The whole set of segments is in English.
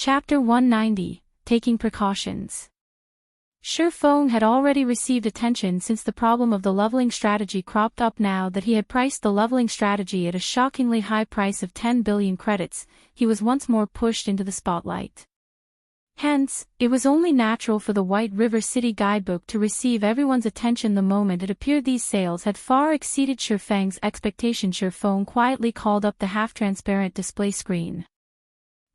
Chapter 190, Taking Precautions. Feng had already received attention since the problem of the leveling strategy cropped up. Now that he had priced the leveling strategy at a shockingly high price of 10 billion credits, he was once more pushed into the spotlight. Hence, it was only natural for the White River City Guidebook to receive everyone's attention the moment it appeared. These sales had far exceeded Feng's expectation. Feng quietly called up the half-transparent display screen.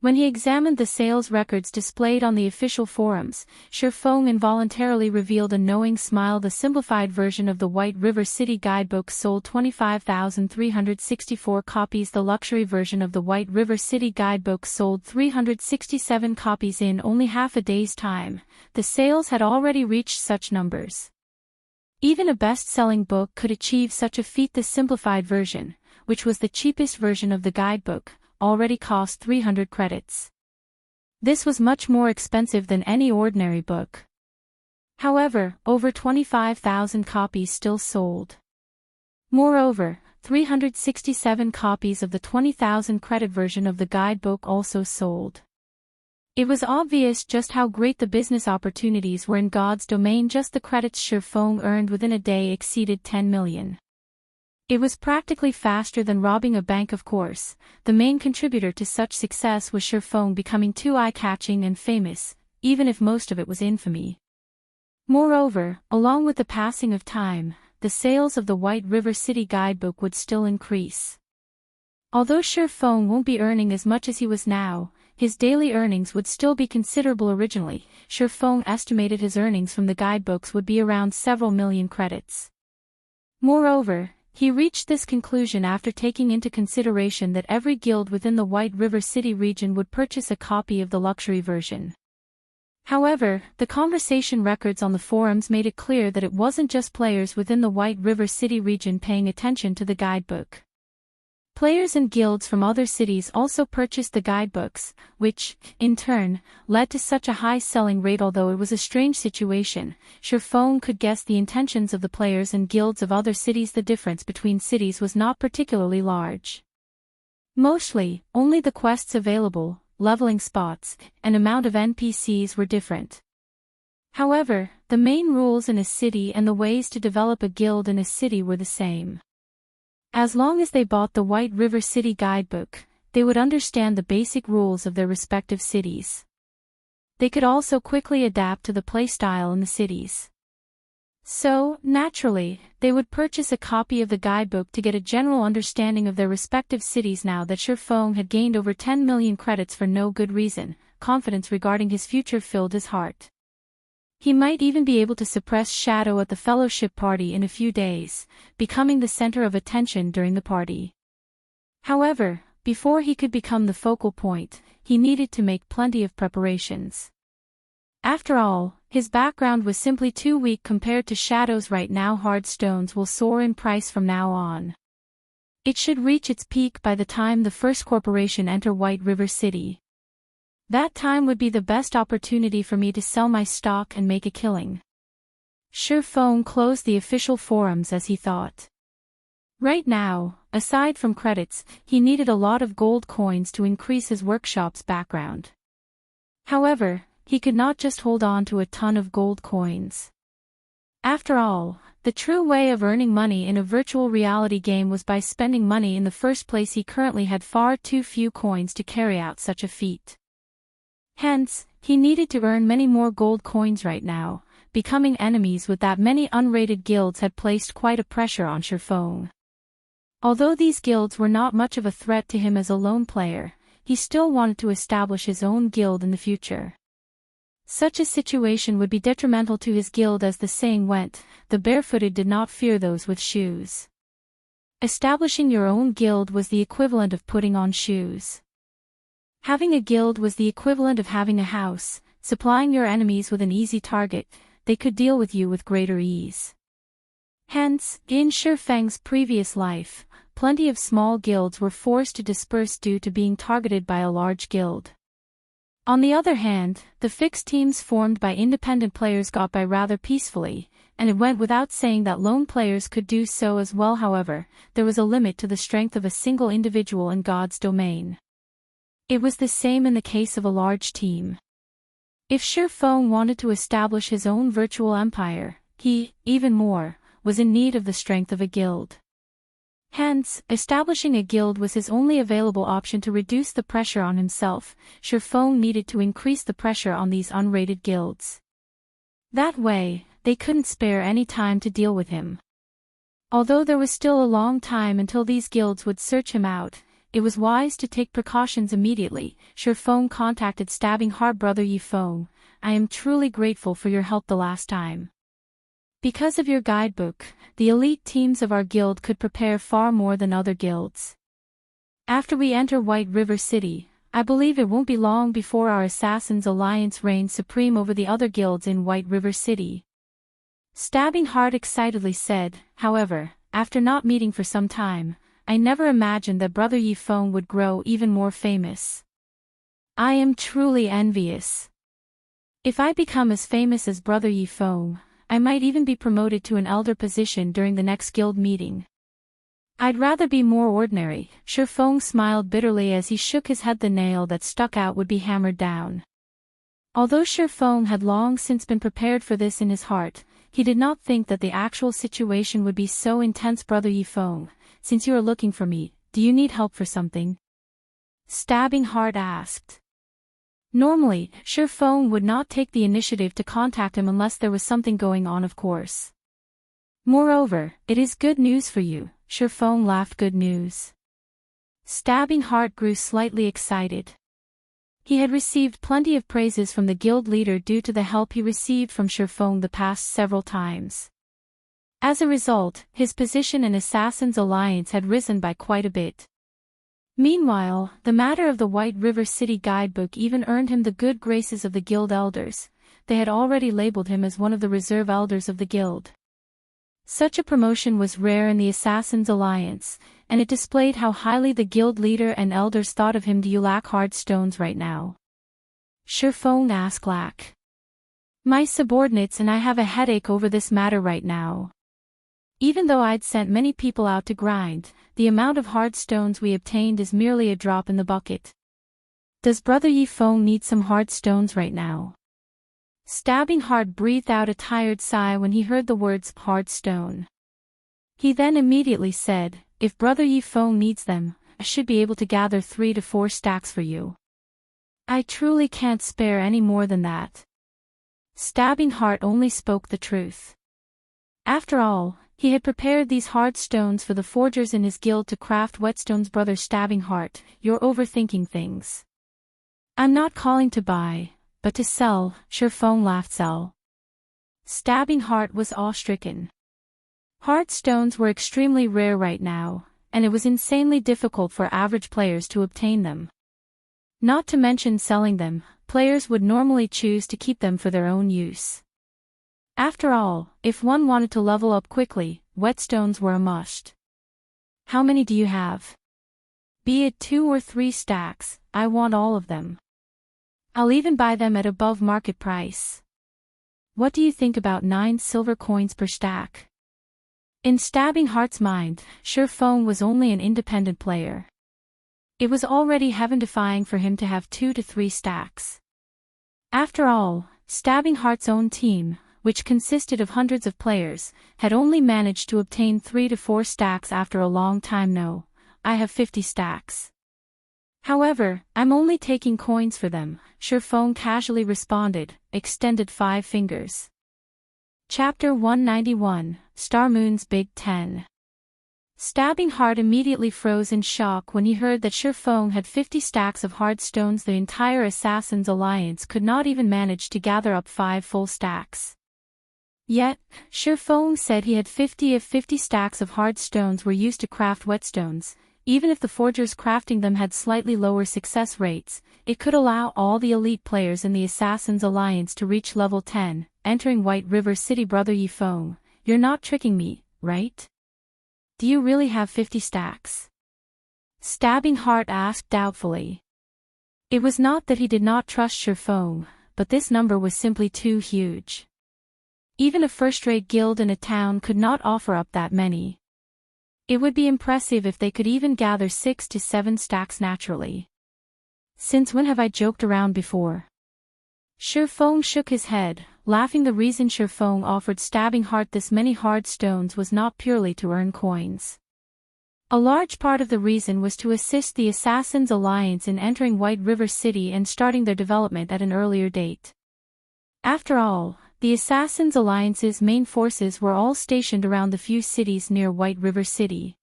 When he examined the sales records displayed on the official forums, Feng involuntarily revealed a knowing smile. The simplified version of the White River City Guidebook sold 25,364 copies. The luxury version of the White River City Guidebook sold 367 copies in only half a day's time. The sales had already reached such numbers. Even a best-selling book could achieve such a feat. The simplified version, which was the cheapest version of the guidebook, already cost 300 credits. This was much more expensive than any ordinary book. However, over 25,000 copies still sold. Moreover, 367 copies of the 20,000 credit version of the guidebook also sold. It was obvious just how great the business opportunities were in God's domain. Just the credits Feng earned within a day exceeded 10 million. It was practically faster than robbing a bank. Of course, the main contributor to such success was Feng becoming too eye-catching and famous, even if most of it was infamy. Moreover, along with the passing of time, the sales of the White River City Guidebook would still increase. Although Feng won't be earning as much as he was now, his daily earnings would still be considerable. Originally, Feng estimated his earnings from the guidebooks would be around several million credits. Moreover, he reached this conclusion after taking into consideration that every guild within the White River City region would purchase a copy of the luxury version. However, the conversation records on the forums made it clear that it wasn't just players within the White River City region paying attention to the guidebook. Players and guilds from other cities also purchased the guidebooks, which, in turn, led to such a high selling rate. Although it was a strange situation, Feng could guess the intentions of the players and guilds of other cities. The difference between cities was not particularly large. Mostly, only the quests available, leveling spots, and amount of NPCs were different. However, the main rules in a city and the ways to develop a guild in a city were the same. As long as they bought the White River City Guidebook, they would understand the basic rules of their respective cities. They could also quickly adapt to the playstyle in the cities. So, naturally, they would purchase a copy of the guidebook to get a general understanding of their respective cities. Now that Feng had gained over 10 million credits for no good reason, confidence regarding his future filled his heart. He might even be able to suppress Shadow at the fellowship party in a few days, becoming the center of attention during the party. However, before he could become the focal point, he needed to make plenty of preparations. After all, his background was simply too weak compared to Shadow's. Right now hard stones will soar in price from now on. It should reach its peak by the time the first corporation enter White River City. That time would be the best opportunity for me to sell my stock and make a killing. Feng closed the official forums as he thought. Right now, aside from credits, he needed a lot of gold coins to increase his workshop's background. However, he could not just hold on to a ton of gold coins. After all, the true way of earning money in a virtual reality game was by spending money in the first place. He currently had far too few coins to carry out such a feat. Hence, he needed to earn many more gold coins right now. Becoming enemies with that many unrated guilds had placed quite a pressure on Feng. Although these guilds were not much of a threat to him as a lone player, he still wanted to establish his own guild in the future. Such a situation would be detrimental to his guild. As the saying went, the barefooted did not fear those with shoes. Establishing your own guild was the equivalent of putting on shoes. Having a guild was the equivalent of having a house, supplying your enemies with an easy target. They could deal with you with greater ease. Hence, in Feng's previous life, plenty of small guilds were forced to disperse due to being targeted by a large guild. On the other hand, the fixed teams formed by independent players got by rather peacefully, and it went without saying that lone players could do so as well. However, there was a limit to the strength of a single individual in God's domain. It was the same in the case of a large team. If Shifeng wanted to establish his own virtual empire, he, even more, was in need of the strength of a guild. Hence, establishing a guild was his only available option to reduce the pressure on himself. Shifeng needed to increase the pressure on these unrated guilds. That way, they couldn't spare any time to deal with him. Although there was still a long time until these guilds would search him out, it was wise to take precautions immediately. Shifeng contacted Stabbing Heart brother Yifeng. I am truly grateful for your help the last time. Because of your guidebook, the elite teams of our guild could prepare far more than other guilds. After we enter White River City, I believe it won't be long before our Assassins Alliance reigns supreme over the other guilds in White River City. Stabbing Heart excitedly said. However, after not meeting for some time, I never imagined that brother Yifeng would grow even more famous. I am truly envious. If I become as famous as brother Yifeng, I might even be promoted to an elder position during the next guild meeting. I'd rather be more ordinary. Shifeng smiled bitterly as he shook his head. The nail that stuck out would be hammered down. Although Shifeng had long since been prepared for this in his heart, he did not think that the actual situation would be so intense. Brother Yifeng, since you are looking for me, do you need help for something? Stabbing Heart asked. Normally, Shifeng would not take the initiative to contact him unless there was something going on, of course. Moreover, it is good news for you. Shifeng laughed. Good news. Stabbing Heart grew slightly excited. He had received plenty of praises from the guild leader due to the help he received from Shifeng the past several times. As a result, his position in Assassins Alliance had risen by quite a bit. Meanwhile, the matter of the White River City guidebook even earned him the good graces of the guild elders. They had already labeled him as one of the reserve elders of the guild. Such a promotion was rare in the Assassins Alliance, and it displayed how highly the guild leader and elders thought of him. Do you lack hard stones right now? Shifeng asked. Lack. My subordinates and I have a headache over this matter right now. Even though I'd sent many people out to grind, the amount of hard stones we obtained is merely a drop in the bucket. Does brother Yifeng need some hard stones right now? Stabbing Heart breathed out a tired sigh when he heard the words hard stone. He then immediately said, if brother Yifeng needs them, I should be able to gather 3 to 4 stacks for you. I truly can't spare any more than that. Stabbing Heart only spoke the truth. After all, he had prepared these hard stones for the forgers in his guild to craft whetstones. Brother Stabbing Heart, you're overthinking things. I'm not calling to buy, but to sell. Shifeng laughed. Sell. Stabbing Heart was awe-stricken. Hard stones were extremely rare right now, and it was insanely difficult for average players to obtain them. Not to mention selling them, players would normally choose to keep them for their own use. After all, if one wanted to level up quickly, whetstones were a must. How many do you have? Be it 2 or 3 stacks, I want all of them. I'll even buy them at above market price. What do you think about 9 silver coins per stack? In Stabbing Heart's mind, Shifeng was only an independent player. It was already heaven-defying for him to have 2 to 3 stacks. After all, Stabbing Heart's own team, which consisted of hundreds of players, had only managed to obtain 3 to 4 stacks after a long time. No, I have 50 stacks. However, I'm only taking coins for them, Shifeng casually responded, extended 5 fingers. Chapter 191, Star Moon's Big 10. Stabbing Heart immediately froze in shock when he heard that Shifeng had 50 stacks of hard stones. The entire Assassins Alliance could not even manage to gather up 5 full stacks. Yet, Shifeng said he had 50 if 50 stacks of hard stones were used to craft whetstones. Even if the forgers crafting them had slightly lower success rates, it could allow all the elite players in the Assassins Alliance to reach level 10, entering White River City. Brother Yifeng, you're not tricking me, right? Do you really have 50 stacks? Stabbing Heart asked doubtfully. It was not that he did not trust Shifeng, but this number was simply too huge. Even a first-rate guild in a town could not offer up that many. It would be impressive if they could even gather 6 to 7 stacks naturally. Since when have I joked around before? Shifeng shook his head, laughing. The reason Shifeng offered Stabbing Heart this many hard stones was not purely to earn coins. A large part of the reason was to assist the Assassins' Alliance in entering White River City and starting their development at an earlier date. After all, the Assassins' Alliance's main forces were all stationed around the few cities near White River City.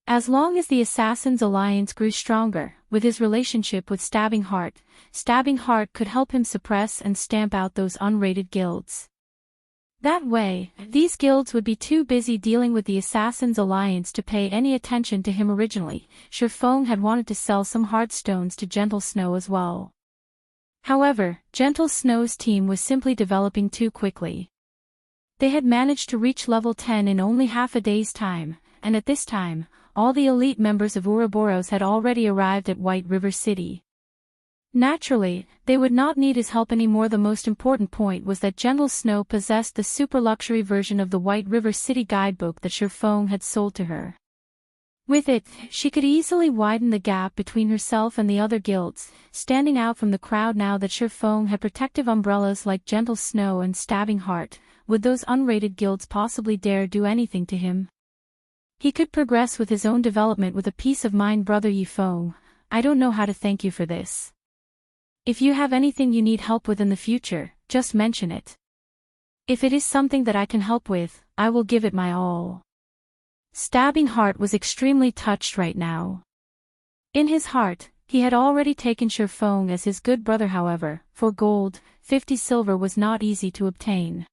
As long as the Assassins' Alliance grew stronger, with his relationship with Stabbing Heart could help him suppress and stamp out those unrated guilds. That way, these guilds would be too busy dealing with the Assassins' Alliance to pay any attention to him. Originally, Shifeng had wanted to sell some hard stones to Gentle Snow as well. However, Gentle Snow's team was simply developing too quickly. They had managed to reach level 10 in only half a day's time, and at this time, all the elite members of Ouroboros had already arrived at White River City. Naturally, they would not need his help anymore. The most important point was that Gentle Snow possessed the super luxury version of the White River City guidebook that Shifeng had sold to her. With it, she could easily widen the gap between herself and the other guilds, standing out from the crowd. Now that Shifeng had protective umbrellas like Gentle Snow and Stabbing Heart, would those unrated guilds possibly dare do anything to him? He could progress with his own development with a peace of mind. Brother Yifeng, I don't know how to thank you for this. If you have anything you need help with in the future, just mention it. If it is something that I can help with, I will give it my all. Stabbing Heart was extremely touched right now. In his heart, he had already taken Shifeng as his good brother. However, for gold, 50 silver was not easy to obtain.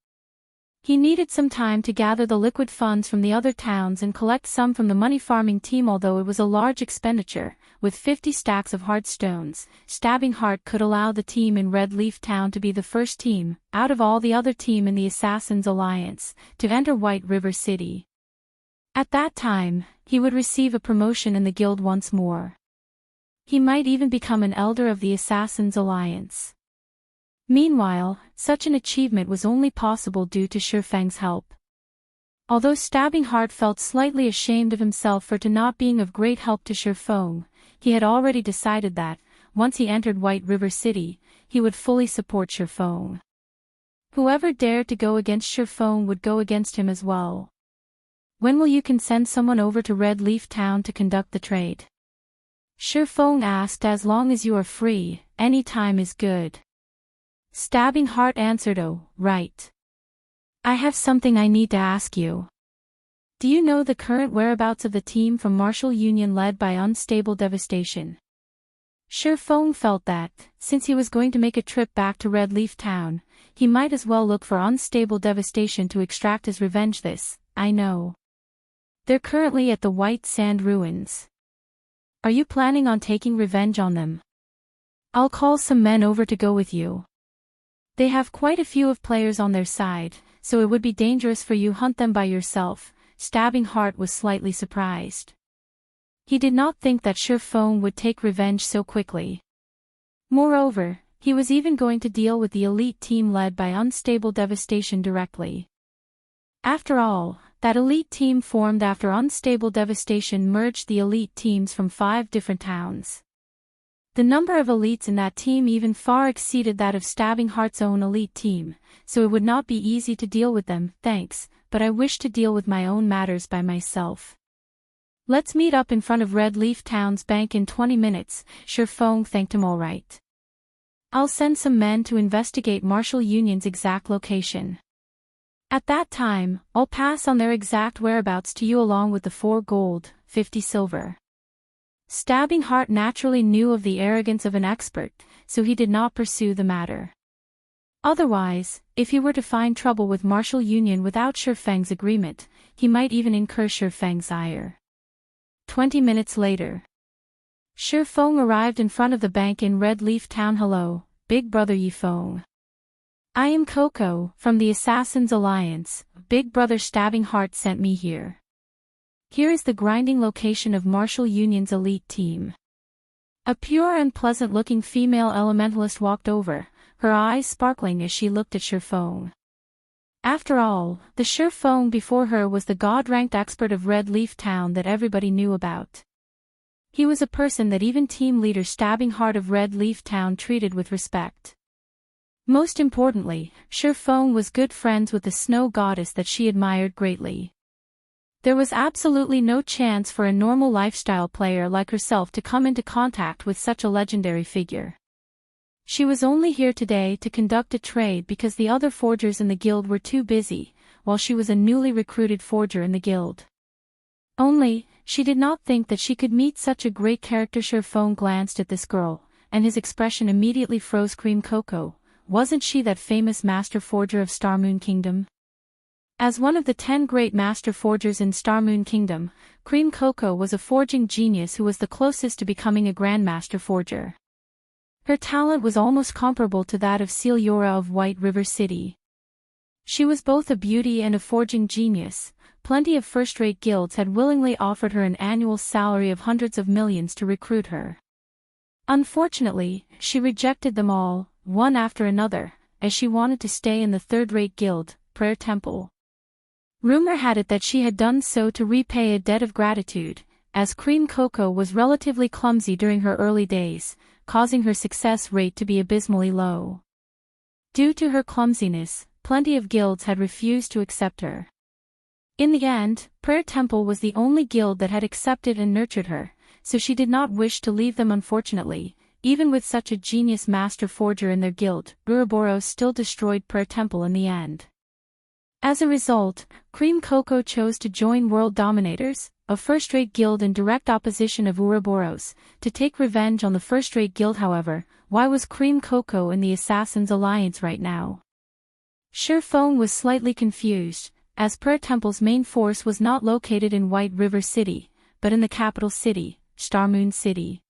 He needed some time to gather the liquid funds from the other towns and collect some from the money farming team. Although it was a large expenditure, with 50 stacks of hard stones, Stabbing Heart could allow the team in Red Leaf Town to be the first team, out of all the other team in the Assassins' Alliance, to enter White River City. At that time, he would receive a promotion in the guild once more. He might even become an elder of the Assassins' Alliance. Meanwhile, such an achievement was only possible due to Shifeng's help. Although Stabbing Heart felt slightly ashamed of himself for not being of great help to Shifeng, he had already decided that, once he entered White River City, he would fully support Shifeng. Whoever dared to go against Shifeng would go against him as well. When will you send someone over to Red Leaf Town to conduct the trade? Shifeng asked. As long as you are free, any time is good. Stabbing Heart answered. Oh, right. I have something I need to ask you. Do you know the current whereabouts of the team from Martial Union led by Unstable Devastation? Shifeng felt that, since he was going to make a trip back to Red Leaf Town, he might as well look for Unstable Devastation to extract his revenge. This, I know. They're currently at the White Sand Ruins. Are you planning on taking revenge on them? I'll call some men over to go with you. They have quite a few of players on their side, so it would be dangerous for you hunt them by yourself. Stabbing Heart was slightly surprised. He did not think that Shifeng would take revenge so quickly. Moreover, he was even going to deal with the elite team led by Unstable Devastation directly. After all, that elite team formed after Unstable Devastation merged the elite teams from 5 different towns. The number of elites in that team even far exceeded that of Stabbing Heart's own elite team, so it would not be easy to deal with them. Thanks, but I wish to deal with my own matters by myself. Let's meet up in front of Red Leaf Town's bank in 20 minutes, Shifeng thanked him. All right. I'll send some men to investigate Martial Union's exact location. At that time, I'll pass on their exact whereabouts to you along with the 4 gold, 50 silver. Stabbing Heart naturally knew of the arrogance of an expert, so he did not pursue the matter. Otherwise, if he were to find trouble with Martial Union without Shifeng's agreement, he might even incur Shifeng's ire. 20 minutes later. Shifeng arrived in front of the bank in Red Leaf Town. Hello, Big Brother Yifeng. I am Coco, from the Assassins' Alliance. Big Brother Stabbing Heart sent me here. Here is the grinding location of Martial Union's elite team. A pure and pleasant-looking female elementalist walked over, her eyes sparkling as she looked at Shifeng. After all, the Shifeng before her was the god-ranked expert of Red Leaf Town that everybody knew about. He was a person that even team leader Stabbing Heart of Red Leaf Town treated with respect. Most importantly, Shurfeng was good friends with the snow goddess that she admired greatly. There was absolutely no chance for a normal lifestyle player like herself to come into contact with such a legendary figure. She was only here today to conduct a trade because the other forgers in the guild were too busy, while she was a newly recruited forger in the guild. Only, she did not think that she could meet such a great character. Shurfeng glanced at this girl, and his expression immediately froze. Cream Cocoa, wasn't she that famous master forger of Starmoon Kingdom? As one of the 10 great master forgers in Starmoon Kingdom, Cream Cocoa was a forging genius who was the closest to becoming a grandmaster forger. Her talent was almost comparable to that of Celiora of White River City. She was both a beauty and a forging genius. Plenty of first-rate guilds had willingly offered her an annual salary of hundreds of millions to recruit her. Unfortunately, she rejected them all, one after another, as she wanted to stay in the third-rate guild, Prayer Temple. Rumor had it that she had done so to repay a debt of gratitude, as Cream Cocoa was relatively clumsy during her early days, causing her success rate to be abysmally low. Due to her clumsiness, plenty of guilds had refused to accept her. In the end, Prayer Temple was the only guild that had accepted and nurtured her, so she did not wish to leave them. Unfortunately, even with such a genius master forger in their guild, Ouroboros still destroyed Prayer Temple in the end. As a result, Cream Cocoa chose to join World Dominators, a first-rate guild in direct opposition of Ouroboros, to take revenge on the first-rate guild. However, why was Cream Cocoa in the Assassins' Alliance right now? Shurfeng was slightly confused, as Prayer Temple's main force was not located in White River City, but in the capital city, Starmoon City.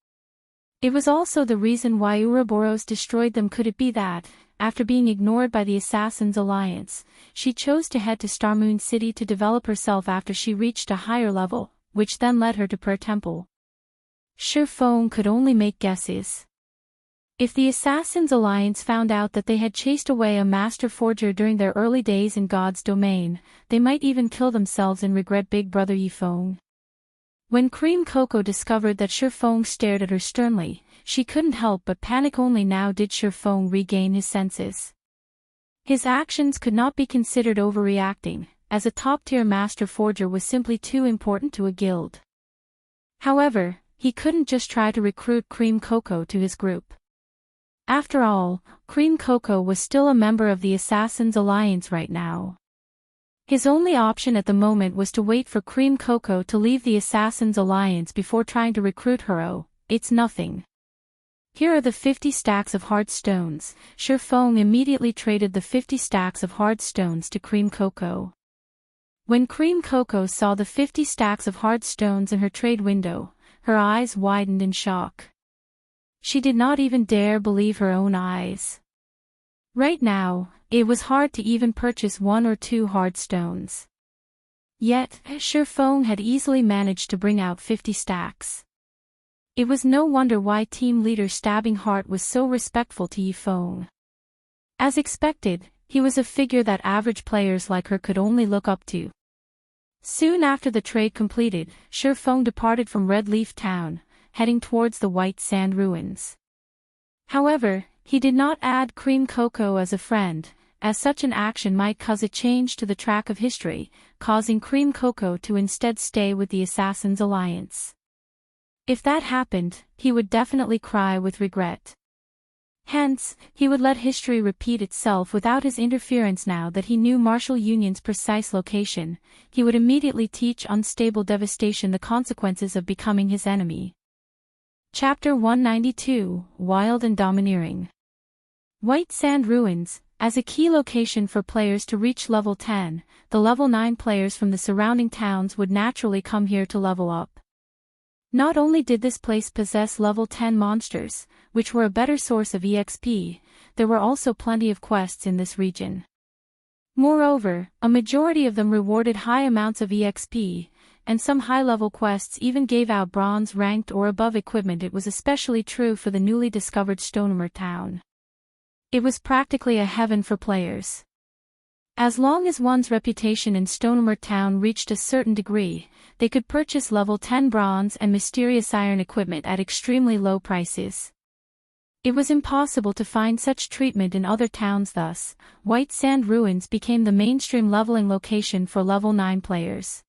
It was also the reason why Ouroboros destroyed them. Could it be that, after being ignored by the Assassins' Alliance, she chose to head to Starmoon City to develop herself after she reached a higher level, which then led her to Prayer Temple? Shurfeng could only make guesses. If the Assassins' Alliance found out that they had chased away a master forger during their early days in God's domain, they might even kill themselves in regret. Big Brother Yifeng. When Cream Cocoa discovered that Shurfeng stared at her sternly, she couldn't help but panic. Only now did Shurfeng regain his senses. His actions could not be considered overreacting, as a top-tier master forger was simply too important to a guild. However, he couldn't just try to recruit Cream Cocoa to his group. After all, Cream Cocoa was still a member of the Assassins' Alliance right now. His only option at the moment was to wait for Cream Cocoa to leave the Assassins' Alliance before trying to recruit her. Oh, it's nothing. Here are the 50 stacks of hard stones. Shurfeng immediately traded the 50 stacks of hard stones to Cream Cocoa. When Cream Cocoa saw the 50 stacks of hard stones in her trade window, her eyes widened in shock. She did not even dare believe her own eyes. Right now, it was hard to even purchase 1 or 2 hard stones. Yet, Shurfeng had easily managed to bring out 50 stacks. It was no wonder why team leader Stabbing Heart was so respectful to Yifeng. As expected, he was a figure that average players like her could only look up to. Soon after the trade completed, Shurfeng departed from Red Leaf Town, heading towards the White Sand Ruins. However, he did not add Cream Cocoa as a friend, as such an action might cause a change to the track of history, causing Cream Cocoa to instead stay with the Assassins' Alliance. If that happened, he would definitely cry with regret. Hence, he would let history repeat itself without his interference. Now that he knew Martial Union's precise location, he would immediately teach Unstable Devastation the consequences of becoming his enemy. Chapter 192, Wild and Domineering. White Sand Ruins. As a key location for players to reach level 10, the level 9 players from the surrounding towns would naturally come here to level up. Not only did this place possess level 10 monsters, which were a better source of EXP, there were also plenty of quests in this region. Moreover, a majority of them rewarded high amounts of EXP, and some high-level quests even gave out bronze-ranked or above equipment. It was especially true for the newly discovered Stonemer town. It was practically a heaven for players. As long as one's reputation in Stonemer Town reached a certain degree, they could purchase level 10 bronze and mysterious iron equipment at extremely low prices. It was impossible to find such treatment in other towns, thus, White Sand Ruins became the mainstream leveling location for level 9 players.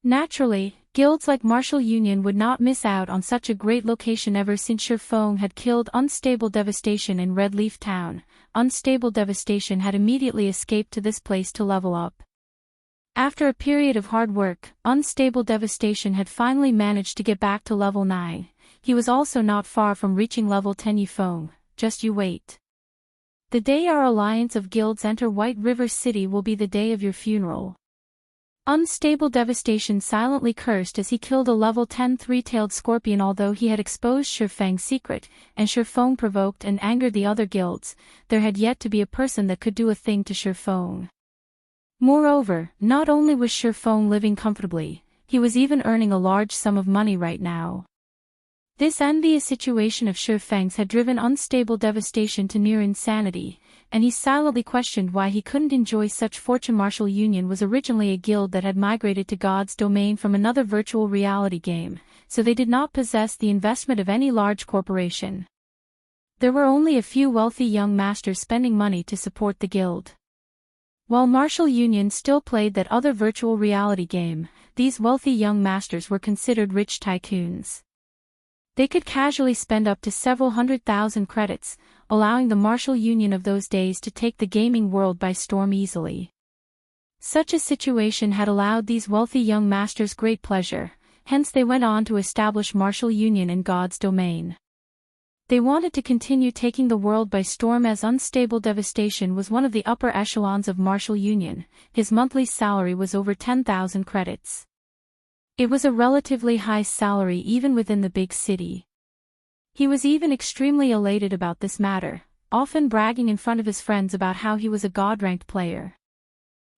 Naturally, guilds like Martial Union would not miss out on such a great location ever since Shurfeng had killed Unstable Devastation in Red Leaf Town. Unstable Devastation had immediately escaped to this place to level up. After a period of hard work, Unstable Devastation had finally managed to get back to level 9. He was also not far from reaching level 10. Yifeng, just you wait. The day our alliance of guilds enter White River City will be the day of your funeral. Unstable Devastation silently cursed as he killed a level 10 three-tailed scorpion. Although he had exposed Shurfeng's secret, and Shurfeng provoked and angered the other guilds, there had yet to be a person that could do a thing to Shurfeng. Moreover, not only was Shurfeng living comfortably, he was even earning a large sum of money right now. This envious situation of Shurfeng's had driven Unstable Devastation to near insanity, and he silently questioned why he couldn't enjoy such fortune. Martial Union was originally a guild that had migrated to God's domain from another virtual reality game, so they did not possess the investment of any large corporation. There were only a few wealthy young masters spending money to support the guild. While Martial Union still played that other virtual reality game, these wealthy young masters were considered rich tycoons. They could casually spend up to several 100,000 credits, allowing the Martial Union of those days to take the gaming world by storm easily. Such a situation had allowed these wealthy young masters great pleasure, hence they went on to establish Martial Union in God's domain. They wanted to continue taking the world by storm as Unstable Devastation was one of the upper echelons of Martial Union. His monthly salary was over 10,000 credits. It was a relatively high salary even within the big city. He was even extremely elated about this matter, often bragging in front of his friends about how he was a god-ranked player.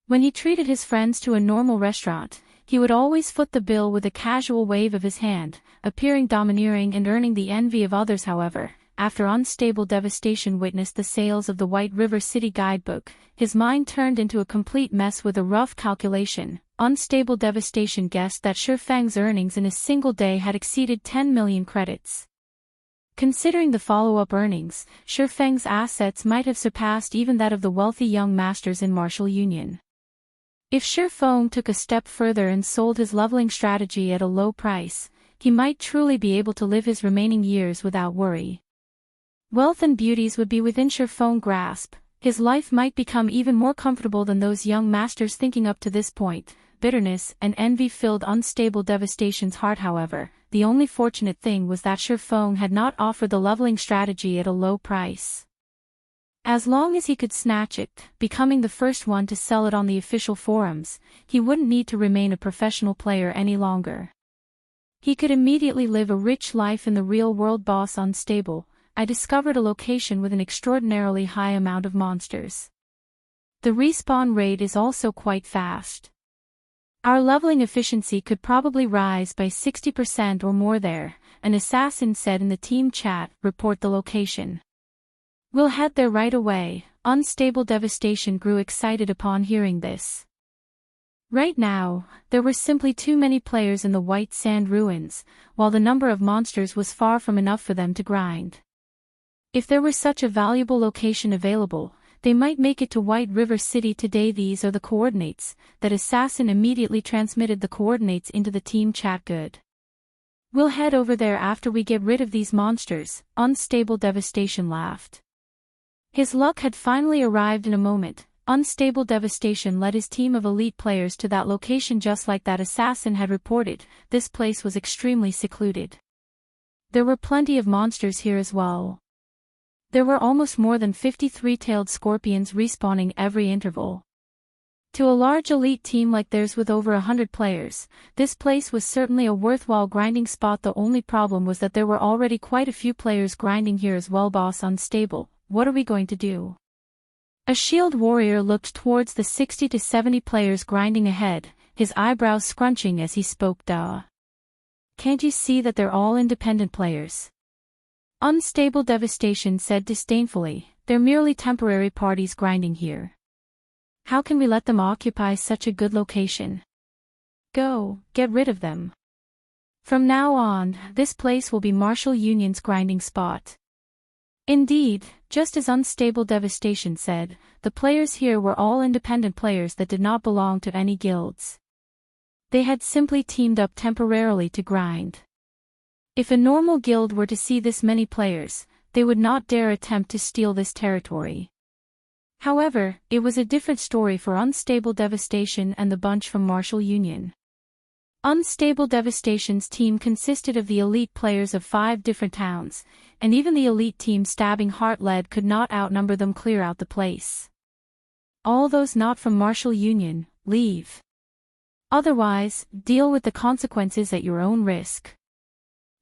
When he treated his friends to a normal restaurant, he would always foot the bill with a casual wave of his hand, appearing domineering and earning the envy of others. However, after Unstable Devastation witnessed the sales of the White River City guidebook, his mind turned into a complete mess. With a rough calculation, Unstable Devastation guessed that Shurfeng's earnings in a single day had exceeded 10 million credits. Considering the follow-up earnings, Shurfeng's assets might have surpassed even that of the wealthy young masters in Martial Union. If Shurfeng took a step further and sold his leveling strategy at a low price, he might truly be able to live his remaining years without worry. Wealth and beauties would be within Shurfeng's grasp. His life might become even more comfortable than those young masters thinking up to this point. Bitterness and envy filled Unstable Devastation's heart. However, the only fortunate thing was that Shurfeng had not offered the leveling strategy at a low price. As long as he could snatch it, becoming the first one to sell it on the official forums, he wouldn't need to remain a professional player any longer. He could immediately live a rich life in the real world. Boss Unstable, I discovered a location with an extraordinarily high amount of monsters. The respawn rate is also quite fast. Our leveling efficiency could probably rise by 60% or more there, an assassin said in the team chat. Report the location. We'll head there right away. Unstable Devastation grew excited upon hearing this. Right now, there were simply too many players in the White Sand Ruins, while the number of monsters was far from enough for them to grind. If there were such a valuable location available, they might make it to White River City today. These are the coordinates. That assassin immediately transmitted the coordinates into the team chat. Good. We'll head over there after we get rid of these monsters. Unstable Devastation laughed. His luck had finally arrived in a moment. Unstable Devastation led his team of elite players to that location just like that assassin had reported. This place was extremely secluded. There were plenty of monsters here as well. There were almost more than 50 three-tailed scorpions respawning every interval. To a large elite team like theirs with over 100 players, this place was certainly a worthwhile grinding spot. The only problem was that there were already quite a few players grinding here as well. Boss Unstable, what are we going to do? A shield warrior looked towards the 60 to 70 players grinding ahead, his eyebrows scrunching as he spoke. Duh. Can't you see that they're all independent players? Unstable Devastation said disdainfully, they're merely temporary parties grinding here. How can we let them occupy such a good location? Go, get rid of them. From now on, this place will be Martial Union's grinding spot. Indeed, just as Unstable Devastation said, the players here were all independent players that did not belong to any guilds. They had simply teamed up temporarily to grind. If a normal guild were to see this many players, they would not dare attempt to steal this territory. However, it was a different story for Unstable Devastation and the bunch from Martial Union. Unstable Devastation's team consisted of the elite players of 5 different towns, and even the elite team Stabbing Heart led could not outnumber them. Clear out the place. All those not from Martial Union, leave. Otherwise, deal with the consequences at your own risk.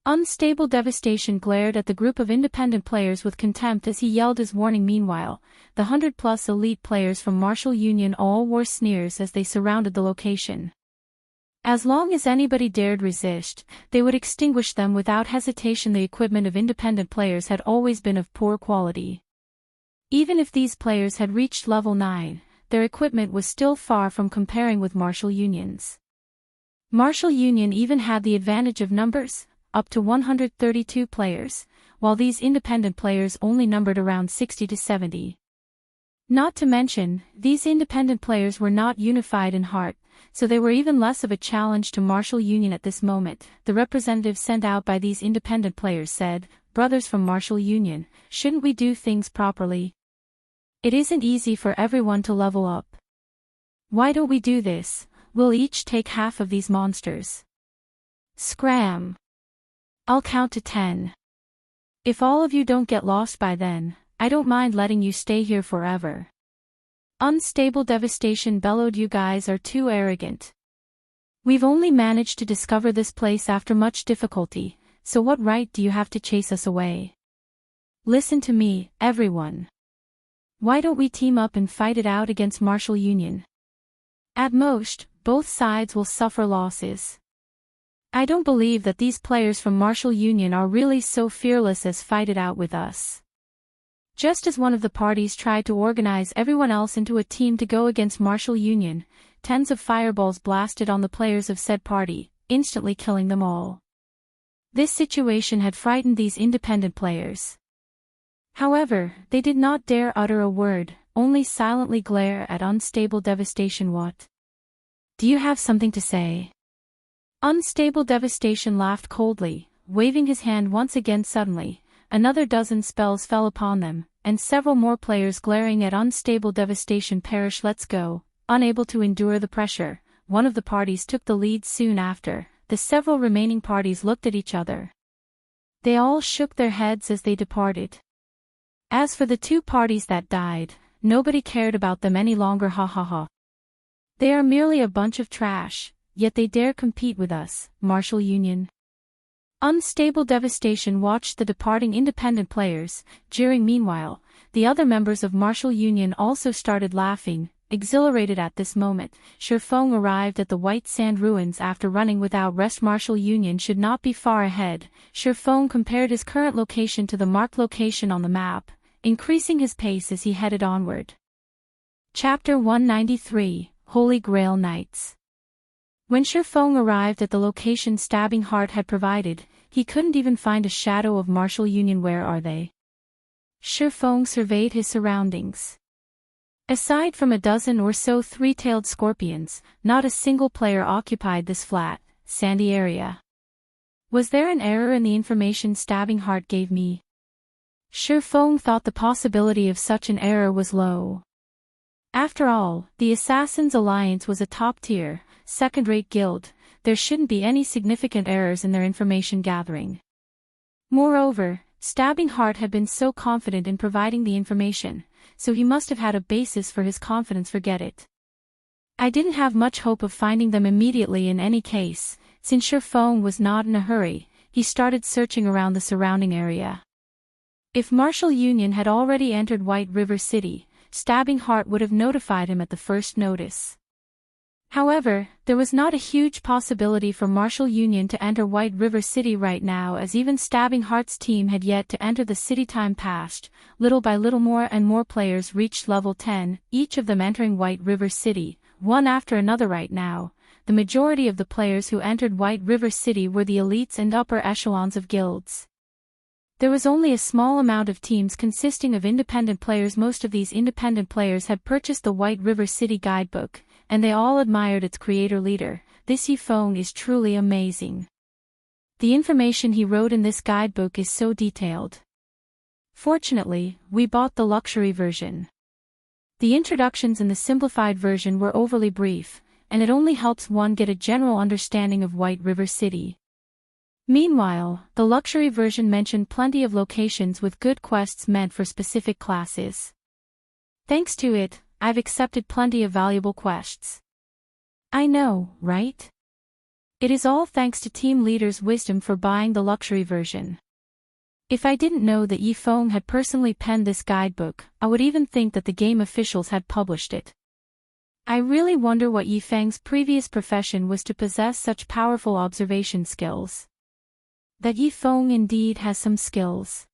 Unstable Devastation glared at the group of independent players with contempt as he yelled his warning. Meanwhile, the 100+ elite players from Martial Union all wore sneers as they surrounded the location. As long as anybody dared resist, they would extinguish them without hesitation. The equipment of independent players had always been of poor quality. Even if these players had reached level 9, their equipment was still far from comparing with Martial Union's. Martial Union even had the advantage of numbers, up to 132 players, while these independent players only numbered around 60 to 70. Not to mention, these independent players were not unified in heart, so they were even less of a challenge to Martial Union at this moment. The representative sent out by these independent players said, "Brothers from Martial Union, shouldn't we do things properly? It isn't easy for everyone to level up. Why don't we do this? We'll each take half of these monsters. Scram! I'll count to 10. If all of you don't get lost by then, I don't mind letting you stay here forever." Unstable Devastation bellowed, "You guys are too arrogant. We've only managed to discover this place after much difficulty, so what right do you have to chase us away? Listen to me, everyone. Why don't we team up and fight it out against Martial Union? At most, both sides will suffer losses. I don't believe that these players from Martial Union are really so fearless as fight it out with us." Just as one of the parties tried to organize everyone else into a team to go against Martial Union, tens of fireballs blasted on the players of said party, instantly killing them all. This situation had frightened these independent players. However, they did not dare utter a word, only silently glare at Unstable Devastation. "What? Do you have something to say?" Unstable Devastation laughed coldly, waving his hand once again. Suddenly, another dozen spells fell upon them, and several more players glaring at Unstable Devastation perished. "Let's go." Unable to endure the pressure, one of the parties took the lead. Soon after, the several remaining parties looked at each other. They all shook their heads as they departed. As for the 2 parties that died, nobody cared about them any longer. Ha ha ha. They are merely a bunch of trash, yet they dare compete with us, Martial Union. Unstable Devastation watched the departing independent players, jeering. Meanwhile, the other members of Martial Union also started laughing, exhilarated at this moment. Surfong arrived at the White Sand Ruins after running without rest. Martial Union should not be far ahead. Surfong compared his current location to the marked location on the map, increasing his pace as he headed onward. Chapter 193, Holy Grail Nights. When Surfong arrived at the location Stabbing Heart had provided, he couldn't even find a shadow of Martial Union. Where are they? Surfong surveyed his surroundings. Aside from a dozen or so 3-tailed scorpions, not a single player occupied this flat, sandy area. Was there an error in the information Stabbing Heart gave me? Surfong thought the possibility of such an error was low. After all, the Assassins' Alliance was a top-tier, second-rate guild. There shouldn't be any significant errors in their information gathering. Moreover, Stabbing Heart had been so confident in providing the information, so he must have had a basis for his confidence. Forget it. I didn't have much hope of finding them immediately in any case. Since Surfong was not in a hurry, he started searching around the surrounding area. If Martial Union had already entered White River City, Stabbing Heart would have notified him at the first notice. However, there was not a huge possibility for Martial Union to enter White River City right now, as even Stabbing Heart's team had yet to enter the city. Time passed, little by little more and more players reached level 10, each of them entering White River City, one after another. Right now, the majority of the players who entered White River City were the elites and upper echelons of guilds. There was only a small amount of teams consisting of independent players. Most of these independent players had purchased the White River City guidebook, and they all admired its creator leader. This Yifeng is truly amazing. The information he wrote in this guidebook is so detailed. Fortunately, we bought the luxury version. The introductions in the simplified version were overly brief, and it only helps one get a general understanding of White River City. Meanwhile, the luxury version mentioned plenty of locations with good quests meant for specific classes. Thanks to it, I've accepted plenty of valuable quests. I know, right? It is all thanks to team leader's wisdom for buying the luxury version. If I didn't know that Yifeng had personally penned this guidebook, I would even think that the game officials had published it. I really wonder what Yifeng's previous profession was to possess such powerful observation skills. That Yifeng indeed has some skills.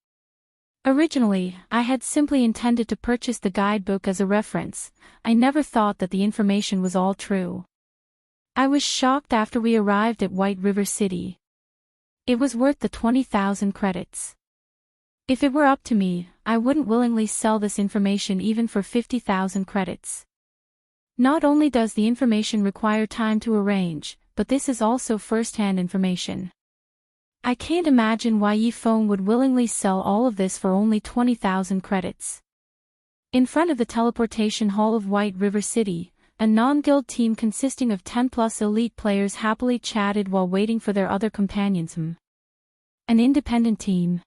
Originally, I had simply intended to purchase the guidebook as a reference. I never thought that the information was all true. I was shocked after we arrived at White River City. It was worth the 20,000 credits. If it were up to me, I wouldn't willingly sell this information even for 50,000 credits. Not only does the information require time to arrange, but this is also first-hand information. I can't imagine why Yifeng would willingly sell all of this for only 20,000 credits. In front of the teleportation hall of White River City, a non-guild team consisting of 10+ elite players happily chatted while waiting for their other companions. An independent team.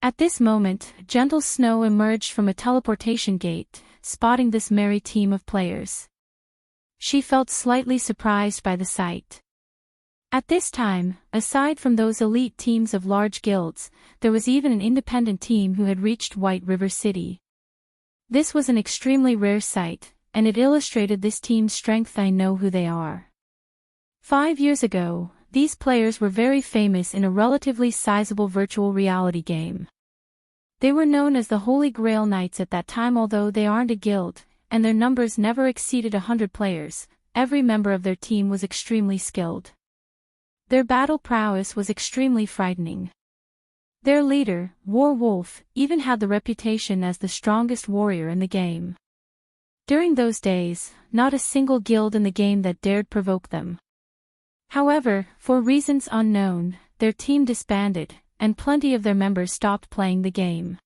At this moment, Gentle Snow emerged from a teleportation gate, spotting this merry team of players. She felt slightly surprised by the sight. At this time, aside from those elite teams of large guilds, there was even an independent team who had reached White River City. This was an extremely rare sight, and it illustrated this team's strength. I know who they are. 5 years ago, these players were very famous in a relatively sizable virtual reality game. They were known as the Holy Grail Knights at that time. Although they aren't a guild, and their numbers never exceeded 100 players, every member of their team was extremely skilled. Their battle prowess was extremely frightening. Their leader, War Wolf, even had the reputation as the strongest warrior in the game. During those days, not a single guild in the game that dared provoke them. However, for reasons unknown, their team disbanded, and plenty of their members stopped playing the game.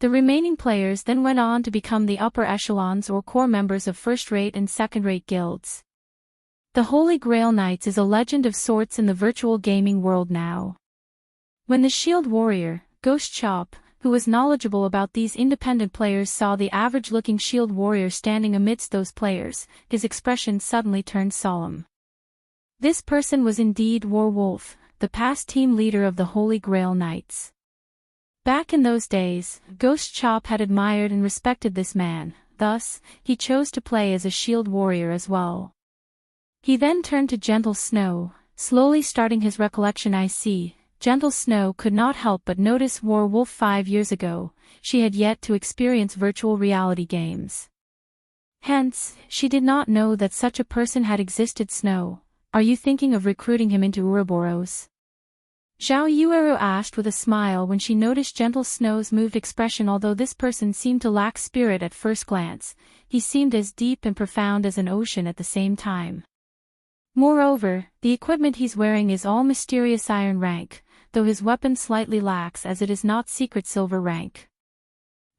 The remaining players then went on to become the upper echelons or core members of first-rate and second-rate guilds. The Holy Grail Knights is a legend of sorts in the virtual gaming world now. When the Shield Warrior, Ghost Chop, who was knowledgeable about these independent players, saw the average-looking Shield Warrior standing amidst those players, his expression suddenly turned solemn. This person was indeed War Wolf, the past team leader of the Holy Grail Knights. Back in those days, Ghost Chop had admired and respected this man, thus, he chose to play as a Shield Warrior as well. He then turned to Gentle Snow, slowly starting his recollection. I see. Gentle Snow could not help but notice War Wolf 5 years ago. She had yet to experience virtual reality games. Hence, she did not know that such a person had existed. Snow, are you thinking of recruiting him into Ouroboros? Zhao Yueru asked with a smile when she noticed Gentle Snow's moved expression. Although this person seemed to lack spirit at first glance, he seemed as deep and profound as an ocean at the same time. Moreover, the equipment he's wearing is all mysterious iron rank, though his weapon slightly lacks as it is not secret silver rank.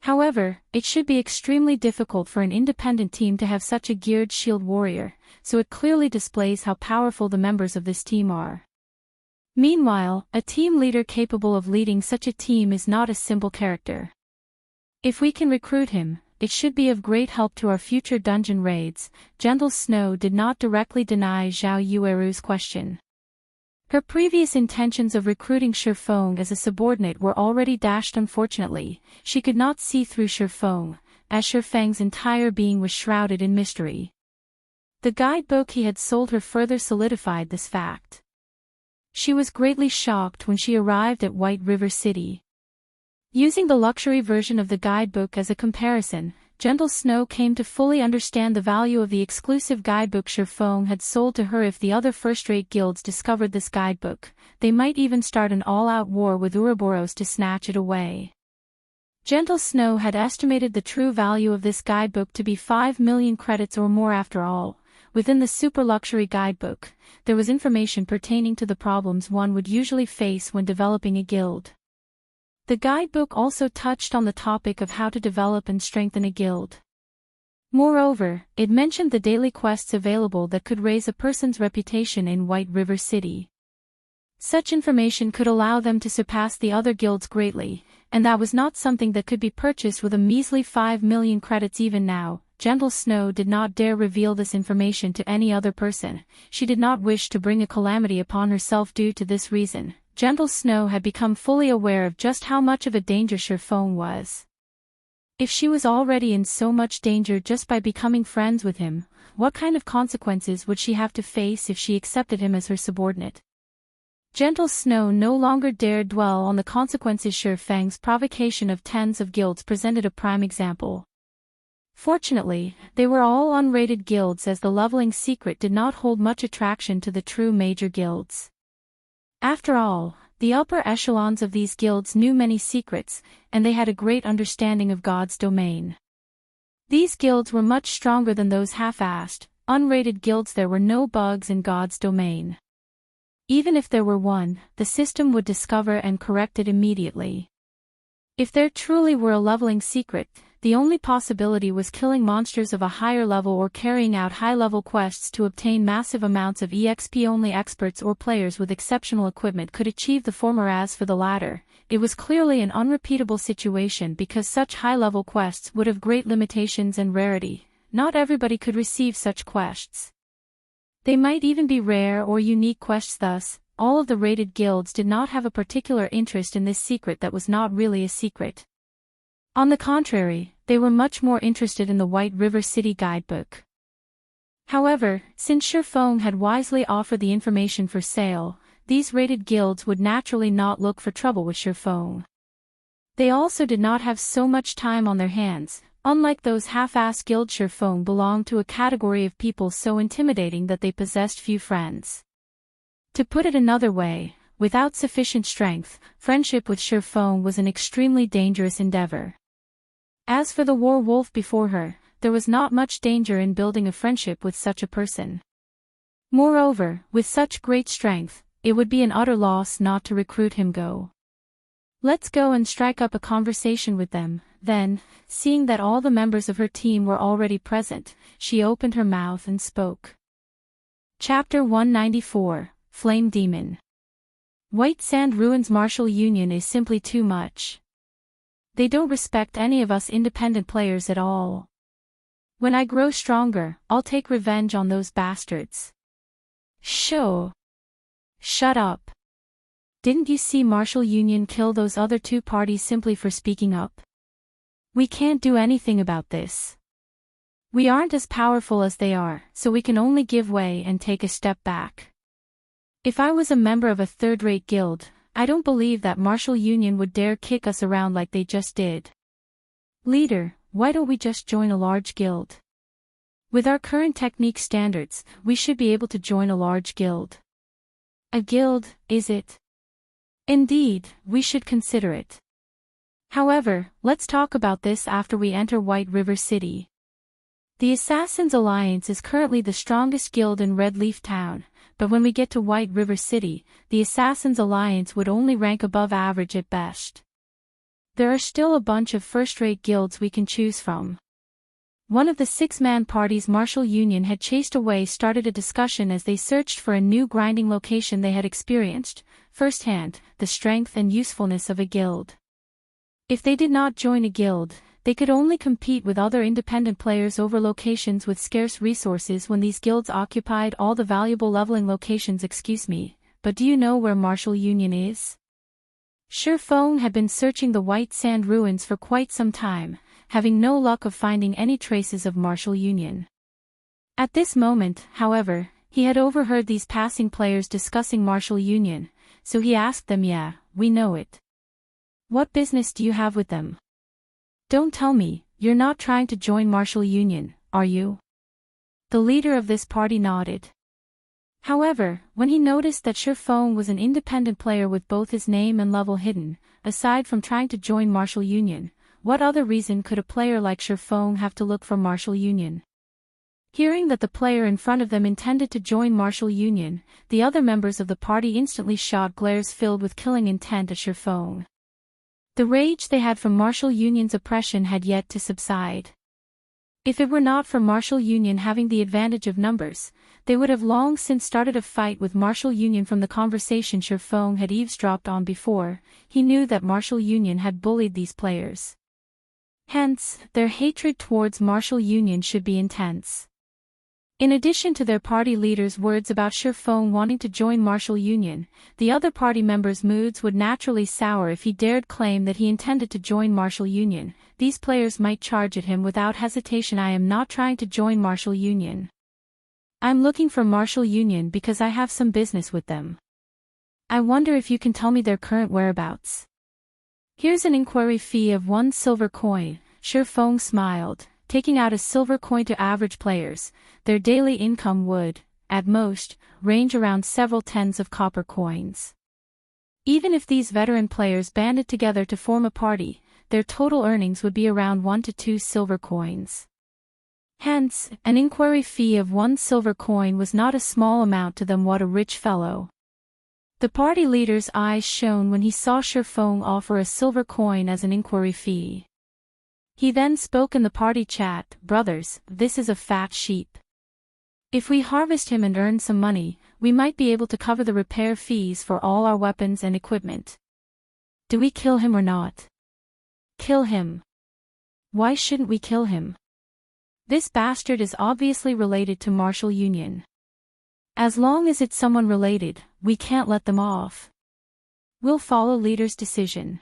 However, it should be extremely difficult for an independent team to have such a geared shield warrior, so it clearly displays how powerful the members of this team are. Meanwhile, a team leader capable of leading such a team is not a simple character. If we can recruit him, it should be of great help to our future dungeon raids. Gentle Snow did not directly deny Zhao Yueru's question. Her previous intentions of recruiting Shifeng as a subordinate were already dashed. Unfortunately, she could not see through Shifeng, as Shifeng's entire being was shrouded in mystery. The guidebook he had sold her further solidified this fact. She was greatly shocked when she arrived at White River City. Using the luxury version of the guidebook as a comparison, Gentle Snow came to fully understand the value of the exclusive guidebook Shifeng had sold to her. If the other first-rate guilds discovered this guidebook, they might even start an all-out war with Ouroboros to snatch it away. Gentle Snow had estimated the true value of this guidebook to be 5 million credits or more. After all, within the super luxury guidebook, there was information pertaining to the problems one would usually face when developing a guild. The guidebook also touched on the topic of how to develop and strengthen a guild. Moreover, it mentioned the daily quests available that could raise a person's reputation in White River City. Such information could allow them to surpass the other guilds greatly, and that was not something that could be purchased with a measly 5 million credits. Even now, Gentle Snow did not dare reveal this information to any other person. She did not wish to bring a calamity upon herself. Due to this reason, Gentle Snow had become fully aware of just how much of a danger Shifeng was. If she was already in so much danger just by becoming friends with him, what kind of consequences would she have to face if she accepted him as her subordinate? Gentle Snow no longer dared dwell on the consequences. Shifeng's provocation of tens of guilds presented a prime example. Fortunately, they were all unrated guilds, as the leveling secret did not hold much attraction to the true major guilds. After all, the upper echelons of these guilds knew many secrets, and they had a great understanding of God's domain. These guilds were much stronger than those half-assed, unrated guilds. There were no bugs in God's domain. Even if there were one, the system would discover and correct it immediately. If there truly were a leveling secret, the only possibility was killing monsters of a higher level or carrying out high-level quests to obtain massive amounts of EXP. Only experts or players with exceptional equipment could achieve the former. As for the latter, it was clearly an unrepeatable situation because such high-level quests would have great limitations and rarity. Not everybody could receive such quests. They might even be rare or unique quests. Thus, all of the rated guilds did not have a particular interest in this secret that was not really a secret. On the contrary, they were much more interested in the White River City guidebook. However, since Shifeng had wisely offered the information for sale, these rated guilds would naturally not look for trouble with Shifeng. They also did not have so much time on their hands. Unlike those half-assed guilds, Shifeng belonged to a category of people so intimidating that they possessed few friends. To put it another way, without sufficient strength, friendship with Shifeng was an extremely dangerous endeavor. As for the war wolf before her, there was not much danger in building a friendship with such a person. Moreover, with such great strength, it would be an utter loss not to recruit him. Go. Let's go and strike up a conversation with them. Then, seeing that all the members of her team were already present, she opened her mouth and spoke. Chapter 194, Flame Demon. White Sand Ruins. Martial Union is simply too much. They don't respect any of us independent players at all. When I grow stronger, I'll take revenge on those bastards. Shut up. Didn't you see Martial Union kill those other two parties simply for speaking up? We can't do anything about this. We aren't as powerful as they are, so we can only give way and take a step back. If I was a member of a third-rate guild, I don't believe that Martial Union would dare kick us around like they just did. Leader, why don't we just join a large guild? With our current technique standards, we should be able to join a large guild. A guild, is it? Indeed, we should consider it. However, let's talk about this after we enter White River City. The Assassins Alliance is currently the strongest guild in Red Leaf Town, but when we get to White River City, the Assassins Alliance would only rank above average at best. There are still a bunch of first-rate guilds we can choose from. One of the six-man parties Martial Union had chased away started a discussion as they searched for a new grinding location. They had experienced, firsthand, the strength and usefulness of a guild. If they did not join a guild, they could only compete with other independent players over locations with scarce resources when these guilds occupied all the valuable leveling locations. Excuse me, but do you know where Martial Union is? Shifeng had been searching the White Sand Ruins for quite some time, having no luck of finding any traces of Martial Union. At this moment, however, he had overheard these passing players discussing martial union, so he asked them, "Yeah, we know it. What business do you have with them? Don't tell me, you're not trying to join martial union, are you?" The leader of this party nodded. However, when he noticed that Surfong was an independent player with both his name and level hidden, aside from trying to join martial union, what other reason could a player like Surfong have to look for martial union? Hearing that the player in front of them intended to join martial union, the other members of the party instantly shot glares filled with killing intent at Surfong. The rage they had from martial union's oppression had yet to subside. If it were not for martial union having the advantage of numbers, they would have long since started a fight with martial union. From the conversation Surfong had eavesdropped on before, he knew that martial union had bullied these players. Hence, their hatred towards martial union should be intense. In addition to their party leader's words about Surfong wanting to join martial union, the other party members' moods would naturally sour if he dared claim that he intended to join martial union. These players might charge at him without hesitation, "I am not trying to join martial union. I'm looking for martial union because I have some business with them. I wonder if you can tell me their current whereabouts." "Here's an inquiry fee of 1 silver coin," Surfong smiled, taking out a silver coin. To average players, their daily income would, at most, range around several tens of copper coins. Even if these veteran players banded together to form a party, their total earnings would be around 1 to 2 silver coins. Hence, an inquiry fee of 1 silver coin was not a small amount to them. What a rich fellow. The party leader's eyes shone when he saw Surfong offer a silver coin as an inquiry fee. He then spoke in the party chat, "Brothers, this is a fat sheep. If we harvest him and earn some money, we might be able to cover the repair fees for all our weapons and equipment. Do we kill him or not?" "Kill him. Why shouldn't we kill him? This bastard is obviously related to martial union. As long as it's someone related, we can't let them off. We'll follow leader's decision."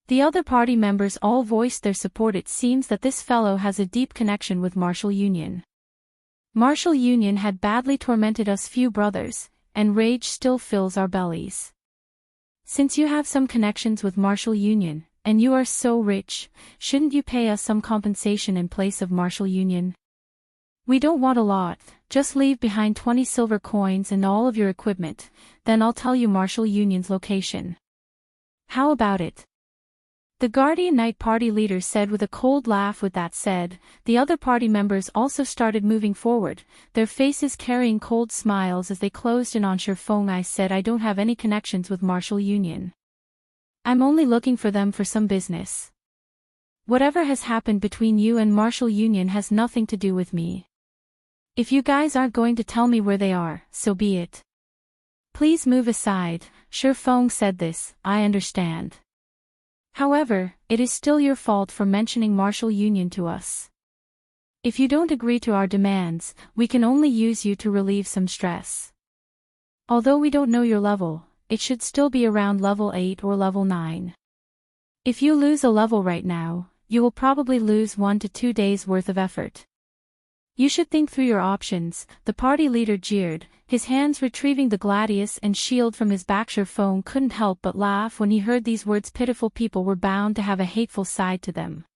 The other party members all voiced their support. It seems that this fellow has a deep connection with martial union. Martial union had badly tormented us few brothers, and rage still fills our bellies. Since you have some connections with martial union, and you are so rich, shouldn't you pay us some compensation in place of martial union? "We don't want a lot, just leave behind 20 silver coins and all of your equipment, then I'll tell you martial union's location. How about it?" The Guardian Knight party leader said with a cold laugh. With that said, the other party members also started moving forward, their faces carrying cold smiles as they closed in on Surfong. "I said I don't have any connections with martial union. I'm only looking for them for some business. Whatever has happened between you and martial union has nothing to do with me. If you guys aren't going to tell me where they are, so be it. Please move aside." Surfong said this, "I understand. However, it is still your fault for mentioning martial union to us. If you don't agree to our demands, we can only use you to relieve some stress. Although we don't know your level, it should still be around level 8 or level 9. If you lose a level right now, you will probably lose 1 to 2 days worth of effort. You should think through your options," the party leader jeered, his hands retrieving the gladius and shield from his back. Surfong couldn't help but laugh when he heard these words. Pitiful people were bound to have a hateful side to them.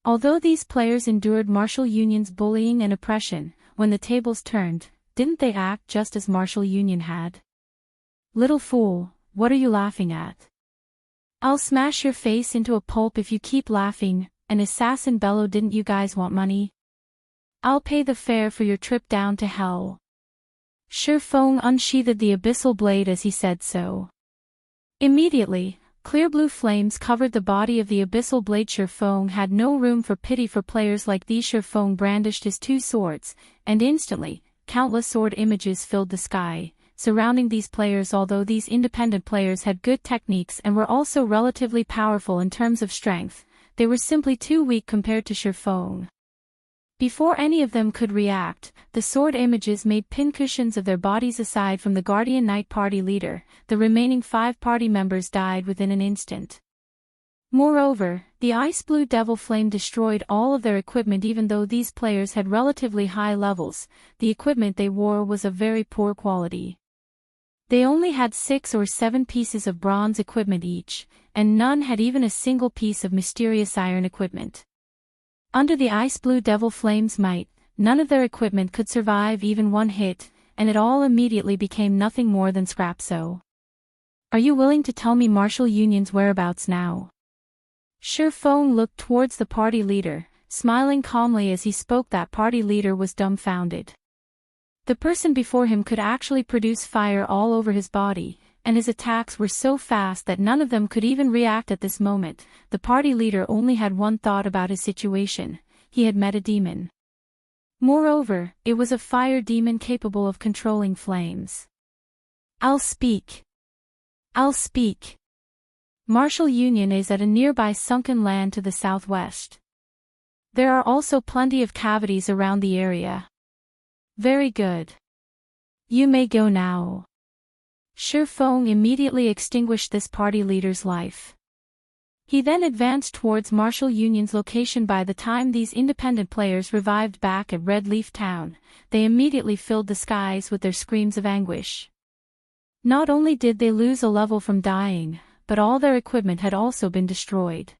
Although these players endured martial union's bullying and oppression, when the tables turned, didn't they act just as martial union had? "Little fool, what are you laughing at? I'll smash your face into a pulp if you keep laughing," an assassin bellowed. "Didn't you guys want money? I'll pay the fare for your trip down to hell." Surfong unsheathed the abyssal blade as he said so. Immediately, clear blue flames covered the body of the abyssal blade. Surfong had no room for pity for players like these. Surfong brandished his 2 swords, and instantly, countless sword images filled the sky, surrounding these players. Although these independent players had good techniques and were also relatively powerful in terms of strength, they were simply too weak compared to Surfong. Before any of them could react, the sword images made pincushions of their bodies. Aside from the Guardian Knight party leader, the remaining 5 party members died within an instant. Moreover, The Ice Blue Devil Flame destroyed all of their equipment. Even though these players had relatively high levels, the equipment they wore was of very poor quality. They only had 6 or 7 pieces of bronze equipment each, and none had even a single piece of mysterious iron equipment. Under the Ice Blue Devil Flame's might, none of their equipment could survive even one hit, and it all immediately became nothing more than scrap. So, are you willing to tell me Martial Union's whereabouts now? Shifeng looked towards the party leader, smiling calmly as he spoke. That party leader was dumbfounded. The person before him could actually produce fire all over his body, and his attacks were so fast that none of them could even react at this moment. The party leader only had one thought about his situation: he had met a demon. Moreover, it was a fire demon capable of controlling flames. I'll speak. Martial Union is at a nearby sunken land to the southwest. There are also plenty of cavities around the area. Very good. You may go now. Shifeng immediately extinguished this party leader's life. He then advanced towards Martial Union's location. By the time these independent players revived back at Red Leaf Town, they immediately filled the skies with their screams of anguish. Not only did they lose a level from dying, but all their equipment had also been destroyed.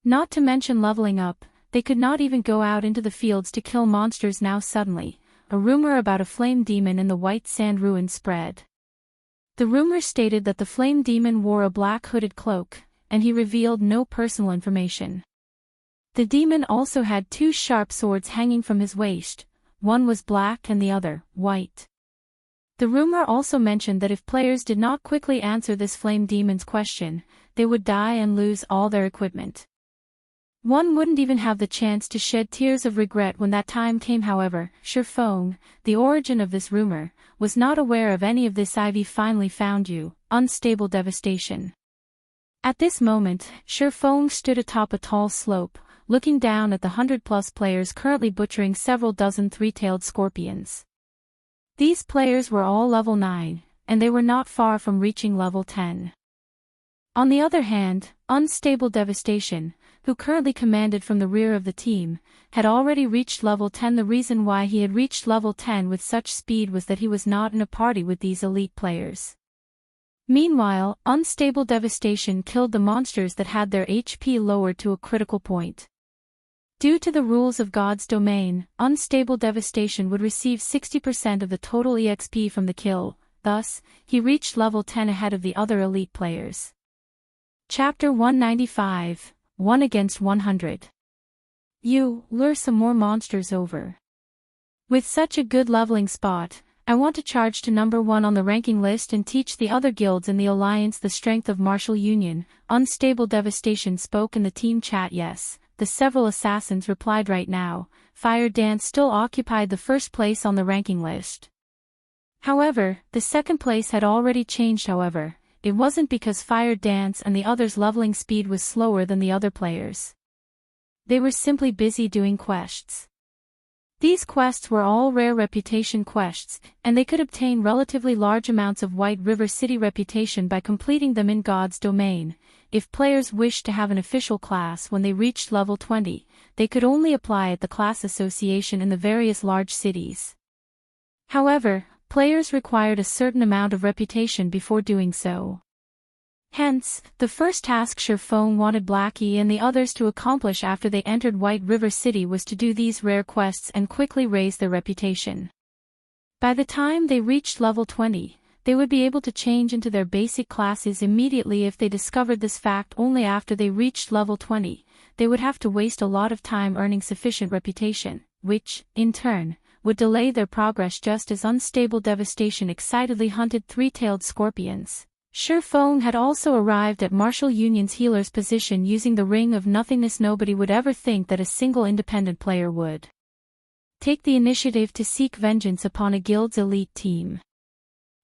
Not to mention leveling up, they could not even go out into the fields to kill monsters. Now suddenly, a rumor about a flame demon in the White Sand Ruin spread. The rumor stated that the flame demon wore a black hooded cloak, and he revealed no personal information. The demon also had 2 sharp swords hanging from his waist, one was black and the other white. The rumor also mentioned that if players did not quickly answer this flame demon's question, they would die and lose all their equipment. One wouldn't even have the chance to shed tears of regret when that time came. However, Shifeng, the origin of this rumor, was not aware of any of this. Ivy finally found you, unstable devastation. At this moment, Shifeng stood atop a tall slope, looking down at the 100+ players currently butchering several dozen 3-tailed scorpions. These players were all level 9, and they were not far from reaching level 10. On the other hand, Unstable Devastation, who currently commanded from the rear of the team, had already reached level 10. The reason why he had reached level 10 with such speed was that he was not in a party with these elite players. Meanwhile, Unstable Devastation killed the monsters that had their HP lowered to a critical point. Due to the rules of God's domain, Unstable Devastation would receive 60% of the total EXP from the kill, thus, he reached level 10 ahead of the other elite players. Chapter 195, 1 against 100. You, lure some more monsters over. With such a good leveling spot, I want to charge to number 1 on the ranking list and teach the other guilds in the alliance the strength of Martial Union. Unstable Devastation spoke in the team chat. Yes. The several assassins replied. Right now, Fire Dance still occupied the first place on the ranking list. However, the second place had already changed. However, it wasn't because Fire Dance and the others' leveling speed was slower than the other players. They were simply busy doing quests. These quests were all rare reputation quests, and they could obtain relatively large amounts of White River City reputation by completing them in God's domain. If players wished to have an official class when they reached level 20, they could only apply at the class association in the various large cities. However, players required a certain amount of reputation before doing so. Hence, the first task Shifeng wanted Blackie and the others to accomplish after they entered White River City was to do these rare quests and quickly raise their reputation. By the time they reached level 20, they would be able to change into their basic classes immediately. If they discovered this fact only after they reached level 20, they would have to waste a lot of time earning sufficient reputation, which, in turn, would delay their progress. Just as Unstable Devastation excitedly hunted 3-tailed scorpions, Shifeng had also arrived at Martial Union's healer's position using the Ring of Nothingness. Nobody would ever think that a single independent player would take the initiative to seek vengeance upon a guild's elite team.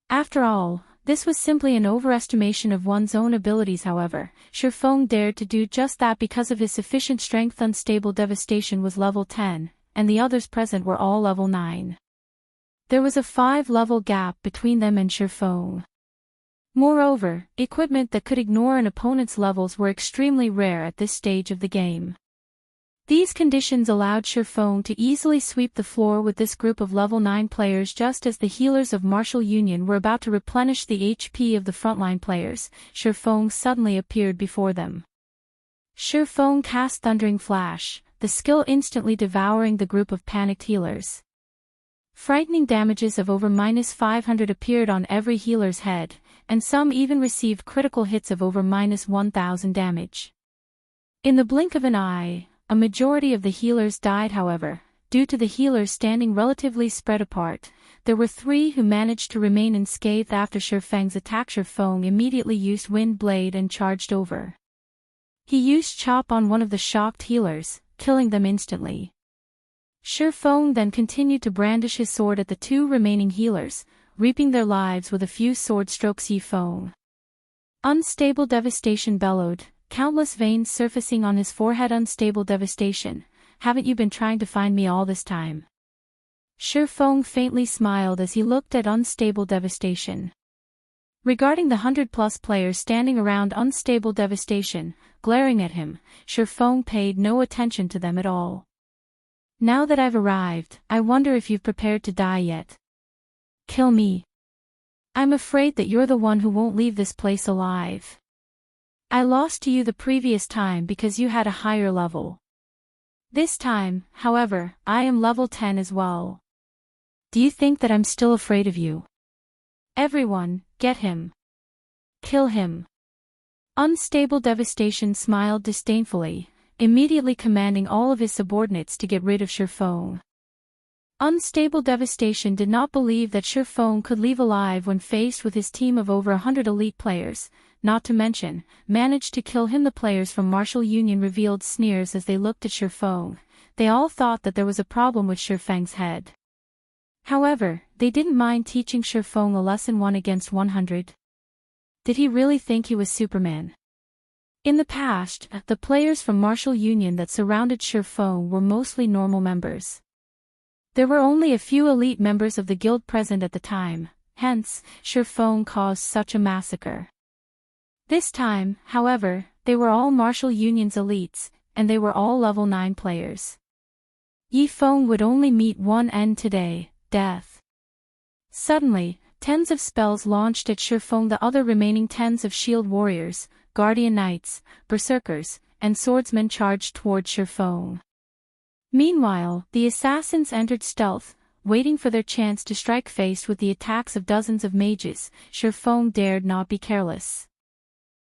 After all, this was simply an overestimation of one's own abilities. However, Shifeng dared to do just that because of his sufficient strength. Unstable Devastation was level 10, and the others present were all level 9. There was a 5-level gap between them and Shifeng. Moreover, equipment that could ignore an opponent's levels were extremely rare at this stage of the game. These conditions allowed Surfong to easily sweep the floor with this group of level 9 players just as the healers of Martial Union were about to replenish the HP of the frontline players. Surfong suddenly appeared before them. Surfong cast Thundering Flash, the skill instantly devouring the group of panicked healers. Frightening damages of over -500 appeared on every healer's head, and some even received critical hits of over -1000 damage. In the blink of an eye, a majority of the healers died. However, due to the healers standing relatively spread apart, there were 3 who managed to remain unscathed after Surfeng's attack. Surfong immediately used Wind Blade and charged over. He used Chop on one of the shocked healers, killing them instantly. Surfong then continued to brandish his sword at the 2 remaining healers, reaping their lives with a few sword strokes. Surfong. Unstable Devastation bellowed, countless veins surfacing on his forehead. Unstable Devastation, haven't you been trying to find me all this time? Surfong faintly smiled as he looked at Unstable Devastation. Regarding the 100+ players standing around Unstable Devastation, glaring at him, Surfong paid no attention to them at all. Now that I've arrived, I wonder if you've prepared to die yet. Kill me. I'm afraid that you're the one who won't leave this place alive. I lost to you the previous time because you had a higher level. This time, however, I am level 10 as well. Do you think that I'm still afraid of you? Everyone, get him. Kill him. Unstable Devastation smiled disdainfully, immediately commanding all of his subordinates to get rid of Surfong. Unstable Devastation did not believe that Surfong could leave alive when faced with his team of over 100 elite players, not to mention, managed to kill him. The players from Martial Union revealed sneers as they looked at Surfong. They all thought that there was a problem with Surfeng's head. However, they didn't mind teaching Surfong a lesson 1 against 100. Did he really think he was Superman? In the past, the players from Martial Union that surrounded Surfong were mostly normal members. There were only a few elite members of the guild present at the time, hence, Surfong caused such a massacre. This time, however, they were all Martial Union's elites, and they were all level 9 players. Yifeng would only meet one end today, death. Suddenly, tens of spells launched at Surfong. The other remaining tens of shield warriors, guardian knights, berserkers, and swordsmen charged toward Surfong. Meanwhile, the assassins entered stealth, waiting for their chance to strike. Faced with the attacks of dozens of mages, Surfong dared not be careless.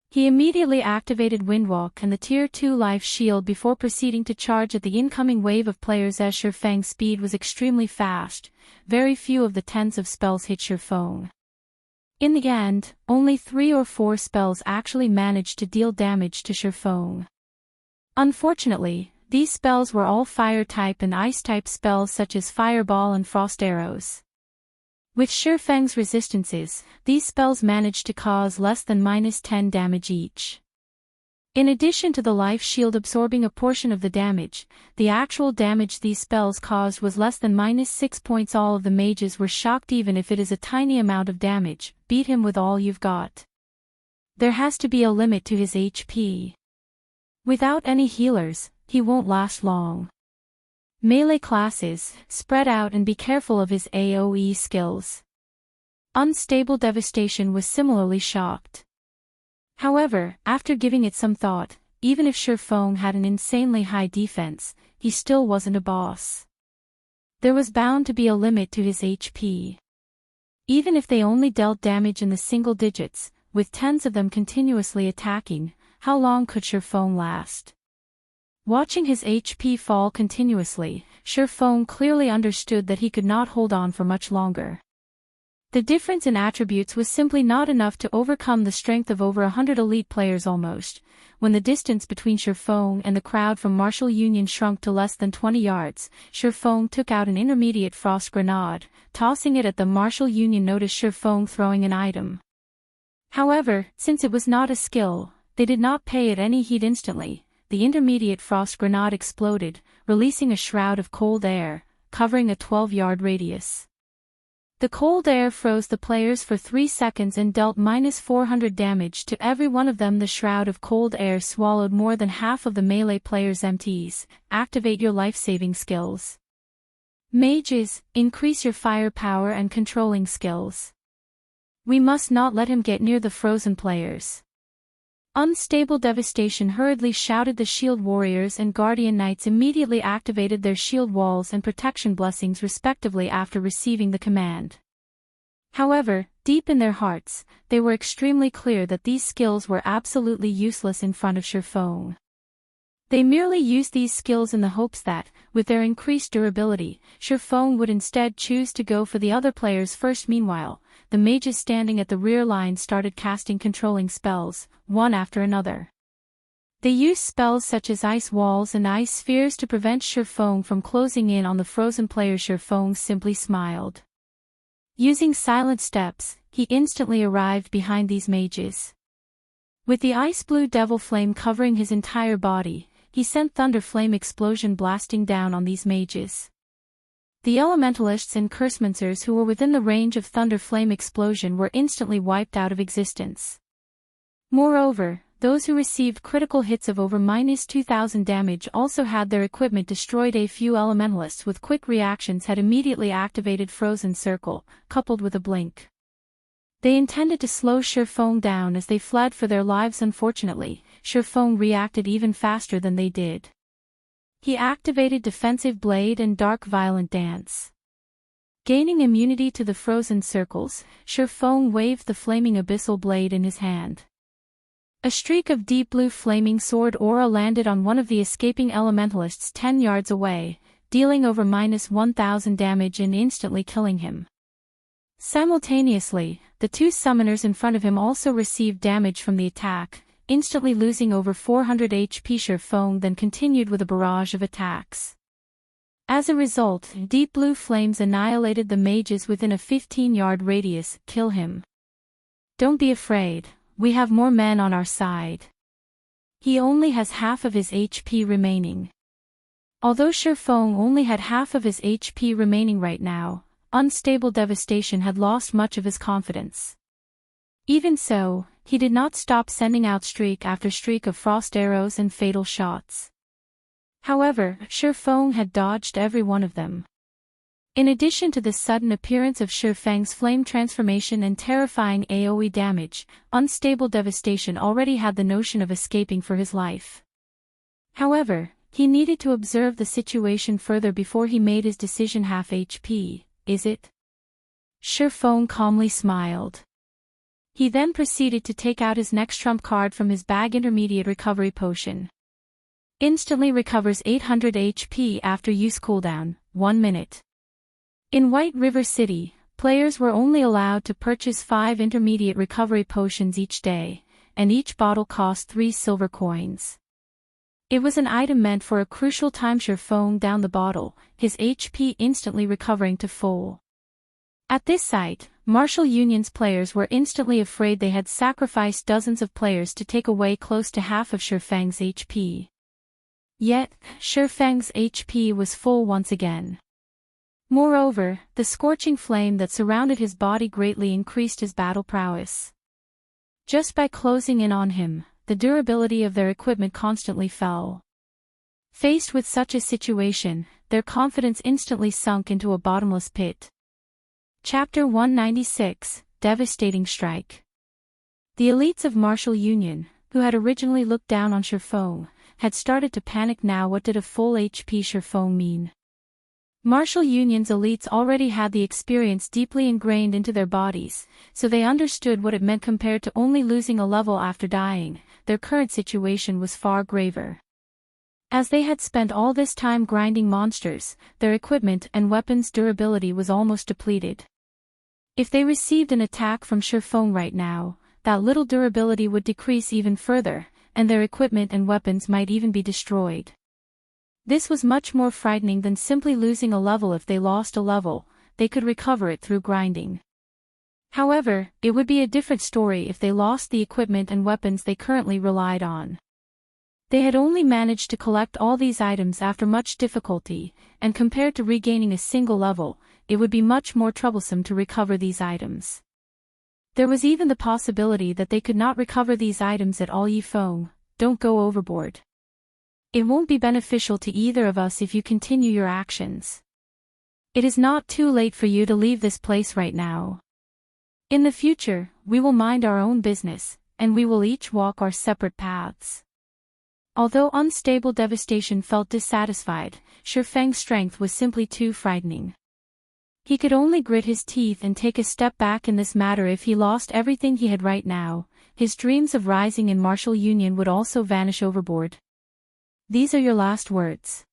He immediately activated Windwalk and the Tier 2 life shield before proceeding to charge at the incoming wave of players. As Surfeng's speed was extremely fast, very few of the tens of spells hit Surfong. In the end, only 3 or 4 spells actually managed to deal damage to Surfong. Unfortunately, these spells were all fire-type and ice-type spells such as Fireball and Frost Arrows. With Surfeng's resistances, these spells managed to cause less than -10 damage each. In addition to the life shield absorbing a portion of the damage, the actual damage these spells caused was less than -6 points. All of the mages were shocked. Even if it is a tiny amount of damage, beat him with all you've got. There has to be a limit to his HP. Without any healers, he won't last long. Melee classes, spread out and be careful of his AoE skills. Unstable Devastation was similarly shocked. However, after giving it some thought, even if Surfong had an insanely high defense, he still wasn't a boss. There was bound to be a limit to his HP. Even if they only dealt damage in the single digits, with tens of them continuously attacking, how long could Surfong last? Watching his HP fall continuously, Surfong clearly understood that he could not hold on for much longer. The difference in attributes was simply not enough to overcome the strength of over 100 elite players. Almost, when the distance between Surfong and the crowd from Martial Union shrunk to less than 20 yards, Surfong took out an intermediate frost grenade, tossing it at the Martial Union. Noticed Surfong throwing an item. However, since it was not a skill, they did not pay it any heed. Instantly, the intermediate frost grenade exploded, releasing a shroud of cold air, covering a 12-yard radius. The cold air froze the players for 3 seconds and dealt -400 damage to every one of them. The shroud of cold air swallowed more than half of the melee players' MTs. Activate your life-saving skills. Mages, increase your firepower and controlling skills. We must not let him get near the frozen players. Unstable devastation hurriedly shouted. The shield warriors and guardian knights immediately activated their shield walls and protection blessings respectively after receiving the command. However, deep in their hearts, they were extremely clear that these skills were absolutely useless in front of Shifeng. They merely used these skills in the hopes that, with their increased durability, Shifeng would instead choose to go for the other players first. Meanwhile, the mages standing at the rear line started casting controlling spells, one after another. They used spells such as ice walls and ice spheres to prevent Shifeng from closing in on the frozen players. Shifeng simply smiled. Using silent steps, he instantly arrived behind these mages. With the ice blue devil flame covering his entire body, he sent thunder flame explosion blasting down on these mages. The elementalists and cursemancers who were within the range of thunder flame explosion were instantly wiped out of existence. Moreover, those who received critical hits of over -2000 damage also had their equipment destroyed. A few elementalists with quick reactions had immediately activated Frozen Circle, coupled with a blink. They intended to slow Shifeng down as they fled for their lives. Unfortunately, Shifeng reacted even faster than they did. He activated Defensive Blade and Dark Violent Dance. Gaining immunity to the frozen circles, Shifeng waved the flaming abyssal blade in his hand. A streak of deep blue flaming sword aura landed on one of the escaping elementalists 10 yards away, dealing over -1000 damage and instantly killing him. Simultaneously, the two summoners in front of him also received damage from the attack, instantly losing over 400 HP. Shifeng then continued with a barrage of attacks. As a result, deep blue flames annihilated the mages within a 15-yard radius. Kill him. Don't be afraid, we have more men on our side. He only has half of his HP remaining. Although Shifeng only had half of his HP remaining right now, unstable devastation had lost much of his confidence. Even so, he did not stop sending out streak after streak of frost arrows and fatal shots. However, Shifeng had dodged every one of them. In addition to the sudden appearance of Shifeng's flame transformation and terrifying AoE damage, unstable devastation already had the notion of escaping for his life. However, he needed to observe the situation further before he made his decision. Half HP, is it? Shifeng calmly smiled. He then proceeded to take out his next trump card from his bag. Intermediate recovery potion. Instantly recovers 800 HP after use. Cooldown, 1 minute. In White River City, players were only allowed to purchase 5 intermediate recovery potions each day, and each bottle cost 3 silver coins. It was an item meant for a crucial time. Shifeng downed the bottle, his HP instantly recovering to full. At this sight, Martial Union's players were instantly afraid they had sacrificed dozens of players to take away close to half of Shifeng's HP. Yet, Shifeng's HP was full once again. Moreover, the scorching flame that surrounded his body greatly increased his battle prowess. Just by closing in on him, the durability of their equipment constantly fell. Faced with such a situation, their confidence instantly sunk into a bottomless pit. Chapter 196, Devastating Strike. The elites of Martial Union, who had originally looked down on Shifeng, had started to panic now. What did a full HP Shifeng mean? Martial Union's elites already had the experience deeply ingrained into their bodies, so they understood what it meant. Compared to only losing a level after dying, their current situation was far graver. As they had spent all this time grinding monsters, their equipment and weapons durability was almost depleted. If they received an attack from Shifeng right now, that little durability would decrease even further, and their equipment and weapons might even be destroyed. This was much more frightening than simply losing a level. If they lost a level, they could recover it through grinding. However, it would be a different story if they lost the equipment and weapons they currently relied on. They had only managed to collect all these items after much difficulty, and compared to regaining a single level, it would be much more troublesome to recover these items. There was even the possibility that they could not recover these items at all. Yifeng, don't go overboard. It won't be beneficial to either of us if you continue your actions. It is not too late for you to leave this place right now. In the future, we will mind our own business, and we will each walk our separate paths. Although Unstable Devastation felt dissatisfied, Shifeng's strength was simply too frightening. He could only grit his teeth and take a step back in this matter. If he lost everything he had right now, his dreams of rising in martial union would also vanish overboard. These are your last words.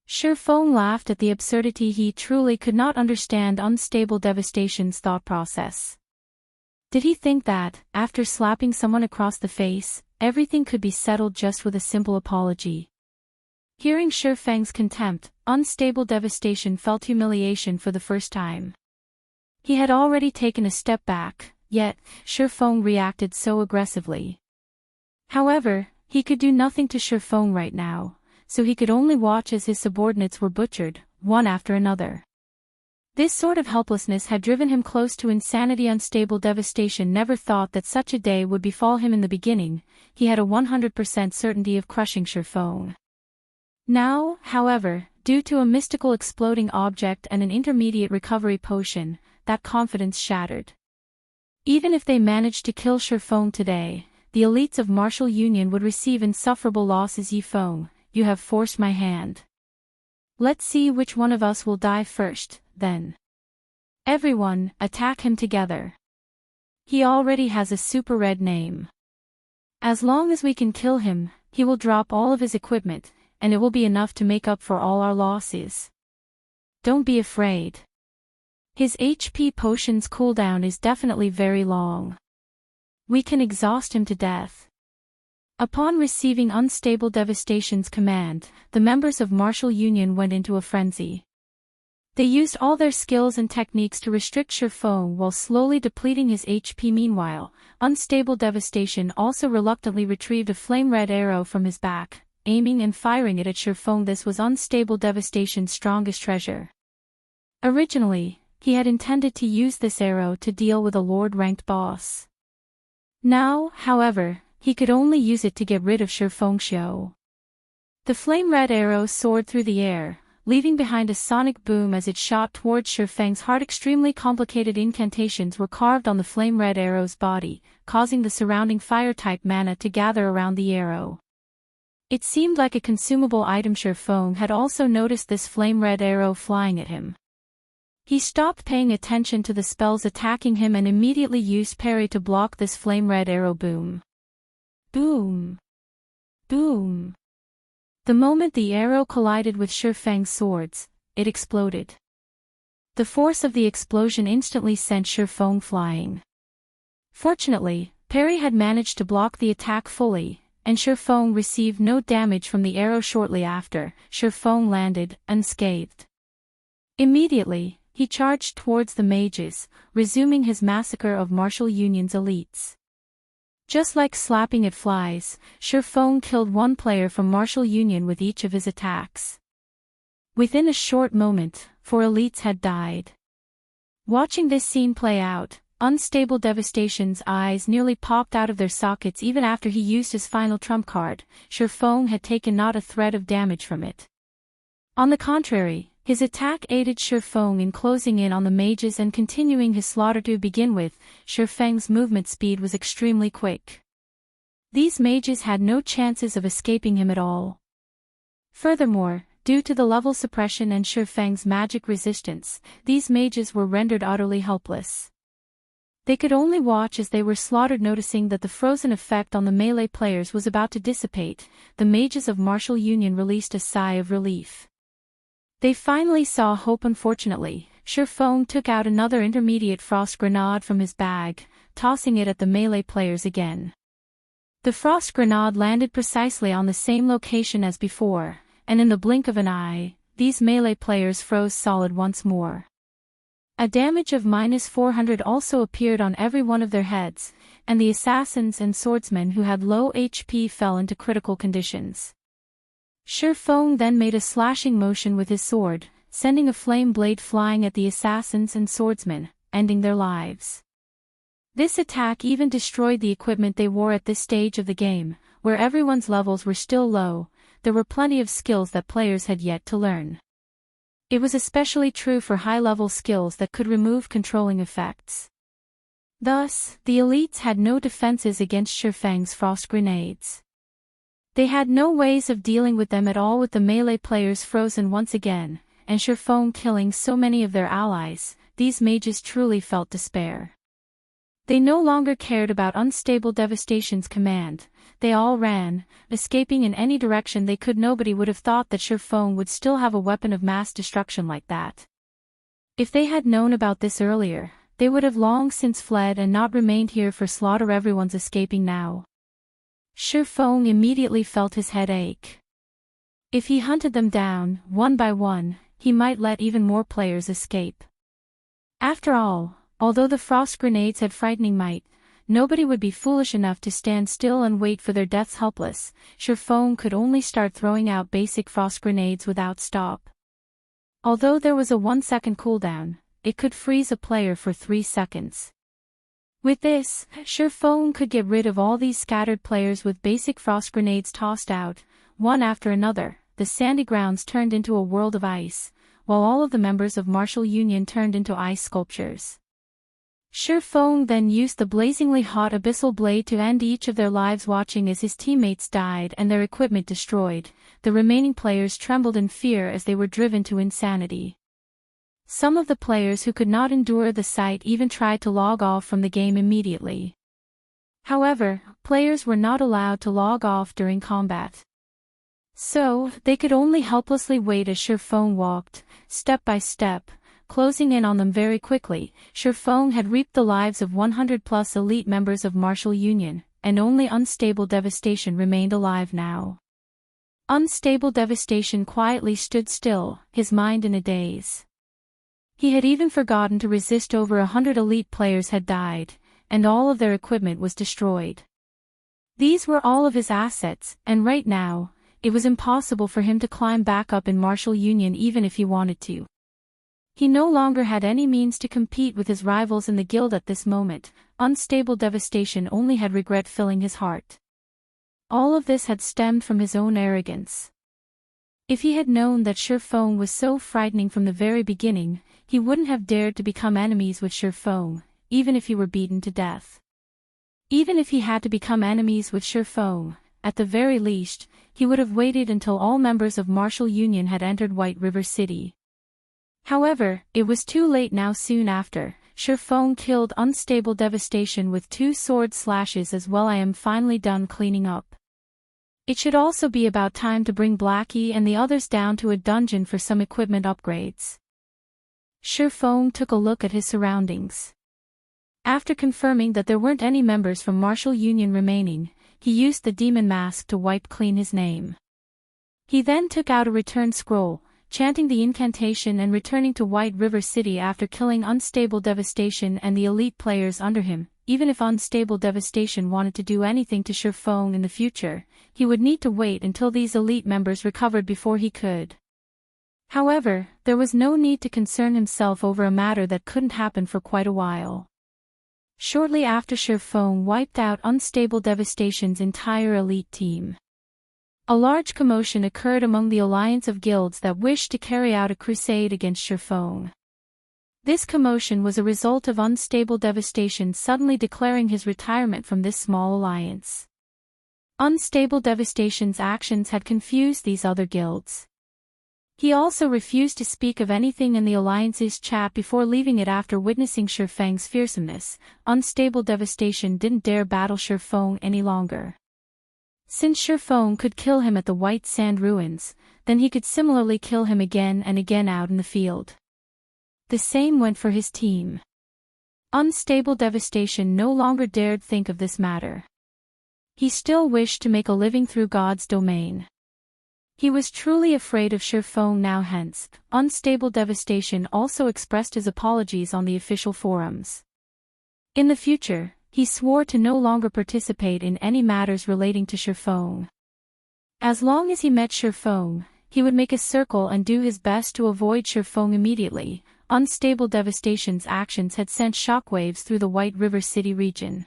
Shifeng laughed at the absurdity. He truly could not understand Unstable Devastation's thought process. Did he think that, after slapping someone across the face, everything could be settled just with a simple apology? Hearing Shifeng's contempt, Unstable Devastation felt humiliation for the first time. He had already taken a step back, yet, Shifeng reacted so aggressively. However, he could do nothing to Shifeng right now, so he could only watch as his subordinates were butchered, one after another. This sort of helplessness had driven him close to insanity. Unstable Devastation never thought that such a day would befall him in the beginning. He had a 100% certainty of crushing Shifeng. Now, however, due to a mystical exploding object and an intermediate recovery potion, that confidence shattered. Even if they managed to kill Shifeng today, the elites of martial union would receive insufferable losses. Yifeng, you have forced my hand. Let's see which one of us will die first, then. Everyone, attack him together. He already has a super red name. As long as we can kill him, he will drop all of his equipment, and it will be enough to make up for all our losses. Don't be afraid. His HP potion's cooldown is definitely very long. We can exhaust him to death. Upon receiving Unstable Devastation's command, the members of Martial Union went into a frenzy. They used all their skills and techniques to restrict Shifeng while slowly depleting his HP. Meanwhile, Unstable Devastation also reluctantly retrieved a flame-red arrow from his back, aiming and firing it at Shifeng. This was Unstable Devastation's strongest treasure. Originally, he had intended to use this arrow to deal with a Lord-ranked boss. Now, however, he could only use it to get rid of Shifeng. The flame-red arrow soared through the air, leaving behind a sonic boom as it shot towards Shifeng's heart. Extremely complicated incantations were carved on the flame-red arrow's body, causing the surrounding fire-type mana to gather around the arrow. It seemed like a consumable item. Shifeng had also noticed this flame-red arrow flying at him. He stopped paying attention to the spells attacking him and immediately used parry to block this flame-red arrow boom. Boom! Boom! The moment the arrow collided with Shifeng's swords, it exploded. The force of the explosion instantly sent Shifeng flying. Fortunately, parry had managed to block the attack fully, and Shifeng received no damage from the arrow. Shortly after, Shifeng landed, unscathed. Immediately, he charged towards the mages, resuming his massacre of Martial Union's elites. Just like slapping at flies, Shifeng killed one player from Martial Union with each of his attacks. Within a short moment, 4 elites had died. Watching this scene play out, Unstable Devastation's eyes nearly popped out of their sockets. Even after he used his final trump card, Shifeng had taken not a thread of damage from it. On the contrary, his attack aided Shifeng in closing in on the mages and continuing his slaughter. To begin with, Shifeng's movement speed was extremely quick. These mages had no chances of escaping him at all. Furthermore, due to the level suppression and Shifeng's magic resistance, these mages were rendered utterly helpless. They could only watch as they were slaughtered. Noticing that the frozen effect on the melee players was about to dissipate, the mages of Martial Union released a sigh of relief. They finally saw hope. Unfortunately, Shifeng took out another intermediate frost grenade from his bag, tossing it at the melee players again. The frost grenade landed precisely on the same location as before, and in the blink of an eye, these melee players froze solid once more. A damage of -400 also appeared on every one of their heads, and the assassins and swordsmen who had low HP fell into critical conditions. Surefeng then made a slashing motion with his sword, sending a flame blade flying at the assassins and swordsmen, ending their lives. This attack even destroyed the equipment they wore at this stage of the game, where everyone's levels were still low. There were plenty of skills that players had yet to learn. It was especially true for high-level skills that could remove controlling effects. Thus, the elites had no defenses against Surefeng's frost grenades. They had no ways of dealing with them at all, with the melee players frozen once again, and Surefeng killing so many of their allies. These mages truly felt despair. They no longer cared about Unstable Devastation's command. They all ran, escaping in any direction they could. Nobody would have thought that Surefeng would still have a weapon of mass destruction like that. If they had known about this earlier, they would have long since fled and not remained here for slaughter. Everyone's escaping now. Surefeng immediately felt his head ache. If he hunted them down, one by one, he might let even more players escape. After all, although the frost grenades had frightening might, nobody would be foolish enough to stand still and wait for their deaths helpless. Surefeng could only start throwing out basic frost grenades without stop. Although there was a 1-second cooldown, it could freeze a player for 3 seconds. With this, Surefeng could get rid of all these scattered players with basic frost grenades tossed out, one after another. The sandy grounds turned into a world of ice, while all of the members of Martial Union turned into ice sculptures. Surefeng then used the blazingly hot abyssal blade to end each of their lives. Watching as his teammates died and their equipment destroyed, the remaining players trembled in fear as they were driven to insanity. Some of the players who could not endure the sight even tried to log off from the game immediately. However, players were not allowed to log off during combat. So, they could only helplessly wait as Surefeng walked, step by step, closing in on them very quickly. Surefeng had reaped the lives of 100+ elite members of Martial Union, and only Unstable Devastation remained alive now. Unstable Devastation quietly stood still, his mind in a daze. He had even forgotten to resist. Over 100 elite players had died, and all of their equipment was destroyed. These were all of his assets, and right now, it was impossible for him to climb back up in Martial Union even if he wanted to. He no longer had any means to compete with his rivals in the guild at this moment. Unstable Devastation only had regret filling his heart. All of this had stemmed from his own arrogance. If he had known that Surefeng was so frightening from the very beginning, he wouldn't have dared to become enemies with Surefeng, even if he were beaten to death. Even if he had to become enemies with Surefeng, at the very least, he would have waited until all members of Martial Union had entered White River City. However, it was too late now. Soon after, Surefeng killed Unstable Devastation with 2 sword slashes as well. I am finally done cleaning up. It should also be about time to bring Blackie and the others down to a dungeon for some equipment upgrades. Surefeng took a look at his surroundings. After confirming that there weren't any members from Martial Union remaining, he used the demon mask to wipe clean his name. He then took out a return scroll, chanting the incantation and returning to White River City after killing Unstable Devastation and the elite players under him. Even if Unstable Devastation wanted to do anything to Surefeng in the future, he would need to wait until these elite members recovered before he could. However, there was no need to concern himself over a matter that couldn't happen for quite a while. Shortly after Surefeng wiped out Unstable Devastation's entire elite team, a large commotion occurred among the alliance of guilds that wished to carry out a crusade against Surefeng. This commotion was a result of Unstable Devastation suddenly declaring his retirement from this small alliance. Unstable Devastation's actions had confused these other guilds. He also refused to speak of anything in the alliance's chat before leaving it. After witnessing Surefeng's fearsomeness, Unstable Devastation didn't dare battle Surefeng any longer. Since Surefeng could kill him at the White Sand Ruins, then he could similarly kill him again and again out in the field. The same went for his team. Unstable Devastation no longer dared think of this matter. He still wished to make a living through God's domain. He was truly afraid of Shifeng now, hence, Unstable Devastation also expressed his apologies on the official forums. In the future, he swore to no longer participate in any matters relating to Shifeng. As long as he met Shifeng, he would make a circle and do his best to avoid Shifeng immediately. Unstable Devastation's actions had sent shockwaves through the White River City region.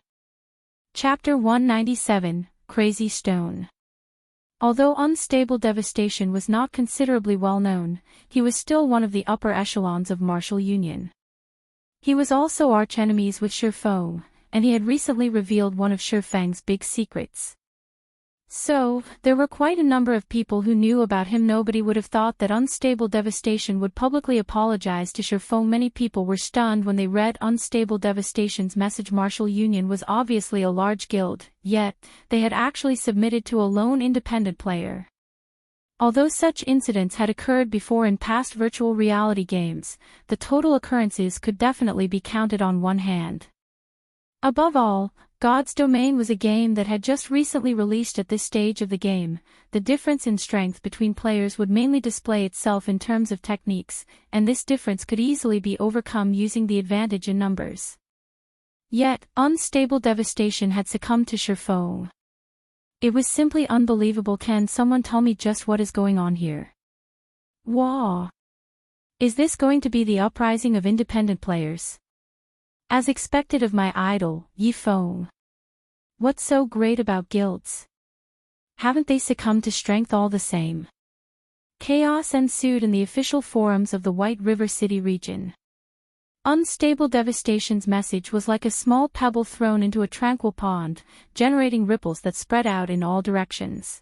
Chapter 197, Crazy Stone. Although Unstable Devastation was not considerably well known, he was still one of the upper echelons of martial union. He was also arch-enemies with Shifeng, and he had recently revealed one of Shifeng's big secrets. So, there were quite a number of people who knew about him. Nobody would have thought that Unstable Devastation would publicly apologize to Shifeng. Many people were stunned when they read Unstable Devastation's message. Martial Union was obviously a large guild, yet, they had actually submitted to a lone independent player. Although such incidents had occurred before in past virtual reality games, the total occurrences could definitely be counted on one hand. Above all, God's Domain was a game that had just recently released. At this stage of the game, the difference in strength between players would mainly display itself in terms of techniques, and this difference could easily be overcome using the advantage in numbers. Yet, Unstable Devastation had succumbed to Shifeng. It was simply unbelievable. Can someone tell me just what is going on here? Wow! Is this going to be the uprising of independent players? As expected of my idol, Yifeng. What's so great about guilds? Haven't they succumbed to strength all the same? Chaos ensued in the official forums of the White River City region. Unstable Devastation's message was like a small pebble thrown into a tranquil pond, generating ripples that spread out in all directions.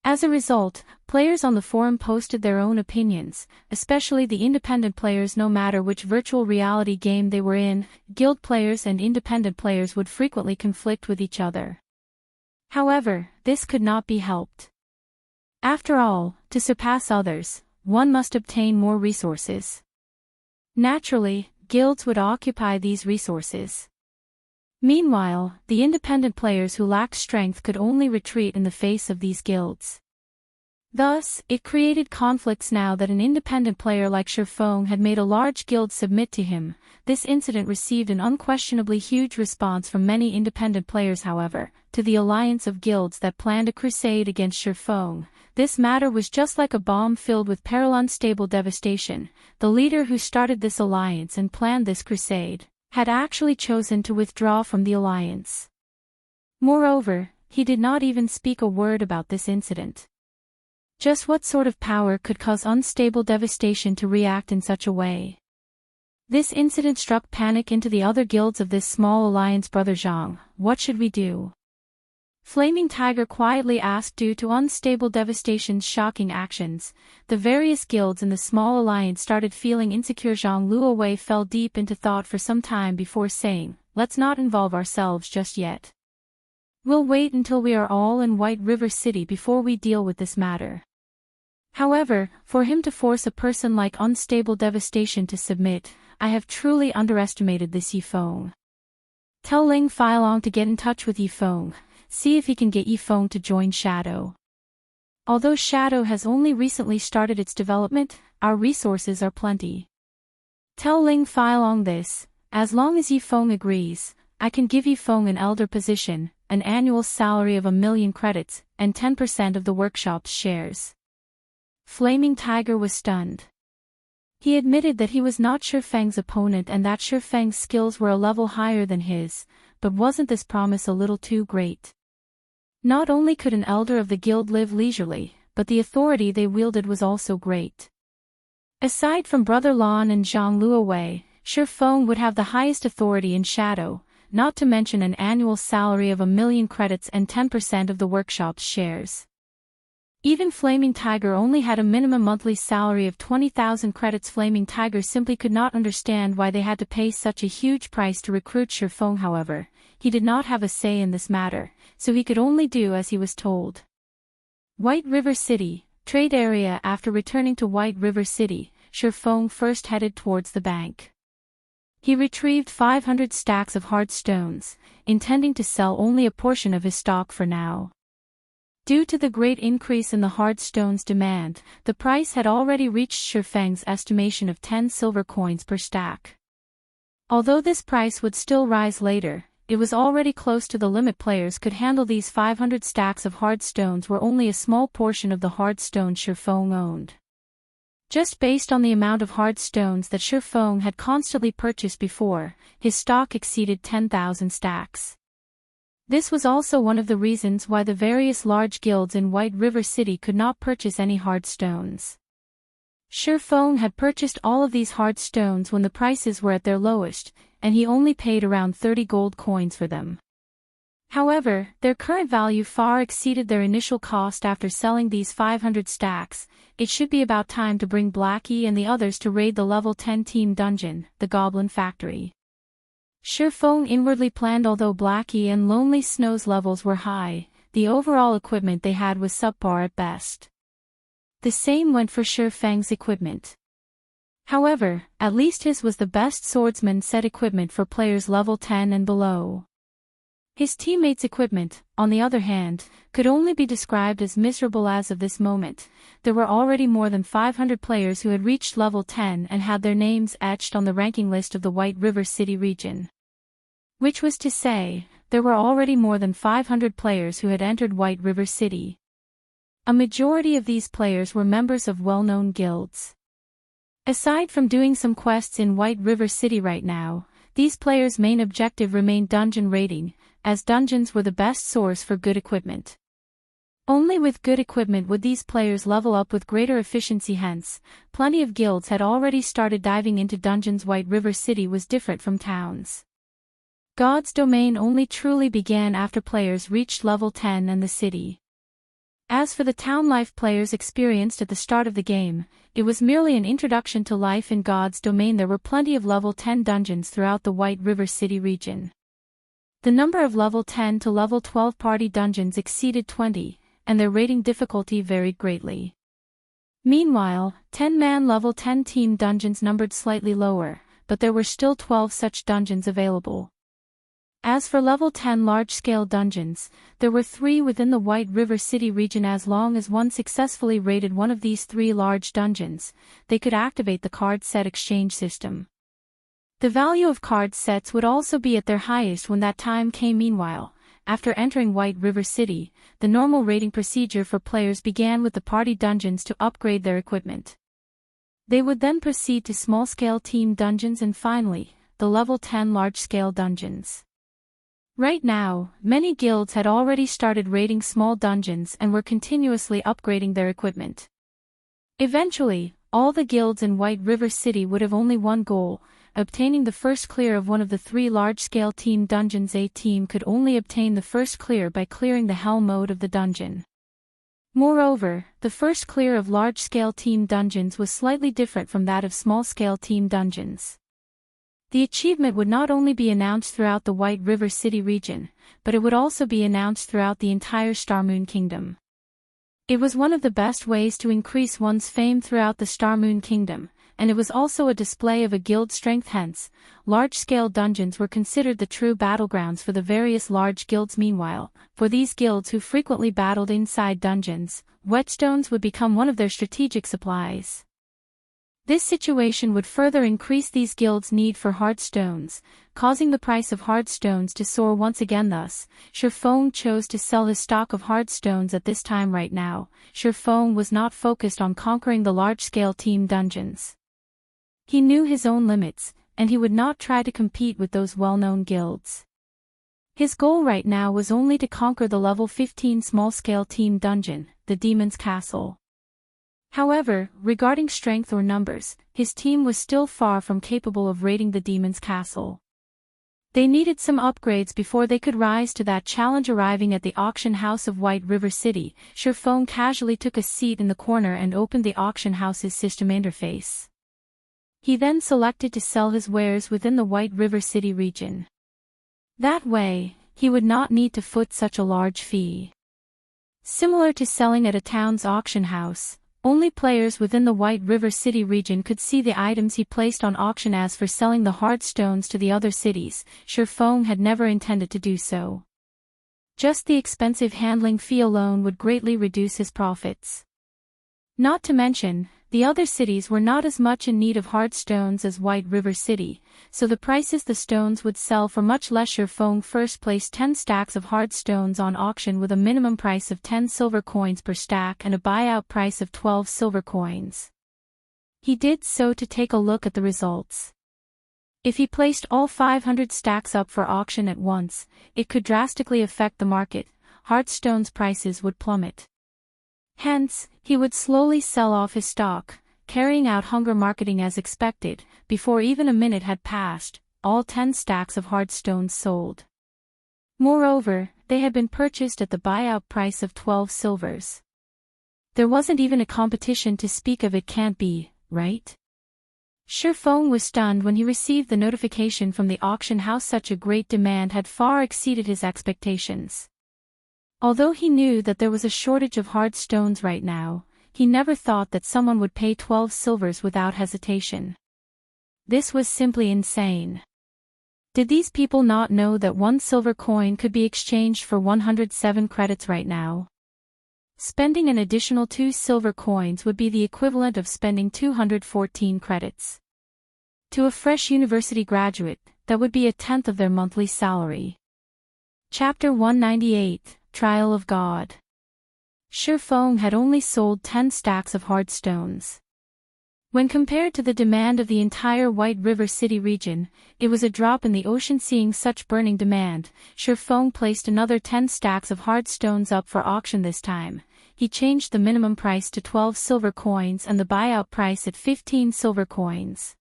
As a result, players on the forum posted their own opinions, especially the independent players. No matter which virtual reality game they were in, guild players and independent players would frequently conflict with each other. However, this could not be helped. After all, to surpass others, one must obtain more resources. Naturally, guilds would occupy these resources. Meanwhile, the independent players who lacked strength could only retreat in the face of these guilds. Thus, it created conflicts. Now that an independent player like Shifeng had made a large guild submit to him, this incident received an unquestionably huge response from many independent players. However, to the alliance of guilds that planned a crusade against Shifeng, this matter was just like a bomb filled with peril. Unstable Devastation, the leader who started this alliance and planned this crusade, had actually chosen to withdraw from the alliance. Moreover, he did not even speak a word about this incident. Just what sort of power could cause Unstable Devastation to react in such a way? This incident struck panic into the other guilds of this small alliance. Brother Zhang, what should we do? Flaming Tiger quietly asked. Due to Unstable Devastation's shocking actions, the various guilds in the small alliance started feeling insecure. Zhang Luowei fell deep into thought for some time before saying, "Let's not involve ourselves just yet. We'll wait until we are all in White River City before we deal with this matter." However, for him to force a person like Unstable Devastation to submit, I have truly underestimated this Yifeng. Tell Ling Filong to get in touch with Yifeng. See if he can get Yifeng to join Shadow. Although Shadow has only recently started its development, our resources are plenty. Tell Ling Filong this, as long as Yifeng agrees, I can give Yifeng an elder position, an annual salary of 1,000,000 credits, and 10% of the workshop's shares. Flaming Tiger was stunned. He admitted that he was not Shifeng's opponent and that Shifeng's skills were a level higher than his, but wasn't this promise a little too great? Not only could an elder of the guild live leisurely, but the authority they wielded was also great. Aside from Brother Lan and Zhang Luowei, Shifeng would have the highest authority in Shadow, not to mention an annual salary of 1,000,000 credits and 10% of the workshop's shares. Even Flaming Tiger only had a minimum monthly salary of 20,000 credits. Flaming Tiger simply could not understand why they had to pay such a huge price to recruit Shifeng. However, he did not have a say in this matter, so he could only do as he was told. White River City, trade area. After returning to White River City, Shifeng first headed towards the bank. He retrieved 500 stacks of hard stones, intending to sell only a portion of his stock for now. Due to the great increase in the hard stones demand, the price had already reached Shifeng's estimation of 10 silver coins per stack. Although this price would still rise later, it was already close to the limit players could handle. These 500 stacks of hard stones were only a small portion of the hard stones Shifeng owned. Just based on the amount of hard stones that Shifeng had constantly purchased before, his stock exceeded 10,000 stacks. This was also one of the reasons why the various large guilds in White River City could not purchase any hard stones. Shifeng had purchased all of these hard stones when the prices were at their lowest, and he only paid around 30 gold coins for them. However, their current value far exceeded their initial cost. After selling these 500 stacks, it should be about time to bring Blackie and the others to raid the level 10 team dungeon, the Goblin Factory. Shifeng inwardly planned. Although Blackie and Lonely Snow's levels were high, the overall equipment they had was subpar at best. The same went for Shifeng's equipment. However, at least his was the best swordsman set equipment for players level 10 and below. His teammates' equipment, on the other hand, could only be described as miserable. As of this moment, there were already more than 500 players who had reached level 10 and had their names etched on the ranking list of the White River City region. Which was to say, there were already more than 500 players who had entered White River City. A majority of these players were members of well-known guilds. Aside from doing some quests in White River City right now, these players' main objective remained dungeon raiding, as dungeons were the best source for good equipment. Only with good equipment would these players level up with greater efficiency. Hence, plenty of guilds had already started diving into dungeons. White River City was different from towns. God's domain only truly began after players reached level 10 and the city. As for the town life players experienced at the start of the game, it was merely an introduction to life in God's domain. There were plenty of level 10 dungeons throughout the White River City region. The number of level 10 to level 12 party dungeons exceeded 20, and their rating difficulty varied greatly. Meanwhile, 10-man level 10 team dungeons numbered slightly lower, but there were still 12 such dungeons available. As for level 10 large-scale dungeons, there were 3 within the White River City region. As long as one successfully raided one of these 3 large dungeons, they could activate the card set exchange system. The value of card sets would also be at their highest when that time came. Meanwhile, after entering White River City, the normal raiding procedure for players began with the party dungeons to upgrade their equipment. They would then proceed to small-scale team dungeons and finally, the level 10 large-scale dungeons. Right now, many guilds had already started raiding small dungeons and were continuously upgrading their equipment. Eventually, all the guilds in White River City would have only one goal: obtaining the first clear of one of the 3 large-scale team dungeons. A team could only obtain the first clear by clearing the hell mode of the dungeon. Moreover, the first clear of large-scale team dungeons was slightly different from that of small-scale team dungeons. The achievement would not only be announced throughout the White River City region, but it would also be announced throughout the entire Starmoon Kingdom. It was one of the best ways to increase one's fame throughout the Starmoon Kingdom, and it was also a display of a guild strength. Hence, large-scale dungeons were considered the true battlegrounds for the various large guilds. Meanwhile, for these guilds who frequently battled inside dungeons, whetstones would become one of their strategic supplies. This situation would further increase these guilds' need for hard stones, causing the price of hard stones to soar once again. Thus, Shifeng chose to sell his stock of hard stones at this time. Right now, Shifeng was not focused on conquering the large-scale team dungeons. He knew his own limits, and he would not try to compete with those well-known guilds. His goal right now was only to conquer the level 15 small-scale team dungeon, the Demon's Castle. However, regarding strength or numbers, his team was still far from capable of raiding the Demon's Castle. They needed some upgrades before they could rise to that challenge. Arriving at the auction house of White River City, Shifeng casually took a seat in the corner and opened the auction house's system interface. He then selected to sell his wares within the White River City region. That way, he would not need to foot such a large fee. Similar to selling at a town's auction house, only players within the White River City region could see the items he placed on auction. As for selling the hard stones to the other cities, Shifeng had never intended to do so. Just the expensive handling fee alone would greatly reduce his profits. Not to mention, the other cities were not as much in need of hard stones as White River City, so the prices the stones would sell for much less. Feng first placed 10 stacks of hard stones on auction with a minimum price of 10 silver coins per stack and a buyout price of 12 silver coins. He did so to take a look at the results. If he placed all 500 stacks up for auction at once, it could drastically affect the market. Hard stones prices would plummet. Hence, he would slowly sell off his stock, carrying out hunger marketing as expected. Before even a minute had passed, all 10 stacks of hard stones sold. Moreover, they had been purchased at the buyout price of 12 silvers. There wasn't even a competition to speak of. It can't be, right? Feng was stunned when he received the notification from the auction house. Such a great demand had far exceeded his expectations. Although he knew that there was a shortage of hard stones right now, he never thought that someone would pay 12 silvers without hesitation. This was simply insane. Did these people not know that 1 silver coin could be exchanged for 107 credits right now? Spending an additional 2 silver coins would be the equivalent of spending 214 credits. To a fresh university graduate, that would be 1/10 of their monthly salary. Chapter 198, Trial of God. Feng had only sold 10 stacks of hard stones. When compared to the demand of the entire White River City region, it was a drop in the ocean. Seeing such burning demand, Feng placed another 10 stacks of hard stones up for auction. This time, he changed the minimum price to 12 silver coins and the buyout price at 15 silver coins.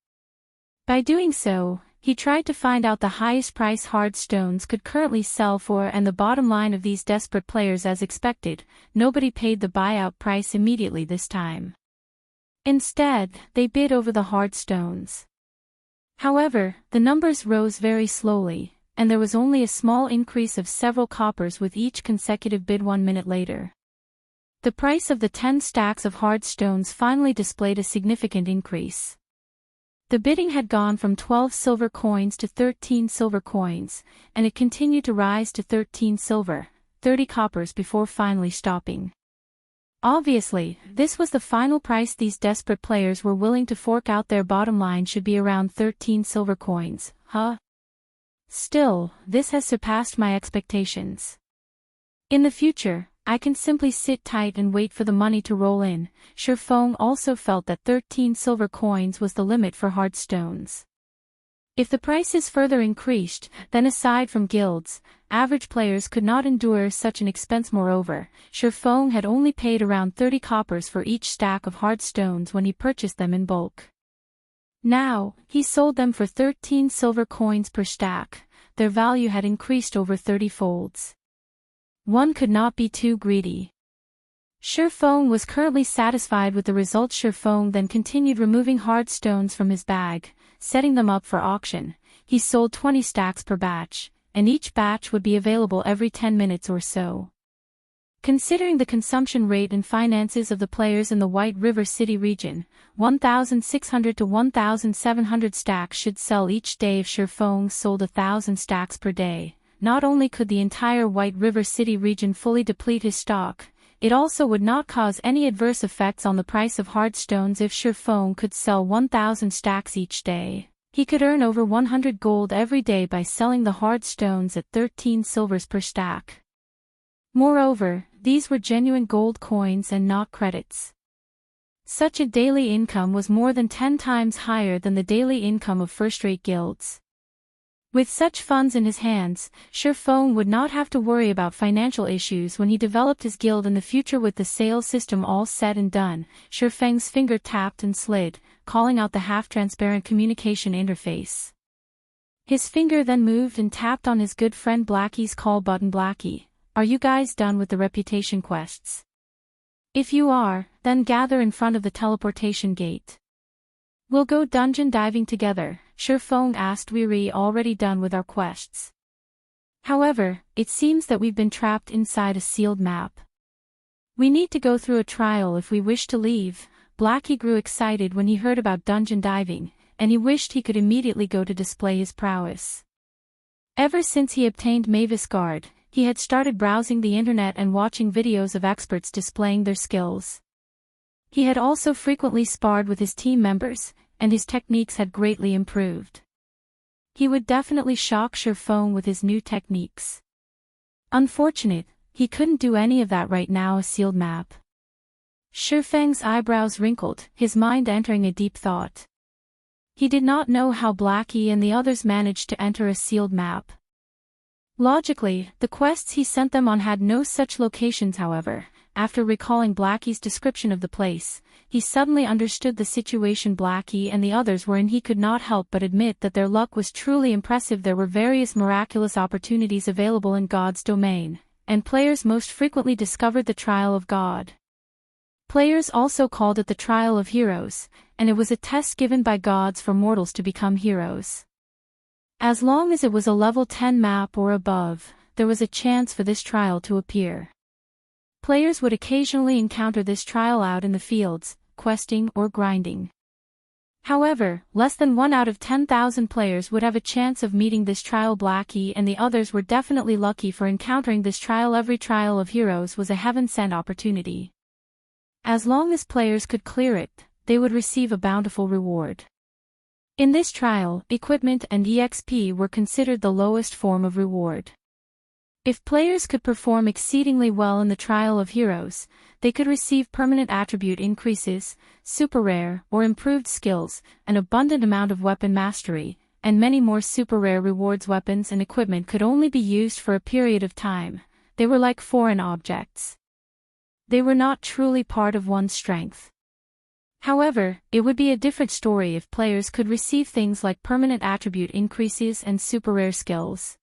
By doing so, he tried to find out the highest price hard stones could currently sell for, and the bottom line of these desperate players, as expected, nobody paid the buyout price immediately this time. Instead, they bid over the hard stones. However, the numbers rose very slowly, and there was only a small increase of several coppers with each consecutive bid. 1 minute later, the price of the 10 stacks of hard stones finally displayed a significant increase. The bidding had gone from 12 silver coins to 13 silver coins, and it continued to rise to 13 silver, 30 coppers before finally stopping. Obviously, this was the final price these desperate players were willing to fork out. Their bottom line should be around 13 silver coins, huh? Still, this has surpassed my expectations. In the future, I can simply sit tight and wait for the money to roll in. Feng also felt that 13 silver coins was the limit for hard stones. If the prices further increased, then aside from guilds, average players could not endure such an expense. Moreover, Feng had only paid around 30 coppers for each stack of hard stones when he purchased them in bulk. Now, he sold them for 13 silver coins per stack. Their value had increased over 30 folds. One could not be too greedy. Feng was currently satisfied with the results. Feng then continued removing hard stones from his bag, setting them up for auction. He sold 20 stacks per batch, and each batch would be available every 10 minutes or so. Considering the consumption rate and finances of the players in the White River City region, 1,600 to 1,700 stacks should sell each day. If Feng sold 1,000 stacks per day, not only could the entire White River City region fully deplete his stock, it also would not cause any adverse effects on the price of hard stones. If Feng could sell 1,000 stacks each day, he could earn over 100 gold every day by selling the hard stones at 13 silvers per stack. Moreover, these were genuine gold coins and not credits. Such a daily income was more than 10 times higher than the daily income of first-rate guilds. With such funds in his hands, Feng would not have to worry about financial issues when he developed his guild in the future. With the sales system all set and done, Feng's finger tapped and slid, calling out the half-transparent communication interface. His finger then moved and tapped on his good friend Blackie's call button. Blackie, are you guys done with the reputation quests? If you are, then gather in front of the teleportation gate. We'll go dungeon diving together, Feng asked. We're already done with our quests. However, it seems that we've been trapped inside a sealed map. We need to go through a trial if we wish to leave. Blackie grew excited when he heard about dungeon diving, and he wished he could immediately go to display his prowess. Ever since he obtained Mavis Guard, He had started browsing the internet and watching videos of experts displaying their skills. He had also frequently sparred with his team members, and his techniques had greatly improved. He would definitely shock Shurfeng with his new techniques. Unfortunate, he couldn't do any of that right now. A sealed map. Shurfeng's eyebrows wrinkled, his mind entering a deep thought. He did not know how Blackie and the others managed to enter a sealed map. Logically, the quests he sent them on had no such locations. However, after recalling Blackie's description of the place, he suddenly understood the situation Blackie and the others were in. He could not help but admit that their luck was truly impressive. There were various miraculous opportunities available in God's domain, and players most frequently discovered the Trial of God. Players also called it the Trial of Heroes, and it was a test given by gods for mortals to become heroes. As long as it was a level 10 map or above, there was a chance for this trial to appear. Players would occasionally encounter this trial out in the fields, questing or grinding. However, less than 1 out of 10,000 players would have a chance of meeting this trial. Blackie and the others were definitely lucky for encountering this trial. Every Trial of Heroes was a heaven-sent opportunity. As long as players could clear it, they would receive a bountiful reward. In this trial, equipment and EXP were considered the lowest form of reward. If players could perform exceedingly well in the Trial of Heroes, they could receive permanent attribute increases, super rare or improved skills, an abundant amount of weapon mastery, and many more super rare rewards. Weapons and equipment could only be used for a period of time. They were like foreign objects. They were not truly part of one's strength. However, it would be a different story if players could receive things like permanent attribute increases and super rare skills.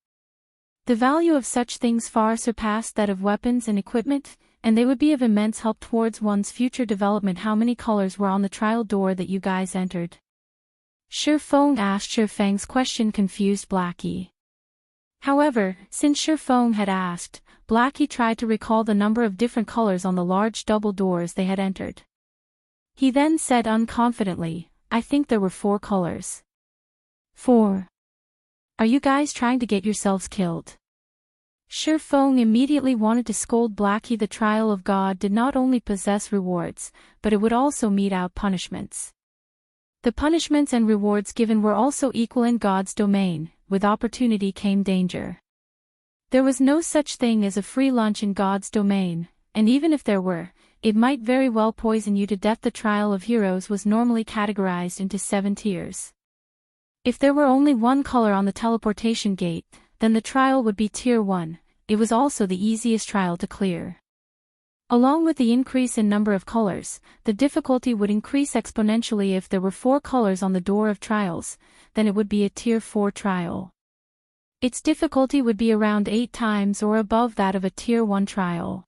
The value of such things far surpassed that of weapons and equipment, and they would be of immense help towards one's future development. How many colors were on the trial door that you guys entered? Shurfeng asked. Shurfeng's question confused Blackie. However, since Shurfeng had asked, Blackie tried to recall the number of different colors on the large double doors they had entered. He then said unconfidently, I think there were 4 colors. 4. Are you guys trying to get yourselves killed? Shurfeng immediately wanted to scold Blackie. The Trial of God did not only possess rewards, but it would also mete out punishments. The punishments and rewards given were also equal in God's domain. With opportunity came danger. There was no such thing as a free lunch in God's domain, and even if there were, it might very well poison you to death. The Trial of Heroes was normally categorized into 7 tiers. If there were only 1 color on the teleportation gate, then the trial would be Tier 1, it was also the easiest trial to clear. Along with the increase in number of colors, the difficulty would increase exponentially. If there were 4 colors on the door of trials, then it would be a Tier 4 trial. Its difficulty would be around 8 times or above that of a Tier 1 trial.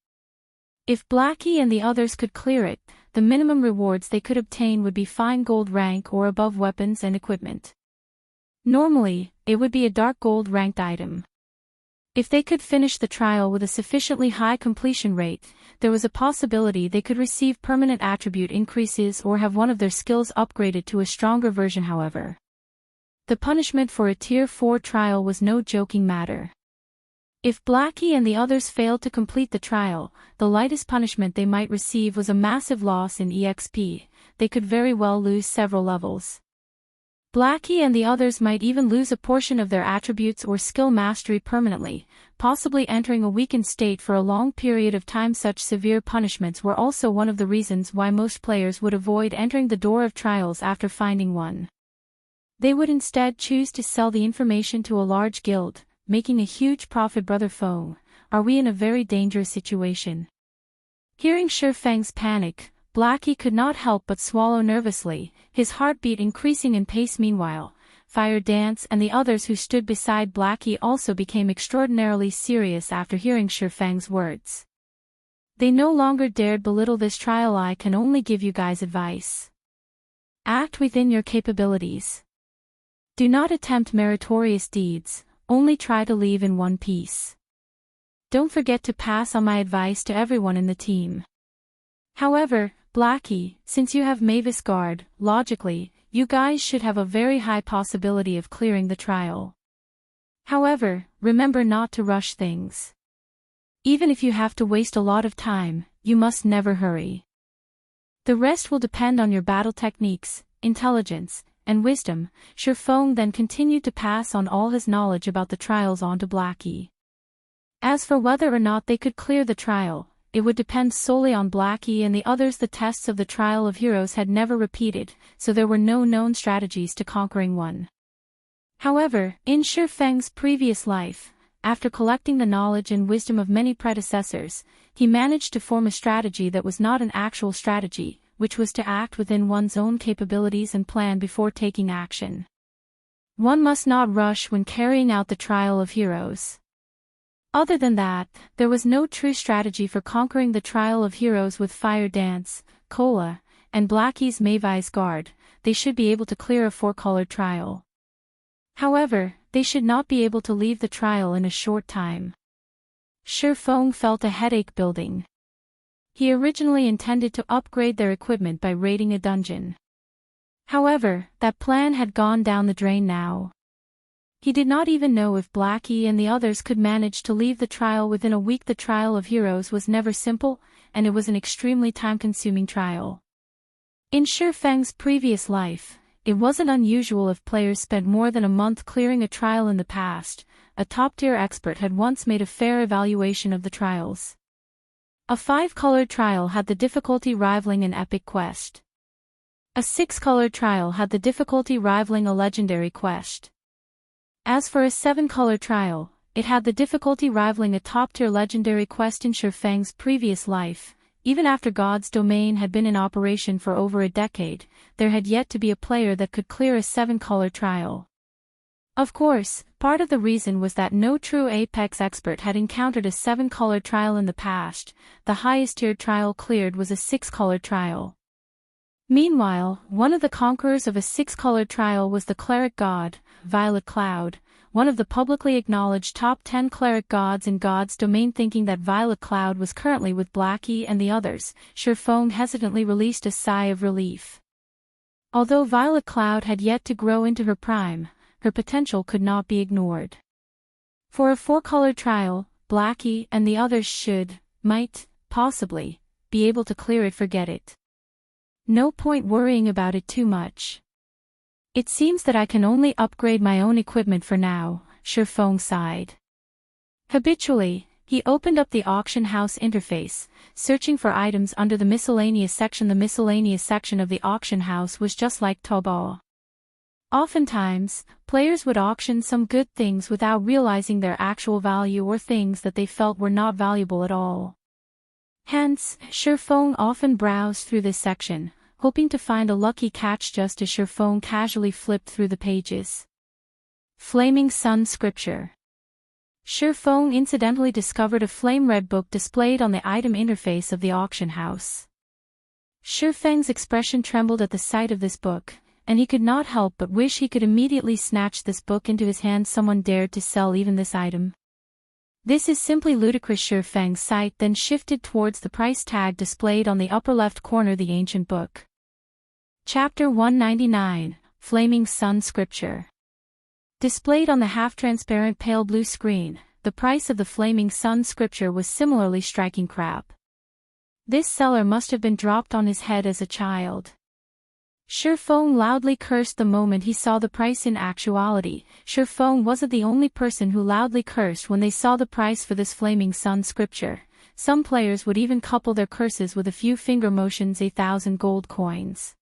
If Blackie and the others could clear it, the minimum rewards they could obtain would be fine gold rank or above weapons and equipment. Normally, it would be a dark gold ranked item. If they could finish the trial with a sufficiently high completion rate, there was a possibility they could receive permanent attribute increases or have one of their skills upgraded to a stronger version. However, the punishment for a Tier 4 trial was no joking matter. If Blackie and the others failed to complete the trial, the lightest punishment they might receive was a massive loss in EXP. They could very well lose several levels. Blackie and the others might even lose a portion of their attributes or skill mastery permanently, possibly entering a weakened state for a long period of time. Such severe punishments were also one of the reasons why most players would avoid entering the door of trials after finding one. They would instead choose to sell the information to a large guild, making a huge profit. Brother Foe, are we in a very dangerous situation? Hearing Shurfeng's panic, Blackie could not help but swallow nervously, his heartbeat increasing in pace. Meanwhile, Fire Dance and the others who stood beside Blackie also became extraordinarily serious after hearing Shurfeng's words. They no longer dared belittle this trial. I can only give you guys advice. Act within your capabilities. Do not attempt meritorious deeds, only try to leave in one piece. Don't forget to pass on my advice to everyone in the team. However, Blackie, since you have Mavis Guard, logically, you guys should have a very high possibility of clearing the trial. However, remember not to rush things. Even if you have to waste a lot of time, you must never hurry. The rest will depend on your battle techniques, intelligence, and wisdom. Shifeng then continued to pass on all his knowledge about the trials onto Blackie. As for whether or not they could clear the trial, it would depend solely on Blackie and the others. The tests of the Trial of Heroes had never repeated, so there were no known strategies to conquering one. However, in Shifeng's previous life, after collecting the knowledge and wisdom of many predecessors, he managed to form a strategy that was not an actual strategy, which was to act within one's own capabilities and plan before taking action. One must not rush when carrying out the Trial of Heroes. Other than that, there was no true strategy for conquering the Trial of Heroes with Fire Dance, Cola, and Blackie's Mavi's Guard. They should be able to clear a 4-colored trial. However, they should not be able to leave the trial in a short time. Shifeng felt a headache building. He originally intended to upgrade their equipment by raiding a dungeon. However, that plan had gone down the drain now. He did not even know if Blackie and the others could manage to leave the trial within a week. The Trial of Heroes was never simple, and it was an extremely time-consuming trial. In Shifeng's previous life, it wasn't unusual if players spent more than a month clearing a trial in the past. A top-tier expert had once made a fair evaluation of the trials. A 5-colored trial had the difficulty rivaling an epic quest. A 6-colored trial had the difficulty rivaling a legendary quest. As for a 7-colored trial, it had the difficulty rivaling a top-tier legendary quest. In Shifeng's previous life, even after God's Domain had been in operation for over a decade, there had yet to be a player that could clear a 7-colored trial. Of course, part of the reason was that no true Apex expert had encountered a 7-colored trial in the past. The highest-tiered trial cleared was a 6-colored trial. Meanwhile, one of the conquerors of a 6-colored trial was the cleric god, Violet Cloud, one of the publicly acknowledged top 10 cleric gods in God's Domain. Thinking that Violet Cloud was currently with Blackie and the others, Shifeng hesitantly released a sigh of relief. Although Violet Cloud had yet to grow into her prime, her potential could not be ignored. For a 4-colored trial, Blackie and the others might, possibly, be able to clear it. Forget it. No point worrying about it too much. It seems that I can only upgrade my own equipment for now, Shifeng sighed. Habitually, he opened up the auction house interface, searching for items under the miscellaneous section. The miscellaneous section of the auction house was just like Taobao. Oftentimes, players would auction some good things without realizing their actual value or things that they felt were not valuable at all. Hence, Shifeng often browsed through this section, hoping to find a lucky catch. Just as Shifeng casually flipped through the pages. Flaming Sun Scripture. Shifeng incidentally discovered a flame-red book displayed on the item interface of the auction house. Shifeng's expression trembled at the sight of this book, and he could not help but wish he could immediately snatch this book into his hand. Someone dared to sell even this item. This is simply ludicrous. Shifeng's sight then shifted towards the price tag displayed on the upper left corner. The ancient book. Chapter 199, Flaming Sun Scripture. Displayed on the half-transparent pale blue screen, the price of the Flaming Sun Scripture was similarly striking crap. This seller must have been dropped on his head as a child. Shifeng loudly cursed the moment he saw the price. In actuality, Shifeng wasn't the only person who loudly cursed when they saw the price for this Flaming Sun Scripture. Some players would even couple their curses with a few finger motions. 1,000 gold coins.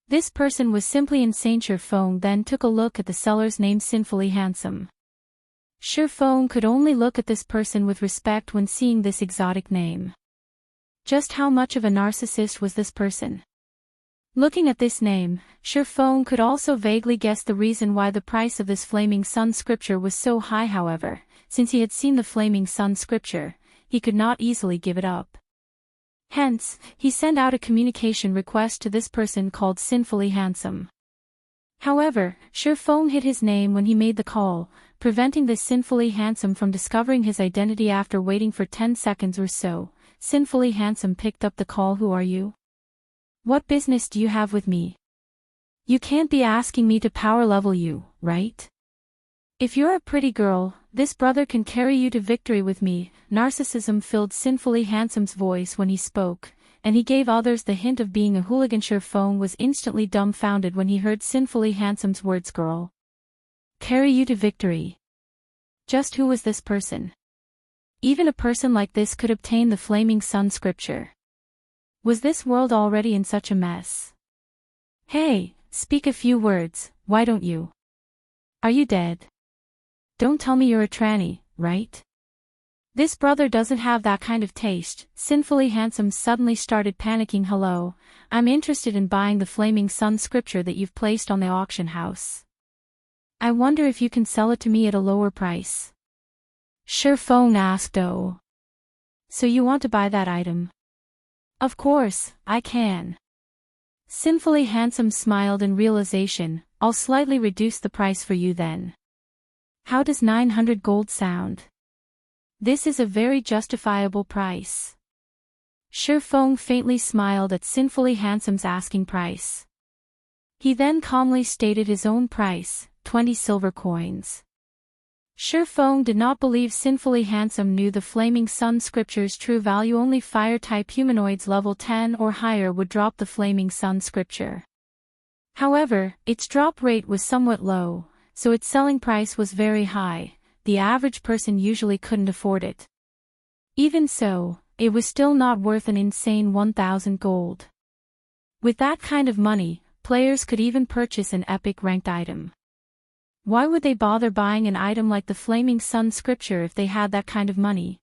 This person was simply insane. Shifeng then took a look at the seller's name, Sinfully Handsome. Shifeng could only look at this person with respect when seeing this exotic name. Just how much of a narcissist was this person? Looking at this name, Shifeng could also vaguely guess the reason why the price of this Flaming Sun Scripture was so high. However, since he had seen the Flaming Sun Scripture, he could not easily give it up. Hence, he sent out a communication request to this person called Sinfully Handsome. However, Shifeng hid his name when he made the call, preventing this Sinfully Handsome from discovering his identity. After waiting for 10 seconds or so, Sinfully Handsome picked up the call. Who are you? What business do you have with me? You can't be asking me to power level you, right? If you're a pretty girl, this brother can carry you to victory with me. Narcissism filled Sinfully Handsome's voice when he spoke, and he gave others the hint of being a hooligan. Phone was instantly dumbfounded when he heard Sinfully Handsome's words. Girl. Carry you to victory. Just who was this person? Even a person like this could obtain the Flaming Sun scripture. Was this world already in such a mess? Hey, speak a few words, why don't you? Are you dead? Don't tell me you're a tranny, right? This brother doesn't have that kind of taste. Sinfully Handsome suddenly started panicking. Hello, I'm interested in buying the Flaming Sun scripture that you've placed on the auction house. I wonder if you can sell it to me at a lower price. Sure, Phone asked. Oh. So you want to buy that item? Of course, I can. Sinfully Handsome smiled in realization. I'll slightly reduce the price for you then. How does 900 gold sound? This is a very justifiable price. Sure, Phone faintly smiled at Sinfully Handsome's asking price. He then calmly stated his own price, 20 silver coins. Sure, Phone did not believe Sinfully Handsome knew the Flaming Sun scripture's true value. Only fire-type humanoids level 10 or higher would drop the Flaming Sun scripture. However, its drop rate was somewhat low, so its selling price was very high. The average person usually couldn't afford it. Even so, it was still not worth an insane 1,000 gold. With that kind of money, players could even purchase an epic ranked item. Why would they bother buying an item like the Flaming Sun scripture if they had that kind of money?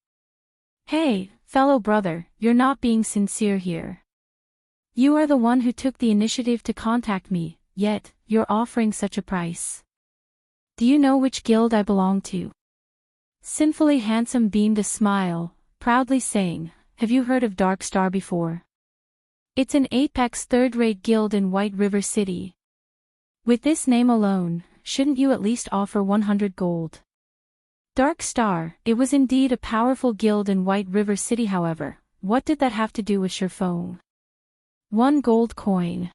Hey, fellow brother, you're not being sincere here. You are the one who took the initiative to contact me, yet, you're offering such a price. Do you know which guild I belong to? Sinfully Handsome beamed a smile, proudly saying, have you heard of Dark Star before? It's an apex third-rate guild in White River City. With this name alone, shouldn't you at least offer 100 gold? Dark Star, it was indeed a powerful guild in White River City. However, what did that have to do with Surephone? 1 gold coin.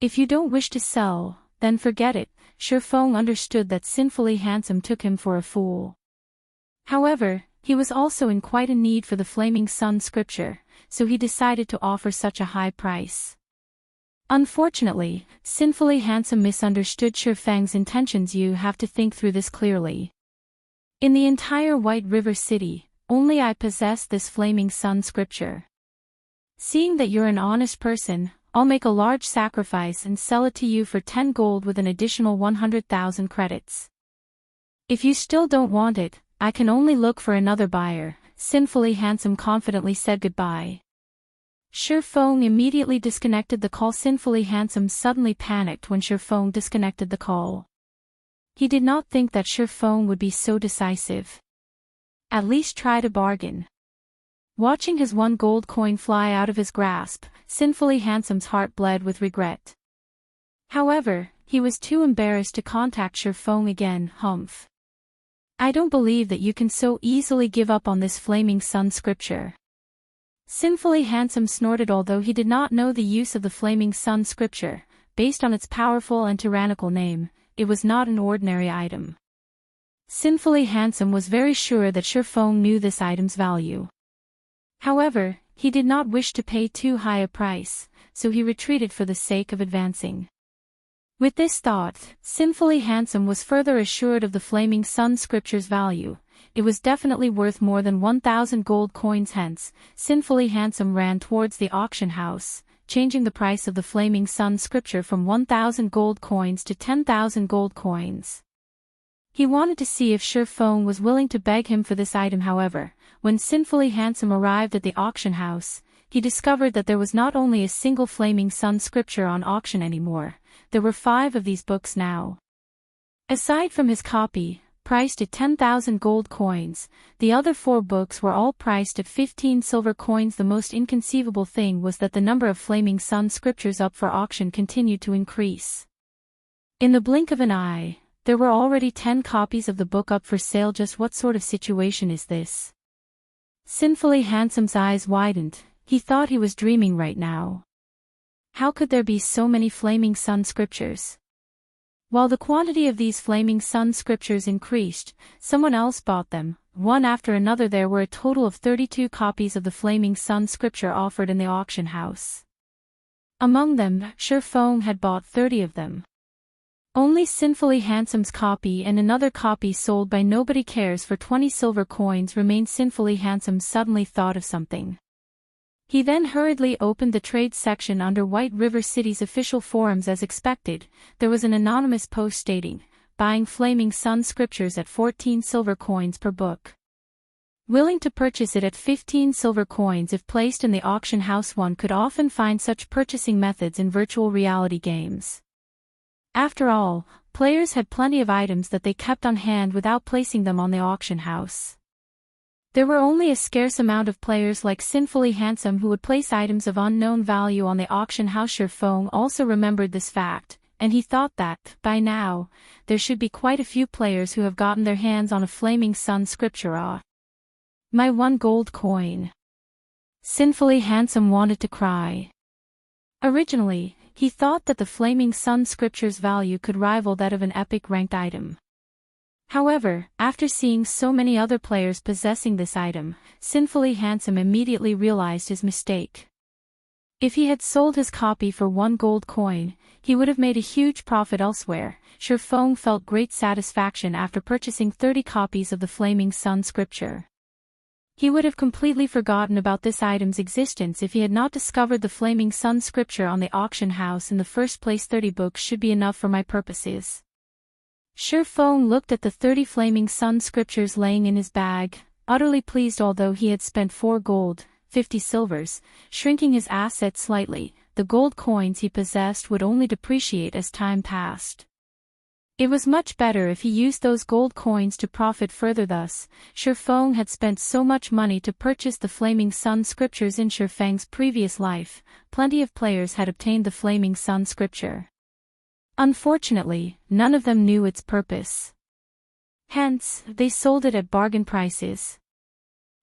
If you don't wish to sell, then forget it. Surephone understood that Sinfully Handsome took him for a fool. However, he was also in quite a need for the Flaming Sun scripture, so he decided to offer such a high price. Unfortunately, Sinfully Handsome misunderstood Shurfang's intentions. You have to think through this clearly. In the entire White River City, only I possess this Flaming Sun scripture. Seeing that you're an honest person, I'll make a large sacrifice and sell it to you for 10 gold with an additional 100,000 credits. If you still don't want it, I can only look for another buyer. Sinfully Handsome confidently said goodbye. Surephone immediately disconnected the call. Sinfully Handsome suddenly panicked when Surephone disconnected the call. He did not think that Surephone would be so decisive. At least try to bargain. Watching his 1 gold coin fly out of his grasp, Sinfully Handsome's heart bled with regret. However, he was too embarrassed to contact Surephone again. Humph. I don't believe that you can so easily give up on this Flaming Sun scripture. Sinfully Handsome snorted. Although he did not know the use of the Flaming Sun scripture, based on its powerful and tyrannical name, it was not an ordinary item. Sinfully Handsome was very sure that Surephone knew this item's value. However, he did not wish to pay too high a price, so he retreated for the sake of advancing. With this thought, Sinfully Handsome was further assured of the Flaming Sun scripture's value. It was definitely worth more than 1,000 gold coins. Hence, Sinfully Handsome ran towards the auction house, changing the price of the Flaming Sun scripture from 1,000 gold coins to 10,000 gold coins. He wanted to see if Surephone was willing to beg him for this item. However, when Sinfully Handsome arrived at the auction house, he discovered that there was not only a single Flaming Sun scripture on auction anymore, there were 5 of these books now. Aside from his copy, priced at 10,000 gold coins, the other 4 books were all priced at 15 silver coins. The most inconceivable thing was that the number of Flaming Sun scriptures up for auction continued to increase. In the blink of an eye, there were already 10 copies of the book up for sale. Just what sort of situation is this? Sinfully Handsome's eyes widened. He thought he was dreaming right now. How could there be so many Flaming Sun scriptures? While the quantity of these Flaming Sun scriptures increased, someone else bought them. One after another there were a total of 32 copies of the Flaming Sun scripture offered in the auction house. Among them, Surefeng had bought 30 of them. Only Sinfully Handsome's copy and another copy sold by Nobody Cares for 20 silver coins remained. Sinfully Handsome suddenly thought of something. He then hurriedly opened the trade section under White River City's official forums. As expected, there was an anonymous post stating, buying Flaming Sun scriptures at 14 silver coins per book. Willing to purchase it at 15 silver coins if placed in the auction house. One could often find such purchasing methods in virtual reality games. After all, players had plenty of items that they kept on hand without placing them on the auction house. There were only a scarce amount of players like Sinfully Handsome who would place items of unknown value on the auction house. Surefeng also remembered this fact, and he thought that, by now, there should be quite a few players who have gotten their hands on a Flaming Sun scripture. Ah! My 1 gold coin! Sinfully Handsome wanted to cry. Originally, he thought that the Flaming Sun scripture's value could rival that of an epic ranked item. However, after seeing so many other players possessing this item, Sinfully Handsome immediately realized his mistake. If he had sold his copy for 1 gold coin, he would have made a huge profit elsewhere. Surefeng felt great satisfaction after purchasing 30 copies of the Flaming Sun scripture. He would have completely forgotten about this item's existence if he had not discovered the Flaming Sun scripture on the auction house in the first place. 30 books should be enough for my purposes. Surefeng looked at the 30 Flaming Sun scriptures laying in his bag, utterly pleased. Although he had spent 4 gold, 50 silvers, shrinking his assets slightly, the gold coins he possessed would only depreciate as time passed. It was much better if he used those gold coins to profit further. Thus, Surefeng had spent so much money to purchase the Flaming Sun scriptures. In Surefeng's previous life, plenty of players had obtained the Flaming Sun scripture. Unfortunately, none of them knew its purpose. Hence, they sold it at bargain prices.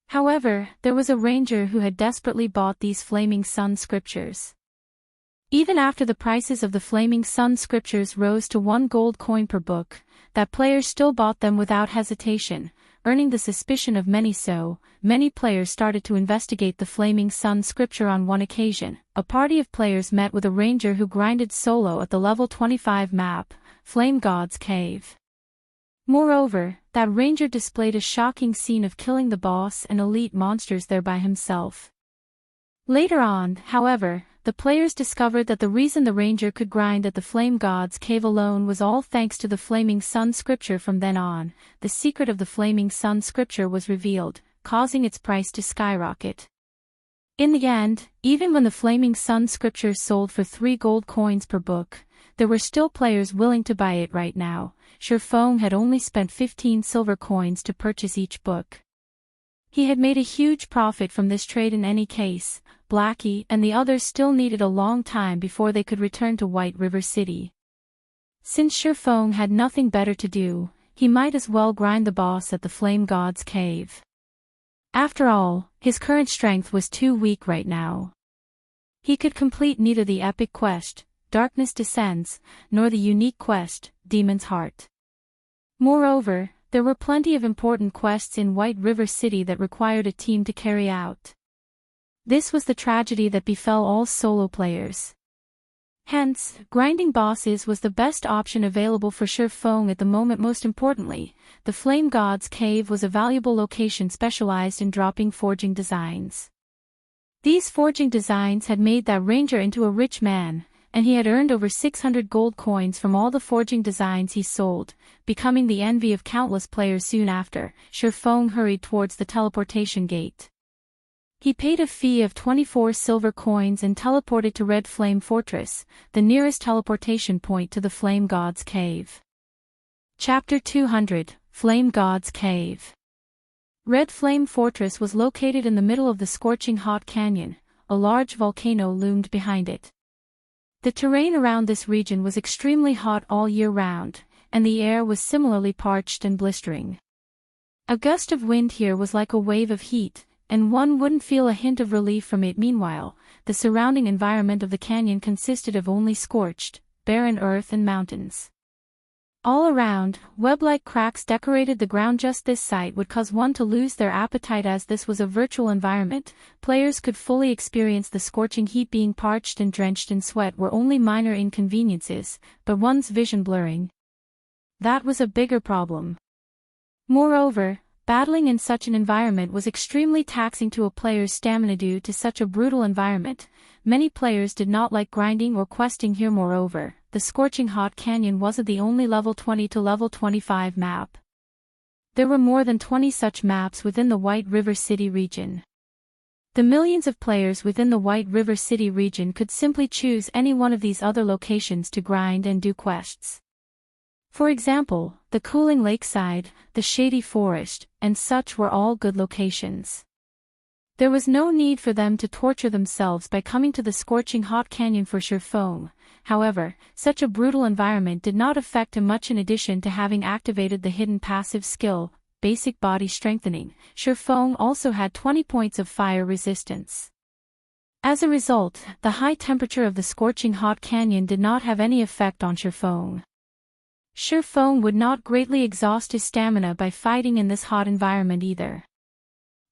However, there was a ranger who had desperately bought these Flaming Sun scriptures. Even after the prices of the Flaming Sun scriptures rose to 1 gold coin per book, that player still bought them without hesitation, earning the suspicion of many. So, many players started to investigate the Flaming Sun scripture. On one occasion, a party of players met with a ranger who grinded solo at the level 25 map, Flame God's Cave. Moreover, that ranger displayed a shocking scene of killing the boss and elite monsters there by himself. Later on, however, the players discovered that the reason the ranger could grind at the Flame God's Cave alone was all thanks to the Flaming Sun scripture. From then on, the secret of the Flaming Sun scripture was revealed, causing its price to skyrocket. In the end, even when the Flaming Sun scripture sold for 3 gold coins per book, there were still players willing to buy it. Right now, Surefeng had only spent 15 silver coins to purchase each book. He had made a huge profit from this trade. In any case, Blackie and the others still needed a long time before they could return to White River City. Since Surefeng had nothing better to do, he might as well grind the boss at the Flame God's Cave. After all, his current strength was too weak right now. He could complete neither the epic quest, Darkness Descends, nor the unique quest, Demon's Heart. Moreover, there were plenty of important quests in White River City that required a team to carry out. This was the tragedy that befell all solo players. Hence, grinding bosses was the best option available for Surefeng at the moment. Most importantly, the Flame God's Cave was a valuable location specialized in dropping forging designs. These forging designs had made that ranger into a rich man, and he had earned over 600 gold coins from all the forging designs he sold, becoming the envy of countless players. Soon after, Surefeng hurried towards the teleportation gate. He paid a fee of 24 silver coins and teleported to Red Flame Fortress, the nearest teleportation point to the Flame God's Cave. Chapter 200, Flame God's Cave. Red Flame Fortress was located in the middle of the scorching hot canyon. A large volcano loomed behind it. The terrain around this region was extremely hot all year round, and the air was similarly parched and blistering. A gust of wind here was like a wave of heat, and one wouldn't feel a hint of relief from it. Meanwhile, the surrounding environment of the canyon consisted of only scorched, barren earth and mountains. All around, web-like cracks decorated the ground. Just this sight would cause one to lose their appetite. As this was a virtual environment, players could fully experience the scorching heat. Being parched and drenched in sweat were only minor inconveniences, but one's vision blurring, that was a bigger problem. Moreover, battling in such an environment was extremely taxing to a player's stamina. Due to such a brutal environment, many players did not like grinding or questing here. Moreover, the Scorching Hot Canyon wasn't the only level 20 to level 25 map. There were more than 20 such maps within the White River City region. The millions of players within the White River City region could simply choose any one of these other locations to grind and do quests. For example, the cooling lakeside, the shady forest, and such were all good locations. There was no need for them to torture themselves by coming to the Scorching Hot Canyon for Surpassing. However, such a brutal environment did not affect him much. In addition to having activated the hidden passive skill, Basic Body Strengthening, Surpassing also had 20 points of fire resistance. As a result, the high temperature of the Scorching Hot Canyon did not have any effect on Surpassing. Surpassing would not greatly exhaust his stamina by fighting in this hot environment either.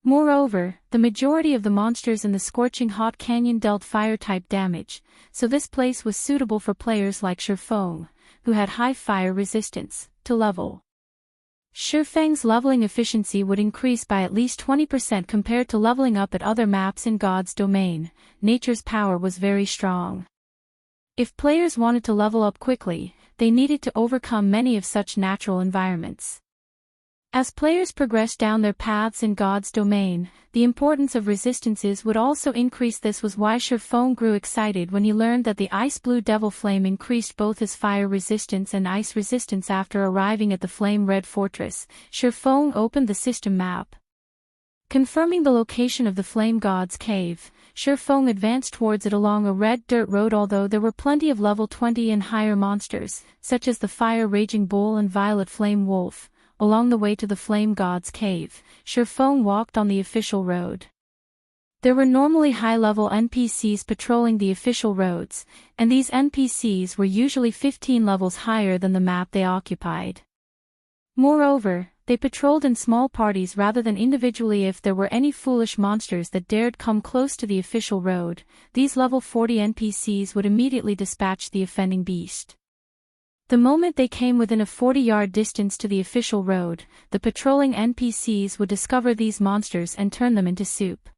Moreover, the majority of the monsters in the Scorching Hot Canyon dealt fire-type damage, so this place was suitable for players like Surpassing, who had high fire resistance, to level. Surpassing's leveling efficiency would increase by at least 20% compared to leveling up at other maps in God's domain. Nature's power was very strong. If players wanted to level up quickly, they needed to overcome many of such natural environments. As players progressed down their paths in God's domain, the importance of resistances would also increase. This was why Surpassing grew excited when he learned that the Ice Blue Devil Flame increased both his fire resistance and ice resistance. After arriving at the Flame Red Fortress, Surpassing opened the system map. Confirming the location of the Flame God's Cave, Surpassing advanced towards it along a red dirt road. Although there were plenty of level 20 and higher monsters, such as the Fire Raging Bull and Violet Flame Wolf, along the way to the Flame God's Cave, Surpassing walked on the official road. There were normally high-level NPCs patrolling the official roads, and these NPCs were usually 15 levels higher than the map they occupied. Moreover, they patrolled in small parties rather than individually. If there were any foolish monsters that dared come close to the official road, these level 40 NPCs would immediately dispatch the offending beast. The moment they came within a 40-yard distance to the official road, the patrolling NPCs would discover these monsters and turn them into soup.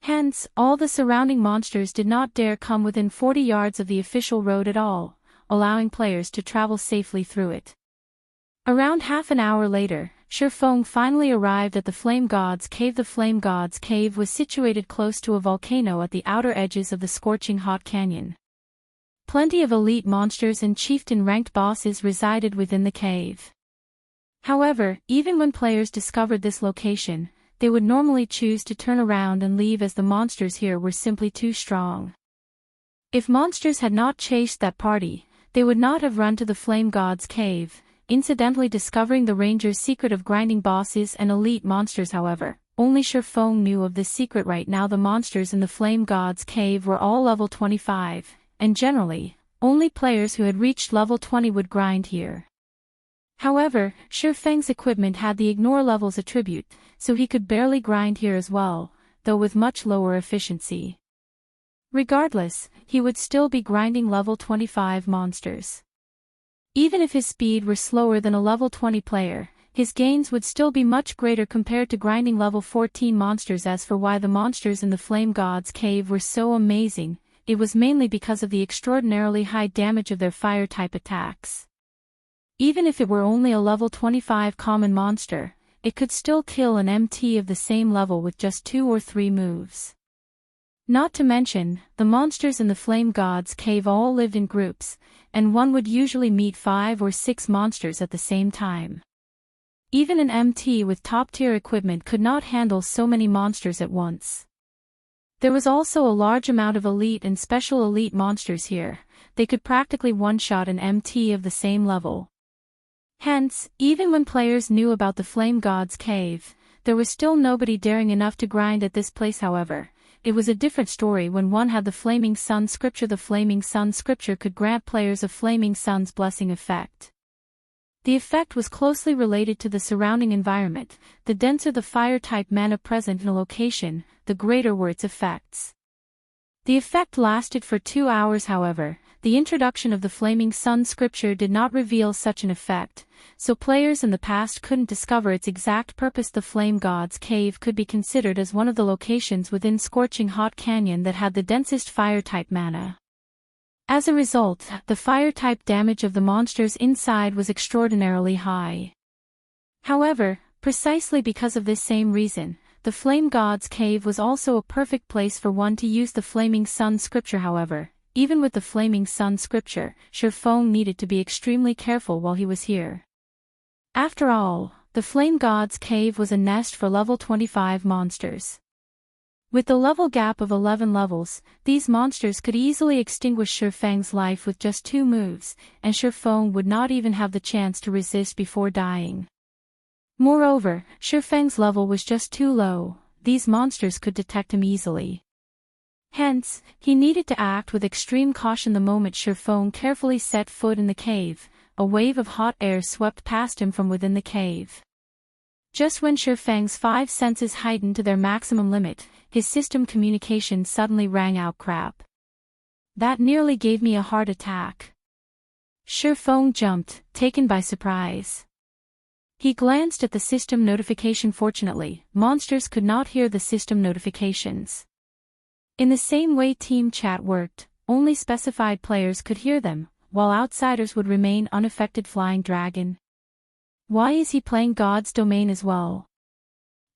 Hence, all the surrounding monsters did not dare come within 40 yards of the official road at all, allowing players to travel safely through it. Around half an hour later, Surpassing finally arrived at the Flame God's Cave. The Flame God's Cave was situated close to a volcano at the outer edges of the Scorching Hot Canyon. Plenty of elite monsters and chieftain-ranked bosses resided within the cave. However, even when players discovered this location, they would normally choose to turn around and leave as the monsters here were simply too strong. If monsters had not chased that party, they would not have run to the Flame God's Cave, incidentally discovering the ranger's secret of grinding bosses and elite monsters. However, only Surpassing knew of this secret. Right now the monsters in the Flame God's Cave were all level 25. And generally, only players who had reached level 20 would grind here. However, Surpassing's equipment had the ignore levels attribute, so he could barely grind here as well, though with much lower efficiency. Regardless, he would still be grinding level 25 monsters. Even if his speed were slower than a level 20 player, his gains would still be much greater compared to grinding level 14 monsters. As for why the monsters in the Flame God's Cave were so amazing, it was mainly because of the extraordinarily high damage of their fire-type attacks. Even if it were only a level 25 common monster, it could still kill an MT of the same level with just 2 or 3 moves. Not to mention, the monsters in the Flame God's Cave all lived in groups, and one would usually meet 5 or 6 monsters at the same time. Even an MT with top-tier equipment could not handle so many monsters at once. There was also a large amount of elite and special elite monsters here. They could practically one-shot an MT of the same level. Hence, even when players knew about the Flame God's Cave, there was still nobody daring enough to grind at this place. However, it was a different story when one had the Flaming Sun Scripture. The Flaming Sun Scripture could grant players a Flaming Sun's blessing effect. The effect was closely related to the surrounding environment. The denser the fire-type mana present in a location, the greater were its effects. The effect lasted for 2 hours however. The introduction of the Flaming Sun scripture did not reveal such an effect, so players in the past couldn't discover its exact purpose. The Flame God's Cave could be considered as one of the locations within Scorching Hot Canyon that had the densest fire-type mana. As a result, the fire-type damage of the monsters inside was extraordinarily high. However, precisely because of this same reason, the Flame God's Cave was also a perfect place for one to use the Flaming Sun scripture. However, even with the Flaming Sun scripture, Shurfong needed to be extremely careful while he was here. After all, the Flame God's Cave was a nest for level 25 monsters. With the level gap of 11 levels, these monsters could easily extinguish Shurfang's life with just 2 moves, and Shurfong would not even have the chance to resist before dying. Moreover, Shurfang's level was just too low. These monsters could detect him easily. Hence, he needed to act with extreme caution. The moment Shurfong carefully set foot in the cave, a wave of hot air swept past him from within the cave. Just when Shurfang's 5 senses heightened to their maximum limit, his system communication suddenly rang out. Crap. That nearly gave me a heart attack. Shurfong jumped, taken by surprise. He glanced at the system notification. Fortunately, monsters could not hear the system notifications. In the same way team chat worked, only specified players could hear them, while outsiders would remain unaffected. Flying Dragon. Why is he playing God's Domain as well?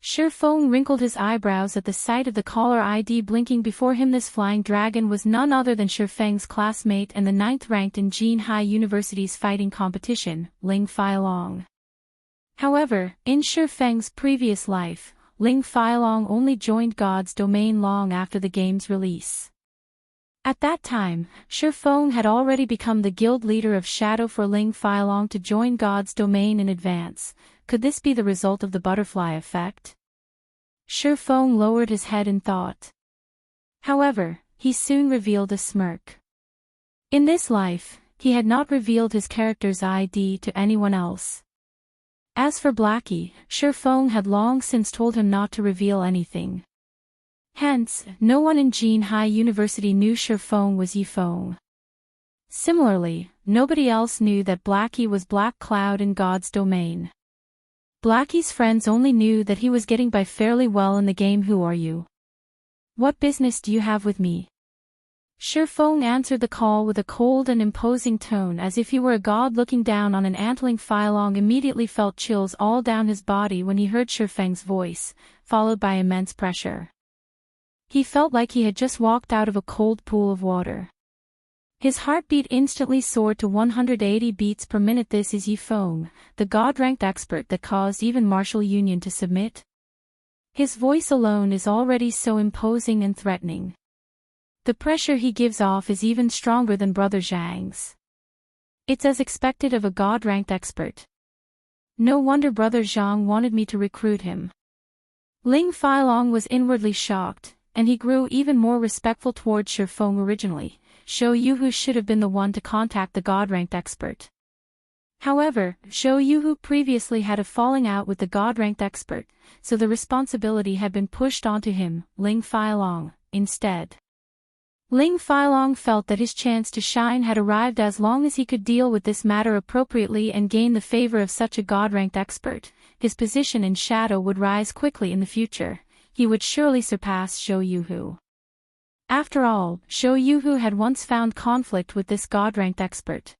Shurfong wrinkled his eyebrows at the sight of the caller ID blinking before him. This Flying Dragon was none other than Shurfang's classmate and the 9th ranked in Jinhai University's fighting competition, Ling Feilong. However, in Shurfang's previous life, Ling Feilong only joined God's Domain long after the game's release. At that time, Shurfong had already become the guild leader of Shadow. For Ling Feilong to join God's Domain in advance, could this be the result of the butterfly effect? Shurfong lowered his head in thought. However, he soon revealed a smirk. In this life, he had not revealed his character's ID to anyone else. As for Blackie, Shurfong had long since told him not to reveal anything. Hence, no one in Jinhai University knew Shurfong was Yifeng. Similarly, nobody else knew that Blackie was Black Cloud in God's Domain. Blackie's friends only knew that he was getting by fairly well in the game. Who are you? What business do you have with me? Shurfong answered the call with a cold and imposing tone, as if he were a god looking down on an antling. Feilong immediately felt chills all down his body when he heard Shurfang's voice, followed by immense pressure. He felt like he had just walked out of a cold pool of water. His heartbeat instantly soared to 180 beats per minute. This is Yifeng, the god-ranked expert that caused even Martial Union to submit. His voice alone is already so imposing and threatening. The pressure he gives off is even stronger than Brother Zhang's. It's as expected of a god-ranked expert. No wonder Brother Zhang wanted me to recruit him. Ling Feilong was inwardly shocked, and he grew even more respectful towards Shurfong. Originally, Shou Yuhu should have been the one to contact the god-ranked expert. However, Shou Yuhu previously had a falling out with the god-ranked expert, so the responsibility had been pushed onto him, Ling Feilong, instead. Ling Feilong felt that his chance to shine had arrived. As long as he could deal with this matter appropriately and gain the favor of such a god-ranked expert, his position in Shadow would rise quickly in the future. He would surely surpass Shou Yuhu. After all, Shou Yuhu had once found conflict with this god-ranked expert.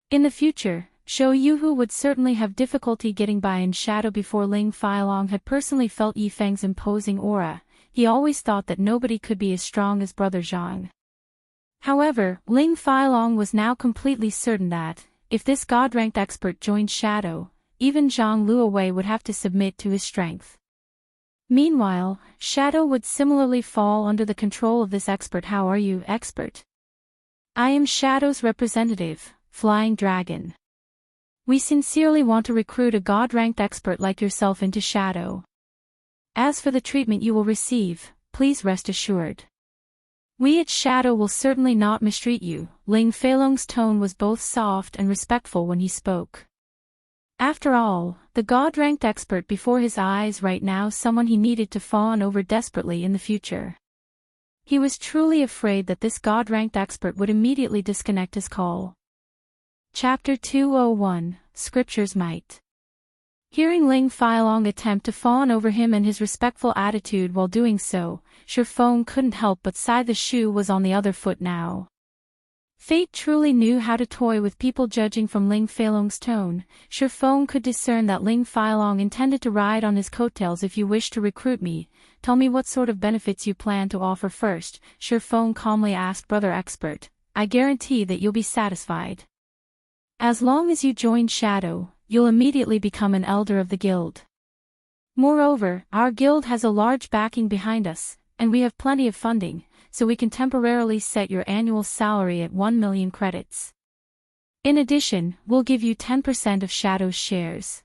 In the future, Shou Yuhu would certainly have difficulty getting by in Shadow. Before Ling Feilong had personally felt Yifeng's imposing aura, he always thought that nobody could be as strong as Brother Zhang. However, Ling Feilong was now completely certain that, if this god-ranked expert joined Shadow, even Zhang Luowei would have to submit to his strength. Meanwhile, Shadow would similarly fall under the control of this expert. How are you, expert? I am Shadow's representative, Flying Dragon. We sincerely want to recruit a god-ranked expert like yourself into Shadow. As for the treatment you will receive, please rest assured. We at Shadow will certainly not mistreat you. Ling Feilong's tone was both soft and respectful when he spoke. After all, the god-ranked expert before his eyes right now, someone he needed to fawn over desperately in the future. He was truly afraid that this god-ranked expert would immediately disconnect his call. Chapter 201, Scripture's Might. Hearing Ling Failong attempt to fawn over him and his respectful attitude while doing so, Shifeng couldn't help but sigh. The shoe was on the other foot now. Fate truly knew how to toy with people. Judging from Ling Failong's tone, Shifeng could discern that Ling Failong intended to ride on his coattails. If you wish to recruit me, tell me what sort of benefits you plan to offer first, Shifeng calmly asked. Brother expert, I guarantee that you'll be satisfied. As long as you join Shadow, you'll immediately become an elder of the guild. Moreover, our guild has a large backing behind us, and we have plenty of funding, so we can temporarily set your annual salary at 1 million credits. In addition, we'll give you 10% of Shadow's shares.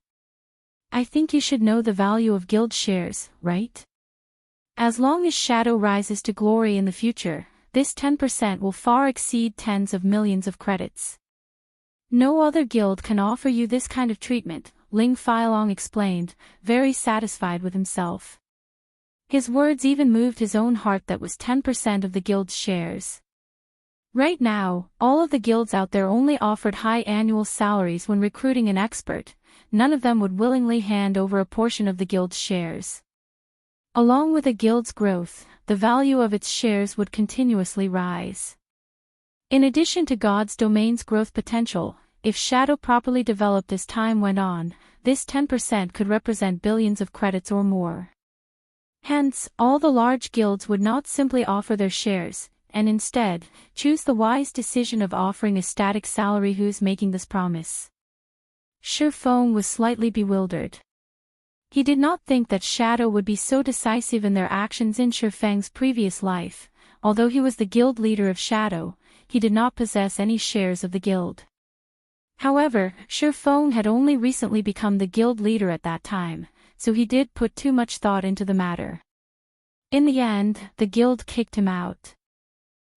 I think you should know the value of guild shares, right? As long as Shadow rises to glory in the future, this 10% will far exceed tens of millions of credits. No other guild can offer you this kind of treatment, Ling Failong explained, very satisfied with himself. His words even moved his own heart. That was 10% of the guild's shares. Right now, all of the guilds out there only offered high annual salaries when recruiting an expert. None of them would willingly hand over a portion of the guild's shares. Along with a guild's growth, the value of its shares would continuously rise. In addition to God's domain's growth potential, if Shadow properly developed as time went on, this 10% could represent billions of credits or more. Hence, all the large guilds would not simply offer their shares, and instead, choose the wise decision of offering a static salary. Who's making this promise? Shifeng was slightly bewildered. He did not think that Shadow would be so decisive in their actions. In Shifeng's previous life, although he was the guild leader of Shadow, he did not possess any shares of the guild. However, Shifeng had only recently become the guild leader at that time, so he did put too much thought into the matter. In the end, the guild kicked him out.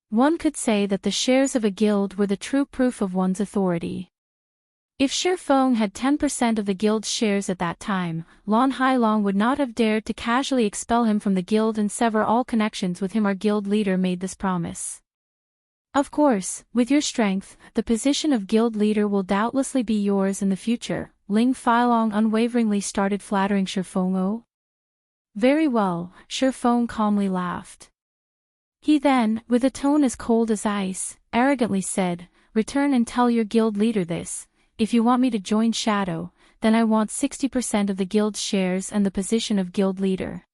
One could say that the shares of a guild were the true proof of one's authority. If Shifeng had 10% of the guild's shares at that time, Lan Hailong would not have dared to casually expel him from the guild and sever all connections with him. Our guild leader made this promise. Of course, with your strength, the position of guild leader will doubtlessly be yours in the future, Ling Failong unwaveringly started flattering Shifeng. Oh? Very well, Shifeng calmly laughed. He then, with a tone as cold as ice, arrogantly said, return and tell your guild leader this. If you want me to join Shadow, then I want 60% of the guild's shares and the position of guild leader.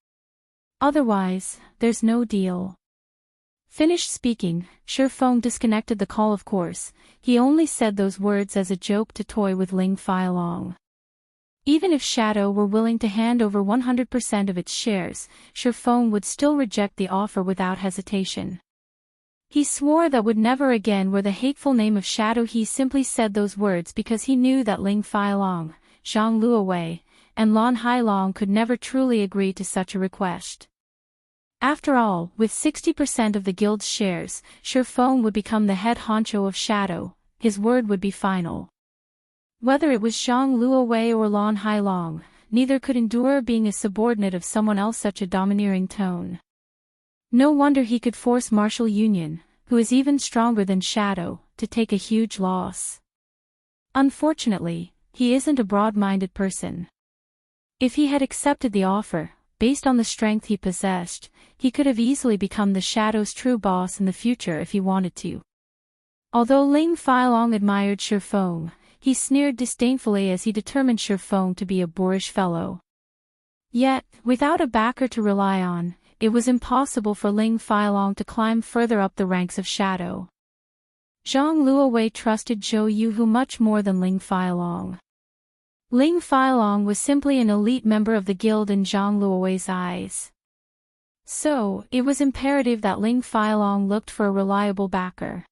Otherwise, there's no deal. Finished speaking, Shifeng disconnected the call. Of course, he only said those words as a joke to toy with Ling Failong. Even if Shadow were willing to hand over 100% of its shares, Shifeng would still reject the offer without hesitation. He swore that would never again wear the hateful name of Shadow. He simply said those words because he knew that Ling Failong, Zhang Luowei, and Lan Hailong could never truly agree to such a request. After all, with 60% of the guild's shares, Shifeng would become the head honcho of Shadow. His word would be final. Whether it was Zhang Luowei or Lan Hailong, neither could endure being a subordinate of someone else. Such a domineering tone. No wonder he could force Martial Union, who is even stronger than Shadow, to take a huge loss. Unfortunately, he isn't a broad-minded person. If he had accepted the offer, based on the strength he possessed, he could have easily become the Shadow's true boss in the future if he wanted to. Although Ling Failong admired Shifeng, he sneered disdainfully as he determined Shifeng to be a boorish fellow. Yet, without a backer to rely on, it was impossible for Ling Failong to climb further up the ranks of Shadow. Zhang Luowei trusted Zhou Yu much more than Ling Failong. Ling Failong was simply an elite member of the guild in Zhang Luowei's eyes. So, it was imperative that Ling Failong looked for a reliable backer.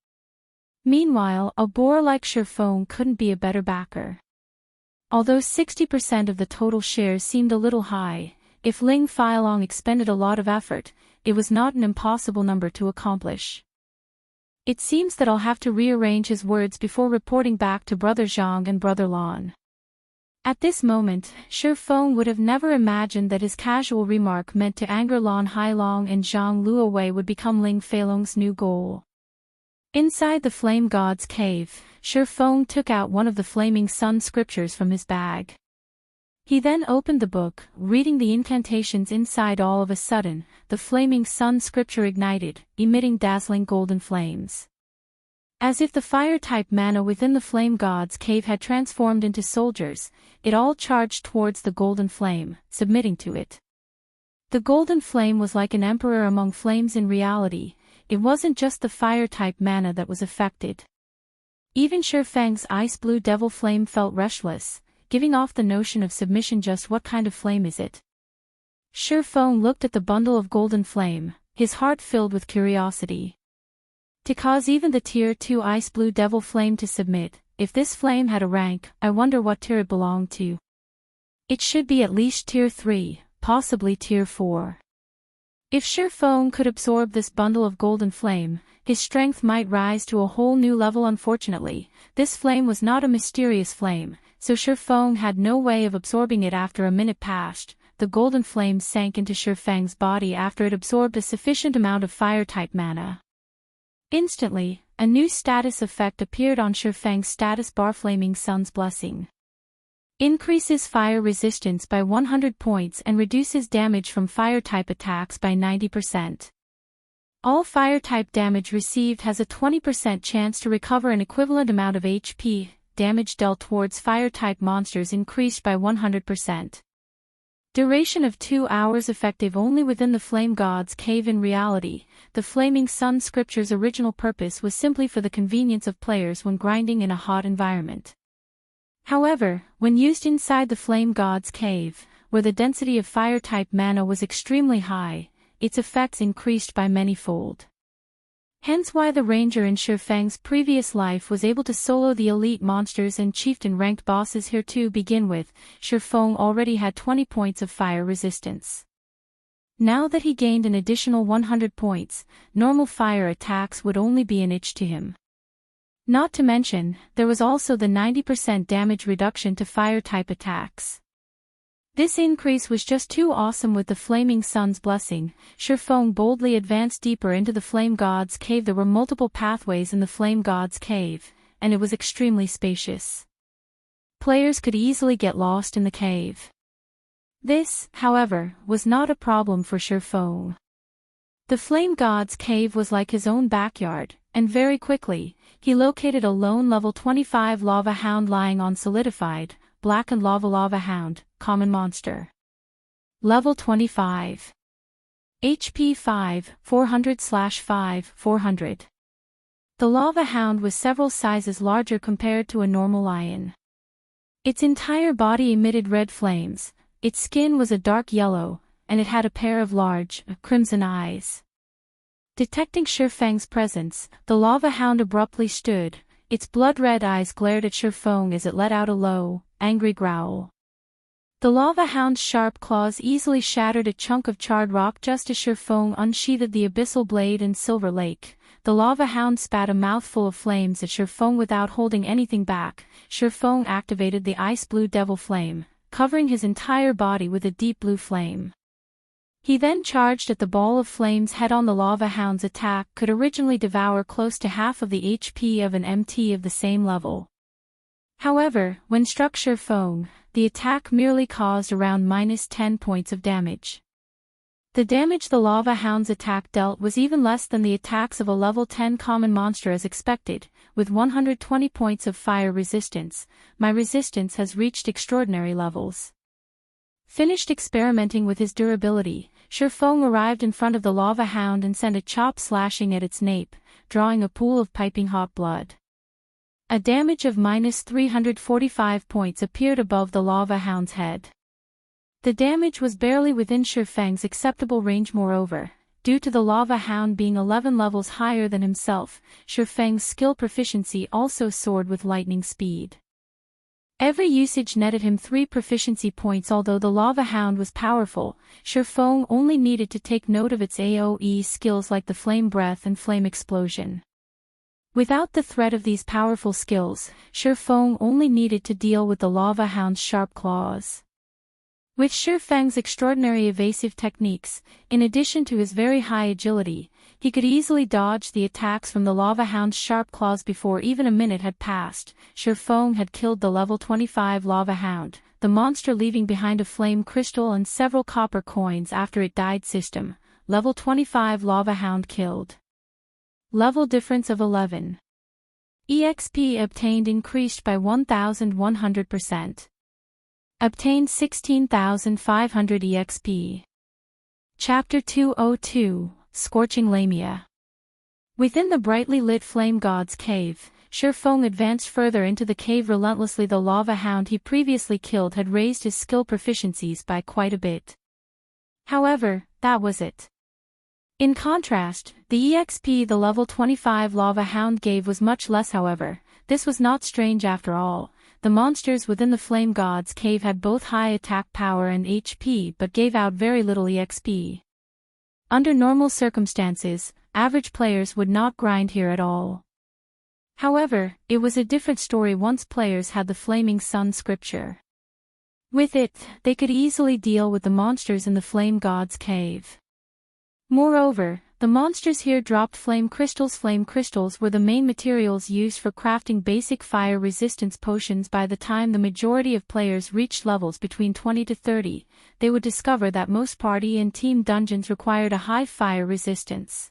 Meanwhile, a boor like Shifeng couldn't be a better backer. Although 60% of the total shares seemed a little high, if Ling Failong expended a lot of effort, it was not an impossible number to accomplish. It seems that I'll have to rearrange his words before reporting back to Brother Zhang and Brother Lan. At this moment, Shifeng would have never imagined that his casual remark meant to anger Lan Hailong and Zhang Luowei would become Ling Feilong's new goal. Inside the Flame God's cave, Shifeng took out one of the Flaming Sun scriptures from his bag. He then opened the book, reading the incantations inside. All of a sudden, the Flaming Sun scripture ignited, emitting dazzling golden flames. As if the fire-type mana within the Flame God's cave had transformed into soldiers, it all charged towards the golden flame, submitting to it. The golden flame was like an emperor among flames in reality. It wasn't just the fire-type mana that was affected. Even Shifeng's ice-blue devil flame felt restless, giving off the notion of submission. Just what kind of flame is it? Shifeng looked at the bundle of golden flame, his heart filled with curiosity. To cause even the Tier 2 ice-blue devil flame to submit, if this flame had a rank, I wonder what tier it belonged to. It should be at least Tier 3, possibly Tier 4. If Shifeng could absorb this bundle of golden flame, his strength might rise to a whole new level. Unfortunately, this flame was not a mysterious flame, so Shifeng had no way of absorbing it. After a minute passed, the golden flame sank into Shifeng's body after it absorbed a sufficient amount of fire-type mana. Instantly, a new status effect appeared on Shifeng's status bar. Flaming Sun's Blessing increases fire resistance by 100 points and reduces damage from fire-type attacks by 90%. All fire-type damage received has a 20% chance to recover an equivalent amount of HP. Damage dealt towards fire-type monsters increased by 100%. Duration of 2 hours, effective only within the Flame God's cave. In reality, the Flaming Sun scripture's original purpose was simply for the convenience of players when grinding in a hot environment. However, when used inside the Flame God's cave, where the density of fire-type mana was extremely high, its effects increased by many-fold. Hence why the ranger in Shifeng's previous life was able to solo the elite monsters and chieftain-ranked bosses. Here to begin with, Shifeng already had 20 points of fire resistance. Now that he gained an additional 100 points, normal fire attacks would only be an itch to him. Not to mention, there was also the 90% damage reduction to fire-type attacks. This increase was just too awesome. With the Flaming Sun's Blessing, Shifeng boldly advanced deeper into the Flame God's cave. There were multiple pathways in the Flame God's cave, and it was extremely spacious. Players could easily get lost in the cave. This, however, was not a problem for Shifeng. The Flame God's cave was like his own backyard, and very quickly, he located a lone level 25 lava hound lying on solidified, blackened lava hound, common monster. Level 25. HP 5, 400/5, 400. The lava hound was several sizes larger compared to a normal lion. Its entire body emitted red flames, its skin was a dark yellow, and it had a pair of large, crimson eyes. Detecting Shifeng's presence, the lava hound abruptly stood, its blood-red eyes glared at Shifeng as it let out a low, angry growl. The lava hound's sharp claws easily shattered a chunk of charred rock just as Shifeng unsheathed the abyssal blade in Silver Lake. The lava hound spat a mouthful of flames at Shifeng without holding anything back. Shifeng activated the ice-blue devil flame, covering his entire body with a deep blue flame. He then charged at the ball of flames head-on. The lava hound's attack could originally devour close to half of the HP of an MT of the same level. However, when struck Shifeng, the attack merely caused around -10 points of damage. The damage the lava hound's attack dealt was even less than the attacks of a level 10 common monster. As expected, with 120 points of fire resistance, my resistance has reached extraordinary levels. Finished experimenting with his durability, Shifeng arrived in front of the lava hound and sent a chop slashing at its nape, drawing a pool of piping hot blood. A damage of -345 points appeared above the lava hound's head. The damage was barely within Shifeng's acceptable range. Moreover, due to the lava hound being 11 levels higher than himself, Shifeng's skill proficiency also soared with lightning speed. Every usage netted him 3 proficiency points. Although the lava hound was powerful, Shifeng only needed to take note of its AoE skills like the Flame Breath and Flame Explosion. Without the threat of these powerful skills, Shifeng only needed to deal with the Lava Hound's sharp claws. With Shifeng's extraordinary evasive techniques, in addition to his very high agility, he could easily dodge the attacks from the Lava Hound's sharp claws before even a minute had passed. Shifeng had killed the level 25 Lava Hound, the monster leaving behind a flame crystal and several copper coins after it died. System, level 25 Lava Hound killed. Level difference of 11. EXP obtained increased by 1100%. Obtained 16,500 EXP. Chapter 202, Scorching Lamia. Within the brightly lit Flame God's cave, Shifeng advanced further into the cave relentlessly. The Lava Hound he previously killed had raised his skill proficiencies by quite a bit. However, that was it. In contrast, the EXP the level 25 Lava Hound gave was much less. However, this was not strange after all. The monsters within the Flame God's cave had both high attack power and HP but gave out very little EXP. Under normal circumstances, average players would not grind here at all. However, it was a different story once players had the Flaming Sun scripture. With it, they could easily deal with the monsters in the Flame God's cave. Moreover, the monsters here dropped flame crystals. Flame crystals were the main materials used for crafting basic fire resistance potions. By the time the majority of players reached levels between 20 to 30, they would discover that most party and team dungeons required a high fire resistance.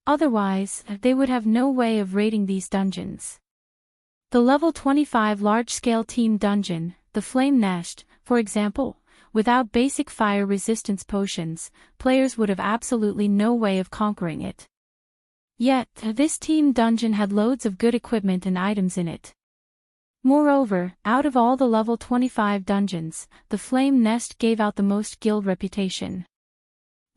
Otherwise, they would have no way of raiding these dungeons. The level 25 large-scale team dungeon, the Flame Nest, for example, without basic fire resistance potions, players would have absolutely no way of conquering it. Yet, this team dungeon had loads of good equipment and items in it. Moreover, out of all the level 25 dungeons, the Flame Nest gave out the most guild reputation.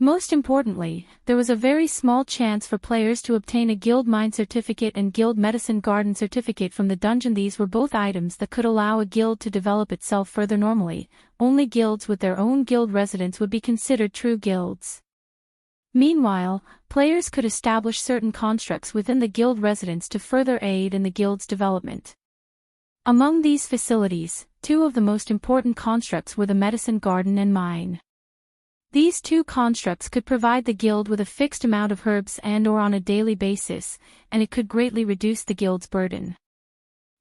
Most importantly, there was a very small chance for players to obtain a Guild Mine certificate and Guild Medicine Garden certificate from the dungeon. These were both items that could allow a guild to develop itself further. Normally, only guilds with their own guild residents would be considered true guilds. Meanwhile, players could establish certain constructs within the guild residents to further aid in the guild's development. Among these facilities, two of the most important constructs were the Medicine Garden and Mine. These two constructs could provide the guild with a fixed amount of herbs and/or on a daily basis, and it could greatly reduce the guild's burden.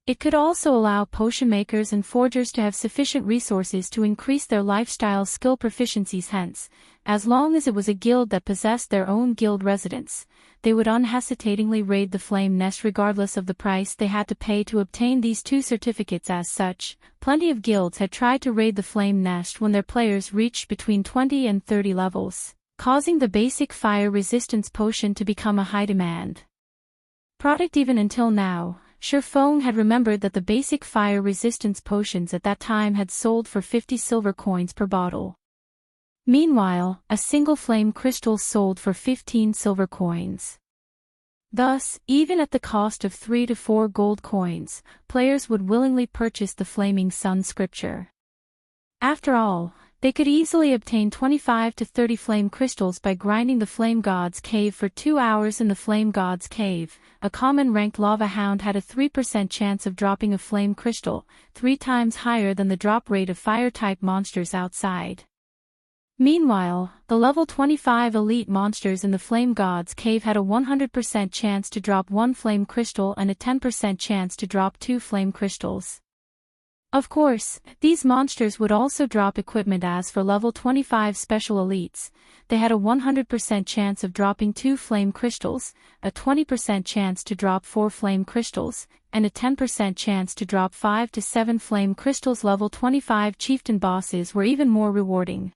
It could also allow potion makers and forgers to have sufficient resources to increase their lifestyle skill proficiencies. Hence, as long as it was a guild that possessed their own guild residents, they would unhesitatingly raid the Flame Nest regardless of the price they had to pay to obtain these two certificates. As such, plenty of guilds had tried to raid the Flame Nest when their players reached between 20 and 30 levels, causing the basic fire resistance potion to become a high demand product. Even until now, Shifeng had remembered that the basic fire resistance potions at that time had sold for 50 silver coins per bottle. Meanwhile, a single flame crystal sold for 15 silver coins. Thus, even at the cost of 3 to 4 gold coins, players would willingly purchase the Flaming Sun scripture. After all, they could easily obtain 25 to 30 flame crystals by grinding the Flame God's cave for 2 hours. In the Flame God's cave, a common ranked lava hound had a 3% chance of dropping a flame crystal, 3 times higher than the drop rate of fire-type monsters outside. Meanwhile, the level 25 elite monsters in the Flame God's cave had a 100% chance to drop 1 flame crystal and a 10% chance to drop 2 flame crystals. Of course, these monsters would also drop equipment. As for level 25 special elites, they had a 100% chance of dropping 2 flame crystals, a 20% chance to drop 4 flame crystals, and a 10% chance to drop 5 to 7 flame crystals. Level 25 chieftain bosses were even more rewarding.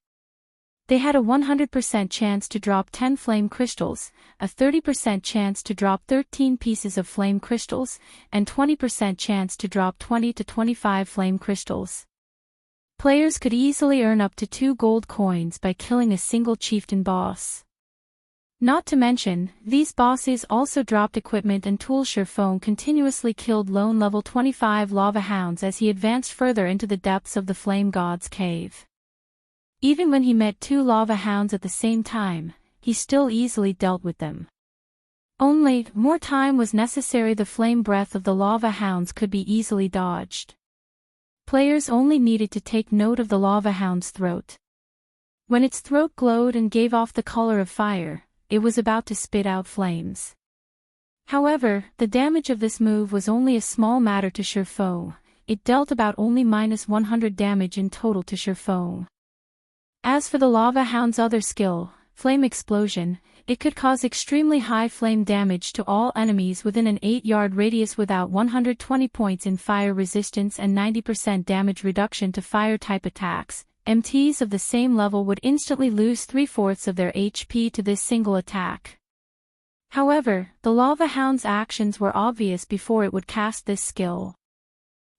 They had a 100% chance to drop 10 flame crystals, a 30% chance to drop 13 pieces of flame crystals, and 20% chance to drop 20 to 25 flame crystals. Players could easily earn up to 2 gold coins by killing a single chieftain boss. Not to mention, these bosses also dropped equipment and tools. Shifeng continuously killed lone level 25 lava hounds as he advanced further into the depths of the Flame God's cave. Even when he met 2 lava hounds at the same time, he still easily dealt with them. Only, more time was necessary. The flame breath of the lava hounds could be easily dodged. Players only needed to take note of the lava hound's throat. When its throat glowed and gave off the color of fire, it was about to spit out flames. However, the damage of this move was only a small matter to Surefeng. It dealt about only -100 damage in total to Surefeng. As for the lava hound's other skill, Flame Explosion, it could cause extremely high flame damage to all enemies within an 8-yard radius without 120 points in fire resistance and 90% damage reduction to fire-type attacks. MTs of the same level would instantly lose 3/4 of their HP to this single attack. However, the lava hound's actions were obvious before it would cast this skill.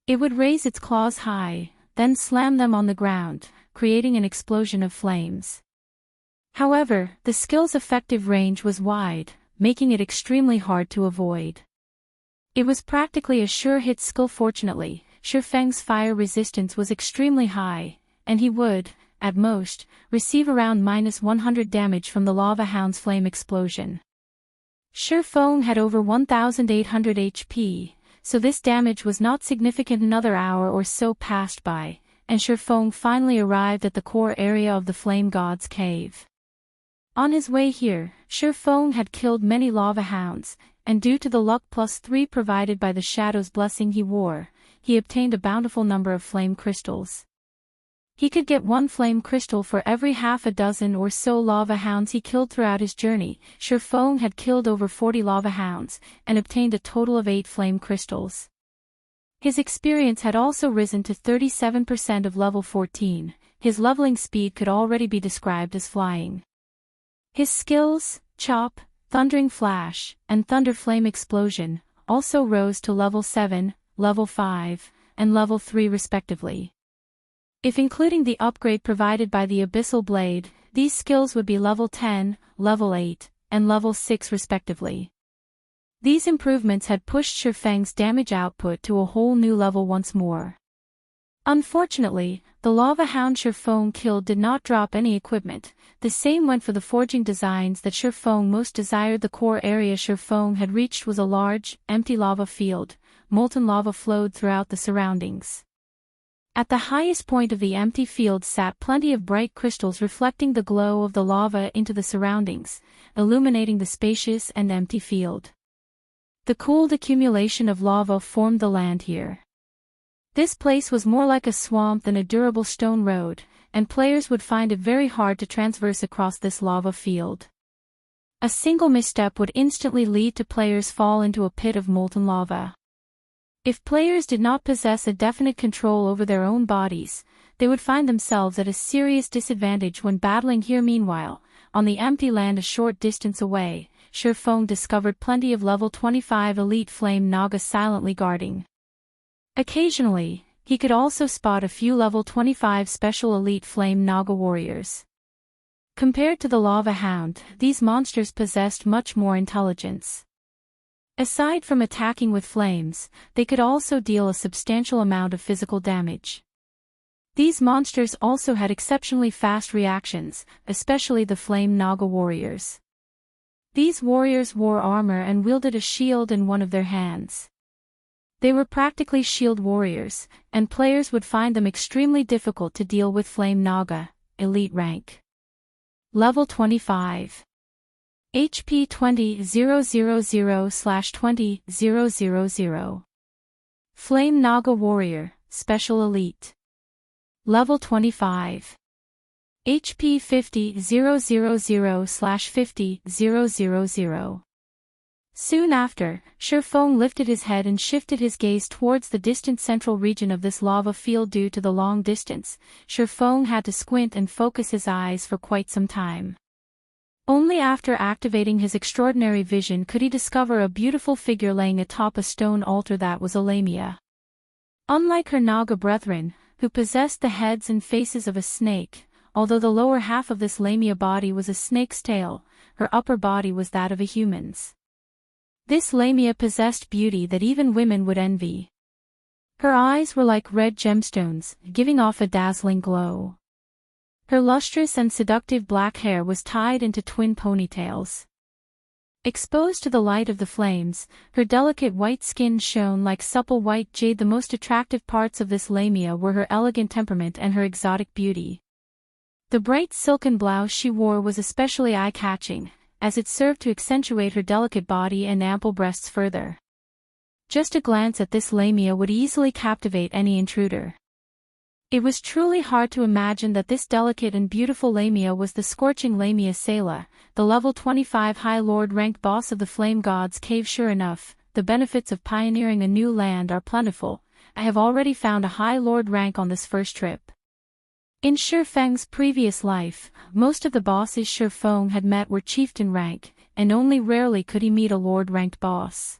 It would raise its claws high, then slam them on the ground, creating an explosion of flames. However, the skill's effective range was wide, making it extremely hard to avoid. It was practically a sure-hit skill. Fortunately, Surefeng's fire resistance was extremely high, and he would, at most, receive around -100 damage from the lava hound's flame explosion. Surefeng had over 1,800 HP, so this damage was not significant. Another hour or so passed by, and Surefeng finally arrived at the core area of the Flame God's Cave. On his way here, Surefeng had killed many lava hounds, and due to the luck +3 provided by the Shadow's blessing he wore, he obtained a bountiful number of flame crystals. He could get 1 flame crystal for every half a dozen or so lava hounds he killed throughout his journey. Surefeng had killed over 40 lava hounds, and obtained a total of 8 flame crystals. His experience had also risen to 37% of level 14, his leveling speed could already be described as flying. His skills, Chop, Thundering Flash, and Thunder Flame Explosion, also rose to level 7, level 5, and level 3 respectively. If including the upgrade provided by the Abyssal Blade, these skills would be level 10, level 8, and level 6 respectively. These improvements had pushed Surefeng's damage output to a whole new level once more. Unfortunately, the lava hound Surefeng killed did not drop any equipment. The same went for the forging designs that Surefeng most desired. The core area Surefeng had reached was a large, empty lava field. Molten lava flowed throughout the surroundings. At the highest point of the empty field sat plenty of bright crystals reflecting the glow of the lava into the surroundings, illuminating the spacious and empty field. The cooled accumulation of lava formed the land here. This place was more like a swamp than a durable stone road, and players would find it very hard to transverse across this lava field. A single misstep would instantly lead to players fall into a pit of molten lava. If players did not possess a definite control over their own bodies, they would find themselves at a serious disadvantage when battling here. Meanwhile, on the empty land a short distance away, Surefeng discovered plenty of level 25 elite flame Naga silently guarding. Occasionally, he could also spot a few level 25 special elite flame Naga warriors. Compared to the lava hound, these monsters possessed much more intelligence. Aside from attacking with flames, they could also deal a substantial amount of physical damage. These monsters also had exceptionally fast reactions, especially the Flame Naga warriors. These warriors wore armor and wielded a shield in one of their hands. They were practically shield warriors, and players would find them extremely difficult to deal with. Flame Naga, elite rank. Level 25. HP 20,000/20,000. Flame Naga Warrior, Special Elite. Level 25. HP 50,000/50,000. Soon after, Surefeng lifted his head and shifted his gaze towards the distant central region of this lava field. Due to the long distance, Surefeng had to squint and focus his eyes for quite some time. Only after activating his extraordinary vision could he discover a beautiful figure laying atop a stone altar that was a Lamia. Unlike her Naga brethren, who possessed the heads and faces of a snake, although the lower half of this Lamia body was a snake's tail, her upper body was that of a human's. This Lamia possessed beauty that even women would envy. Her eyes were like red gemstones, giving off a dazzling glow. Her lustrous and seductive black hair was tied into twin ponytails. Exposed to the light of the flames, her delicate white skin shone like supple white jade. The most attractive parts of this Lamia were her elegant temperament and her exotic beauty. The bright silken blouse she wore was especially eye-catching, as it served to accentuate her delicate body and ample breasts further. Just a glance at this Lamia would easily captivate any intruder. It was truly hard to imagine that this delicate and beautiful Lamia was the Scorching Lamia Salou, the level 25 High Lord ranked boss of the Flame God's Cave. Sure enough, the benefits of pioneering a new land are plentiful. I have already found a High Lord rank on this first trip. In Shifeng's previous life, most of the bosses Shifeng had met were chieftain rank, and only rarely could he meet a Lord-ranked boss.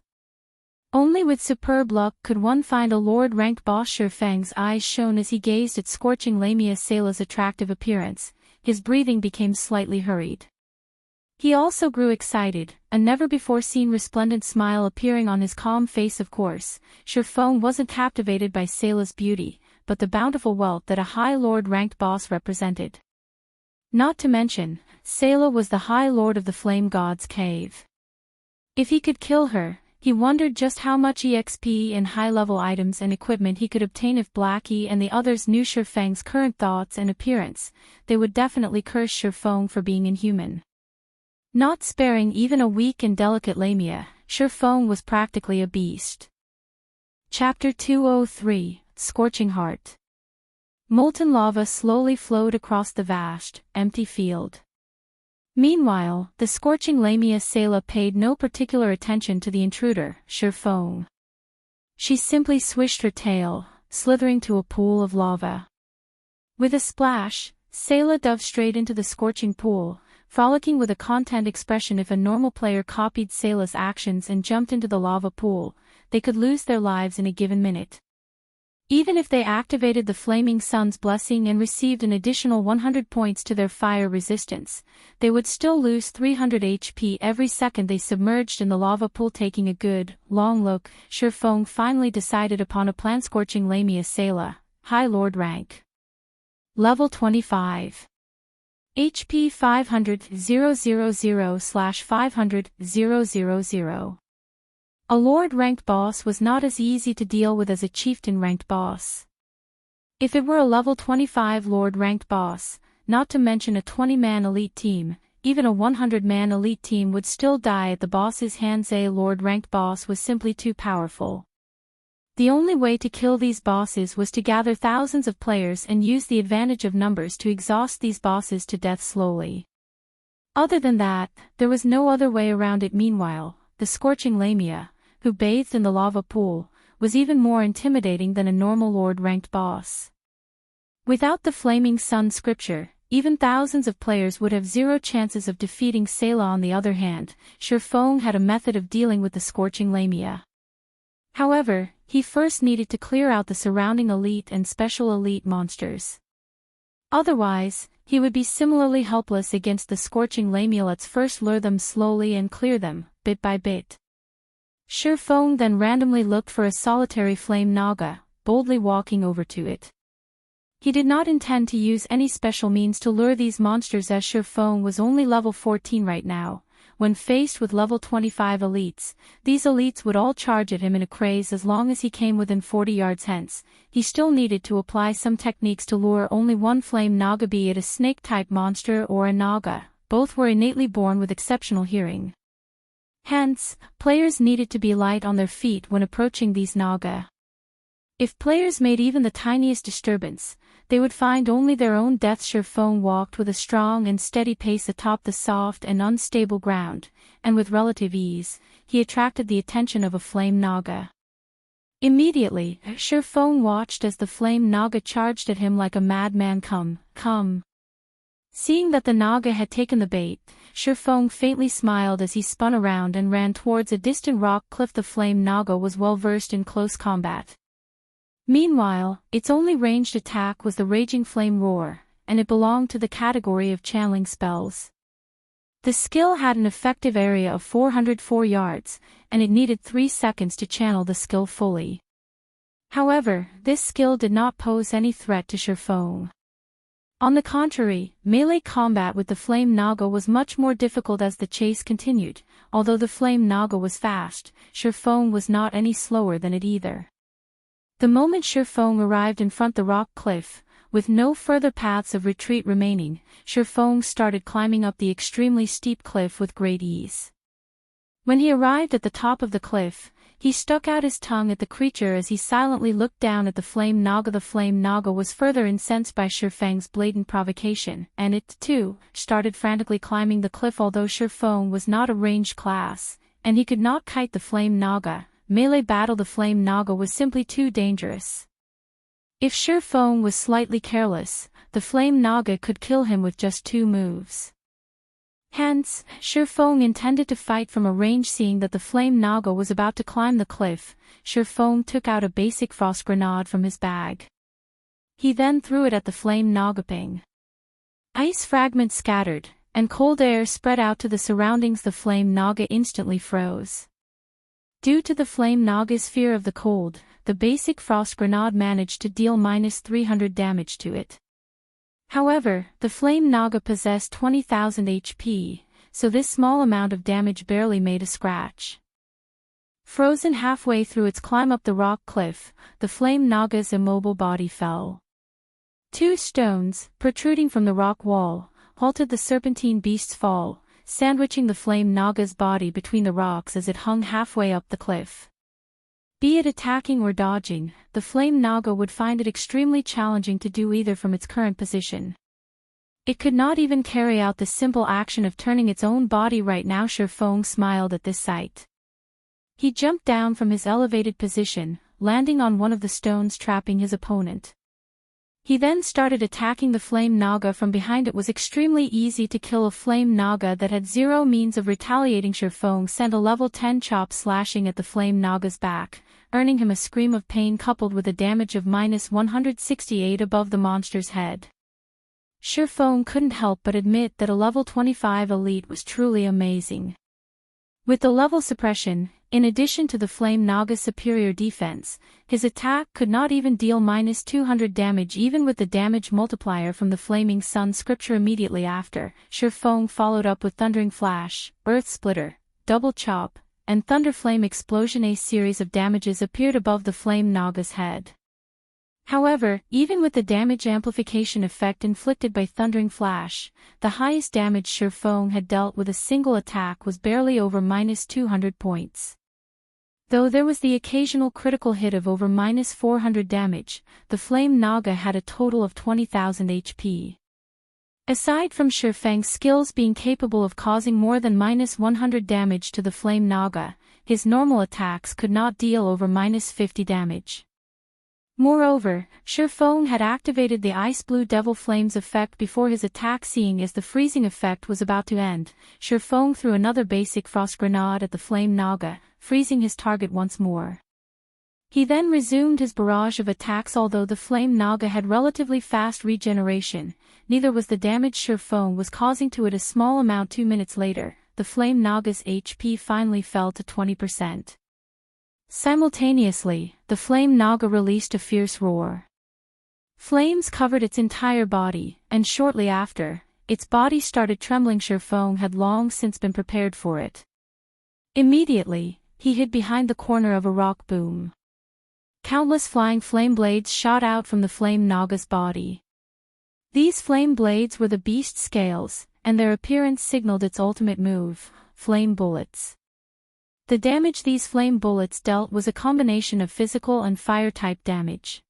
Only with superb luck could one find a Lord-ranked boss. Shifeng's eyes shone as he gazed at Scorching Lamia Salou's attractive appearance. His breathing became slightly hurried. He also grew excited, a never-before-seen resplendent smile appearing on his calm face. Of course, Shifeng wasn't captivated by Salou's beauty, but the bountiful wealth that a High Lord-ranked boss represented. Not to mention, Salou was the High Lord of the Flame God's Cave. If he could kill her, he wondered just how much EXP and high-level items and equipment he could obtain. If Blackie and the others knew Shifeng's current thoughts and appearance, they would definitely curse Shifeng for being inhuman. Not sparing even a weak and delicate Lamia, Shifeng was practically a beast. Chapter 203, Scorching Heart. Molten lava slowly flowed across the vast, empty field. Meanwhile, the Scorching Lamia Salou paid no particular attention to the intruder, Shifeng. She simply swished her tail, slithering to a pool of lava. With a splash, Salou dove straight into the scorching pool, frolicking with a content expression. If a normal player copied Salou's actions and jumped into the lava pool, they could lose their lives in a given minute. Even if they activated the Flaming Sun's blessing and received an additional 100 points to their fire resistance, they would still lose 300 HP every second they submerged in the lava pool. Taking a good, long look, Shifeng finally decided upon a plan. Scorching Lamia Salou, High Lord rank. Level 25. HP 500,000/500,000. A Lord-ranked boss was not as easy to deal with as a Chieftain-ranked boss. If it were a level 25 Lord-ranked boss, not to mention a 20-man elite team, even a 100-man elite team would still die at the boss's hands. A Lord-ranked boss was simply too powerful. The only way to kill these bosses was to gather thousands of players and use the advantage of numbers to exhaust these bosses to death slowly. Other than that, there was no other way around it. Meanwhile, the Scorching Lamia, who bathed in the lava pool, was even more intimidating than a normal Lord-ranked boss. Without the Flaming Sun scripture, even thousands of players would have zero chances of defeating Salou. On the other hand, Shifeng had a method of dealing with the Scorching Lamia. However, he first needed to clear out the surrounding elite and special elite monsters. Otherwise, he would be similarly helpless against the Scorching Lamia. Let's first lure them slowly and clear them, bit by bit. Shifeng then randomly looked for a solitary flame naga, boldly walking over to it. He did not intend to use any special means to lure these monsters, as Shifeng was only level 14 right now. When faced with level 25 elites, these elites would all charge at him in a craze. As long as he came within 40 yards hence, he still needed to apply some techniques to lure only one flame naga, be it a snake-type monster or a naga. Both were innately born with exceptional hearing. Hence, players needed to be light on their feet when approaching these naga. If players made even the tiniest disturbance, they would find only their own death. Shifeng walked with a strong and steady pace atop the soft and unstable ground, and with relative ease, he attracted the attention of a flame naga. Immediately, Shifeng watched as the flame naga charged at him like a madman. Come. Seeing that the naga had taken the bait, Shifeng faintly smiled as he spun around and ran towards a distant rock cliff. The flame naga was well versed in close combat. Meanwhile, its only ranged attack was the Raging Flame Roar, and it belonged to the category of channeling spells. The skill had an effective area of 404 yards, and it needed 3 seconds to channel the skill fully. However, this skill did not pose any threat to Shifeng. On the contrary, melee combat with the Flame Naga was much more difficult as the chase continued. Although the Flame Naga was fast, Shurfeng was not any slower than it either. The moment Shurfeng arrived in front the rock cliff, with no further paths of retreat remaining, Shurfeng started climbing up the extremely steep cliff with great ease. When he arrived at the top of the cliff, he stuck out his tongue at the creature as he silently looked down at the Flame Naga. The Flame Naga was further incensed by Shurfeng's blatant provocation, and it, too, started frantically climbing the cliff. Although Shurfeng was not a ranged class, and he could not kite the Flame Naga, melee battle the Flame Naga was simply too dangerous. If Shurfeng was slightly careless, the Flame Naga could kill him with just 2 moves. Hence, Shurfeng intended to fight from a range. Seeing that the Flame Naga was about to climb the cliff, Shurfeng took out a basic frost grenade from his bag. He then threw it at the Flame Naga. Ping! Ice fragments scattered, and cold air spread out to the surroundings. The Flame Naga instantly froze. Due to the Flame Naga's fear of the cold, the basic frost grenade managed to deal -300 damage to it. However, the Flame Naga possessed 20,000 HP, so this small amount of damage barely made a scratch. Frozen halfway through its climb up the rock cliff, the Flame Naga's immobile body fell. 2 stones, protruding from the rock wall, halted the serpentine beast's fall, sandwiching the Flame Naga's body between the rocks as it hung halfway up the cliff. Be it attacking or dodging, the Flame Naga would find it extremely challenging to do either from its current position. It could not even carry out the simple action of turning its own body right now. Shurfeng smiled at this sight. He jumped down from his elevated position, landing on one of the stones trapping his opponent. He then started attacking the Flame Naga from behind. It was extremely easy to kill a Flame Naga that had 0 means of retaliating. Shurfeng sent a level 10 chop slashing at the Flame Naga's back, earning him a scream of pain coupled with a damage of -168 above the monster's head. Shurfeng couldn't help but admit that a level 25 elite was truly amazing. With the level suppression, in addition to the Flame Naga's superior defense, his attack could not even deal -200 damage even with the damage multiplier from the Flaming Sun scripture. Immediately after, Shurfeng followed up with Thundering Flash, Earth Splitter, Double Chop, and Thunderflame Explosion. A series of damages appeared above the Flame Naga's head. However, even with the damage amplification effect inflicted by Thundering Flash, the highest damage Shurfeng had dealt with a single attack was barely over -200 points. Though there was the occasional critical hit of over -400 damage, the Flame Naga had a total of 20,000 HP. Aside from Shurfeng's skills being capable of causing more than -100 damage to the Flame Naga, his normal attacks could not deal over -50 damage. Moreover, Shurfeng had activated the Ice Blue Devil Flames effect before his attack. Seeing as the freezing effect was about to end, Shurfeng threw another basic frost grenade at the Flame Naga, freezing his target once more. He then resumed his barrage of attacks. Although the Flame Naga had relatively fast regeneration, neither was the damage Shurfeng was causing to it a small amount. 2 minutes later, the Flame Naga's HP finally fell to 20%. Simultaneously, the Flame Naga released a fierce roar. Flames covered its entire body, and shortly after, its body started trembling. Shurfeng had long since been prepared for it. Immediately, he hid behind the corner of a rock boom. Countless flying flame blades shot out from the Flame Naga's body. These flame blades were the beast's scales, and their appearance signaled its ultimate move, Flame Bullets. The damage these flame bullets dealt was a combination of physical and fire-type damage.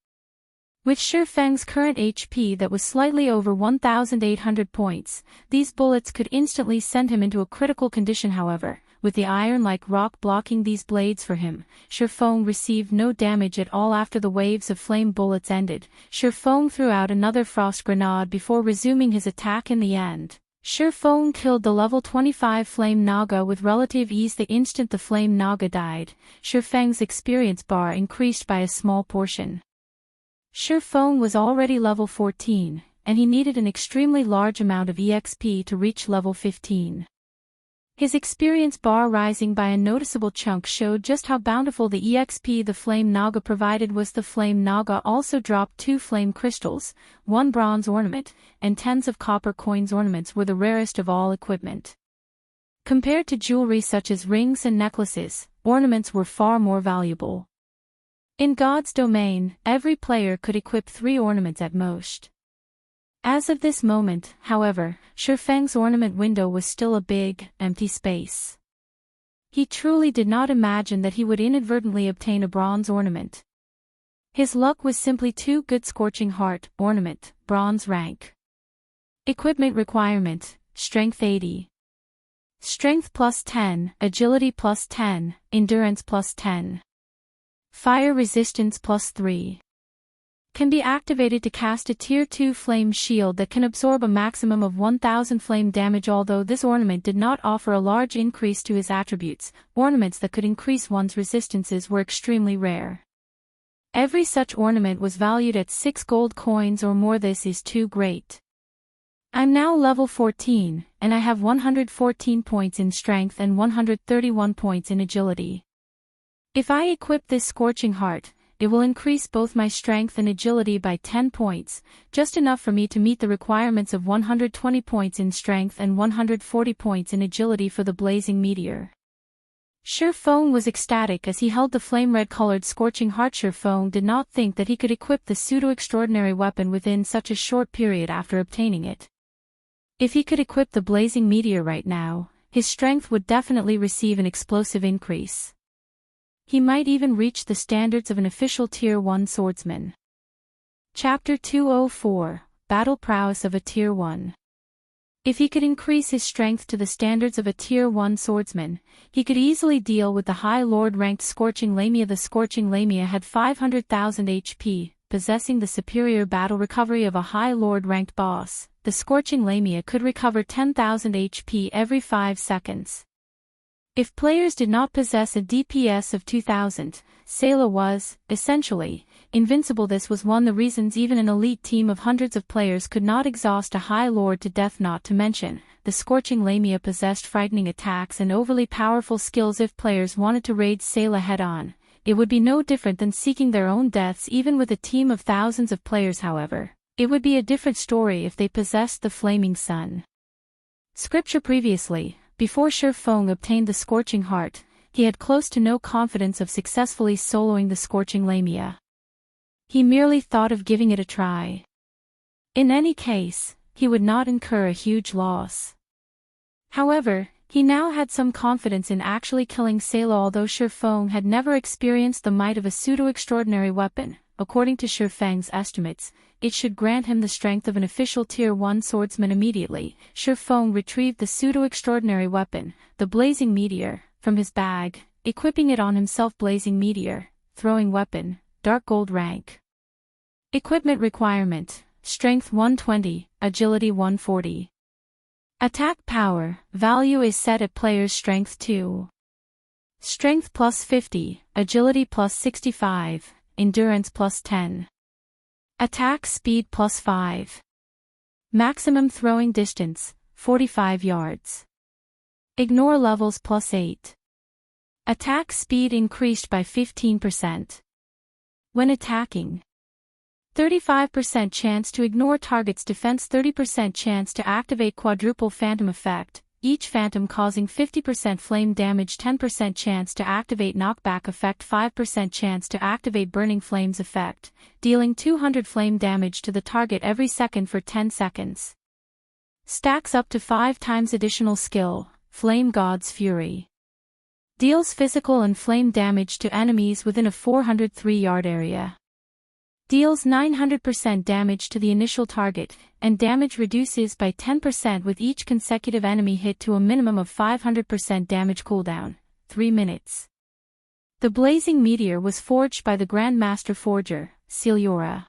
With Shurfeng's current HP that was slightly over 1,800 points, these bullets could instantly send him into a critical condition. However, with the iron-like rock blocking these blades for him, Shurfeng received no damage at all. After the waves of flame bullets ended, Shurfeng threw out another frost grenade before resuming his attack. In the end, Shurfeng killed the level 25 Flame Naga with relative ease. The instant the Flame Naga died, Shurfeng's experience bar increased by a small portion. Shurfeng was already level 14, and he needed an extremely large amount of EXP to reach level 15. His experience bar rising by a noticeable chunk showed just how bountiful the EXP the Flame Naga provided was. The Flame Naga also dropped 2 flame crystals, 1 bronze ornament, and tens of copper coins. Ornaments were the rarest of all equipment. Compared to jewelry such as rings and necklaces, ornaments were far more valuable. In God's domain, every player could equip 3 ornaments at most. As of this moment, however, Shifeng's ornament window was still a big, empty space. He truly did not imagine that he would inadvertently obtain a bronze ornament. His luck was simply too good. Scorching Heart, ornament, bronze rank. Equipment requirement, strength 80. Strength plus 10, agility plus 10, endurance plus 10. Fire resistance plus 3. Can be activated to cast a Tier 2 flame shield that can absorb a maximum of 1000 flame damage. Although this ornament did not offer a large increase to his attributes, ornaments that could increase one's resistances were extremely rare. Every such ornament was valued at 6 gold coins or more. This is too great. I'm now level 14, and I have 114 points in strength and 131 points in agility. If I equip this Scorching Heart, it will increase both my strength and agility by 10 points, just enough for me to meet the requirements of 120 points in strength and 140 points in agility for the Blazing Meteor. Shifeng was ecstatic as he held the flame-red-colored Scorching Heart. Shifeng did not think that he could equip the pseudo-extraordinary weapon within such a short period after obtaining it. If he could equip the Blazing Meteor right now, his strength would definitely receive an explosive increase. He might even reach the standards of an official Tier 1 swordsman. Chapter 204, Battle Prowess of a Tier 1. If he could increase his strength to the standards of a Tier 1 swordsman, he could easily deal with the High Lord-ranked Scorching Lamia. The Scorching Lamia had 500,000 HP, possessing the superior battle recovery of a High Lord-ranked boss. The Scorching Lamia could recover 10,000 HP every 5 seconds. If players did not possess a DPS of 2000, Salou was, essentially, invincible. This was one of the reasons even an elite team of hundreds of players could not exhaust a High Lord to death. Not to mention, the Scorching Lamia possessed frightening attacks and overly powerful skills. If players wanted to raid Salou head-on, it would be no different than seeking their own deaths. Even with a team of thousands of players, however, it would be a different story if they possessed the Flaming Sun. Scripture. Previously, before Shifeng obtained the Scorching Heart, he had close to no confidence of successfully soloing the Scorching Lamia. He merely thought of giving it a try. In any case, he would not incur a huge loss. However, he now had some confidence in actually killing Salou. Although Shifeng had never experienced the might of a pseudo-extraordinary weapon, according to Shifeng's estimates, it should grant him the strength of an official Tier 1 swordsman. Immediately, Shifeng retrieved the pseudo-extraordinary weapon, the Blazing Meteor, from his bag, equipping it on himself. Blazing Meteor, throwing weapon, dark gold rank. Equipment requirement, strength 120, agility 140. Attack power, value is set at player's strength 2. Strength plus 50, agility plus 65, endurance plus 10. Attack speed plus 5. Maximum throwing distance, 45 yards. Ignore levels plus 8. Attack speed increased by 15%. When attacking, 35% chance to ignore target's defense, 30% chance to activate quadruple phantom effect, each phantom causing 50% flame damage, 10% chance to activate knockback effect, 5% chance to activate burning flames effect, dealing 200 flame damage to the target every second for 10 seconds. Stacks up to 5 times additional skill, Flame God's Fury. Deals physical and flame damage to enemies within a 403-yard area. Deals 900% damage to the initial target, and damage reduces by 10% with each consecutive enemy hit to a minimum of 500% damage cooldown, 3 minutes. The Blazing Meteor was forged by the Grand Master Forger, Celiora.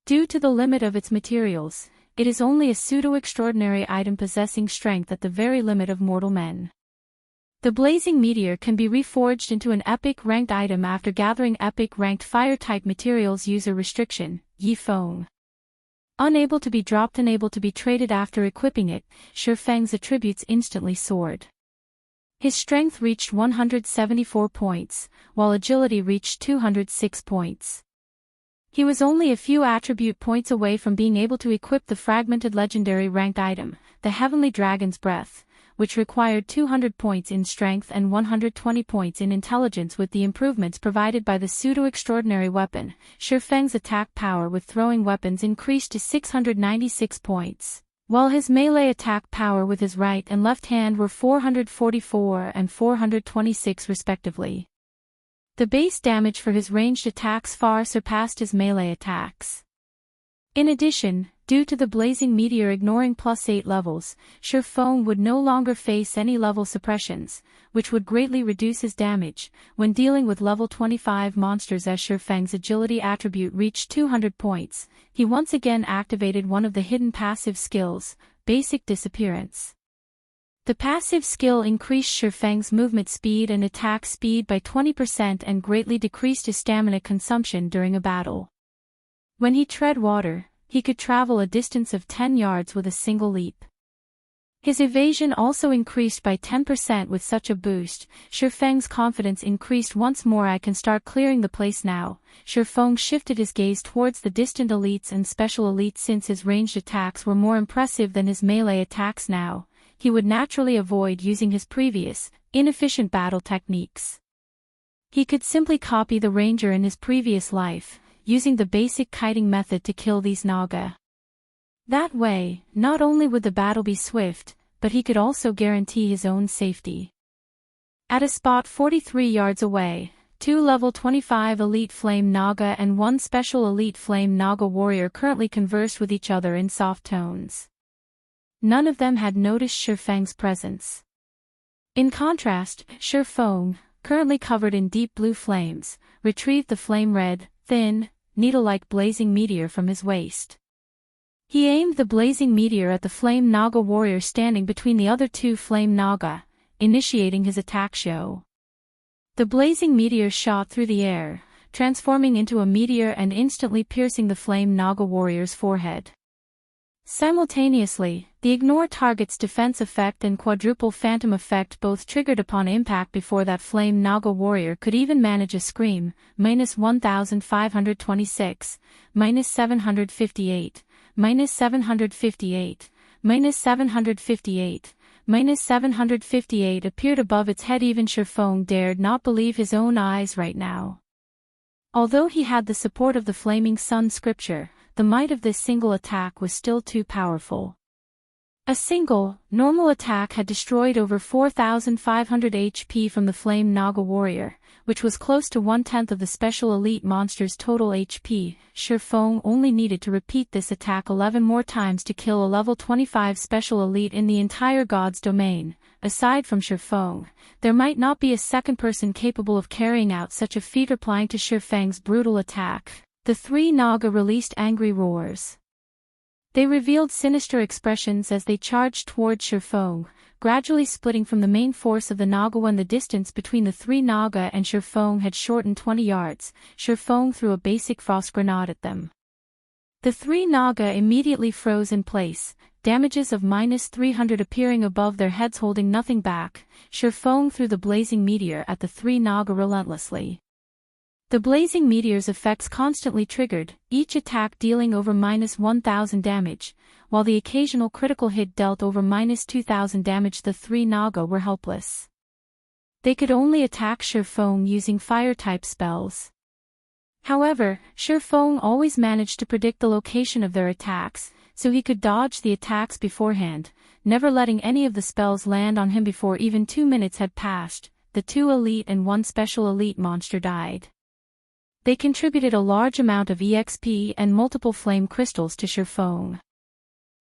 Due to the limit of its materials, it is only a pseudo-extraordinary item possessing strength at the very limit of mortal men. The Blazing Meteor can be reforged into an epic ranked item after gathering epic ranked fire-type materials. User restriction, Yifeng. Unable to be dropped, unable to be traded after equipping it, Shifeng's attributes instantly soared. His strength reached 174 points, while agility reached 206 points. He was only a few attribute points away from being able to equip the fragmented legendary ranked item, the Heavenly Dragon's Breath, which required 200 points in strength and 120 points in intelligence. With the improvements provided by the pseudo-extraordinary weapon, Shifeng's attack power with throwing weapons increased to 696 points, while his melee attack power with his right and left hand were 444 and 426 respectively. The base damage for his ranged attacks far surpassed his melee attacks. In addition, due to the blazing meteor ignoring +8 levels, Shifeng would no longer face any level suppressions, which would greatly reduce his damage when dealing with level 25 monsters. As Shifeng's agility attribute reached 200 points, he once again activated one of the hidden passive skills, Basic Disappearance. The passive skill increased Shifeng's movement speed and attack speed by 20% and greatly decreased his stamina consumption during a battle. When he tread water, he could travel a distance of 10 yards with a single leap. His evasion also increased by 10% with such a boost. Shifeng's confidence increased once more. I can start clearing the place now. Shifeng shifted his gaze towards the distant elites and special elites. Since his ranged attacks were more impressive than his melee attacks now, he would naturally avoid using his previous, inefficient battle techniques. He could simply copy the ranger in his previous life, using the basic kiting method to kill these Naga. That way, not only would the battle be swift, but he could also guarantee his own safety. At a spot 43 yards away, 2 level 25 elite flame Naga and 1 special elite flame Naga warrior currently conversed with each other in soft tones. None of them had noticed Shifeng's presence. In contrast, Shifeng, currently covered in deep blue flames, retrieved the flame-red, thin, needle-like blazing meteor from his waist. He aimed the blazing meteor at the flame Naga warrior standing between the other 2 flame Naga, initiating his attack show. The blazing meteor shot through the air, transforming into a meteor and instantly piercing the flame Naga warrior's forehead. Simultaneously, the Ignore Target's defense effect and Quadruple Phantom effect both triggered upon impact. Before that flame Naga warrior could even manage a scream, -1526, -758, -758, -758, -758 appeared above its head. Even Shifeng dared not believe his own eyes right now. Although he had the support of the Flaming Sun scripture, the might of this single attack was still too powerful. A single, normal attack had destroyed over 4,500 HP from the Flame Naga warrior, which was close to 1/10 of the special elite monster's total HP. Shifeng only needed to repeat this attack 11 more times to kill a level 25 special elite in the entire God's domain. Aside from Shifeng, there might not be a second person capable of carrying out such a feat. Replying to Shifeng's brutal attack, the 3 Naga released angry roars. They revealed sinister expressions as they charged toward Shifeng, gradually splitting from the main force of the Naga. When the distance between the 3 Naga and Shifeng had shortened 20 yards, Shifeng threw a basic frost grenade at them. The 3 Naga immediately froze in place, damages of -300 appearing above their heads. Holding nothing back, Shifeng threw the blazing meteor at the 3 Naga relentlessly. The blazing meteor's effects constantly triggered, each attack dealing over -1,000 damage, while the occasional critical hit dealt over -2,000 damage. The 3 Naga were helpless. They could only attack Shifeng using fire-type spells. However, Shifeng always managed to predict the location of their attacks, so he could dodge the attacks beforehand, never letting any of the spells land on him. Before even 2 minutes had passed, the 2 elite and 1 special elite monster died. They contributed a large amount of EXP and multiple flame crystals to Shifeng.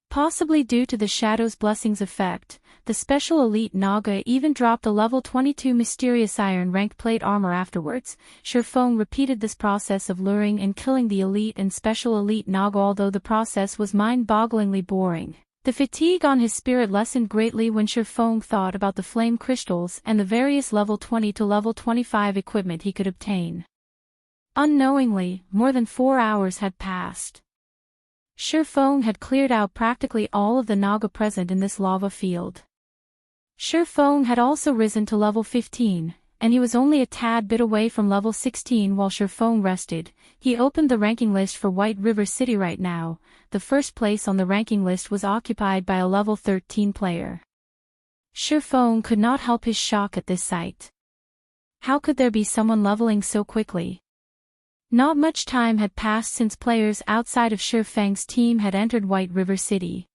Possibly due to the Shadow's Blessings effect, the special elite Naga even dropped a level 22 mysterious iron ranked plate armor afterwards. Shifeng repeated this process of luring and killing the elite and special elite Naga. Although the process was mind-bogglingly boring, the fatigue on his spirit lessened greatly when Shifeng thought about the flame crystals and the various level 20 to level 25 equipment he could obtain. Unknowingly, more than 4 hours had passed. Shifeng had cleared out practically all of the Naga present in this lava field. Shurfeng had also risen to level 15, and he was only a tad bit away from level 16 while Shurfeng rested. He opened the ranking list for White River City right now. The first place on the ranking list was occupied by a level 13 player. Shurfeng could not help his shock at this sight. How could there be someone leveling so quickly? Not much time had passed since players outside of Shurfeng's team had entered White River City.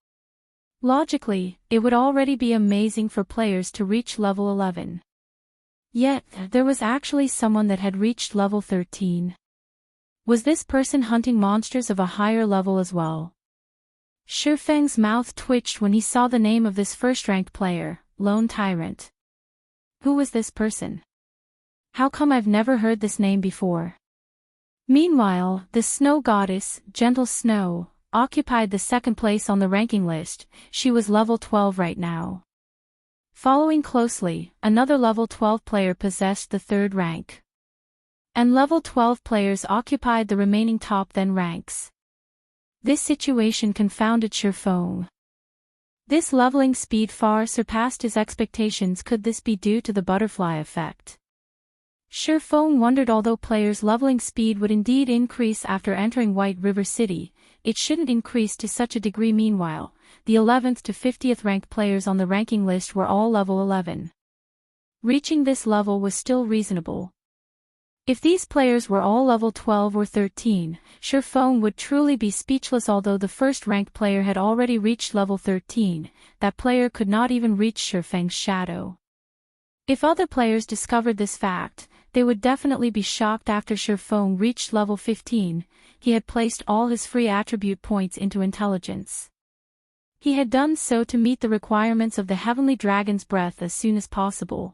Logically, it would already be amazing for players to reach level 11. Yet, there was actually someone that had reached level 13. Was this person hunting monsters of a higher level as well? Shurfeng's mouth twitched when he saw the name of this first-ranked player, Lone Tyrant. Who was this person? How come I've never heard this name before? Meanwhile, the snow goddess, Gentle Snow, occupied the second place on the ranking list. She was level 12 right now. Following closely, another level 12 player possessed the third rank. And level 12 players occupied the remaining top 10 ranks. This situation confounded Shurfeng. This leveling speed far surpassed his expectations. Could this be due to the butterfly effect? Shurfeng wondered, although players' leveling speed would indeed increase after entering White River City, it shouldn't increase to such a degree. Meanwhile, the 11th to 50th ranked players on the ranking list were all level 11. Reaching this level was still reasonable. If these players were all level 12 or 13, Shurfeng would truly be speechless. Although the first-ranked player had already reached level 13, that player could not even reach Shurfeng's shadow. If other players discovered this fact, they would definitely be shocked. After Shurfeng reached level 15, he had placed all his free attribute points into intelligence. He had done so to meet the requirements of the Heavenly Dragon's Breath as soon as possible.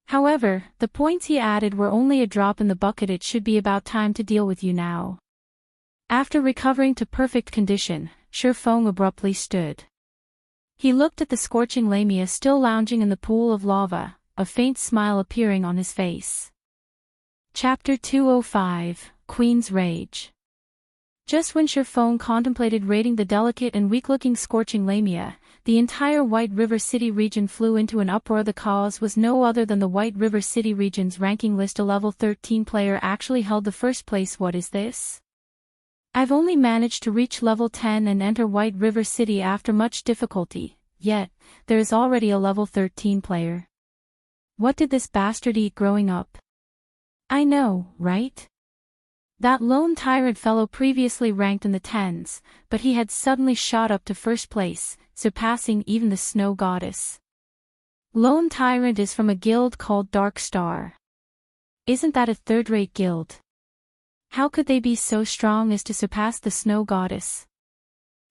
However, the points he added were only a drop in the bucket. It should be about time to deal with you now. After recovering to perfect condition, Shurfeng abruptly stood. He looked at the scorching Lamia still lounging in the pool of lava, a faint smile appearing on his face. Chapter 205, Queen's Rage. Just when Shurfeng contemplated raiding the delicate and weak-looking scorching Lamia, the entire White River City region flew into an uproar. The cause was no other than the White River City region's ranking list. A level 13 player actually held the first place. What is this? I've only managed to reach level 10 and enter White River City after much difficulty, yet, there is already a level 13 player. What did this bastard eat growing up? I know, right? That lone tyrant fellow previously ranked in the 10s, but he had suddenly shot up to first place, surpassing even the snow goddess. Lone Tyrant is from a guild called Dark Star. Isn't that a third-rate guild? How could they be so strong as to surpass the snow goddess?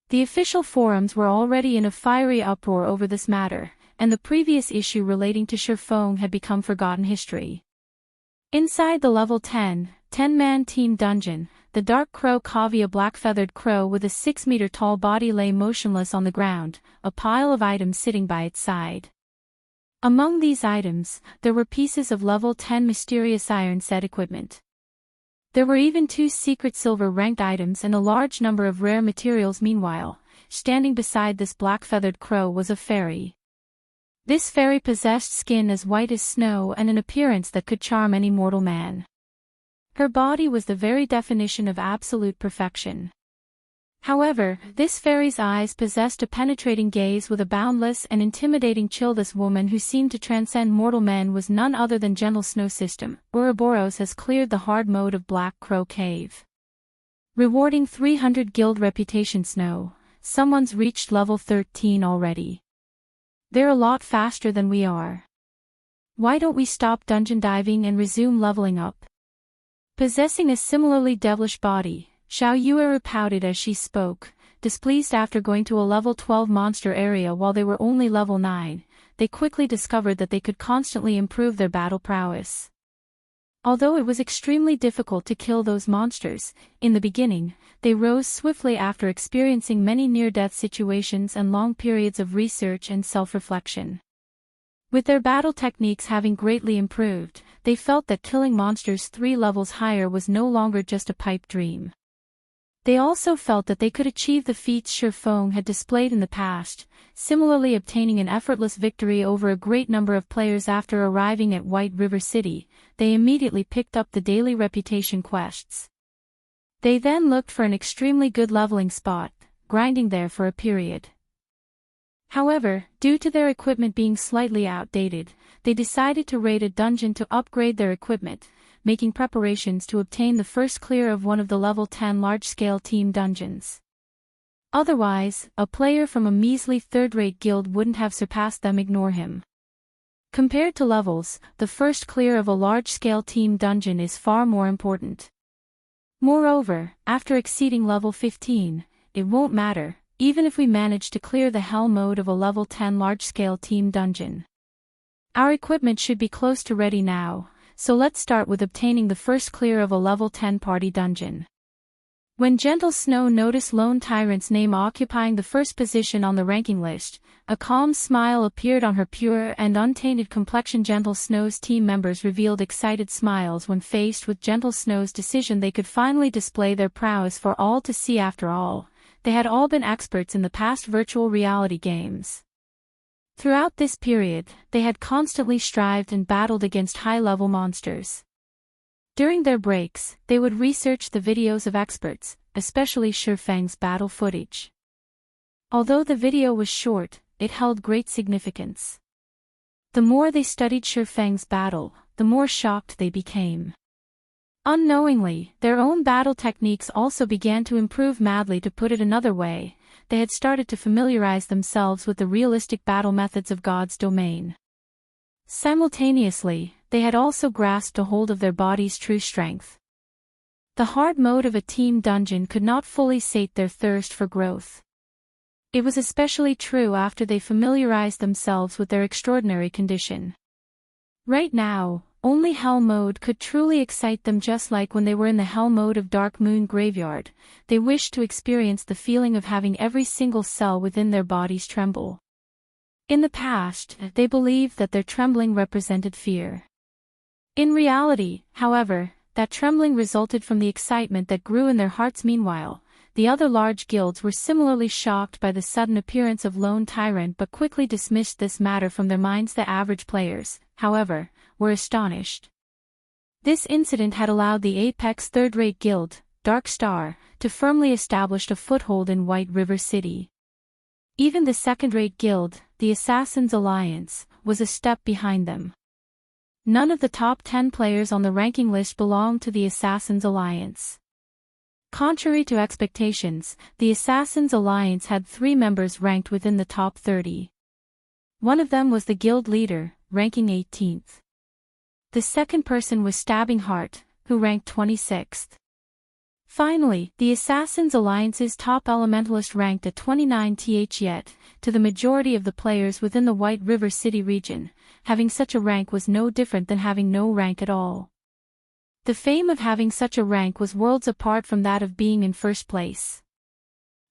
The official forums were already in a fiery uproar over this matter, and the previous issue relating to Shurfeng had become forgotten history. Inside the level 10-man team dungeon, the dark crow Kavi, a black-feathered crow with a 6-meter-tall body, lay motionless on the ground, a pile of items sitting by its side. Among these items, there were pieces of level 10 mysterious iron set equipment. There were even 2 secret silver-ranked items and a large number of rare materials. Meanwhile, standing beside this black-feathered crow was a fairy. This fairy possessed skin as white as snow and an appearance that could charm any mortal man. Her body was the very definition of absolute perfection. However, this fairy's eyes possessed a penetrating gaze with a boundless and intimidating chill. This woman, who seemed to transcend mortal men, was none other than Gentle Snow. System Ouroboros has cleared the hard mode of Black Crow Cave. Rewarding 300 guild reputation. Snow, someone's reached level 13 already. They're a lot faster than we are. Why don't we stop dungeon diving and resume leveling up? Possessing a similarly devilish body, Xiao Yueru pouted as she spoke, displeased. After going to a level 12 monster area while they were only level 9, they quickly discovered that they could constantly improve their battle prowess. Although it was extremely difficult to kill those monsters, in the beginning, they rose swiftly after experiencing many near-death situations and long periods of research and self-reflection. With their battle techniques having greatly improved, they felt that killing monsters 3 levels higher was no longer just a pipe dream. They also felt that they could achieve the feats Shifeng had displayed in the past, similarly obtaining an effortless victory over a great number of players after arriving at White River City. They immediately picked up the daily reputation quests. They then looked for an extremely good leveling spot, grinding there for a period. However, due to their equipment being slightly outdated, they decided to raid a dungeon to upgrade their equipment, making preparations to obtain the first clear of one of the level 10 large-scale team dungeons. Otherwise, a player from a measly third-rate guild wouldn't have surpassed them. Ignore him. Compared to levels, the first clear of a large-scale team dungeon is far more important. Moreover, after exceeding level 15, it won't matter, even if we manage to clear the hell mode of a level 10 large-scale team dungeon. Our equipment should be close to ready now, so let's start with obtaining the first clear of a level 10 party dungeon. When Gentle Snow noticed Lone Tyrant's name occupying the first position on the ranking list, a calm smile appeared on her pure and untainted complexion. Gentle Snow's team members revealed excited smiles when faced with Gentle Snow's decision. They could finally display their prowess for all to see. After all, they had all been experts in the past virtual reality games. Throughout this period, they had constantly strived and battled against high-level monsters. During their breaks, they would research the videos of experts, especially Shifeng's battle footage. Although the video was short, it held great significance. The more they studied Shifeng's battle, the more shocked they became. Unknowingly, their own battle techniques also began to improve madly. To put it another way, they had started to familiarize themselves with the realistic battle methods of God's domain. Simultaneously, they had also grasped a hold of their body's true strength. The hard mode of a team dungeon could not fully sate their thirst for growth. It was especially true after they familiarized themselves with their extraordinary condition. Right now, only Hell mode could truly excite them. Just like when they were in the Hell mode of Dark Moon Graveyard, they wished to experience the feeling of having every single cell within their bodies tremble. In the past, they believed that their trembling represented fear. In reality, however, that trembling resulted from the excitement that grew in their hearts. Meanwhile, the other large guilds were similarly shocked by the sudden appearance of Lone Tyrant but quickly dismissed this matter from their minds. The average players, however, were astonished. This incident had allowed the apex third-rate guild, Dark Star, to firmly establish a foothold in White River City. Even the second-rate guild, the Assassins' Alliance, was a step behind them. None of the top 10 players on the ranking list belonged to the Assassins' Alliance. Contrary to expectations, the Assassins' Alliance had 3 members ranked within the top 30. One of them was the guild leader, ranking 18th. The second person was Stabbing Heart, who ranked 26th. Finally, the Assassins' Alliance's top elementalist ranked at 29th. Yet, to the majority of the players within the White River City region, having such a rank was no different than having no rank at all. The fame of having such a rank was worlds apart from that of being in first place.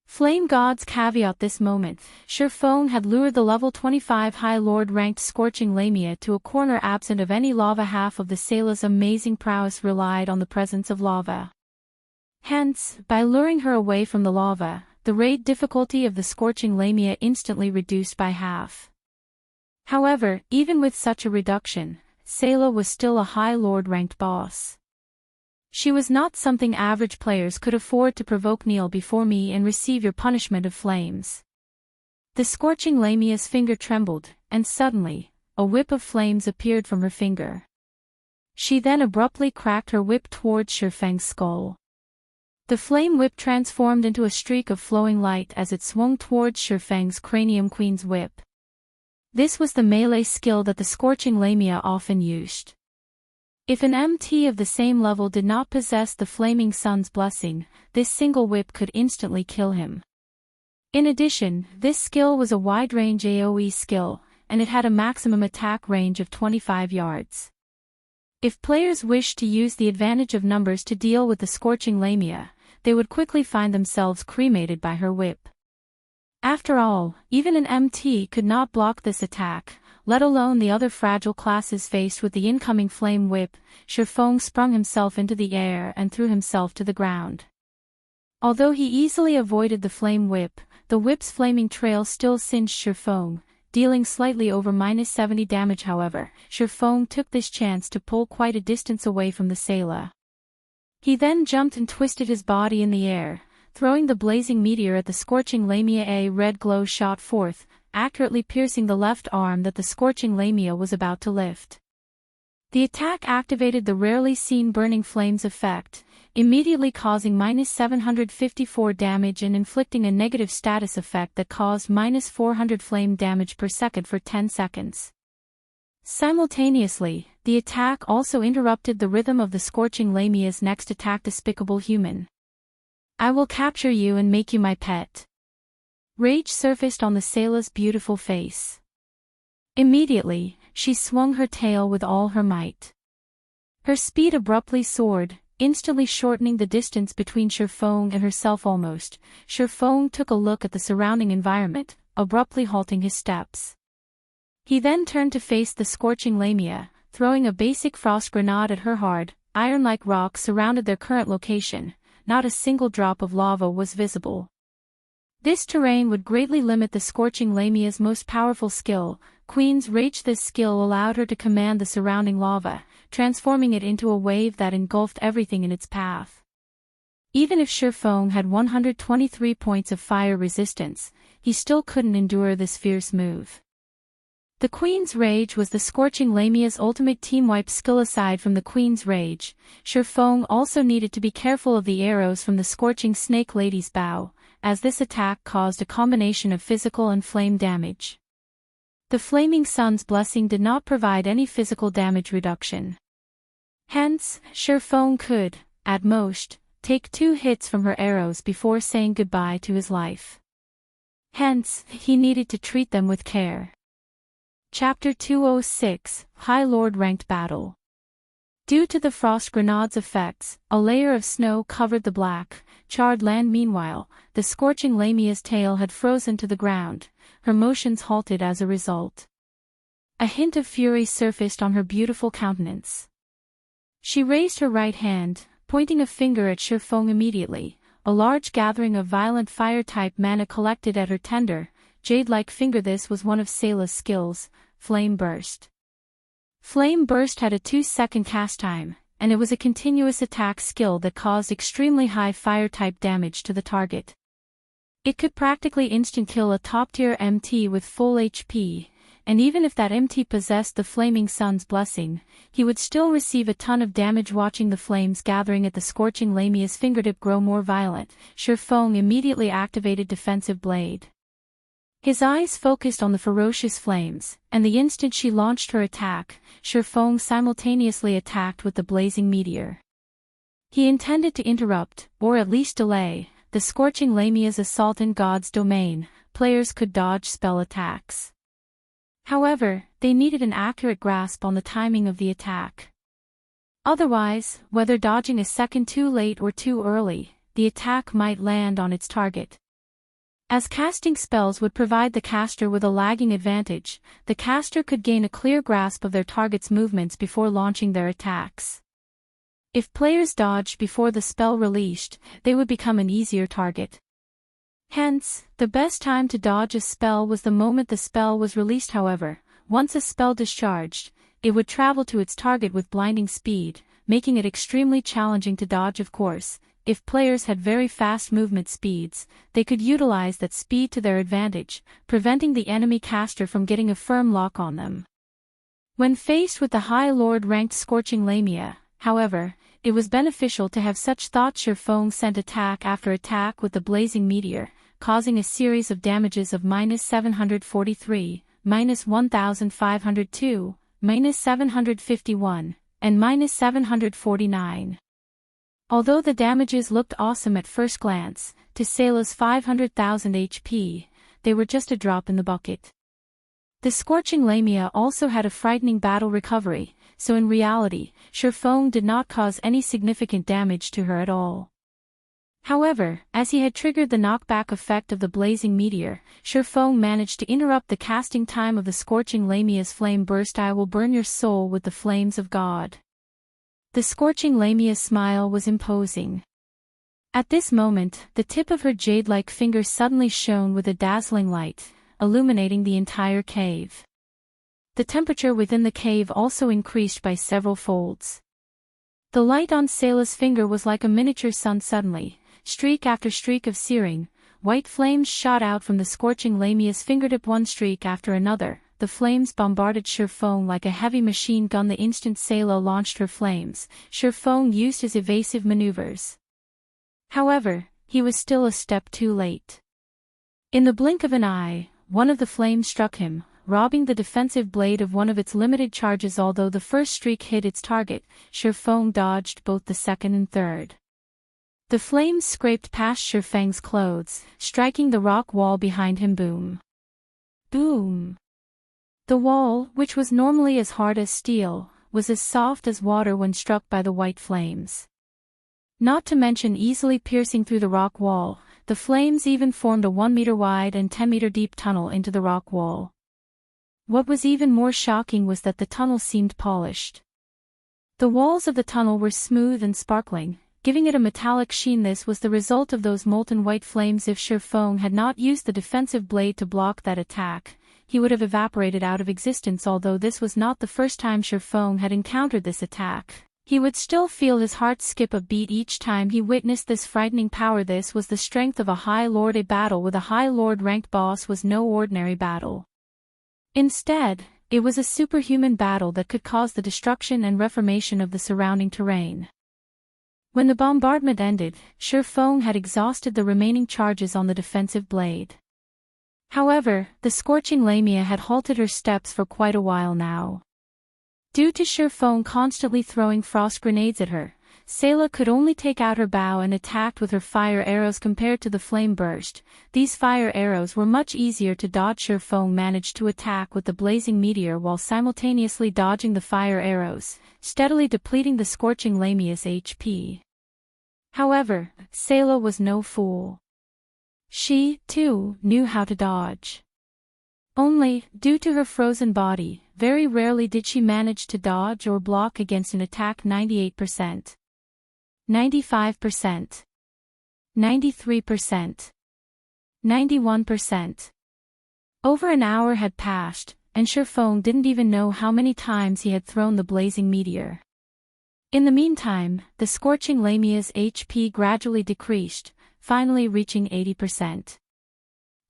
Flame Gods caveat this moment, Shifeng had lured the level 25 High Lord ranked Scorching Lamia to a corner absent of any lava. Half of the Salau's amazing prowess relied on the presence of lava. Hence, by luring her away from the lava, the raid difficulty of the Scorching Lamia instantly reduced by half. However, even with such a reduction, Salou was still a High Lord ranked boss. She was not something average players could afford to provoke. Kneel before me and receive your punishment of flames. The Scorching Lamia's finger trembled, and suddenly, a whip of flames appeared from her finger. She then abruptly cracked her whip towards Shifeng's skull. The flame whip transformed into a streak of flowing light as it swung towards Shifeng's cranium. Queen's whip. This was the melee skill that the Scorching Lamia often used. If an MT of the same level did not possess the Flaming Sun's blessing, this single whip could instantly kill him. In addition, this skill was a wide-range AoE skill, and it had a maximum attack range of 25 yards. If players wished to use the advantage of numbers to deal with the Scorching Lamia, they would quickly find themselves cremated by her whip. After all, even an MT could not block this attack, let alone the other fragile classes. Faced with the incoming flame whip, Shifeng sprung himself into the air and threw himself to the ground. Although he easily avoided the flame whip, the whip's flaming trail still singed Shifeng, dealing slightly over -70 damage. However, Shifeng took this chance to pull quite a distance away from the Salou. He then jumped and twisted his body in the air, throwing the blazing meteor at the Scorching Lamia. A red glow shot forth, accurately piercing the left arm that the Scorching Lamia was about to lift. The attack activated the rarely seen burning flames effect, immediately causing -754 damage and inflicting a negative status effect that caused -400 flame damage per second for 10 seconds. Simultaneously, the attack also interrupted the rhythm of the Scorching Lamia's next attack. Despicable human. I will capture you and make you my pet. Rage surfaced on the Salou's beautiful face. Immediately, she swung her tail with all her might. Her speed abruptly soared, instantly shortening the distance between Shifeng and herself almost. Shifeng took a look at the surrounding environment, abruptly halting his steps. He then turned to face the Scorching Lamia, throwing a basic frost grenade at her. Hard, iron-like rocks surrounded their current location, not a single drop of lava was visible. This terrain would greatly limit the Scorching Lamia's most powerful skill, Queen's Rage. This skill allowed her to command the surrounding lava, transforming it into a wave that engulfed everything in its path. Even if Shifeng had 123 points of fire resistance, he still couldn't endure this fierce move. The Queen's Rage was the Scorching Lamia's ultimate team wipe skill. Aside from the Queen's Rage, Shifeng also needed to be careful of the arrows from the Scorching Snake Lady's bow, as this attack caused a combination of physical and flame damage. The Flaming Sun's blessing did not provide any physical damage reduction. Hence, Shifeng could, at most, take 2 hits from her arrows before saying goodbye to his life. Hence, he needed to treat them with care. Chapter 206, High Lord Ranked Battle. Due to the frost grenade's effects, a layer of snow covered the black, charred land. Meanwhile, the Scorching Lamia's tail had frozen to the ground, her motions halted as a result. A hint of fury surfaced on her beautiful countenance. She raised her right hand, pointing a finger at Shifeng. Immediately, a large gathering of violent fire-type mana collected at her tender, jade-like finger. This was one of Salou's skills, Flame Burst. Flame Burst had a 2-second cast time, and it was a continuous attack skill that caused extremely high fire-type damage to the target. It could practically instant-kill a top-tier MT with full HP, and even if that MT possessed the Flaming Sun's blessing, he would still receive a ton of damage. Watching the flames gathering at the Scorching Lamia's fingertip grow more violent, Shifeng immediately activated Defensive Blade. His eyes focused on the ferocious flames, and the instant she launched her attack, Shifeng simultaneously attacked with the blazing meteor. He intended to interrupt, or at least delay, the Scorching Lamia's assault in God's domain. Players could dodge spell attacks. However, they needed an accurate grasp on the timing of the attack. Otherwise, whether dodging a second too late or too early, the attack might land on its target. As casting spells would provide the caster with a lagging advantage, the caster could gain a clear grasp of their target's movements before launching their attacks. If players dodged before the spell released, they would become an easier target. Hence, the best time to dodge a spell was the moment the spell was released. However, once a spell discharged, it would travel to its target with blinding speed, making it extremely challenging to dodge. Of course, if players had very fast movement speeds, they could utilize that speed to their advantage, preventing the enemy caster from getting a firm lock on them. When faced with the High Lord ranked Scorching Lamia, however, it was beneficial to have such thought. Shifeng sent attack after attack with the blazing meteor, causing a series of damages of -743, -1502, -751, and -749. Although the damages looked awesome at first glance, to Salou's 500,000 HP, they were just a drop in the bucket. The Scorching Lamia also had a frightening battle recovery, so in reality, Shifeng did not cause any significant damage to her at all. However, as he had triggered the knockback effect of the blazing meteor, Shifeng managed to interrupt the casting time of the Scorching Lamia's Flame Burst. I will burn your soul with the flames of God. The Scorching Lamia's smile was imposing. At this moment, the tip of her jade-like finger suddenly shone with a dazzling light, illuminating the entire cave. The temperature within the cave also increased by several folds. The light on Salou's finger was like a miniature sun suddenly, streak after streak of searing, white flames shot out from the scorching Lamia's fingertip one streak after another. The flames bombarded Surpassing like a heavy machine gun the instant Salou launched her flames. Surpassing used his evasive maneuvers. However, he was still a step too late. In the blink of an eye, one of the flames struck him, robbing the defensive blade of one of its limited charges. Although the first streak hit its target, Surpassing dodged both the second and third. The flames scraped past Surpassing's clothes, striking the rock wall behind him. Boom. Boom. The wall, which was normally as hard as steel, was as soft as water when struck by the white flames. Not to mention easily piercing through the rock wall, the flames even formed a 1-meter wide and 10-meter deep tunnel into the rock wall. What was even more shocking was that the tunnel seemed polished. The walls of the tunnel were smooth and sparkling, giving it a metallic sheen. This was the result of those molten white flames. If Surpassing had not used the defensive blade to block that attack, he would have evaporated out of existence. Although this was not the first time Surpassing had encountered this attack, he would still feel his heart skip a beat each time he witnessed this frightening power. This was the strength of a High Lord. A battle with a High Lord ranked boss was no ordinary battle. Instead, it was a superhuman battle that could cause the destruction and reformation of the surrounding terrain. When the bombardment ended, Surpassing had exhausted the remaining charges on the defensive blade. However, the scorching Lamia had halted her steps for quite a while now. Due to Surpassing constantly throwing frost grenades at her, Salou could only take out her bow and attacked with her fire arrows. Compared to the flame burst, these fire arrows were much easier to dodge. Surpassing managed to attack with the blazing meteor while simultaneously dodging the fire arrows, steadily depleting the scorching Lamia's HP. However, Salou was no fool. She, too, knew how to dodge. Only, due to her frozen body, very rarely did she manage to dodge or block against an attack. 98%. 95%. 93%. 91%. Over an hour had passed, and Surpassing didn't even know how many times he had thrown the blazing meteor. In the meantime, the scorching Lamia's HP gradually decreased, finally reaching 80%.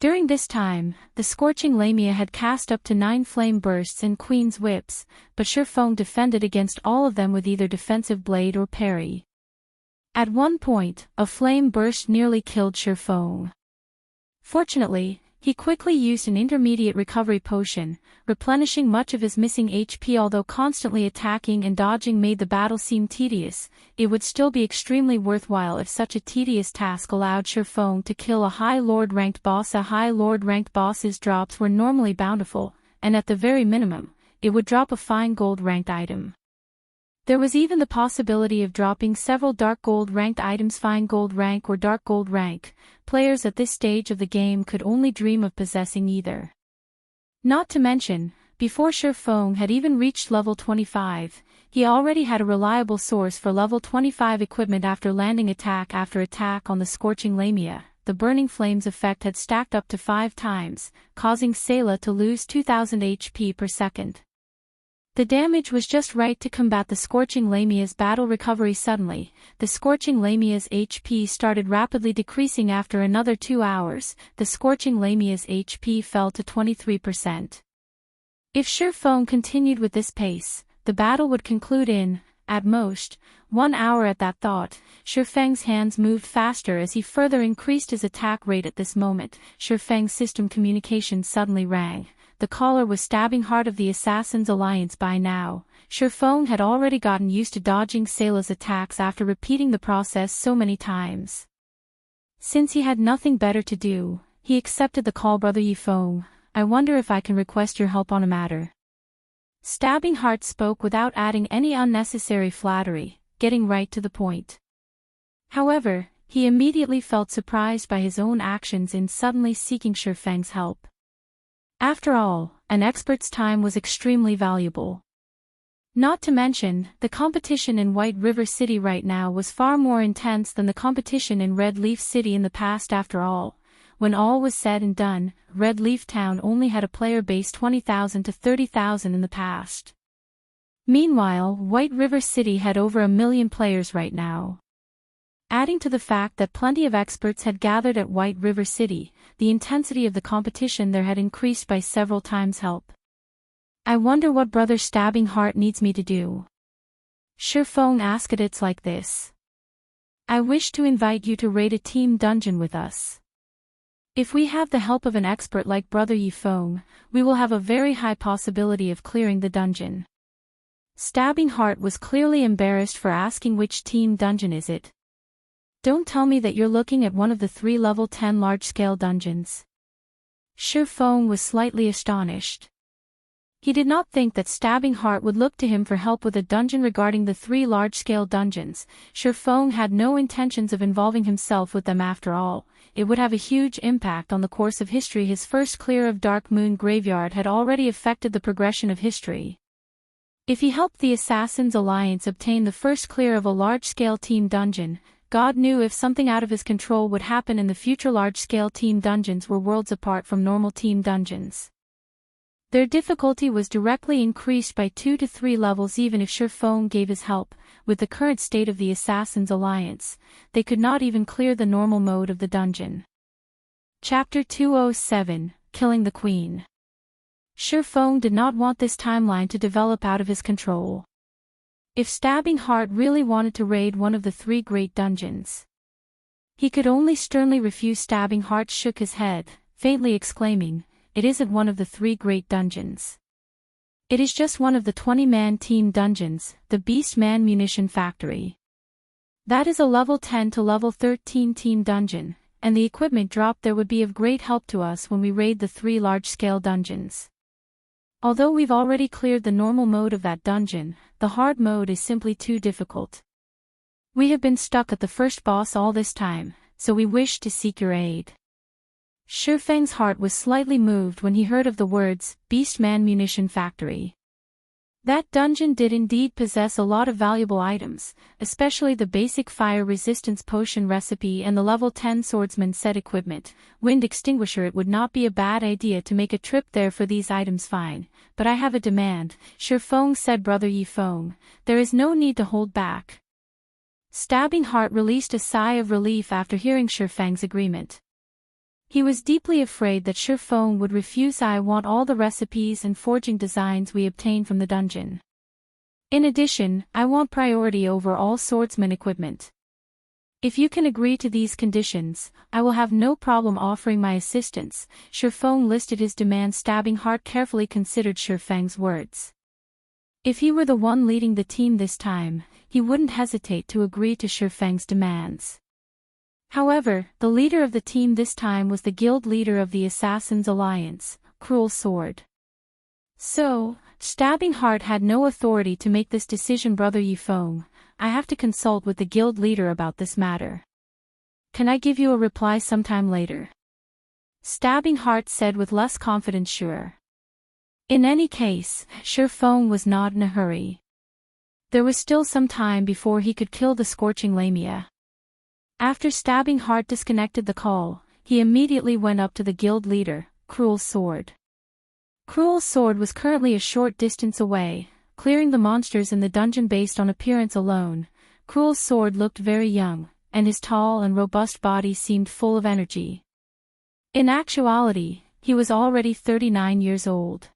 During this time, the scorching Lamia had cast up to 9 flame bursts and Queen's Whips, but Surpassing defended against all of them with either defensive blade or parry. At one point, a flame burst nearly killed Surpassing. Fortunately, he quickly used an intermediate recovery potion, replenishing much of his missing HP. Although constantly attacking and dodging made the battle seem tedious, it would still be extremely worthwhile if such a tedious task allowed Surpassing to kill a High Lord ranked boss. A High Lord ranked boss's drops were normally bountiful, and at the very minimum, it would drop a fine gold ranked item. There was even the possibility of dropping several dark gold ranked items. Fine gold rank or dark gold rank, players at this stage of the game could only dream of possessing either. Not to mention, before Surpassing had even reached level 25, he already had a reliable source for level 25 equipment. After landing attack after attack on the scorching Lamia, the burning flames effect had stacked up to 5 times, causing Salou to lose 2000 HP per second. The damage was just right to combat the scorching Lamia's battle recovery. Suddenly, the scorching Lamia's HP started rapidly decreasing. After another 2 hours, the scorching Lamia's HP fell to 23%. If Surpassing continued with this pace, the battle would conclude in, at most, 1 hour. At that thought, Surpassing's hands moved faster as he further increased his attack rate. At this moment, Surpassing's system communication suddenly rang. The caller was stabbing Heart of the Assassin's Alliance. By now, Surpassing had already gotten used to dodging Salou's attacks after repeating the process so many times. Since he had nothing better to do, he accepted the call. Brother Yifeng, I wonder if I can request your help on a matter. Stabbing Heart spoke without adding any unnecessary flattery, getting right to the point. However, he immediately felt surprised by his own actions in suddenly seeking Surpassing's help. After all, an expert's time was extremely valuable. Not to mention, the competition in White River City right now was far more intense than the competition in Red Leaf City in the past. After all, when all was said and done, Red Leaf Town only had a player base 20,000 to 30,000 in the past. Meanwhile, White River City had over 1 million players right now. Adding to the fact that plenty of experts had gathered at White River City, the intensity of the competition there had increased by several times. Help. I wonder what Brother Stabbing Heart needs me to do. Surefeng asked it. It's like this. I wish to invite you to raid a team dungeon with us. If we have the help of an expert like Brother Yifeng, we will have a very high possibility of clearing the dungeon. Stabbing Heart was clearly embarrassed for asking which team dungeon is it. Don't tell me that you're looking at one of the 3 level 10 large-scale dungeons. Surefeng was slightly astonished. He did not think that Stabbing Heart would look to him for help with a dungeon regarding the 3 large-scale dungeons. Surefeng had no intentions of involving himself with them after all. It would have a huge impact on the course of history. His first clear of Dark Moon Graveyard had already affected the progression of history. If he helped the Assassins Alliance obtain the first clear of a large-scale team dungeon, God knew if something out of his control would happen in the future. Large-scale team dungeons were worlds apart from normal team dungeons. Their difficulty was directly increased by 2 to 3 levels. Even if Surefeng gave his help, with the current state of the Assassins Alliance, they could not even clear the normal mode of the dungeon. Chapter 207, Killing the Queen. Surefeng did not want this timeline to develop out of his control. If Stabbing Heart really wanted to raid one of the 3 great dungeons, he could only sternly refuse. Stabbing Heart shook his head, faintly exclaiming, "It isn't one of the 3 great dungeons. It is just one of the 20-man team dungeons, the Beastman Munition Factory. That is a level 10 to level 13 team dungeon, and the equipment drop there would be of great help to us when we raid the 3 large-scale dungeons. Although we've already cleared the normal mode of that dungeon, the hard mode is simply too difficult. We have been stuck at the first boss all this time, so we wish to seek your aid." Surefeng's heart was slightly moved when he heard of the words, Beastman Munition Factory. That dungeon did indeed possess a lot of valuable items, especially the basic fire resistance potion recipe and the level 10 swordsman set equipment, wind extinguisher. It would not be a bad idea to make a trip there for these items. Fine, but I have a demand, Surefeng said. Brother Yifeng, there is no need to hold back. Stabbing Heart released a sigh of relief after hearing Surefeng's agreement. He was deeply afraid that Surefeng would refuse. I want all the recipes and forging designs we obtain from the dungeon. In addition, I want priority over all swordsman equipment. If you can agree to these conditions, I will have no problem offering my assistance. Surefeng listed his demands. Stabbing Heart carefully considered Surefeng's words. If he were the one leading the team this time, he wouldn't hesitate to agree to Surefeng's demands. However, the leader of the team this time was the guild leader of the Assassins Alliance, Cruel Sword. So, Stabbing Heart had no authority to make this decision. Brother Yifeng, I have to consult with the guild leader about this matter. Can I give you a reply sometime later? Stabbing Heart said with less confidence. Sure. In any case, Surefeng was not in a hurry. There was still some time before he could kill the Scorching Lamia. After Stabbing Heart disconnected the call, he immediately went up to the guild leader, Cruel Sword. Cruel Sword was currently a short distance away, clearing the monsters in the dungeon. Based on appearance alone, Cruel Sword looked very young, and his tall and robust body seemed full of energy. In actuality, he was already 39 years old.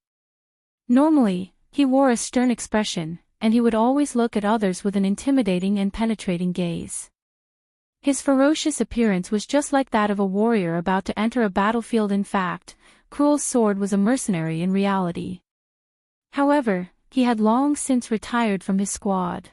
Normally, he wore a stern expression, and he would always look at others with an intimidating and penetrating gaze. His ferocious appearance was just like that of a warrior about to enter a battlefield. In fact, Cruel Sword was a mercenary in reality. However, he had long since retired from his squad.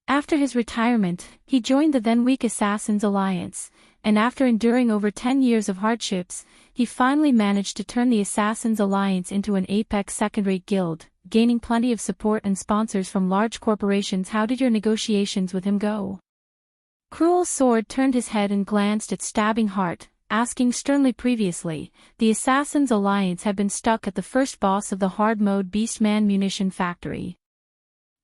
After his retirement, he joined the then weak Assassins Alliance, and after enduring over 10 years of hardships, he finally managed to turn the Assassins Alliance into an apex second-rate guild, gaining plenty of support and sponsors from large corporations. How did your negotiations with him go? Cruel Sword turned his head and glanced at Stabbing Heart, asking sternly. Previously, the Assassins Alliance had been stuck at the first boss of the hard mode Beastman Munition Factory.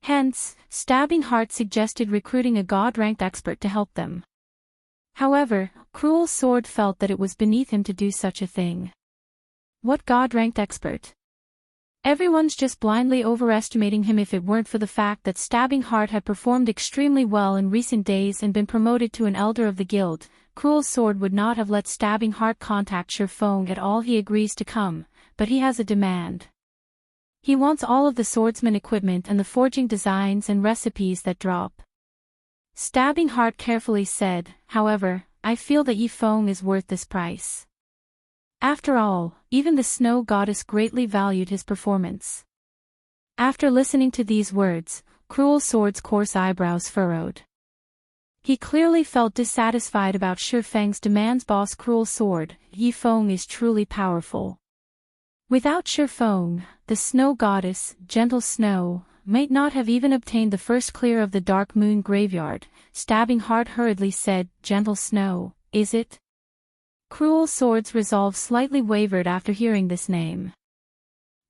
Hence, Stabbing Heart suggested recruiting a god-ranked expert to help them. However, Cruel Sword felt that it was beneath him to do such a thing. What god-ranked expert? Everyone's just blindly overestimating him. If it weren't for the fact that Stabbing Heart had performed extremely well in recent days and been promoted to an elder of the guild, Cruel Sword would not have let Stabbing Heart contact Shurfeng at all. He agrees to come, but he has a demand. He wants all of the swordsman equipment and the forging designs and recipes that drop. Stabbing Heart carefully said, however, I feel that Yifeng is worth this price. After all, even the snow goddess greatly valued his performance. After listening to these words, Cruel Sword's coarse eyebrows furrowed. He clearly felt dissatisfied about Shurfeng's demands. Boss Cruel Sword, Yifeng is truly powerful. Without Shurfeng, the snow goddess, Gentle Snow, might not have even obtained the first clear of the Dark Moon Graveyard. Stabbing Heart hurriedly said, Gentle Snow, is it? Cruel Sword's resolve slightly wavered after hearing this name.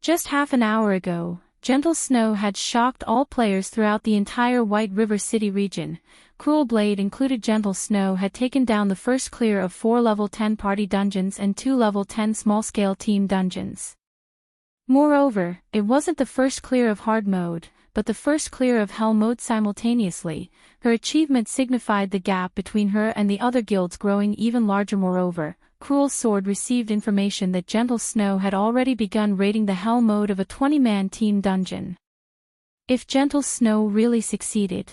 Just half an hour ago, Gentle Snow had shocked all players throughout the entire White River City region. Cruel Blade included. Gentle Snow had taken down the first clear of 4 level 10 party dungeons and 2 level 10 small-scale team dungeons. Moreover, it wasn't the first clear of hard mode, but the first clear of hell mode simultaneously. Her achievement signified the gap between her and the other guilds growing even larger. Moreover, Cruel Sword received information that Gentle Snow had already begun raiding the hell mode of a 20-man team dungeon. If Gentle Snow really succeeded,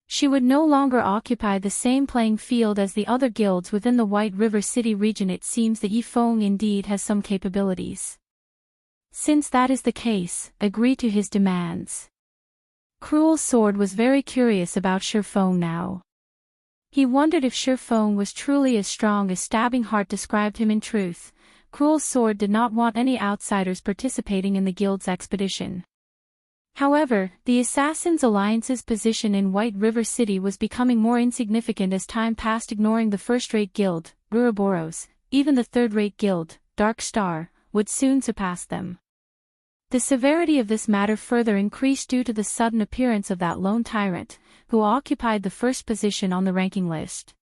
she would no longer occupy the same playing field as the other guilds within the White River City region. It seems that Yifeng indeed has some capabilities. Since that is the case, agree to his demands. Cruel Sword was very curious about Shurfeng now. He wondered if Shurfeng was truly as strong as Stabbing Heart described him. In truth, Cruel Sword did not want any outsiders participating in the guild's expedition. However, the Assassins' Alliance's position in White River City was becoming more insignificant as time passed. Ignoring the first-rate guild, Ouroboros, even the third-rate guild, Dark Star, would soon surpass them. The severity of this matter further increased due to the sudden appearance of that lone tyrant, who occupied the first position on the ranking list.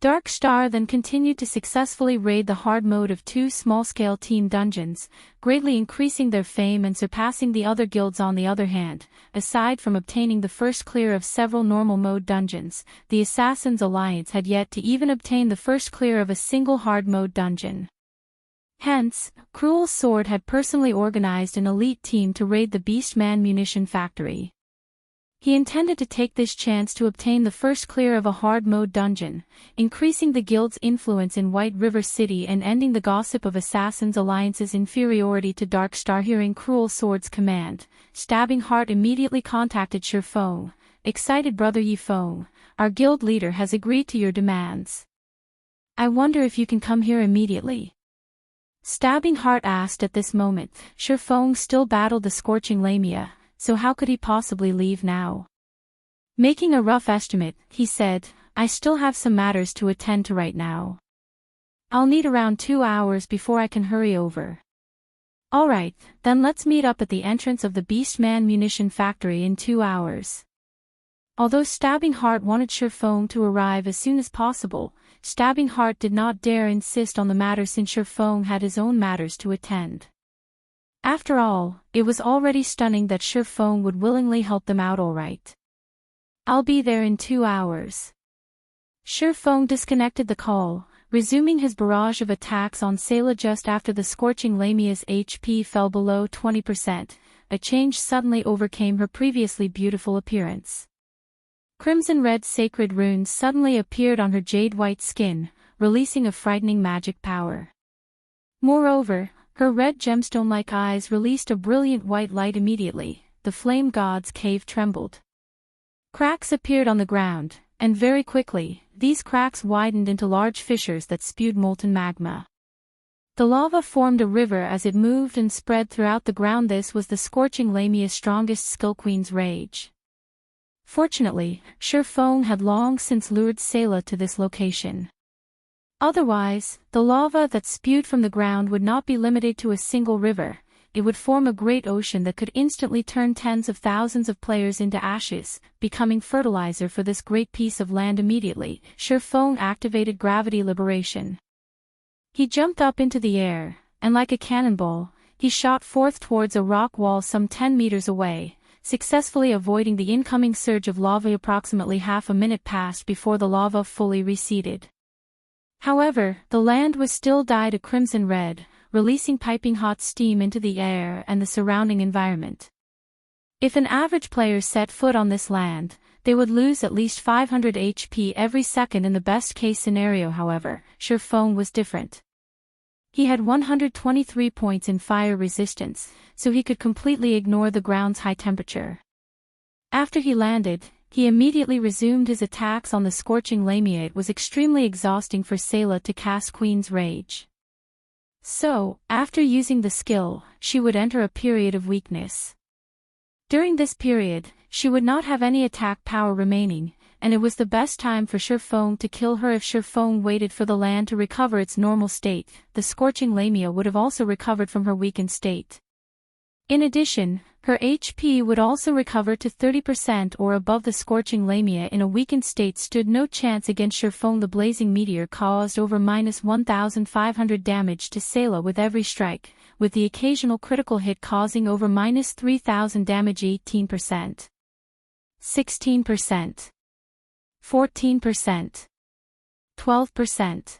Dark Star then continued to successfully raid the hard mode of 2 small-scale team dungeons, greatly increasing their fame and surpassing the other guilds. On the other hand, aside from obtaining the first clear of several normal mode dungeons, the Assassins' Alliance had yet to even obtain the first clear of a single hard mode dungeon. Hence, Cruel Sword had personally organized an elite team to raid the Beastman munition factory. He intended to take this chance to obtain the first clear of a hard mode dungeon, increasing the guild's influence in White River City and ending the gossip of Assassins' Alliance's inferiority to Dark Star. Hearing Cruel Sword's command, Stabbing Heart immediately contacted Shurfeng, excited. Brother Yifeng, our guild leader has agreed to your demands. I wonder if you can come here immediately. Stabbing Heart asked. At this moment, Shurfeng still battled the Scorching Lamia, so how could he possibly leave now? Making a rough estimate, he said, I still have some matters to attend to right now. I'll need around 2 hours before I can hurry over. Alright, then let's meet up at the entrance of the Beastman munition factory in 2 hours. Although Stabbing Heart wanted Shurfeng to arrive as soon as possible, Stabbing Heart did not dare insist on the matter since Shurfeng had his own matters to attend. After all, it was already stunning that Shurfeng would willingly help them out. Alright. I'll be there in 2 hours. Shurfeng disconnected the call, resuming his barrage of attacks on Salou just after the Scorching Lamia's HP fell below 20%, a change suddenly overcame her previously beautiful appearance. Crimson-red sacred runes suddenly appeared on her jade-white skin, releasing a frightening magic power. Moreover, her red gemstone-like eyes released a brilliant white light. Immediately, the flame god's cave trembled. Cracks appeared on the ground, and very quickly, these cracks widened into large fissures that spewed molten magma. The lava formed a river as it moved and spread throughout the ground. This was the Scorching Lamia's strongest skill. Queen's rage. Fortunately, Shurfeng had long since lured Salou to this location. Otherwise, the lava that spewed from the ground would not be limited to a single river. it would form a great ocean that could instantly turn tens of thousands of players into ashes, becoming fertilizer for this great piece of land immediately. Surfeng activated gravity liberation. He jumped up into the air, and like a cannonball, he shot forth towards a rock wall some 10 meters away, successfully avoiding the incoming surge of lava. Approximately half a minute passed before the lava fully receded. However, the land was still dyed a crimson red, releasing piping hot steam into the air and the surrounding environment. If an average player set foot on this land, they would lose at least 500 HP every second in the best-case scenario. However, Surfeng was different. He had 123 points in fire resistance, so he could completely ignore the ground's high temperature. After he landed, he immediately resumed his attacks on the Scorching Lamia. It was extremely exhausting for Salou to cast Queen's Rage. So, after using the skill, she would enter a period of weakness. During this period, she would not have any attack power remaining, and it was the best time for Surfeng to kill her. If Surfeng waited for the land to recover its normal state, the Scorching Lamia would have also recovered from her weakened state. In addition, her HP would also recover to 30% or above. The Scorching Lamia in a weakened state stood no chance against Surfeng. The blazing meteor caused over -1,500 damage to Salou with every strike, with the occasional critical hit causing over -3,000 damage. 18%. 16%. 14%. 12%.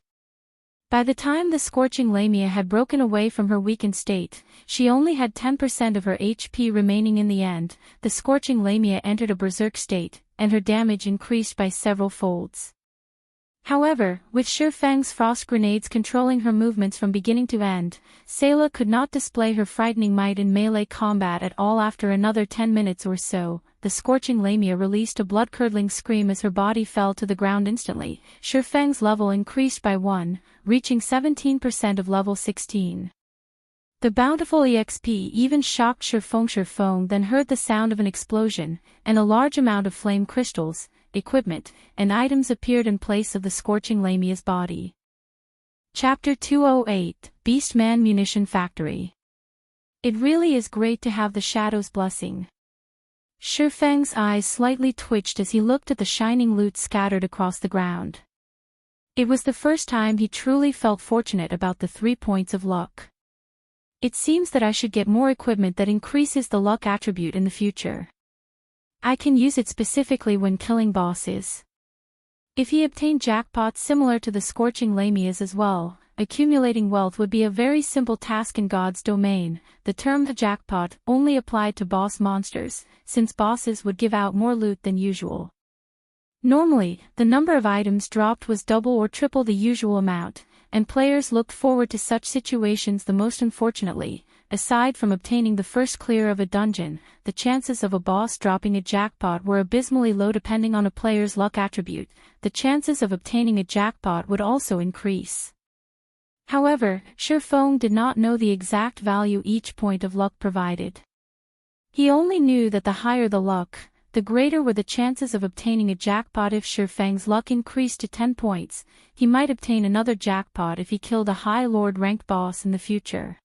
By the time the Scorching Lamia had broken away from her weakened state, she only had 10% of her HP remaining. In the end, the Scorching Lamia entered a berserk state, and her damage increased by several folds. However, with Surfeng's frost grenades controlling her movements from beginning to end, Salou could not display her frightening might in melee combat at all. After another 10 minutes or so, the Scorching Lamia released a blood-curdling scream as her body fell to the ground instantly. Surfeng's level increased by 1, reaching 17% of level 16. The bountiful EXP even shocked Surfeng. Surfeng then heard the sound of an explosion, and a large amount of flame crystals, equipment, and items appeared in place of the Scorching Lamia's body. Chapter 208, Beastman Munition Factory. It really is great to have the Shadow's blessing. Surfeng's eyes slightly twitched as he looked at the shining loot scattered across the ground. It was the first time he truly felt fortunate about the 3 points of luck. It seems that I should get more equipment that increases the luck attribute in the future. I can use it specifically when killing bosses. If he obtained jackpots similar to the Scorching Lamia's as well, accumulating wealth would be a very simple task in God's domain. The term jackpot only applied to boss monsters, since bosses would give out more loot than usual. Normally, the number of items dropped was double or triple the usual amount, and players looked forward to such situations the most. Unfortunately, aside from obtaining the first clear of a dungeon, the chances of a boss dropping a jackpot were abysmally low. Depending on a player's luck attribute, the chances of obtaining a jackpot would also increase. However, Surfeng did not know the exact value each point of luck provided. He only knew that the higher the luck, the greater were the chances of obtaining a jackpot. If Surfeng's luck increased to 10 points, he might obtain another jackpot if he killed a high Lord ranked boss in the future.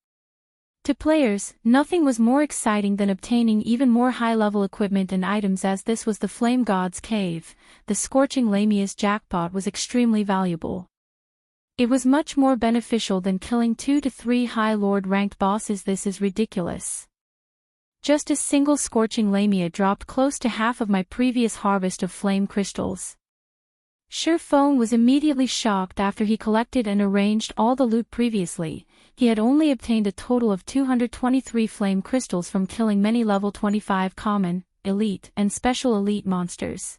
To players, nothing was more exciting than obtaining even more high-level equipment and items. As this was the Flame God's Cave, the Scorching Lamia's jackpot was extremely valuable. It was much more beneficial than killing 2 to 3 high Lord ranked bosses. This is ridiculous. Just a single Scorching Lamia dropped close to half of my previous harvest of flame crystals. Surfeng was immediately shocked after he collected and arranged all the loot previously. He had only obtained a total of 223 flame crystals from killing many level 25 common, elite, and special elite monsters.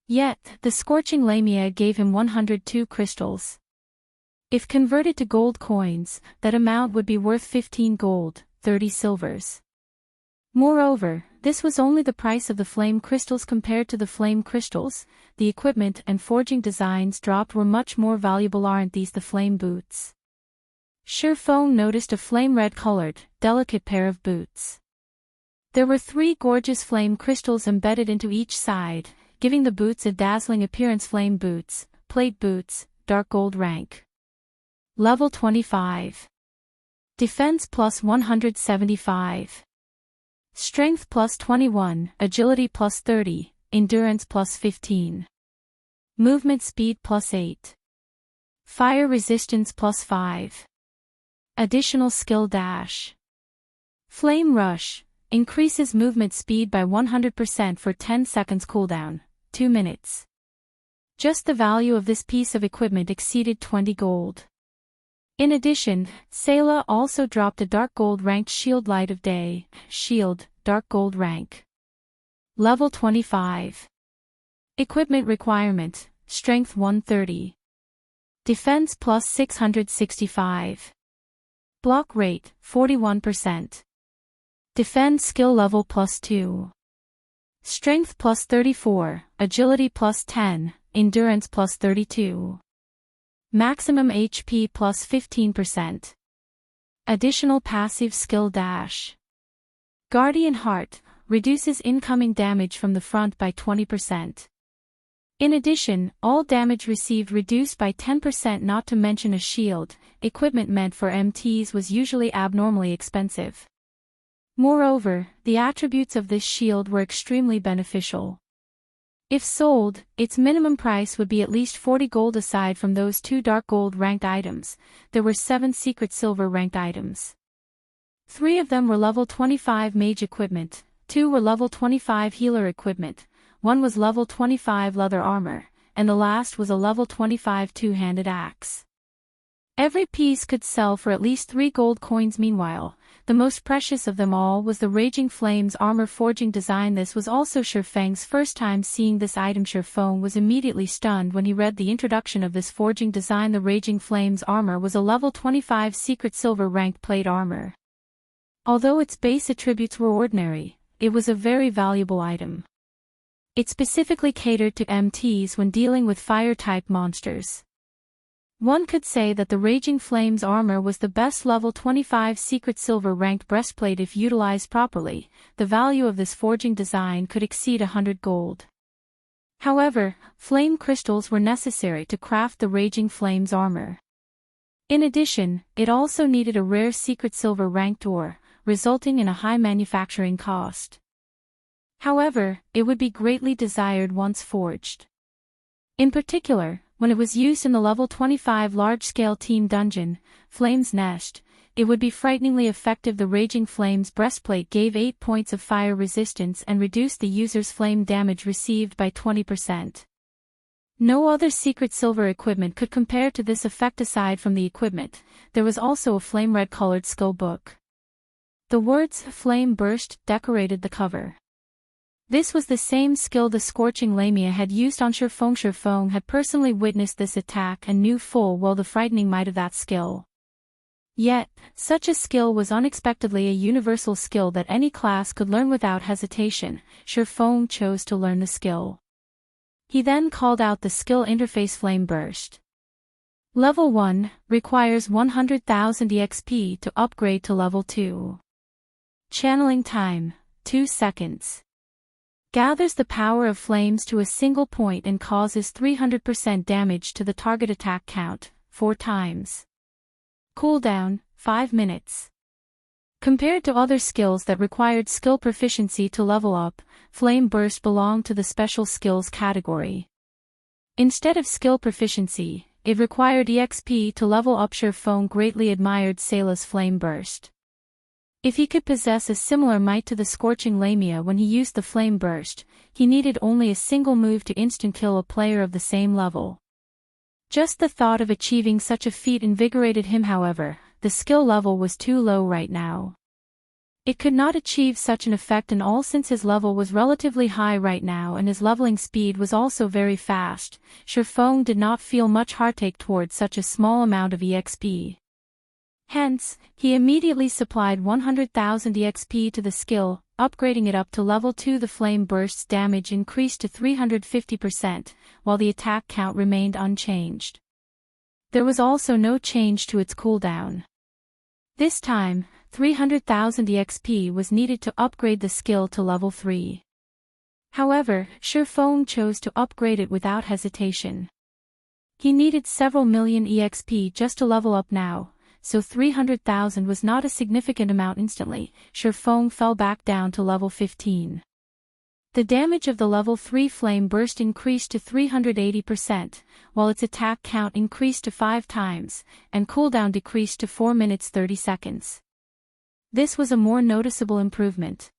Yet, the Scorching Lamia gave him 102 crystals. If converted to gold coins, that amount would be worth 15 gold, 30 silvers. Moreover, this was only the price of the flame crystals. Compared to the flame crystals, the equipment and forging designs dropped were much more valuable. Aren't these the flame boots? Surfeng noticed a flame red colored, delicate pair of boots. There were 3 gorgeous flame crystals embedded into each side, giving the boots a dazzling appearance. Flame boots, plate boots, dark gold rank. Level 25. Defense plus 175. Strength plus 21, Agility plus 30, Endurance plus 15. Movement speed plus 8. Fire resistance plus 5. Additional skill dash. Flame Rush. Increases movement speed by 100% for 10 seconds cooldown, 2 minutes. Just the value of this piece of equipment exceeded 20 gold. In addition, Salou also dropped a dark gold ranked Shield Light of Day, Shield, dark gold rank. Level 25. Equipment requirement, Strength 130. Defense plus 665. Block rate, 41%. Defend skill level plus 2. Strength plus 34, Agility plus 10, Endurance plus 32. Maximum HP plus 15%. Additional passive skill dash. Guardian Heart, reduces incoming damage from the front by 20%. In addition, all damage received reduced by 10%, not to mention a shield. Equipment meant for MTs was usually abnormally expensive. Moreover, the attributes of this shield were extremely beneficial. If sold, its minimum price would be at least 40 gold. Aside from those 2 dark gold ranked items, there were 7 secret silver ranked items. 3 of them were level 25 mage equipment, 2 were level 25 healer equipment, 1 was level 25 leather armor, and the last was a level 25 two-handed axe. Every piece could sell for at least 3 gold coins. Meanwhile, the most precious of them all was the Raging Flames armor forging design. This was also Shifeng's first time seeing this item. Shifeng was immediately stunned when he read the introduction of this forging design. The Raging Flames armor was a level 25 secret silver ranked plate armor. Although its base attributes were ordinary, it was a very valuable item. It specifically catered to MTs when dealing with fire-type monsters. One could say that the Raging Flames armor was the best level 25 secret silver ranked breastplate if utilized properly. The value of this forging design could exceed 100 gold. However, flame crystals were necessary to craft the Raging Flames armor. In addition, it also needed a rare secret silver ranked ore, resulting in a high manufacturing cost. However, it would be greatly desired once forged. In particular, when it was used in the level 25 large-scale team dungeon, Flame's Nest, it would be frighteningly effective. The Raging Flames breastplate gave 8 points of fire resistance and reduced the user's flame damage received by 20%. No other secret silver equipment could compare to this effect. Aside from the equipment, there was also a flame red colored skill book. The words "Flame Burst" decorated the cover. This was the same skill the Scorching Lamia had used on Shifeng. Shifeng had personally witnessed this attack and knew full well the frightening might of that skill. Yet, such a skill was unexpectedly a universal skill that any class could learn without hesitation. Shifeng chose to learn the skill. He then called out the skill interface Flame Burst. Level 1, requires 100,000 EXP to upgrade to level 2. Channeling time, 2 seconds. Gathers the power of flames to a single point and causes 300% damage to the target attack count, 4 times. Cooldown, 5 minutes. Compared to other skills that required skill proficiency to level up, Flame Burst belonged to the special skills category. Instead of skill proficiency, it required EXP to level up. Shifeng greatly admired Salou's Flame Burst. If he could possess a similar might to the Scorching Lamia when he used the Flame Burst, he needed only a single move to instant kill a player of the same level. Just the thought of achieving such a feat invigorated him. However, the skill level was too low right now. It could not achieve such an effect, and all since his level was relatively high right now and his leveling speed was also very fast. Shifeng did not feel much heartache towards such a small amount of EXP. Hence, he immediately supplied 100,000 EXP to the skill, upgrading it up to level 2. The Flame Burst's damage increased to 350%, while the attack count remained unchanged. There was also no change to its cooldown. This time, 300,000 EXP was needed to upgrade the skill to level 3. However, Shifeng chose to upgrade it without hesitation. He needed several million EXP just to level up now, so 300,000 was not a significant amount instantly. Shifeng fell back down to level 15. The damage of the level 3 flame burst increased to 380%, while its attack count increased to 5 times, and cooldown decreased to 4 minutes 30 seconds. This was a more noticeable improvement.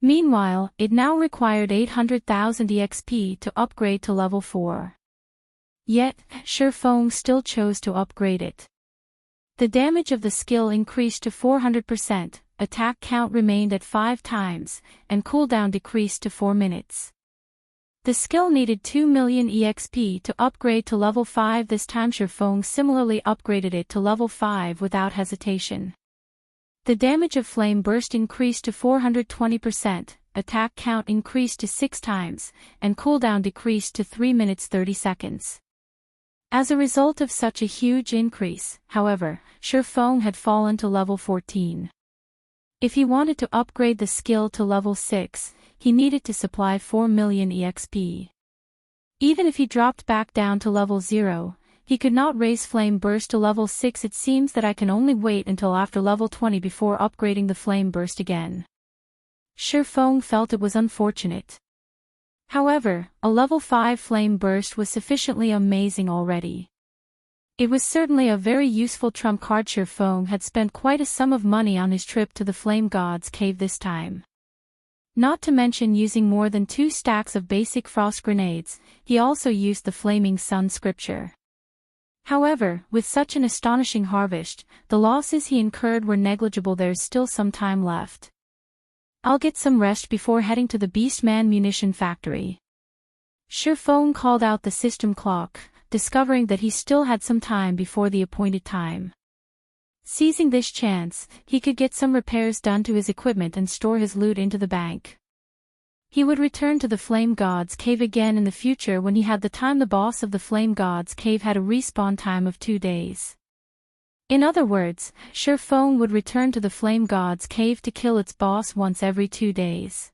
Meanwhile, it now required 800,000 EXP to upgrade to level 4. Yet, Shifeng still chose to upgrade it. The damage of the skill increased to 400%, attack count remained at 5 times, and cooldown decreased to 4 minutes. The skill needed 2 million EXP to upgrade to level 5. This time Shifeng similarly upgraded it to level 5 without hesitation. The damage of Flame Burst increased to 420%, attack count increased to 6 times, and cooldown decreased to 3 minutes 30 seconds. As a result of such a huge increase, however, Shifeng had fallen to level 14. If he wanted to upgrade the skill to level 6, he needed to supply 4 million EXP. Even if he dropped back down to level 0, he could not raise Flame Burst to level 6. It seems that I can only wait until after level 20 before upgrading the Flame Burst again. Shifeng felt it was unfortunate. However, a level 5 Flame Burst was sufficiently amazing already. It was certainly a very useful trump card. Shifeng had spent quite a sum of money on his trip to the Flame God's Cave this time. Not to mention using more than 2 stacks of basic frost grenades, he also used the Flaming Sun scripture. However, with such an astonishing harvest, the losses he incurred were negligible. There's still some time left. I'll get some rest before heading to the Beastman munition factory. Shifeng called out the system clock, discovering that he still had some time before the appointed time. Seizing this chance, he could get some repairs done to his equipment and store his loot into the bank. He would return to the Flame God's Cave again in the future when he had the time. The boss of the Flame God's Cave had a respawn time of 2 days. In other words, Shifeng would return to the Flame God's Cave to kill its boss once every 2 days.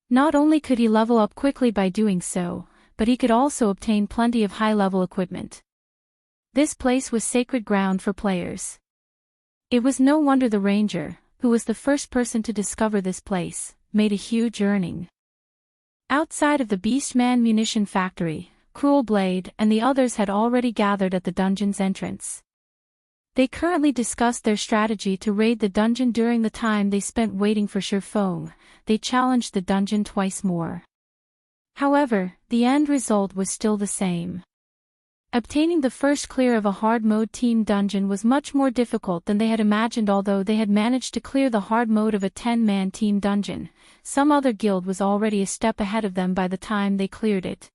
Not only could he level up quickly by doing so, but he could also obtain plenty of high-level equipment. This place was sacred ground for players. It was no wonder the ranger, who was the first person to discover this place, made a huge earning. Outside of the Beastman munition factory, Cruel Blade and the others had already gathered at the dungeon's entrance. They currently discussed their strategy to raid the dungeon. During the time they spent waiting for Shifeng, they challenged the dungeon twice more. However, the end result was still the same. Obtaining the first clear of a hard mode team dungeon was much more difficult than they had imagined. Although they had managed to clear the hard mode of a 10-man team dungeon, some other guild was already a step ahead of them by the time they cleared it.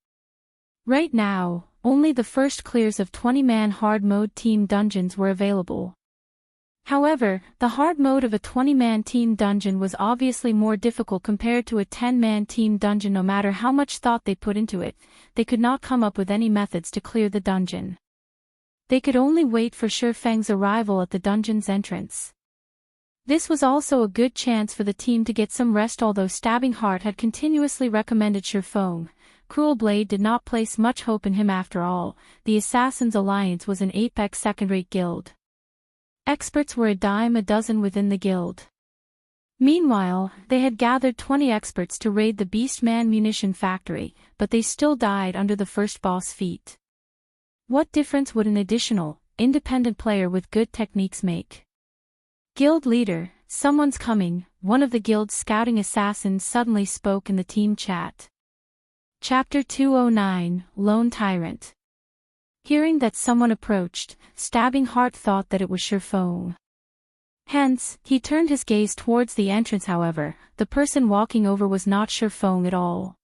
Right now, only the first clears of 20-man hard mode team dungeons were available. However, the hard mode of a 20-man team dungeon was obviously more difficult compared to a 10-man team dungeon. No matter how much thought they put into it, they could not come up with any methods to clear the dungeon. They could only wait for Shifeng's arrival at the dungeon's entrance. This was also a good chance for the team to get some rest. Although Stabbing Heart had continuously recommended Shifeng, Cruel Blade did not place much hope in him. After all, the Assassins' Alliance was an apex second-rate guild. Experts were a dime a dozen within the guild. Meanwhile, they had gathered 20 experts to raid the Beastman munition factory, but they still died under the first boss feat. What difference would an additional, independent player with good techniques make? Guild leader, someone's coming, one of the guild's scouting assassins suddenly spoke in the team chat. Chapter 209, Lone Tyrant. Hearing that someone approached, Stabbing Heart thought that it was Shifeng. Hence, he turned his gaze towards the entrance. However, the person walking over was not Shifeng at all.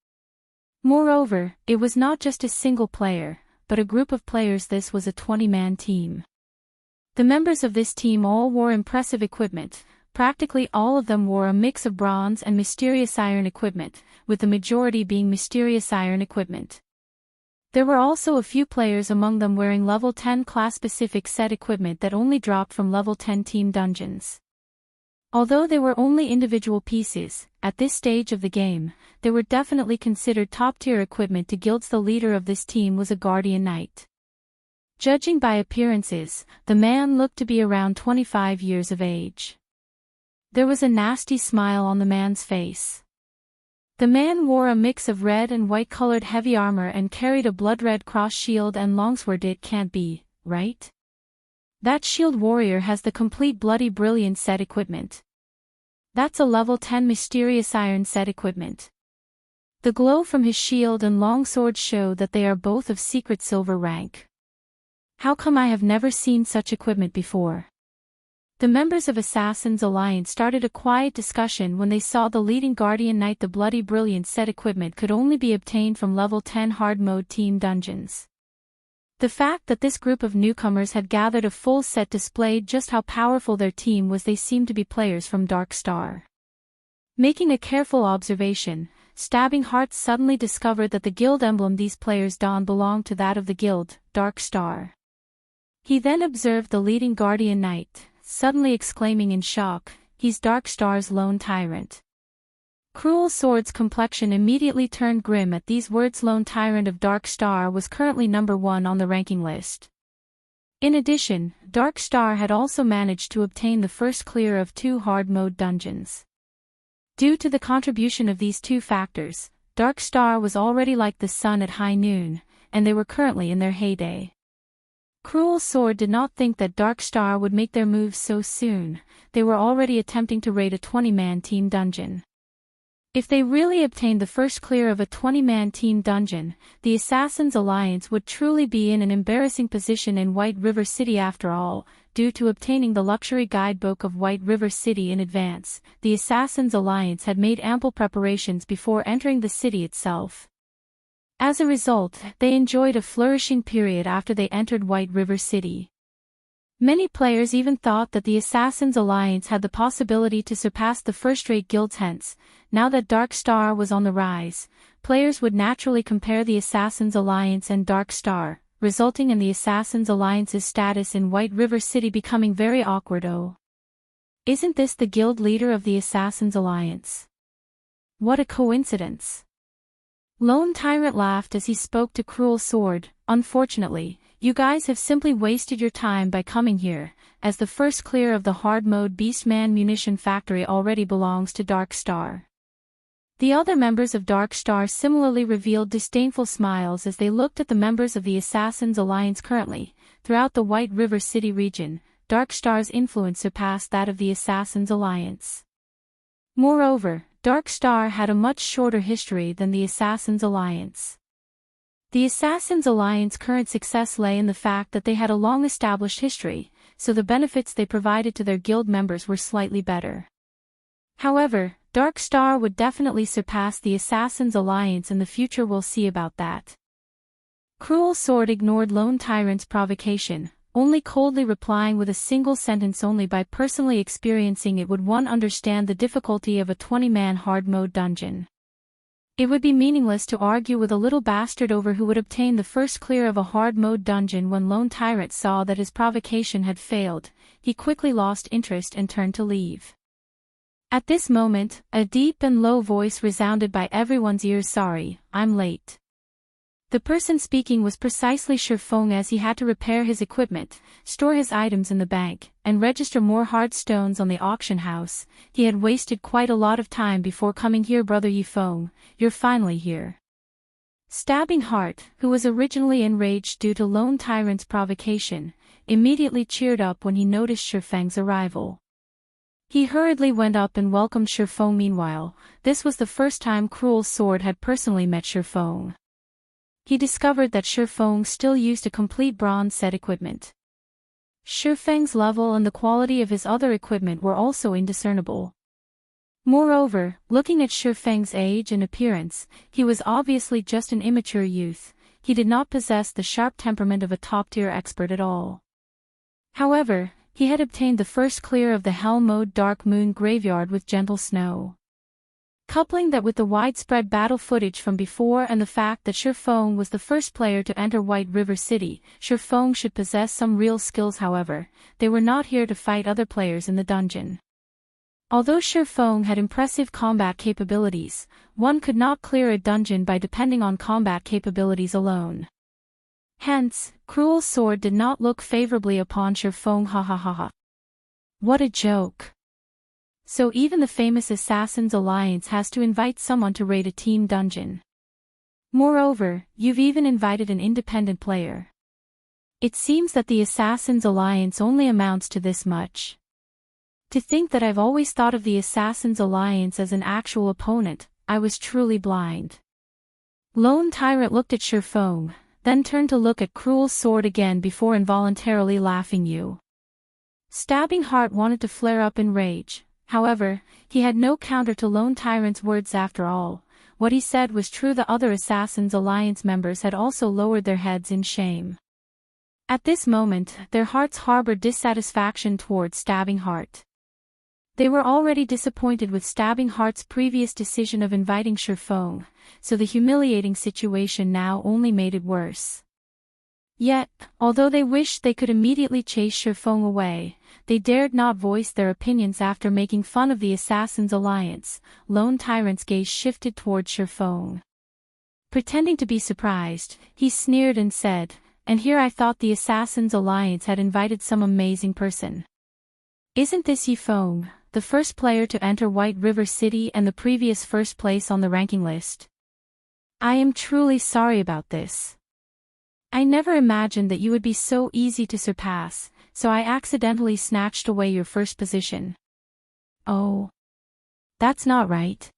Moreover, it was not just a single player, but a group of players. This was a 20-man team. The members of this team all wore impressive equipment. Practically all of them wore a mix of bronze and mysterious iron equipment, with the majority being mysterious iron equipment. There were also a few players among them wearing level 10 class-specific set equipment that only dropped from level 10 team dungeons. Although they were only individual pieces, at this stage of the game, they were definitely considered top-tier equipment to guilds. The leader of this team was a Guardian Knight. Judging by appearances, the man looked to be around 25 years of age. There was a nasty smile on the man's face. The man wore a mix of red and white-colored heavy armor and carried a blood-red cross shield and longsword. It can't be, right? That shield warrior has the complete bloody brilliant set equipment. That's a level 10 mysterious iron set equipment. The glow from his shield and longsword show that they are both of secret silver rank. How come I have never seen such equipment before? The members of Assassin's Alliance started a quiet discussion when they saw the leading Guardian Knight. The bloody brilliant set equipment could only be obtained from level 10 hard mode team dungeons. The fact that this group of newcomers had gathered a full set displayed just how powerful their team was. They seemed to be players from Dark Star. Making a careful observation, Stabbing Heart suddenly discovered that the guild emblem these players don belonged to that of the guild, Dark Star. He then observed the leading Guardian Knight, suddenly exclaiming in shock, "He's Dark Star's lone tyrant." Cruel Sword's complexion immediately turned grim at these words. Lone Tyrant of Dark Star was currently number 1 on the ranking list. In addition, Dark Star had also managed to obtain the first clear of 2 hard mode dungeons. Due to the contribution of these 2 factors, Dark Star was already like the sun at high noon, and they were currently in their heyday. Cruel Sword did not think that Dark Star would make their moves so soon. They were already attempting to raid a 20-man team dungeon. If they really obtained the first clear of a 20-man team dungeon, the Assassin's Alliance would truly be in an embarrassing position in White River City. After all, due to obtaining the luxury guidebook of White River City in advance, the Assassin's Alliance had made ample preparations before entering the city itself. As a result, they enjoyed a flourishing period after they entered White River City. Many players even thought that the Assassin's Alliance had the possibility to surpass the first-rate guilds. Hence, now that Dark Star was on the rise, players would naturally compare the Assassin's Alliance and Dark Star, resulting in the Assassin's Alliance's status in White River City becoming very awkward. Oh, isn't this the guild leader of the Assassin's Alliance? What a coincidence! Lone Tyrant laughed as he spoke to Cruel Sword. "Unfortunately, you guys have simply wasted your time by coming here, as the first clear of the hard mode Beastman Munition factory already belongs to Dark Star." The other members of Dark Star similarly revealed disdainful smiles as they looked at the members of the Assassin's Alliance. Currently, throughout the White River City region, Dark Star's influence surpassed that of the Assassin's Alliance. Moreover, Dark Star had a much shorter history than the Assassin's Alliance. The Assassin's Alliance's current success lay in the fact that they had a long-established history, so the benefits they provided to their guild members were slightly better. However, Dark Star would definitely surpass the Assassin's Alliance in the future. We'll see about that. Cruel Sword ignored Lone Tyrant's provocation, only coldly replying with a single sentence: "Only by personally experiencing it would one understand the difficulty of a 20-man hard mode dungeon." It would be meaningless to argue with a little bastard over who would obtain the first clear of a hard mode dungeon. When Lone Tyrant saw that his provocation had failed, he quickly lost interest and turned to leave. At this moment, a deep and low voice resounded by everyone's ears. "Sorry, I'm late." The person speaking was precisely Shifeng, as he had to repair his equipment, store his items in the bank, and register more hard stones on the auction house. He had wasted quite a lot of time before coming here. "Brother Yifeng, you're finally here." Stabbing Heart, who was originally enraged due to Lone Tyrant's provocation, immediately cheered up when he noticed Shifeng's arrival. He hurriedly went up and welcomed Shifeng. Meanwhile, this was the first time Cruel Sword had personally met Shifeng. He discovered that Shifeng still used a complete bronze set equipment. Shifeng's level and the quality of his other equipment were also indiscernible. Moreover, looking at Shifeng's age and appearance, he was obviously just an immature youth. He did not possess the sharp temperament of a top-tier expert at all. However, he had obtained the first clear of the Hell Mode Dark Moon Graveyard with Gentle Snow. Coupling that with the widespread battle footage from before and the fact that Shifeng was the first player to enter White River City, Shifeng should possess some real skills. However, they were not here to fight other players in the dungeon. Although Shifeng had impressive combat capabilities, one could not clear a dungeon by depending on combat capabilities alone. Hence, Cruel Sword did not look favorably upon Shifeng. Ha ha ha ha. What a joke. So even the famous Assassins Alliance has to invite someone to raid a team dungeon. Moreover, you've even invited an independent player. It seems that the Assassins Alliance only amounts to this much. To think that I've always thought of the Assassins Alliance as an actual opponent, I was truly blind. Lone Tyrant looked at Shifeng, then turned to look at Cruel Sword again before involuntarily laughing. Stabbing Heart wanted to flare up in rage. However, he had no counter to Lone Tyrant's words after all. What he said was true. The other Assassins Alliance members had also lowered their heads in shame. At this moment, their hearts harbored dissatisfaction towards Stabbing Heart. They were already disappointed with Stabbing Heart's previous decision of inviting Shifeng, so the humiliating situation now only made it worse. Yet, although they wished they could immediately chase Shifeng away, they dared not voice their opinions after making fun of the Assassins Alliance. Lone Tyrant's gaze shifted towards Shifeng. Pretending to be surprised, he sneered and said, "And here I thought the Assassins Alliance had invited some amazing person. Isn't this Shifeng, the first player to enter White River City and the previous first place on the ranking list? I am truly sorry about this. I never imagined that you would be so easy to surpass, so I accidentally snatched away your first position." "Oh. That's not right.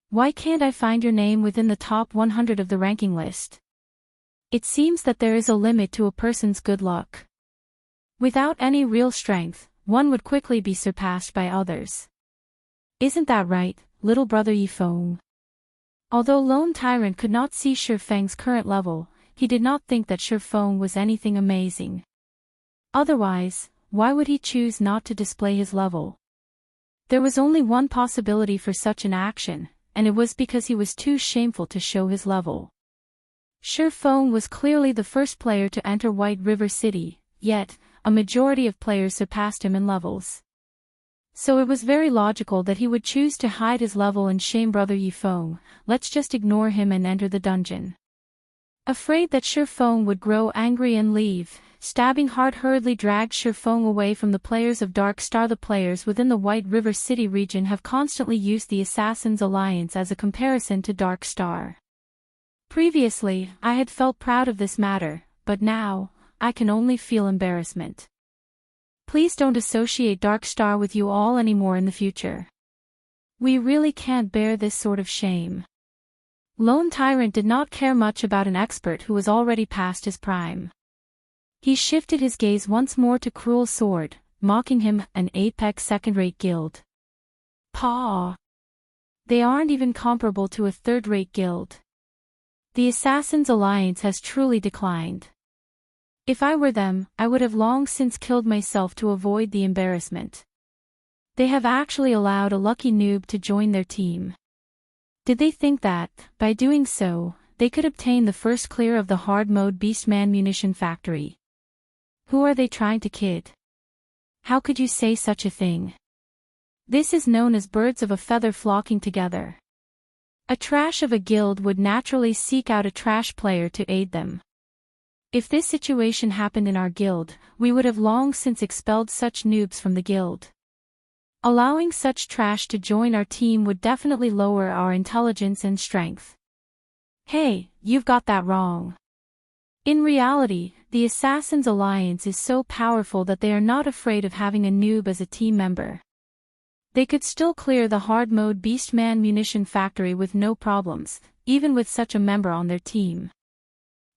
Why can't I find your name within the top 100 of the ranking list? It seems that there is a limit to a person's good luck. Without any real strength, one would quickly be surpassed by others. Isn't that right, little brother Shifeng?" Although Lone Tyrant could not see Shifeng's current level, he did not think that Shifeng was anything amazing. Otherwise, why would he choose not to display his level? There was only one possibility for such an action, and it was because he was too shameful to show his level. Shifeng was clearly the first player to enter White River City, yet, a majority of players surpassed him in levels. So it was very logical that he would choose to hide his level and shame brother Shifeng. Let's just ignore him and enter the dungeon. Afraid that Shifeng would grow angry and leave, Stabbing Heart hurriedly dragged Shifeng away from the players of Dark Star. The players within the White River City region have constantly used the Assassins Alliance as a comparison to Dark Star. Previously, I had felt proud of this matter, but now, I can only feel embarrassment. Please don't associate Dark Star with you all anymore in the future. We really can't bear this sort of shame. Lone Tyrant did not care much about an expert who was already past his prime. He shifted his gaze once more to Cruel Sword, mocking him, an apex second-rate guild. Paw! They aren't even comparable to a third-rate guild. The Assassins Alliance has truly declined. If I were them, I would have long since killed myself to avoid the embarrassment. They have actually allowed a lucky noob to join their team. Did they think that, by doing so, they could obtain the first clear of the hard mode Beastman Munition factory? Who are they trying to kid? How could you say such a thing? This is known as birds of a feather flocking together. A trash of a guild would naturally seek out a trash player to aid them. If this situation happened in our guild, we would have long since expelled such noobs from the guild. Allowing such trash to join our team would definitely lower our intelligence and strength. Hey, you've got that wrong. In reality, the Assassins Alliance is so powerful that they are not afraid of having a noob as a team member. They could still clear the hard mode Beastman Munition factory with no problems, even with such a member on their team.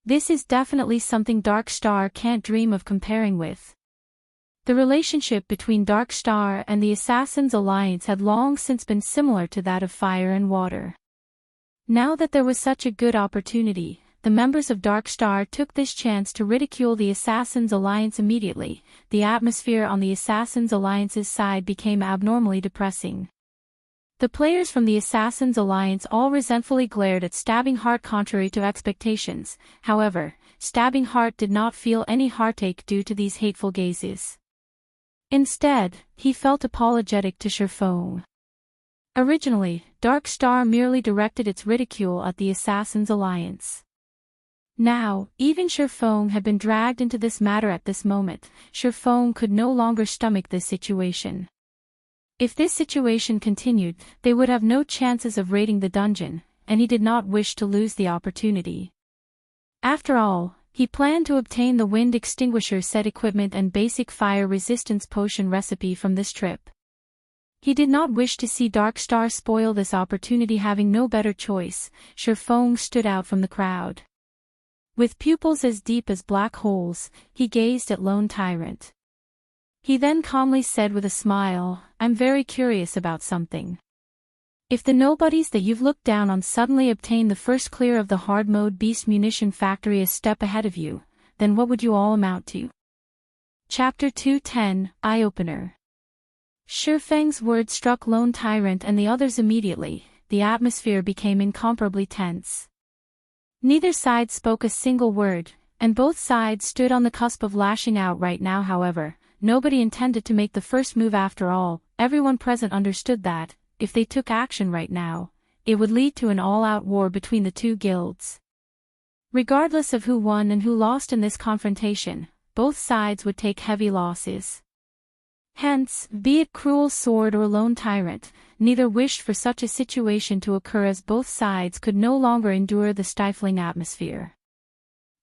This is definitely something Dark Star can't dream of comparing with. The relationship between Dark Star and the Assassins Alliance had long since been similar to that of fire and water. Now that there was such a good opportunity, the members of Dark Star took this chance to ridicule the Assassins Alliance immediately. The atmosphere on the Assassins Alliance's side became abnormally depressing. The players from the Assassins Alliance all resentfully glared at Stabbing Heart contrary to expectations. However, Stabbing Heart did not feel any heartache due to these hateful gazes. Instead, he felt apologetic to Shifeng. Originally, Dark Star merely directed its ridicule at the Assassins Alliance. Now, even Surfong had been dragged into this matter at this moment. Surfong could no longer stomach this situation. If this situation continued, they would have no chances of raiding the dungeon, and he did not wish to lose the opportunity. After all, he planned to obtain the wind extinguisher set equipment and basic fire resistance potion recipe from this trip. He did not wish to see Darkstar spoil this opportunity. Having no better choice, Surfong stood out from the crowd. With pupils as deep as black holes, he gazed at lone Tyrant. He then calmly said with a smile, "I'm very curious about something. If the nobodies that you've looked down on suddenly obtain the first clear of the hard mode beast munition factory a step ahead of you, then what would you all amount to?" Chapter 210, Eye-Opener. Surfeng's words struck lone Tyrant and the others immediately. The atmosphere became incomparably tense. Neither side spoke a single word, and both sides stood on the cusp of lashing out right now. However, nobody intended to make the first move after all. Everyone present understood that, if they took action right now, it would lead to an all-out war between the two guilds. Regardless of who won and who lost in this confrontation, both sides would take heavy losses. Hence, be it Cruel Sword or Lone Tyrant, neither wished for such a situation to occur, as both sides could no longer endure the stifling atmosphere.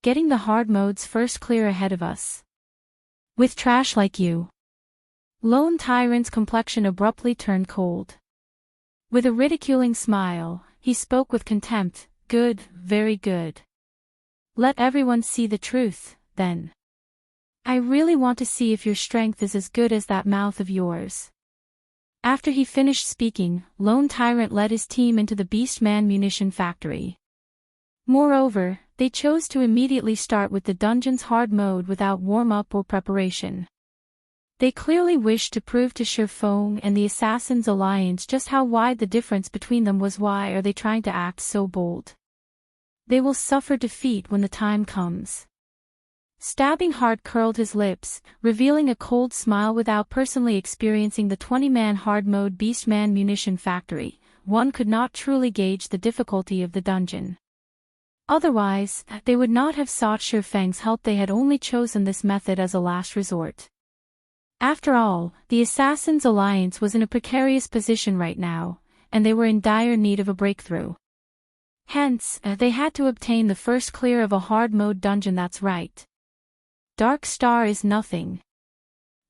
Getting the hard modes first clear ahead of us. With trash like you. Lone Tyrant's complexion abruptly turned cold. With a ridiculing smile, he spoke with contempt, "Good, very good. Let everyone see the truth, then. I really want to see if your strength is as good as that mouth of yours." After he finished speaking, Lone Tyrant led his team into the Beastman munition factory. Moreover, they chose to immediately start with the dungeon's hard mode without warm-up or preparation. They clearly wished to prove to Surfong and the Assassins' Alliance just how wide the difference between them was. Why are they trying to act so bold? They will suffer defeat when the time comes. Stabbing Heart curled his lips, revealing a cold smile. Without personally experiencing the 20-man hard mode Beastman munition factory, one could not truly gauge the difficulty of the dungeon. Otherwise, they would not have sought Surfeng's help. They had only chosen this method as a last resort. After all, the Assassins' Alliance was in a precarious position right now, and they were in dire need of a breakthrough. Hence, they had to obtain the first clear of a hard mode dungeon. That's right. Darkstar is nothing.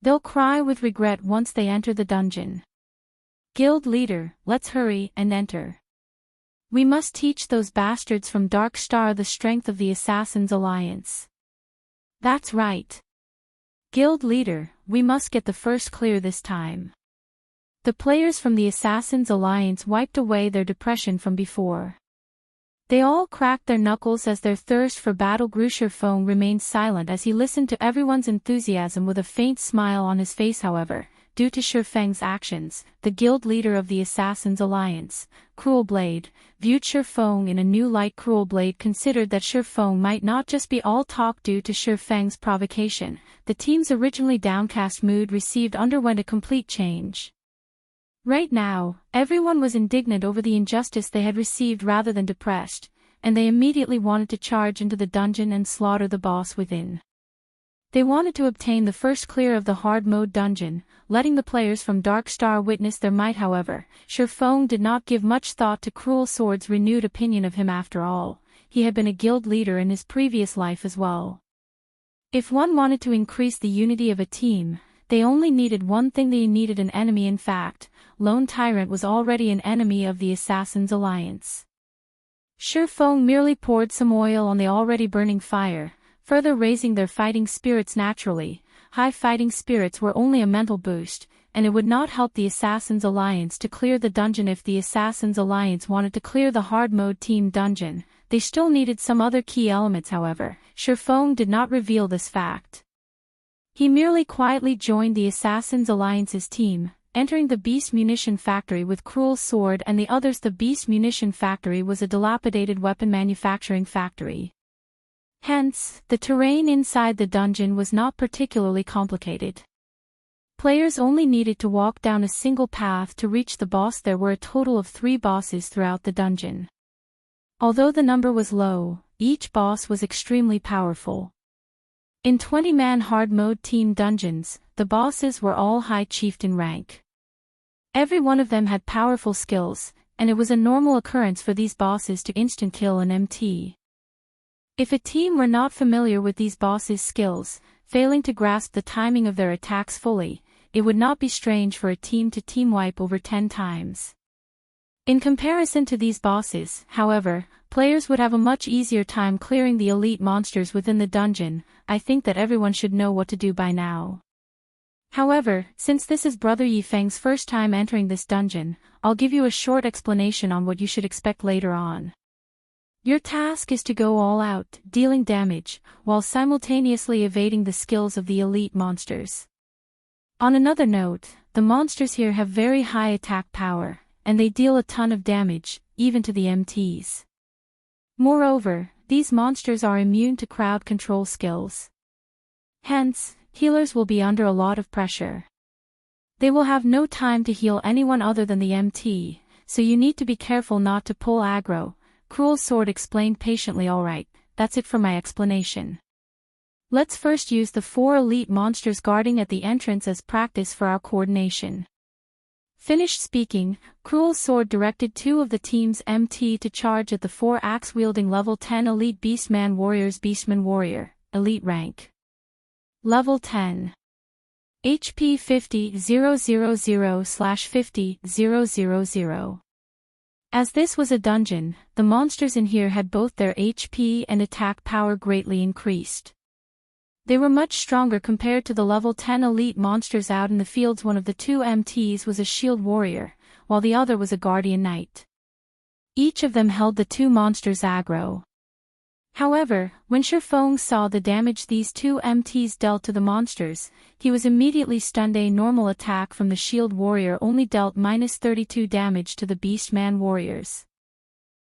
They'll cry with regret once they enter the dungeon. Guild leader, let's hurry and enter. We must teach those bastards from Darkstar the strength of the Assassins' Alliance. That's right. Guild leader, we must get the first clear this time. The players from the Assassins' Alliance wiped away their depression from before. They all cracked their knuckles as their thirst for battle grew. Surfong remained silent as he listened to everyone's enthusiasm with a faint smile on his face. However, due to Surfeng's actions, the guild leader of the Assassins' Alliance, Cruel Blade, viewed Surfong in a new light. Cruel Blade considered that Surfong might not just be all talk due to Surfeng's provocation. The team's originally downcast mood underwent a complete change. Right now, everyone was indignant over the injustice they had received rather than depressed, and they immediately wanted to charge into the dungeon and slaughter the boss within. They wanted to obtain the first clear of the hard mode dungeon, letting the players from Darkstar witness their might. However, Surfong did not give much thought to Cruel Sword's renewed opinion of him. After all, he had been a guild leader in his previous life as well. If one wanted to increase the unity of a team, they only needed one thing. They needed an enemy. In fact, Lone Tyrant was already an enemy of the Assassins' Alliance. Surfong merely poured some oil on the already burning fire, further raising their fighting spirits. Naturally, high fighting spirits were only a mental boost, and it would not help the Assassins' Alliance to clear the dungeon. If the Assassins' Alliance wanted to clear the hard mode team dungeon, they still needed some other key elements. However, Surfong did not reveal this fact. He merely quietly joined the Assassins' Alliance's team, entering the Beast Munition Factory with Cruel Sword and the others. The Beast Munition Factory was a dilapidated weapon manufacturing factory. Hence, the terrain inside the dungeon was not particularly complicated. Players only needed to walk down a single path to reach the boss. There were a total of 3 bosses throughout the dungeon. Although the number was low, each boss was extremely powerful. In 20-man hard mode team dungeons, the bosses were all high chieftain rank. Every one of them had powerful skills, and it was a normal occurrence for these bosses to instant kill an MT. If a team were not familiar with these bosses' skills, failing to grasp the timing of their attacks fully, it would not be strange for a team to team wipe over 10 times. In comparison to these bosses, however, players would have a much easier time clearing the elite monsters within the dungeon. I think that everyone should know what to do by now. However, since this is Brother Yifeng's first time entering this dungeon, I'll give you a short explanation on what you should expect later on. Your task is to go all out, dealing damage, while simultaneously evading the skills of the elite monsters. On another note, the monsters here have very high attack power, and they deal a ton of damage, even to the MTs. Moreover, these monsters are immune to crowd control skills. Hence, healers will be under a lot of pressure. They will have no time to heal anyone other than the MT, so you need to be careful not to pull aggro. Cruel Sword explained patiently. Alright, that's it for my explanation. Let's first use the 4 elite monsters guarding at the entrance as practice for our coordination. Finished speaking, Cruel Sword directed 2 of the team's MT to charge at the 4 axe-wielding level 10 elite Beastman warriors. Beastman warrior, elite rank. Level 10. HP 50,000/50,000. As this was a dungeon, the monsters in here had both their HP and attack power greatly increased. They were much stronger compared to the level 10 elite monsters out in the fields. One of the 2 MTs was a shield warrior, while the other was a guardian knight. Each of them held the 2 monsters aggro. However, when Shifeng saw the damage these 2 MTs dealt to the monsters, he was immediately stunned. A normal attack from the shield warrior only dealt -32 damage to the Beastman warriors.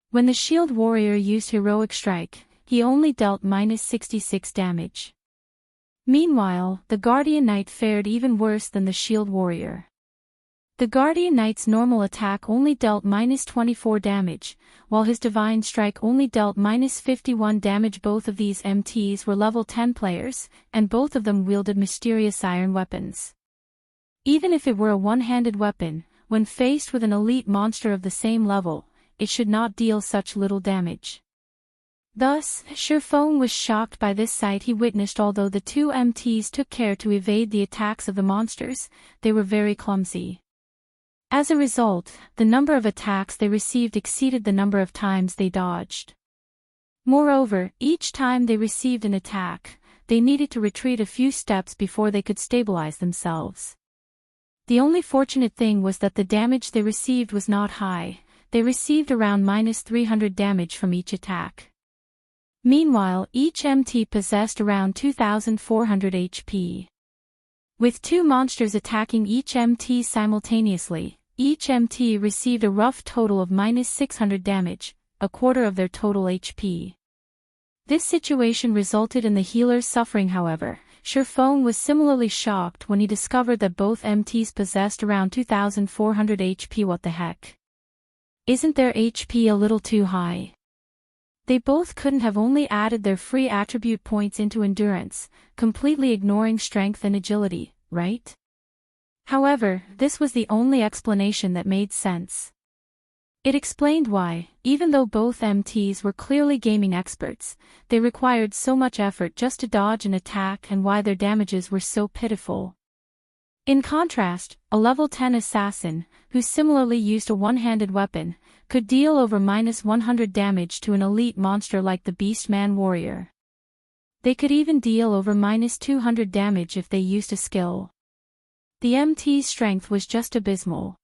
When the shield warrior used heroic strike, he only dealt -66 damage. Meanwhile, the guardian knight fared even worse than the shield warrior. The guardian knight's normal attack only dealt -24 damage, while his divine strike only dealt -51 damage. Both of these MTs were level 10 players, and both of them wielded mysterious iron weapons. Even if it were a one-handed weapon, when faced with an elite monster of the same level, it should not deal such little damage. Thus, Shifeng was shocked by this sight he witnessed. Although the 2 MTs took care to evade the attacks of the monsters, they were very clumsy. As a result, the number of attacks they received exceeded the number of times they dodged. Moreover, each time they received an attack, they needed to retreat a few steps before they could stabilize themselves. The only fortunate thing was that the damage they received was not high. They received around -300 damage from each attack. Meanwhile, each MT possessed around 2,400 HP. With 2 monsters attacking each MT simultaneously, each MT received a rough total of -600 damage, a quarter of their total HP. This situation resulted in the healers suffering. However, Shifeng was similarly shocked when he discovered that both MTs possessed around 2,400 HP. What the heck? Isn't their HP a little too high? They both couldn't have only added their free attribute points into endurance, completely ignoring strength and agility, right? However, this was the only explanation that made sense. It explained why, even though both MTs were clearly gaming experts, they required so much effort just to dodge an attack and why their damages were so pitiful. In contrast, a level 10 assassin, who similarly used a one-handed weapon, could deal over -100 damage to an elite monster like the Beastman warrior. They could even deal over -200 damage if they used a skill. The MT's strength was just abysmal.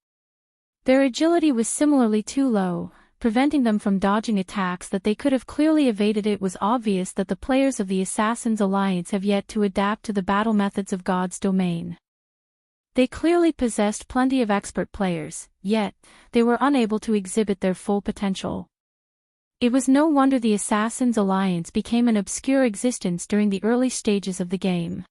Their agility was similarly too low, preventing them from dodging attacks that they could have clearly evaded. It was obvious that the players of the Assassin's Alliance have yet to adapt to the battle methods of God's domain. They clearly possessed plenty of expert players, yet, they were unable to exhibit their full potential. It was no wonder the Assassin's Alliance became an obscure existence during the early stages of the game.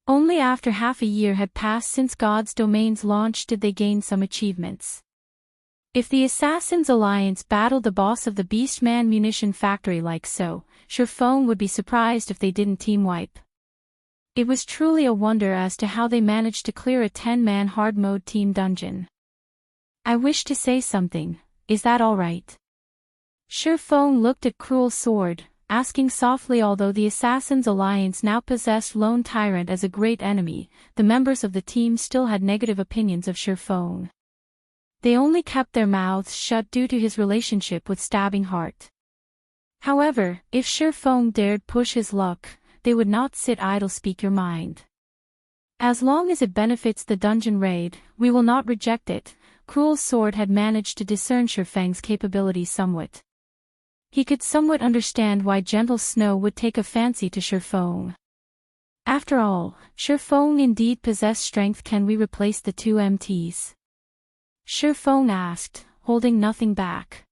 Only after half a year had passed since God's domain's launch did they gain some achievements. If the Assassins Alliance battled the boss of the Beastman munition factory like so, Surefeng would be surprised if they didn't team wipe. It was truly a wonder as to how they managed to clear a 10-man hard mode team dungeon. I wish to say something, is that alright? Surefeng looked at Cruel Sword, asking softly. Although the Assassins Alliance now possessed Lone Tyrant as a great enemy, the members of the team still had negative opinions of Surefeng. They only kept their mouths shut due to his relationship with Stabbing Heart. However, if Surefeng dared push his luck, they would not sit idle. Speak your mind. As long as it benefits the dungeon raid, we will not reject it. Cruel Sword had managed to discern Surefeng's capabilities somewhat. He could somewhat understand why Gentle Snow would take a fancy to Surefeng. After all, Surefeng indeed possessed strength. Can we replace the two MTs? Surefeng asked, holding nothing back.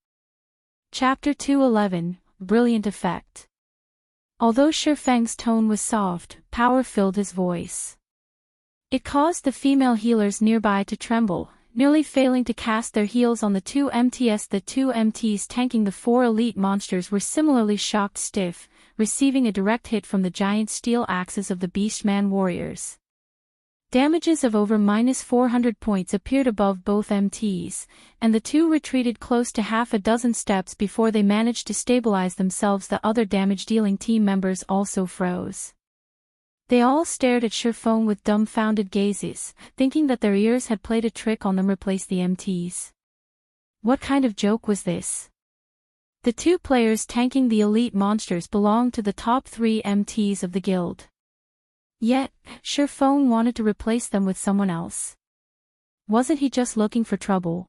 Chapter 211, Brilliant Effect. Although Surefeng's tone was soft, power filled his voice. It caused the female healers nearby to tremble, nearly failing to cast their heals on the two MTs. The two MTs tanking the 4 elite monsters were similarly shocked stiff, receiving a direct hit from the giant steel axes of the Beastman warriors. Damages of over -400 points appeared above both MTs, and the two retreated close to half a dozen steps before they managed to stabilize themselves. The other damage-dealing team members also froze. They all stared at Surefeng with dumbfounded gazes, thinking that their ears had played a trick on them. Replace the MTs. What kind of joke was this? The two players tanking the elite monsters belonged to the top 3 MTs of the guild. Yet, Surefeng wanted to replace them with someone else. Wasn't he just looking for trouble?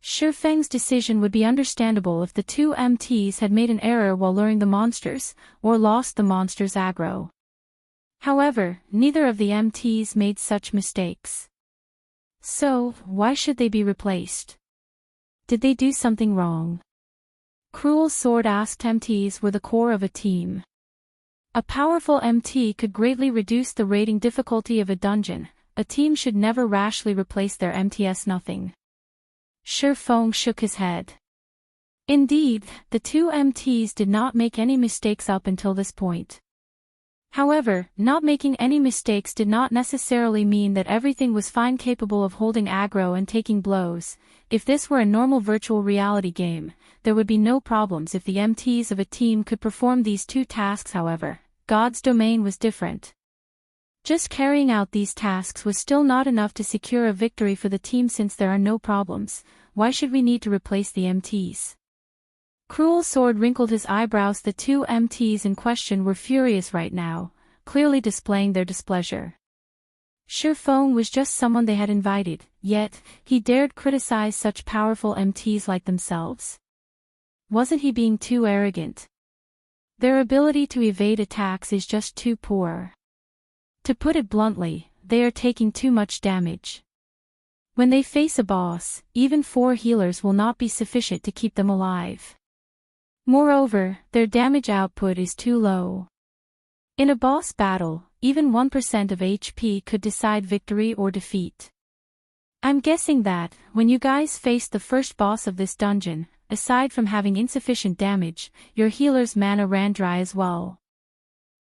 Surefeng's decision would be understandable if the two MTs had made an error while luring the monsters, or lost the monsters' aggro. However, neither of the MTs made such mistakes. So, why should they be replaced? Did they do something wrong? Cruel Sword asked. MTs were the core of a team. A powerful MT could greatly reduce the raiding difficulty of a dungeon. A team should never rashly replace their MTs. Nothing. Surefeng shook his head. Indeed, the two MTs did not make any mistakes up until this point. However, not making any mistakes did not necessarily mean that everything was fine. Capable of holding aggro and taking blows. If this were a normal virtual reality game, there would be no problems if the MTs of a team could perform these two tasks. However, God's domain was different. Just carrying out these tasks was still not enough to secure a victory for the team. Since there are no problems, why should we need to replace the MTs? Cruel Sword wrinkled his eyebrows. The two MTs in question were furious right now, clearly displaying their displeasure. Surefeng was just someone they had invited, yet, he dared criticize such powerful MTs like themselves. Wasn't he being too arrogant? Their ability to evade attacks is just too poor. To put it bluntly, they are taking too much damage. When they face a boss, even 4 healers will not be sufficient to keep them alive. Moreover, their damage output is too low. In a boss battle, even 1% of HP could decide victory or defeat. I'm guessing that, when you guys faced the first boss of this dungeon, aside from having insufficient damage, your healer's mana ran dry as well.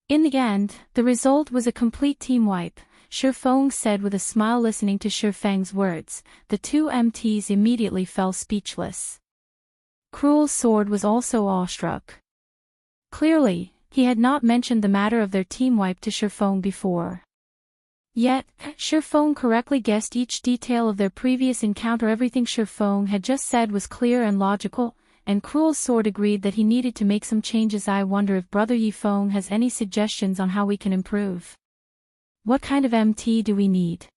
In the end, the result was a complete team wipe, Surefeng said with a smile. Listening to Surefeng's words, the two MTs immediately fell speechless. Cruel Sword was also awestruck. Clearly, he had not mentioned the matter of their team wipe to Surefeng before. Yet, Surefeng correctly guessed each detail of their previous encounter. Everything Surefeng had just said was clear and logical, and Cruel Sword agreed that he needed to make some changes. I wonder if Brother Yifeng has any suggestions on how we can improve. What kind of MT do we need?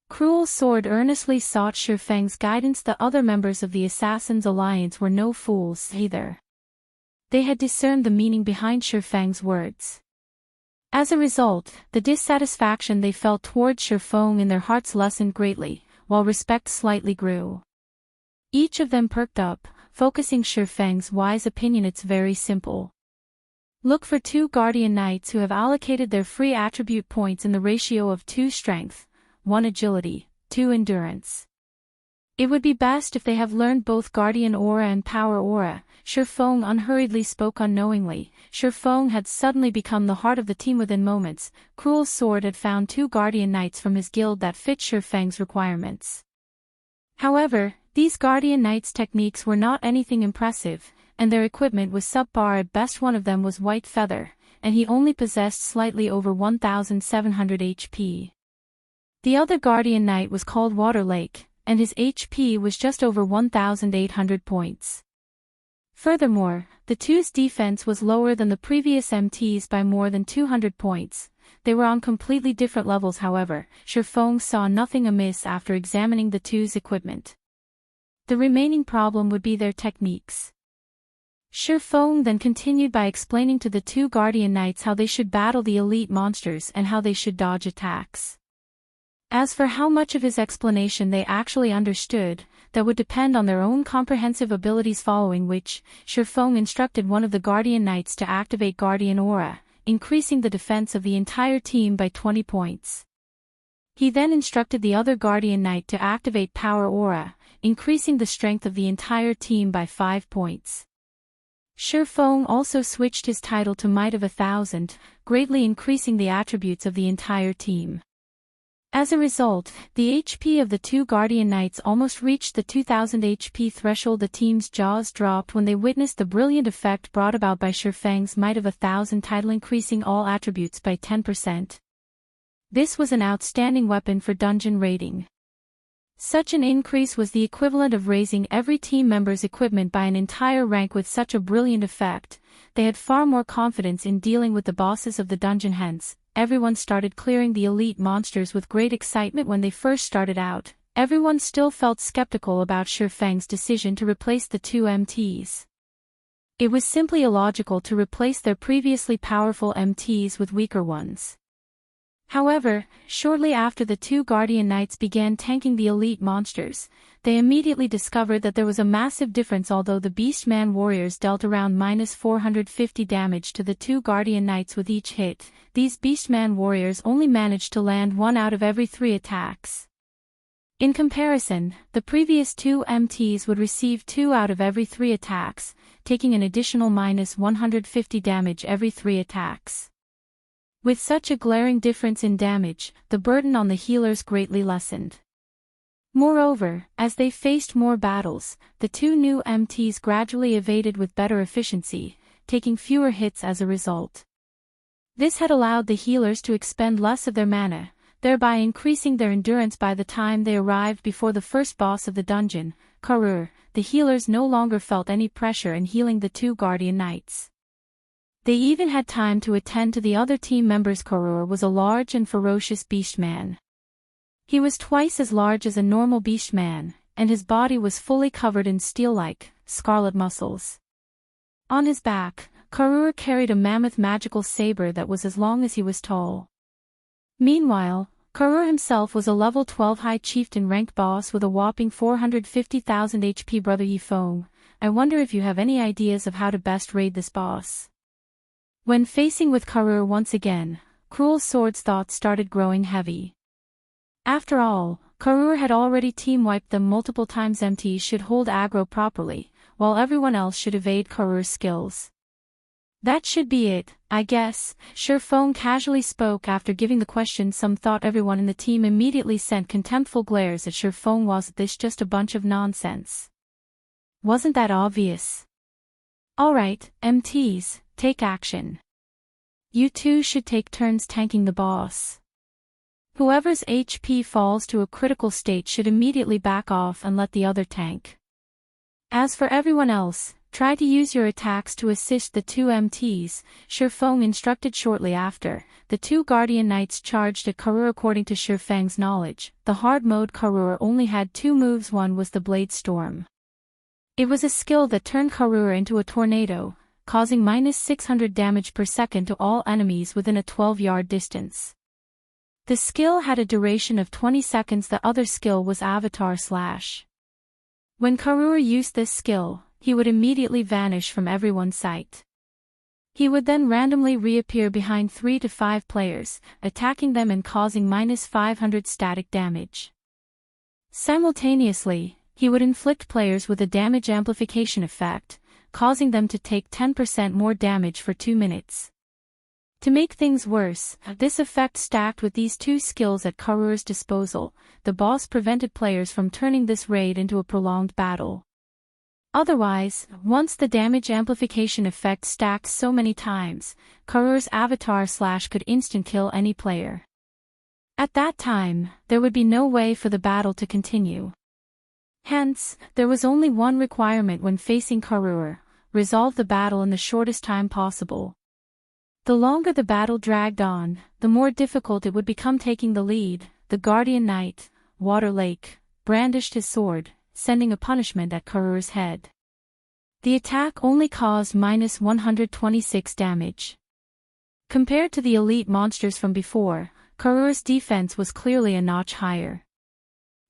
Cruel Sword earnestly sought Surefeng's guidance. The other members of the Assassins Alliance were no fools either. They had discerned the meaning behind Surefeng's words. As a result, the dissatisfaction they felt towards Surefeng in their hearts lessened greatly, while respect slightly grew. Each of them perked up, focusing Surefeng's wise opinion. It's very simple. Look for 2 Guardian Knights who have allocated their free attribute points in the ratio of 2 strength, 1 agility, 2 endurance. It would be best if they have learned both Guardian Aura and Power Aura, Shifeng unhurriedly spoke unknowingly. Shifeng had suddenly become the heart of the team within moments. Cruel's sword had found 2 Guardian Knights from his guild that fit Shifeng's requirements. However, these Guardian Knights' techniques were not anything impressive, and their equipment was subpar at best. One of them was White Feather, and he only possessed slightly over 1,700 HP. The other Guardian Knight was called Water Lake, and his HP was just over 1,800 points. Furthermore, the two's defense was lower than the previous MTs by more than 200 points. They were on completely different levels. However, Shifeng saw nothing amiss after examining the two's equipment. The remaining problem would be their techniques. Shifeng then continued by explaining to the 2 Guardian Knights how they should battle the elite monsters and how they should dodge attacks. As for how much of his explanation they actually understood, that would depend on their own comprehensive abilities, following which, Shifeng instructed one of the Guardian Knights to activate Guardian Aura, increasing the defense of the entire team by 20 points. He then instructed the other Guardian Knight to activate Power Aura, increasing the strength of the entire team by 5 points. Shifeng also switched his title to Might of 1,000, greatly increasing the attributes of the entire team. As a result, the HP of the 2 Guardian Knights almost reached the 2,000 HP threshold. The team's jaws dropped when they witnessed the brilliant effect brought about by Shifeng's Might of 1,000 title, increasing all attributes by 10%. This was an outstanding weapon for dungeon raiding. Such an increase was the equivalent of raising every team member's equipment by an entire rank. With such a brilliant effect, they had far more confidence in dealing with the bosses of the dungeon. Hence, everyone started clearing the elite monsters with great excitement. When they first started out, everyone still felt skeptical about Shifeng's decision to replace the 2 MTs. It was simply illogical to replace their previously powerful MTs with weaker ones. However, shortly after the 2 Guardian Knights began tanking the elite monsters, they immediately discovered that there was a massive difference. Although the Beastman warriors dealt around -450 damage to the 2 Guardian Knights with each hit, these Beastman warriors only managed to land 1 out of every 3 attacks. In comparison, the previous 2 MTs would receive 2 out of every 3 attacks, taking an additional -150 damage every 3 attacks. With such a glaring difference in damage, the burden on the healers greatly lessened. Moreover, as they faced more battles, the 2 new MTs gradually evaded with better efficiency, taking fewer hits as a result. This had allowed the healers to expend less of their mana, thereby increasing their endurance. By the time they arrived before the first boss of the dungeon, Karur, the healers no longer felt any pressure in healing the 2 Guardian Knights. They even had time to attend to the other team members. Karur was a large and ferocious beastman. He was twice as large as a normal beastman, and his body was fully covered in steel-like, scarlet muscles. On his back, Karur carried a mammoth magical saber that was as long as he was tall. Meanwhile, Karur himself was a level 12 high chieftain ranked boss with a whopping 450,000 HP. Brother Yifeng, I wonder if you have any ideas of how to best raid this boss. When facing with Karur once again, Cruel's sword's thoughts started growing heavy. After all, Karur had already team-wiped them multiple times. MTs should hold aggro properly, while everyone else should evade Karur's skills. That should be it, I guess, Shifeng casually spoke after giving the question some thought. Everyone in the team immediately sent contemptful glares at Shifeng. Was this just a bunch of nonsense? Wasn't that obvious? Alright, MTs, take action. You 2 should take turns tanking the boss. Whoever's HP falls to a critical state should immediately back off and let the other tank. As for everyone else, try to use your attacks to assist the 2 MTs, Shifeng instructed. Shortly after, the 2 Guardian Knights charged at Karur. According to Shifeng's knowledge, the hard mode Karur only had 2 moves. One was the Blade Storm. It was a skill that turned Karur into a tornado, causing -600 damage per second to all enemies within a 12-yard distance. The skill had a duration of 20 seconds. The other skill was Avatar Slash. When Karur used this skill, he would immediately vanish from everyone's sight. He would then randomly reappear behind 3 to 5 players, attacking them and causing -500 static damage. Simultaneously, he would inflict players with a damage amplification effect, causing them to take 10% more damage for 2 minutes. To make things worse, this effect stacked with these two skills at Karur's disposal, the boss prevented players from turning this raid into a prolonged battle. Otherwise, once the damage amplification effect stacked so many times, Karur's avatar slash could instant-kill any player. At that time, there would be no way for the battle to continue. Hence, there was only one requirement when facing Karur: resolve the battle in the shortest time possible. The longer the battle dragged on, the more difficult it would become taking the lead. The Guardian Knight, Water Lake, brandished his sword, sending a punishment at Karur's head. The attack only caused -126 damage. Compared to the elite monsters from before, Karur's defense was clearly a notch higher.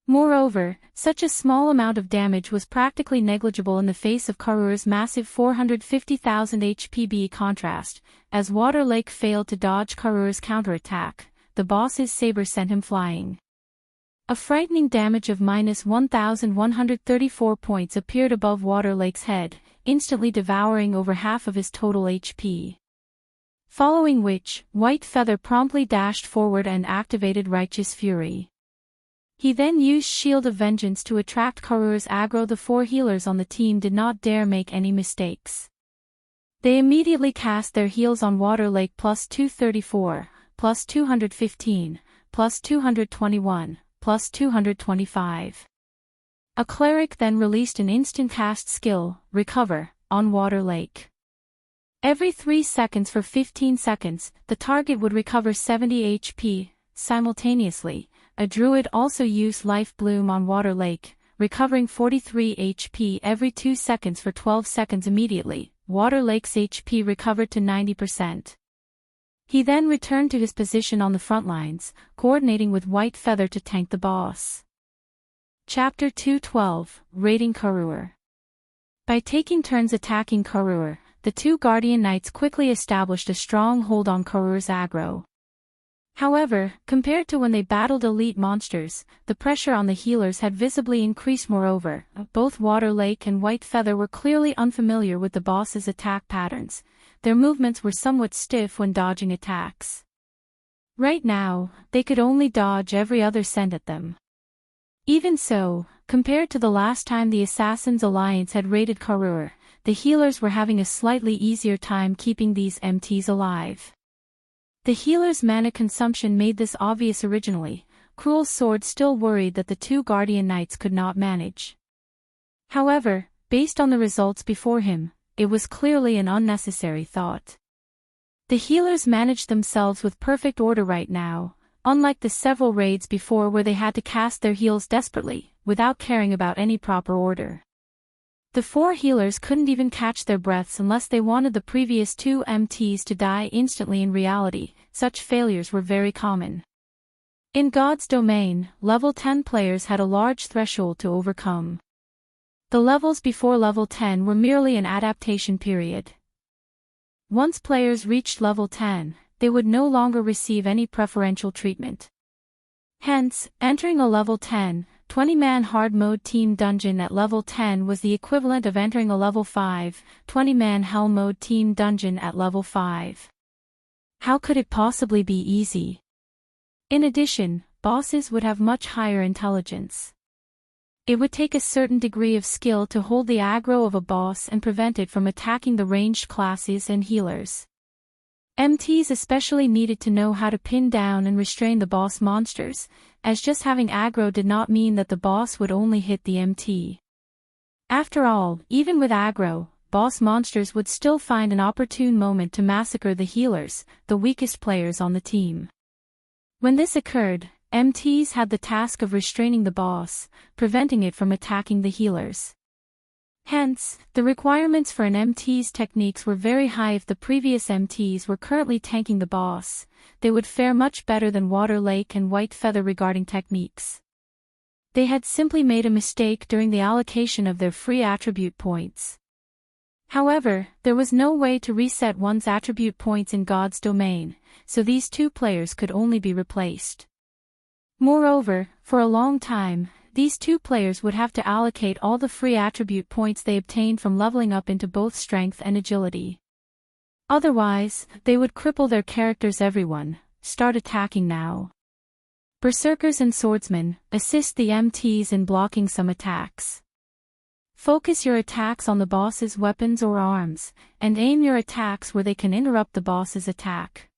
Moreover, such a small amount of damage was practically negligible in the face of Karur's massive 450,000 HP. By contrast, as Water Lake failed to dodge Karur's counterattack, the boss's saber sent him flying. A frightening damage of -1,134 points appeared above Water Lake's head, instantly devouring over half of his total HP. Following which, White Feather promptly dashed forward and activated Righteous Fury. He then used Shield of Vengeance to attract Karur's aggro. The 4 healers on the team did not dare make any mistakes. They immediately cast their heals on Water Lake +234, +215, +221, +225. A cleric then released an instant cast skill, Recover, on Water Lake. Every 3 seconds for 15 seconds, the target would recover 70 HP, simultaneously. A druid also used Life Bloom on Water Lake, recovering 43 HP every 2 seconds for 12 seconds immediately. Water Lake's HP recovered to 90%. He then returned to his position on the front lines, coordinating with White Feather to tank the boss. Chapter 212, Raiding Karur. By taking turns attacking Karur, the 2 Guardian Knights quickly established a strong hold on Karur's aggro. However, compared to when they battled elite monsters, the pressure on the healers had visibly increased. Moreover, both Water Lake and White Feather were clearly unfamiliar with the boss's attack patterns. Their movements were somewhat stiff when dodging attacks. Right now, they could only dodge every other sent at them. Even so, compared to the last time the Assassin's Alliance had raided Karur, the healers were having a slightly easier time keeping these MTs alive. The healer's mana consumption made this obvious originally. Cruel Sword still worried that the 2 Guardian Knights could not manage. However, based on the results before him, it was clearly an unnecessary thought. The healers managed themselves with perfect order right now, unlike the several raids before where they had to cast their heals desperately, without caring about any proper order. The 4 healers couldn't even catch their breaths unless they wanted the previous 2 MTs to die instantly. In reality, such failures were very common. In God's domain, level 10 players had a large threshold to overcome. The levels before level 10 were merely an adaptation period. Once players reached level 10, they would no longer receive any preferential treatment. Hence, entering a level 10, 20-man hard mode team dungeon at level 10 was the equivalent of entering a level 5, 20-man hell mode team dungeon at level 5. How could it possibly be easy? In addition, bosses would have much higher intelligence. It would take a certain degree of skill to hold the aggro of a boss and prevent it from attacking the ranged classes and healers. MTs especially needed to know how to pin down and restrain the boss monsters, as just having aggro did not mean that the boss would only hit the MT. After all, even with aggro, boss monsters would still find an opportune moment to massacre the healers, the weakest players on the team. When this occurred, MTs had the task of restraining the boss, preventing it from attacking the healers. Hence, the requirements for an MT's techniques were very high. If the previous MTs were currently tanking the boss, they would fare much better than Water Lake and White Feather regarding techniques. They had simply made a mistake during the allocation of their free attribute points. However, there was no way to reset one's attribute points in God's domain, so these 2 players could only be replaced. Moreover, for a long time, these two players would have to allocate all the free attribute points they obtained from leveling up into both strength and agility. Otherwise, they would cripple their characters. Everyone, start attacking now. Berserkers and swordsmen, assist the MTs in blocking some attacks. Focus your attacks on the boss's weapons or arms, and aim your attacks where they can interrupt the boss's attack.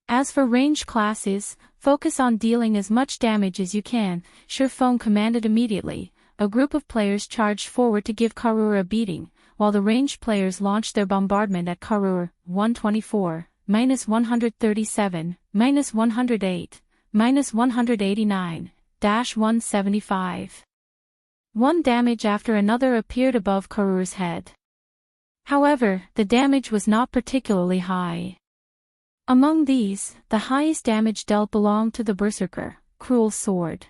As for ranged classes, focus on dealing as much damage as you can, Surefeng commanded immediately. A group of players charged forward to give Karur a beating, while the ranged players launched their bombardment at Karur, 124, -137, -108, -189, -175. One damage after another appeared above Karur's head. However, the damage was not particularly high. Among these, the highest damage dealt belonged to the Berserker, Cruel Sword.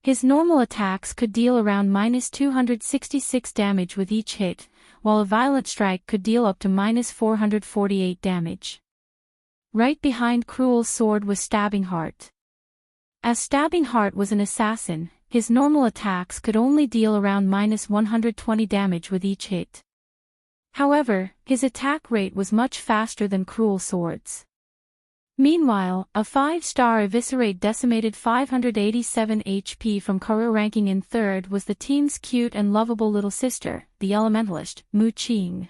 His normal attacks could deal around -266 damage with each hit, while a Violent Strike could deal up to -448 damage. Right behind Cruel Sword was Stabbing Heart. As Stabbing Heart was an assassin, his normal attacks could only deal around -120 damage with each hit. However, his attack rate was much faster than Cruel Sword's. Meanwhile, a 5-star Eviscerate decimated 587 HP from Karur. Ranking in third was the team's cute and lovable little sister, the Elementalist, Mu Qing.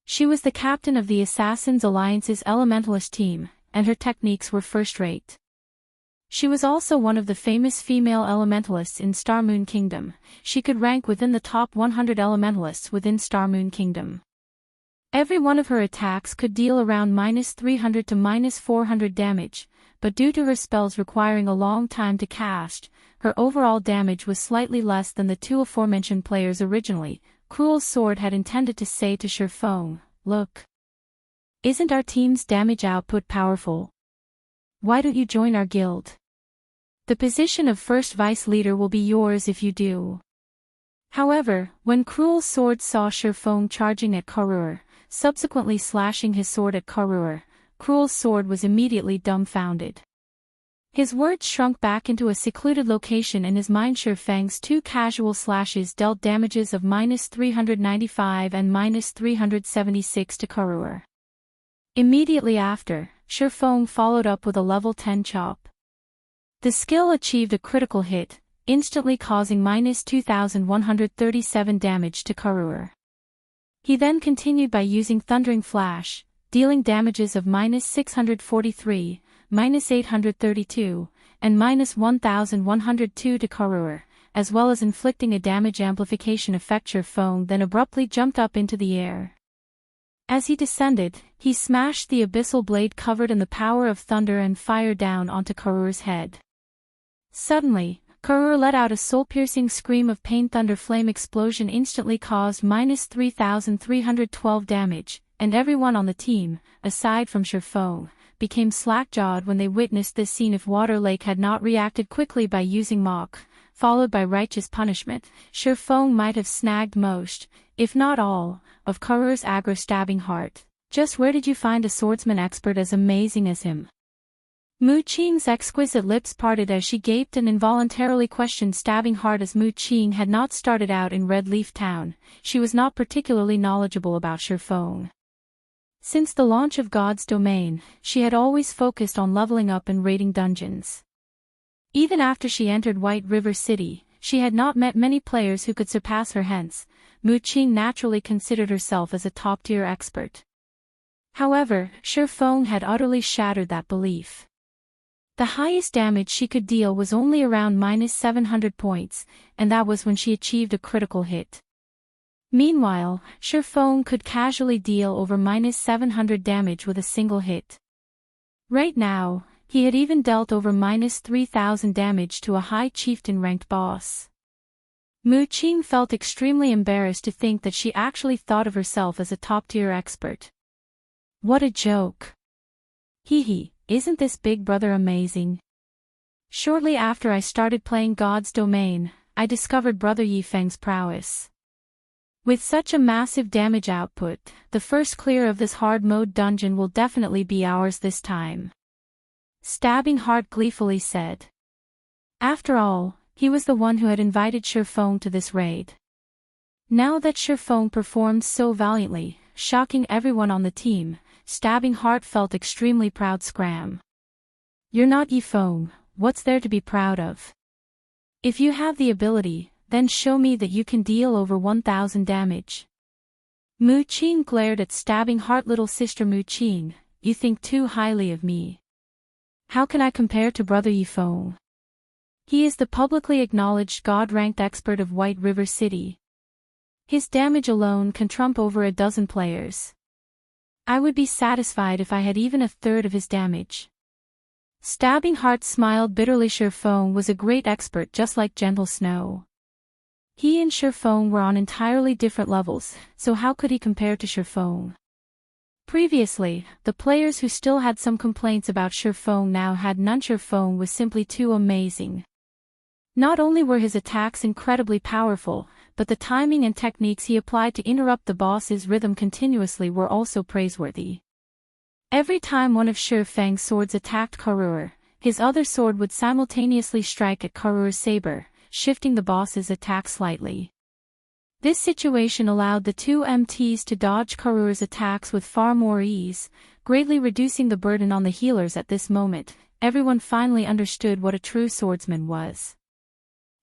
She was the captain of the Assassins Alliance's Elementalist team, and her techniques were first-rate. She was also one of the famous female elementalists in Star Moon Kingdom. She could rank within the top 100 elementalists within Star Moon Kingdom. Every one of her attacks could deal around -300 to -400 damage, but due to her spells requiring a long time to cast, her overall damage was slightly less than the two aforementioned players originally. Cruel Sword had intended to say to Surefeng, "Look. Isn't our team's damage output powerful? Why don't you join our guild? The position of first vice leader will be yours if you do." However, when Cruel Sword saw Surefeng charging at Karur, subsequently slashing his sword at Karur, Cruel Sword was immediately dumbfounded. His words shrunk back into a secluded location in his mind. Surefeng's two casual slashes dealt damages of -395 and -376 to Karur. Immediately after, Surefeng followed up with a level 10 chop. The skill achieved a critical hit, instantly causing -2137 damage to Karur. He then continued by using Thundering Flash, dealing damages of -643, -832, and -1102 to Karur, as well as inflicting a damage amplification effect. Surefeng then abruptly jumped up into the air. As he descended, he smashed the abyssal blade covered in the power of thunder and fire down onto Karur's head. Suddenly, Karur let out a soul-piercing scream of pain. Thunder Flame Explosion instantly caused -3312 damage, and everyone on the team, aside from Surefeng, became slack-jawed when they witnessed this scene. If Water Lake had not reacted quickly by using Mach, followed by Righteous Punishment, Surefeng might have snagged most, if not all, of Karur's aggro. Stabbing Heart. Just where did you find a swordsman expert as amazing as him? Mu Qing's exquisite lips parted as she gaped and involuntarily questioned Stabbing Heart. As Mu Qing had not started out in Red Leaf Town, she was not particularly knowledgeable about Surefeng. Since the launch of God's Domain, she had always focused on leveling up and raiding dungeons. Even after she entered White River City, she had not met many players who could surpass her. Hence, Mu Qing naturally considered herself as a top-tier expert. However, Surefeng had utterly shattered that belief. The highest damage she could deal was only around -700 points, and that was when she achieved a critical hit. Meanwhile, Surefeng could casually deal over -700 damage with a single hit. Right now, he had even dealt over -3000 damage to a high chieftain-ranked boss. Mu Qing felt extremely embarrassed to think that she actually thought of herself as a top-tier expert. What a joke. Hee, isn't this Big Brother amazing? Shortly after I started playing God's Domain, I discovered Brother Yifeng's prowess. With such a massive damage output, the first clear of this hard mode dungeon will definitely be ours this time. Stabbing Heart gleefully said. After all, He was the one who had invited Shifeng to this raid. Now that Shifeng performed so valiantly, shocking everyone on the team, Stabbing Heart felt extremely proud. Scram. You're not Yifeng, what's there to be proud of? If you have the ability, then show me that you can deal over 1000 damage. Mu Qing glared at Stabbing Heart. Little sister Mu Qing, you think too highly of me. How can I compare to brother Yifeng? He is the publicly acknowledged God-ranked expert of White River City. His damage alone can trump over a dozen players. I would be satisfied if I had even a third of his damage. Stabbing Heart smiled bitterly. Shifeng was a great expert just like Gentle Snow. He and Shifeng were on entirely different levels, so how could he compare to Shifeng? Previously, the players who still had some complaints about Shifeng now had none. Shifeng was simply too amazing. Not only were his attacks incredibly powerful, but the timing and techniques he applied to interrupt the boss's rhythm continuously were also praiseworthy. Every time one of Shifeng's swords attacked Karur, his other sword would simultaneously strike at Karur's saber, shifting the boss's attack slightly. This situation allowed the two MTs to dodge Karur's attacks with far more ease, greatly reducing the burden on the healers. At this moment, everyone finally understood what a true swordsman was.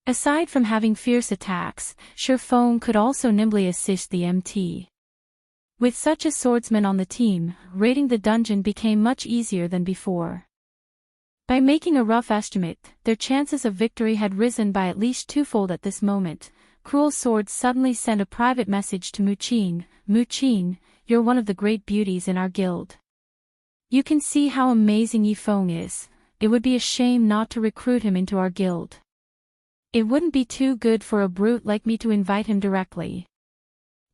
Aside from having fierce attacks, Shifeng could also nimbly assist the MT. With such a swordsman on the team, raiding the dungeon became much easier than before. By making a rough estimate, their chances of victory had risen by at least twofold. At this moment, Cruel Sword suddenly sent a private message to Mu Qing. Mu Qing, you're one of the great beauties in our guild. You can see how amazing Yifeng is. It would be a shame not to recruit him into our guild. It wouldn't be too good for a brute like me to invite him directly.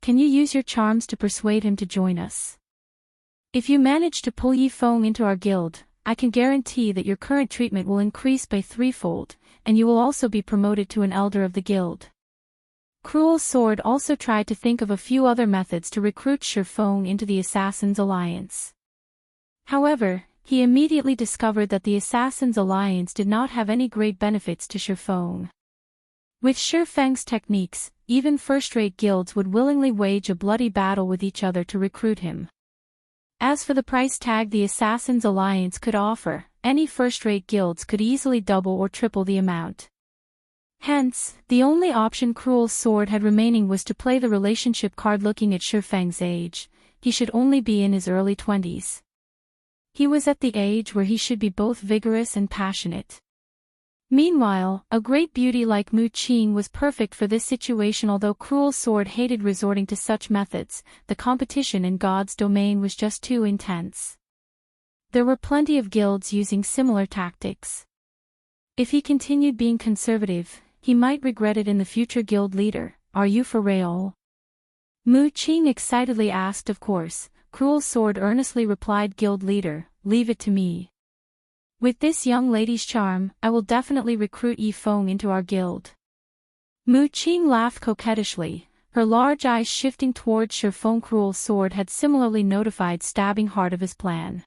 Can you use your charms to persuade him to join us? If you manage to pull Yifeng into our guild, I can guarantee that your current treatment will increase by threefold, and you will also be promoted to an elder of the guild. Cruel Sword also tried to think of a few other methods to recruit Shifeng into the Assassin's Alliance. However, he immediately discovered that the Assassin's Alliance did not have any great benefits to Shifeng. With Shifeng's techniques, even first-rate guilds would willingly wage a bloody battle with each other to recruit him. As for the price tag the Assassin's Alliance could offer, any first-rate guilds could easily double or triple the amount. Hence, the only option Cruel Sword had remaining was to play the relationship card. Looking at Shifeng's age, he should only be in his early 20s. He was at the age where he should be both vigorous and passionate. Meanwhile, a great beauty like Mu Qing was perfect for this situation. Although Cruel Sword hated resorting to such methods, the competition in God's domain was just too intense. There were plenty of guilds using similar tactics. If he continued being conservative, he might regret it in the future. Guild leader, are you for real? Mu Qing excitedly asked. Of course. Cruel Sword earnestly replied. Guild leader, leave it to me. With this young lady's charm, I will definitely recruit Yifeng into our guild. Mu Qing laughed coquettishly, her large eyes shifting towards Shifeng. Cruel Sword had similarly notified Stabbing Heart of his plan.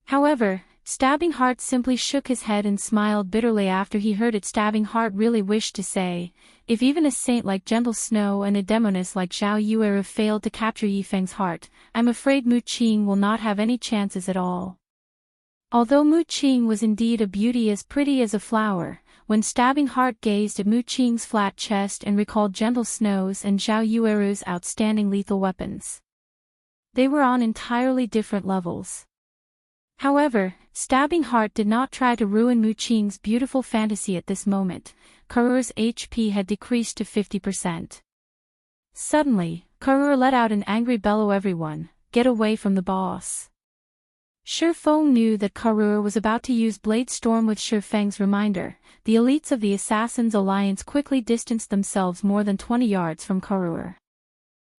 However, Stabbing Heart simply shook his head and smiled bitterly after he heard it. Stabbing Heart really wished to say, if even a saint like Gentle Snow and a demoness like Zhao Yueru failed to capture Yifeng's heart, I'm afraid Mu Qing will not have any chances at all. Although Mu Qing was indeed a beauty as pretty as a flower, when Stabbing Heart gazed at Mu Qing's flat chest and recalled Gentle Snow's and Zhao Yueru's outstanding lethal weapons, they were on entirely different levels. However, Stabbing Heart did not try to ruin Mu Qing's beautiful fantasy at this moment. Karur's HP had decreased to 50%. Suddenly, Karur let out an angry bellow. Everyone, get away from the boss. Shifeng knew that Karur was about to use Blade Storm. With Shifeng's reminder, the elites of the Assassin's Alliance quickly distanced themselves more than 20 yards from Karur.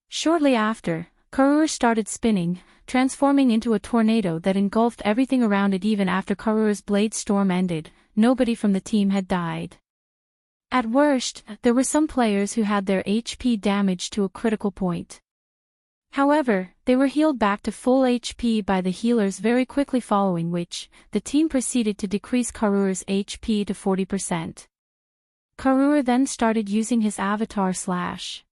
Shortly after, Karur started spinning, transforming into a tornado that engulfed everything around it. Even after Karur's Blade Storm ended, nobody from the team had died. At worst, there were some players who had their HP damaged to a critical point. However, they were healed back to full HP by the healers very quickly, following which, the team proceeded to decrease Karur's HP to 40%. Karur then started using his avatar slash.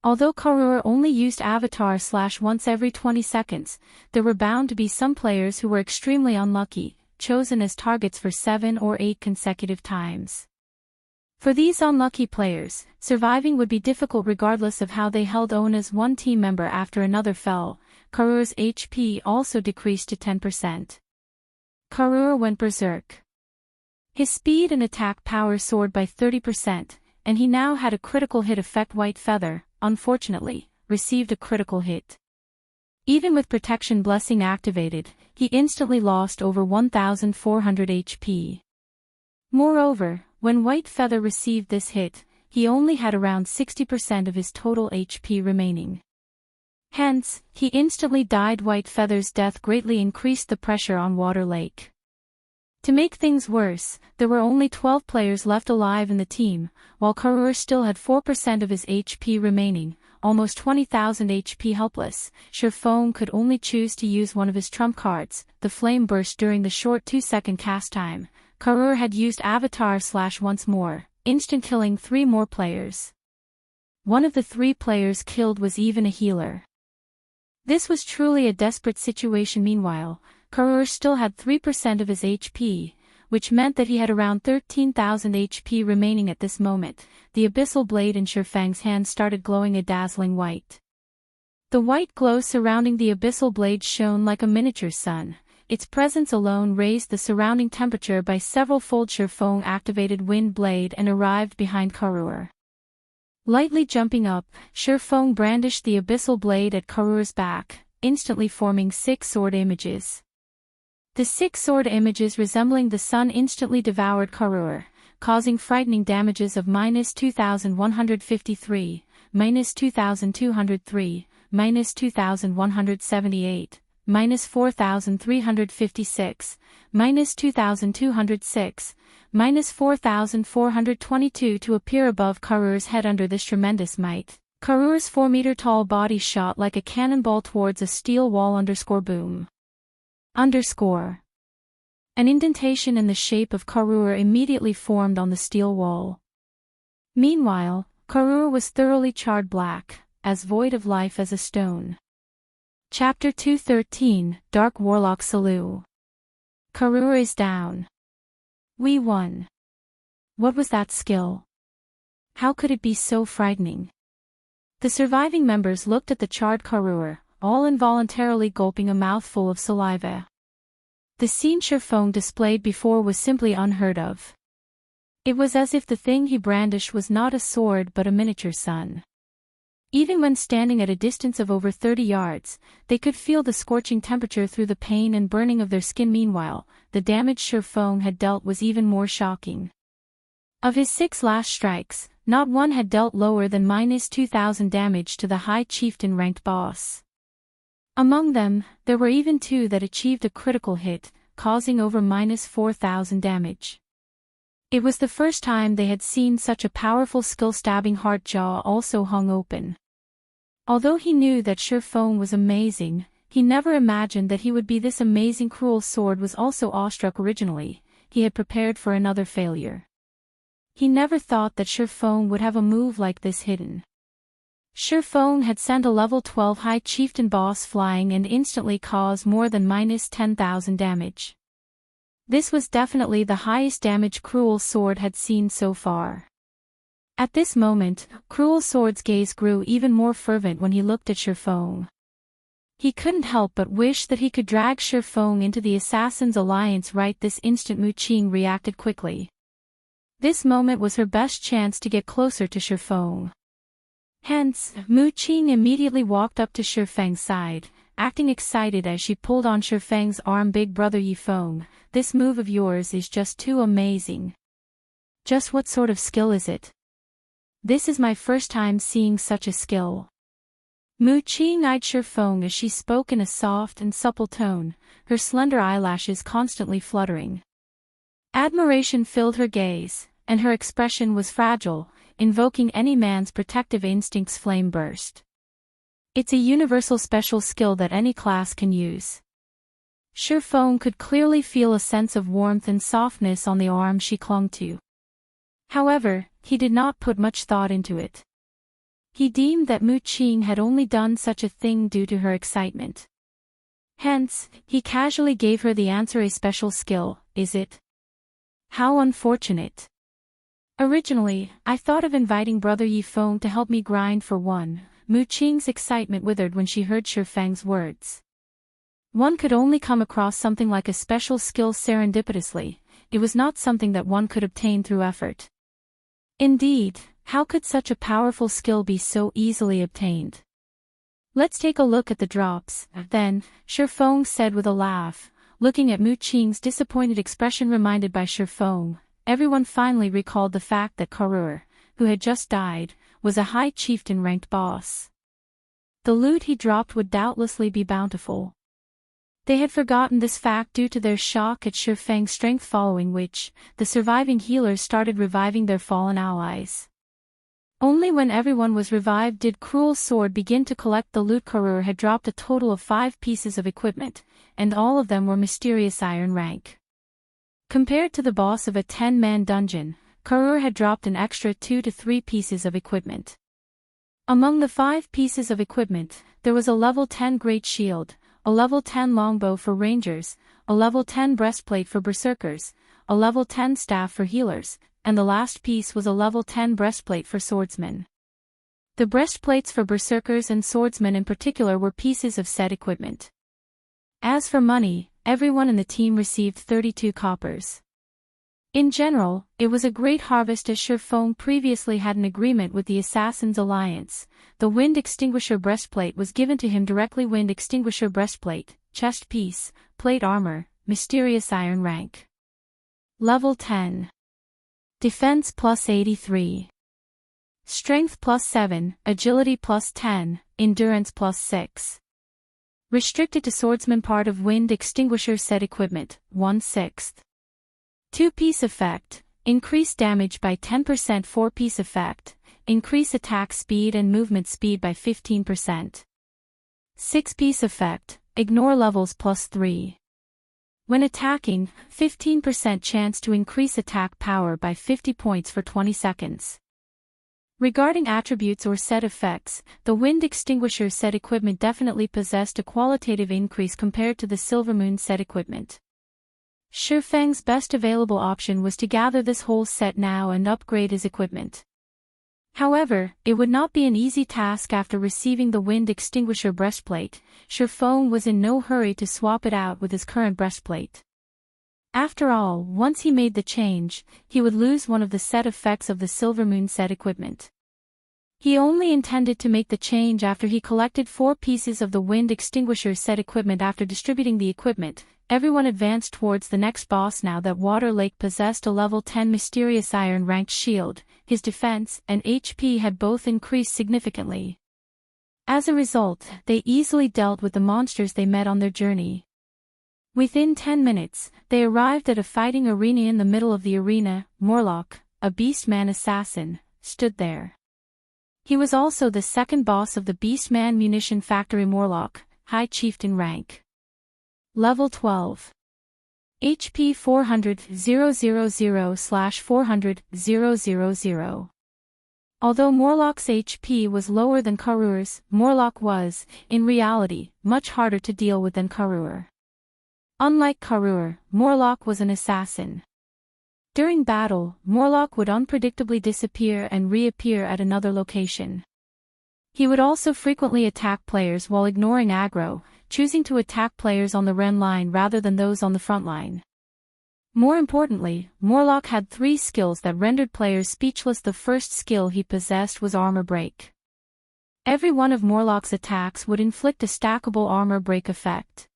Although Karur only used avatar slash once every 20 seconds, there were bound to be some players who were extremely unlucky, chosen as targets for 7 or 8 consecutive times. For these unlucky players, surviving would be difficult regardless of how they held on as one team member after another fell. Karur's HP also decreased to 10%. Karur went berserk. His speed and attack power soared by 30%, and he now had a critical hit effect. White Feather, unfortunately, received a critical hit. Even with Protection Blessing activated, he instantly lost over 1,400 HP. Moreover, when White Feather received this hit, he only had around 60% of his total HP remaining. Hence, he instantly died. White Feather's death greatly increased the pressure on Water Lake. To make things worse, there were only 12 players left alive in the team, while Karur still had 4% of his HP remaining, almost 20,000 HP helpless. Shurfong could only choose to use one of his trump cards, the Flame Burst, during the short 2-second cast time. Karur had used avatar slash once more, instant killing 3 more players. One of the 3 players killed was even a healer. This was truly a desperate situation. Meanwhile, Karur still had 3% of his HP, which meant that he had around 13,000 HP remaining at this moment. The abyssal blade in Shurfang's hand started glowing a dazzling white. The white glow surrounding the abyssal blade shone like a miniature sun. Its presence alone raised the surrounding temperature by several-fold. Shurfong activated Wind Blade and arrived behind Karur. Lightly jumping up, Shurfong brandished the abyssal blade at Karur's back, instantly forming 6 sword images. The 6 sword images resembling the sun instantly devoured Karur, causing frightening damages of -2,153, -2,203, -2,178, -4,356, -2,206, -4,422 to appear above Karur's head. Under this tremendous might, Karur's 4-meter-tall body shot like a cannonball towards a steel wall. Boom. An indentation in the shape of Karur immediately formed on the steel wall. Meanwhile, Karur was thoroughly charred black, as void of life as a stone. Chapter 213, Dark Warlock Salou. Karur is down. We won. What was that skill? How could it be so frightening? The surviving members looked at the charred Karur, all involuntarily gulping a mouthful of saliva. The scene Shurfong displayed before was simply unheard of. It was as if the thing he brandished was not a sword but a miniature sun. Even when standing at a distance of over 30 yards, they could feel the scorching temperature through the pain and burning of their skin. Meanwhile, the damage Shurfong had dealt was even more shocking. Of his 6 last strikes, not one had dealt lower than -2,000 damage to the High Chieftain ranked boss. Among them, there were even 2 that achieved a critical hit, causing over -4,000 damage. It was the first time they had seen such a powerful skill. Stabbing Heart jaw also hung open. Although he knew that Shurfong was amazing, he never imagined that he would be this amazing. Cruel Sword was also awestruck. Originally, he had prepared for another failure. He never thought that Shurfong would have a move like this hidden. Shurfong had sent a level 12 High Chieftain boss flying and instantly caused more than -10,000 damage. This was definitely the highest damage Cruel Sword had seen so far. At this moment, Cruel Sword's gaze grew even more fervent when he looked at Shurfong. He couldn't help but wish that he could drag Shurfong into the Assassin's Alliance right this instant. Muqing reacted quickly. This moment was her best chance to get closer to Shurfong. Hence, Muqing immediately walked up to Shurfeng's side, acting excited as she pulled on Shurfeng's arm. Big brother Yifeng, this move of yours is just too amazing. Just what sort of skill is it? This is my first time seeing such a skill. Muqing eyed Shurfeng as she spoke in a soft and supple tone, her slender eyelashes constantly fluttering. Admiration filled her gaze, and her expression was fragile, invoking any man's protective instincts. Flame Burst. It's a universal special skill that any class can use. Shurfeng could clearly feel a sense of warmth and softness on the arm she clung to. However, he did not put much thought into it. He deemed that Munition had only done such a thing due to her excitement. Hence, he casually gave her the answer: a special skill, is it? How unfortunate. Originally, I thought of inviting Brother Yifeng to help me grind for one. Munition's excitement withered when she heard Shifeng's words. One could only come across something like a special skill serendipitously. It was not something that one could obtain through effort. Indeed, how could such a powerful skill be so easily obtained? Let's take a look at the drops, then, Shifeng said with a laugh, looking at Munition's disappointed expression. Reminded by Shifeng, everyone finally recalled the fact that Karur, who had just died, was a high chieftain-ranked boss. The loot he dropped would doubtlessly be bountiful. They had forgotten this fact due to their shock at Shifeng's strength, following which, the surviving healers started reviving their fallen allies. Only when everyone was revived did Cruel Sword begin to collect the loot. Karur had dropped a total of 5 pieces of equipment, and all of them were mysterious iron rank. Compared to the boss of a 10-man dungeon, Karur had dropped an extra 2 to 3 pieces of equipment. Among the 5 pieces of equipment, there was a level 10 Great Shield, a level 10 Longbow for Rangers, a level 10 Breastplate for Berserkers, a level 10 Staff for Healers, and the last piece was a level 10 Breastplate for Swordsmen. The breastplates for Berserkers and Swordsmen in particular were pieces of said equipment. As for money, everyone in the team received 32 coppers. In general, it was a great harvest, as Shifeng previously had an agreement with the Assassin's Alliance. The Wind Extinguisher breastplate was given to him directly. Wind Extinguisher breastplate, chest piece, plate armor, mysterious iron rank. Level 10. Defense plus 83. Strength plus 7, agility plus 10, endurance plus 6. Restricted to swordsman. Part of Wind Extinguisher set equipment, 1/6. 2-piece effect, increase damage by 10%. 4-piece effect, increase attack speed and movement speed by 15%. 6-piece effect, ignore levels plus 3. When attacking, 15% chance to increase attack power by 50 points for 20 seconds. Regarding attributes or set effects, the Wind Extinguisher set equipment definitely possessed a qualitative increase compared to the Silvermoon set equipment. Shifeng's best available option was to gather this whole set now and upgrade his equipment. However, it would not be an easy task after receiving the Wind Extinguisher breastplate. Shifeng was in no hurry to swap it out with his current breastplate. After all, once he made the change, he would lose one of the set effects of the Silvermoon set equipment. He only intended to make the change after he collected 4 pieces of the Wind Extinguisher set equipment. After distributing the equipment, everyone advanced towards the next boss. Now that Water Lake possessed a level 10 mysterious iron ranked shield, his defense and HP had both increased significantly. As a result, they easily dealt with the monsters they met on their journey. Within 10 minutes, they arrived at a fighting arena. In the middle of the arena, Warlock, a Beastman assassin, stood there. He was also the second boss of the Beastman Munition factory. Warlock, high chieftain rank. Level 12. HP 400,000/400,000. Although Warlock's HP was lower than Karur's, Warlock was, in reality, much harder to deal with than Karur. Unlike Karur, Warlock was an assassin. During battle, Warlock would unpredictably disappear and reappear at another location. He would also frequently attack players while ignoring aggro, choosing to attack players on the ren line rather than those on the front line. More importantly, Warlock had 3 skills that rendered players speechless. The first skill he possessed was Armor Break. Every one of Warlock's attacks would inflict a stackable armor break effect.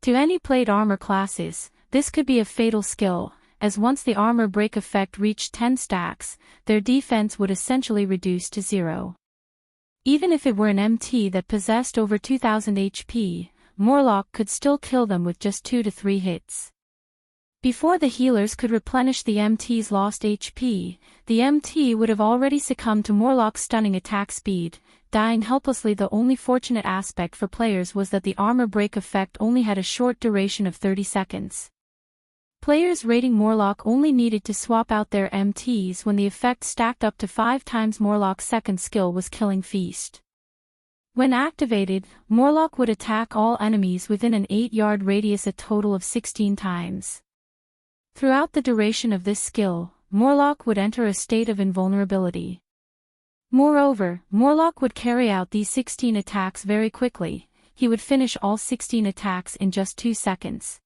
To any plate armor classes, this could be a fatal skill, as once the armor break effect reached 10 stacks, their defense would essentially reduce to 0. Even if it were an MT that possessed over 2000 HP, Warlock could still kill them with just 2 to 3 hits. Before the healers could replenish the MT's lost HP, the MT would have already succumbed to Warlock's stunning attack speed, dying helplessly. The only fortunate aspect for players was that the armor break effect only had a short duration of 30 seconds. Players rating Warlock only needed to swap out their MTs when the effect stacked up to 5 times Warlock's second skill was Killing Feast. When activated, Warlock would attack all enemies within an 8-yard radius a total of 16 times. Throughout the duration of this skill, Warlock would enter a state of invulnerability. Moreover, Warlock would carry out these 16 attacks very quickly. He would finish all 16 attacks in just 2 seconds.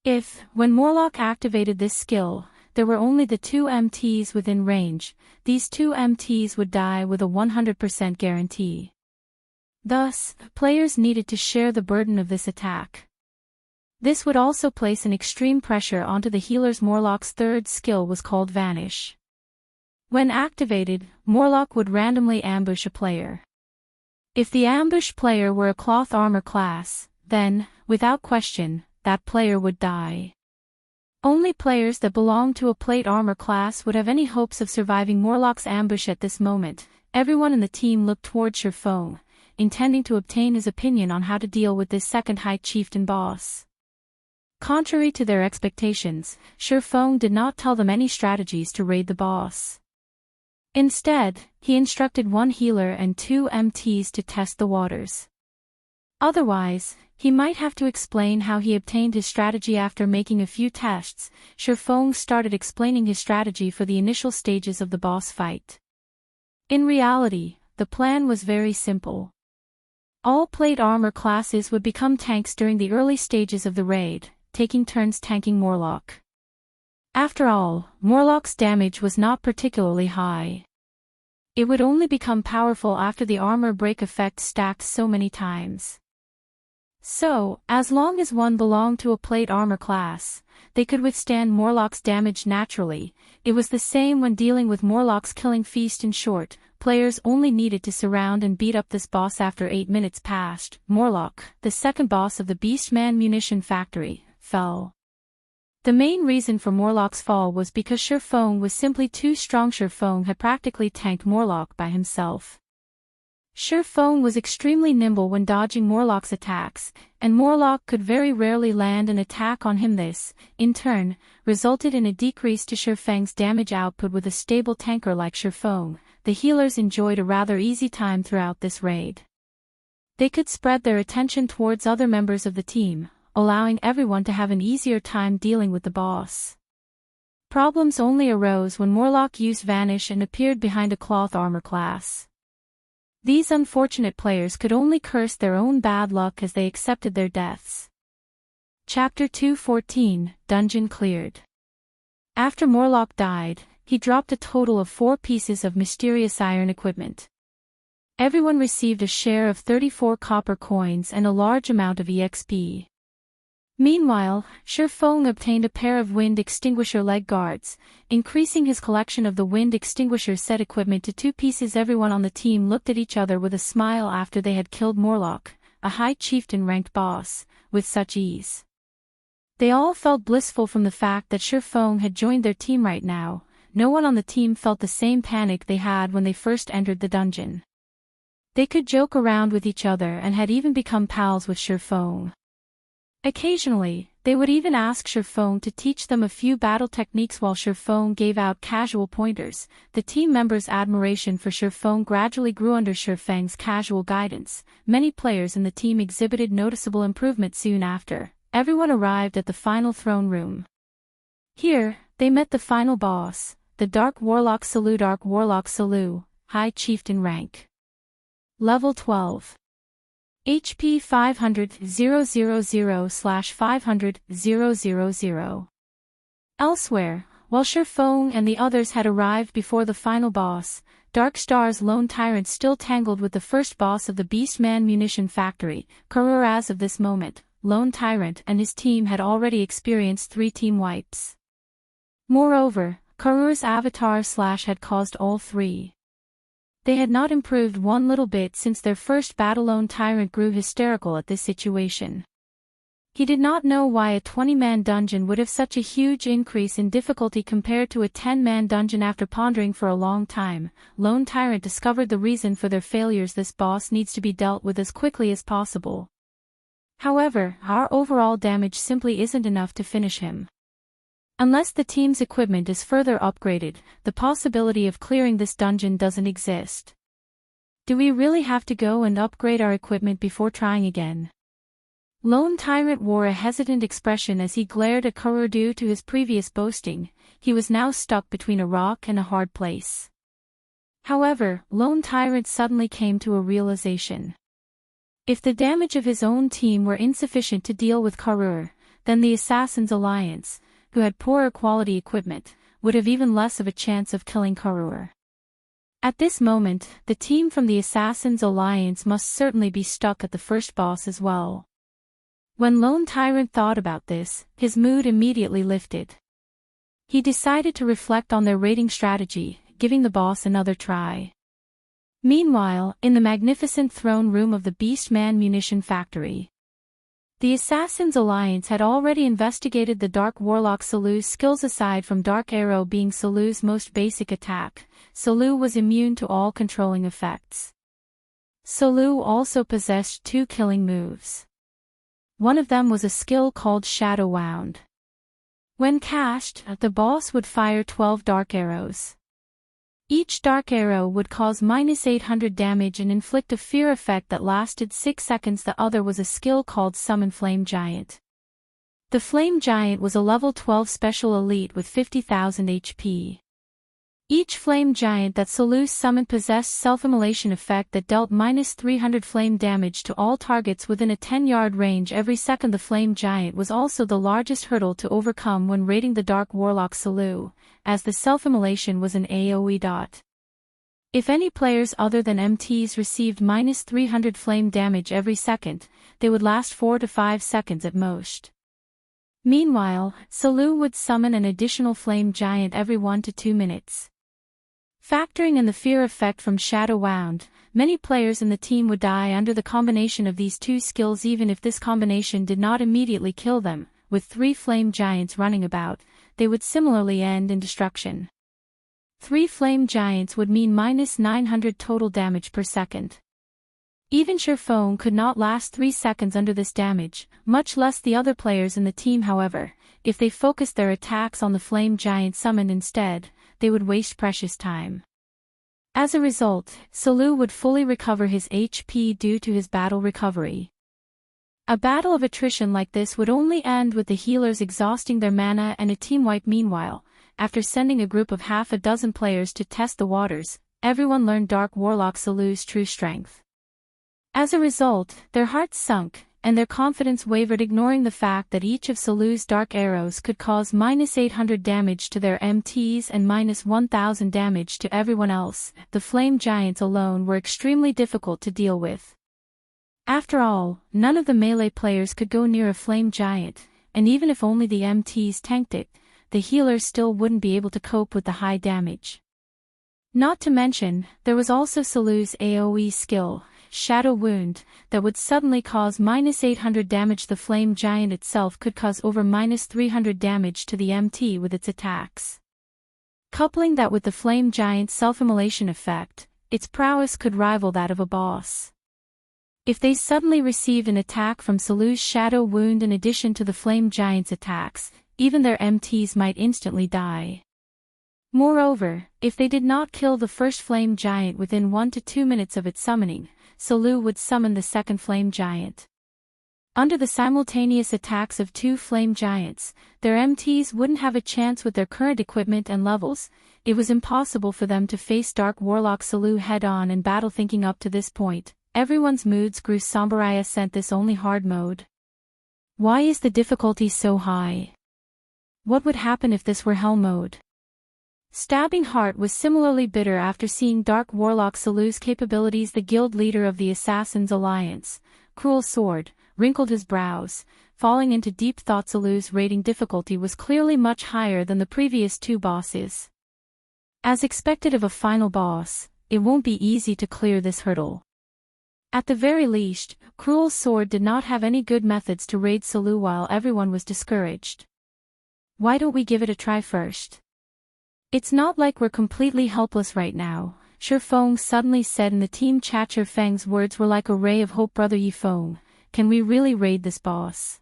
If, when Warlock activated this skill, there were only the 2 MTs within range, these 2 MTs would die with a 100% guarantee. Thus, players needed to share the burden of this attack. This would also place an extreme pressure onto the healer's. Warlock's third skill was called Vanish. When activated, Warlock would randomly ambush a player. If the ambush player were a cloth armor class, then, without question, that player would die. Only players that belonged to a plate armor class would have any hopes of surviving Warlock's ambush at this moment. Everyone in the team looked toward Surpassing, intending to obtain his opinion on how to deal with this second High Chieftain boss. Contrary to their expectations, Surpassing did not tell them any strategies to raid the boss. Instead, he instructed 1 healer and 2 MTs to test the waters. Otherwise, he might have to explain how he obtained his strategy. After making a few tests, Surpassing started explaining his strategy for the initial stages of the boss fight. In reality, the plan was very simple. All plate armor classes would become tanks during the early stages of the raid, taking turns tanking Warlock. After all, Warlock's damage was not particularly high. It would only become powerful after the armor break effect stacked so many times. So, as long as one belonged to a plate armor class, they could withstand Warlock's damage naturally. It was the same when dealing with Warlock's Killing Feast. In short, players only needed to surround and beat up this boss. After 8 minutes passed, Warlock, the second boss of the Beastman Munition factory, fell. The main reason for Warlock's fall was because Surpassing was simply too strong. Surpassing had practically tanked Warlock by himself. Surpassing was extremely nimble when dodging Warlock's attacks, and Warlock could very rarely land an attack on him. This, in turn, resulted in a decrease to Surpassing's damage output. With a stable tanker like Surpassing, the healers enjoyed a rather easy time throughout this raid. They could spread their attention towards other members of the team, allowing everyone to have an easier time dealing with the boss. Problems only arose when Warlock used Vanish and appeared behind a cloth armor class. These unfortunate players could only curse their own bad luck as they accepted their deaths. Chapter 2:14, Dungeon Cleared. After Warlock died, he dropped a total of 4 pieces of mysterious iron equipment. Everyone received a share of 34 copper coins and a large amount of EXP. Meanwhile, Surpassing obtained a pair of wind extinguisher leg guards, increasing his collection of the wind extinguisher set equipment to 2 pieces. Everyone on the team looked at each other with a smile after they had killed Warlock, a High Chieftain ranked boss, with such ease. They all felt blissful from the fact that Surpassing had joined their team right now. No one on the team felt the same panic they had when they first entered the dungeon. They could joke around with each other and had even become pals with Surpassing. Occasionally, they would even ask Surpassing to teach them a few battle techniques while Surpassing gave out casual pointers. The team members' admiration for Surpassing gradually grew under Surpassing's casual guidance. Many players in the team exhibited noticeable improvement soon after. Everyone arrived at the final throne room. Here, they met the final boss, the Dark Warlock Salou. Dark Warlock Salou, High Chieftain rank. Level 12. HP 500,000/500,000. Elsewhere, while Surpassing and the others had arrived before the final boss, Darkstar's lone Tyrant still tangled with the first boss of the Beastman Munition factory, Karur. As of this moment, lone Tyrant and his team had already experienced 3 team wipes. Moreover, Karur's avatar slash had caused all 3. They had not improved one little bit since their first battle. Lone Tyrant grew hysterical at this situation. He did not know why a 20-man dungeon would have such a huge increase in difficulty compared to a 10-man dungeon. After pondering for a long time, Lone Tyrant discovered the reason for their failures. This boss needs to be dealt with as quickly as possible. However, our overall damage simply isn't enough to finish him. Unless the team's equipment is further upgraded, the possibility of clearing this dungeon doesn't exist. Do we really have to go and upgrade our equipment before trying again? Lone Tyrant wore a hesitant expression as he glared at Karur. Due to his previous boasting, he was now stuck between a rock and a hard place. However, Lone Tyrant suddenly came to a realization. If the damage of his own team were insufficient to deal with Karur, then the Assassins' Alliance, who had poorer quality equipment, would have even less of a chance of killing Karur. At this moment, the team from the Assassins' Alliance must certainly be stuck at the first boss as well. When Lone Tyrant thought about this, his mood immediately lifted. He decided to reflect on their raiding strategy, giving the boss another try. Meanwhile, in the magnificent throne room of the Beastman munition factory, the Assassins' Alliance had already investigated the Dark Warlock Salou's skills. Aside from Dark Arrow being Salou's most basic attack, Salou was immune to all controlling effects. Salou also possessed 2 killing moves. One of them was a skill called Shadow Wound. When cast, the boss would fire 12 dark arrows. Each dark arrow would cause -800 damage and inflict a fear effect that lasted 6 seconds. The other was a skill called Summon Flame Giant. The Flame Giant was a level 12 special elite with 50,000 HP. Each Flame Giant that Salou summoned possessed self-immolation effect that dealt -300 flame damage to all targets within a 10-yard range every second. The Flame Giant was also the largest hurdle to overcome when raiding the Dark Warlock Salou, as the self-immolation was an AoE dot. If any players other than MTs received -300 flame damage every second, they would last 4 to 5 seconds at most. Meanwhile, Salou would summon an additional Flame Giant every 1 to 2 minutes. Factoring in the fear effect from Shadow Wound, many players in the team would die under the combination of these 2 skills. Even if this combination did not immediately kill them, with 3 Flame Giants running about, they would similarly end in destruction. 3 Flame Giants would mean -900 total damage per second. Even Sherphone could not last 3 seconds under this damage, much less the other players in the team. However, if they focused their attacks on the Flame Giant summoned instead, they would waste precious time. As a result, Salou would fully recover his HP due to his battle recovery. A battle of attrition like this would only end with the healers exhausting their mana and a team wipe. Meanwhile, after sending a group of half a dozen players to test the waters, everyone learned Dark Warlock Salou's true strength. As a result, their hearts sunk, and their confidence wavered, ignoring the fact that each of Salou's dark arrows could cause -800 damage to their MTs and -1000 damage to everyone else. The Flame Giants alone were extremely difficult to deal with. After all, none of the melee players could go near a Flame Giant, and even if only the MTs tanked it, the healers still wouldn't be able to cope with the high damage. Not to mention, there was also Salou's AoE skill, Shadow Wound, that would suddenly cause -800 damage. The Flame Giant itself could cause over -300 damage to the MT with its attacks. Coupling that with the Flame Giant's self-immolation effect, its prowess could rival that of a boss. If they suddenly received an attack from Salou's Shadow Wound in addition to the Flame Giant's attacks, even their MTs might instantly die. Moreover, if they did not kill the first Flame Giant within 1 to 2 minutes of its summoning, Salou would summon the second Flame Giant. Under the simultaneous attacks of 2 Flame Giants, their MTs wouldn't have a chance with their current equipment and levels. It was impossible for them to face Dark Warlock Salou head-on in battle. Thinking up to this point, everyone's moods grew somber. I sent this only hard mode. Why is the difficulty so high? What would happen if this were hell mode? Stabbing Heart was similarly bitter after seeing Dark Warlock Salou's capabilities. The guild leader of the Assassins' Alliance, Cruel Sword, wrinkled his brows, falling into deep thought. Salou's rating difficulty was clearly much higher than the previous 2 bosses. As expected of a final boss, it won't be easy to clear this hurdle. At the very least, Cruel Sword did not have any good methods to raid Salou while everyone was discouraged. Why don't we give it a try first? It's not like we're completely helpless right now, Sherfeng suddenly said in the team chat. Sherfeng's words were like a ray of hope. Brother Yifeng, can we really raid this boss?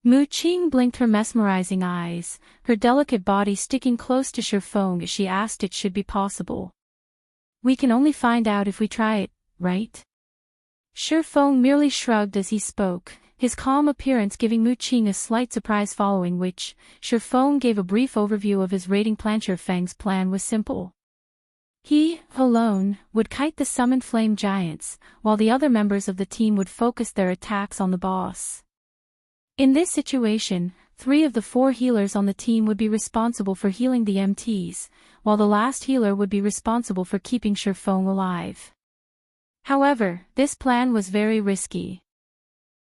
Mu Qing blinked her mesmerizing eyes, her delicate body sticking close to Shifeng as she asked it should be possible. We can only find out if we try it, right? Shifeng merely shrugged as he spoke, his calm appearance giving Mu Qing a slight surprise, following which, Shifeng gave a brief overview of his raiding plan. Shifeng's plan was simple. He, alone, would kite the summoned flame giants, while the other members of the team would focus their attacks on the boss. In this situation, 3 of the 4 healers on the team would be responsible for healing the MTs, while the last healer would be responsible for keeping Shifeng alive. However, this plan was very risky.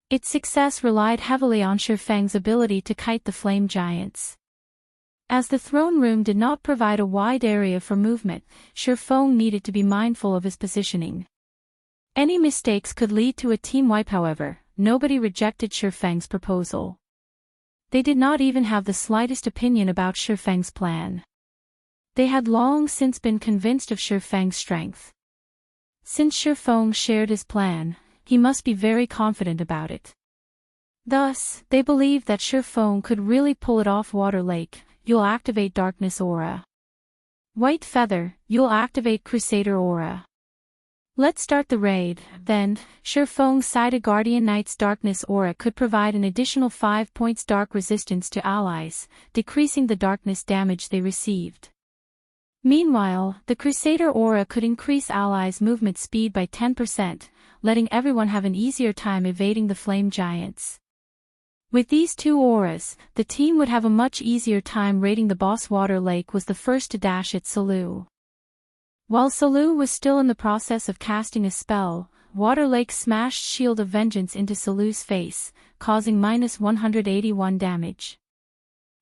Its success relied heavily on Shifeng's ability to kite the flame giants. As the throne room did not provide a wide area for movement, Shifeng needed to be mindful of his positioning. Any mistakes could lead to a team wipe. However, nobody rejected Shifeng's proposal. They did not even have the slightest opinion about Shifeng's plan. They had long since been convinced of Shifeng's strength. Since Shifeng shared his plan, he must be very confident about it. Thus, they believed that Shifeng could really pull it off. Water Lake, you'll activate Darkness Aura. White Feather, you'll activate Crusader Aura. Let's start the raid, then. Shifeng sighed. A Guardian Knight's Darkness Aura could provide an additional 5 points dark resistance to allies, decreasing the darkness damage they received. Meanwhile, the Crusader Aura could increase allies' movement speed by 10%, letting everyone have an easier time evading the flame giants. With these 2 auras, the team would have a much easier time raiding the boss. Water Lake was the first to dash at Salou. While Salou was still in the process of casting a spell, Water Lake smashed Shield of Vengeance into Salou's face, causing -181 damage.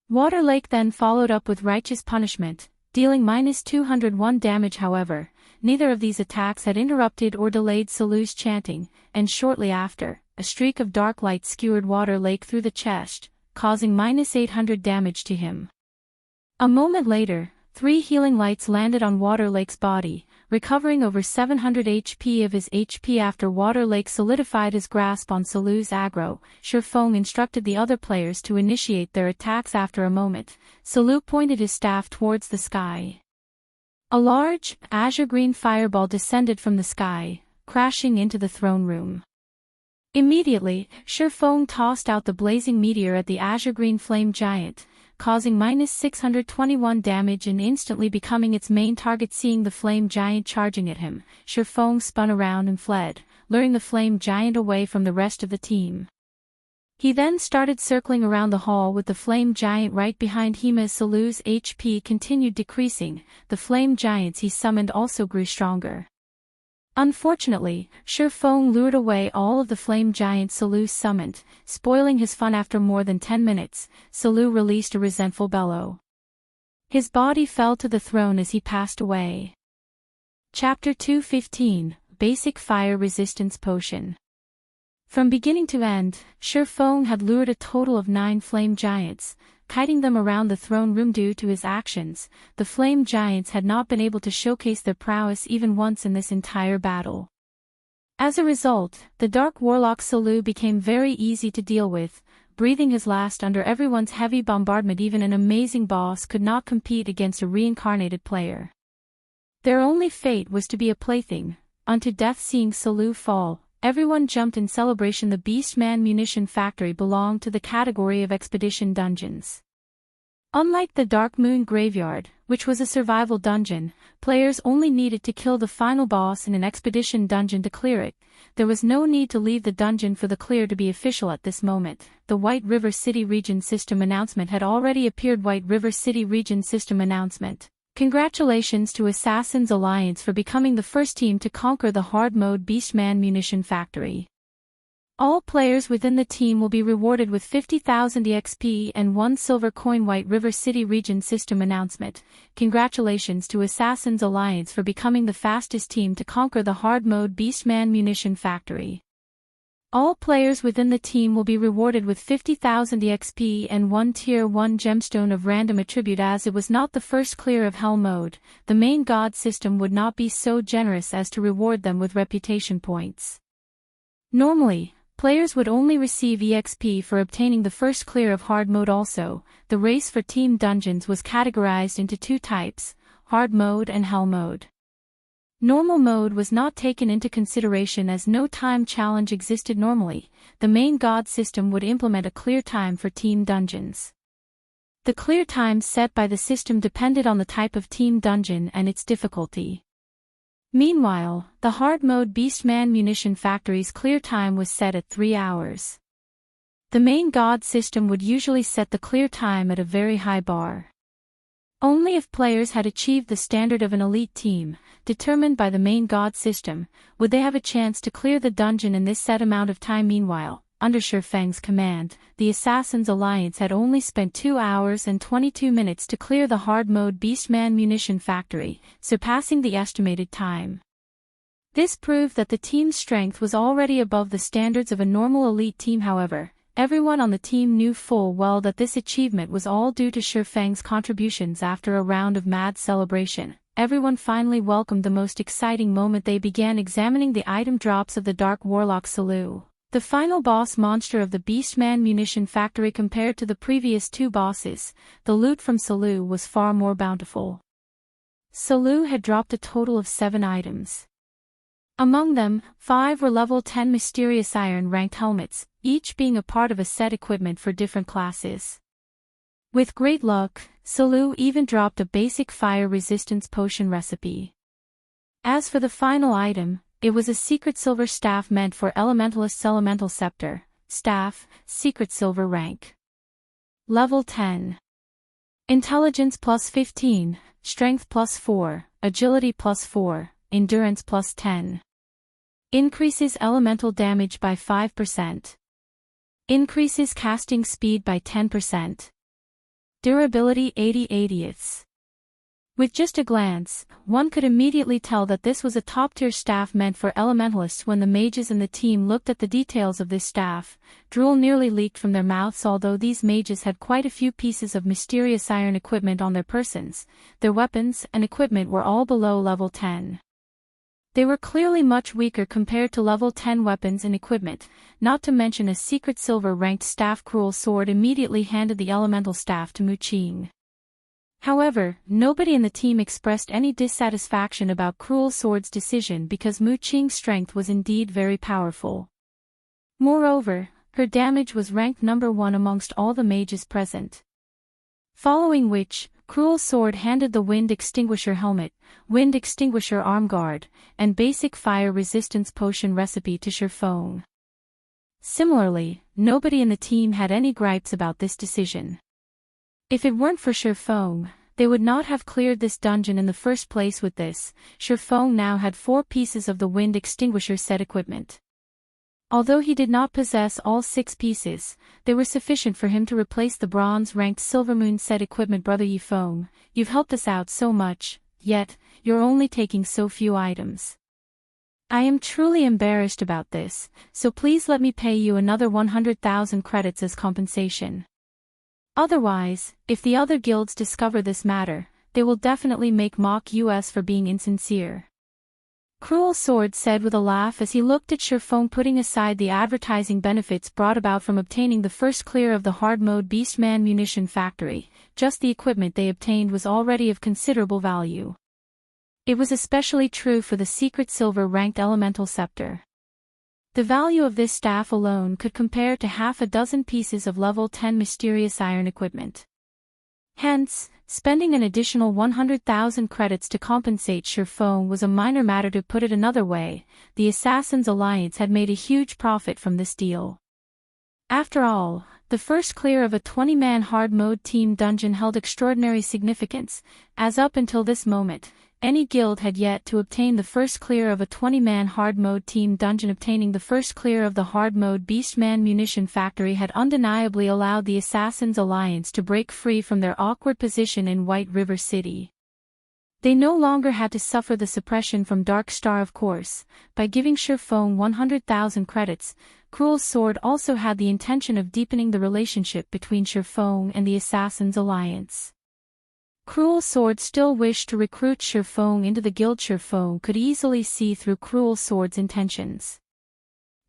Water Lake then followed up with Righteous Punishment, dealing -201 damage. However, neither of these attacks had interrupted or delayed Salou's chanting, and shortly after, a streak of dark light skewered Water Lake through the chest, causing -800 damage to him. A moment later, 3 healing lights landed on Water Lake's body, recovering over 700 HP of his HP. After Water Lake solidified his grasp on Salou's aggro, Shifeng instructed the other players to initiate their attacks. After a moment, Salou pointed his staff towards the sky. A large, azure-green fireball descended from the sky, crashing into the throne room. Immediately, Shifeng tossed out the blazing meteor at the azure-green flame giant, causing -621 damage and instantly becoming its main target. Seeing the flame giant charging at him, Shifeng spun around and fled, luring the flame giant away from the rest of the team. He then started circling around the hall with the flame giant right behind him. As Salou's HP continued decreasing, the flame giants he summoned also grew stronger. Unfortunately, Shifeng lured away all of the flame giants Salou summoned, spoiling his fun. After more than 10 minutes, Salou released a resentful bellow. His body fell to the throne as he passed away. Chapter 215, Basic Fire Resistance Potion. From beginning to end, Shifeng had lured a total of 9 flame giants, kiting them around the throne room. Due to his actions, the flame giants had not been able to showcase their prowess even once in this entire battle. As a result, the Dark Warlock Salou became very easy to deal with, breathing his last under everyone's heavy bombardment. Even an amazing boss could not compete against a reincarnated player. Their only fate was to be a plaything, unto death. Seeing Salou fall, everyone jumped in celebration. The Beastman Munition Factory belonged to the category of expedition dungeons. Unlike the Dark Moon Graveyard, which was a survival dungeon, players only needed to kill the final boss in an expedition dungeon to clear it. There was no need to leave the dungeon for the clear to be official. At this moment, the White River City Region System announcement had already appeared. White River City Region System announcement. Congratulations to Assassin's Alliance for becoming the first team to conquer the hard mode Beastman Munition Factory. All players within the team will be rewarded with 50,000 EXP and 1 silver coin. White River City Region System announcement. Congratulations to Assassin's Alliance for becoming the fastest team to conquer the hard mode Beastman Munition Factory. All players within the team will be rewarded with 50,000 EXP and 1 Tier 1 gemstone of random attribute. As it was not the first clear of Hell mode, the main god system would not be so generous as to reward them with reputation points. Normally, Players would only receive EXP for obtaining the first clear of hard mode also. The race for team dungeons was categorized into two types, hard mode and hell mode. Normal mode was not taken into consideration as no time challenge existed normally. The main god system would implement a clear time for team dungeons. The clear times set by the system depended on the type of team dungeon and its difficulty. Meanwhile, the hard mode Beastman Munition Factory's clear time was set at 3 hours. The main god system would usually set the clear time at a very high bar. Only if players had achieved the standard of an elite team, determined by the main god system, would they have a chance to clear the dungeon in this set amount of time. Meanwhile, under Shifeng's command, the Assassin's Alliance had only spent 2 hours and 22 minutes to clear the hard mode Beastman Munition Factory, surpassing the estimated time. This proved that the team's strength was already above the standards of a normal elite team. However, everyone on the team knew full well that this achievement was all due to Shifeng's contributions. After a round of mad celebration, everyone finally welcomed the most exciting moment. They began examining the item drops of the Dark Warlock Salou, the final boss monster of the Beastman Munition Factory. Compared to the previous two bosses, the loot from Salou was far more bountiful. Salou had dropped a total of 7 items. Among them, 5 were level 10 mysterious iron-ranked helmets, each being a part of a set equipment for different classes. With great luck, Salou even dropped a basic fire resistance potion recipe. As for the final item, it was a secret silver staff meant for elementalists. Elemental Scepter, staff, secret silver rank. Level 10. Intelligence plus 15, strength plus 4, agility plus 4, endurance plus 10. Increases elemental damage by 5%. Increases casting speed by 10%. Durability 80/80ths. With just a glance, one could immediately tell that this was a top-tier staff meant for elementalists. When the mages in the team looked at the details of this staff, drool nearly leaked from their mouths. Although these mages had quite a few pieces of mysterious iron equipment on their persons, their weapons and equipment were all below level 10. They were clearly much weaker compared to level 10 weapons and equipment, not to mention a secret silver-ranked staff. Cruel Sword immediately handed the elemental staff to Muqing. However, nobody in the team expressed any dissatisfaction about Cruel Sword's decision because Muqing's strength was indeed very powerful. Moreover, her damage was ranked number 1 amongst all the mages present. Following which, Cruel Sword handed the Wind Extinguisher helmet, Wind Extinguisher arm guard, and basic fire resistance potion recipe to Shifeng. Similarly, nobody in the team had any gripes about this decision. If it weren't for Shifeng, they would not have cleared this dungeon in the first place. With this, Shifeng now had 4 pieces of the Wind Extinguisher set equipment. Although he did not possess all 6 pieces, they were sufficient for him to replace the bronze-ranked Silvermoon set equipment. Brother Yifeng, you've helped us out so much, yet, you're only taking so few items. I am truly embarrassed about this, so please let me pay you another 100,000 credits as compensation. Otherwise, if the other guilds discover this matter, they will definitely make mock us for being insincere. Cruel Sword said with a laugh as he looked at Shifeng. Putting aside the advertising benefits brought about from obtaining the first clear of the hard mode Beastman Munition Factory, just the equipment they obtained was already of considerable value. It was especially true for the secret silver-ranked Elemental Scepter. The value of this staff alone could compare to half a dozen pieces of level 10 mysterious iron equipment. Hence, spending an additional 100,000 credits to compensate Shifeng was a minor matter. To put it another way, the Assassin's Alliance had made a huge profit from this deal. After all, the first clear of a 20-man hard mode team dungeon held extraordinary significance, as up until this moment, any guild had yet to obtain the first clear of a 20-man hard mode team dungeon. Obtaining the first clear of the hard mode Beastman Munition Factory had undeniably allowed the Assassin's Alliance to break free from their awkward position in White River City. They no longer had to suffer the suppression from Dark Star. Of course, by giving Shifeng 100,000 credits, Cruel Sword also had the intention of deepening the relationship between Shifeng and the Assassin's Alliance. Cruel Sword still wished to recruit Shifeng into the guild. Shifeng could easily see through Cruel Sword's intentions.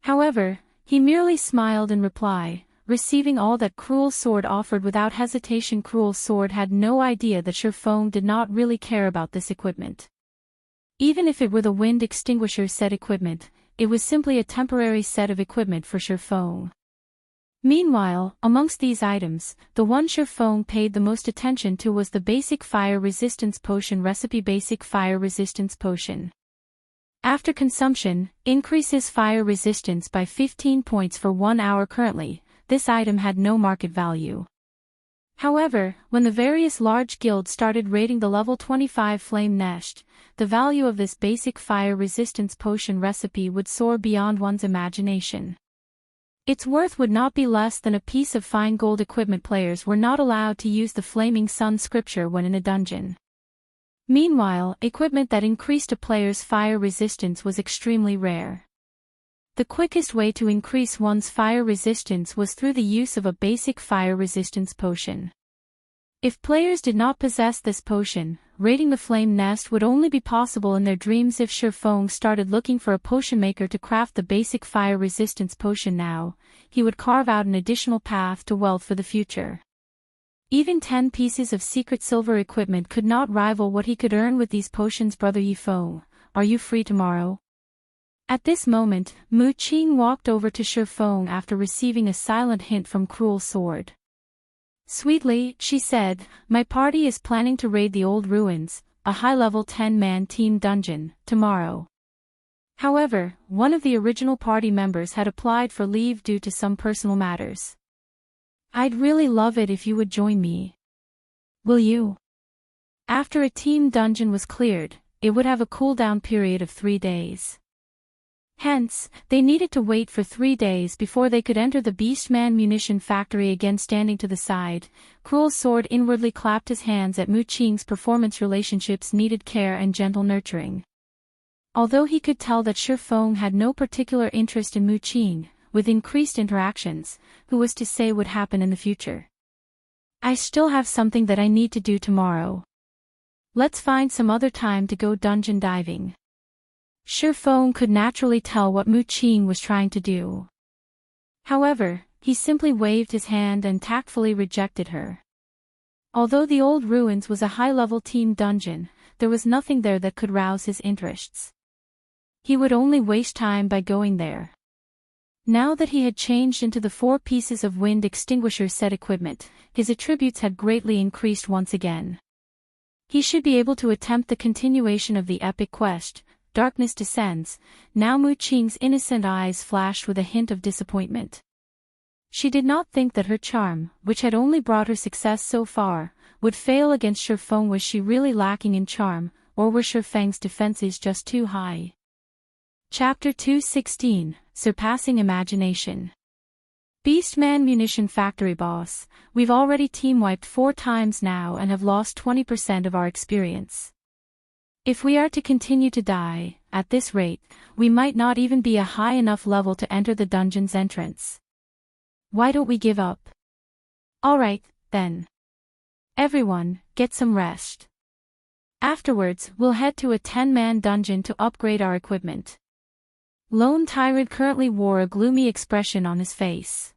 However, He merely smiled in reply, receiving all that Cruel Sword offered without hesitation. Cruel Sword had no idea that Shurfeng did not really care about this equipment. Even if it were the wind extinguisher set equipment, it was simply a temporary set of equipment for Shurfeng. Meanwhile, amongst these items, the one Shurfeng paid the most attention to was the Basic Fire Resistance Potion recipe. Basic Fire Resistance Potion. After consumption, increases fire resistance by 15 points for 1 hour. Currently, this item had no market value. However, when the various large guilds started raiding the level 25 Flame Nest, the value of this Basic Fire Resistance Potion recipe would soar beyond one's imagination. Its worth would not be less than a piece of fine gold. Equipment. Players were not allowed to use the Flaming Sun scripture when in a dungeon. Meanwhile, equipment that increased a player's fire resistance was extremely rare. The quickest way to increase one's fire resistance was through the use of a Basic Fire Resistance Potion. If players did not possess this potion, raiding the Flame Nest would only be possible in their dreams. If Shurfeng started looking for a potion maker to craft the Basic Fire Resistance Potion now, he would carve out an additional path to wealth for the future. Even 10 pieces of secret silver equipment could not rival what he could earn with these potions. Brother Yifeng, are you free tomorrow? At this moment, Mu Qing walked over to Shurfeng after receiving a silent hint from Cruel Sword. Sweetly, she said, my party is planning to raid the old ruins, a high-level 10-man team dungeon, tomorrow. However, one of the original party members had applied for leave due to some personal matters. I'd really love it if you would join me. Will you? After a team dungeon was cleared, it would have a cooldown period of 3 days. Hence, they needed to wait for 3 days before they could enter the Beastman munition factory again. Standing to the side, Cruel Sword inwardly clapped his hands at Mu Qing's performance. Relationships needed care and gentle nurturing. Although he could tell that Shurfeng had no particular interest in Mu Qing, with increased interactions, who was to say what would happen in the future? I still have something that I need to do tomorrow. Let's find some other time to go dungeon diving. Shurfeng could naturally tell what Mu Qing was trying to do. However, he simply waved his hand and tactfully rejected her. Although the old ruins was a high-level team dungeon, there was nothing there that could rouse his interests. He would only waste time by going there. Now that he had changed into the 4 pieces of wind extinguisher set equipment, his attributes had greatly increased once again. He should be able to attempt the continuation of the epic quest. Darkness descends. Now Mu Qing's innocent eyes flashed with a hint of disappointment. She did not think that her charm, which had only brought her success so far, would fail against Shurfeng. Was she really lacking in charm, or were Shurfeng's defenses just too high? Chapter 216, Surpassing Imagination. Beastman Munition Factory Boss, we've already team-wiped 4 times now and have lost 20% of our experience. If we are to continue to die, at this rate, we might not even be a high enough level to enter the dungeon's entrance. Why don't we give up? Alright, then. Everyone, get some rest. Afterwards, we'll head to a 10-man dungeon to upgrade our equipment. Lone Tyrant currently wore a gloomy expression on his face.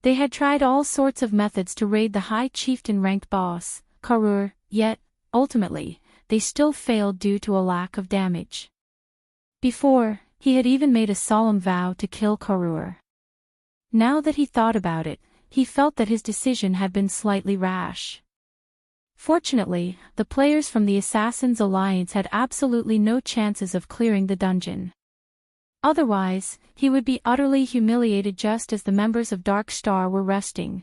They had tried all sorts of methods to raid the high chieftain-ranked boss, Karur, yet, ultimately, they still failed due to a lack of damage. Before, he had even made a solemn vow to kill Karur. Now that he thought about it, he felt that his decision had been slightly rash. Fortunately, the players from the Assassin's Alliance had absolutely no chances of clearing the dungeon. Otherwise, he would be utterly humiliated just as the members of Dark Star were resting.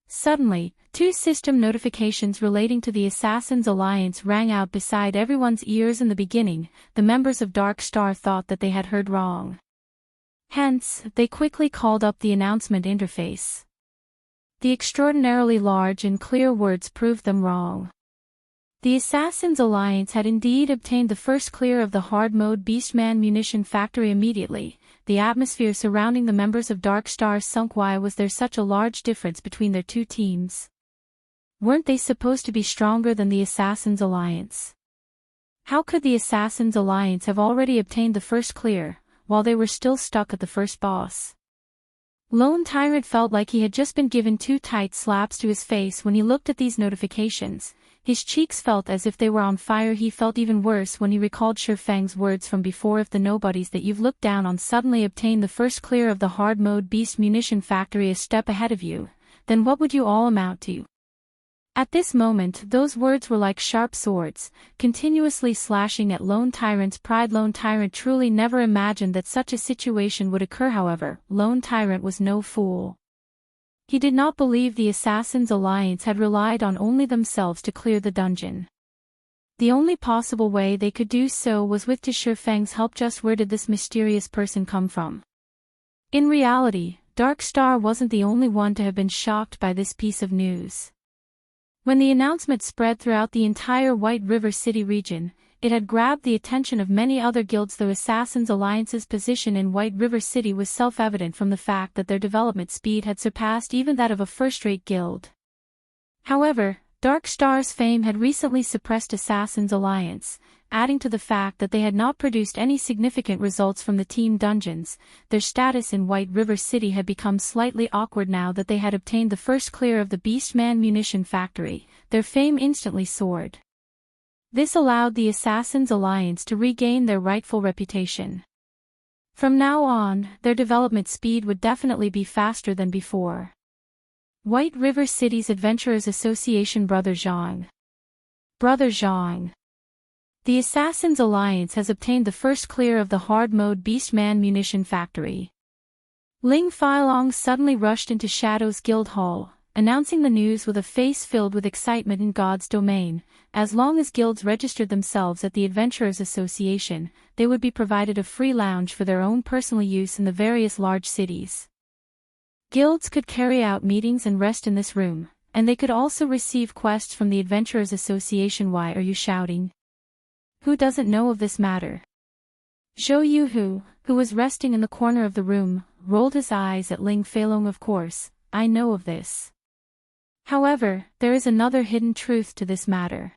Suddenly, 2 system notifications relating to the Assassin's Alliance rang out beside everyone's ears. In the beginning, the members of Dark Star thought that they had heard wrong. Hence, they quickly called up the announcement interface. The extraordinarily large and clear words proved them wrong. The Assassin's Alliance had indeed obtained the first clear of the hard-mode Beastman Munition Factory immediately. The atmosphere surrounding the members of Dark Star sunk. Why was there such a large difference between their 2 teams? Weren't they supposed to be stronger than the Assassin's Alliance? How could the Assassin's Alliance have already obtained the first clear, while they were still stuck at the first boss. Lone Tyrant felt like he had just been given 2 tight slaps to his face when he looked at these notifications. His cheeks felt as if they were on fire. He felt even worse when he recalled Shifeng's words from before: if the nobodies that you've looked down on suddenly obtain the first clear of the hard mode beast munition factory a step ahead of you, then what would you all amount to? At this moment, those words were like sharp swords, continuously slashing at Lone Tyrant's pride. Lone Tyrant truly never imagined that such a situation would occur. However, Lone Tyrant was no fool. He did not believe the Assassins' Alliance had relied on only themselves to clear the dungeon. The only possible way they could do so was with Shifeng's help. Just where did this mysterious person come from? In reality, Darkstar wasn't the only one to have been shocked by this piece of news. When the announcement spread throughout the entire White River City region, it had grabbed the attention of many other guilds. The Assassins' Alliance's position in White River City was self-evident from the fact that their development speed had surpassed even that of a first-rate guild. However, Darkstar's fame had recently suppressed Assassins' Alliance, adding to the fact that they had not produced any significant results from the team dungeons. Their status in White River City had become slightly awkward now that they had obtained the first clear of the Beastman munition factory. Their fame instantly soared. This allowed the Assassins' Alliance to regain their rightful reputation. From now on, their development speed would definitely be faster than before. White River City's Adventurers Association. Brother Zhang. Brother Zhang. The Assassins' Alliance has obtained the first clear of the hard mode Beastman munition factory. Ling Feilong suddenly rushed into Shadow's guild hall, announcing the news with a face filled with excitement. In God's domain, as long as guilds registered themselves at the Adventurers Association, they would be provided a free lounge for their own personal use in the various large cities. Guilds could carry out meetings and rest in this room, and they could also receive quests from the Adventurers Association. Why are you shouting? Who doesn't know of this matter? Zhou Yuhu, who was resting in the corner of the room, rolled his eyes at Ling Feilong. Of course, I know of this. However, there is another hidden truth to this matter.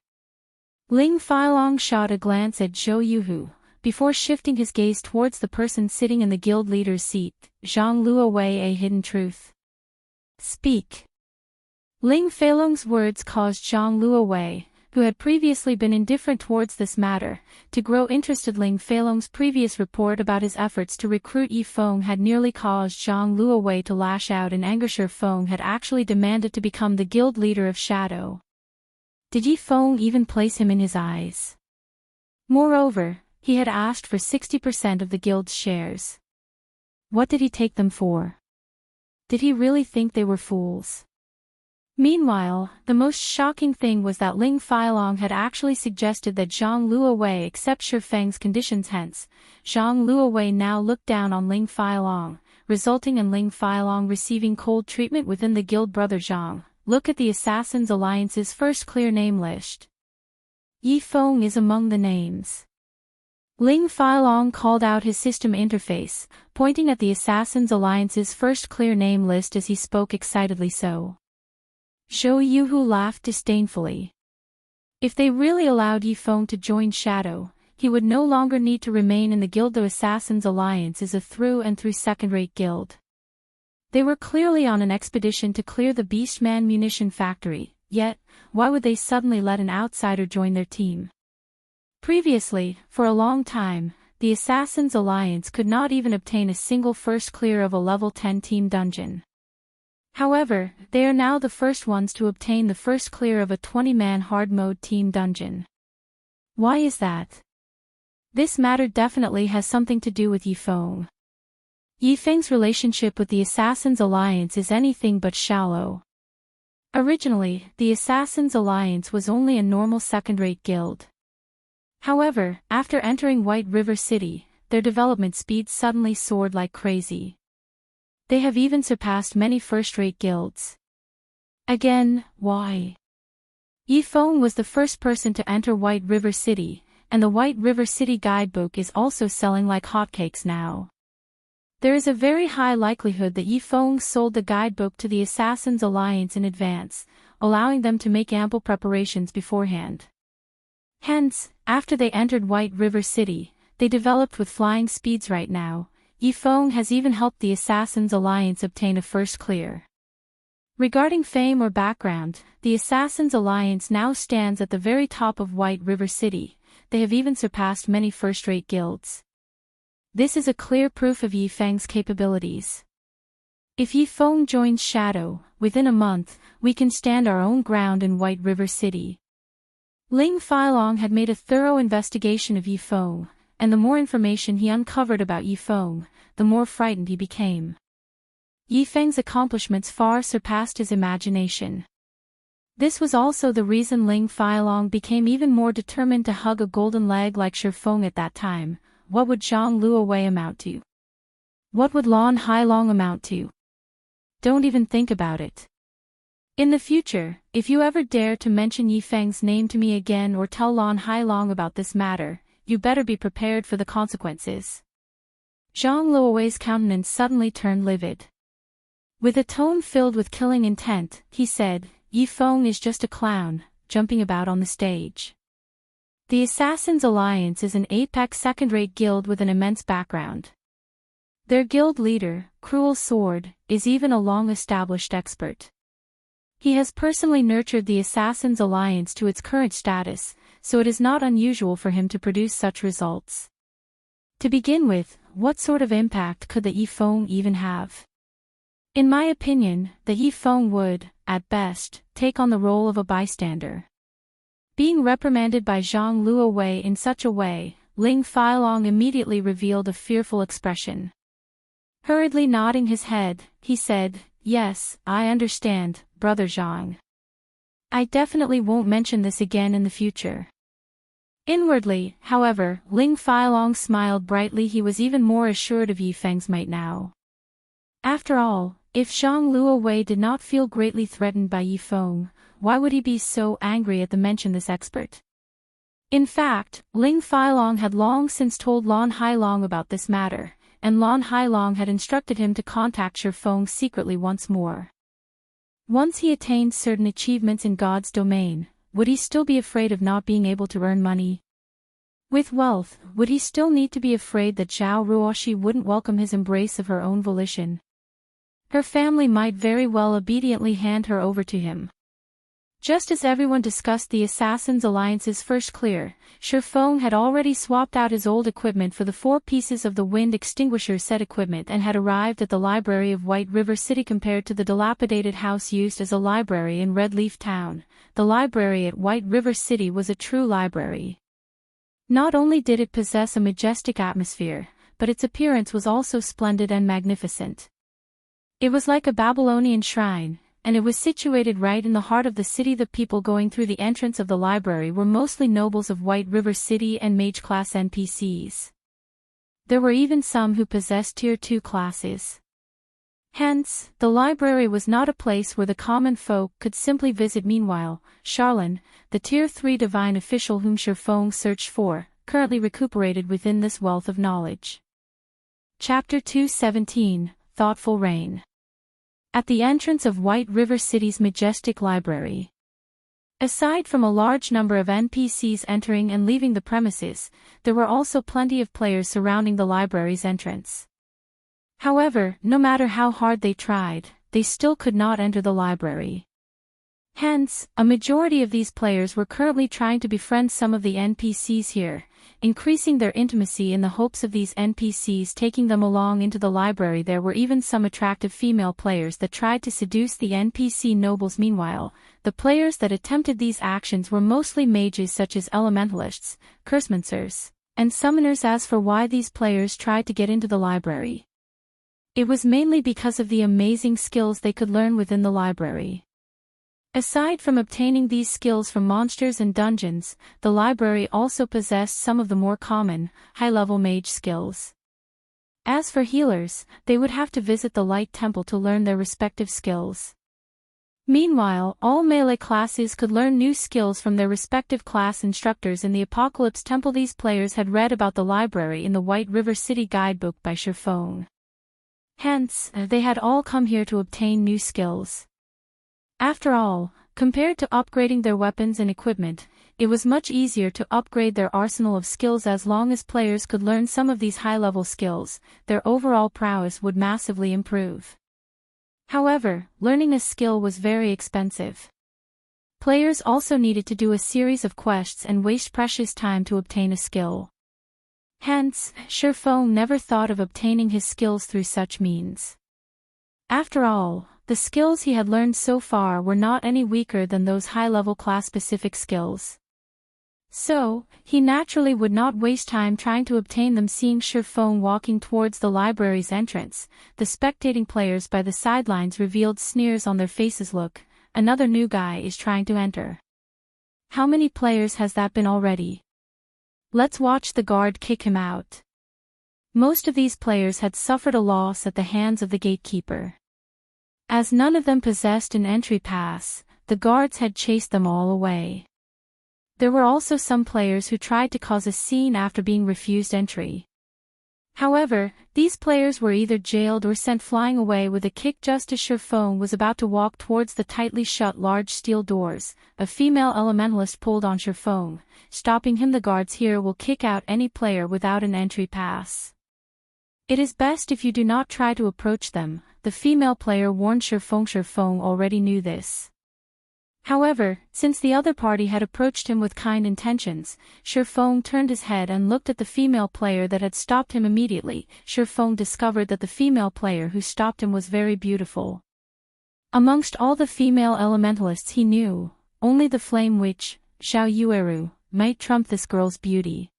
Ling Feilong shot a glance at Zhou Yuhu, before shifting his gaze towards the person sitting in the guild leader's seat. Zhang Luowei. A hidden truth? Speak. Ling Feilong's words caused Zhang Luowei, who had previously been indifferent towards this matter, to grow interested. Ling Feilong's previous report about his efforts to recruit Yi Feng had nearly caused Zhang Luowei to lash out in anger. Shi Feng had actually demanded to become the guild leader of Shadow. Did Yi Feng even place him in his eyes? Moreover, he had asked for 60% of the guild's shares. What did he take them for? Did he really think they were fools? Meanwhile, the most shocking thing was that Ling Feilong had actually suggested that Zhang Luowei accept Shifeng's conditions. Hence, Zhang Luowei now looked down on Ling Feilong, resulting in Ling Feilong receiving cold treatment within the guild. Brother Zhang, look at the Assassins' Alliance's first clear name list. Yi Feng is among the names. Ling Feilong called out his system interface, pointing at the Assassins' Alliance's first clear name list as he spoke excitedly. So. Zhou Yuhu laughed disdainfully. If they really allowed Yi Feng to join Shadow, he would no longer need to remain in the guild. The Assassins' Alliance is a through and through second-rate guild. They were clearly on an expedition to clear the Beastman munition factory, yet, why would they suddenly let an outsider join their team? Previously, for a long time, the Assassins' Alliance could not even obtain a single first clear of a level 10 team dungeon. However, they are now the first ones to obtain the first clear of a 20-man hard mode team dungeon. Why is that? This matter definitely has something to do with Yi Feng. Yi Feng's relationship with the Assassins' Alliance is anything but shallow. Originally, the Assassins' Alliance was only a normal second-rate guild. However, after entering White River City, their development speed suddenly soared like crazy. They have even surpassed many first-rate guilds. Again, why? Yi Feng was the first person to enter White River City, and the White River City guidebook is also selling like hotcakes now. There is a very high likelihood that Yi Feng sold the guidebook to the Assassins' Alliance in advance, allowing them to make ample preparations beforehand. Hence, after they entered White River City, they developed with flying speeds right now. Yifeng has even helped the Assassins Alliance obtain a first clear. Regarding fame or background, the Assassins Alliance now stands at the very top of White River City. They have even surpassed many first-rate guilds. This is a clear proof of Yifeng's capabilities. If Yifeng joins Shadow, within a month, we can stand our own ground in White River City. Ling Feilong had made a thorough investigation of Yifeng, and the more information he uncovered about Yifeng, the more frightened he became. Yifeng's accomplishments far surpassed his imagination. This was also the reason Ling Feilong became even more determined to hug a golden leg like Shifeng at that time. What would Zhang Luowei amount to? What would Lan Hailong amount to? Don't even think about it. In the future, if you ever dare to mention Yifeng's name to me again or tell Lan Hailong about this matter, you better be prepared for the consequences. Zhang Luowei's countenance suddenly turned livid. With a tone filled with killing intent, he said, Yifeng is just a clown, jumping about on the stage. The Assassins Alliance is an apex second-rate guild with an immense background. Their guild leader, Cruel Sword, is even a long-established expert. He has personally nurtured the Assassins Alliance to its current status, so it is not unusual for him to produce such results. To begin with, what sort of impact could the Yifeng even have? In my opinion, the Yifeng would, at best, take on the role of a bystander. Being reprimanded by Zhang Luowei in such a way, Ling Feilong immediately revealed a fearful expression. Hurriedly nodding his head, he said, Yes, I understand, Brother Zhang. I definitely won't mention this again in the future. Inwardly, however, Ling Feilong smiled brightly. He was even more assured of Yifeng's might now. After all, if Zhang Luowei did not feel greatly threatened by Yifeng, why would he be so angry at the mention this expert? In fact, Ling Feilong had long since told Lan Hailong about this matter, and Lan Hailong had instructed him to contact Shifeng secretly once more. Once he attained certain achievements in God's domain, would he still be afraid of not being able to earn money? With wealth, would he still need to be afraid that Zhao Ruoshi wouldn't welcome his embrace of her own volition? Her family might very well obediently hand her over to him. Just as everyone discussed the Assassins Alliance's first clear, Shifeng had already swapped out his old equipment for the 4 pieces of the wind extinguisher set equipment and had arrived at the library of White River City. Compared to the dilapidated house used as a library in Red Leaf Town, the library at White River City was a true library. Not only did it possess a majestic atmosphere, but its appearance was also splendid and magnificent. It was like a Babylonian shrine, and it was situated right in the heart of the city. The people going through the entrance of the library were mostly nobles of White River City and mage-class NPCs. There were even some who possessed Tier 2 classes. Hence, the library was not a place where the common folk could simply visit. Meanwhile, Charlene, the Tier 3 divine official whom Shifeng searched for, currently recuperated within this wealth of knowledge. Chapter 217, Thoughtful Rain. At the entrance of White River City's majestic library. Aside from a large number of NPCs entering and leaving the premises, there were also plenty of players surrounding the library's entrance. However, no matter how hard they tried, they still could not enter the library. Hence, a majority of these players were currently trying to befriend some of the NPCs here, increasing their intimacy in the hopes of these NPCs taking them along into the library. There were even some attractive female players that tried to seduce the NPC nobles. Meanwhile, the players that attempted these actions were mostly mages such as elementalists, cursemancers, and summoners. As for why these players tried to get into the library, it was mainly because of the amazing skills they could learn within the library. Aside from obtaining these skills from monsters and dungeons, the library also possessed some of the more common, high-level mage skills. As for healers, they would have to visit the Light Temple to learn their respective skills. Meanwhile, all melee classes could learn new skills from their respective class instructors in the Apocalypse Temple. These players had read about the library in the White River City guidebook by Shifeng. Hence, they had all come here to obtain new skills. After all, compared to upgrading their weapons and equipment, it was much easier to upgrade their arsenal of skills. As long as players could learn some of these high-level skills, their overall prowess would massively improve. However, learning a skill was very expensive. Players also needed to do a series of quests and waste precious time to obtain a skill. Hence, Surefeng never thought of obtaining his skills through such means. After all, the skills he had learned so far were not any weaker than those high-level class-specific skills. So, he naturally would not waste time trying to obtain them. Seeing Surefeng walking towards the library's entrance, the spectating players by the sidelines revealed sneers on their faces. Look, another new guy is trying to enter. How many players has that been already? Let's watch the guard kick him out. Most of these players had suffered a loss at the hands of the gatekeeper. As none of them possessed an entry pass, the guards had chased them all away. There were also some players who tried to cause a scene after being refused entry. However, these players were either jailed or sent flying away with a kick. Just as Surefeng was about to walk towards the tightly shut large steel doors, a female elementalist pulled on Surefeng, stopping him. The guards here will kick out any player without an entry pass. It is best if you do not try to approach them, the female player warned Surefeng. Surefeng already knew this. However, since the other party had approached him with kind intentions, Surefeng turned his head and looked at the female player that had stopped him. Immediately, Surefeng discovered that the female player who stopped him was very beautiful. Amongst all the female elementalists he knew, only the flame witch, Xiao Yueru, might trump this girl's beauty.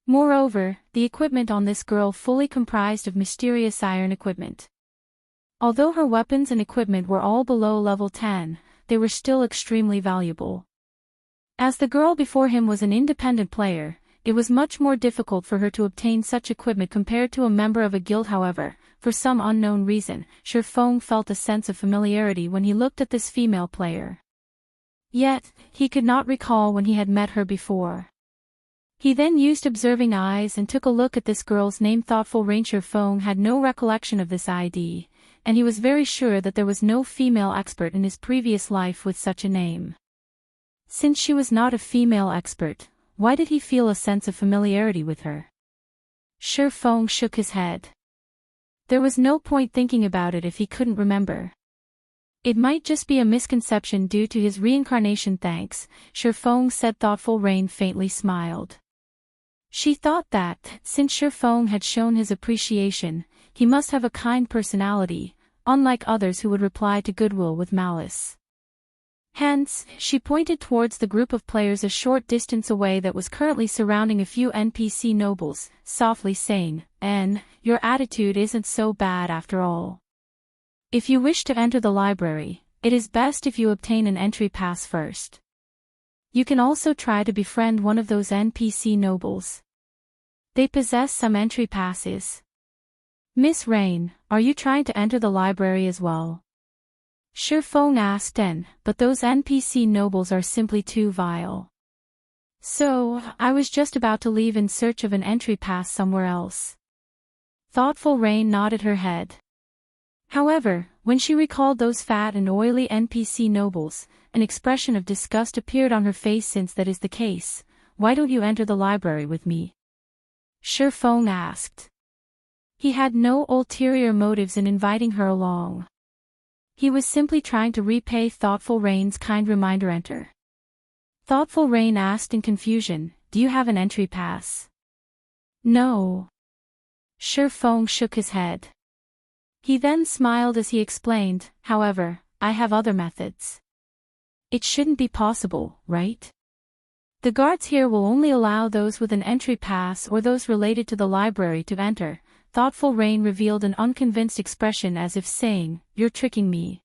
Moreover, the equipment on this girl fully comprised of mysterious iron equipment. Although her weapons and equipment were all below level 10, they were still extremely valuable. As the girl before him was an independent player, it was much more difficult for her to obtain such equipment compared to a member of a guild. However, for some unknown reason, Surefeng felt a sense of familiarity when he looked at this female player. Yet, he could not recall when he had met her before. He then used observing eyes and took a look at this girl's name. Thoughtful Rain. Surefeng had no recollection of this ID, and he was very sure that there was no female expert in his previous life with such a name. Since she was not a female expert, why did he feel a sense of familiarity with her? Surefeng shook his head. There was no point thinking about it if he couldn't remember. It might just be a misconception due to his reincarnation. Thanks, Surefeng said. Thoughtful Rain faintly smiled. She thought that, since Surefeng had shown his appreciation, he must have a kind personality, unlike others who would reply to goodwill with malice. Hence, she pointed towards the group of players a short distance away that was currently surrounding a few NPC nobles, softly saying, your attitude isn't so bad after all. If you wish to enter the library, it is best if you obtain an entry pass first. You can also try to befriend one of those NPC nobles. They possess some entry passes. Miss Rain, are you trying to enter the library as well? Surefeng asked. But those NPC nobles are simply too vile. So, I was just about to leave in search of an entry pass somewhere else. Thoughtful Rain nodded her head. However, when she recalled those fat and oily NPC nobles, an expression of disgust appeared on her face. Since that is the case, why don't you enter the library with me? Surefeng asked. He had no ulterior motives in inviting her along. He was simply trying to repay Thoughtful Rain's kind reminder. Enter. Thoughtful Rain asked in confusion, do you have an entry pass? No. Surefeng shook his head. He then smiled as he explained, however, I have other methods. It shouldn't be possible, right? The guards here will only allow those with an entry pass or those related to the library to enter. Thoughtful Rain revealed an unconvinced expression as if saying, you're tricking me.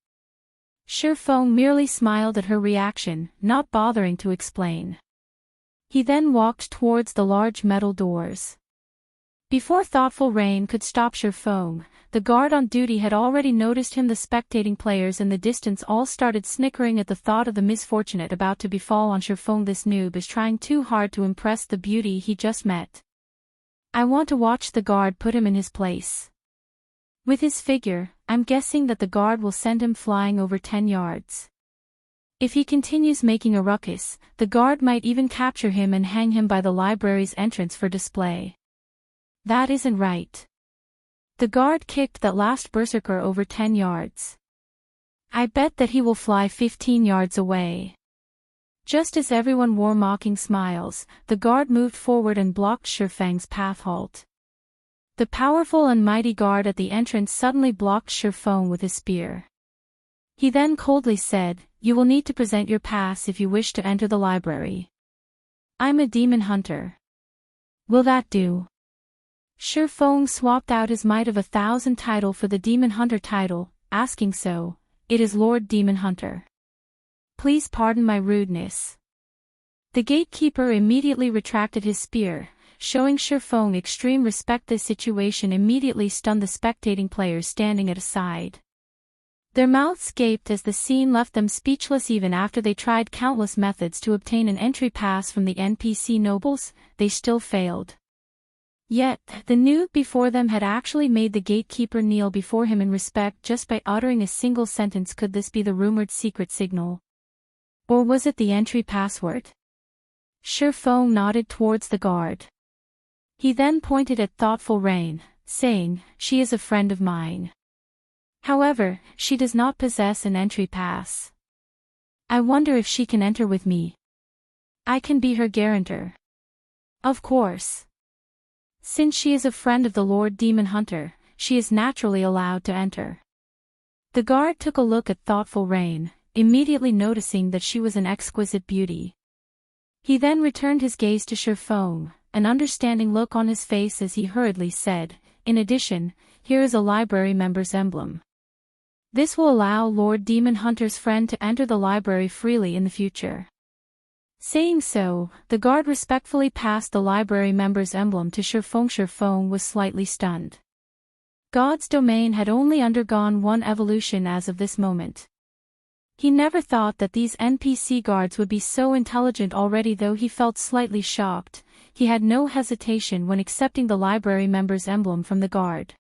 Surefeng merely smiled at her reaction, not bothering to explain. He then walked towards the large metal doors. Before Thoughtful Rain could stop Surefeng, the guard on duty had already noticed him. The spectating players in the distance all started snickering at the thought of the misfortunate about to befall on Surefeng. This noob is trying too hard to impress the beauty he just met. I want to watch the guard put him in his place. With his figure, I'm guessing that the guard will send him flying over 10 yards. If he continues making a ruckus, the guard might even capture him and hang him by the library's entrance for display. That isn't right. The guard kicked that last berserker over 10 yards. I bet that he will fly 15 yards away. Just as everyone wore mocking smiles, the guard moved forward and blocked Shifeng's path halt. The powerful and mighty guard at the entrance suddenly blocked Shifeng with his spear. He then coldly said, "You will need to present your pass if you wish to enter the library. I'm a demon hunter. Will that do?" Shifeng swapped out his Might of 1,000 title for the Demon Hunter title, asking so, "It is Lord Demon Hunter. Please pardon my rudeness." The gatekeeper immediately retracted his spear, showing Shifeng extreme respect. This situation immediately stunned the spectating players standing at a side. Their mouths gaped as the scene left them speechless. Even after they tried countless methods to obtain an entry pass from the NPC nobles, they still failed. Yet, the noob before them had actually made the gatekeeper kneel before him in respect just by uttering a single sentence. Could this be the rumored secret signal? Or was it the entry password? Shifeng nodded towards the guard. He then pointed at thoughtful Rain, saying, "She is a friend of mine. However, she does not possess an entry pass. I wonder if she can enter with me. I can be her guarantor." Of course. Since she is a friend of the Lord Demon Hunter, she is naturally allowed to enter. The guard took a look at thoughtful Rain, immediately noticing that she was an exquisite beauty. He then returned his gaze to Shifeng, an understanding look on his face as he hurriedly said, "In addition, here is a library member's emblem. This will allow Lord Demon Hunter's friend to enter the library freely in the future." Saying so, the guard respectfully passed the library member's emblem to Shifeng. Shifeng was slightly stunned. God's domain had only undergone one evolution as of this moment. He never thought that these NPC guards would be so intelligent already. Though he felt slightly shocked, he had no hesitation when accepting the library member's emblem from the guard.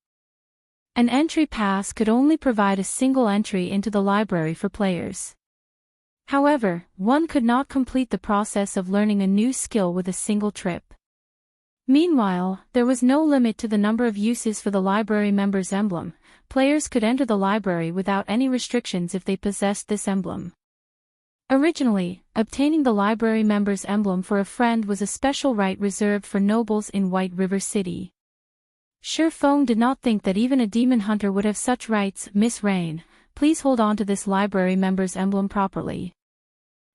An entry pass could only provide a single entry into the library for players. However, one could not complete the process of learning a new skill with a single trip. Meanwhile, there was no limit to the number of uses for the library member's emblem. Players could enter the library without any restrictions if they possessed this emblem. Originally, obtaining the library member's emblem for a friend was a special right reserved for nobles in White River City. Shifeng did not think that even a demon hunter would have such rights. "Miss Rain, please hold on to this library member's emblem properly.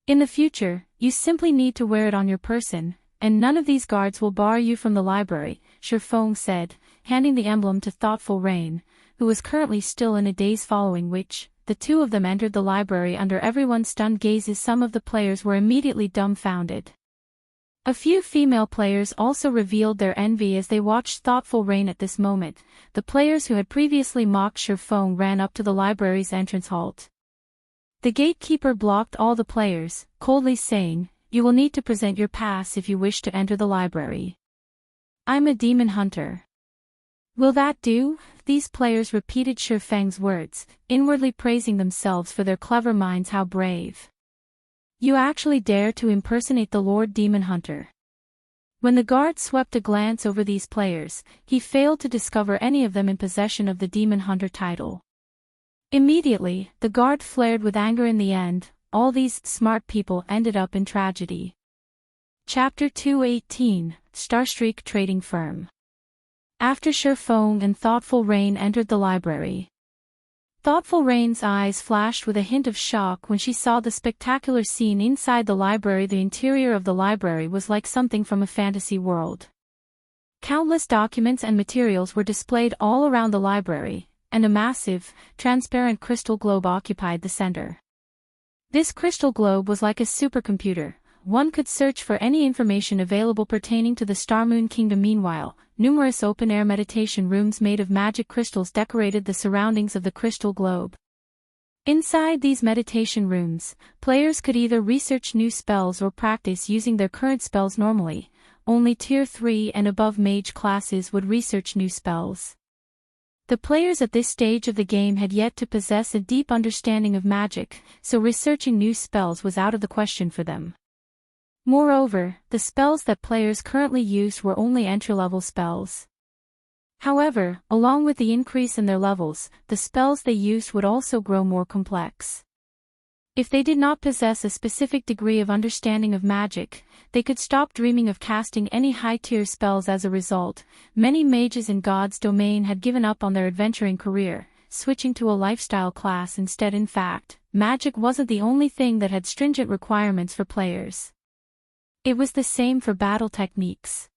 In the future, you simply need to wear it on your person, and none of these guards will bar you from the library," Shifeng said, handing the emblem to thoughtful Rain, who was currently still in a daze. Following which, the two of them entered the library under everyone's stunned gazes. Some of the players were immediately dumbfounded. A few female players also revealed their envy as they watched thoughtful Rain. At this moment, the players who had previously mocked Shifeng ran up to the library's entrance halt. The gatekeeper blocked all the players, coldly saying, "You will need to present your pass if you wish to enter the library. I'm a demon hunter." "Will that do?" These players repeated Shifeng's words, inwardly praising themselves for their clever minds. "How brave. You actually dare to impersonate the Lord Demon Hunter." When the guard swept a glance over these players, he failed to discover any of them in possession of the Demon Hunter title. Immediately, the guard flared with anger. In the end, all these smart people ended up in tragedy. Chapter 218, Starstreak Trading Firm. After Shifeng and thoughtful Rain entered the library, thoughtful Rain's eyes flashed with a hint of shock when she saw the spectacular scene inside the library. The interior of the library was like something from a fantasy world. Countless documents and materials were displayed all around the library, and a massive, transparent crystal globe occupied the center. This crystal globe was like a supercomputer. One could search for any information available pertaining to the Starmoon Kingdom. Meanwhile, numerous open-air meditation rooms made of magic crystals decorated the surroundings of the crystal globe. Inside these meditation rooms, players could either research new spells or practice using their current spells normally. Only Tier 3 and above mage classes would research new spells. The players at this stage of the game had yet to possess a deep understanding of magic, so researching new spells was out of the question for them. Moreover, the spells that players currently used were only entry-level spells. However, along with the increase in their levels, the spells they used would also grow more complex. If they did not possess a specific degree of understanding of magic, they could stop dreaming of casting any high-tier spells. As a result, many mages in God's domain had given up on their adventuring career, switching to a lifestyle class instead. In fact, magic wasn't the only thing that had stringent requirements for players. It was the same for battle techniques.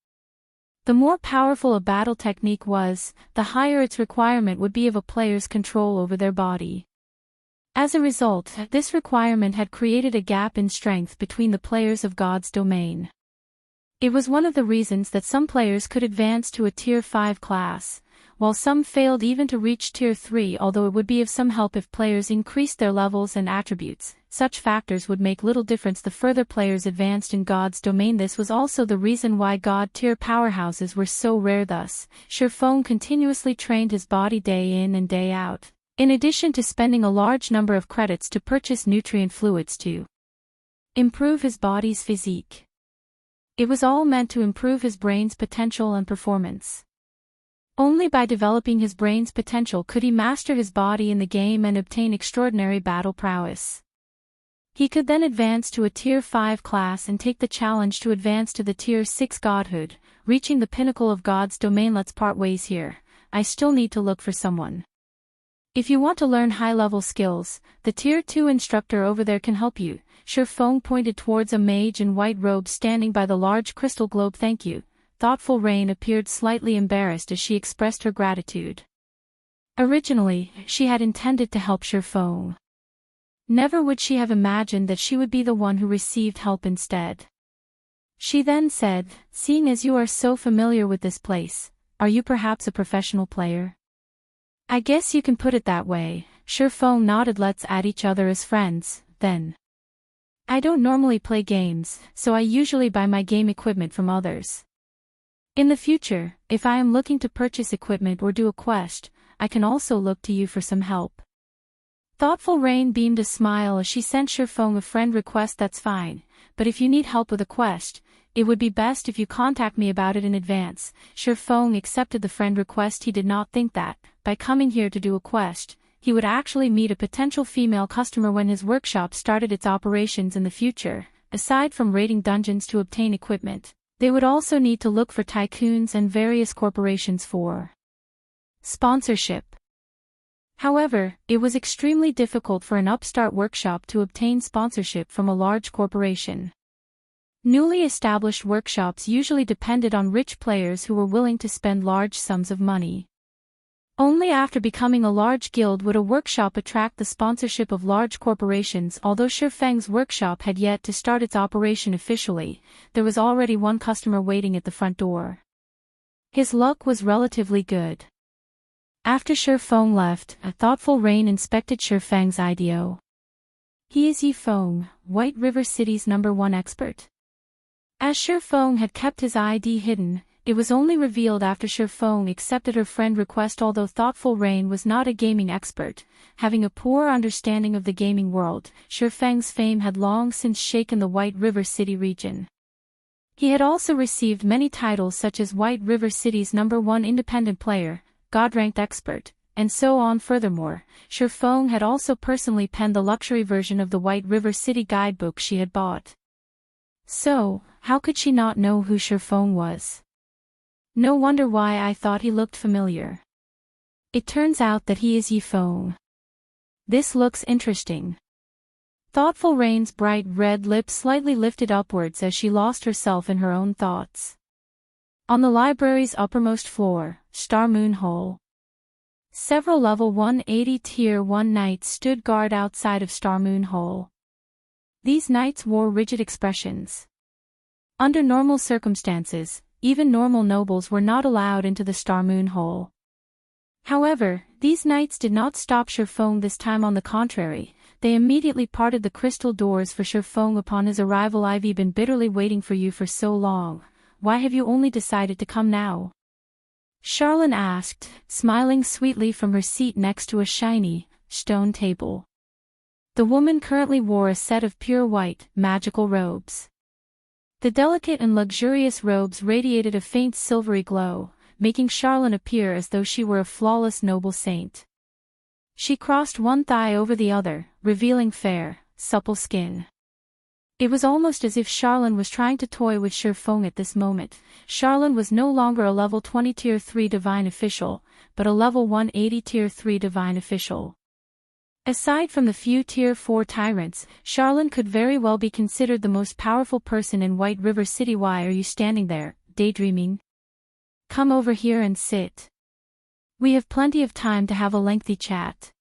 The more powerful a battle technique was, the higher its requirement would be of a player's control over their body. As a result, this requirement had created a gap in strength between the players of God's domain. It was one of the reasons that some players could advance to a Tier 5 class, while some failed even to reach Tier 3. Although it would be of some help if players increased their levels and attributes, such factors would make little difference the further players advanced in God's domain. This was also the reason why God-tier powerhouses were so rare. Thus, Surfong continuously trained his body day in and day out, in addition to spending a large number of credits to purchase nutrient fluids to improve his body's physique. It was all meant to improve his brain's potential and performance. Only by developing his brain's potential could he master his body in the game and obtain extraordinary battle prowess. He could then advance to a Tier 5 class and take the challenge to advance to the Tier 6 godhood, reaching the pinnacle of God's domain. Let's part ways here. I still need to look for someone. If you want to learn high-level skills, the Tier 2 instructor over there can help you. Surfong pointed towards a mage in white robes standing by the large crystal globe. Thank you. Thoughtful Rain appeared slightly embarrassed as she expressed her gratitude. Originally, she had intended to help Surfong. Never would she have imagined that she would be the one who received help instead. She then said, "Seeing as you are so familiar with this place, are you perhaps a professional player?" "I guess you can put it that way." Surfong nodded. "Let's add each other as friends, then." "I don't normally play games, so I usually buy my game equipment from others. In the future, if I am looking to purchase equipment or do a quest, I can also look to you for some help." Thoughtful Rain beamed a smile as she sent Surfong a friend request. "That's fine, but if you need help with a quest, it would be best if you contact me about it in advance." Surfong accepted the friend request. He did not think that, by coming here to do a quest, he would actually meet a potential female customer when his workshop started its operations in the future. Aside from raiding dungeons to obtain equipment, they would also need to look for tycoons and various corporations for sponsorship. However, it was extremely difficult for an upstart workshop to obtain sponsorship from a large corporation. Newly established workshops usually depended on rich players who were willing to spend large sums of money. Only after becoming a large guild would a workshop attract the sponsorship of large corporations. Although Surfeng's workshop had yet to start its operation officially, there was already one customer waiting at the front door. His luck was relatively good. After Surfong left, a thoughtful Rain inspected Surfeng's IDO. "He is Yifeng, White River City's #1 expert." As Surfong had kept his ID hidden, it was only revealed after Surfong accepted her friend request. Although Thoughtful Rain was not a gaming expert, having a poor understanding of the gaming world, Surfeng's fame had long since shaken the White River City region. He had also received many titles such as White River City's #1 independent player, God-ranked expert, and so on. Furthermore, Surfong had also personally penned the luxury version of the White River City guidebook she had bought. So, how could she not know who Surfong was? No wonder why I thought he looked familiar. It turns out that he is Yifeng. This looks interesting. Thoughtful Rain's bright red lips slightly lifted upwards as she lost herself in her own thoughts. On the library's uppermost floor, Star Moon Hole. Several level 180 Tier 1 knights stood guard outside of Star Moon Hole. These knights wore rigid expressions. Under normal circumstances, even normal nobles were not allowed into the Star Moon Hole. However, these knights did not stop Surfong this time. On the contrary, they immediately parted the crystal doors for Surfong upon his arrival. "I've been bitterly waiting for you for so long. Why have you only decided to come now?" Charlene asked, smiling sweetly from her seat next to a shiny, stone table. The woman currently wore a set of pure white, magical robes. The delicate and luxurious robes radiated a faint silvery glow, making Charlene appear as though she were a flawless noble saint. She crossed one thigh over the other, revealing fair, supple skin. It was almost as if Charlene was trying to toy with Shifeng at this moment. Charlene was no longer a level 20 tier 3 divine official, but a level 180 tier 3 divine official. Aside from the few tier 4 tyrants, Charlene could very well be considered the most powerful person in White River City. Why are you standing there, daydreaming? Come over here and sit. We have plenty of time to have a lengthy chat.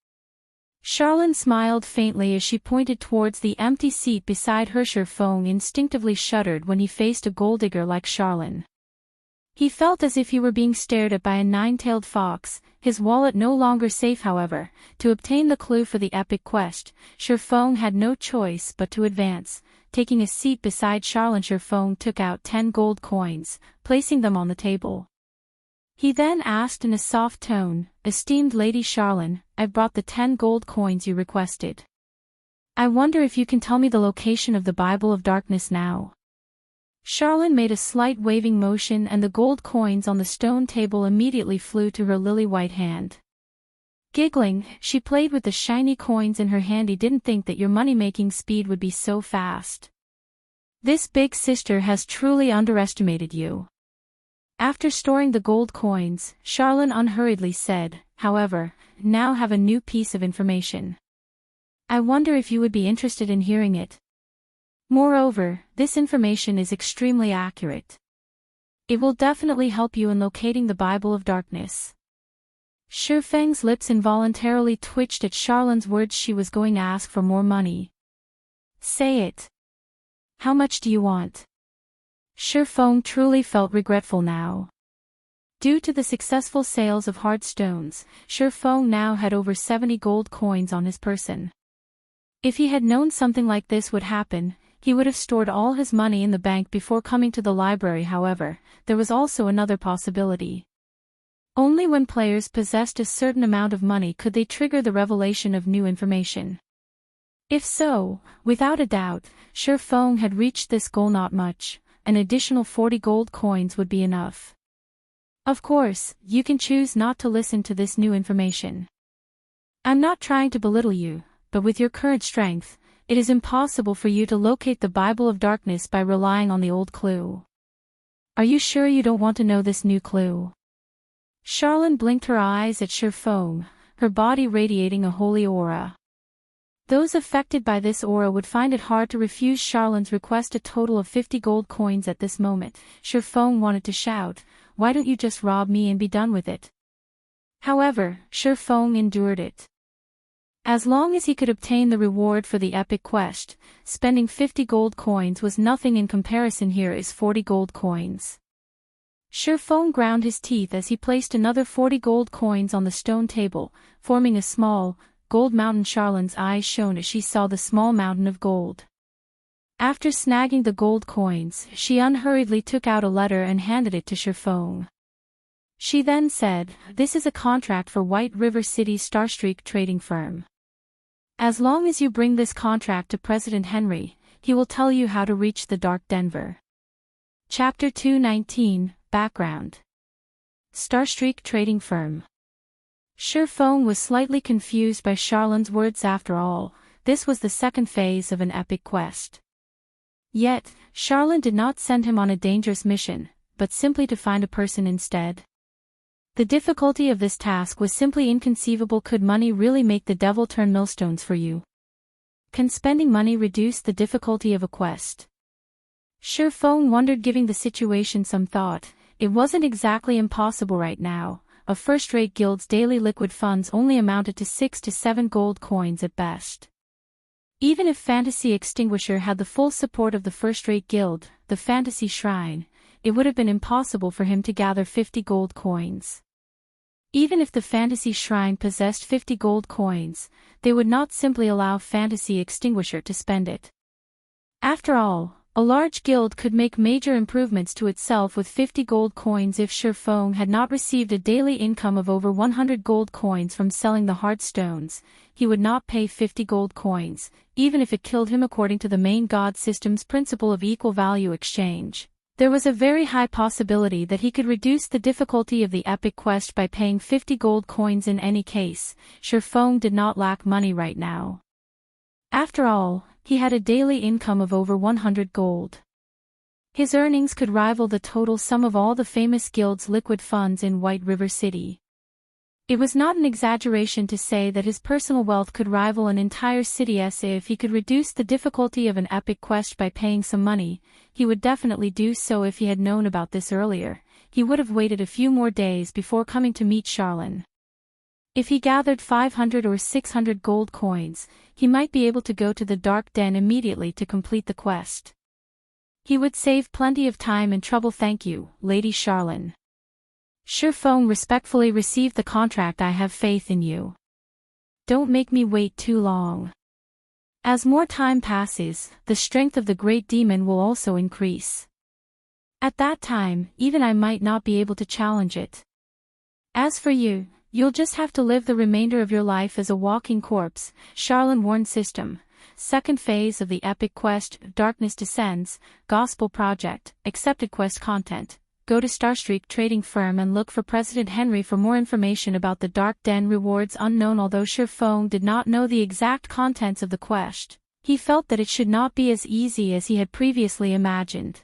Charlene smiled faintly as she pointed towards the empty seat beside her. Shifeng instinctively shuddered when he faced a gold digger like Charlene. He felt as if he were being stared at by a nine-tailed fox, his wallet no longer safe. However, to obtain the clue for the epic quest, Shifeng had no choice but to advance. Taking a seat beside Charlene, Shifeng took out 10 gold coins, placing them on the table. He then asked in a soft tone, "Esteemed Lady Charlene, I've brought the 10 gold coins you requested. I wonder if you can tell me the location of the Bible of Darkness now." Charlene made a slight waving motion and the gold coins on the stone table immediately flew to her lily-white hand. Giggling, she played with the shiny coins in her hand. "He didn't think that your money-making speed would be so fast. This big sister has truly underestimated you." After storing the gold coins, Charlene unhurriedly said, "However, now have a new piece of information. I wonder if you would be interested in hearing it. Moreover, this information is extremely accurate. It will definitely help you in locating the Bible of Darkness." Shifeng's lips involuntarily twitched at Charlene's words. She was going to ask for more money. "Say it. How much do you want?" Shifeng truly felt regretful now. Due to the successful sales of hard stones, Shifeng now had over 70 gold coins on his person. If he had known something like this would happen, he would have stored all his money in the bank before coming to the library. However, there was also another possibility. Only when players possessed a certain amount of money could they trigger the revelation of new information. If so, without a doubt, Shifeng had reached this goal. Not much. An additional 40 gold coins would be enough. Of course, you can choose not to listen to this new information. I'm not trying to belittle you, but with your current strength, it is impossible for you to locate the Bible of Darkness by relying on the old clue. Are you sure you don't want to know this new clue?" Charlene blinked her eyes at Shifeng, her body radiating a holy aura. Those affected by this aura would find it hard to refuse Charlene's request. A total of 50 gold coins at this moment. Shifeng wanted to shout, "Why don't you just rob me and be done with it?" However, Shifeng endured it. As long as he could obtain the reward for the epic quest, spending 50 gold coins was nothing in comparison. Here is 40 gold coins. Shifeng ground his teeth as he placed another 40 gold coins on the stone table, forming a small, gold mountain. Charlene's eyes shone as she saw the small mountain of gold. After snagging the gold coins, she unhurriedly took out a letter and handed it to Shifeng. She then said, "This is a contract for White River City's Starstreak trading firm. As long as you bring this contract to President Henry, he will tell you how to reach the Dark Denver." Chapter 219, Background. Starstreak trading firm. Shifeng was slightly confused by Charlene's words. After all, this was the second phase of an epic quest. Yet, Charlene did not send him on a dangerous mission, but simply to find a person instead. The difficulty of this task was simply inconceivable. Could money really make the devil turn millstones for you? Can spending money reduce the difficulty of a quest? Shifeng wondered. Giving the situation some thought, it wasn't exactly impossible right now. A first-rate guild's daily liquid funds only amounted to 6 to 7 gold coins at best. Even if Fantasy Extinguisher had the full support of the first-rate guild, the Fantasy Shrine, it would have been impossible for him to gather 50 gold coins. Even if the Fantasy Shrine possessed 50 gold coins, they would not simply allow Fantasy Extinguisher to spend it. After all, A large guild could make major improvements to itself with 50 gold coins if Shifeng had not received a daily income of over 100 gold coins from selling the Heartstones. He would not pay 50 gold coins, even if it killed him according to the main god system's principle of equal value exchange. There was a very high possibility that he could reduce the difficulty of the epic quest by paying 50 gold coins in any case. Shifeng did not lack money right now. After all, he had a daily income of over 100 gold. His earnings could rival the total sum of all the famous guilds' liquid funds in White River City. It was not an exaggeration to say that his personal wealth could rival an entire city's. If he could reduce the difficulty of an epic quest by paying some money, he would definitely do so. If he had known about this earlier, he would have waited a few more days before coming to meet Charlene. If he gathered 500 or 600 gold coins, he might be able to go to the Dark Den immediately to complete the quest. He would save plenty of time and trouble. Thank you, Lady Charlene. Shifeng respectfully received the contract. I have faith in you. Don't make me wait too long. As more time passes, the strength of the great demon will also increase. At that time, even I might not be able to challenge it. As for you, you'll just have to live the remainder of your life as a walking corpse. Charlene warned system. Second phase of the epic quest, Darkness Descends, Gospel Project, accepted quest content. Go to Starstreak trading firm and look for President Henry for more information about the Dark Den rewards unknown. Although Shifeng did not know the exact contents of the quest, he felt that it should not be as easy as he had previously imagined.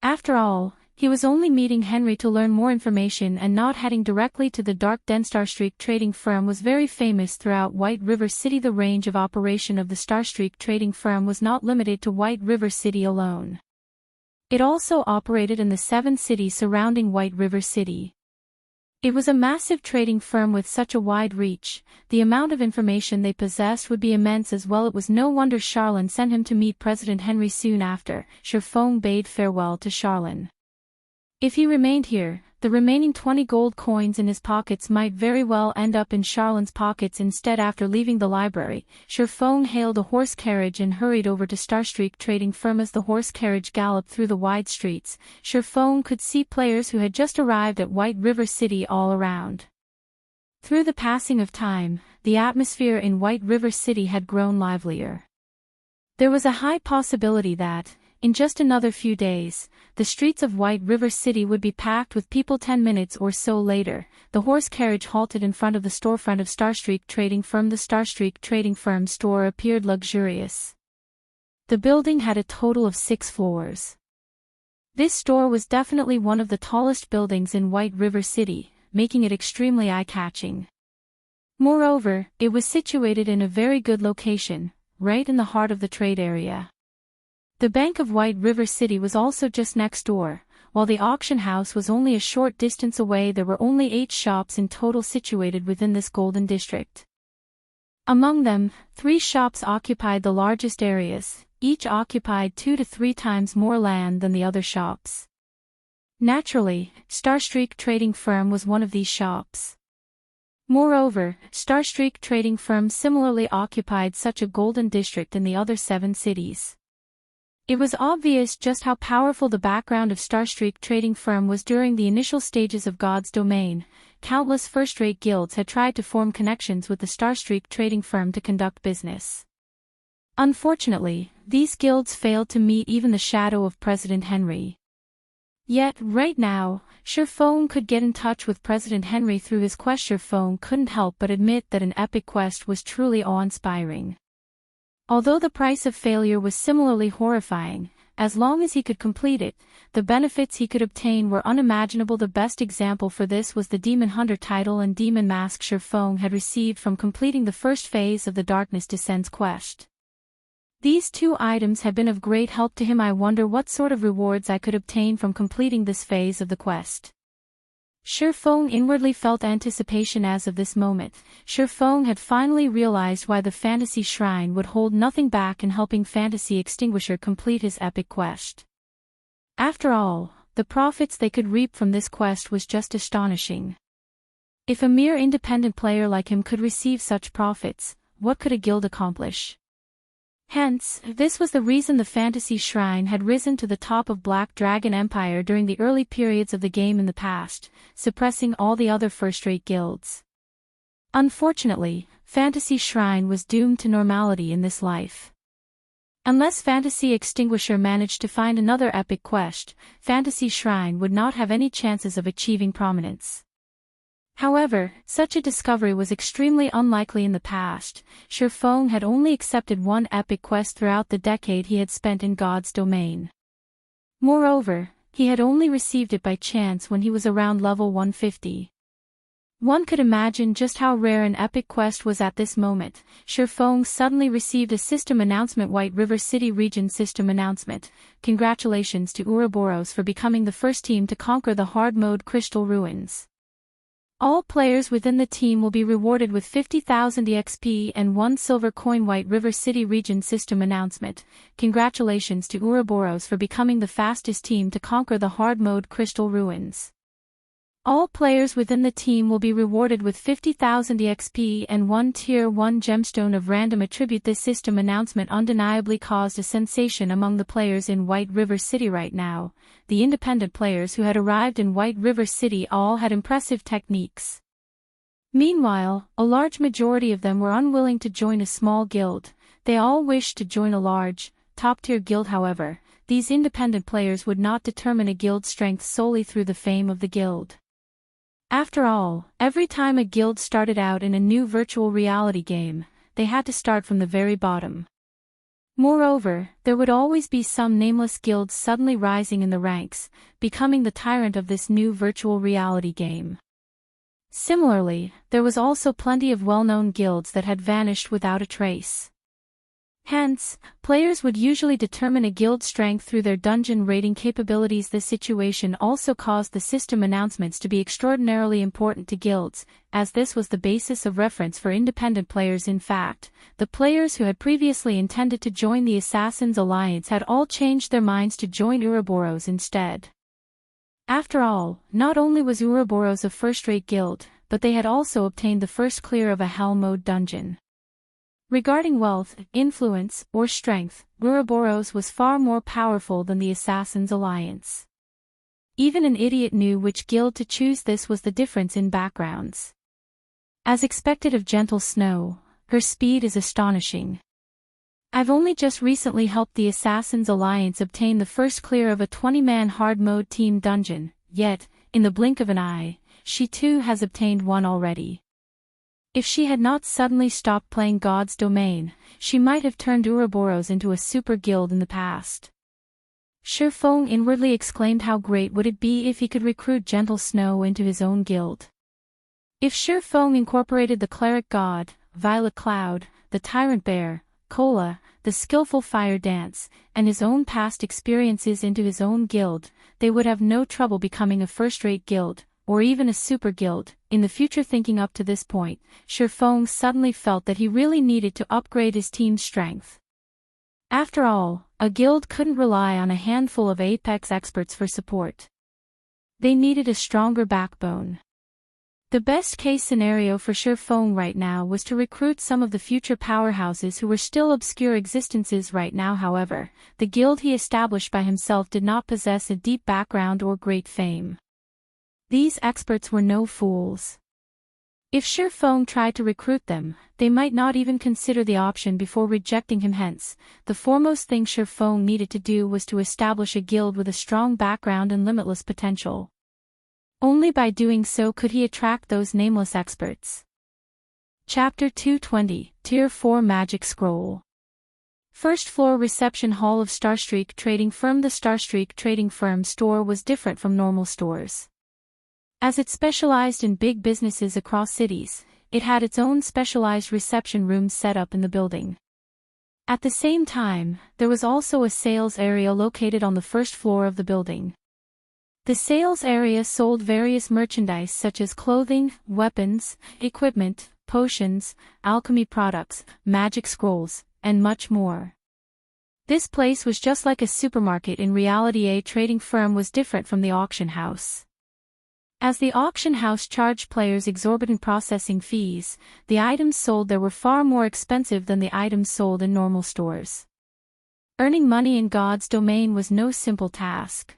After all, he was only meeting Henry to learn more information and not heading directly to the Dark Den. Starstreak trading firm was very famous throughout White River City. The range of operation of the Starstreak trading firm was not limited to White River City alone. It also operated in the 7 cities surrounding White River City. It was a massive trading firm with such a wide reach. The amount of information they possessed would be immense as well. It was no wonder Charlene sent him to meet President Henry soon after. Shifeng bade farewell to Charlene. If he remained here, the remaining 20 gold coins in his pockets might very well end up in Charlene's pockets instead. After leaving the library, Shifeng hailed a horse carriage and hurried over to Starstreak trading firm. As the horse carriage galloped through the wide streets, Shifeng could see players who had just arrived at White River City all around. Through the passing of time, the atmosphere in White River City had grown livelier. There was a high possibility that, in just another few days, the streets of White River City would be packed with people. 10 minutes or so later, the horse carriage halted in front of the storefront of Starstreak trading firm. The Starstreak trading firm store appeared luxurious. The building had a total of 6 floors. This store was definitely one of the tallest buildings in White River City, making it extremely eye-catching. Moreover, it was situated in a very good location, right in the heart of the trade area. The Bank of White River City was also just next door, while the auction house was only a short distance away. There were only 8 shops in total situated within this golden district. Among them, 3 shops occupied the largest areas, each occupied 2 to 3 times more land than the other shops. Naturally, Starstreak trading firm was one of these shops. Moreover, Starstreak trading firm similarly occupied such a golden district in the other 7 cities. It was obvious just how powerful the background of Starstreak trading firm was. During the initial stages of God's domain, countless first-rate guilds had tried to form connections with the Starstreak trading firm to conduct business. Unfortunately, these guilds failed to meet even the shadow of President Henry. Yet, right now, Shifeng could get in touch with President Henry through his quest. Shifeng couldn't help but admit that an epic quest was truly awe-inspiring. Although the price of failure was similarly horrifying, as long as he could complete it, the benefits he could obtain were unimaginable. The best example for this was the Demon Hunter title and Demon Mask Shifeng had received from completing the first phase of the Darkness Descends quest. These 2 items had been of great help to him. I wonder what sort of rewards I could obtain from completing this phase of the quest. Shifeng inwardly felt anticipation as of this moment. Shifeng had finally realized why the Fantasy Shrine would hold nothing back in helping Fantasy Extinguisher complete his epic quest. After all, the profits they could reap from this quest was just astonishing. If a mere independent player like him could receive such profits, what could a guild accomplish? Hence, this was the reason the Fantasy Shrine had risen to the top of Black Dragon Empire during the early periods of the game in the past, suppressing all the other first-rate guilds. Unfortunately, Fantasy Shrine was doomed to normality in this life. Unless Fantasy Extinguisher managed to find another epic quest, Fantasy Shrine would not have any chances of achieving prominence. However, such a discovery was extremely unlikely in the past. Shifeng had only accepted one epic quest throughout the decade he had spent in God's domain. Moreover, he had only received it by chance when he was around level 150. One could imagine just how rare an epic quest was at this moment. Shifeng suddenly received a system announcement. White River City Region System Announcement. Congratulations to Ouroboros for becoming the first team to conquer the hard mode Crystal Ruins. All players within the team will be rewarded with 50,000 EXP and 1 silver coin. White River City Region System Announcement. Congratulations to Ouroboros for becoming the fastest team to conquer the hard mode Crystal Ruins. All players within the team will be rewarded with 50,000 EXP and 1 Tier 1 gemstone of random attribute. This system announcement undeniably caused a sensation among the players in White River City right now. The independent players who had arrived in White River City all had impressive techniques. Meanwhile, a large majority of them were unwilling to join a small guild. They all wished to join a large, top-tier guild. However, these independent players would not determine a guild's strength solely through the fame of the guild. After all, every time a guild started out in a new virtual reality game, they had to start from the very bottom. Moreover, there would always be some nameless guilds suddenly rising in the ranks, becoming the tyrant of this new virtual reality game. Similarly, there was also plenty of well-known guilds that had vanished without a trace. Hence, players would usually determine a guild's strength through their dungeon raiding capabilities. This situation also caused the system announcements to be extraordinarily important to guilds, as this was the basis of reference for independent players. In fact, the players who had previously intended to join the Assassins' Alliance had all changed their minds to join Ouroboros instead. After all, not only was Ouroboros a first-rate guild, but they had also obtained the first clear of a Hell mode dungeon. Regarding wealth, influence, or strength, Ouroboros was far more powerful than the Assassins' Alliance. Even an idiot knew which guild to choose. This was the difference in backgrounds. As expected of Gentle Snow, her speed is astonishing. I've only just recently helped the Assassins' Alliance obtain the first clear of a 20-man hard mode team dungeon, yet, in the blink of an eye, she too has obtained one already. If she had not suddenly stopped playing God's Domain, she might have turned Ouroboros into a super guild in the past. Shifeng inwardly exclaimed how great would it be if he could recruit Gentle Snow into his own guild. If Shifeng incorporated the Cleric God, Violet Cloud, the Tyrant Bear, Kola, the skillful Fire Dance, and his own past experiences into his own guild, they would have no trouble becoming a first-rate guild, or even a super guild. In the future, thinking up to this point, Shifeng suddenly felt that he really needed to upgrade his team's strength. After all, a guild couldn't rely on a handful of Apex experts for support. They needed a stronger backbone. The best-case scenario for Shifeng right now was to recruit some of the future powerhouses who were still obscure existences right now. However, the guild he established by himself did not possess a deep background or great fame. These experts were no fools. If Shifeng tried to recruit them, they might not even consider the option before rejecting him. Hence, the foremost thing Shifeng needed to do was to establish a guild with a strong background and limitless potential. Only by doing so could he attract those nameless experts. Chapter 220, Tier 4 Magic Scroll. First floor reception hall of Starstreak Trading Firm. The Starstreak Trading Firm store was different from normal stores. As it specialized in big businesses across cities, it had its own specialized reception rooms set up in the building. At the same time, there was also a sales area located on the first floor of the building. The sales area sold various merchandise such as clothing, weapons, equipment, potions, alchemy products, magic scrolls, and much more. This place was just like a supermarket in reality. A trading firm was different from the auction house. As the auction house charged players exorbitant processing fees, the items sold there were far more expensive than the items sold in normal stores. Earning money in God's domain was no simple task.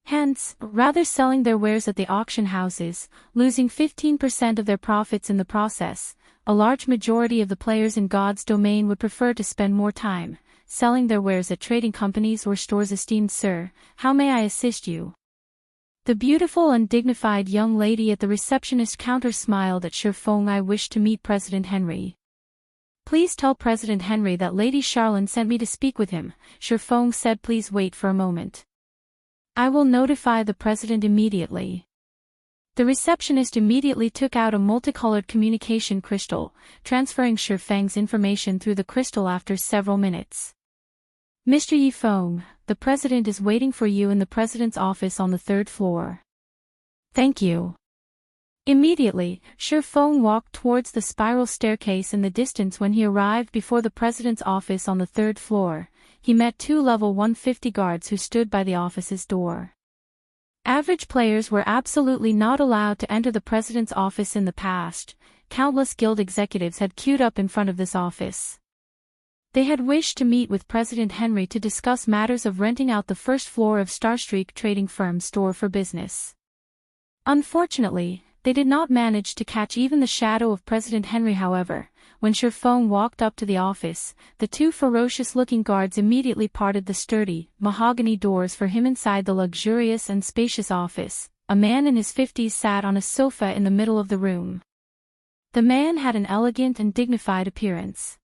Hence, rather selling their wares at the auction houses, losing 15% of their profits in the process, a large majority of the players in God's domain would prefer to spend more time selling their wares at trading companies or stores. Esteemed sir, how may I assist you? The beautiful and dignified young lady at the receptionist counter smiled at Shifeng. I wish to meet President Henry. Please tell President Henry that Lady Charlene sent me to speak with him, Shifeng said. Please wait for a moment. I will notify the president immediately. The receptionist immediately took out a multicolored communication crystal, transferring Shifeng's information through the crystal after several minutes. Mr. Yifeng, the president is waiting for you in the president's office on the 3rd floor. Thank you. Immediately, Shifeng walked towards the spiral staircase in the distance. When he arrived before the president's office on the 3rd floor, he met 2 level 150 guards who stood by the office's door. Average players were absolutely not allowed to enter the president's office in the past. Countless guild executives had queued up in front of this office. They had wished to meet with President Henry to discuss matters of renting out the 1st floor of Starstreak trading firm's store for business. Unfortunately, they did not manage to catch even the shadow of President Henry. However, when Shifeng walked up to the office, the 2 ferocious-looking guards immediately parted the sturdy, mahogany doors for him. Inside the luxurious and spacious office, a man in his 50s sat on a sofa in the middle of the room. The man had an elegant and dignified appearance.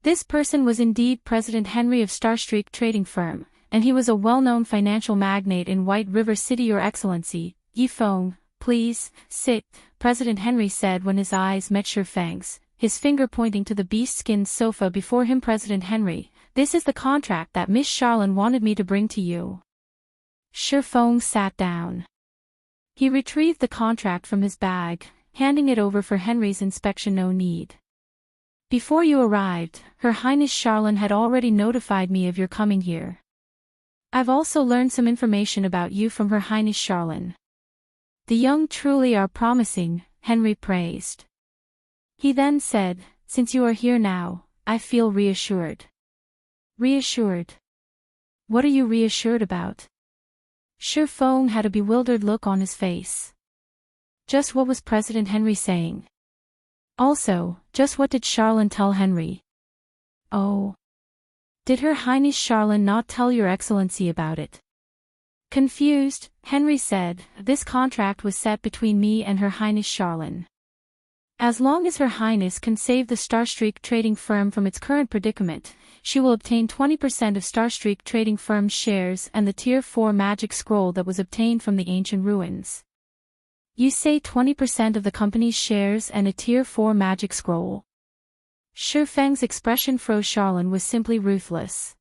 This person was indeed President Henry of Starstreak trading firm, and he was a well-known financial magnate in White River City. Your Excellency, Yifeng, please, sit, President Henry said when his eyes met Shifeng's, his finger pointing to the beast-skinned sofa before him. President Henry, this is the contract that Miss Charlene wanted me to bring to you. Shifeng sat down. He retrieved the contract from his bag, handing it over for Henry's inspection. No need. Before you arrived, Her Highness Charlene had already notified me of your coming here. I've also learned some information about you from Her Highness Charlene. The young truly are promising, Henry praised. He then said, since you are here now, I feel reassured. Reassured? What are you reassured about? Shifeng had a bewildered look on his face. Just what was President Henry saying? Also, just what did Charlene tell Henry? Oh. Did Her Highness Charlene not tell Your Excellency about it? Confused, Henry said, this contract was set between me and Her Highness Charlene. As long as Her Highness can save the Starstreak trading firm from its current predicament, she will obtain 20% of Starstreak trading firm's shares and the Tier 4 magic scroll that was obtained from the ancient ruins. You say 20% of the company's shares and a Tier 4 magic scroll? Shifeng's expression froze. Charlene was simply ruthless.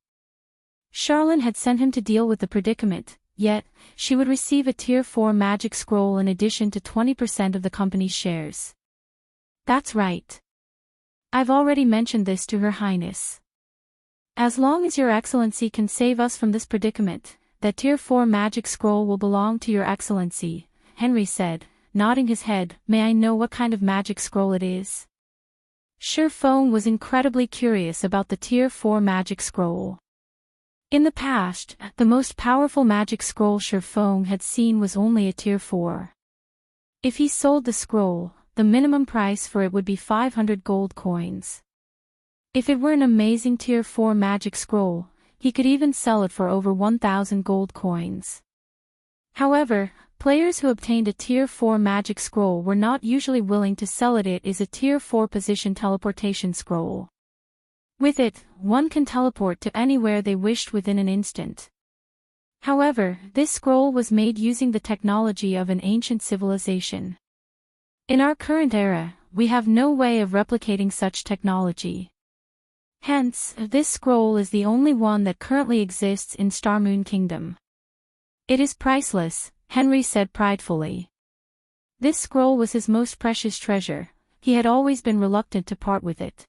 Charlene had sent him to deal with the predicament, yet, she would receive a Tier 4 magic scroll in addition to 20% of the company's shares. That's right. I've already mentioned this to Her Highness. As long as Your Excellency can save us from this predicament, that Tier 4 magic scroll will belong to Your Excellency, Henry said, nodding his head. May I know what kind of magic scroll it is? Shifeng was incredibly curious about the Tier 4 magic scroll. In the past, the most powerful magic scroll Shifeng had seen was only a Tier 4. If he sold the scroll, the minimum price for it would be 500 gold coins. If it were an amazing Tier 4 magic scroll, he could even sell it for over 1,000 gold coins. However, players who obtained a Tier 4 magic scroll were not usually willing to sell it. It is a Tier 4 position teleportation scroll. With it, one can teleport to anywhere they wished within an instant. However, this scroll was made using the technology of an ancient civilization. In our current era, we have no way of replicating such technology. Hence, this scroll is the only one that currently exists in Starmoon Kingdom. It is priceless, Henry said pridefully. This scroll was his most precious treasure. He had always been reluctant to part with it.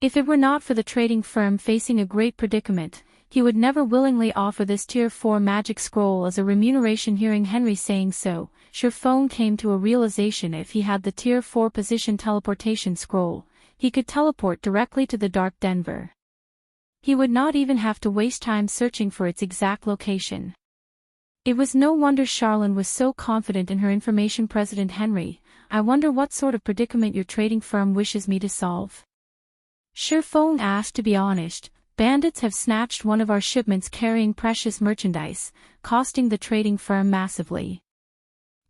If it were not for the trading firm facing a great predicament, he would never willingly offer this tier 4 magic scroll as a remuneration. Hearing Henry saying so, Surefong came to a realization: if he had the tier 4 position teleportation scroll, he could teleport directly to the Dark Denver. He would not even have to waste time searching for its exact location. It was no wonder Charlene was so confident in her information. President Henry, I wonder what sort of predicament your trading firm wishes me to solve. Surefong asked. To be honest, bandits have snatched one of our shipments carrying precious merchandise, costing the trading firm massively.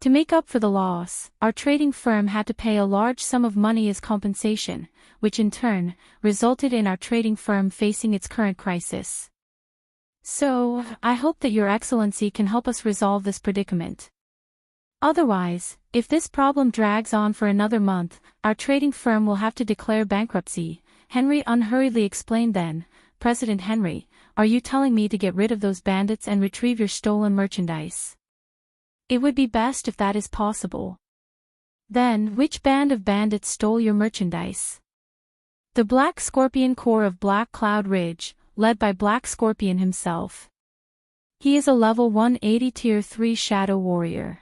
To make up for the loss, our trading firm had to pay a large sum of money as compensation, which in turn resulted in our trading firm facing its current crisis. So, I hope that Your Excellency can help us resolve this predicament. Otherwise, if this problem drags on for another month, our trading firm will have to declare bankruptcy, Henry unhurriedly explained. Then, President Henry, are you telling me to get rid of those bandits and retrieve your stolen merchandise? It would be best if that is possible. Then, which band of bandits stole your merchandise? The Black Scorpion Corps of Black Cloud Ridge, led by Black Scorpion himself. He is a level 180 tier 3 shadow warrior.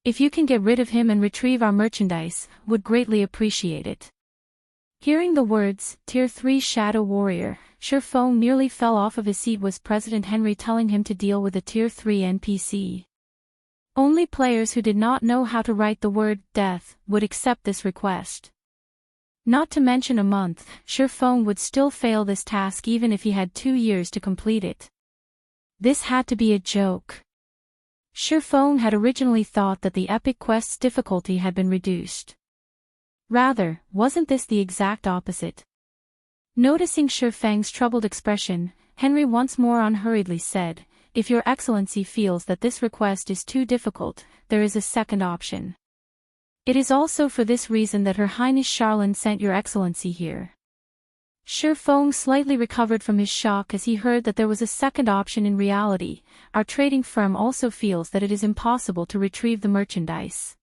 If you can get rid of him and retrieve our merchandise, would greatly appreciate it. Hearing the words, tier 3 shadow warrior, Surefong nearly fell off of his seat. Was President Henry telling him to deal with a tier 3 NPC? Only players who did not know how to write the word death would accept this request. Not to mention a month, Surefong would still fail this task even if he had 2 years to complete it. This had to be a joke. Surefong had originally thought that the epic quest's difficulty had been reduced. Rather, wasn't this the exact opposite? Noticing Surefong's troubled expression, Henry once more unhurriedly said, if Your Excellency feels that this request is too difficult, there is a second option. It is also for this reason that Her Highness Charlene sent Your Excellency here. Surefong slightly recovered from his shock as he heard that there was a second option. In reality, our trading firm also feels that it is impossible to retrieve the merchandise.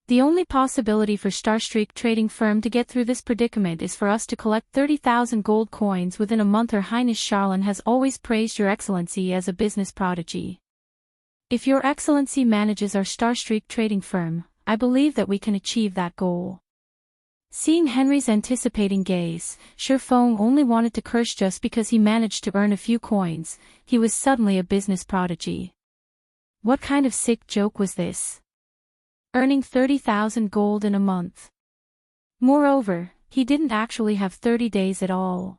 The only possibility for Starstreak trading firm to get through this predicament is for us to collect 30,000 gold coins within a month. Her Highness Charlene has always praised Your Excellency as a business prodigy. If Your Excellency manages our Starstreak trading firm, I believe that we can achieve that goal. Seeing Henry's anticipating gaze, Surefong only wanted to curse. Just because he managed to earn a few coins, he was suddenly a business prodigy. What kind of sick joke was this? Earning 30,000 gold in a month. Moreover, he didn't actually have 30 days at all.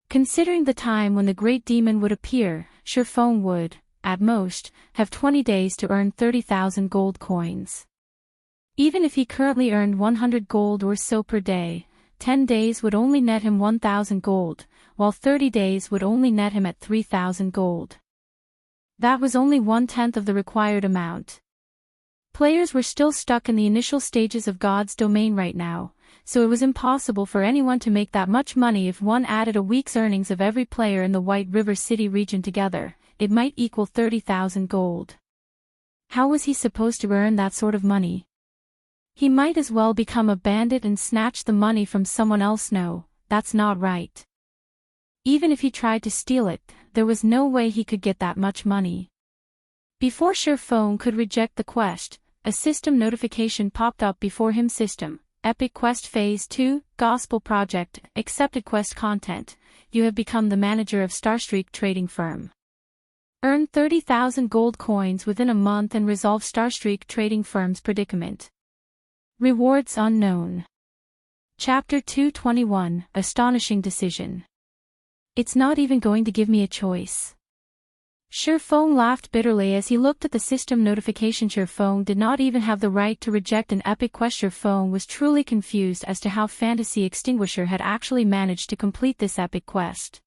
Considering the time when the Great Demon would appear, Surefong would, at most, have 20 days to earn 30,000 gold coins. Even if he currently earned 100 gold or so per day, 10 days would only net him 1,000 gold, while 30 days would only net him at 3,000 gold. That was only 1/10 of the required amount. Players were still stuck in the initial stages of God's domain right now, so it was impossible for anyone to make that much money. If one added a week's earnings of every player in the White River City region together, it might equal 30,000 gold. How was he supposed to earn that sort of money? He might as well become a bandit and snatch the money from someone else. No, that's not right. Even if he tried to steal it, there was no way he could get that much money. Before Surefong could reject the quest, a system notification popped up before him. System, Epic Quest Phase 2, Gospel Project, Accepted Quest Content. You have become the manager of Starstreak Trading Firm. Earn 30,000 gold coins within a month and resolve Starstreak Trading Firm's predicament. Rewards unknown. Chapter 221, Astonishing Decision. It's not even going to give me a choice. Surefong laughed bitterly as he looked at the system notification. Surefong did not even have the right to reject an epic quest. Surefong was truly confused as to how Fantasy Extinguisher had actually managed to complete this epic quest.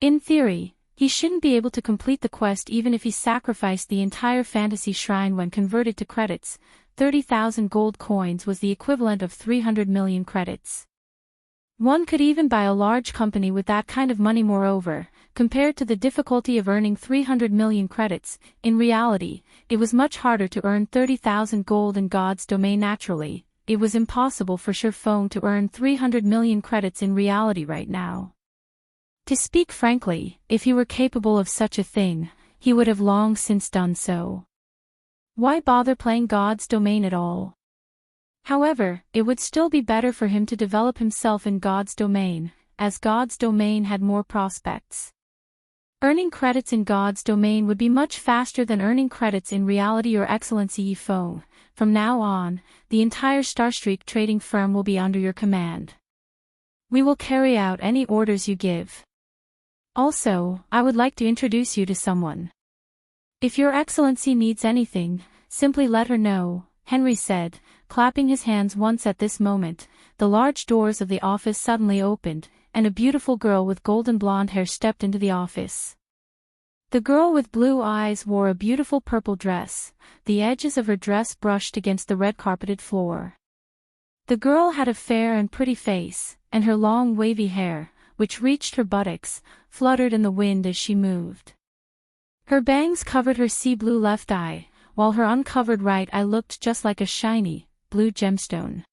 In theory, he shouldn't be able to complete the quest even if he sacrificed the entire fantasy shrine. When converted to credits, 30,000 gold coins was the equivalent of 300 million credits. One could even buy a large company with that kind of money. Moreover, compared to the difficulty of earning 300 million credits, in reality, it was much harder to earn 30,000 gold in God's domain. Naturally, it was impossible for Surefong to earn 300 million credits in reality right now. To speak frankly, if he were capable of such a thing, he would have long since done so. Why bother playing God's domain at all? However, it would still be better for him to develop himself in God's domain, as God's domain had more prospects. Earning credits in God's domain would be much faster than earning credits in Reality or Excellency phone. From now on, the entire Starstreak trading firm will be under your command. We will carry out any orders you give. Also, I would like to introduce you to someone. If Your Excellency needs anything, simply let her know, Henry said, clapping his hands once at this moment. The large doors of the office suddenly opened, and a beautiful girl with golden blonde hair stepped into the office. The girl with blue eyes wore a beautiful purple dress, the edges of her dress brushed against the red-carpeted floor. The girl had a fair and pretty face, and her long wavy hair, which reached her buttocks, fluttered in the wind as she moved. Her bangs covered her sea-blue left eye, while her uncovered right eye looked just like a shiny, blue gemstone.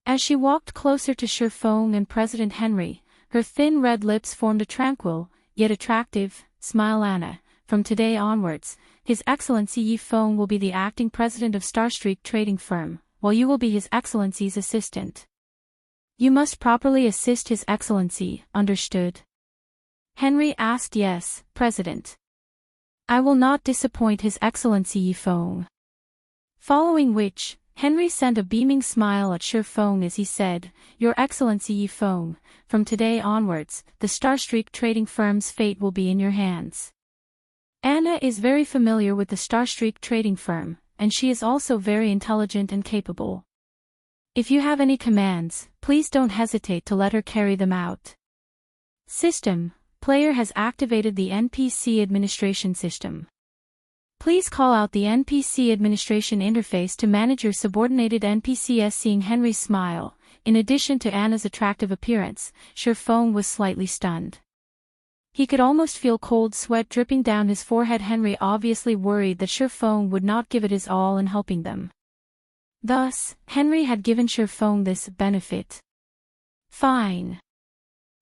As she walked closer to Sherfong and President Henry, her thin red lips formed a tranquil, yet attractive, smile. Anna, from today onwards, His Excellency Yi Feng will be the acting president of Starstreak Trading Firm, while you will be His Excellency's assistant. You must properly assist His Excellency, understood? Henry asked. Yes, President. I will not disappoint His Excellency Yi Feng. Following which, Henry sent a beaming smile at Sherfong as he said, Your Excellency Yi Feng, from today onwards, the Starstreak Trading Firm's fate will be in your hands. Anna is very familiar with the Starstreak Trading Firm, and she is also very intelligent and capable. If you have any commands, please don't hesitate to let her carry them out. System. Player has activated the NPC administration system. Please call out the NPC administration interface to manage your subordinated NPCs. Seeing Henry's smile, in addition to Anna's attractive appearance, Sherfong was slightly stunned. He could almost feel cold sweat dripping down his forehead. Henry obviously worried that Sherfong would not give it his all in helping them. Thus, Henry had given Sherfong this benefit. Fine.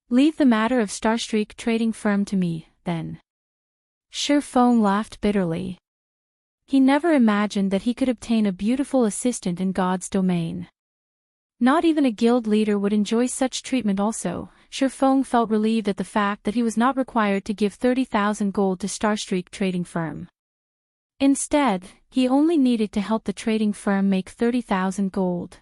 Leave the matter of Starstreak Trading Firm to me, then. Sherfong laughed bitterly. He never imagined that he could obtain a beautiful assistant in God's domain. Not even a guild leader would enjoy such treatment. Also, Sherfong felt relieved at the fact that he was not required to give 30,000 gold to Starstreak Trading Firm. Instead, he only needed to help the trading firm make 30,000 gold.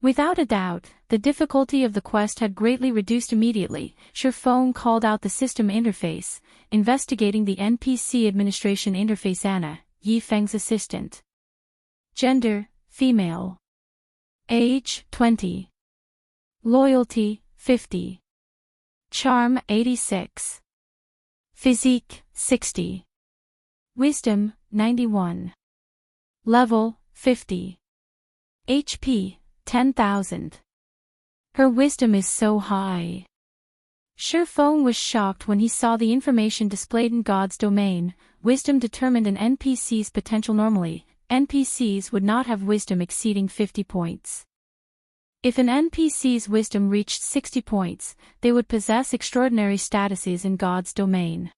Without a doubt, the difficulty of the quest had greatly reduced. Immediately, Sherfong called out the system interface, investigating the NPC administration interface. Anna, Yi Feng's assistant. Gender, female. Age, 20. Loyalty, 50. Charm, 86. Physique, 60. Wisdom, 91. Level, 50. HP, 10,000. Her wisdom is so high. Sherfong was shocked when he saw the information displayed in God's domain. Wisdom determined an NPC's potential. Normally, NPCs would not have wisdom exceeding 50 points. If an NPC's wisdom reached 60 points, they would possess extraordinary statuses in God's domain.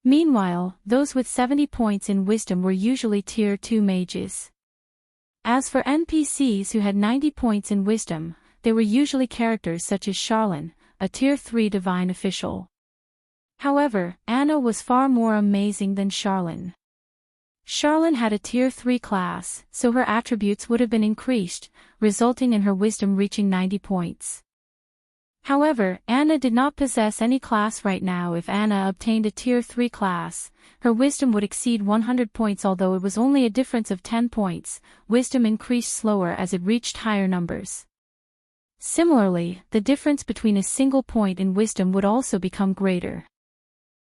Meanwhile, those with 70 points in wisdom were usually Tier 2 mages. As for NPCs who had 90 points in wisdom, they were usually characters such as Charlene, a Tier 3 divine official. However, Anna was far more amazing than Charlene. Charlene had a Tier 3 class, so her attributes would have been increased, resulting in her wisdom reaching 90 points. However, Anna did not possess any class right now. If Anna obtained a Tier 3 class, her wisdom would exceed 100 points. Although it was only a difference of 10 points, wisdom increased slower as it reached higher numbers. Similarly, the difference between a single point in wisdom would also become greater.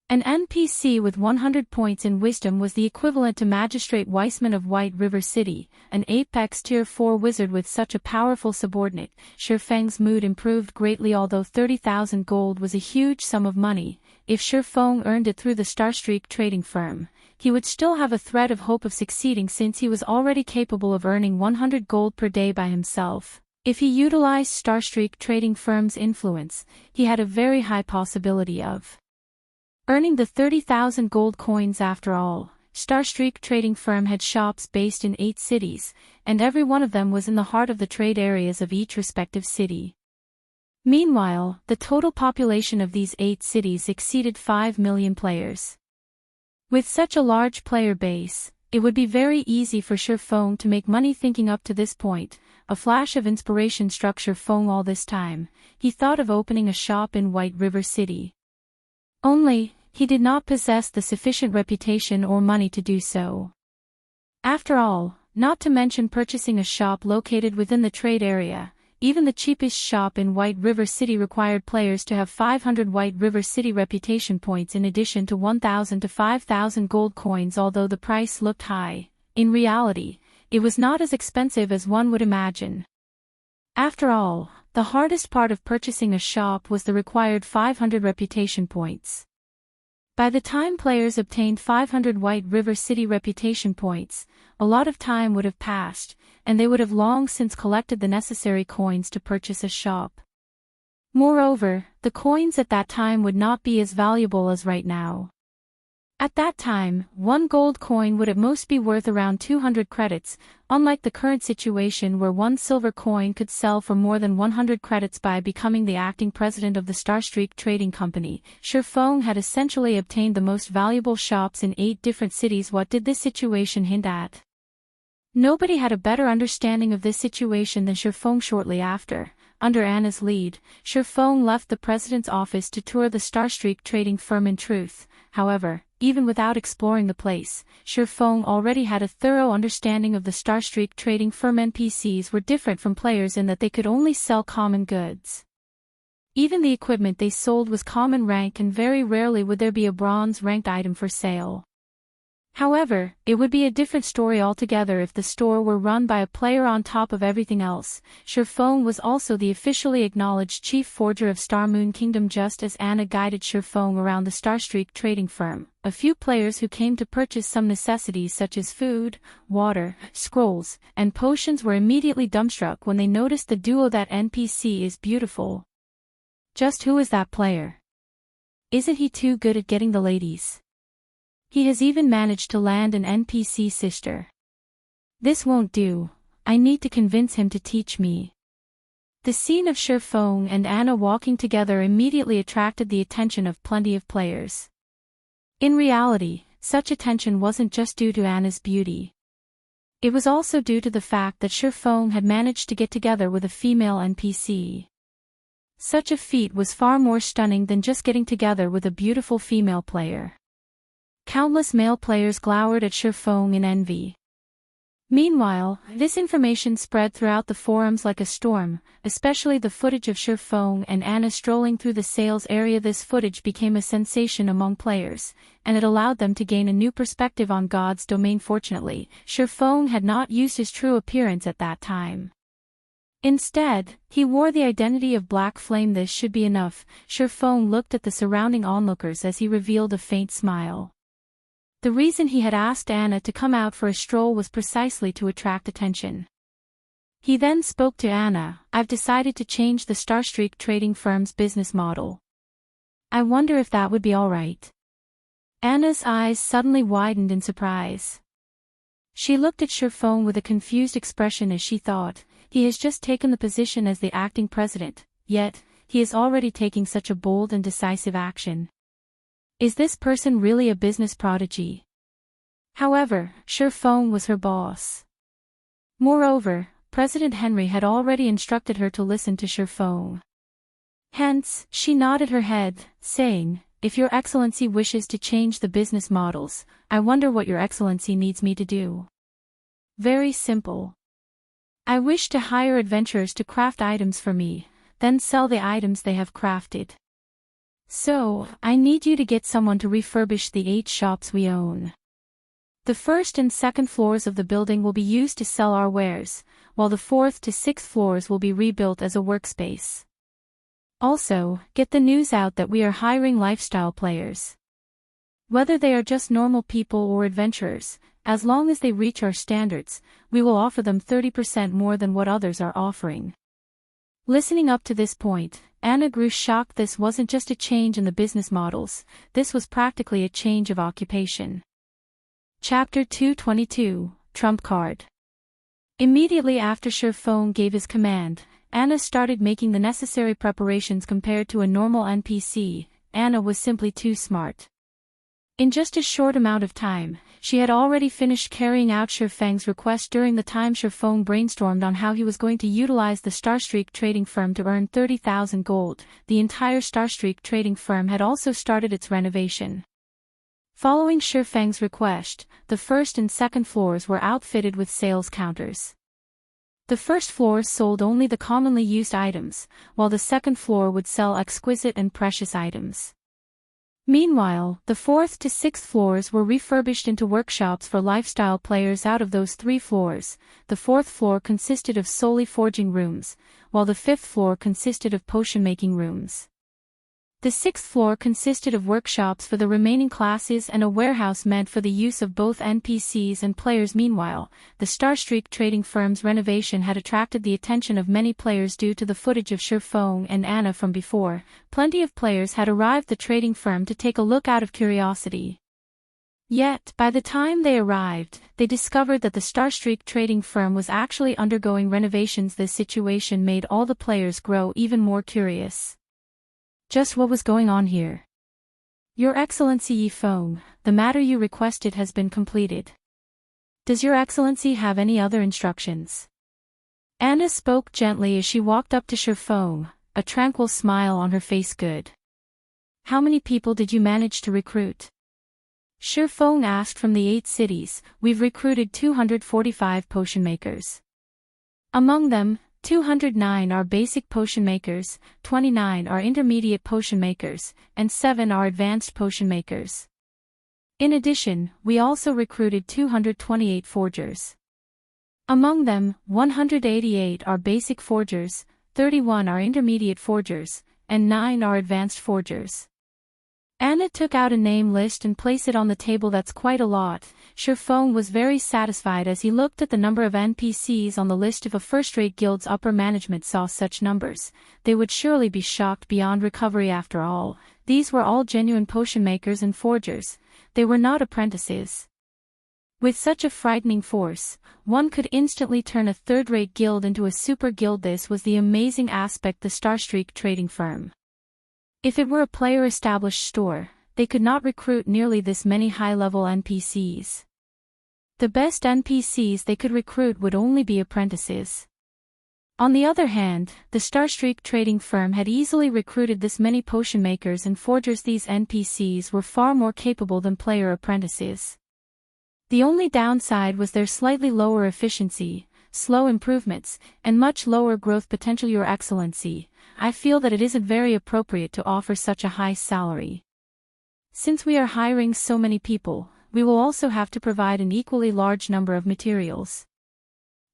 An NPC with 100 points in wisdom was the equivalent to Magistrate Weissman of White River City, an Apex Tier 4 wizard with such a powerful subordinate. Sherfeng's mood improved greatly. Although 30,000 gold was a huge sum of money, if Sherfeng earned it through the Starstreak Trading Firm, he would still have a thread of hope of succeeding since he was already capable of earning 100 gold per day by himself. If he utilized Starstreak trading firm's influence, he had a very high possibility of earning the 30,000 gold coins. After all, Starstreak trading firm had shops based in 8 cities, and every one of them was in the heart of the trade areas of each respective city. Meanwhile, the total population of these 8 cities exceeded 5 million players. With such a large player base, it would be very easy for Feng to make money. Thinking up to this point, a flash of inspiration struck Feng. All this time, he thought of opening a shop in White River City. Only, he did not possess the sufficient reputation or money to do so. After all, not to mention purchasing a shop located within the trade area, even the cheapest shop in White River City required players to have 500 White River City reputation points in addition to 1,000 to 5,000 gold coins. Although the price looked high, in reality, it was not as expensive as one would imagine. After all, the hardest part of purchasing a shop was the required 500 reputation points. By the time players obtained 500 White River City reputation points, a lot of time would have passed, and they would have long since collected the necessary coins to purchase a shop. Moreover, the coins at that time would not be as valuable as right now. At that time, 1 gold coin would at most be worth around 200 credits, unlike the current situation where 1 silver coin could sell for more than 100 credits. By becoming the acting president of the Starstreak Trading Company, Feng had essentially obtained the most valuable shops in 8 different cities. What did this situation hint at? Nobody had a better understanding of this situation than Feng. Shortly after, under Anna's lead, Feng left the president's office to tour the Starstreak trading firm. In truth, however, even without exploring the place, Feng already had a thorough understanding of the Starstreak trading firm. NPCs were different from players in that they could only sell common goods. Even the equipment they sold was common rank, and very rarely would there be a bronze-ranked item for sale. However, it would be a different story altogether if the store were run by a player. On top of everything else, Feng was also the officially acknowledged chief forger of Star Moon Kingdom. Just as Anna guided Feng around the Starstreak trading firm, a few players who came to purchase some necessities such as food, water, scrolls, and potions were immediately dumbstruck when they noticed the duo. That NPC is beautiful. Just who is that player? Isn't he too good at getting the ladies? He has even managed to land an NPC sister. This won't do. I need to convince him to teach me. The scene of Feng and Anna walking together immediately attracted the attention of plenty of players. In reality, such attention wasn't just due to Anna's beauty. It was also due to the fact that Feng had managed to get together with a female NPC. Such a feat was far more stunning than just getting together with a beautiful female player. Countless male players glowered at Feng in envy. Meanwhile, this information spread throughout the forums like a storm, especially the footage of Feng and Anna strolling through the sales area. This footage became a sensation among players, and it allowed them to gain a new perspective on God's domain. Fortunately, Feng had not used his true appearance at that time. Instead, he wore the identity of Black Flame. This should be enough. Feng looked at the surrounding onlookers as he revealed a faint smile. The reason he had asked Anna to come out for a stroll was precisely to attract attention. He then spoke to Anna. I've decided to change the Starstreak trading firm's business model. I wonder if that would be alright. Anna's eyes suddenly widened in surprise. She looked at Feng with a confused expression as she thought, he has just taken the position as the acting president, yet, he is already taking such a bold and decisive action. Is this person really a business prodigy? However, Feng was her boss. Moreover, President Henry had already instructed her to listen to Feng. Hence, she nodded her head, saying, if Your Excellency wishes to change the business models, I wonder what Your Excellency needs me to do. Very simple. I wish to hire adventurers to craft items for me, then sell the items they have crafted. So, I need you to get someone to refurbish the 8 shops we own. The first and second floors of the building will be used to sell our wares, while the 4th to 6th floors will be rebuilt as a workspace. Also, get the news out that we are hiring lifestyle players. Whether they are just normal people or adventurers, as long as they reach our standards, we will offer them 30% more than what others are offering. Listening up to this point, Anna grew shocked. This wasn't just a change in the business models, this was practically a change of occupation. Chapter 222, Trump Card. Immediately after Surfone gave his command, Anna started making the necessary preparations. Compared to a normal NPC, Anna was simply too smart. In just a short amount of time, she had already finished carrying out Shurfeng's request. During the time Shurfeng brainstormed on how he was going to utilize the Starstreak trading firm to earn 30,000 gold, the entire Starstreak trading firm had also started its renovation. Following Shurfeng's request, the first and second floors were outfitted with sales counters. The first floors sold only the commonly used items, while the second floor would sell exquisite and precious items. Meanwhile, the 4th to 6th floors were refurbished into workshops for lifestyle players. Out of those 3 floors, the 4th floor consisted of solely forging rooms, while the 5th floor consisted of potion-making rooms. The 6th floor consisted of workshops for the remaining classes and a warehouse meant for the use of both NPCs and players. Meanwhile, the Starstreak trading firm's renovation had attracted the attention of many players due to the footage of Shurfeng and Anna from before. Plenty of players had arrived at the trading firm to take a look out of curiosity. Yet, by the time they arrived, they discovered that the Starstreak trading firm was actually undergoing renovations. This situation made all the players grow even more curious. Just what was going on here? Your Excellency Yi Feng, the matter you requested has been completed. Does Your Excellency have any other instructions? Anna spoke gently as she walked up to Shurfeng, a tranquil smile on her face. Good. How many people did you manage to recruit? Shurfeng asked. From the 8 cities, we've recruited 245 potion makers. Among them, 209 are basic potion makers, 29 are intermediate potion makers, and 7 are advanced potion makers. In addition, we also recruited 228 forgers. Among them, 188 are basic forgers, 31 are intermediate forgers, and 9 are advanced forgers. Anna took out a name list and placed it on the table. That's quite a lot. Shurfeng was very satisfied as he looked at the number of NPCs on the list. If a first-rate guild's upper management saw such numbers, they would surely be shocked beyond recovery. After all, these were all genuine potion makers and forgers. They were not apprentices. With such a frightening force, one could instantly turn a third-rate guild into a super guild. This was the amazing aspect. The Starstreak trading firm. If it were a player-established store, they could not recruit nearly this many high-level NPCs. The best NPCs they could recruit would only be apprentices. On the other hand, the Starstreak trading firm had easily recruited this many potion makers and forgers. These NPCs were far more capable than player apprentices. The only downside was their slightly lower efficiency, slow improvements, and much lower growth potential. Your Excellency, I feel that it isn't very appropriate to offer such a high salary. Since we are hiring so many people, we will also have to provide an equally large number of materials.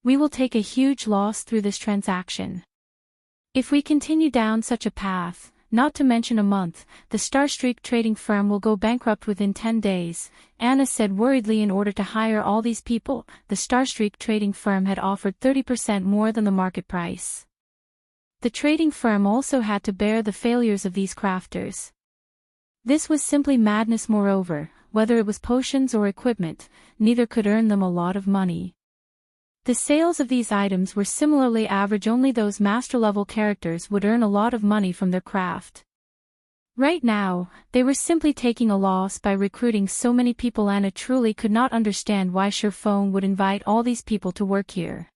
We will take a huge loss through this transaction. If we continue down such a path, not to mention a month, the Starstreak trading firm will go bankrupt within 10 days, Anna said worriedly. In order to hire all these people, the Starstreak trading firm had offered 30% more than the market price. The trading firm also had to bear the failures of these crafters. This was simply madness. Moreover, whether it was potions or equipment, neither could earn them a lot of money. The sales of these items were similarly average. Only those master-level characters would earn a lot of money from their craft. Right now, they were simply taking a loss by recruiting so many people. Anna truly could not understand why Shurfeng would invite all these people to work here.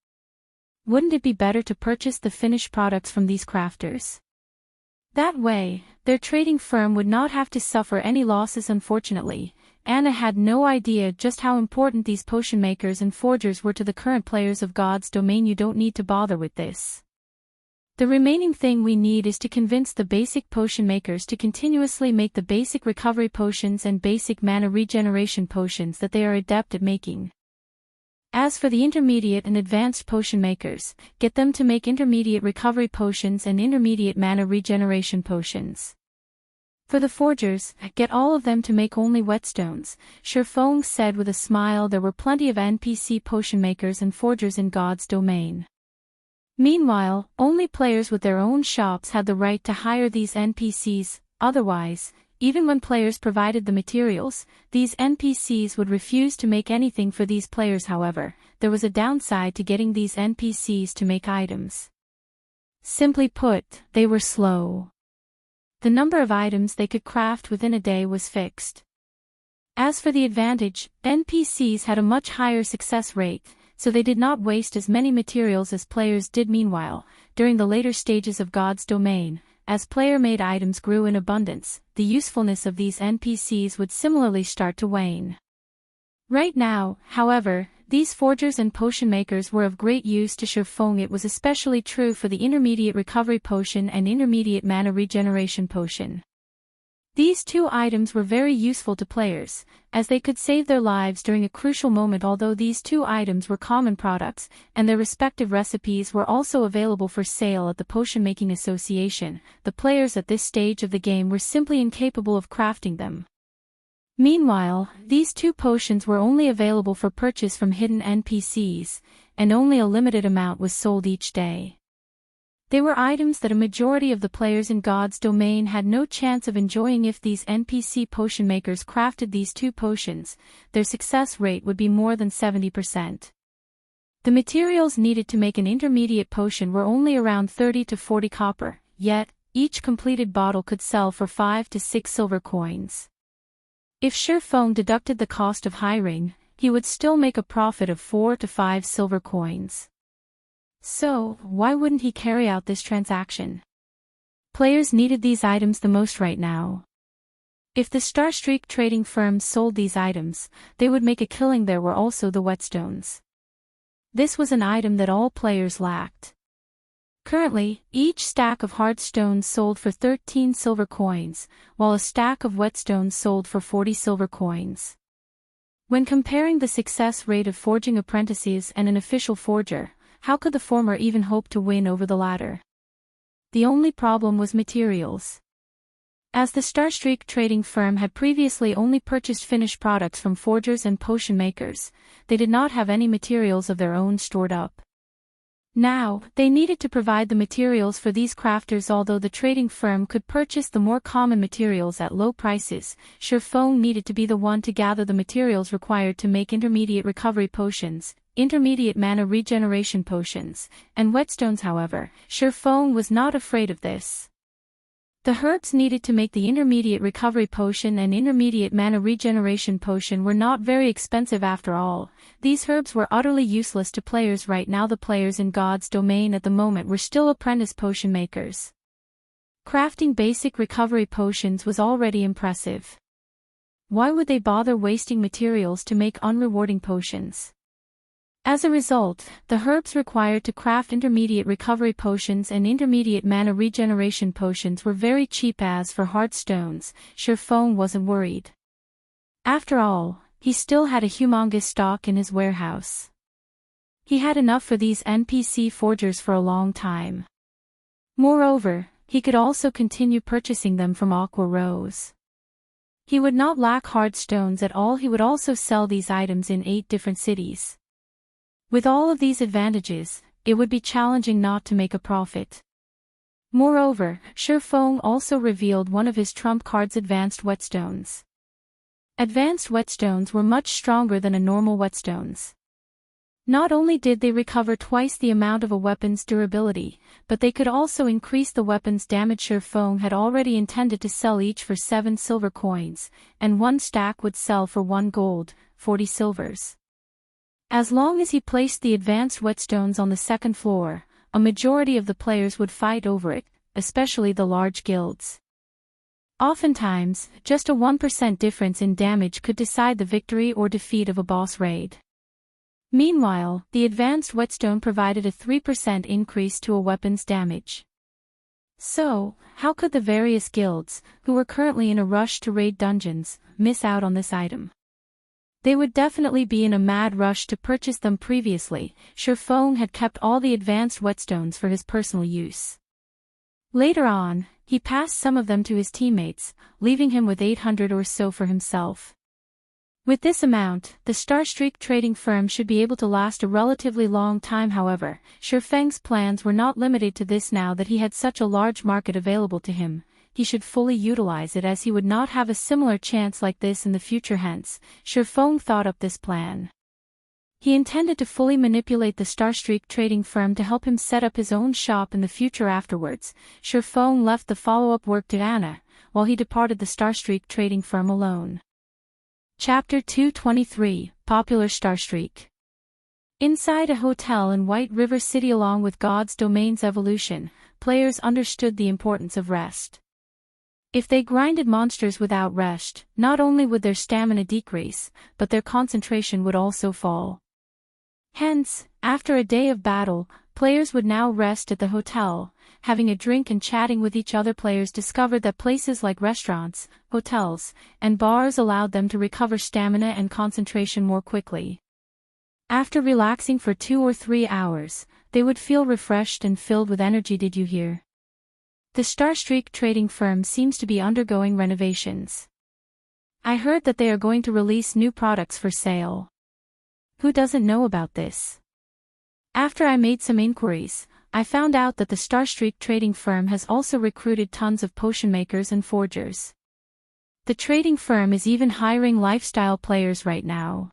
Wouldn't it be better to purchase the finished products from these crafters? That way, their trading firm would not have to suffer any losses. Unfortunately, Anna had no idea just how important these potion makers and forgers were to the current players of God's domain. You don't need to bother with this. The remaining thing we need is to convince the basic potion makers to continuously make the basic recovery potions and basic mana regeneration potions that they are adept at making. As for the intermediate and advanced potion makers, get them to make intermediate recovery potions and intermediate mana regeneration potions. For the forgers, get all of them to make only whetstones, Shurfeng said with a smile. There were plenty of NPC potion makers and forgers in God's domain. Meanwhile, only players with their own shops had the right to hire these NPCs, otherwise, even when players provided the materials, these NPCs would refuse to make anything for these players. However, there was a downside to getting these NPCs to make items. Simply put, they were slow. The number of items they could craft within a day was fixed. As for the advantage, NPCs had a much higher success rate, so they did not waste as many materials as players did. Meanwhile, during the later stages of God's domain, as player-made items grew in abundance, the usefulness of these NPCs would similarly start to wane. Right now, however, these forgers and potion makers were of great use to Shifeng. It was especially true for the intermediate recovery potion and intermediate mana regeneration potion. These two items were very useful to players, as they could save their lives during a crucial moment. Although these two items were common products, and their respective recipes were also available for sale at the Potion Making Association, the players at this stage of the game were simply incapable of crafting them. Meanwhile, these two potions were only available for purchase from hidden NPCs, and only a limited amount was sold each day. They were items that a majority of the players in God's domain had no chance of enjoying. If these NPC potion makers crafted these two potions, their success rate would be more than 70%. The materials needed to make an intermediate potion were only around 30 to 40 copper, yet, each completed bottle could sell for 5 to 6 silver coins. If Shifeng deducted the cost of hiring, he would still make a profit of 4 to 5 silver coins. So, why wouldn't he carry out this transaction? Players needed these items the most right now. If the Starstreak trading firms sold these items, they would make a killing. There were also the whetstones. This was an item that all players lacked. Currently, each stack of hard stones sold for 13 silver coins, while a stack of whetstones sold for 40 silver coins. When comparing the success rate of forging apprentices and an official forger, how could the former even hope to win over the latter? The only problem was materials. As the Starstreak trading firm had previously only purchased finished products from forgers and potion makers, they did not have any materials of their own stored up. Now, they needed to provide the materials for these crafters. Although the trading firm could purchase the more common materials at low prices, Shifeng needed to be the one to gather the materials required to make intermediate recovery potions, intermediate mana regeneration potions, and whetstones. However, Shifeng was not afraid of this. The herbs needed to make the intermediate recovery potion and intermediate mana regeneration potion were not very expensive after all. These herbs were utterly useless to players right now. The players in God's domain at the moment were still apprentice potion makers. Crafting basic recovery potions was already impressive. Why would they bother wasting materials to make unrewarding potions? As a result, the herbs required to craft intermediate recovery potions and intermediate mana regeneration potions were very cheap. As for hard stones, Shifeng wasn't worried. After all, he still had a humongous stock in his warehouse. He had enough for these NPC forgers for a long time. Moreover, he could also continue purchasing them from Aqua Rose. He would not lack hard stones at all. He would also sell these items in 8 different cities. With all of these advantages, it would be challenging not to make a profit. Moreover, Shifeng also revealed one of his trump cards: advanced whetstones. Advanced whetstones were much stronger than a normal whetstones. Not only did they recover twice the amount of a weapon's durability, but they could also increase the weapon's damage. Shifeng had already intended to sell each for 7 silver coins, and one stack would sell for 1 gold, 40 silvers. As long as he placed the advanced whetstones on the second floor, a majority of the players would fight over it, especially the large guilds. Oftentimes, just a 1% difference in damage could decide the victory or defeat of a boss raid. Meanwhile, the advanced whetstone provided a 3% increase to a weapon's damage. So, how could the various guilds, who were currently in a rush to raid dungeons, miss out on this item? They would definitely be in a mad rush to purchase them. Previously, Shifeng had kept all the advanced whetstones for his personal use. Later on, he passed some of them to his teammates, leaving him with 800 or so for himself. With this amount, the Starstreak trading firm should be able to last a relatively long time. However, Shifeng's plans were not limited to this. Now that he had such a large market available to him, he should fully utilize it, as he would not have a similar chance like this in the future. Hence, Shifeng thought up this plan. He intended to fully manipulate the Starstreak trading firm to help him set up his own shop in the future. Afterwards, Shifeng left the follow-up work to Anna, while he departed the Starstreak trading firm alone. Chapter 223, Popular Starstreak. Inside a hotel in White River City, along with God's Domain's evolution, players understood the importance of rest. If they grinded monsters without rest, not only would their stamina decrease, but their concentration would also fall. Hence, after a day of battle, players would now rest at the hotel, having a drink and chatting with each other. Players discovered that places like restaurants, hotels, and bars allowed them to recover stamina and concentration more quickly. After relaxing for 2 or 3 hours, they would feel refreshed and filled with energy. Did you hear? The Starstreak trading firm seems to be undergoing renovations. I heard that they are going to release new products for sale. Who doesn't know about this? After I made some inquiries, I found out that the Starstreak trading firm has also recruited tons of potion makers and forgers. The trading firm is even hiring lifestyle players right now.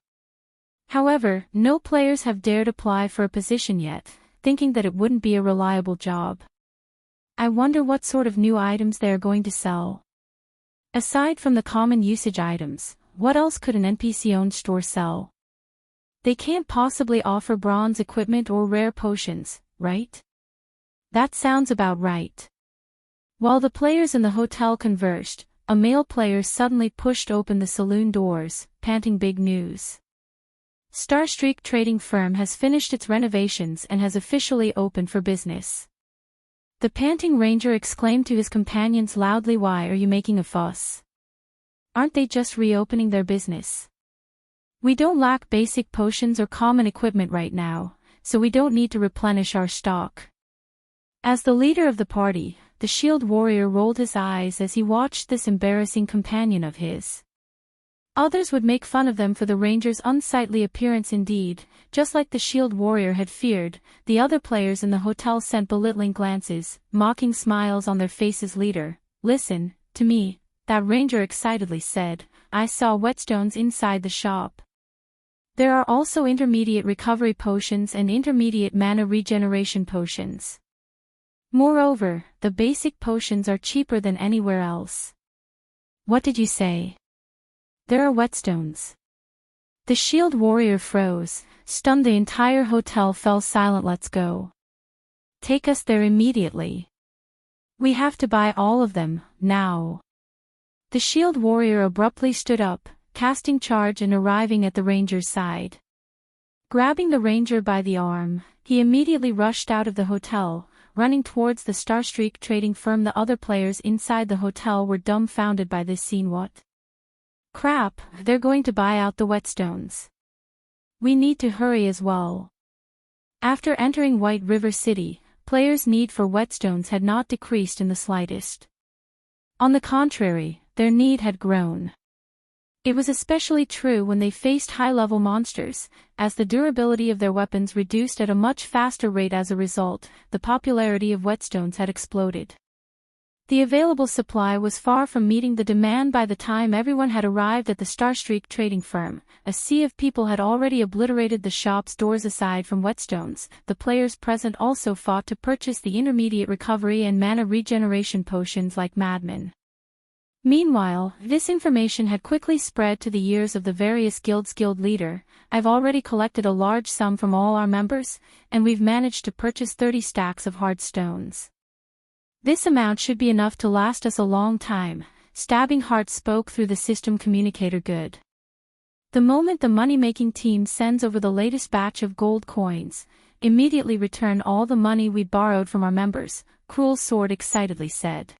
However, no players have dared apply for a position yet, thinking that it wouldn't be a reliable job. I wonder what sort of new items they are going to sell. Aside from the common usage items, what else could an NPC-owned store sell? They can't possibly offer bronze equipment or rare potions, right? That sounds about right. While the players in the hotel conversed, a male player suddenly pushed open the saloon doors, panting big news. Starstreak trading firm has finished its renovations and has officially opened for business. The panting ranger exclaimed to his companions loudly, "Why are you making a fuss? Aren't they just reopening their business? We don't lack basic potions or common equipment right now, so we don't need to replenish our stock." As the leader of the party, the shield warrior rolled his eyes as he watched this embarrassing companion of his. Others would make fun of them for the ranger's unsightly appearance. Indeed, just like the shield warrior had feared, the other players in the hotel sent belittling glances, mocking smiles on their faces. "Leader, listen to me," that ranger excitedly said. "I saw whetstones inside the shop. There are also intermediate recovery potions and intermediate mana regeneration potions. Moreover, the basic potions are cheaper than anywhere else." "What did you say?" "There are whetstones." The shield warrior froze, stunned. The entire hotel fell silent. "Let's go. Take us there immediately. We have to buy all of them, now." The shield warrior abruptly stood up, casting charge and arriving at the ranger's side. Grabbing the ranger by the arm, he immediately rushed out of the hotel, running towards the Starstreak trading firm. The other players inside the hotel were dumbfounded by this scene. "What? Crap, they're going to buy out the whetstones. We need to hurry as well." After entering White River City, players' need for whetstones had not decreased in the slightest. On the contrary, their need had grown. It was especially true when they faced high-level monsters, as the durability of their weapons reduced at a much faster rate. As a result, the popularity of whetstones had exploded. The available supply was far from meeting the demand. By the time everyone had arrived at the Starstreak trading firm, a sea of people had already obliterated the shop's doors. Aside from whetstones, the players present also fought to purchase the intermediate recovery and mana regeneration potions like madmen. Meanwhile, this information had quickly spread to the ears of the various guilds. "Guild leader, I've already collected a large sum from all our members, and we've managed to purchase 30 stacks of hard stones. This amount should be enough to last us a long time." Stabbing Heart spoke through the system communicator. "Good. The moment the money-making team sends over the latest batch of gold coins, immediately return all the money we borrowed from our members," Cruel Sword excitedly said.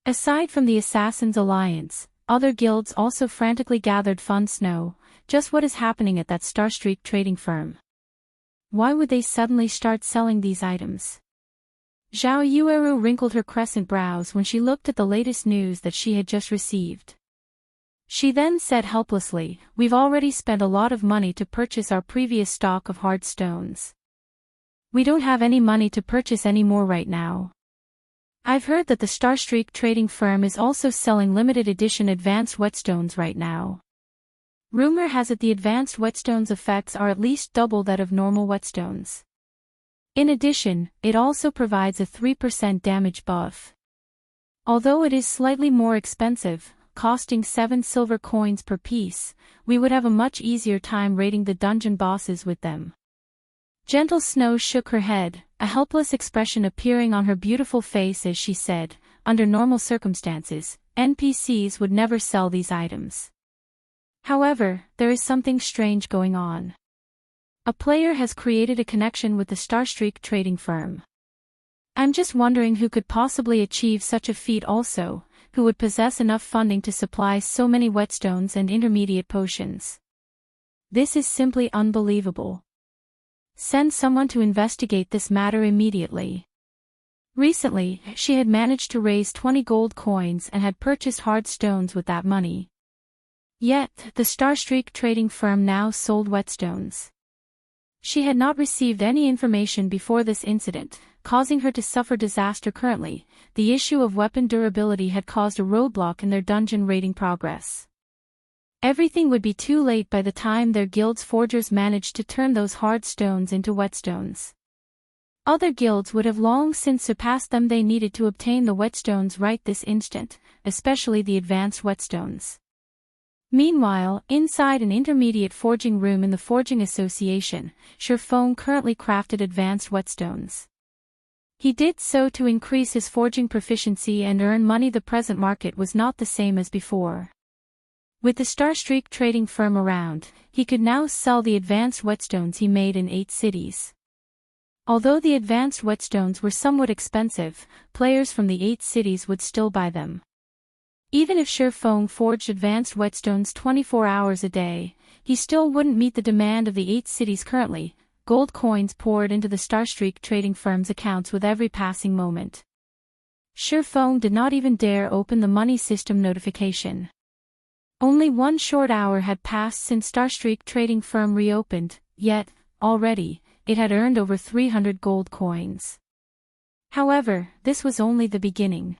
Aside from the Assassins Alliance, other guilds also frantically gathered funds. "Know just what is happening at that Starstreak trading firm? Why would they suddenly start selling these items?" Zhao Yueru wrinkled her crescent brows when she looked at the latest news that she had just received. She then said helplessly, "We've already spent a lot of money to purchase our previous stock of hard stones. We don't have any money to purchase any more right now. I've heard that the Starstreak trading firm is also selling limited edition advanced whetstones right now. Rumor has it the advanced whetstones effects are at least double that of normal whetstones. In addition, it also provides a 3% damage buff. Although it is slightly more expensive, costing 7 silver coins per piece, we would have a much easier time raiding the dungeon bosses with them." Gentle Snow shook her head, a helpless expression appearing on her beautiful face as she said, "Under normal circumstances, NPCs would never sell these items. However, there is something strange going on. A player has created a connection with the Starstreak trading firm. I'm just wondering who could possibly achieve such a feat also, who would possess enough funding to supply so many whetstones and intermediate potions. This is simply unbelievable. Send someone to investigate this matter immediately." Recently, she had managed to raise 20 gold coins and had purchased hard stones with that money. Yet, the Starstreak trading firm now sold whetstones. She had not received any information before this incident, causing her to suffer disaster currently. The issue of weapon durability had caused a roadblock in their dungeon raiding progress. Everything would be too late by the time their guild's forgers managed to turn those hard stones into whetstones. Other guilds would have long since surpassed them. They needed to obtain the whetstones right this instant, especially the advanced whetstones. Meanwhile, inside an intermediate forging room in the Forging Association, Sherfong currently crafted advanced whetstones. He did so to increase his forging proficiency and earn money. The present market was not the same as before. With the Starstreak trading firm around, he could now sell the advanced whetstones he made in 8 cities. Although the advanced whetstones were somewhat expensive, players from the 8 cities would still buy them. Even if Sherfong forged advanced whetstones 24 hours a day, he still wouldn't meet the demand of the 8 cities currently. Gold coins poured into the Starstreak trading firm's accounts with every passing moment. Sherfong did not even dare open the money system notification. Only 1 short hour had passed since Starstreak trading firm reopened, yet, already, it had earned over 300 gold coins. However, this was only the beginning.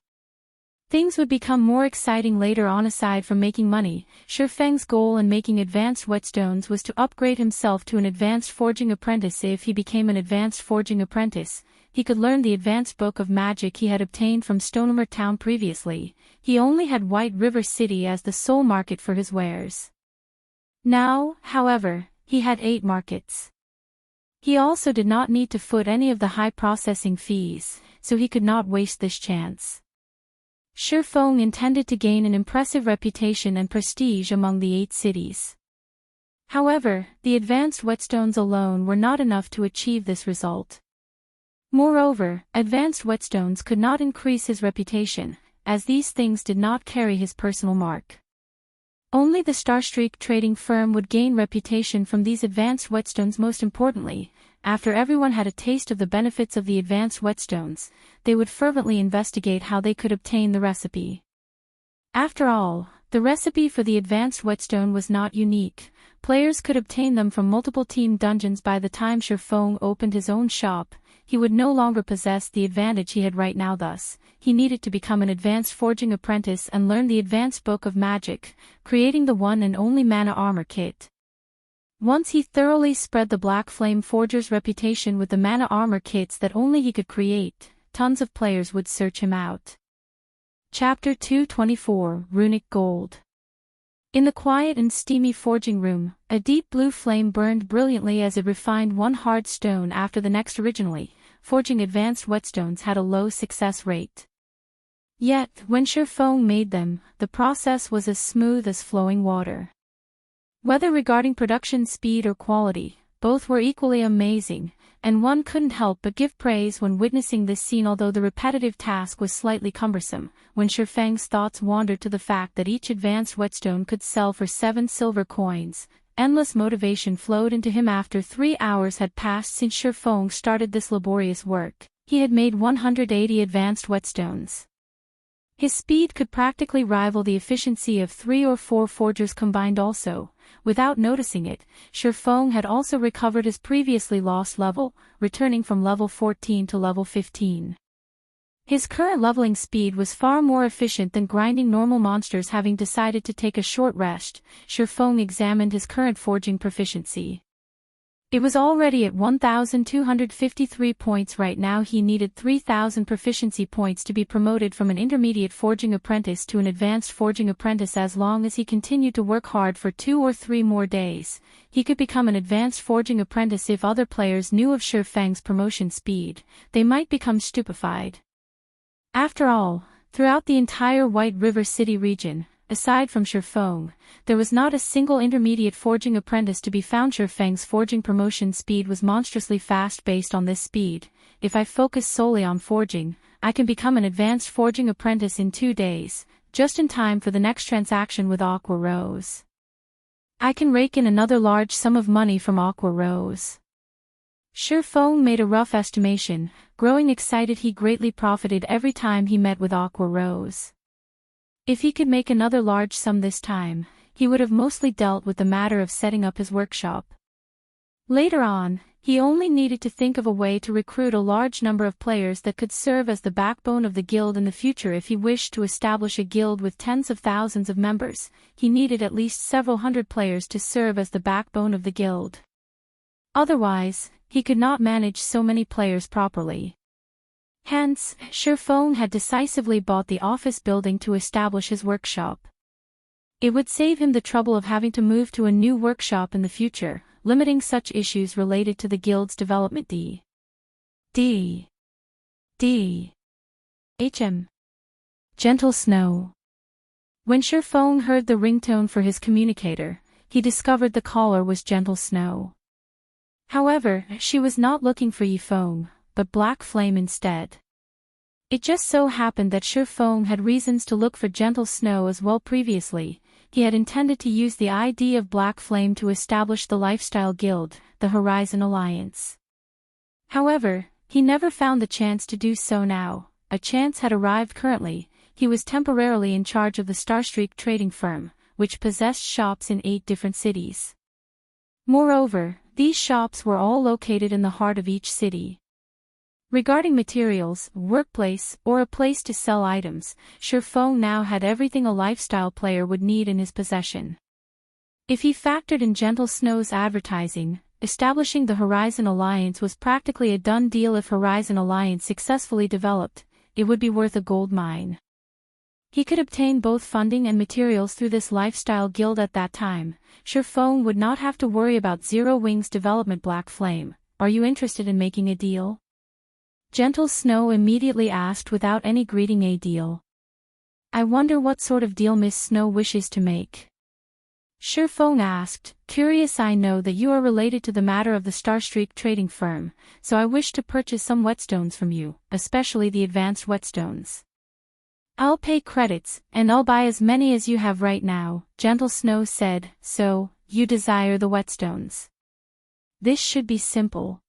Things would become more exciting later on. Aside from making money, Sherfeng's goal in making advanced whetstones was to upgrade himself to an advanced forging apprentice. If he became an advanced forging apprentice, he could learn the advanced book of magic he had obtained from Stonehammer Town previously. He only had White River City as the sole market for his wares. Now, however, he had 8 markets. He also did not need to foot any of the high processing fees, so he could not waste this chance. Sherfong intended to gain an impressive reputation and prestige among the 8 cities. However, the advanced whetstones alone were not enough to achieve this result. Moreover, advanced whetstones could not increase his reputation, as these things did not carry his personal mark. Only the Starstreak trading firm would gain reputation from these advanced whetstones. Most importantly, after everyone had a taste of the benefits of the advanced whetstones, they would fervently investigate how they could obtain the recipe. After all, the recipe for the advanced whetstone was not unique. Players could obtain them from multiple team dungeons. By the time Sherfong opened his own shop, he would no longer possess the advantage he had right now. Thus, he needed to become an advanced forging apprentice and learn the advanced book of magic, creating the one and only mana armor kit. Once he thoroughly spread the Black Flame Forger's reputation with the mana armor kits that only he could create, tons of players would search him out. Chapter 224, Runic Gold. In the quiet and steamy forging room, a deep blue flame burned brilliantly as it refined one hard stone after the next. Originally, forging advanced whetstones had a low success rate. Yet, when Sherfong made them, the process was as smooth as flowing water. Whether regarding production speed or quality, both were equally amazing, and one couldn't help but give praise when witnessing this scene. Although the repetitive task was slightly cumbersome, when Sherfeng's thoughts wandered to the fact that each advanced whetstone could sell for 7 silver coins, endless motivation flowed into him. After 3 hours had passed since Sherfong started this laborious work, he had made 180 advanced whetstones. His speed could practically rival the efficiency of 3 or 4 forgers combined also. Without noticing it, Shifeng had also recovered his previously lost level, returning from level 14 to level 15. His current leveling speed was far more efficient than grinding normal monsters. Having decided to take a short rest, Shifeng examined his current forging proficiency. It was already at 1,253 points right now. He needed 3,000 proficiency points to be promoted from an intermediate forging apprentice to an advanced forging apprentice. As long as he continued to work hard for 2 or 3 more days, he could become an advanced forging apprentice. If other players knew of Shifeng's promotion speed, they might become stupefied. After all, throughout the entire White River City region, aside from Shifeng, there was not a single intermediate forging apprentice to be found. Shifeng's forging promotion speed was monstrously fast. Based on this speed, if I focus solely on forging, I can become an advanced forging apprentice in 2 days, just in time for the next transaction with Aqua Rose. I can rake in another large sum of money from Aqua Rose. Shifeng made a rough estimation. Growing excited, he greatly profited every time he met with Aqua Rose. If he could make another large sum this time, he would have mostly dealt with the matter of setting up his workshop. Later on, he only needed to think of a way to recruit a large number of players that could serve as the backbone of the guild in the future. If he wished to establish a guild with tens of thousands of members, he needed at least several hundred players to serve as the backbone of the guild. Otherwise, he could not manage so many players properly. Hence, Shifeng had decisively bought the office building to establish his workshop. It would save him the trouble of having to move to a new workshop in the future, limiting such issues related to the guild's development. Gentle Snow. When Shifeng heard the ringtone for his communicator, he discovered the caller was Gentle Snow. However, she was not looking for Yifeng, but Black Flame instead. It just so happened that Shifeng had reasons to look for Gentle Snow as well. Previously, he had intended to use the ID of Black Flame to establish the lifestyle guild, the Horizon Alliance. However, he never found the chance to do so. Now, a chance had arrived. Currently, he was temporarily in charge of the Starstreak trading firm, which possessed shops in 8 different cities. Moreover, these shops were all located in the heart of each city. Regarding materials, workplace, or a place to sell items, Shifeng now had everything a lifestyle player would need in his possession. If he factored in Gentle Snow's advertising, establishing the Horizon Alliance was practically a done deal. If Horizon Alliance successfully developed, it would be worth a gold mine. He could obtain both funding and materials through this lifestyle guild. At that time, Shifeng would not have to worry about Zero Wings development. Black Flame, are you interested in making a deal? Gentle Snow immediately asked without any greeting. A deal? I wonder what sort of deal Miss Snow wishes to make. Shifeng asked, curious. I know that you are related to the matter of the Starstreak trading firm, so I wish to purchase some whetstones from you, especially the advanced whetstones. I'll pay credits, and I'll buy as many as you have right now, Gentle Snow said. So, you desire the whetstones? This should be simple.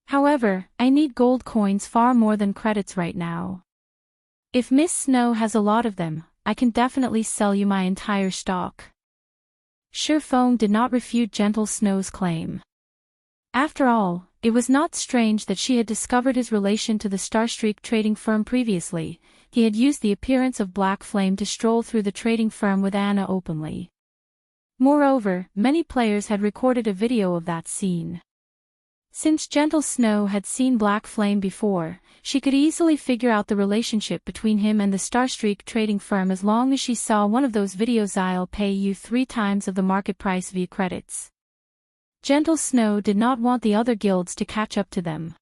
However, I need gold coins far more than credits right now. If Miss Snow has a lot of them, I can definitely sell you my entire stock. Shifeng did not refute Gentle Snow's claim. After all, it was not strange that she had discovered his relation to the Starstreak trading firm previously. He had used the appearance of Black Flame to stroll through the trading firm with Anna openly. Moreover, many players had recorded a video of that scene. Since Gentle Snow had seen Black Flame before, she could easily figure out the relationship between him and the Starstreak trading firm. As long as she saw one of those videos, I'll pay you 3 times of the market price via credits. Gentle Snow did not want the other guilds to catch up to them.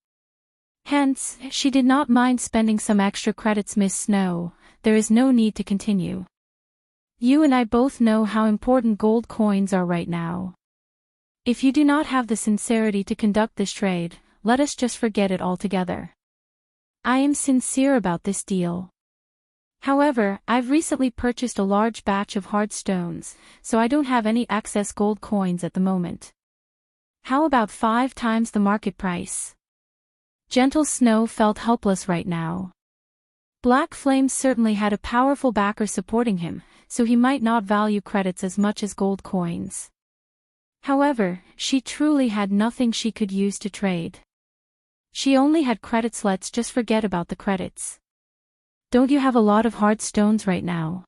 Hence, she did not mind spending some extra credits. Miss Snow, there is no need to continue. You and I both know how important gold coins are right now. If you do not have the sincerity to conduct this trade, let us just forget it altogether. I am sincere about this deal. However, I've recently purchased a large batch of hard stones, so I don't have any excess gold coins at the moment. How about 5 times the market price? Gentle Snow felt helpless right now. Black Flame certainly had a powerful backer supporting him, so he might not value credits as much as gold coins. However, she truly had nothing she could use to trade. She only had credits. Let's just forget about the credits. Don't you have a lot of hard stones right now?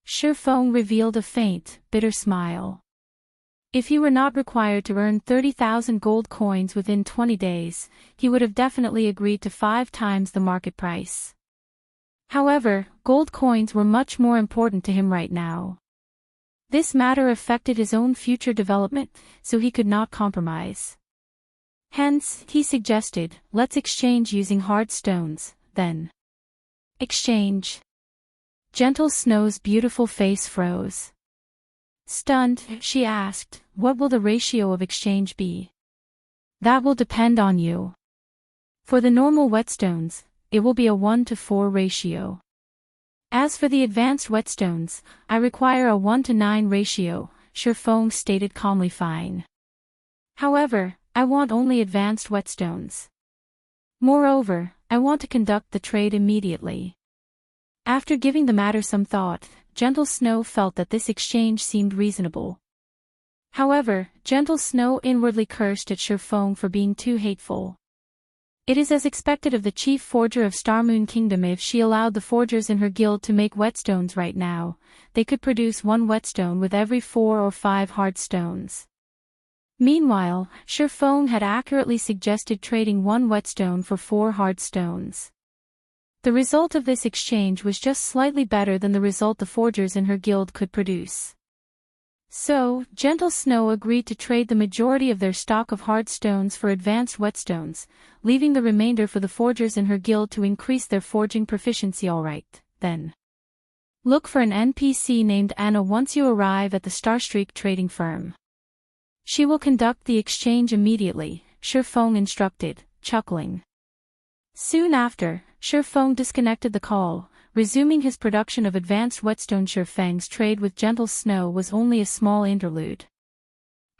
Shifeng revealed a faint, bitter smile. If he were not required to earn 30,000 gold coins within 20 days, he would have definitely agreed to 5 times the market price. However, gold coins were much more important to him right now. This matter affected his own future development, so he could not compromise. Hence, he suggested, let's exchange using hard stones, then. Exchange. Gentle Snow's beautiful face froze. Stunned, she asked, what will the ratio of exchange be? That will depend on you. For the normal whetstones, it will be a 1-to-4 ratio. As for the advanced whetstones, I require a 1-to-9 ratio, Shifeng stated calmly. Fine. However, I want only advanced whetstones. Moreover, I want to conduct the trade immediately. After giving the matter some thought, Gentle Snow felt that this exchange seemed reasonable. However, Gentle Snow inwardly cursed at Shifeng for being too hateful. It is as expected of the chief forger of Starmoon Kingdom. If she allowed the forgers in her guild to make whetstones right now, they could produce 1 whetstone with every 4 or 5 hard stones. Meanwhile, Shifeng had accurately suggested trading 1 whetstone for 4 hard stones. The result of this exchange was just slightly better than the result the forgers in her guild could produce. So, Gentle Snow agreed to trade the majority of their stock of hard stones for advanced whetstones, leaving the remainder for the forgers in her guild to increase their forging proficiency. Alright, then. Look for an NPC named Anna once you arrive at the Starstreak trading firm. She will conduct the exchange immediately, Shifeng instructed, chuckling. Soon after, Shifeng disconnected the call, resuming his production of advanced whetstone. Shifeng's trade with Gentle Snow was only a small interlude.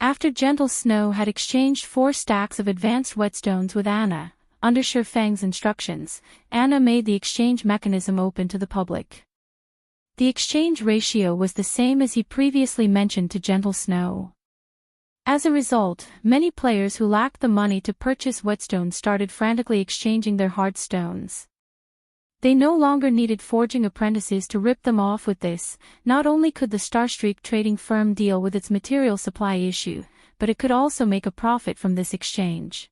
After Gentle Snow had exchanged 4 stacks of advanced whetstones with Anna, under Shifeng's instructions, Anna made the exchange mechanism open to the public. The exchange ratio was the same as he previously mentioned to Gentle Snow. As a result, many players who lacked the money to purchase whetstones started frantically exchanging their hard stones. They no longer needed forging apprentices to rip them off with this. Not only could the Starstreak trading firm deal with its material supply issue, but it could also make a profit from this exchange.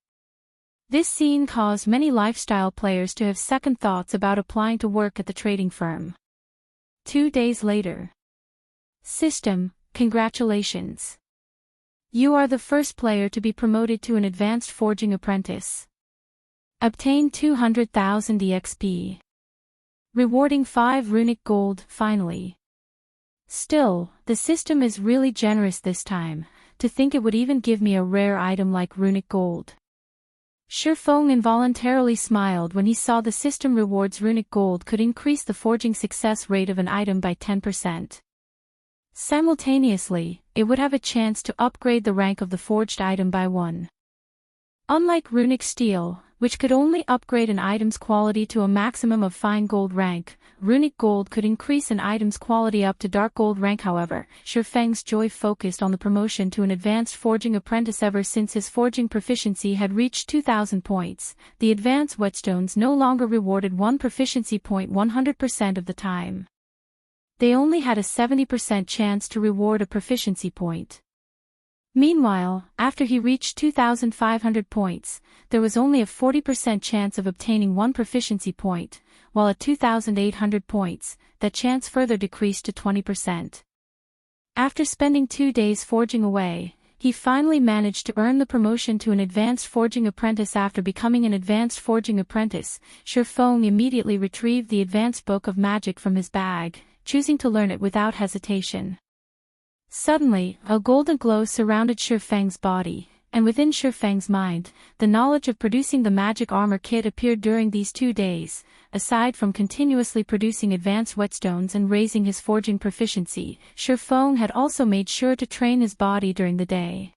This scene caused many lifestyle players to have second thoughts about applying to work at the trading firm. 2 days later. System, congratulations. You are the first player to be promoted to an advanced forging apprentice. Obtain 200,000 EXP. Rewarding 5 runic gold, finally. Still, the system is really generous this time. To think it would even give me a rare item like runic gold. Shifeng involuntarily smiled when he saw the system rewards runic gold could increase the forging success rate of an item by 10%. Simultaneously, it would have a chance to upgrade the rank of the forged item by 1. Unlike runic steel, which could only upgrade an item's quality to a maximum of fine gold rank, runic gold could increase an item's quality up to dark gold rank. However, Shifeng's joy focused on the promotion to an advanced forging apprentice. Ever since his forging proficiency had reached 2,000 points, the advanced whetstones no longer rewarded 1 proficiency point 100% of the time. They only had a 70% chance to reward a proficiency point. Meanwhile, after he reached 2,500 points, there was only a 40% chance of obtaining 1 proficiency point, while at 2,800 points, that chance further decreased to 20%. After spending 2 days forging away, he finally managed to earn the promotion to an advanced forging apprentice. After becoming an advanced forging apprentice, Shifeng immediately retrieved the advanced book of magic from his bag, choosing to learn it without hesitation. Suddenly, a golden glow surrounded Shifeng's body, and within Shifeng's mind, the knowledge of producing the magic armor kit appeared. During these 2 days, aside from continuously producing advanced whetstones and raising his forging proficiency, Shifeng had also made sure to train his body during the day.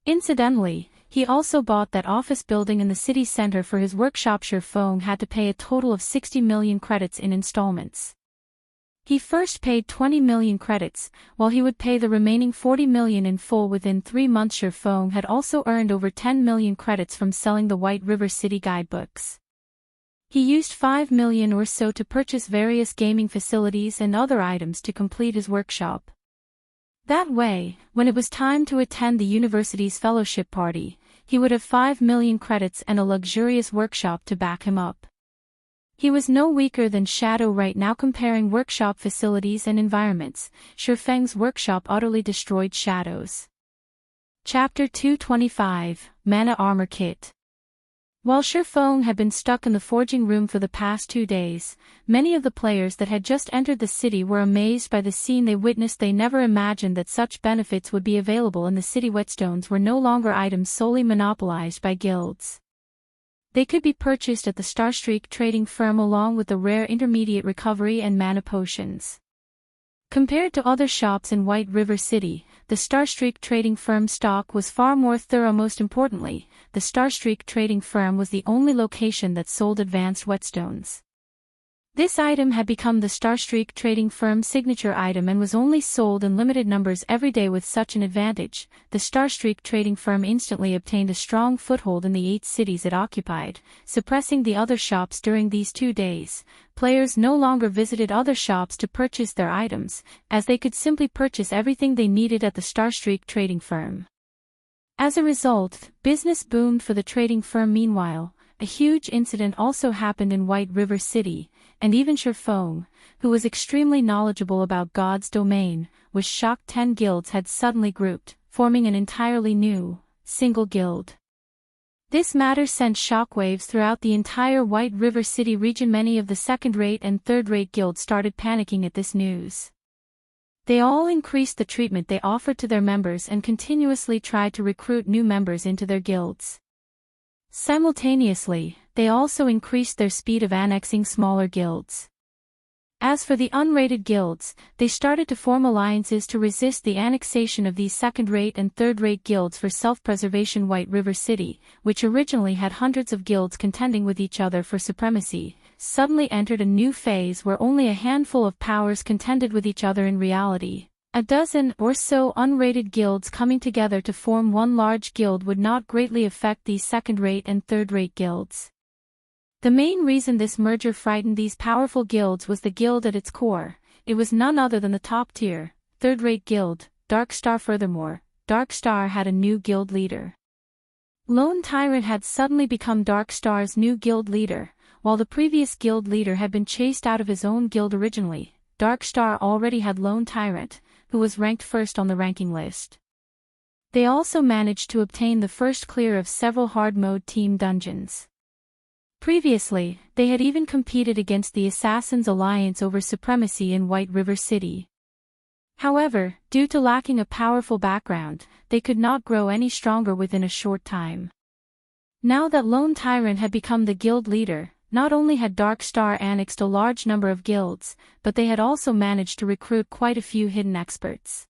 Incidentally, He also bought that office building in the city center for his workshop. Shifeng had to pay a total of 60 million credits in installments. He first paid 20 million credits, while he would pay the remaining 40 million in full within 3 months. Shifeng had also earned over 10 million credits from selling the White River City guidebooks. He used 5 million or so to purchase various gaming facilities and other items to complete his workshop. That way, when it was time to attend the university's fellowship party, he would have 5 million credits and a luxurious workshop to back him up. He was no weaker than Shadow right now. Comparing workshop facilities and environments, Shifeng's workshop utterly destroyed Shadow's. Chapter 225, Mana Armor Kit. While Shifeng had been stuck in the forging room for the past 2 days, many of the players that had just entered the city were amazed by the scene they witnessed. They never imagined that such benefits would be available in the city. Whetstones were no longer items solely monopolized by guilds. They could be purchased at the Starstreak trading firm along with the rare intermediate recovery and mana potions. Compared to other shops in White River City, the Starstreak trading firm stock was far more thorough. Most importantly, the Starstreak trading firm was the only location that sold advanced whetstones. This item had become the Starstreak trading firm's signature item and was only sold in limited numbers every day. With such an advantage, the Starstreak trading firm instantly obtained a strong foothold in the 8 cities it occupied, suppressing the other shops. During these 2 days, players no longer visited other shops to purchase their items, as they could simply purchase everything they needed at the Starstreak trading firm. As a result, business boomed for the trading firm. Meanwhile, a huge incident also happened in White River City, and even Shifeng, who was extremely knowledgeable about God's domain, was shocked. 10 guilds had suddenly grouped, forming an entirely new, single guild. This matter sent shockwaves throughout the entire White River City region. Many of the second-rate and third-rate guilds started panicking at this news. They all increased the treatment they offered to their members and continuously tried to recruit new members into their guilds. Simultaneously, they also increased their speed of annexing smaller guilds. As for the unrated guilds, they started to form alliances to resist the annexation of these second-rate and third-rate guilds for self-preservation. White River City, which originally had hundreds of guilds contending with each other for supremacy, suddenly entered a new phase where only a handful of powers contended with each other. In reality, a dozen or so unrated guilds coming together to form one large guild would not greatly affect these second-rate and third-rate guilds. The main reason this merger frightened these powerful guilds was the guild at its core. It was none other than the top-tier, third-rate guild, Dark Star. Furthermore, Dark Star had a new guild leader. Lone Tyrant had suddenly become Dark Star's new guild leader, while the previous guild leader had been chased out of his own guild originally. Dark Star already had Lone Tyrant, who was ranked first on the ranking list. They also managed to obtain the first clear of several hard-mode team dungeons. Previously, they had even competed against the Assassins Alliance over supremacy in White River City. However, due to lacking a powerful background, they could not grow any stronger within a short time. Now that Lone Tyrant had become the guild leader, not only had Dark Star annexed a large number of guilds, but they had also managed to recruit quite a few hidden experts.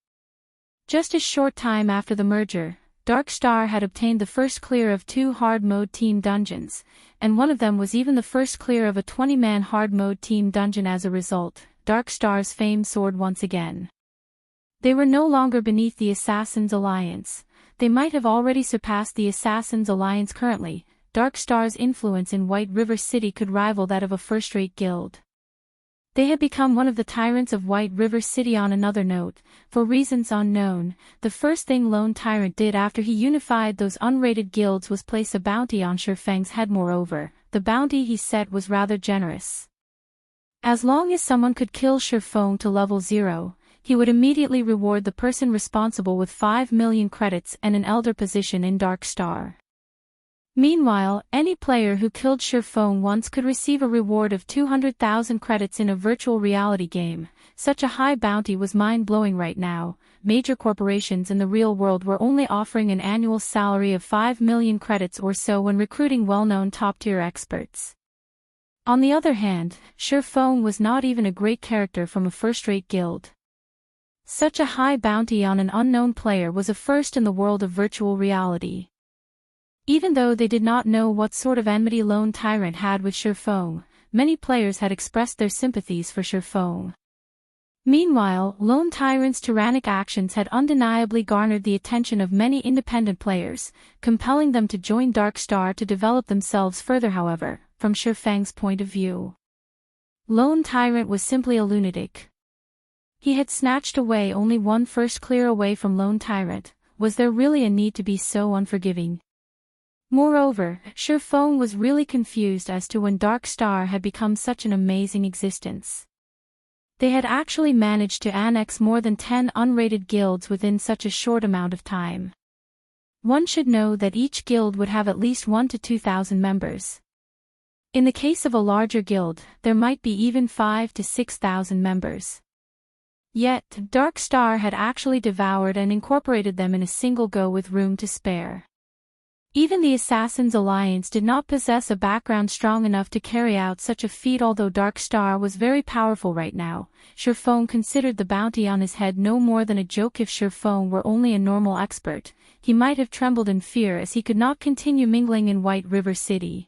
Just a short time after the merger, Dark Star had obtained the first clear of 2 hard-mode team dungeons, and one of them was even the first clear of a 20-man hard-mode team dungeon. As a result, Dark Star's fame soared once again. They were no longer beneath the Assassins Alliance. They might have already surpassed the Assassins Alliance currently. Dark Star's influence in White River City could rival that of a first-rate guild. They had become one of the tyrants of White River City. On another note, for reasons unknown, the first thing Lone Tyrant did after he unified those unrated guilds was place a bounty on Shifeng's head. Moreover, the bounty he set was rather generous. As long as someone could kill Shifeng to level 0, he would immediately reward the person responsible with 5 million credits and an elder position in Dark Star. Meanwhile, any player who killed Shifeng once could receive a reward of 200,000 credits in a virtual reality game. Such a high bounty was mind-blowing right now. Major corporations in the real world were only offering an annual salary of 5 million credits or so when recruiting well-known top-tier experts. On the other hand, Shifeng was not even a great character from a first-rate guild. Such a high bounty on an unknown player was a first in the world of virtual reality. Even though they did not know what sort of enmity Lone Tyrant had with Shifeng, many players had expressed their sympathies for Shifeng. Meanwhile, Lone Tyrant's tyrannic actions had undeniably garnered the attention of many independent players, compelling them to join Dark Star to develop themselves further. However, from Shifeng's point of view, Lone Tyrant was simply a lunatic. He had snatched away only one first clear away from Lone Tyrant. Was there really a need to be so unforgiving? Moreover, Shifeng was really confused as to when Dark Star had become such an amazing existence. They had actually managed to annex more than 10 unrated guilds within such a short amount of time. One should know that each guild would have at least 1,000 to 2,000 members. In the case of a larger guild, there might be even 5,000 to 6,000 members. Yet, Dark Star had actually devoured and incorporated them in a single go with room to spare. Even the Assassin's Alliance did not possess a background strong enough to carry out such a feat. Although Dark Star was very powerful right now, Shifeng considered the bounty on his head no more than a joke. If Shifeng were only a normal expert, he might have trembled in fear as he could not continue mingling in White River City.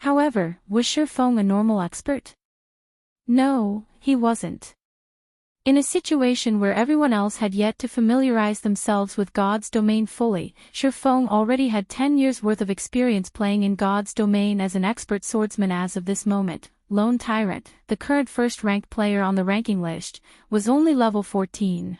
However, was Shifeng a normal expert? No, he wasn't. In a situation where everyone else had yet to familiarize themselves with God's domain fully, Shifeng already had 10 years' worth of experience playing in God's domain as an expert swordsman. As of this moment, Lone Tyrant, the current first-ranked player on the ranking list, was only level 14.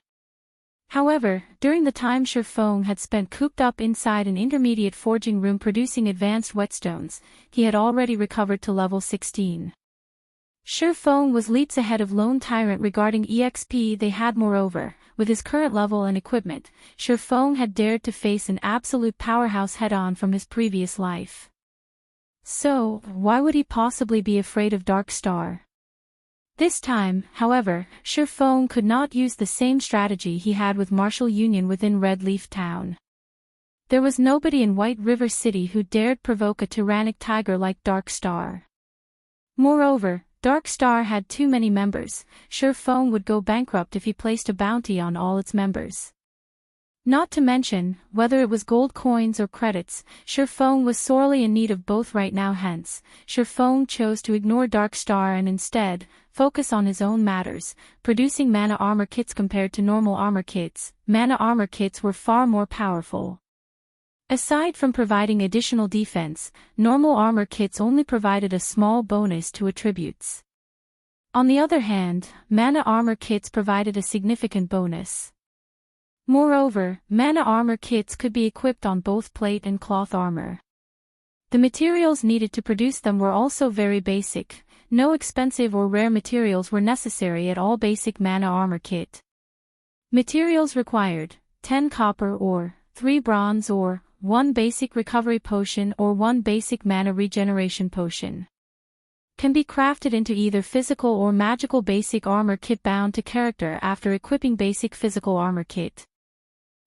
However, during the time Shifeng had spent cooped up inside an intermediate forging room producing advanced whetstones, he had already recovered to level 16. Shifeng was leaps ahead of Lone Tyrant regarding EXP they had. Moreover, with his current level and equipment, Shifeng had dared to face an absolute powerhouse head-on from his previous life. So, why would he possibly be afraid of Dark Star? This time, however, Shifeng could not use the same strategy he had with Martial Union within Red Leaf Town. There was nobody in White River City who dared provoke a tyrannic tiger like Dark Star. Moreover, Dark Star had too many members. Shifeng would go bankrupt if he placed a bounty on all its members. Not to mention, whether it was gold coins or credits, Shifeng was sorely in need of both right now. Hence, Shifeng chose to ignore Dark Star and instead focus on his own matters, producing mana armor kits. Compared to normal armor kits, mana armor kits were far more powerful. Aside from providing additional defense, normal armor kits only provided a small bonus to attributes. On the other hand, mana armor kits provided a significant bonus. Moreover, mana armor kits could be equipped on both plate and cloth armor. The materials needed to produce them were also very basic. No expensive or rare materials were necessary at all. Basic mana armor kit. Materials required: 10 copper ore, 3 bronze ore, 1 basic recovery potion or 1 basic mana regeneration potion. Can be crafted into either physical or magical. Basic armor kit bound to character after equipping basic physical armor kit.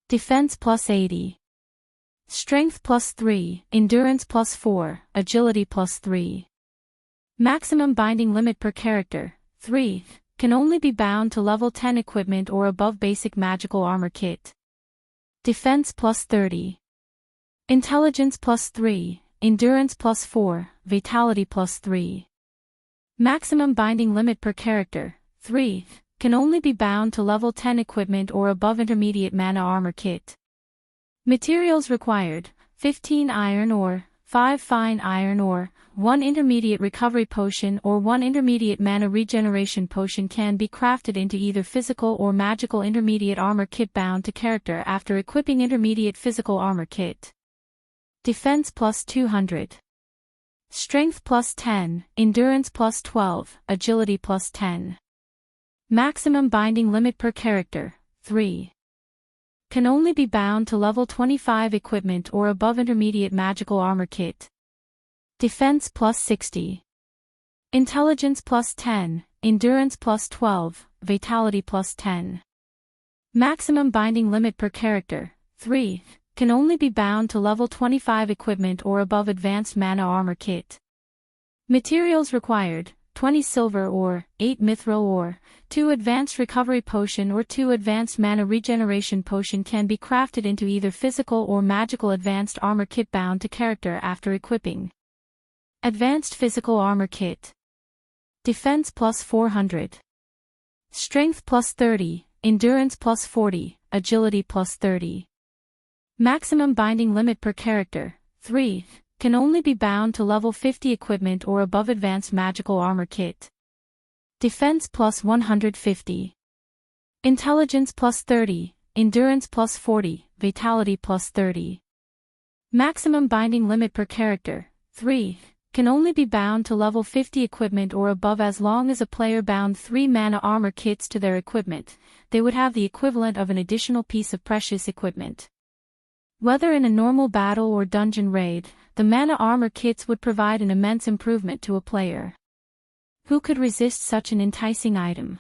Defense plus 80. Strength plus 3, Endurance plus 4, Agility plus 3. Maximum binding limit per character, 3, can only be bound to level 10 equipment or above. Basic magical armor kit. Defense plus 30. Intelligence plus 3, Endurance plus 4, Vitality plus 3. Maximum binding limit per character, 3, can only be bound to level 10 equipment or above. Intermediate mana armor kit. Materials required: 15 iron ore, 5 fine iron ore, 1 intermediate recovery potion or 1 intermediate mana regeneration potion. Can be crafted into either physical or magical. Intermediate armor kit bound to character after equipping intermediate physical armor kit. Defense plus 200. Strength plus 10, Endurance plus 12, Agility plus 10. Maximum binding limit per character, 3. Can only be bound to level 25 equipment or above. Intermediate magical armor kit. Defense plus 60. Intelligence plus 10, Endurance plus 12, Vitality plus 10. Maximum binding limit per character, 3. Can only be bound to level 25 equipment or above. Advanced mana armor kit. Materials required: 20 silver ore, 8 mithril ore, 2 advanced recovery potion or 2 advanced mana regeneration potion can be crafted into either physical or magical advanced armor kit bound to character after equipping. Advanced physical armor kit. Defense plus 400. Strength plus 30, endurance plus 40, agility plus 30. Maximum binding limit per character, 3. Can only be bound to level 50 equipment or above advanced magical armor kit. Defense plus 150. Intelligence plus 30, endurance plus 40, vitality plus 30. Maximum binding limit per character, 3. Can only be bound to level 50 equipment or above as long as a player bound 3 mana armor kits to their equipment. They would have the equivalent of an additional piece of precious equipment. Whether in a normal battle or dungeon raid, the mana armor kits would provide an immense improvement to a player. Who could resist such an enticing item?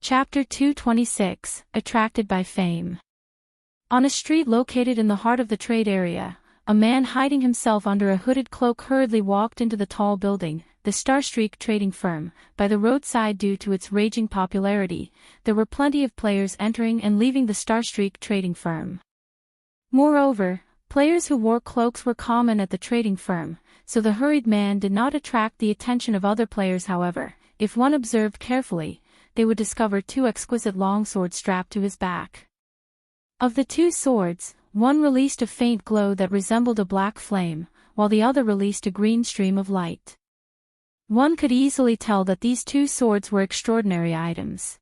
Chapter 226, Attracted by Fame. On a street located in the heart of the trade area, a man hiding himself under a hooded cloak hurriedly walked into the tall building, the Starstreak trading firm. By the roadside, due to its raging popularity, there were plenty of players entering and leaving the Starstreak trading firm. Moreover, players who wore cloaks were common at the trading firm, so the hurried man did not attract the attention of other players. However, if one observed carefully, they would discover 2 exquisite longswords strapped to his back. Of the 2 swords, one released a faint glow that resembled a black flame, while the other released a green stream of light. One could easily tell that these 2 swords were extraordinary items.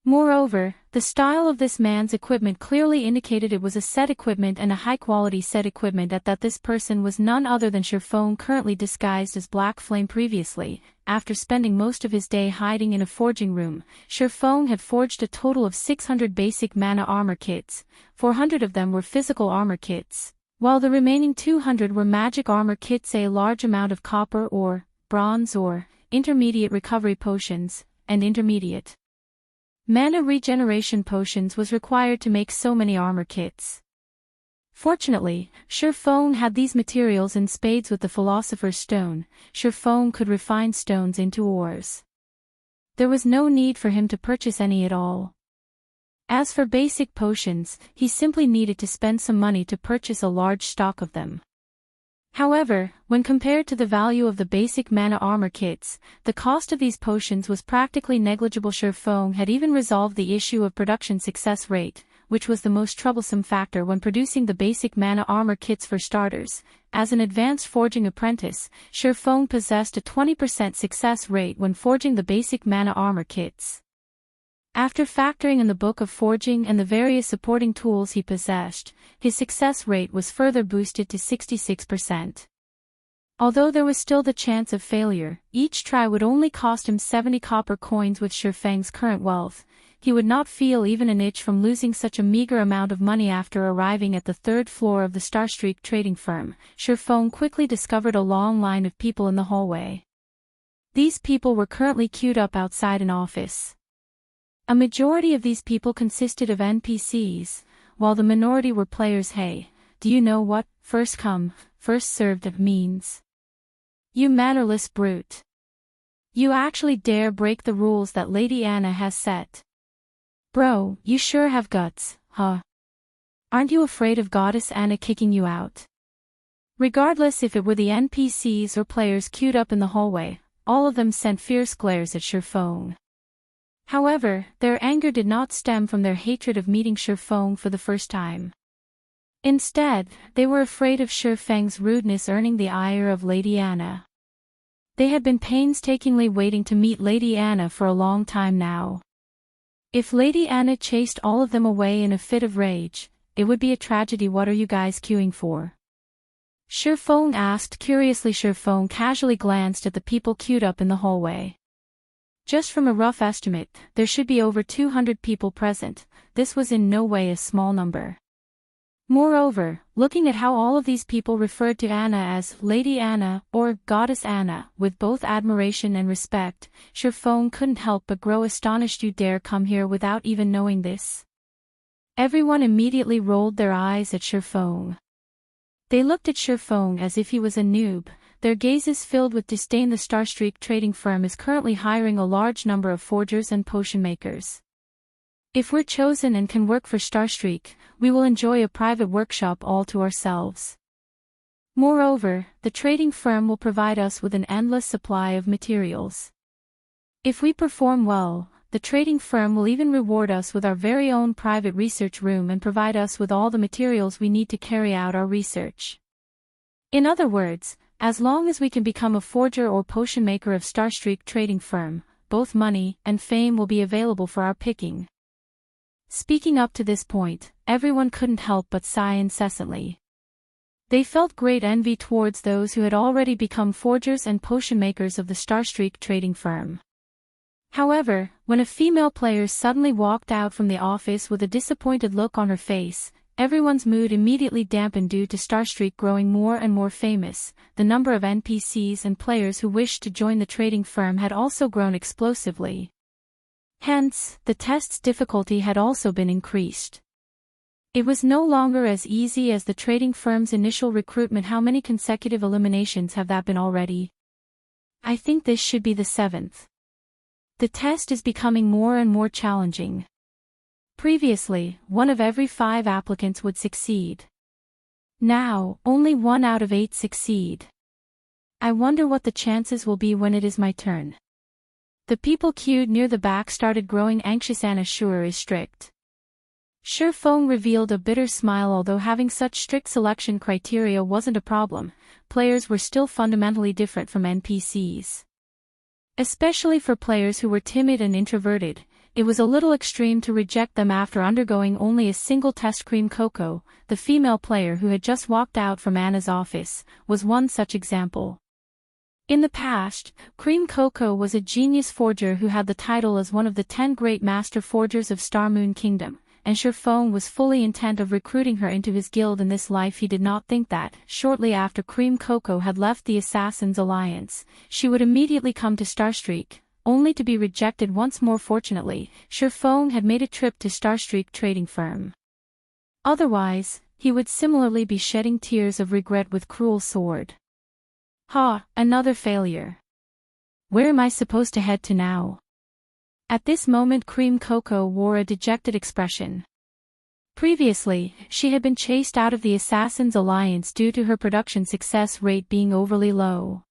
Moreover, the style of this man's equipment clearly indicated it was a set equipment and a high-quality set equipment, at that this person was none other than Shurfong, currently disguised as Black Flame. Previously, after spending most of his day hiding in a forging room, Shurfong had forged a total of 600 basic mana armor kits. 400 of them were physical armor kits, while the remaining 200 were magic armor kits. A large amount of copper ore, bronze ore, intermediate recovery potions, and intermediate mana regeneration potions was required to make so many armor kits. Fortunately, Shurfong had these materials in spades. With the Philosopher's Stone, Shurfong could refine stones into ores. There was no need for him to purchase any at all. As for basic potions, he simply needed to spend some money to purchase a large stock of them. However, when compared to the value of the basic mana armor kits, the cost of these potions was practically negligible. Shurfong had even resolved the issue of production success rate, which was the most troublesome factor when producing the basic mana armor kits. For starters, as an advanced forging apprentice, Shurfong possessed a 20% success rate when forging the basic mana armor kits. After factoring in the Book of Forging and the various supporting tools he possessed, his success rate was further boosted to 66%. Although there was still the chance of failure, each try would only cost him 70 copper coins. With Shurfeng's current wealth, he would not feel even an itch from losing such a meager amount of money. After arriving at the 3rd floor of the Starstreak trading firm, Shurfong quickly discovered a long line of people in the hallway. These people were currently queued up outside an office. A majority of these people consisted of NPCs, while the minority were players. Hey, do you know what first come, first served means? You mannerless brute. You actually dare break the rules that Lady Anna has set? Bro, you sure have guts, huh? Aren't you afraid of Goddess Anna kicking you out? Regardless if it were the NPCs or players queued up in the hallway, all of them sent fierce glares at Shurfong. However, their anger did not stem from their hatred of meeting Shurfong for the first time. Instead, they were afraid of Shurfeng's rudeness earning the ire of Lady Anna. They had been painstakingly waiting to meet Lady Anna for a long time now. If Lady Anna chased all of them away in a fit of rage, it would be a tragedy. What are you guys queuing for? Shurfong asked curiously. Shurfong casually glanced at the people queued up in the hallway. Just from a rough estimate, there should be over 200 people present. This was in no way a small number. Moreover, looking at how all of these people referred to Anna as Lady Anna or Goddess Anna with both admiration and respect, Shurfong couldn't help but grow astonished. You dare come here without even knowing this? Everyone immediately rolled their eyes at Shurfong. They looked at Shurfong as if he was a noob, their gazes filled with disdain. The Starstreak trading firm is currently hiring a large number of forgers and potion makers. If we're chosen and can work for Starstreak, we will enjoy a private workshop all to ourselves. Moreover, the trading firm will provide us with an endless supply of materials. If we perform well, the trading firm will even reward us with our very own private research room and provide us with all the materials we need to carry out our research. In other words, as long as we can become a forger or potion maker of Starstreak trading firm, both money and fame will be available for our picking. Speaking up to this point, everyone couldn't help but sigh incessantly. They felt great envy towards those who had already become forgers and potion makers of the Starstreak trading firm. However, when a female player suddenly walked out from the office with a disappointed look on her face, everyone's mood immediately dampened. Due to Starstreak growing more and more famous, the number of NPCs and players who wished to join the trading firm had also grown explosively. Hence, the test's difficulty had also been increased. It was no longer as easy as the trading firm's initial recruitment. How many consecutive eliminations have that been already? I think this should be the 7th. The test is becoming more and more challenging. Previously, 1 of every 5 applicants would succeed. Now, only 1 out of 8 succeed. I wonder what the chances will be when it is my turn. The people queued near the back started growing anxious. Anna sure is strict. Shurfeng revealed a bitter smile. Although having such strict selection criteria wasn't a problem, players were still fundamentally different from NPCs. Especially for players who were timid and introverted, it was a little extreme to reject them after undergoing only a single test. Cream Coco, the female player who had just walked out from Anna's office, was one such example. In the past, Cream Coco was a genius forger who had the title as one of the 10 great master forgers of Star Moon Kingdom, and Shurfeng was fully intent of recruiting her into his guild. In this life he did not think that, shortly after Cream Coco had left the Assassin's Alliance, she would immediately come to Starstreak, only to be rejected once more. Fortunately, Shurfeng had made a trip to Starstreak trading firm. Otherwise, he would similarly be shedding tears of regret with cruel sword. Ha, another failure. Where am I supposed to head to now? At this moment Cream Coco wore a dejected expression. Previously, she had been chased out of the Assassin's Alliance due to her production success rate being overly low.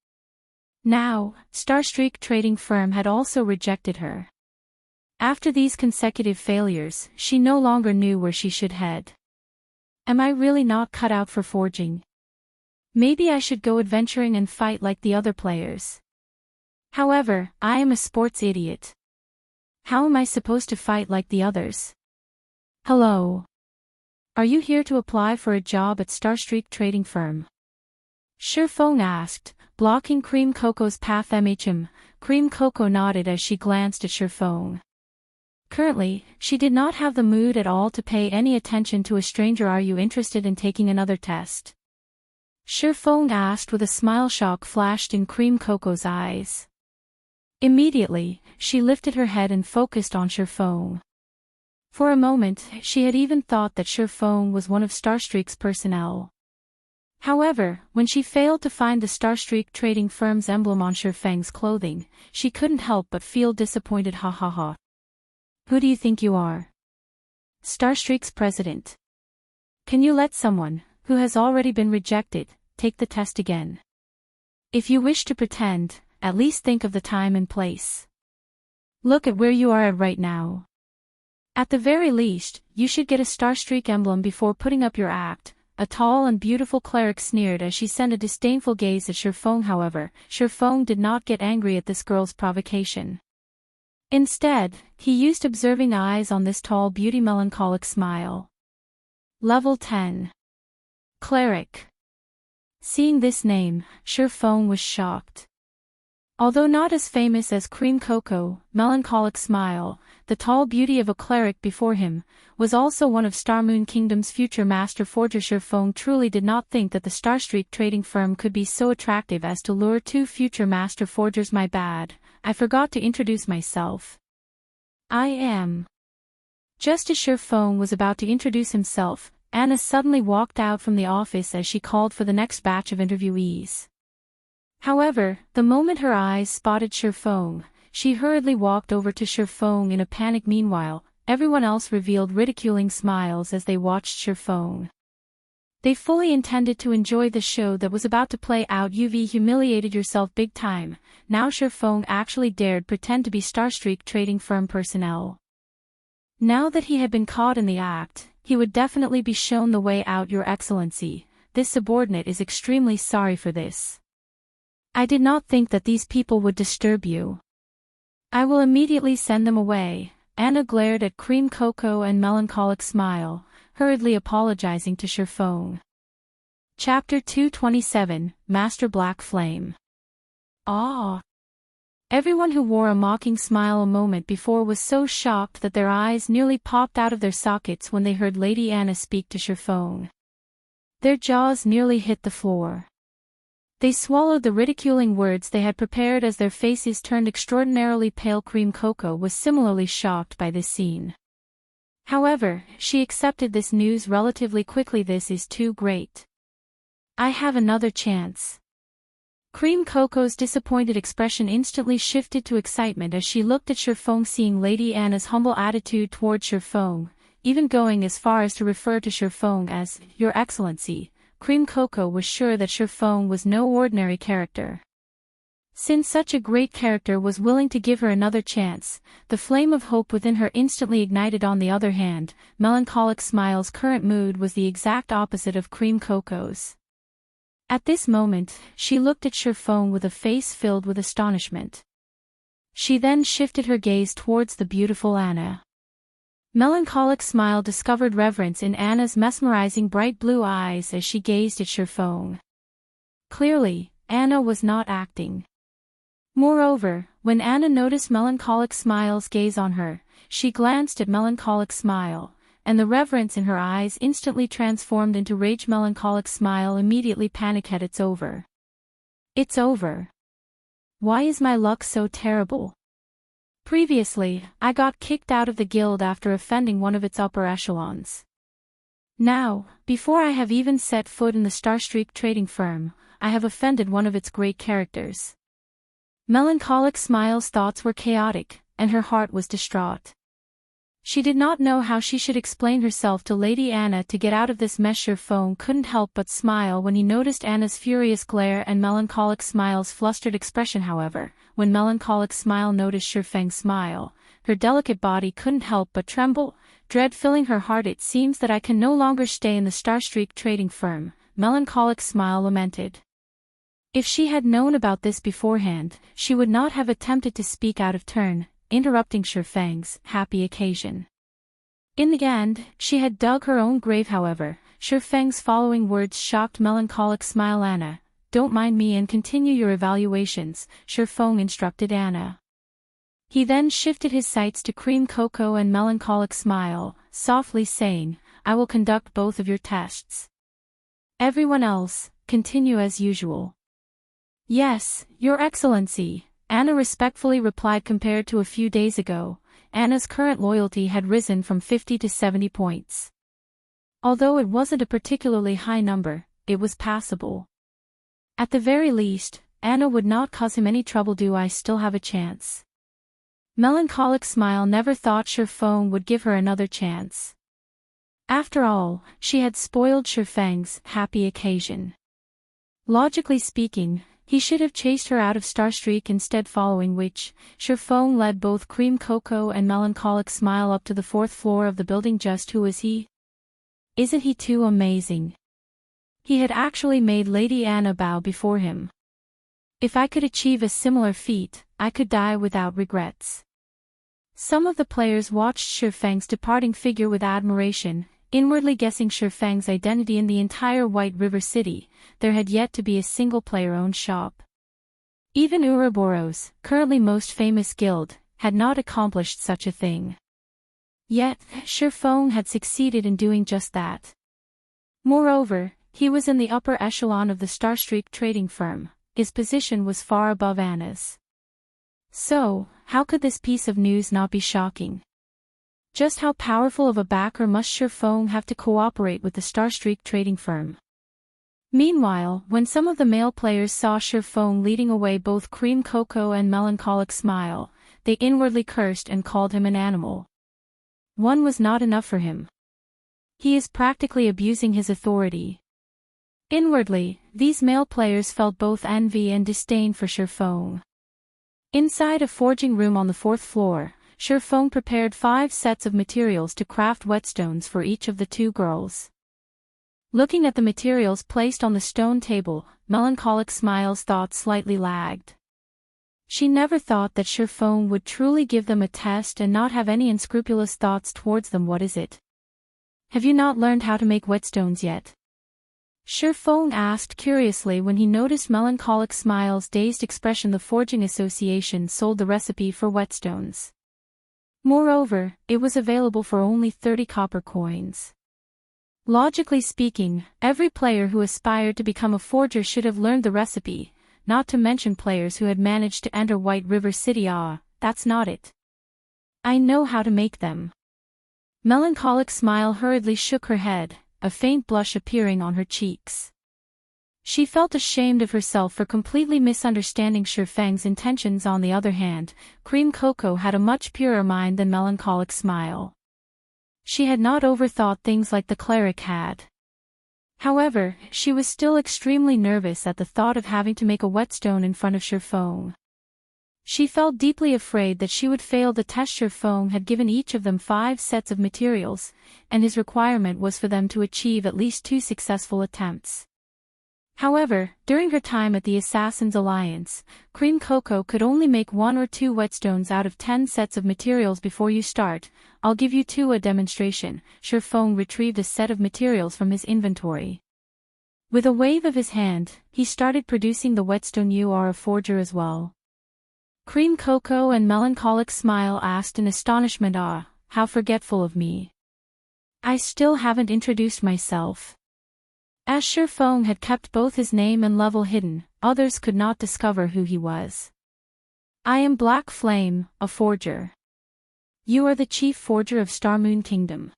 Now, Starstreak trading firm had also rejected her. After these consecutive failures, she no longer knew where she should head. Am I really not cut out for forging? Maybe I should go adventuring and fight like the other players. However, I am a sports idiot. How am I supposed to fight like the others? Hello. Are you here to apply for a job at Starstreak trading firm? Shurfeng asked, blocking Cream Coco's path. Cream Coco nodded as she glanced at Shurfeng. Currently, she did not have the mood at all to pay any attention to a stranger. Are you interested in taking another test? Shurfeng asked with a smile. Shock flashed in Cream Coco's eyes. Immediately, she lifted her head and focused on Shurfeng. For a moment, she had even thought that Shurfeng was one of Starstreak's personnel. However, when she failed to find the Starstreak trading firm's emblem on Shurfeng's clothing, she couldn't help but feel disappointed. Ha ha ha. Who do you think you are? Starstreak's president. Can you let someone, who has already been rejected, take the test again? If you wish to pretend, at least think of the time and place. Look at where you are at right now. At the very least, you should get a Starstreak emblem before putting up your act. A tall and beautiful cleric sneered as she sent a disdainful gaze at Shurfeng. However, Shurfeng did not get angry at this girl's provocation. Instead, he used observing eyes on this tall beauty. Melancholic smile. Level 10. Cleric. Seeing this name, Shurfeng was shocked. Although not as famous as Cream Coco, Melancholic Smile, the tall beauty of a cleric before him, was also one of Star Moon Kingdom's future master forger. Shurfeng truly did not think that the Starstreak trading firm could be so attractive as to lure 2 future master forgers. My bad, I forgot to introduce myself. I am. Just as Shurfeng was about to introduce himself, Anna suddenly walked out from the office as she called for the next batch of interviewees. However, the moment her eyes spotted Shifeng, she hurriedly walked over to Shifeng in a panic. Meanwhile, everyone else revealed ridiculing smiles as they watched Shifeng. They fully intended to enjoy the show that was about to play out. You've humiliated yourself big time. Now Shifeng actually dared pretend to be Starstreak trading firm personnel. Now that he had been caught in the act, he would definitely be shown the way out. Your Excellency, this subordinate is extremely sorry for this. I did not think that these people would disturb you. I will immediately send them away. Anna glared at Cream Cocoa and Melancholic Smile, hurriedly apologizing to Shifeng. Chapter 227, Master Black Flame. Ah! Everyone who wore a mocking smile a moment before was so shocked that their eyes nearly popped out of their sockets when they heard Lady Anna speak to Shifeng. Their jaws nearly hit the floor. They swallowed the ridiculing words they had prepared as their faces turned extraordinarily pale. Cream Cocoa was similarly shocked by this scene. However, she accepted this news relatively quickly. This is too great. I have another chance. Cream Cocoa's disappointed expression instantly shifted to excitement as she looked at Shifeng. Seeing Lady Anna's humble attitude toward Shifeng, even going as far as to refer to Shifeng as Your Excellency, Cream Cocoa was sure that Shifeng was no ordinary character. Since such a great character was willing to give her another chance, the flame of hope within her instantly ignited. On the other hand, Melancholic Smile's current mood was the exact opposite of Cream Cocoa's. At this moment, she looked at Shifeng with a face filled with astonishment. She then shifted her gaze towards the beautiful Anna. Melancholic Smile discovered reverence in Anna's mesmerizing bright blue eyes as she gazed at Shifeng. Clearly, Anna was not acting. Moreover, when Anna noticed Melancholic Smile's gaze on her, she glanced at Melancholic Smile, and the reverence in her eyes instantly transformed into rage. Melancholic Smile immediately panicked. It's over. It's over. Why is my luck so terrible? Previously, I got kicked out of the guild after offending one of its upper echelons. Now, before I have even set foot in the Starstreak trading firm, I have offended one of its great characters. Melancholic Smile's thoughts were chaotic, and her heart was distraught. She did not know how she should explain herself to Lady Anna to get out of this mess. Shifeng couldn't help but smile when he noticed Anna's furious glare and Melancholic Smile's flustered expression. However, when Melancholic Smile noticed Shifeng's smile, her delicate body couldn't help but tremble, dread filling her heart. It seems that I can no longer stay in the Starstreak trading firm, Melancholic Smile lamented. If she had known about this beforehand, she would not have attempted to speak out of turn, interrupting Shifeng's happy occasion. In the end, she had dug her own grave. However, Shifeng's following words shocked Melancholic Smile. Anna, don't mind me and continue your evaluations, Shifeng instructed Anna. He then shifted his sights to Cream Cocoa and Melancholic Smile, softly saying, I will conduct both of your tests. Everyone else, continue as usual. Yes, Your Excellency, Anna respectfully replied. Compared to a few days ago, Anna's current loyalty had risen from 50 to 70 points. Although it wasn't a particularly high number, it was passable. At the very least, Anna would not cause him any trouble. Do I still have a chance? Melancholic Smile never thought Shifeng would give her another chance. After all, she had spoiled Shifeng's happy occasion. Logically speaking, he should have chased her out of Starstreak instead, following which, Shifeng led both Cream Cocoa and Melancholic Smile up to the 4th floor of the building. Just who is he? Isn't he too amazing? He had actually made Lady Anna bow before him. If I could achieve a similar feat, I could die without regrets. Some of the players watched Shifeng's departing figure with admiration, inwardly guessing Shifeng's identity. In the entire White River City, there had yet to be a single player-owned shop. Even Ouroboros, currently most famous guild, had not accomplished such a thing. Yet, Shifeng had succeeded in doing just that. Moreover, he was in the upper echelon of the Starstreak trading firm. His position was far above Anna's. So, how could this piece of news not be shocking? Just how powerful of a backer must Shifeng have to cooperate with the Starstreak trading firm? Meanwhile, when some of the male players saw Shurfeng leading away both Cream Cocoa and Melancholic Smile, they inwardly cursed and called him an animal. One was not enough for him. He is practically abusing his authority. Inwardly, these male players felt both envy and disdain for Shurfeng. Inside a forging room on the 4th floor, Shurfeng prepared 5 sets of materials to craft whetstones for each of the 2 girls. Looking at the materials placed on the stone table, Melancholic Smile's thoughts slightly lagged. She never thought that Shurfeng would truly give them a test and not have any unscrupulous thoughts towards them. What is it? Have you not learned how to make whetstones yet? Shurfeng asked curiously when he noticed Melancholic Smile's dazed expression. The Forging Association sold the recipe for whetstones. Moreover, it was available for only 30 copper coins. Logically speaking, every player who aspired to become a forger should have learned the recipe, not to mention players who had managed to enter White River City. That's not it. I know how to make them. Melancholic Smile hurriedly shook her head, a faint blush appearing on her cheeks. She felt ashamed of herself for completely misunderstanding Shurfeng's intentions. On the other hand, Cream Cocoa had a much purer mind than Melancholic Smile. She had not overthought things like the cleric had. However, she was still extremely nervous at the thought of having to make a whetstone in front of Shurfeng. She felt deeply afraid that she would fail the test. Shurfeng had given each of them 5 sets of materials, and his requirement was for them to achieve at least 2 successful attempts. However, during her time at the Assassin's Alliance, Cream Cocoa could only make 1 or 2 whetstones out of 10 sets of materials. Before you start, I'll give you 2 a demonstration. Shurfeng retrieved a set of materials from his inventory. With a wave of his hand, he started producing the whetstone. You are a forger as well? Cream Cocoa and Melancholic Smile asked in astonishment. How forgetful of me. I still haven't introduced myself. As Shurfeng had kept both his name and level hidden, others could not discover who he was. I am Black Flame, a forger. You are the chief forger of Starmoon Kingdom.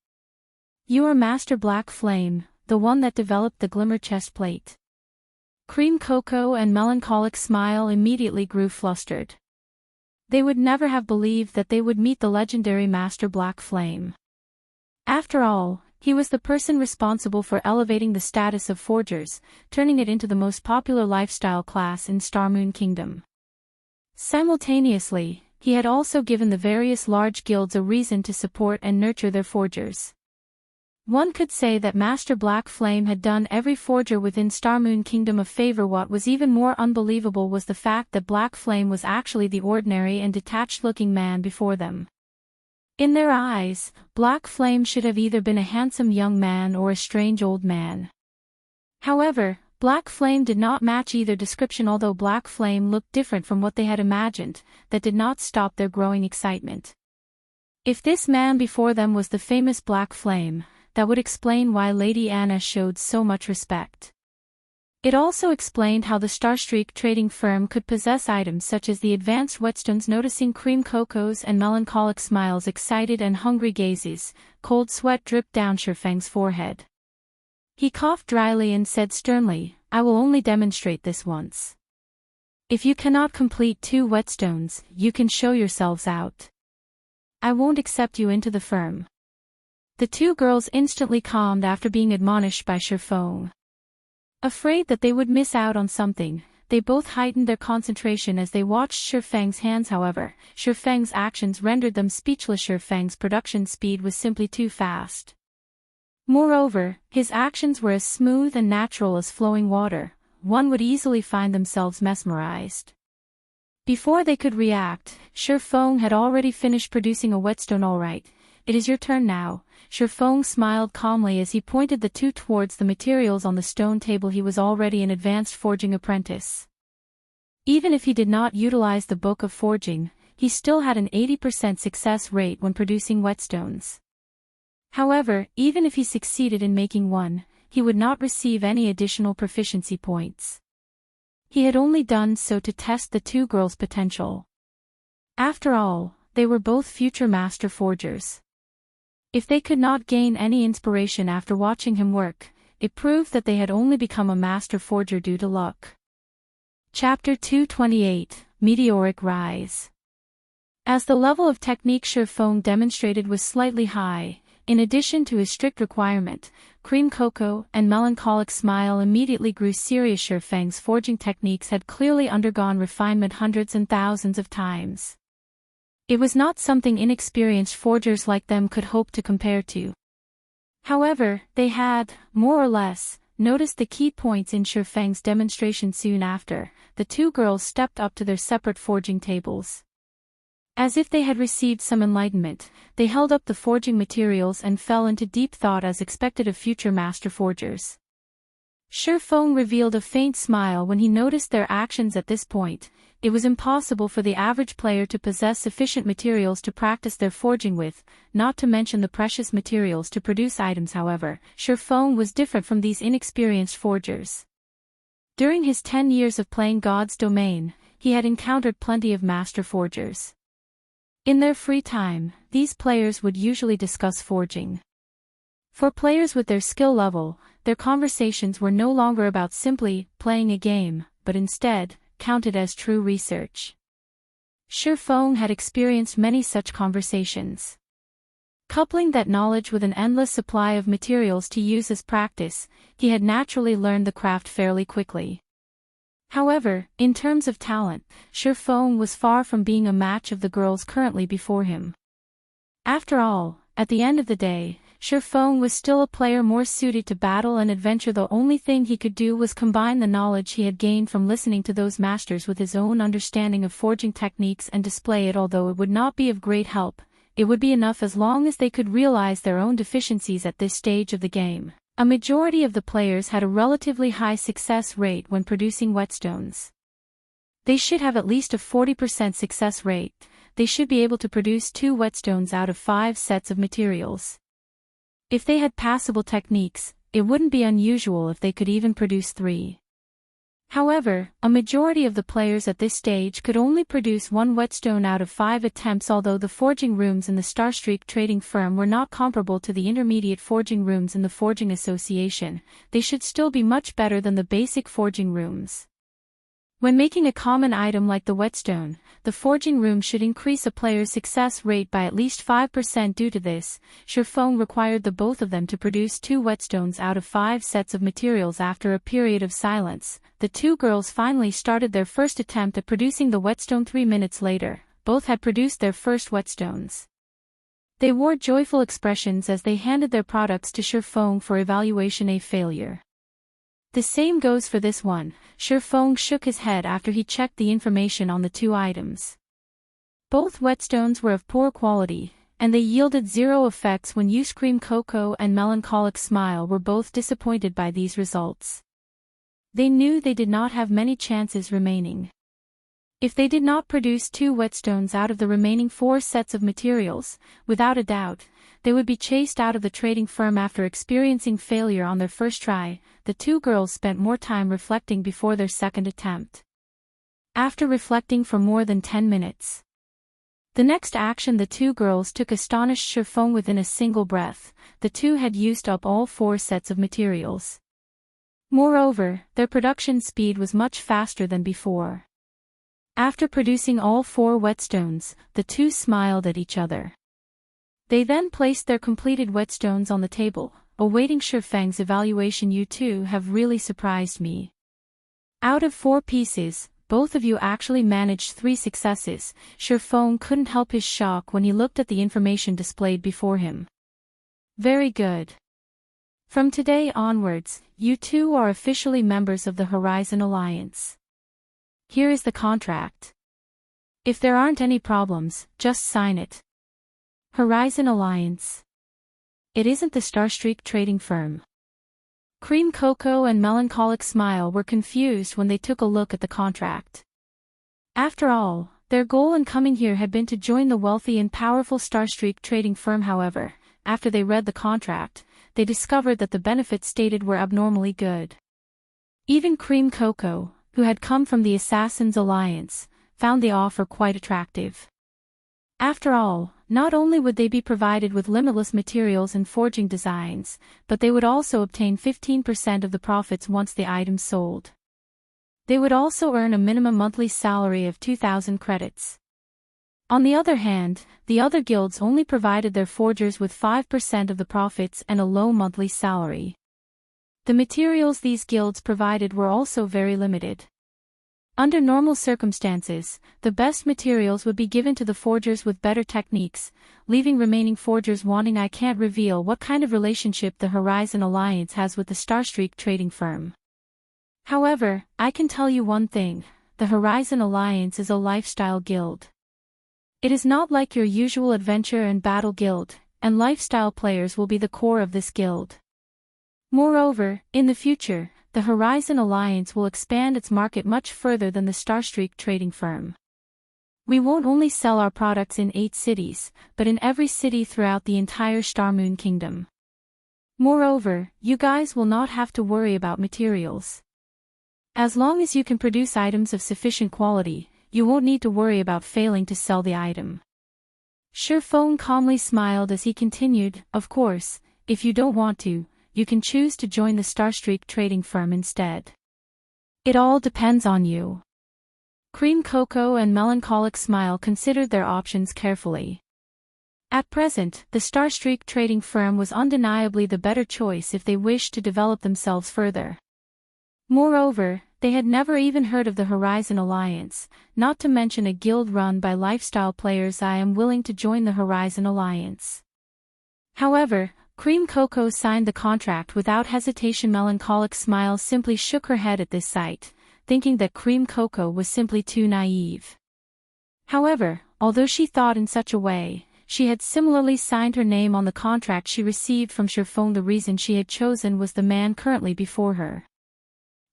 You are Master Black Flame, the one that developed the Glimmer chest plate. Cream Cocoa and Melancholic Smile immediately grew flustered. They would never have believed that they would meet the legendary Master Black Flame. After all, he was the person responsible for elevating the status of forgers, turning it into the most popular lifestyle class in Starmoon Kingdom. Simultaneously, he had also given the various large guilds a reason to support and nurture their forgers. One could say that Master Black Flame had done every forger within Starmoon Kingdom a favor. What was even more unbelievable was the fact that Black Flame was actually the ordinary and detached-looking man before them. In their eyes, Black Flame should have either been a handsome young man or a strange old man. However, Black Flame did not match either description. Although Black Flame looked different from what they had imagined, that did not stop their growing excitement. If this man before them was the famous Black Flame, that would explain why Lady Anna showed so much respect. It also explained how the Starstreak trading firm could possess items such as the advanced whetstones. Noticing Cream Cocoa's and Melancholic Smile's excited and hungry gazes, cold sweat dripped down Shurfeng's forehead. He coughed dryly and said sternly, I will only demonstrate this once. If you cannot complete 2 whetstones, you can show yourselves out. I won't accept you into the firm. The 2 girls instantly calmed after being admonished by Shurfeng. Afraid that they would miss out on something, they both heightened their concentration as they watched Shurfeng's hands. However, Shurfeng's actions rendered them speechless. Shurfeng's production speed was simply too fast. Moreover, his actions were as smooth and natural as flowing water. One would easily find themselves mesmerized. Before they could react, Shurfeng had already finished producing a whetstone. All right, it is your turn now. Shurfeng smiled calmly as he pointed the 2 towards the materials on the stone table. He was already an advanced forging apprentice. Even if he did not utilize the Book of Forging, he still had an 80% success rate when producing whetstones. However, even if he succeeded in making one, he would not receive any additional proficiency points. He had only done so to test the 2 girls' potential. After all, they were both future master forgers. If they could not gain any inspiration after watching him work, it proved that they had only become a master forger due to luck. Chapter 228, Meteoric Rise. As the level of technique Surfong demonstrated was slightly high, in addition to his strict requirement, Cream Cocoa and Melancholic Smile immediately grew serious. Surfang's forging techniques had clearly undergone refinement hundreds and thousands of times. It was not something inexperienced forgers like them could hope to compare to. However, they had, more or less, noticed the key points in Surfang's demonstration. Soon after, the two girls stepped up to their separate forging tables. As if they had received some enlightenment, they held up the forging materials and fell into deep thought as expected of future master forgers. Surfong revealed a faint smile when he noticed their actions at this point. It was impossible for the average player to possess sufficient materials to practice their forging with, not to mention the precious materials to produce items. However, Surfong was different from these inexperienced forgers. During his 10 years of playing God's Domain, he had encountered plenty of master forgers. In their free time, these players would usually discuss forging. For players with their skill level, their conversations were no longer about simply playing a game, but instead, counted as true research. Surfong had experienced many such conversations. Coupling that knowledge with an endless supply of materials to use as practice, he had naturally learned the craft fairly quickly. However, in terms of talent, Surfong was far from being a match of the girls currently before him. After all, at the end of the day, Surfong was still a player more suited to battle and adventure. The only thing he could do was combine the knowledge he had gained from listening to those masters with his own understanding of forging techniques and display it. Although it would not be of great help, it would be enough as long as they could realize their own deficiencies at this stage of the game. A majority of the players had a relatively high success rate when producing whetstones. They should have at least a 40% success rate. They should be able to produce 2 whetstones out of 5 sets of materials. If they had passable techniques, it wouldn't be unusual if they could even produce 3. However, a majority of the players at this stage could only produce 1 whetstone out of 5 attempts. Although the forging rooms in the Starstreak trading firm were not comparable to the intermediate forging rooms in the Forging Association, they should still be much better than the basic forging rooms. When making a common item like the whetstone, the forging room should increase a player's success rate by at least 5%. Due to this, Surfong required the both of them to produce 2 whetstones out of 5 sets of materials. After a period of silence, the two girls finally started their first attempt at producing the whetstone. 3 minutes later, both had produced their first whetstones. They wore joyful expressions as they handed their products to Surfong for evaluation. A failure. The same goes for this one. Surfong shook his head after he checked the information on the 2 items. Both whetstones were of poor quality, and they yielded 0 effects when used. Cream Cocoa and Melancholic Smile were both disappointed by these results. They knew they did not have many chances remaining. If they did not produce 2 whetstones out of the remaining 4 sets of materials, without a doubt, they would be chased out of the trading firm. After experiencing failure on their first try, the 2 girls spent more time reflecting before their second attempt. After reflecting for more than 10 minutes, the next action the 2 girls took astonished Surfong. Within a single breath, the 2 had used up all 4 sets of materials. Moreover, their production speed was much faster than before. After producing all 4 whetstones, the 2 smiled at each other. They then placed their completed whetstones on the table, awaiting Surfang's evaluation. You two have really surprised me. Out of 4 pieces, both of you actually managed 3 successes. Surfong couldn't help his shock when he looked at the information displayed before him. Very good. From today onwards, you two are officially members of the Horizon Alliance. Here is the contract. If there aren't any problems, just sign it. Horizon Alliance. It isn't the Starstreak trading firm. Cream Cocoa and Melancholic Smile were confused when they took a look at the contract. After all, their goal in coming here had been to join the wealthy and powerful Starstreak trading firm. However, after they read the contract, they discovered that the benefits stated were abnormally good. Even Cream Cocoa, who had come from the Assassins Alliance, found the offer quite attractive. After all, Not only would they be provided with limitless materials and forging designs, but they would also obtain 15% of the profits once the items sold. They would also earn a minimum monthly salary of 2,000 credits. On the other hand, the other guilds only provided their forgers with 5% of the profits and a low monthly salary. The materials these guilds provided were also very limited. Under normal circumstances, the best materials would be given to the forgers with better techniques, leaving remaining forgers wanting. I can't reveal what kind of relationship the Horizon Alliance has with the Starstreak trading firm. However, I can tell you one thing, the Horizon Alliance is a lifestyle guild. It is not like your usual adventure and battle guild, and lifestyle players will be the core of this guild. Moreover, in the future, the Horizon Alliance will expand its market much further than the Starstreak trading firm. We won't only sell our products in 8 cities, but in every city throughout the entire Starmoon Kingdom. Moreover, you guys will not have to worry about materials. As long as you can produce items of sufficient quality, you won't need to worry about failing to sell the item. Shurfeng calmly smiled as he continued, of course, if you don't want to, you can choose to join the Starstreak trading firm instead. It all depends on you. Cream Cocoa and Melancholic Smile considered their options carefully. At present, the Starstreak trading firm was undeniably the better choice if they wished to develop themselves further. Moreover, they had never even heard of the Horizon Alliance, not to mention a guild run by lifestyle players. I am willing to join the Horizon Alliance. However, Cream Cocoa signed the contract without hesitation. Melancholic Smile simply shook her head at this sight, thinking that Cream Cocoa was simply too naive. However, although she thought in such a way, she had similarly signed her name on the contract she received from Shurfeng. The reason she had chosen was the man currently before her.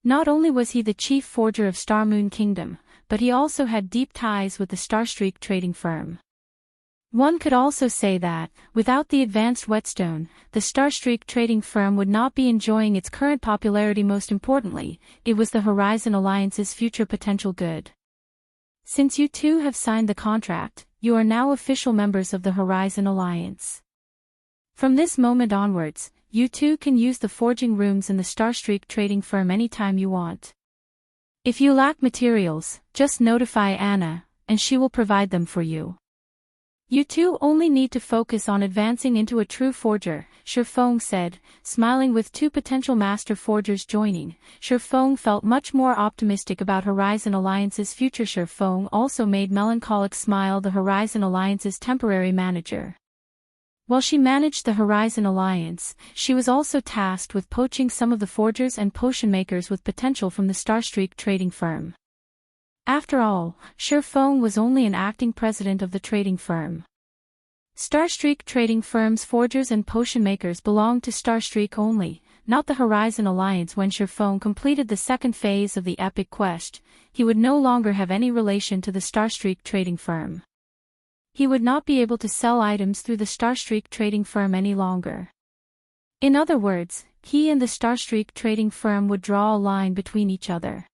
Not only was he the chief forger of Starmoon Kingdom, but he also had deep ties with the Starstreak trading firm. One could also say that, without the advanced whetstone, the Starstreak trading firm would not be enjoying its current popularity. Most importantly, it was the Horizon Alliance's future potential good. Since you two have signed the contract, you are now official members of the Horizon Alliance. From this moment onwards, you two can use the forging rooms in the Starstreak trading firm anytime you want. If you lack materials, just notify Anna, and she will provide them for you. You two only need to focus on advancing into a true forger, Shurfeng said, smiling. With 2 potential master forgers joining, Shurfeng felt much more optimistic about Horizon Alliance's future. Shurfeng also made Melancholic Smile the Horizon Alliance's temporary manager. While she managed the Horizon Alliance, she was also tasked with poaching some of the forgers and potion makers with potential from the Starstreak trading firm. After all, Shurfeng was only an acting president of the trading firm. Starstreak trading firm's forgers and potion makers belonged to Starstreak only, not the Horizon Alliance. When Shurfeng completed the second phase of the epic quest, he would no longer have any relation to the Starstreak trading firm. He would not be able to sell items through the Starstreak trading firm any longer. In other words, he and the Starstreak trading firm would draw a line between each other.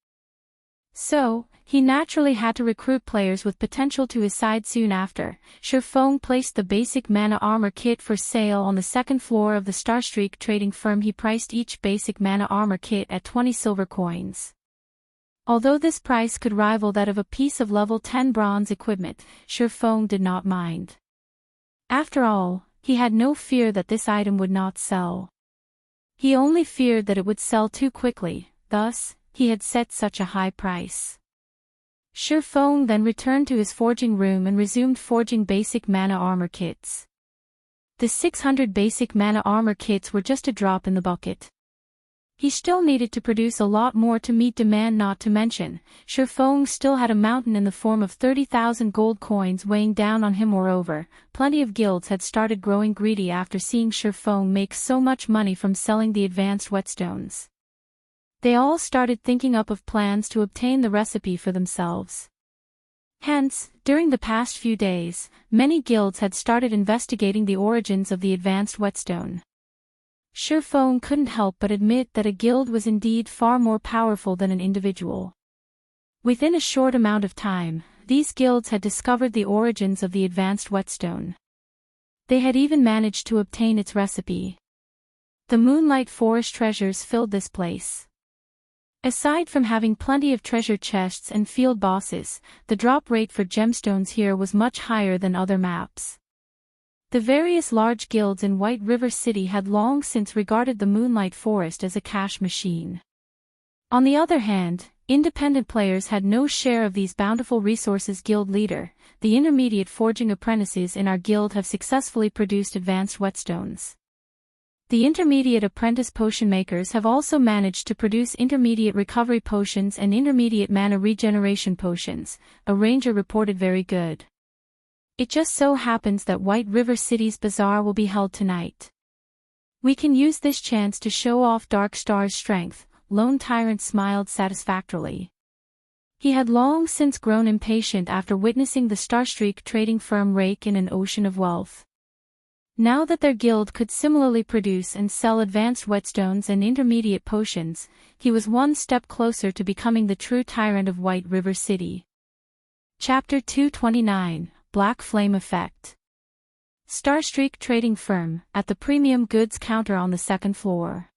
So, he naturally had to recruit players with potential to his side. Soon after, Shurfeng placed the basic mana armor kit for sale on the second floor of the Starstreak trading firm. He priced each basic mana armor kit at 20 silver coins. Although this price could rival that of a piece of level 10 bronze equipment, Shurfeng did not mind. After all, he had no fear that this item would not sell. He only feared that it would sell too quickly, thus, he had set such a high price. Shurfeng then returned to his forging room and resumed forging basic mana armor kits. The 600 basic mana armor kits were just a drop in the bucket. He still needed to produce a lot more to meet demand. Not to mention, Shurfeng still had a mountain in the form of 30,000 gold coins weighing down on him. Moreover, plenty of guilds had started growing greedy after seeing Shurfeng make so much money from selling the advanced whetstones. They all started thinking up of plans to obtain the recipe for themselves. Hence, during the past few days, many guilds had started investigating the origins of the advanced whetstone. Shurfeng couldn't help but admit that a guild was indeed far more powerful than an individual. Within a short amount of time, these guilds had discovered the origins of the advanced whetstone. They had even managed to obtain its recipe. The Moonlight Forest treasures filled this place. Aside from having plenty of treasure chests and field bosses, the drop rate for gemstones here was much higher than other maps. The various large guilds in White River City had long since regarded the Moonlight Forest as a cash machine. On the other hand, independent players had no share of these bountiful resources. Guild leader, the intermediate forging apprentices in our guild have successfully produced advanced whetstones. The intermediate apprentice potion makers have also managed to produce intermediate recovery potions and intermediate mana regeneration potions, a ranger reported. Very good. It just so happens that White River City's bazaar will be held tonight. We can use this chance to show off Dark Star's strength. Lone Tyrant smiled satisfactorily. He had long since grown impatient after witnessing the Starstreak trading firm rake in an ocean of wealth. Now that their guild could similarly produce and sell advanced whetstones and intermediate potions, he was one step closer to becoming the true tyrant of White River City. Chapter 229, Black Flame Effect. Starstreak Trading Firm, at the premium goods counter on the second floor.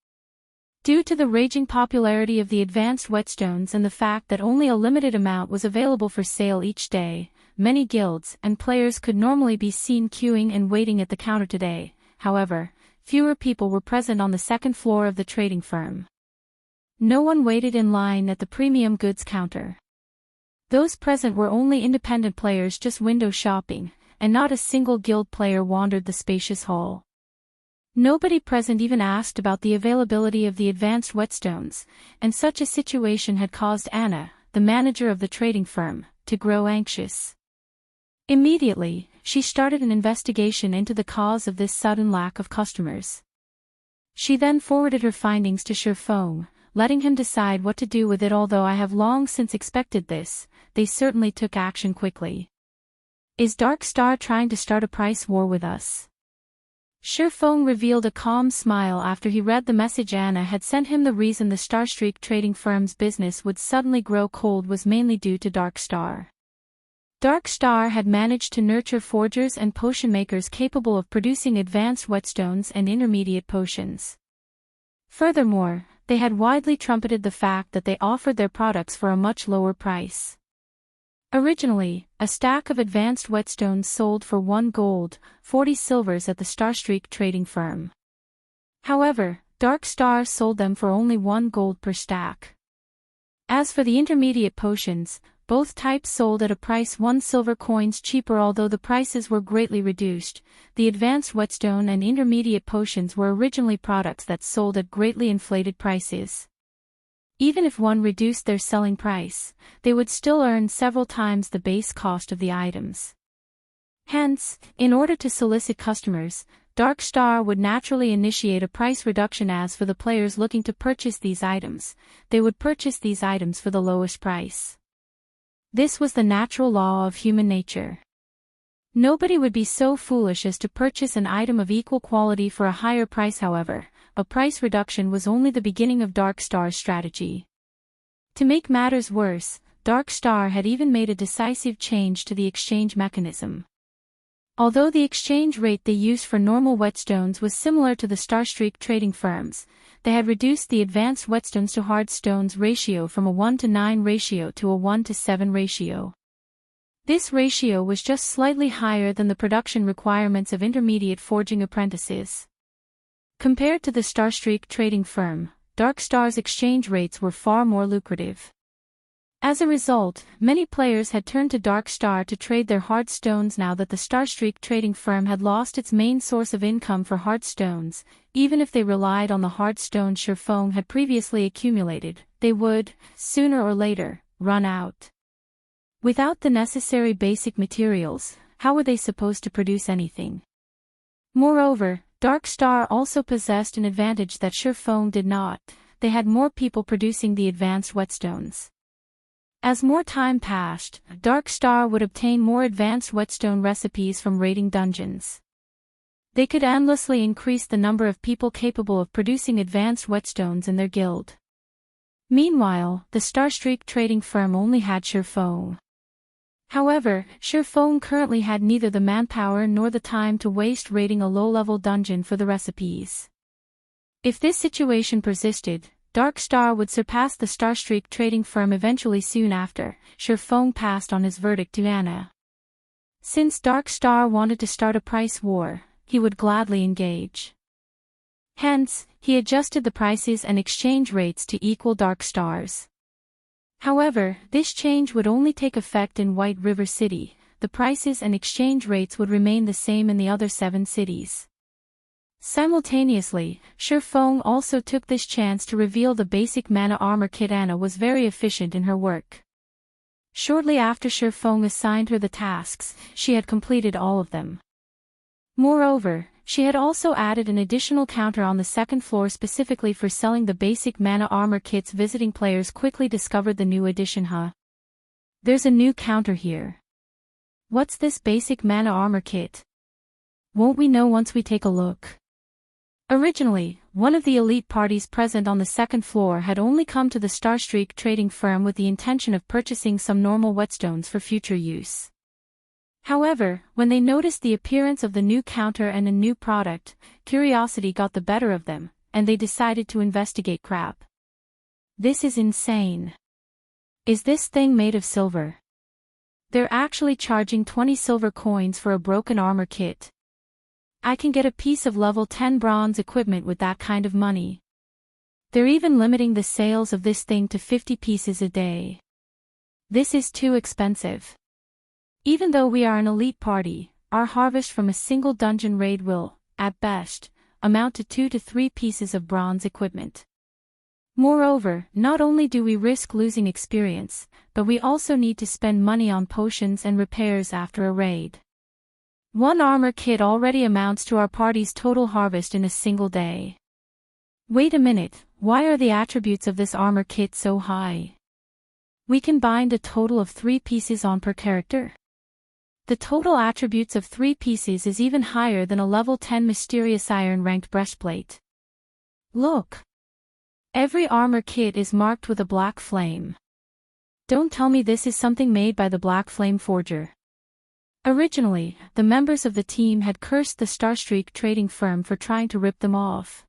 Due to the raging popularity of the advanced whetstones and the fact that only a limited amount was available for sale each day, many guilds and players could normally be seen queuing and waiting at the counter today. However, fewer people were present on the second floor of the trading firm. No one waited in line at the premium goods counter. Those present were only independent players just window shopping, and not a single guild player wandered the spacious hall. Nobody present even asked about the availability of the advanced whetstones, and such a situation had caused Anna, the manager of the trading firm, to grow anxious. Immediately, she started an investigation into the cause of this sudden lack of customers. She then forwarded her findings to Shurfong, letting him decide what to do with it. Although I have long since expected this, they certainly took action quickly. Is Dark Star trying to start a price war with us? Shurfong revealed a calm smile after he read the message Anna had sent him. The reason the Starstreak trading firm's business would suddenly grow cold was mainly due to Dark Star. Dark Star had managed to nurture forgers and potion makers capable of producing advanced whetstones and intermediate potions. Furthermore, they had widely trumpeted the fact that they offered their products for a much lower price. Originally, a stack of advanced whetstones sold for 1 gold, 40 silvers at the Starstreak trading firm. However, Dark Star sold them for only 1 gold per stack. As for the intermediate potions, both types sold at a price 1 silver coins cheaper. Although the prices were greatly reduced, the advanced whetstone and intermediate potions were originally products that sold at greatly inflated prices. Even if one reduced their selling price, they would still earn several times the base cost of the items. Hence, in order to solicit customers, Dark Star would naturally initiate a price reduction. As for the players looking to purchase these items, they would purchase these items for the lowest price. This was the natural law of human nature. Nobody would be so foolish as to purchase an item of equal quality for a higher price. However, a price reduction was only the beginning of Dark Star's strategy. To make matters worse, Dark Star had even made a decisive change to the exchange mechanism. Although the exchange rate they used for normal whetstones was similar to the Starstreak trading firms, they had reduced the advanced whetstones to hard stones ratio from a 1:9 ratio to a 1:7 ratio. This ratio was just slightly higher than the production requirements of intermediate forging apprentices. Compared to the Starstreak trading firm, Dark Star's exchange rates were far more lucrative. As a result, many players had turned to Dark Star to trade their hard stones. Now that the Starstreak trading firm had lost its main source of income for hard stones, even if they relied on the hard stones Shurfong had previously accumulated, they would, sooner or later, run out. Without the necessary basic materials, how were they supposed to produce anything? Moreover, Dark Star also possessed an advantage that Shurfong did not. They had more people producing the advanced whetstones. As more time passed, Dark Star would obtain more advanced whetstone recipes from raiding dungeons. They could endlessly increase the number of people capable of producing advanced whetstones in their guild. Meanwhile, the Starstreak trading firm only had Shurfong. However, Surpassing currently had neither the manpower nor the time to waste raiding a low-level dungeon for the recipes. If this situation persisted, Dark Star would surpass the Starstreak trading firm eventually soon after. Surpassing passed on his verdict to Anna. Since Dark Star wanted to start a price war, he would gladly engage. Hence, he adjusted the prices and exchange rates to equal Dark Star's. However, this change would only take effect in White River City. The prices and exchange rates would remain the same in the other 7 cities. Simultaneously, Surpassing also took this chance to reveal the basic mana armor kit. Anna was very efficient in her work. Shortly after Surpassing assigned her the tasks, she had completed all of them. Moreover, she had also added an additional counter on the second floor specifically for selling the basic mana armor kits. Visiting players quickly discovered the new addition. There's a new counter here. What's this basic mana armor kit? Won't we know once we take a look? Originally, one of the elite parties present on the second floor had only come to the Starstreak trading firm with the intention of purchasing some normal whetstones for future use. However, when they noticed the appearance of the new counter and a new product, curiosity got the better of them, and they decided to investigate. Crap. This is insane. Is this thing made of silver? They're actually charging 20 silver coins for a broken armor kit. I can get a piece of level 10 bronze equipment with that kind of money. They're even limiting the sales of this thing to 50 pieces a day. This is too expensive. Even though we are an elite party, our harvest from a single dungeon raid will, at best, amount to 2 to 3 pieces of bronze equipment. Moreover, not only do we risk losing experience, but we also need to spend money on potions and repairs after a raid. One armor kit already amounts to our party's total harvest in a single day. Wait a minute, why are the attributes of this armor kit so high? We can bind a total of 3 pieces on per character. The total attributes of 3 pieces is even higher than a level 10 mysterious iron ranked breastplate. Look! Every armor kit is marked with a black flame. Don't tell me this is something made by the Black Flame Forger. Originally, the members of the team had cursed the Starstreak trading firm for trying to rip them off.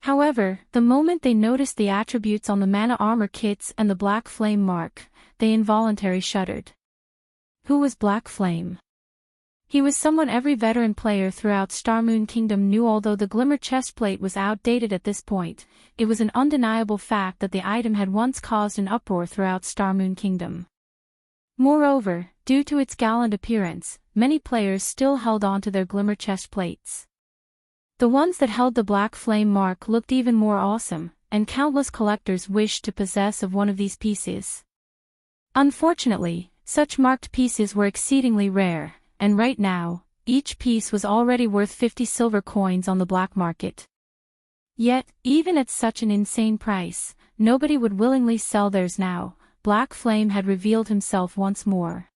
However, the moment they noticed the attributes on the mana armor kits and the black flame mark, they involuntarily shuddered. Who was Black Flame? He was someone every veteran player throughout Starmoon Kingdom knew. Although the Glimmer chestplate was outdated at this point, it was an undeniable fact that the item had once caused an uproar throughout Starmoon Kingdom. Moreover, due to its gallant appearance, many players still held on to their Glimmer chestplates. The ones that held the Black Flame mark looked even more awesome, and countless collectors wished to possess of one of these pieces. Unfortunately, such marked pieces were exceedingly rare, and right now, each piece was already worth 50 silver coins on the black market. Yet, even at such an insane price, nobody would willingly sell theirs now. Black Flame had revealed himself once more.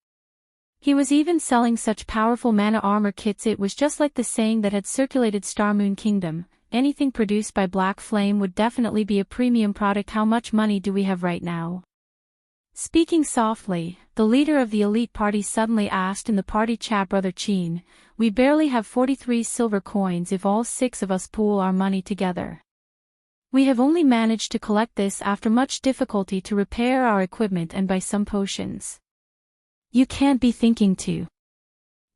He was even selling such powerful mana armor kits. It was just like the saying that had circulated Starmoon Kingdom, anything produced by Black Flame would definitely be a premium product. How much money do we have right now? Speaking softly, the leader of the elite party suddenly asked in the party chat. Brother Chin, we barely have 43 silver coins if all 6 of us pool our money together. We have only managed to collect this after much difficulty to repair our equipment and buy some potions. You can't be thinking to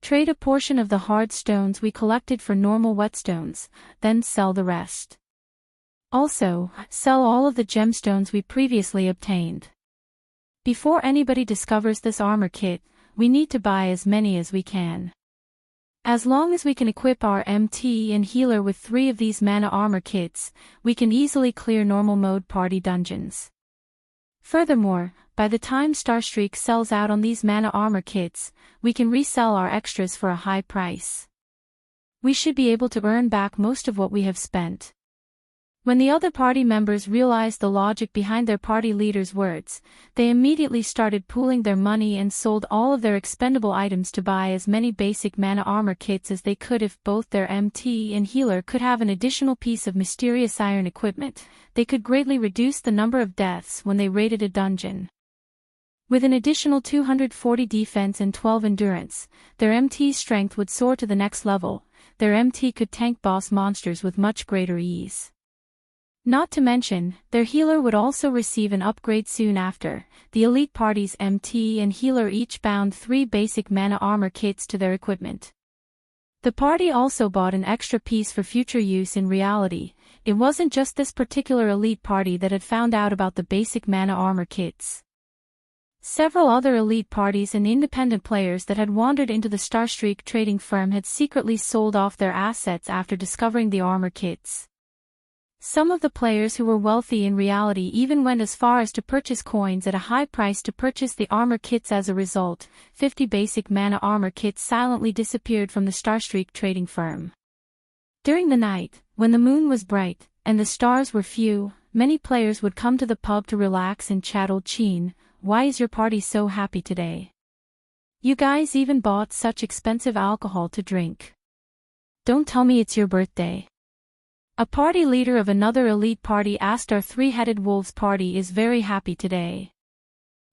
trade a portion of the hard stones we collected for normal whetstones, then sell the rest. Also, sell all of the gemstones we previously obtained. Before anybody discovers this armor kit, we need to buy as many as we can. As long as we can equip our MT and healer with 3 of these mana armor kits, we can easily clear normal mode party dungeons. Furthermore, by the time Starstreak sells out on these mana armor kits, we can resell our extras for a high price. We should be able to earn back most of what we have spent. When the other party members realized the logic behind their party leader's words, they immediately started pooling their money and sold all of their expendable items to buy as many basic mana armor kits as they could. If both their MT and healer could have an additional piece of mysterious iron equipment, they could greatly reduce the number of deaths when they raided a dungeon. With an additional 240 defense and 12 endurance, their MT's strength would soar to the next level. Their MT could tank boss monsters with much greater ease. Not to mention, their healer would also receive an upgrade soon after. The elite party's MT and healer each bound 3 basic mana armor kits to their equipment. The party also bought an extra piece for future use. In reality, it wasn't just this particular elite party that had found out about the basic mana armor kits. Several other elite parties and independent players that had wandered into the Starstreak trading firm had secretly sold off their assets after discovering the armor kits. Some of the players who were wealthy in reality even went as far as to purchase coins at a high price to purchase the armor kits. As a result, 50 basic mana armor kits silently disappeared from the Starstreak trading firm. During the night, when the moon was bright, and the stars were few, many players would come to the pub to relax and chat. Old Chin, why is your party so happy today? You guys even bought such expensive alcohol to drink. Don't tell me it's your birthday. A party leader of another elite party asked. Our 3-headed wolves party is very happy today.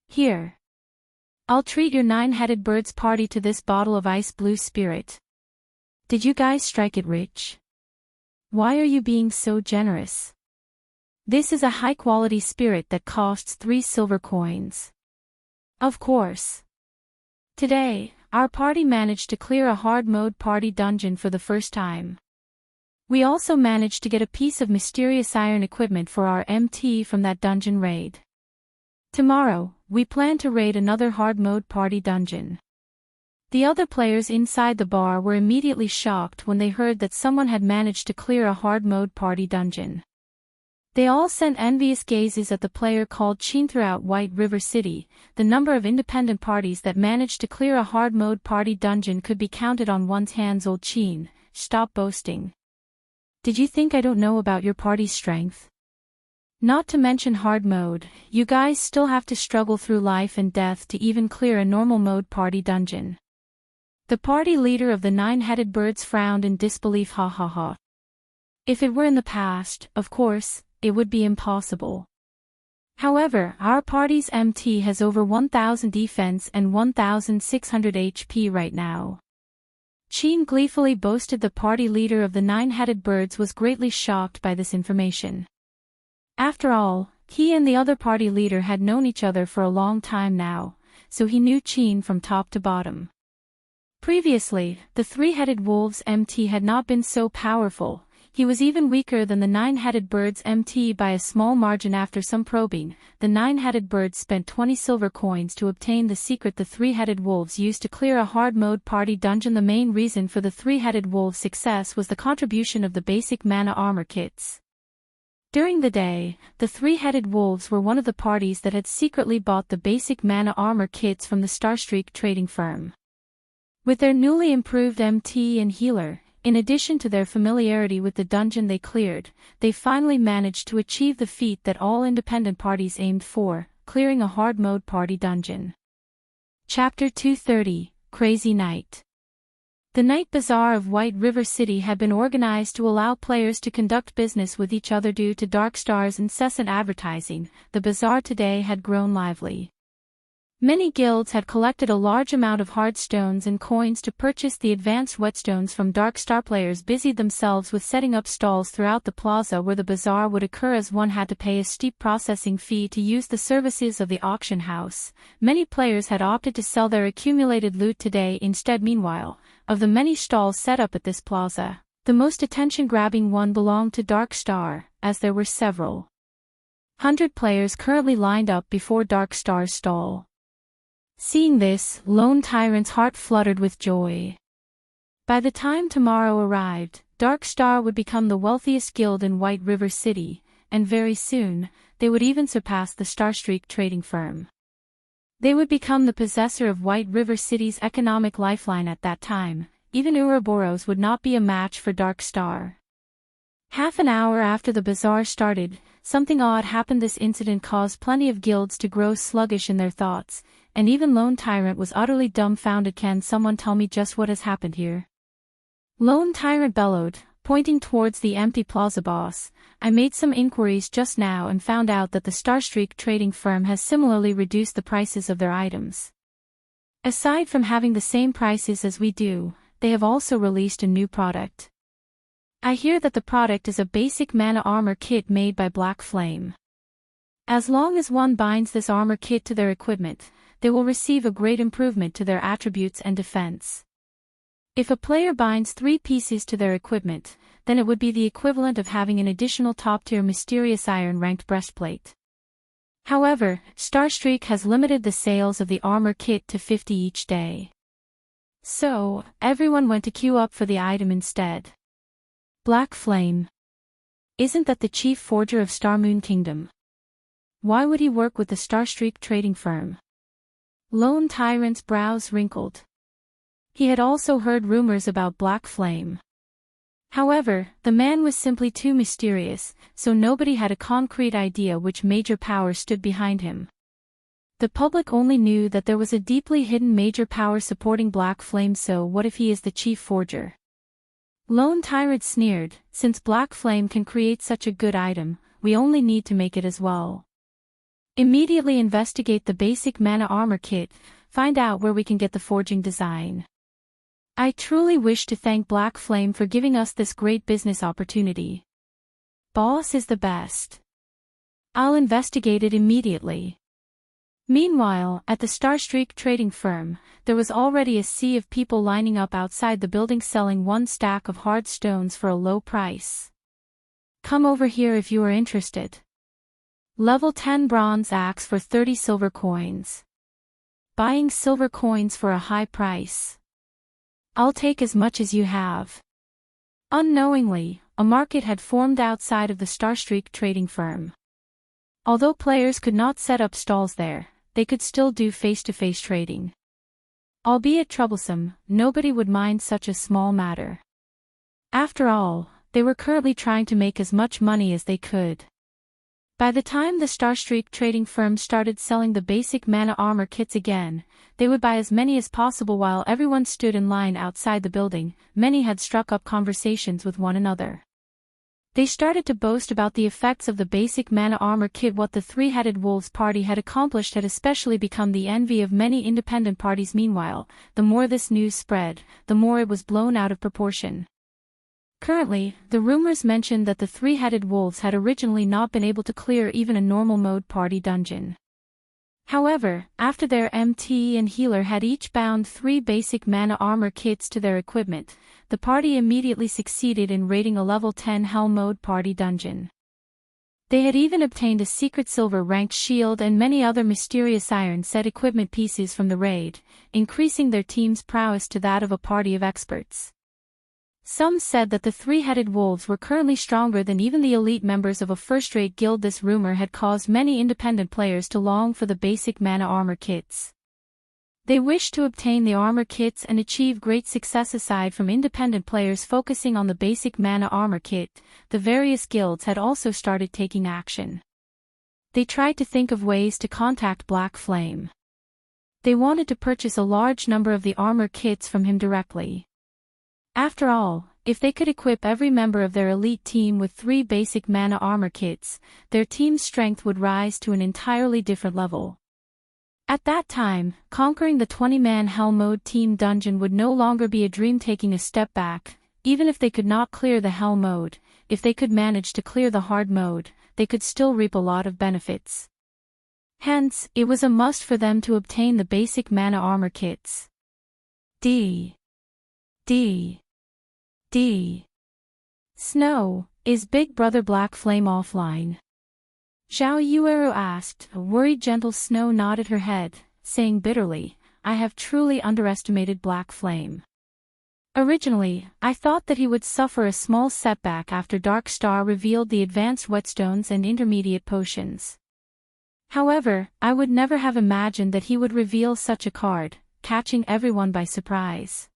Here. I'll treat your 9-headed birds party to this bottle of ice blue spirit. Did you guys strike it rich? Why are you being so generous? This is a high-quality spirit that costs 3 silver coins. Of course. Today, our party managed to clear a hard mode party dungeon for the first time. We also managed to get a piece of mysterious iron equipment for our MT from that dungeon raid. Tomorrow, we plan to raid another hard mode party dungeon. The other players inside the bar were immediately shocked when they heard that someone had managed to clear a hard mode party dungeon. They all sent envious gazes at the player called Chin. Throughout White River City, the number of independent parties that managed to clear a hard mode party dungeon could be counted on one's hands. Old Chin, stop boasting. Did you think I don't know about your party's strength? Not to mention hard mode, you guys still have to struggle through life and death to even clear a normal mode party dungeon. The party leader of the 9-headed birds frowned in disbelief. Ha ha ha. If it were in the past, of course, it would be impossible. However, our party's MT has over 1000 defense and 1600 HP right now. Chin gleefully boasted. The party leader of the 9-headed birds was greatly shocked by this information. After all, he and the other party leader had known each other for a long time now, so he knew Chin from top to bottom. Previously, the 3-headed wolves MT had not been so powerful. He was even weaker than the 9-headed birds MT by a small margin. After some probing, the 9-headed birds spent 20 silver coins to obtain the secret the 3-headed wolves used to clear a hard mode party dungeon. The main reason for the 3-headed wolves' success was the contribution of the basic mana armor kits. During the day, the 3-headed wolves were one of the parties that had secretly bought the basic mana armor kits from the Starstreak trading firm. With their newly improved MT and healer, in addition to their familiarity with the dungeon they cleared, they finally managed to achieve the feat that all independent parties aimed for, clearing a hard mode party dungeon. Chapter 230, Crazy Night. The night bazaar of White River City had been organized to allow players to conduct business with each other. Due to Darkstar's incessant advertising, the bazaar today had grown lively. Many guilds had collected a large amount of hard stones and coins to purchase the advanced whetstones from Darkstar. Players busied themselves with setting up stalls throughout the plaza where the bazaar would occur, as one had to pay a steep processing fee to use the services of the auction house. Many players had opted to sell their accumulated loot today instead. Meanwhile, of the many stalls set up at this plaza, the most attention-grabbing one belonged to Darkstar, as there were several 100 players currently lined up before Darkstar's stall. Seeing this, Lone Tyrant's heart fluttered with joy. By the time tomorrow arrived, Darkstar would become the wealthiest guild in White River City, and very soon, they would even surpass the Starstreak trading firm. They would become the possessor of White River City's economic lifeline at that time. Even Ouroboros would not be a match for Darkstar. Half an hour after the bazaar started, something odd happened. This incident caused plenty of guilds to grow sluggish in their thoughts, and even Lone Tyrant was utterly dumbfounded. Can someone tell me just what has happened here? Lone Tyrant bellowed, Pointing towards the empty plaza boss, I made some inquiries just now and found out that the Starstreak trading firm has similarly reduced the prices of their items. Aside from having the same prices as we do, they have also released a new product. I hear that the product is a basic mana armor kit made by Black Flame. As long as one binds this armor kit to their equipment, they will receive a great improvement to their attributes and defense. If a player binds 3 pieces to their equipment, then it would be the equivalent of having an additional top-tier Mysterious Iron ranked breastplate. However, Starstreak has limited the sales of the armor kit to 50 each day. So, everyone went to queue up for the item instead. Black Flame. Isn't that the chief forger of Starmoon Kingdom? Why would he work with the Starstreak trading firm? Lone Tyrant's brows wrinkled. He had also heard rumors about Black Flame. However, the man was simply too mysterious, so nobody had a concrete idea which major power stood behind him. The public only knew that there was a deeply hidden major power supporting Black Flame, so what if he is the chief forger? Lone Tyrant sneered, since Black Flame can create such a good item, we only need to make it as well. Immediately investigate the basic mana armor kit, find out where we can get the forging design. I truly wish to thank Black Flame for giving us this great business opportunity. Boss is the best. I'll investigate it immediately. Meanwhile, at the Starstreak trading firm, there was already a sea of people lining up outside the building selling 1 stack of hard stones for a low price. Come over here if you are interested. Level 10 bronze axe for 30 silver coins. Buying silver coins for a high price. I'll take as much as you have. Unknowingly, a market had formed outside of the Starstreak trading firm. Although players could not set up stalls there, they could still do face-to-face trading. Albeit troublesome, nobody would mind such a small matter. After all, they were currently trying to make as much money as they could. By the time the Starstreak trading firm started selling the basic mana armor kits again, they would buy as many as possible while everyone stood in line outside the building. Many had struck up conversations with one another. They started to boast about the effects of the basic mana armor kit. What the Three-Headed Wolves party had accomplished had especially become the envy of many independent parties. Meanwhile, the more this news spread, the more it was blown out of proportion. Currently, the rumors mentioned that the Three-Headed Wolves had originally not been able to clear even a normal mode party dungeon. However, after their MT and healer had each bound 3 basic mana armor kits to their equipment, the party immediately succeeded in raiding a level 10 Hell mode party dungeon. They had even obtained a secret silver ranked shield and many other mysterious iron set equipment pieces from the raid, increasing their team's prowess to that of a party of experts. Some said that the Three-Headed Wolves were currently stronger than even the elite members of a first-rate guild. This rumor had caused many independent players to long for the basic mana armor kits. They wished to obtain the armor kits and achieve great success. Aside from independent players focusing on the basic mana armor kit, the various guilds had also started taking action. They tried to think of ways to contact Black Flame. They wanted to purchase a large number of the armor kits from him directly. After all, if they could equip every member of their elite team with 3 basic mana armor kits, their team's strength would rise to an entirely different level. At that time, conquering the 20-man Hell mode team dungeon would no longer be a dream. Taking a step back, even if they could not clear the Hell mode, if they could manage to clear the hard mode, they could still reap a lot of benefits. Hence, it was a must for them to obtain the basic mana armor kits. Snow, is Big Brother Black Flame offline? Zhao Yueru asked. A worried gentle Snow nodded her head, saying bitterly, I have truly underestimated Black Flame. Originally, I thought that he would suffer a small setback after Dark Star revealed the advanced whetstones and intermediate potions. However, I would never have imagined that he would reveal such a card, catching everyone by surprise.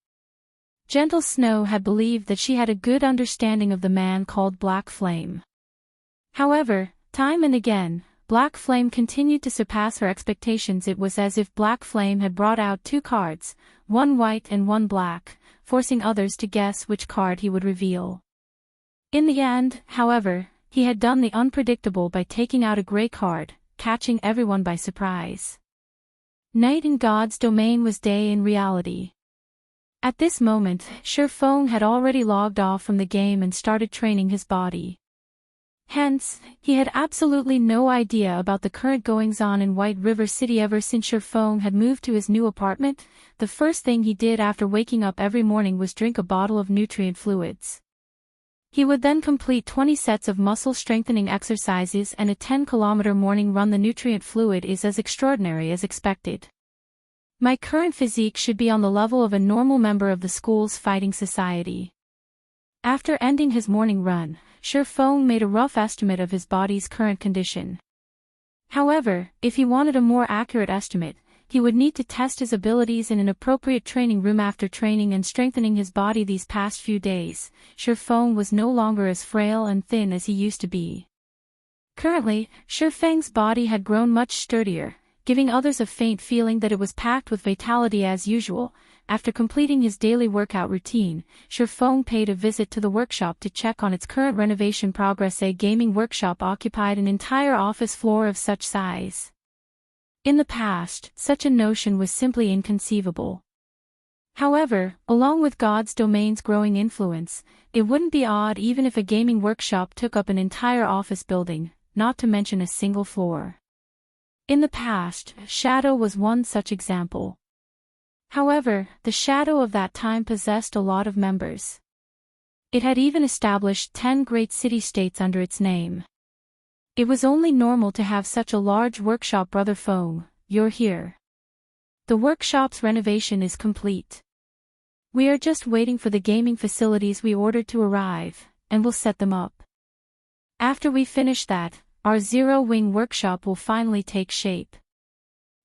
Gentle Snow had believed that she had a good understanding of the man called Black Flame. However, time and again, Black Flame continued to surpass her expectations. It was as if Black Flame had brought out 2 cards, one white and one black, forcing others to guess which card he would reveal. In the end, however, he had done the unpredictable by taking out a gray card, catching everyone by surprise. Night in God's domain was day in reality. At this moment, Surfong had already logged off from the game and started training his body. Hence, he had absolutely no idea about the current goings-on in White River City ever since Surfong had moved to his new apartment. The first thing he did after waking up every morning was drink a bottle of nutrient fluids. He would then complete 20 sets of muscle-strengthening exercises and a 10-kilometer morning run. The nutrient fluid is as extraordinary as expected. My current physique should be on the level of a normal member of the school's fighting society. After ending his morning run, Surfong made a rough estimate of his body's current condition. However, if he wanted a more accurate estimate, he would need to test his abilities in an appropriate training room. After training and strengthening his body these past few days, Surfong was no longer as frail and thin as he used to be. Currently, Surfeng's body had grown much sturdier, giving others a faint feeling that it was packed with vitality as usual. After completing his daily workout routine, Surfong paid a visit to the workshop to check on its current renovation progress. A gaming workshop occupied an entire office floor of such size. In the past, such a notion was simply inconceivable. However, along with God's domain's growing influence, it wouldn't be odd even if a gaming workshop took up an entire office building, not to mention a single floor. In the past, Shadow was one such example. However, the Shadow of that time possessed a lot of members. It had even established 10 great city-states under its name. It was only normal to have such a large workshop. Brother Fong, you're here. The workshop's renovation is complete. We are just waiting for the gaming facilities we ordered to arrive, and we'll set them up. After we finish that, our Zero-Wing workshop will finally take shape.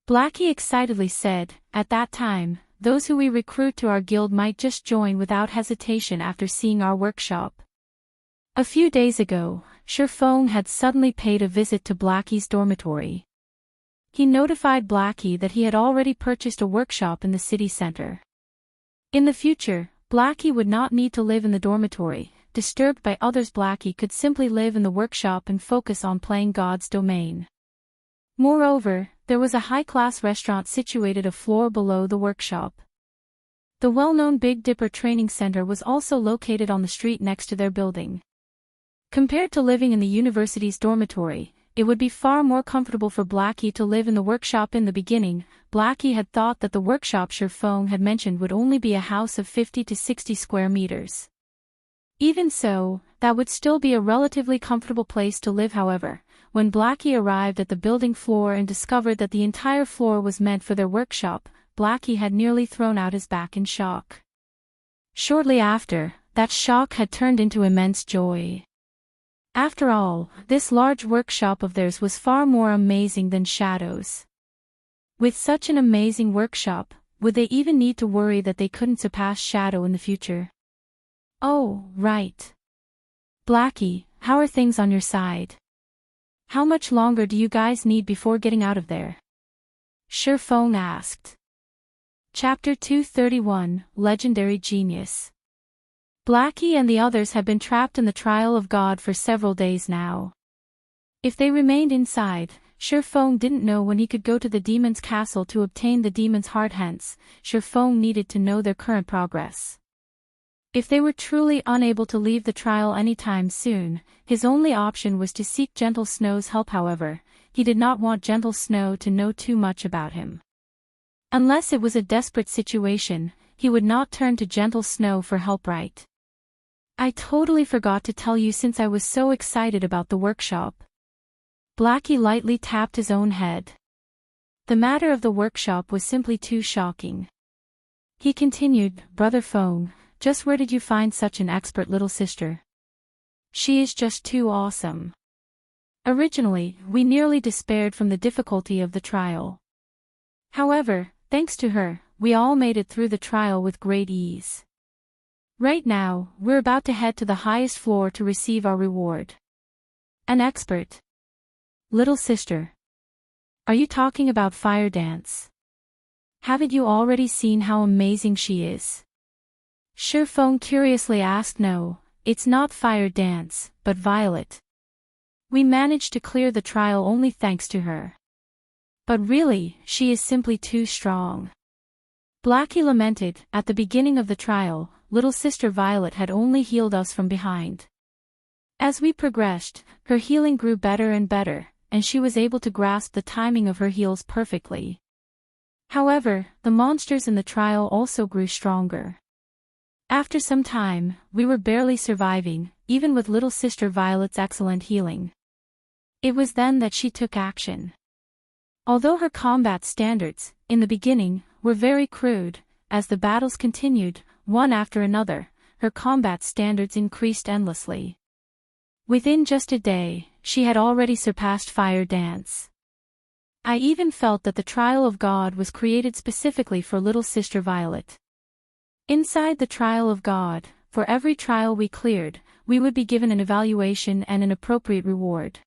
Blackie excitedly said. At that time, those who we recruit to our guild might just join without hesitation after seeing our workshop. A few days ago, Surfong had suddenly paid a visit to Blackie's dormitory. He notified Blackie that he had already purchased a workshop in the city center. In the future, Blackie would not need to live in the dormitory. Disturbed by others, Blackie could simply live in the workshop and focus on playing God's domain. Moreover, there was a high-class restaurant situated a floor below the workshop. The well-known Big Dipper Training Center was also located on the street next to their building. Compared to living in the university's dormitory, it would be far more comfortable for Blackie to live in the workshop. In the beginning, Blackie had thought that the workshop Surfong had mentioned would only be a house of 50 to 60 square meters. Even so, that would still be a relatively comfortable place to live. However, when Blackie arrived at the building floor and discovered that the entire floor was meant for their workshop, Blackie had nearly thrown out his back in shock. Shortly after, that shock had turned into immense joy. After all, this large workshop of theirs was far more amazing than Shadow's. With such an amazing workshop, would they even need to worry that they couldn't surpass Shadow in the future? Oh, right. Blackie, how are things on your side? How much longer do you guys need before getting out of there? Surfong asked. Chapter 231, Legendary Genius. Blackie and the others had been trapped in the trial of God for several days now. If they remained inside, Surfong didn't know when he could go to the demon's castle to obtain the demon's heart. Hence, Surfong needed to know their current progress. If they were truly unable to leave the trial anytime soon, his only option was to seek Gentle Snow's help. However, he did not want Gentle Snow to know too much about him. Unless it was a desperate situation, he would not turn to Gentle Snow for help. Right? I totally forgot to tell you since I was so excited about the workshop. Blackie lightly tapped his own head. The matter of the workshop was simply too shocking. He continued, Brother Fong, just where did you find such an expert little sister? She is just too awesome. Originally, we nearly despaired from the difficulty of the trial. However, thanks to her, we all made it through the trial with great ease. Right now, we're about to head to the highest floor to receive our reward. An expert. Little sister. Are you talking about Fire Dance? Haven't you already seen how amazing she is? Surfong curiously asked. No, it's not Fire Dance, but Violet. We managed to clear the trial only thanks to her. But really, she is simply too strong. Blackie lamented. At the beginning of the trial, little sister Violet had only healed us from behind. As we progressed, her healing grew better and better, and she was able to grasp the timing of her heals perfectly. However, the monsters in the trial also grew stronger. After some time, we were barely surviving, even with little sister Violet's excellent healing. It was then that she took action. Although her combat standards, in the beginning, were very crude, as the battles continued, one after another, her combat standards increased endlessly. Within just a day, she had already surpassed Fire Dance. I even felt that the Trial of God was created specifically for little sister Violet. Inside the Trial of God, for every trial we cleared, we would be given an evaluation and an appropriate reward.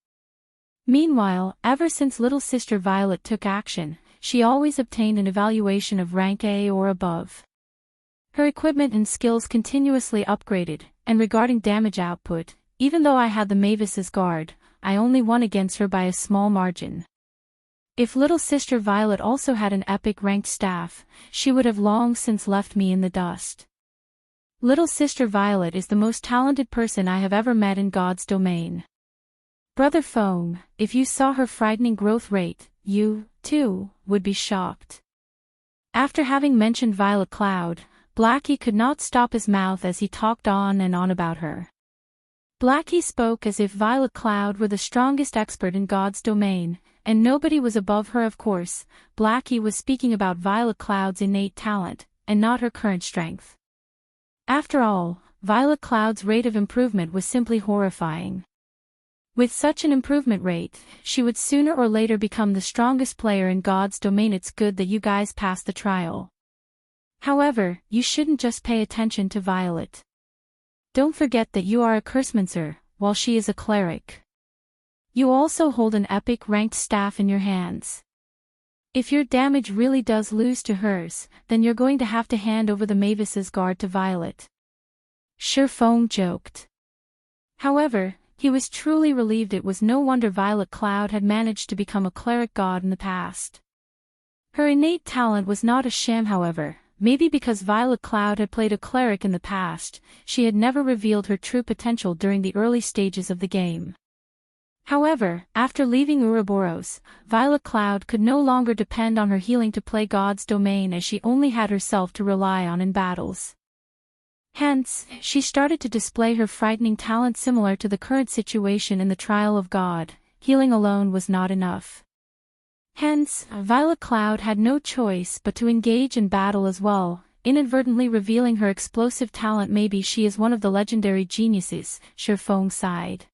Meanwhile, ever since little sister Violet took action, she always obtained an evaluation of rank A or above. Her equipment and skills continuously upgraded, and regarding damage output, even though I had the Mavis's guard, I only won against her by a small margin. If little sister Violet also had an epic ranked staff, she would have long since left me in the dust. Little sister Violet is the most talented person I have ever met in God's domain. Brother Foam, if you saw her frightening growth rate, you, too, would be shocked. After having mentioned Violet Cloud, Blackie could not stop his mouth as he talked on and on about her. Blackie spoke as if Violet Cloud were the strongest expert in God's domain, and nobody was above her. Of course, Blackie was speaking about Violet Cloud's innate talent, and not her current strength. After all, Violet Cloud's rate of improvement was simply horrifying. With such an improvement rate, she would sooner or later become the strongest player in God's domain. It's good that you guys passed the trial. However, you shouldn't just pay attention to Violet. Don't forget that you are a Cursemancer, while she is a cleric. You also hold an epic ranked staff in your hands. If your damage really does lose to hers, then you're going to have to hand over the Mavis's guard to Violet. Foam joked. However, he was truly relieved. It was no wonder Violet Cloud had managed to become a cleric god in the past. Her innate talent was not a sham. However, maybe because Violet Cloud had played a cleric in the past, she had never revealed her true potential during the early stages of the game. However, after leaving Ouroboros, Violet Cloud could no longer depend on her healing to play God's domain, as she only had herself to rely on in battles. Hence, she started to display her frightening talent. Similar to the current situation in the Trial of God, healing alone was not enough. Hence, Violet Cloud had no choice but to engage in battle as well, inadvertently revealing her explosive talent. Maybe she is one of the legendary geniuses, Foam sighed.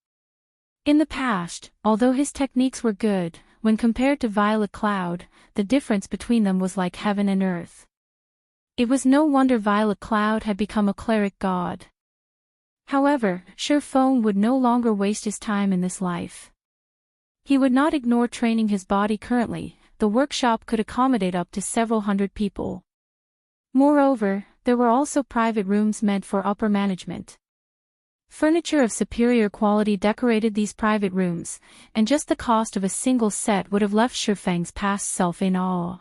In the past, although his techniques were good, when compared to Violet Cloud, the difference between them was like heaven and earth. It was no wonder Violet Cloud had become a cleric god. However, Foam would no longer waste his time in this life. He would not ignore training his body. Currently, the workshop could accommodate up to several hundred people. Moreover, there were also private rooms meant for upper management. Furniture of superior quality decorated these private rooms, and just the cost of a single set would have left Shifang's past self in awe.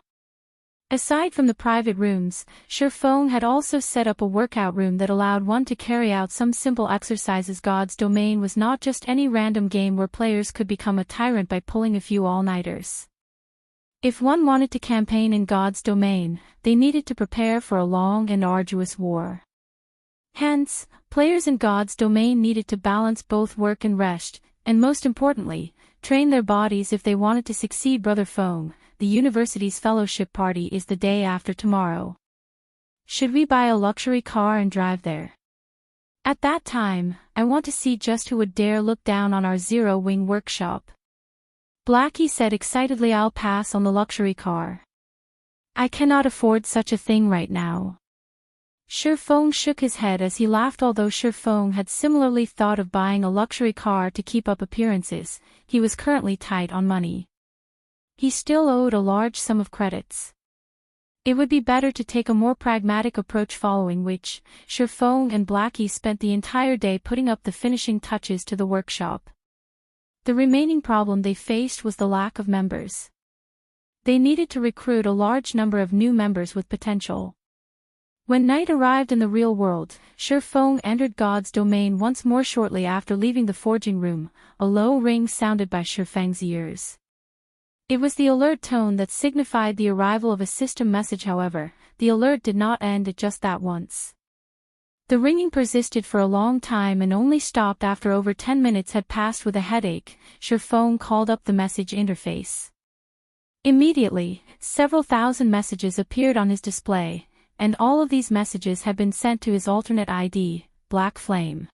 Aside from the private rooms, Foam had also set up a workout room that allowed one to carry out some simple exercises. God's domain was not just any random game where players could become a tyrant by pulling a few all-nighters. If one wanted to campaign in God's domain, they needed to prepare for a long and arduous war. Hence, players in God's domain needed to balance both work and rest, and most importantly, train their bodies if they wanted to succeed. Brother Foam, the university's fellowship party is the day after tomorrow. Should we buy a luxury car and drive there? At that time, I want to see just who would dare look down on our zero-wing workshop. Blackie said excitedly. I'll pass on the luxury car. I cannot afford such a thing right now. Foam shook his head as he laughed. Although Foam had similarly thought of buying a luxury car to keep up appearances, he was currently tight on money. He still owed a large sum of credits. It would be better to take a more pragmatic approach, following which, Shurfong and Blackie spent the entire day putting up the finishing touches to the workshop. The remaining problem they faced was the lack of members. They needed to recruit a large number of new members with potential. When night arrived in the real world, Shurfong entered God's domain once more. Shortly after leaving the forging room, a low ring sounded by Shurfeng's ears. It was the alert tone that signified the arrival of a system message. However, the alert did not end at just that once. The ringing persisted for a long time and only stopped after over 10 minutes had passed. With a headache, Shurfong called up the message interface. Immediately, several thousand messages appeared on his display, and all of these messages had been sent to his alternate ID, Black Flame.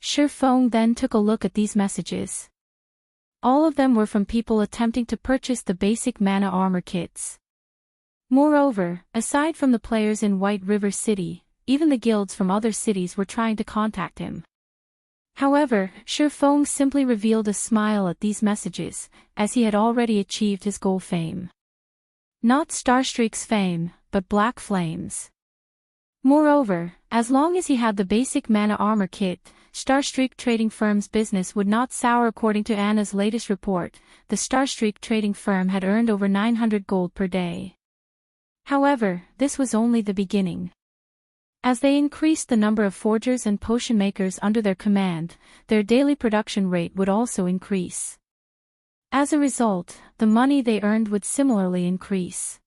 Shurfong then took a look at these messages. All of them were from people attempting to purchase the basic mana armor kits. Moreover, aside from the players in White River City, even the guilds from other cities were trying to contact him. However, Shurfong simply revealed a smile at these messages, as he had already achieved his goal: fame. Not Starstreak's fame, but Black Flame's. Moreover, as long as he had the basic mana armor kit, Starstreak trading firm's business would not sour. According to Anna's latest report, the Starstreak trading firm had earned over 900 gold per day. However, this was only the beginning. As they increased the number of forgers and potion makers under their command, their daily production rate would also increase. As a result, the money they earned would similarly increase.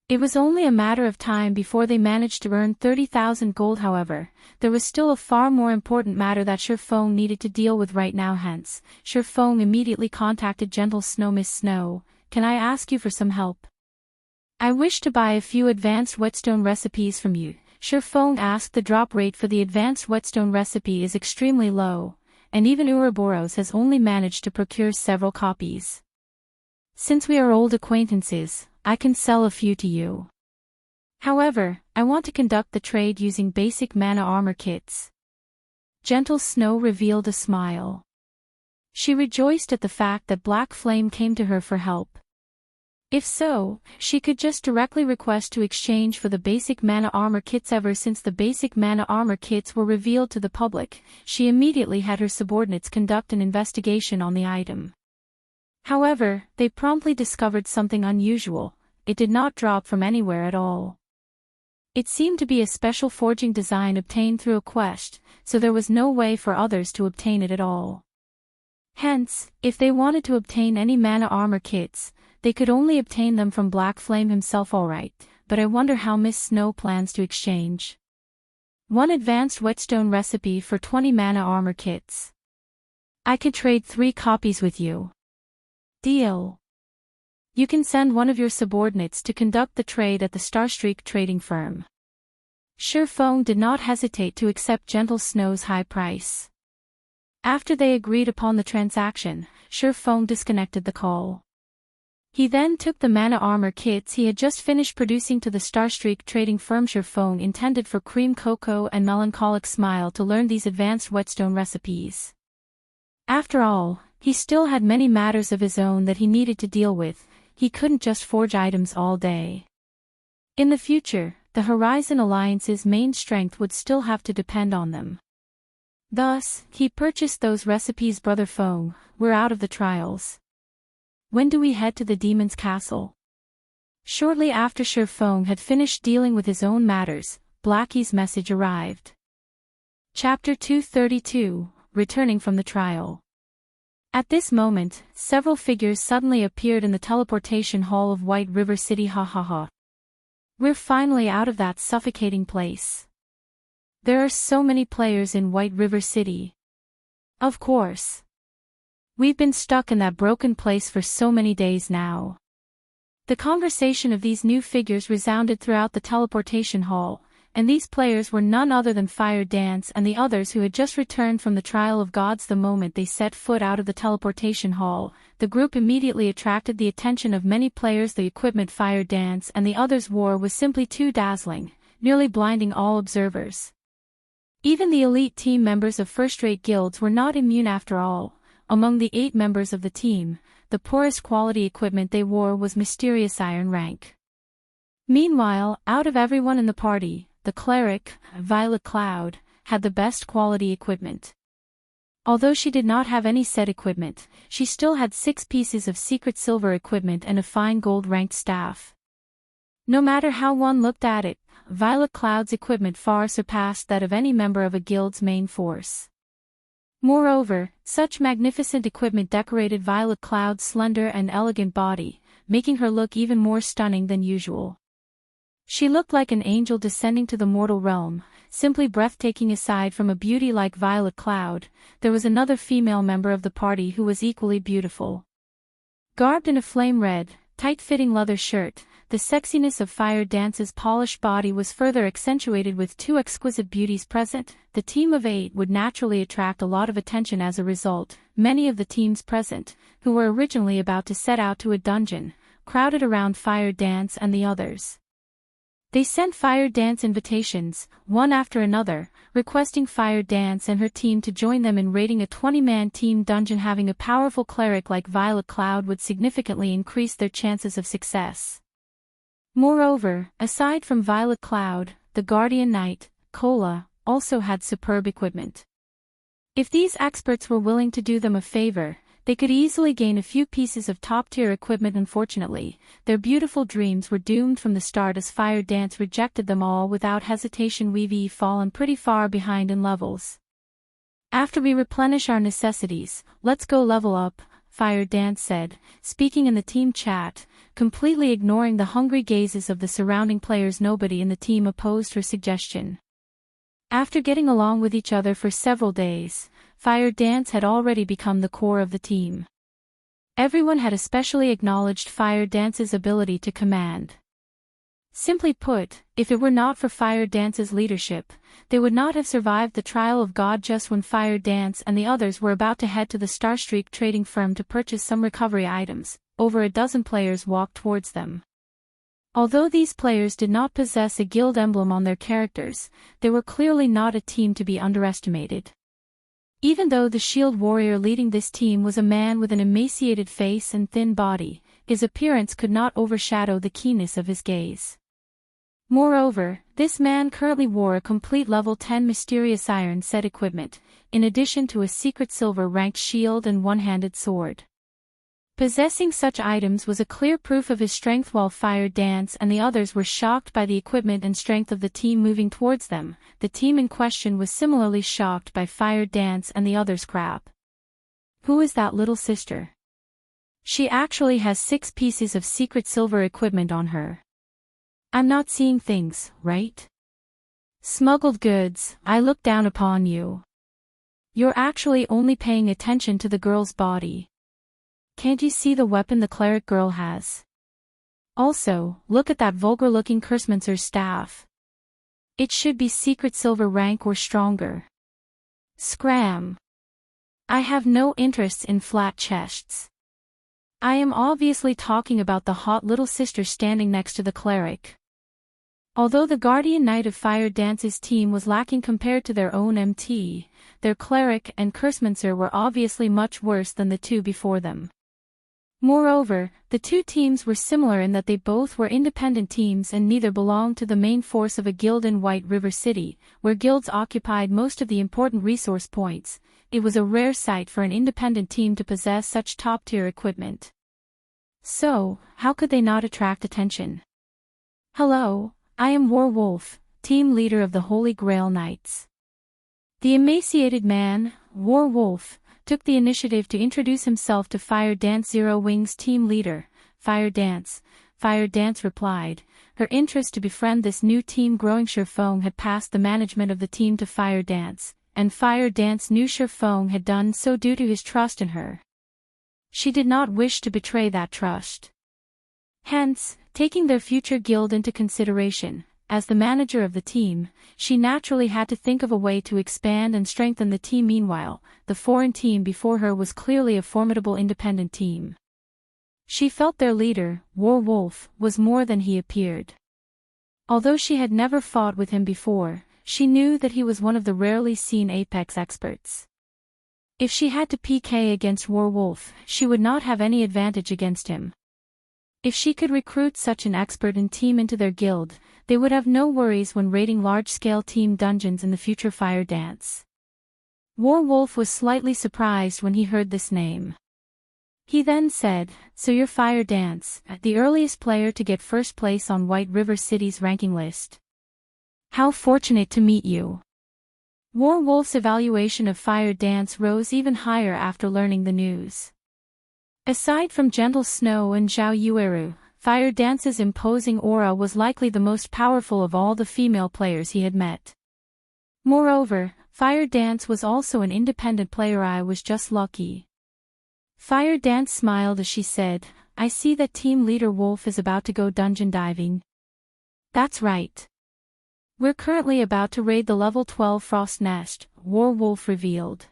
It was only a matter of time before they managed to earn 30,000 gold. However, there was still a far more important matter that Shurfong needed to deal with right now. Hence, Shurfong immediately contacted Gentle Snow. Miss Snow, can I ask you for some help? I wish to buy a few advanced whetstone recipes from you, Shurfong asked. The drop rate for the advanced whetstone recipe is extremely low, and even Ouroboros has only managed to procure several copies. Since we are old acquaintances, I can sell a few to you. However, I want to conduct the trade using basic mana armor kits. Gentle Snow revealed a smile. She rejoiced at the fact that Black Flame came to her for help. If so, she could just directly request to exchange for the basic mana armor kits. Ever since the basic mana armor kits were revealed to the public, she immediately had her subordinates conduct an investigation on the item. However, they promptly discovered something unusual: it did not drop from anywhere at all. It seemed to be a special forging design obtained through a quest, so there was no way for others to obtain it at all. Hence, if they wanted to obtain any mana armor kits, they could only obtain them from Black Flame himself. Alright, but I wonder how Miss Snow plans to exchange. One advanced whetstone recipe for 20 mana armor kits. I could trade 3 copies with you. Deal. You can send one of your subordinates to conduct the trade at the Starstreak trading firm. Shurfong did not hesitate to accept Gentle Snow's high price. After they agreed upon the transaction, Shurfong disconnected the call. He then took the mana armor kits he had just finished producing to the Starstreak trading firm. Shurfong intended for Cream Cocoa and Melancholic Smile to learn these advanced whetstone recipes. After all, he still had many matters of his own that he needed to deal with. He couldn't just forge items all day. In the future, the Horizon Alliance's main strength would still have to depend on them. Thus, he purchased those recipes. Brother Fong, we're out of the trials. When do we head to the Demon's Castle? Shortly after Shurfong had finished dealing with his own matters, Blackie's message arrived. Chapter 232, Returning from the Trial. At this moment, several figures suddenly appeared in the teleportation hall of White River City. Ha ha ha. We're finally out of that suffocating place. There are so many players in White River City. Of course. We've been stuck in that broken place for so many days now. The conversation of these new figures resounded throughout the teleportation hall, and these players were none other than Fire Dance and the others who had just returned from the Trial of Gods. The moment they set foot out of the teleportation hall, the group immediately attracted the attention of many players. The equipment Fire Dance and the others wore was simply too dazzling, nearly blinding all observers. Even the elite team members of first-rate guilds were not immune after all. Among the 8 members of the team, the poorest quality equipment they wore was mysterious iron rank. Meanwhile, out of everyone in the party, the cleric, Violet Cloud, had the best quality equipment. Although she did not have any set equipment, she still had 6 pieces of secret silver equipment and a fine gold-ranked staff. No matter how one looked at it, Violet Cloud's equipment far surpassed that of any member of a guild's main force. Moreover, such magnificent equipment decorated Violet Cloud's slender and elegant body, making her look even more stunning than usual. She looked like an angel descending to the mortal realm, simply breathtaking. Aside from a beauty like Violet Cloud, there was another female member of the party who was equally beautiful. Garbed in a flame-red, tight-fitting leather shirt, the sexiness of Fire Dance's polished body was further accentuated with 2 exquisite beauties present. The team of 8 would naturally attract a lot of attention as a result. Many of the teams present, who were originally about to set out to a dungeon, crowded around Fire Dance and the others. They sent Fire Dance invitations, one after another, requesting Fire Dance and her team to join them in raiding a 20-man team dungeon. Having a powerful cleric like Violet Cloud would significantly increase their chances of success. Moreover, aside from Violet Cloud, the Guardian Knight, Kola, also had superb equipment. If these experts were willing to do them a favor, they could easily gain a few pieces of top-tier equipment. Unfortunately, their beautiful dreams were doomed from the start as Fire Dance rejected them all without hesitation. We've fallen pretty far behind in levels. After we replenish our necessities, let's go level up, Fire Dance said, speaking in the team chat, completely ignoring the hungry gazes of the surrounding players. Nobody in the team opposed her suggestion. After getting along with each other for several days, Fire Dance had already become the core of the team. Everyone had especially acknowledged Fire Dance's ability to command. Simply put, if it were not for Fire Dance's leadership, they would not have survived the trial of God. Just when Fire Dance and the others were about to head to the Starstreak trading firm to purchase some recovery items, over a dozen players walked towards them. Although these players did not possess a guild emblem on their characters, they were clearly not a team to be underestimated. Even though the shield warrior leading this team was a man with an emaciated face and thin body, his appearance could not overshadow the keenness of his gaze. Moreover, this man currently wore a complete level 10 mysterious iron set equipment, in addition to a secret silver-ranked shield and one-handed sword. Possessing such items was a clear proof of his strength. While Fire Dance and the others were shocked by the equipment and strength of the team moving towards them, the team in question was similarly shocked by Fire Dance and the others' crap. Who is that little sister? She actually has 6 pieces of secret silver equipment on her. I'm not seeing things, right? Smuggled goods, I look down upon you. You're actually only paying attention to the girl's body. Can't you see the weapon the cleric girl has? Also, look at that vulgar-looking Cursmancer's staff. It should be secret silver rank or stronger. Scram. I have no interests in flat chests. I am obviously talking about the hot little sister standing next to the cleric. Although the Guardian Knight of Fire Dance's team was lacking compared to their own MT, their cleric and Cursmancer were obviously much worse than the 2 before them. Moreover, the 2 teams were similar in that they both were independent teams and neither belonged to the main force of a guild in White River City, where guilds occupied most of the important resource points. It was a rare sight for an independent team to possess such top-tier equipment. So, how could they not attract attention? Hello, I am Warwolf, team leader of the Holy Grail Knights. The emaciated man, Warwolf, took the initiative to introduce himself to Fire Dance Zero Wings team leader, Fire Dance. Fire Dance replied, her interest to befriend this new team growing. Sherfong had passed the management of the team to Fire Dance, and Fire Dance knew Sherfong had done so due to his trust in her. She did not wish to betray that trust. Hence, taking their future guild into consideration, as the manager of the team, she naturally had to think of a way to expand and strengthen the team. Meanwhile, the foreign team before her was clearly a formidable independent team. She felt their leader, Warwolf, was more than he appeared. Although she had never fought with him before, she knew that he was one of the rarely seen Apex experts. If she had to PK against Warwolf, she would not have any advantage against him. If she could recruit such an expert and team into their guild, they would have no worries when raiding large-scale team dungeons in the future Fire Dance. Warwolf was slightly surprised when he heard this name. He then said, "So you're Fire Dance, the earliest player to get first place on White River City's ranking list. How fortunate to meet you." Warwolf's evaluation of Fire Dance rose even higher after learning the news. Aside from Gentle Snow and Zhao Yueru, Fire Dance's imposing aura was likely the most powerful of all the female players he had met. Moreover, Fire Dance was also an independent player. I was just lucky. Fire Dance smiled as she said, "I see that team leader Wolf is about to go dungeon diving." "That's right. We're currently about to raid the level 12 Frost Nest," Warwolf revealed.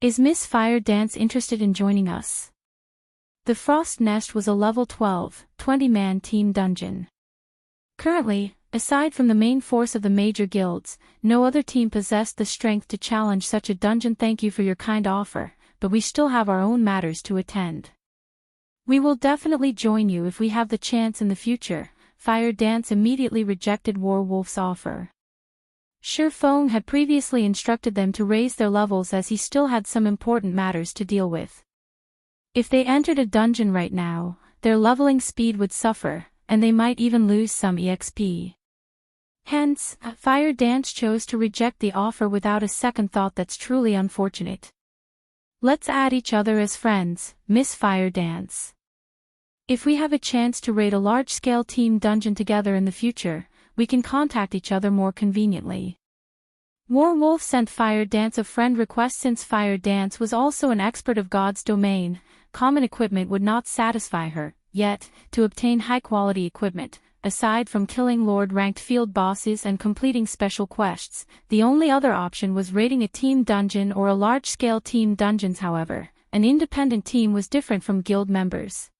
"Is Miss Fire Dance interested in joining us?" The Frost Nest was a level 12, 20-man team dungeon. Currently, aside from the main force of the major guilds, no other team possessed the strength to challenge such a dungeon. "Thank you for your kind offer, but we still have our own matters to attend. We will definitely join you if we have the chance in the future." Fire Dance immediately rejected Warwolf's offer. Shifeng had previously instructed them to raise their levels as he still had some important matters to deal with. If they entered a dungeon right now, their leveling speed would suffer, and they might even lose some EXP. Hence, Fire Dance chose to reject the offer without a second thought. "That's truly unfortunate. Let's add each other as friends, Miss Fire Dance. If we have a chance to raid a large-scale team dungeon together in the future, we can contact each other more conveniently." Warwolf sent Fire Dance a friend request. Since Fire Dance was also an expert of God's domain, common equipment would not satisfy her, yet, to obtain high-quality equipment, aside from killing Lord-ranked field bosses and completing special quests, the only other option was raiding a team dungeon or a large-scale team dungeons. However, an independent team was different from guild members.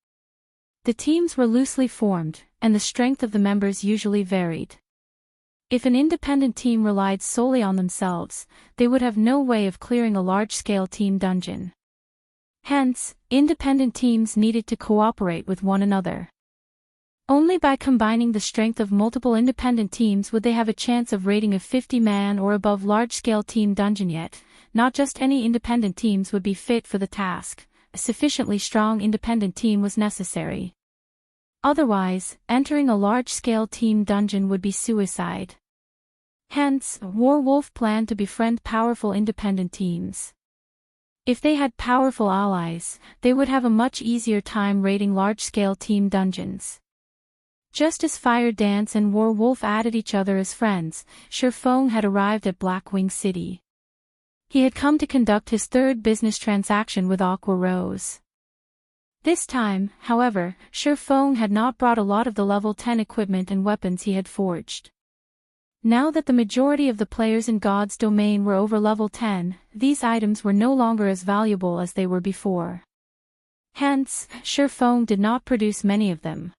The teams were loosely formed, and the strength of the members usually varied. If an independent team relied solely on themselves, they would have no way of clearing a large-scale team dungeon. Hence, independent teams needed to cooperate with one another. Only by combining the strength of multiple independent teams would they have a chance of raiding a 50-man or above large-scale team dungeon. Yet, not just any independent teams would be fit for the task. A sufficiently strong independent team was necessary. Otherwise, entering a large-scale team dungeon would be suicide. Hence, Warwolf planned to befriend powerful independent teams. If they had powerful allies, they would have a much easier time raiding large-scale team dungeons. Just as Fire Dance and Warwolf added each other as friends, Shifeng had arrived at Blackwing City. He had come to conduct his third business transaction with Aqua Rose. This time, however, Shifeng had not brought a lot of the level 10 equipment and weapons he had forged. Now that the majority of the players in God's domain were over level 10, these items were no longer as valuable as they were before. Hence, Shifeng did not produce many of them.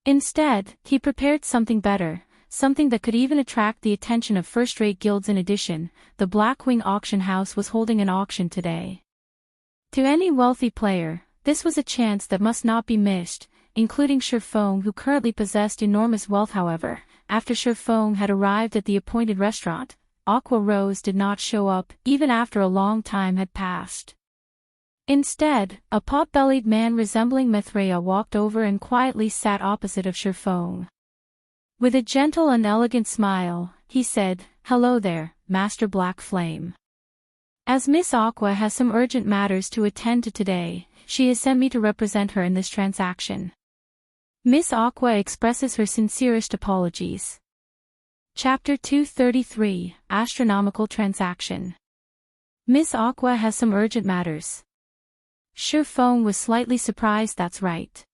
Instead, he prepared something better, something that could even attract the attention of first-rate guilds. In addition, the Blackwing auction house was holding an auction today. To any wealthy player, this was a chance that must not be missed, including Shifeng, who currently possessed enormous wealth. However, after Shifeng had arrived at the appointed restaurant, Aqua Rose did not show up, even after a long time had passed. Instead, a pot-bellied man resembling Mithraea walked over and quietly sat opposite of Shifeng. With a gentle and elegant smile, he said, "Hello there, Master Black Flame. As Miss Aqua has some urgent matters to attend to today, she has sent me to represent her in this transaction. Miss Aqua expresses her sincerest apologies." Chapter 233, Astronomical Transaction. Miss Aqua has some urgent matters. Shifeng was slightly surprised. "That's right.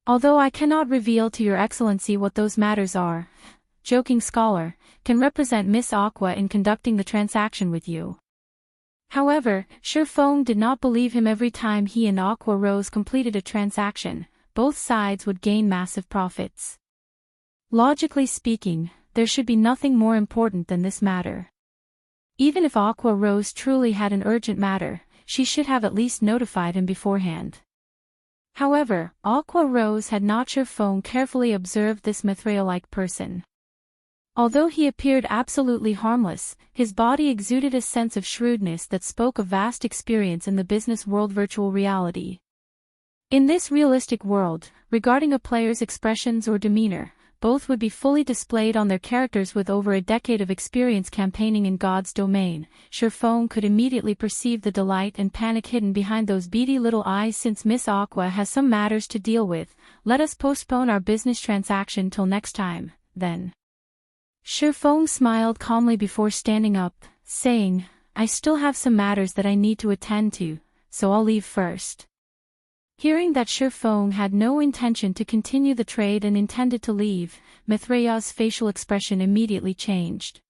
Although I cannot reveal to your excellency what those matters are, Joking Scholar can represent Miss Aqua in conducting the transaction with you." However, Shifeng did not believe him. Every time he and Aqua Rose completed a transaction, both sides would gain massive profits. Logically speaking, there should be nothing more important than this matter. Even if Aqua Rose truly had an urgent matter, she should have at least notified him beforehand. However, Aqua Rose had not Sherfone carefully observed this Mithril-like person. Although he appeared absolutely harmless, his body exuded a sense of shrewdness that spoke of vast experience in the business world virtual reality. In this realistic world, regarding a player's expressions or demeanor, both would be fully displayed on their characters. With over a decade of experience campaigning in God's domain, Sherfone could immediately perceive the delight and panic hidden behind those beady little eyes. Since Miss Aqua has some matters to deal with, let us postpone our business transaction till next time, then. Sherfone smiled calmly before standing up, saying, I still have some matters that I need to attend to, so I'll leave first. Hearing that Sherfone had no intention to continue the trade and intended to leave, Mithraya's facial expression immediately changed.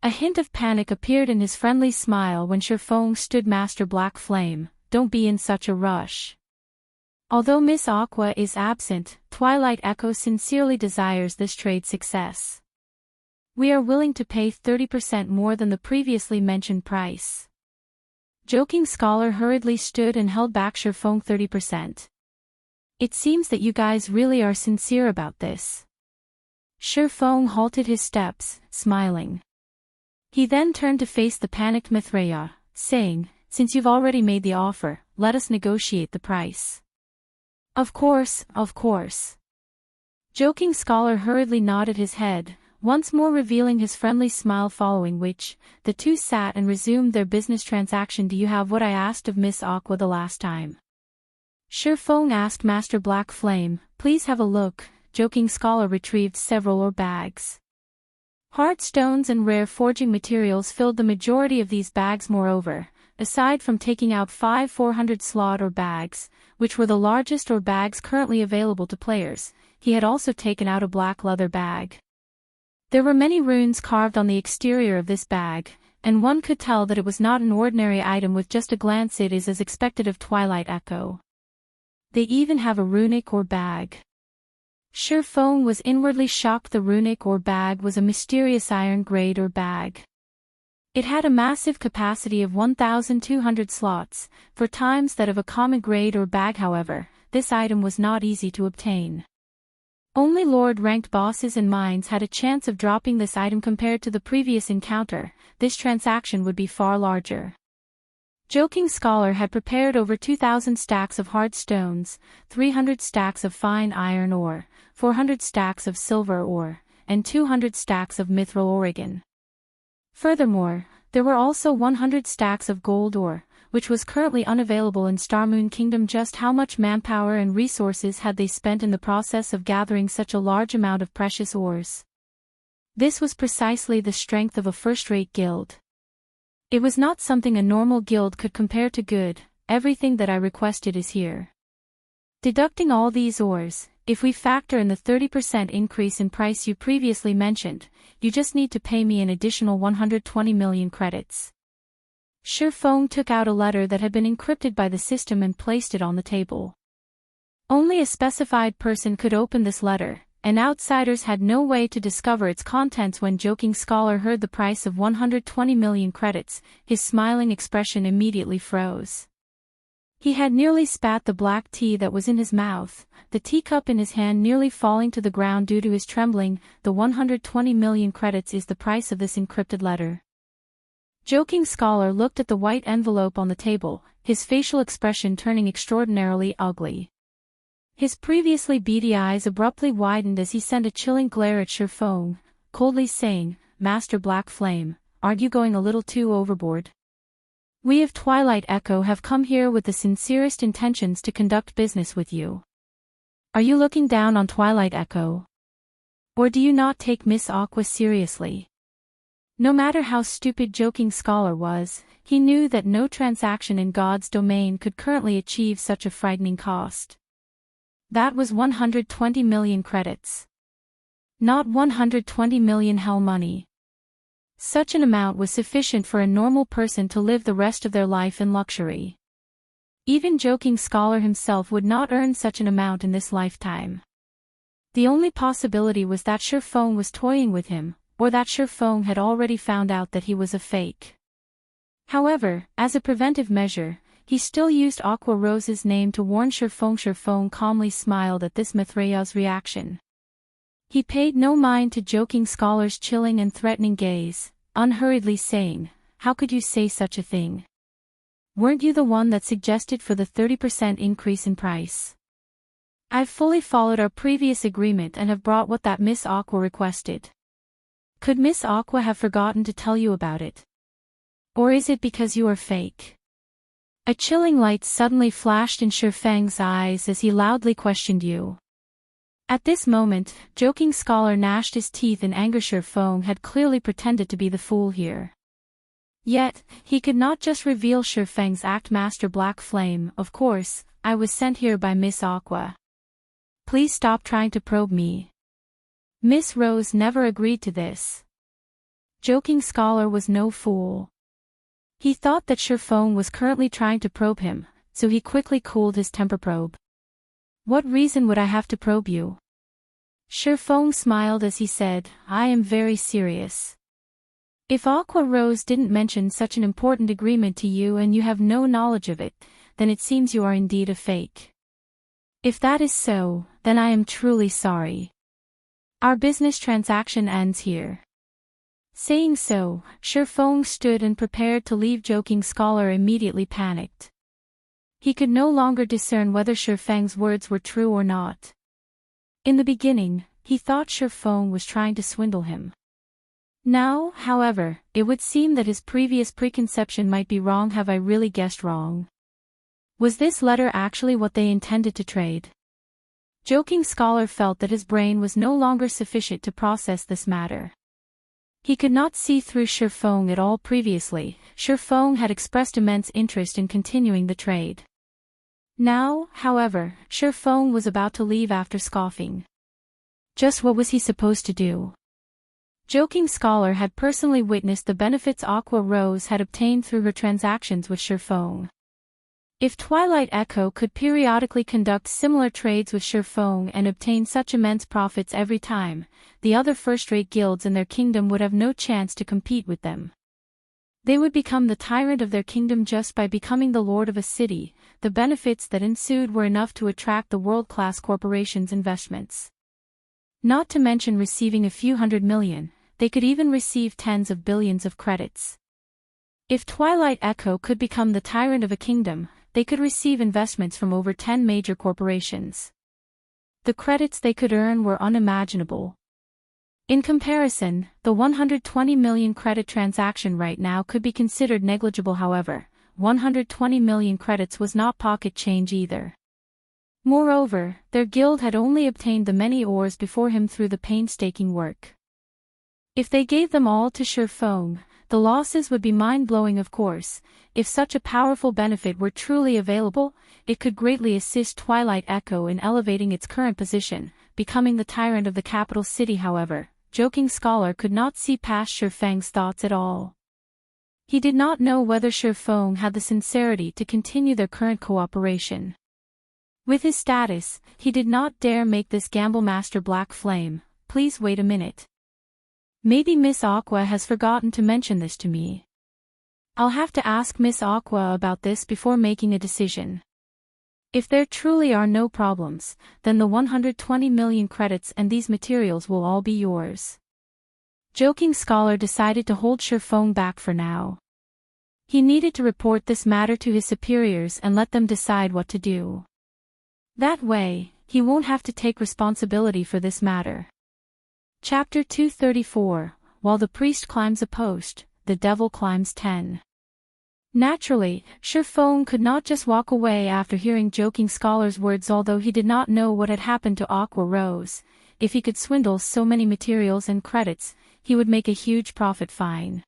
A hint of panic appeared in his friendly smile when Sherfone stood. Master Black Flame, don't be in such a rush. Although Miss Aqua is absent, Twilight Echo sincerely desires this trade success. We are willing to pay 30% more than the previously mentioned price. Joking Scholar hurriedly stood and held back Sherfone 30%. It seems that you guys really are sincere about this. Sherfone halted his steps, smiling. He then turned to face the panicked Mithraya, saying, since you've already made the offer, let us negotiate the price. Of course, of course. Joking Scholar hurriedly nodded his head, once more revealing his friendly smile, following which, the two sat and resumed their business transaction. Do you have what I asked of Miss Aqua the last time? Sherfone asked Master Black Flame. Please have a look. Joking Scholar retrieved several ore bags. Hard stones and rare forging materials filled the majority of these bags. Moreover, aside from taking out 5 400 slot ore bags, which were the largest ore bags currently available to players, he had also taken out a black leather bag. There were many runes carved on the exterior of this bag, and one could tell that it was not an ordinary item with just a glance. It is as expected of Twilight Echo. They even have a runic ore bag. Sherfone was inwardly shocked. The runic ore bag was a mysterious iron grade ore bag. It had a massive capacity of 1,200 slots, 4 times that of a common grade ore bag. However, this item was not easy to obtain. Only Lord-ranked bosses and mines had a chance of dropping this item. Compared to the previous encounter, this transaction would be far larger. Joking Scholar had prepared over 2,000 stacks of hard stones, 300 stacks of fine iron ore, 400 stacks of silver ore, and 200 stacks of mithril ore. Furthermore, there were also 100 stacks of gold ore, which was currently unavailable in Starmoon Kingdom. Just how much manpower and resources had they spent in the process of gathering such a large amount of precious ores? This was precisely the strength of a first-rate guild. It was not something a normal guild could compare to. Good, everything that I requested is here. Deducting all these ores, if we factor in the 30% increase in price you previously mentioned, you just need to pay me an additional 120 million credits. Sherfone took out a letter that had been encrypted by the system and placed it on the table. Only a specified person could open this letter, and outsiders had no way to discover its contents. When Joking Scholar heard the price of 120 million credits, his smiling expression immediately froze. He had nearly spat the black tea that was in his mouth, the teacup in his hand nearly falling to the ground due to his trembling. The 120 million credits is the price of this encrypted letter. Joking Scholar looked at the white envelope on the table, his facial expression turning extraordinarily ugly. His previously beady eyes abruptly widened as he sent a chilling glare at Sherfone, coldly saying, Master Black Flame, aren't you going a little too overboard? We of Twilight Echo have come here with the sincerest intentions to conduct business with you. Are you looking down on Twilight Echo? Or do you not take Miss Aqua seriously? No matter how stupid Joking Scholar was, he knew that no transaction in God's domain could currently achieve such a frightening cost. That was 120 million credits. Not 120 million hell money. Such an amount was sufficient for a normal person to live the rest of their life in luxury. Even Joking Scholar himself would not earn such an amount in this lifetime. The only possibility was that Sherfone was toying with him, or that Sherfone had already found out that he was a fake. However, as a preventive measure, he still used Aqua Rose's name to warn Shifeng. Shifeng calmly smiled at this Mithraia's reaction. He paid no mind to Joking Scholar's chilling and threatening gaze, unhurriedly saying, "How could you say such a thing? Weren't you the one that suggested for the 30% increase in price? I've fully followed our previous agreement and have brought what that Miss Aqua requested. Could Miss Aqua have forgotten to tell you about it? Or is it because you are fake?" A chilling light suddenly flashed in Shifeng's eyes as he loudly questioned you. At this moment, Joking Scholar gnashed his teeth in anger. Shifeng had clearly pretended to be the fool here. Yet, he could not just reveal Shifeng's act. "Master Black Flame, of course, I was sent here by Miss Aqua. Please stop trying to probe me. Miss Rose never agreed to this." Joking Scholar was no fool. He thought that Shifeng was currently trying to probe him, so he quickly cooled his temper. "Probe? What reason would I have to probe you?" Shifeng smiled as he said, "I am very serious. If Aqua Rose didn't mention such an important agreement to you and you have no knowledge of it, then it seems you are indeed a fake. If that is so, then I am truly sorry. Our business transaction ends here." Saying so, Shifeng stood and prepared to leave. Joking Scholar immediately panicked. He could no longer discern whether Shifeng's words were true or not. In the beginning, he thought Shifeng was trying to swindle him. Now, however, it would seem that his previous preconception might be wrong. Have I really guessed wrong? Was this letter actually what they intended to trade? Joking Scholar felt that his brain was no longer sufficient to process this matter. He could not see through Shifeng at all. Previously, Shifeng had expressed immense interest in continuing the trade. Now, however, Shifeng was about to leave after scoffing. Just what was he supposed to do? Joking Scholar had personally witnessed the benefits Aqua Rose had obtained through her transactions with Shifeng. If Twilight Echo could periodically conduct similar trades with Shifeng and obtain such immense profits every time, the other first-rate guilds in their kingdom would have no chance to compete with them. They would become the tyrant of their kingdom just by becoming the lord of a city. The benefits that ensued were enough to attract the world-class corporations' investments. Not to mention receiving a few hundred million, they could even receive tens of billions of credits. If Twilight Echo could become the tyrant of a kingdom, they could receive investments from over 10 major corporations. The credits they could earn were unimaginable. In comparison, the 120 million credit transaction right now could be considered negligible. However, 120 million credits was not pocket change either. Moreover, their guild had only obtained the many ores before him through the painstaking work. If they gave them all to Shifeng, the losses would be mind-blowing. Of course, if such a powerful benefit were truly available, it could greatly assist Twilight Echo in elevating its current position, becoming the tyrant of the capital city. However, Joking Scholar could not see past Shifeng's thoughts at all. He did not know whether Shifeng had the sincerity to continue their current cooperation. With his status, he did not dare make this gamble. "Master Black Flame, please wait a minute. Maybe Miss Aqua has forgotten to mention this to me. I'll have to ask Miss Aqua about this before making a decision. If there truly are no problems, then the 120 million credits and these materials will all be yours." Joking Scholar decided to hold Shifeng back for now. He needed to report this matter to his superiors and let them decide what to do. That way, he won't have to take responsibility for this matter. Chapter 234, While the Priest Climbs a Post, the Devil Climbs 10. Naturally, Shifeng could not just walk away after hearing Joking Scholar's words. Although he did not know what had happened to Aqua Rose, if he could swindle so many materials and credits, he would make a huge profit. "Fine.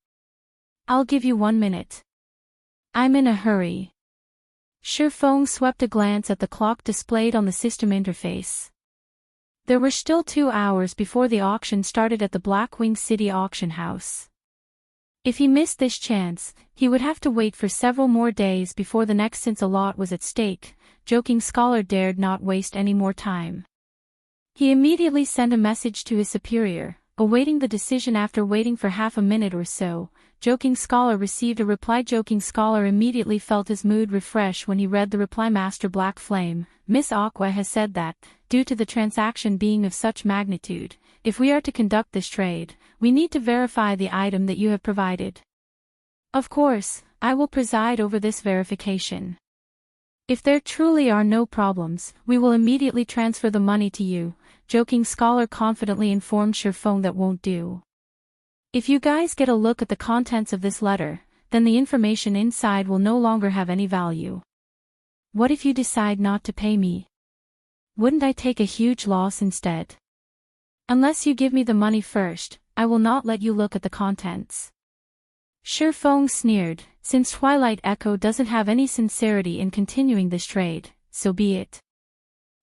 I'll give you 1 minute. I'm in a hurry." Shifeng swept a glance at the clock displayed on the system interface. There were still 2 hours before the auction started at the Blackwing City auction house. If he missed this chance, he would have to wait for several more days before the next. Since a lot was at stake, Joking Scholar dared not waste any more time. He immediately sent a message to his superior, Awaiting the decision. After waiting for half a minute or so, Joking Scholar received a reply. Joking Scholar immediately felt his mood refresh when he read the reply. Master Black Flame, Miss Aqua has said that, due to the transaction being of such magnitude, if we are to conduct this trade, we need to verify the item that you have provided. Of course, I will preside over this verification. If there truly are no problems, we will immediately transfer the money to you, Joking Scholar confidently informed Shirfong. That won't do. If you guys get a look at the contents of this letter, then the information inside will no longer have any value. What if you decide not to pay me? Wouldn't I take a huge loss instead? Unless you give me the money first, I will not let you look at the contents. Shirfong sneered, since Twilight Echo doesn't have any sincerity in continuing this trade, so be it.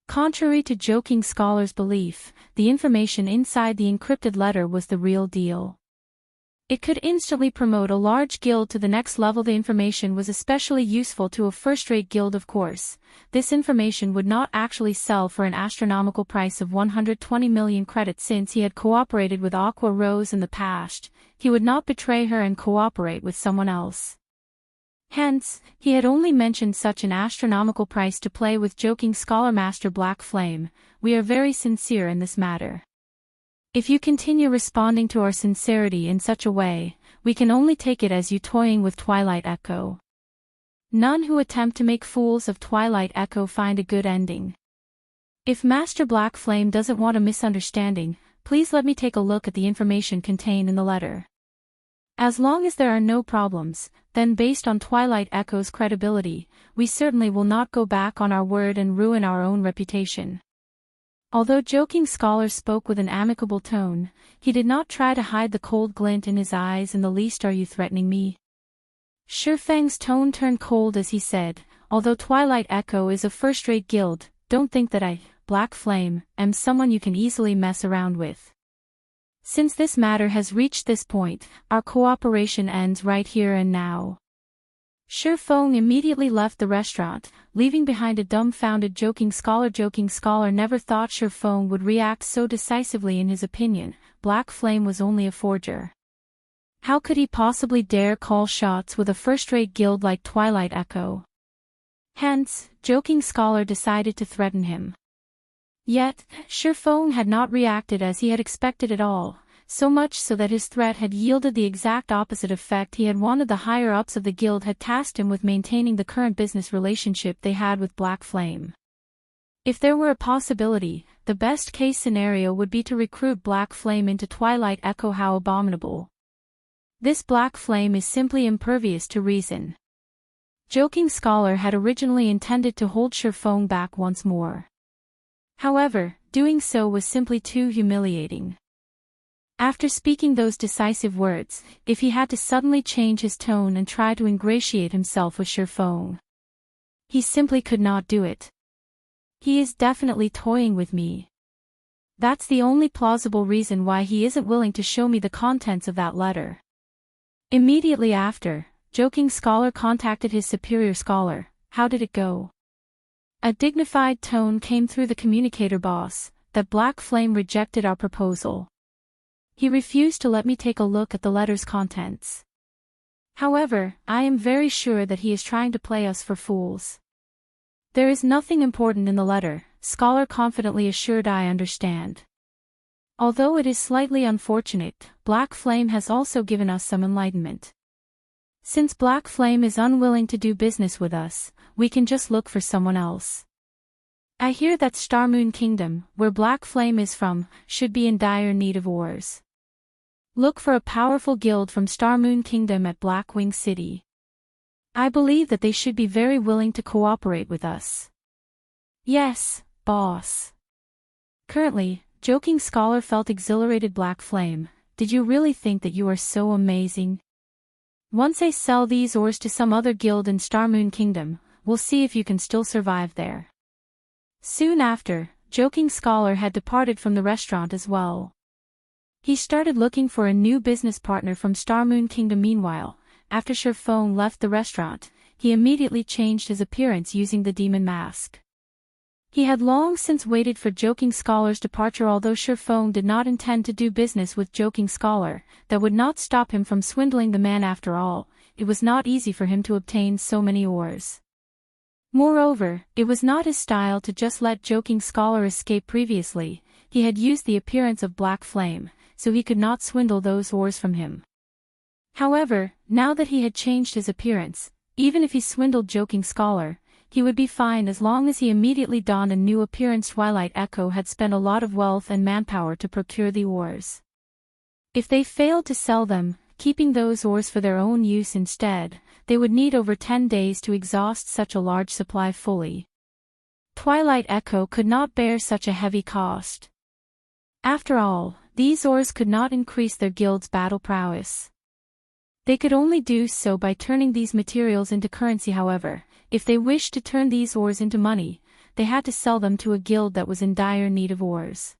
Contrary to Joking Scholar's belief, the information inside the encrypted letter was the real deal. It could instantly promote a large guild to the next level. The information was especially useful to a first-rate guild. Of course, this information would not actually sell for an astronomical price of 120 million credits. Since he had cooperated with Aqua Rose in the past, he would not betray her and cooperate with someone else. Hence, he had only mentioned such an astronomical price to play with Joking Scholar. Master Black Flame, we are very sincere in this matter. If you continue responding to our sincerity in such a way, we can only take it as you toying with Twilight Echo. None who attempt to make fools of Twilight Echo find a good ending. If Master Black Flame doesn't want a misunderstanding, please let me take a look at the information contained in the letter. As long as there are no problems, then based on Twilight Echo's credibility, we certainly will not go back on our word and ruin our own reputation. Although Joking Scholar spoke with an amicable tone, he did not try to hide the cold glint in his eyes in the least. Are you threatening me? Shirfang's tone turned cold as he said, although Twilight Echo is a first-rate guild, don't think that I, Black Flame, am someone you can easily mess around with. Since this matter has reached this point, our cooperation ends right here and now. Shirfong immediately left the restaurant, leaving behind a dumbfounded Joking Scholar. Joking Scholar never thought Shirfong would react so decisively. In his opinion, Black Flame was only a forger. How could he possibly dare call shots with a first-rate guild like Twilight Echo? Hence, Joking Scholar decided to threaten him. Yet, Shirfong had not reacted as he had expected at all. So much so that his threat had yielded the exact opposite effect he had wanted. The higher-ups of the guild had tasked him with maintaining the current business relationship they had with Black Flame. If there were a possibility, the best-case scenario would be to recruit Black Flame into Twilight Echo. How abominable. This Black Flame is simply impervious to reason. Joking Scholar had originally intended to hold Shirfong back once more. However, doing so was simply too humiliating. After speaking those decisive words, if he had to suddenly change his tone and try to ingratiate himself with Shirfong, he simply could not do it. He is definitely toying with me. That's the only plausible reason why he isn't willing to show me the contents of that letter. Immediately after, Joking Scholar contacted his superior scholar. How did it go? A dignified tone came through the communicator. Boss, that Black Flame rejected our proposal. He refused to let me take a look at the letter's contents. However, I am very sure that he is trying to play us for fools. There is nothing important in the letter, Scholar confidently assured. I understand. Although it is slightly unfortunate, Black Flame has also given us some enlightenment. Since Black Flame is unwilling to do business with us, we can just look for someone else. I hear that Starmoon Kingdom, where Black Flame is from, should be in dire need of ores. Look for a powerful guild from Starmoon Kingdom at Blackwing City. I believe that they should be very willing to cooperate with us. Yes, boss. Currently, Joking Scholar felt exhilarated. Black Flame, did you really think that you are so amazing? Once I sell these ores to some other guild in Starmoon Kingdom, we'll see if you can still survive there. Soon after, Joking Scholar had departed from the restaurant as well. He started looking for a new business partner from Starmoon Kingdom. Meanwhile, after Shirfong left the restaurant, he immediately changed his appearance using the demon mask. He had long since waited for Joking Scholar's departure, although Surfong did not intend to do business with Joking Scholar. That would not stop him from swindling the man after all. It was not easy for him to obtain so many ores. Moreover, it was not his style to just let Joking Scholar escape. Previously, he had used the appearance of Black Flame, so he could not swindle those ores from him. However, now that he had changed his appearance, even if he swindled Joking Scholar, he would be fine as long as he immediately donned a new appearance. Twilight Echo had spent a lot of wealth and manpower to procure the ores. If they failed to sell them, keeping those ores for their own use instead, they would need over 10 days to exhaust such a large supply fully. Twilight Echo could not bear such a heavy cost. After all, these ores could not increase their guild's battle prowess. They could only do so by turning these materials into currency. However, if they wished to turn these ores into money, they had to sell them to a guild that was in dire need of ores.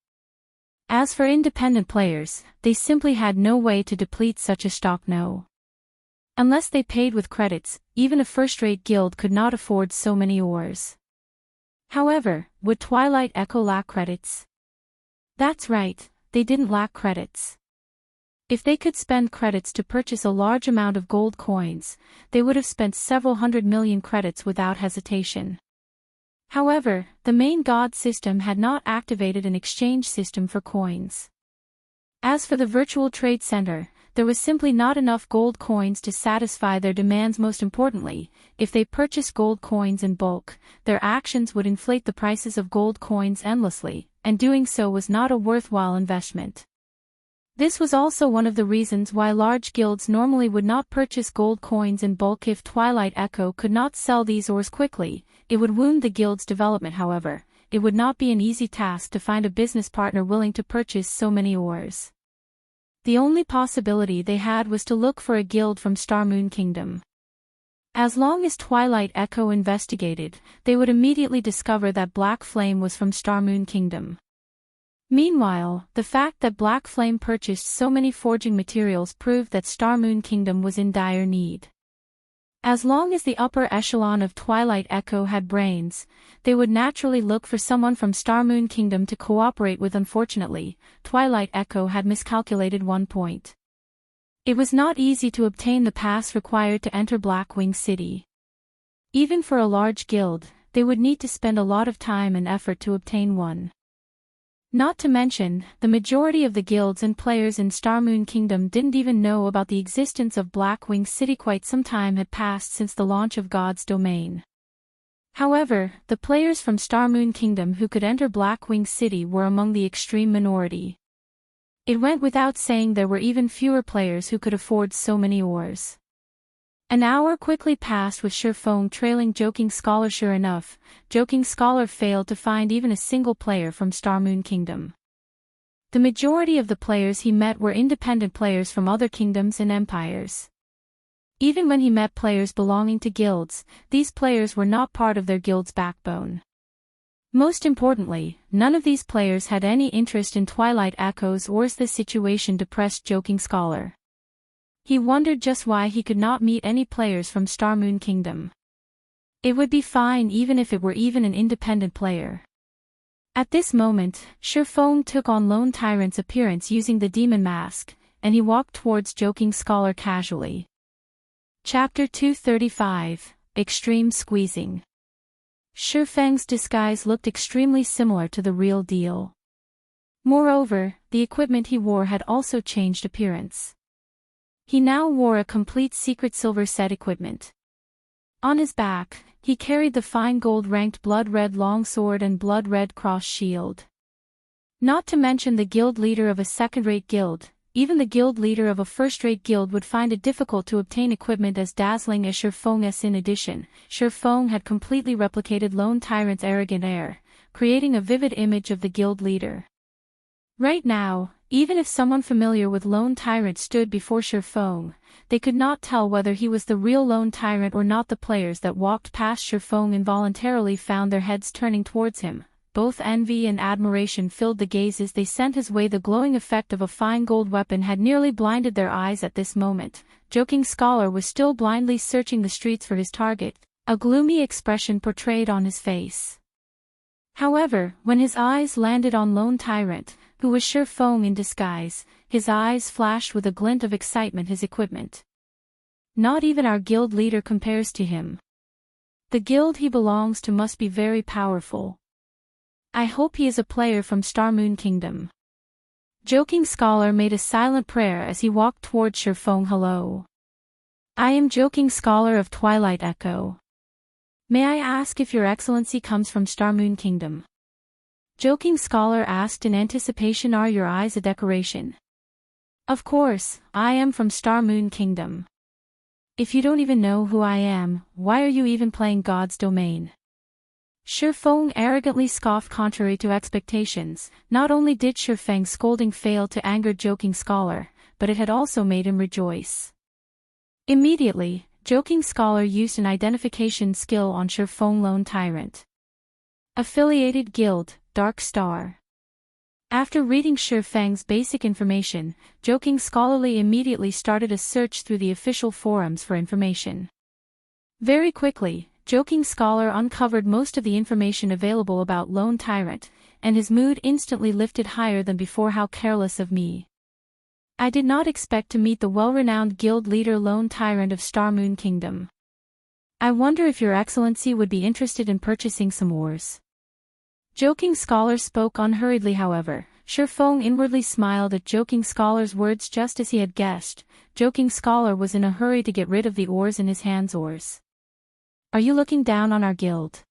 As for independent players, they simply had no way to deplete such a stock. Unless they paid with credits, even a first-rate guild could not afford so many ores. However, would Twilight Echo lack credits? That's right, they didn't lack credits. If they could spend credits to purchase a large amount of gold coins, they would have spent several 100 million credits without hesitation. However, the main god system had not activated an exchange system for coins. As for the virtual trade center, there was simply not enough gold coins to satisfy their demands. Most importantly, if they purchased gold coins in bulk, their actions would inflate the prices of gold coins endlessly, and doing so was not a worthwhile investment. This was also one of the reasons why large guilds normally would not purchase gold coins in bulk. If Twilight Echo could not sell these ores quickly, it would wound the guild's development. However, it would not be an easy task to find a business partner willing to purchase so many ores. The only possibility they had was to look for a guild from Star Moon Kingdom. As long as Twilight Echo investigated, they would immediately discover that Black Flame was from Star Moon Kingdom. Meanwhile, the fact that Black Flame purchased so many forging materials proved that Star Moon Kingdom was in dire need. As long as the upper echelon of Twilight Echo had brains, they would naturally look for someone from Star Moon Kingdom to cooperate with. Unfortunately, Twilight Echo had miscalculated one point. It was not easy to obtain the pass required to enter Blackwing City. Even for a large guild, they would need to spend a lot of time and effort to obtain one. Not to mention, the majority of the guilds and players in Star Moon Kingdom didn't even know about the existence of Blackwing City. Quite some time had passed since the launch of God's Domain. However, the players from Star Moon Kingdom who could enter Blackwing City were among the extreme minority. It went without saying there were even fewer players who could afford so many ores. An hour quickly passed with Surfong trailing Joking Scholar. Sure enough, Joking Scholar failed to find even a single player from Star Moon Kingdom. The majority of the players he met were independent players from other kingdoms and empires. Even when he met players belonging to guilds, these players were not part of their guild's backbone. Most importantly, none of these players had any interest in Twilight Echo's ores. This situation depressed Joking Scholar. He wondered just why he could not meet any players from Star Moon Kingdom. It would be fine even if it were even an independent player. At this moment, Surfong took on Lone Tyrant's appearance using the demon mask, and he walked towards Joking Scholar casually. Chapter 235, Extreme Squeezing. Surfeng's disguise looked extremely similar to the real deal. Moreover, the equipment he wore had also changed appearance. He now wore a complete secret silver set equipment. On his back, he carried the fine gold-ranked blood-red longsword and blood-red cross shield. Not to mention the guild leader of a second-rate guild, even the guild leader of a first-rate guild would find it difficult to obtain equipment as dazzling as Surfong's. In addition, Surfong had completely replicated Lone Tyrant's arrogant air, creating a vivid image of the guild leader. Right now, even if someone familiar with Lone Tyrant stood before Surfong, they could not tell whether he was the real Lone Tyrant or not. The players that walked past Surfong involuntarily found their heads turning towards him. Both envy and admiration filled the gazes they sent his way. The glowing effect of a fine gold weapon had nearly blinded their eyes at this moment. Joking Scholar was still blindly searching the streets for his target, a gloomy expression portrayed on his face. However, when his eyes landed on Lone Tyrant, who was Surfeng in disguise, his eyes flashed with a glint of excitement. His equipment. Not even our guild leader compares to him. The guild he belongs to must be very powerful. I hope he is a player from Starmoon Kingdom. Joking Scholar made a silent prayer as he walked toward Surfeng. Hello. I am Joking Scholar of Twilight Echo. May I ask if your excellency comes from Starmoon Kingdom? Joking Scholar asked in anticipation. Are your eyes a decoration? Of course, I am from Starmoon Kingdom. If you don't even know who I am, why are you even playing God's domain? Surfeng arrogantly scoffed. Contrary to expectations, not only did Surfeng's scolding fail to anger Joking Scholar, but it had also made him rejoice. Immediately, Joking Scholar used an identification skill on Surfeng. Lone Tyrant. Affiliated Guild, Dark Star. After reading Surfeng's basic information, Joking Scholarly immediately started a search through the official forums for information. Very quickly, Joking Scholar uncovered most of the information available about Lone Tyrant, and his mood instantly lifted higher than before. How careless of me. I did not expect to meet the well-renowned guild leader Lone Tyrant of Starmoon Kingdom. I wonder if your excellency would be interested in purchasing some ores. Joking Scholar spoke unhurriedly. However, Surfeng inwardly smiled at Joking Scholar's words. Just as he had guessed, Joking Scholar was in a hurry to get rid of the ores in his hands. Ores. Are you looking down on our guild?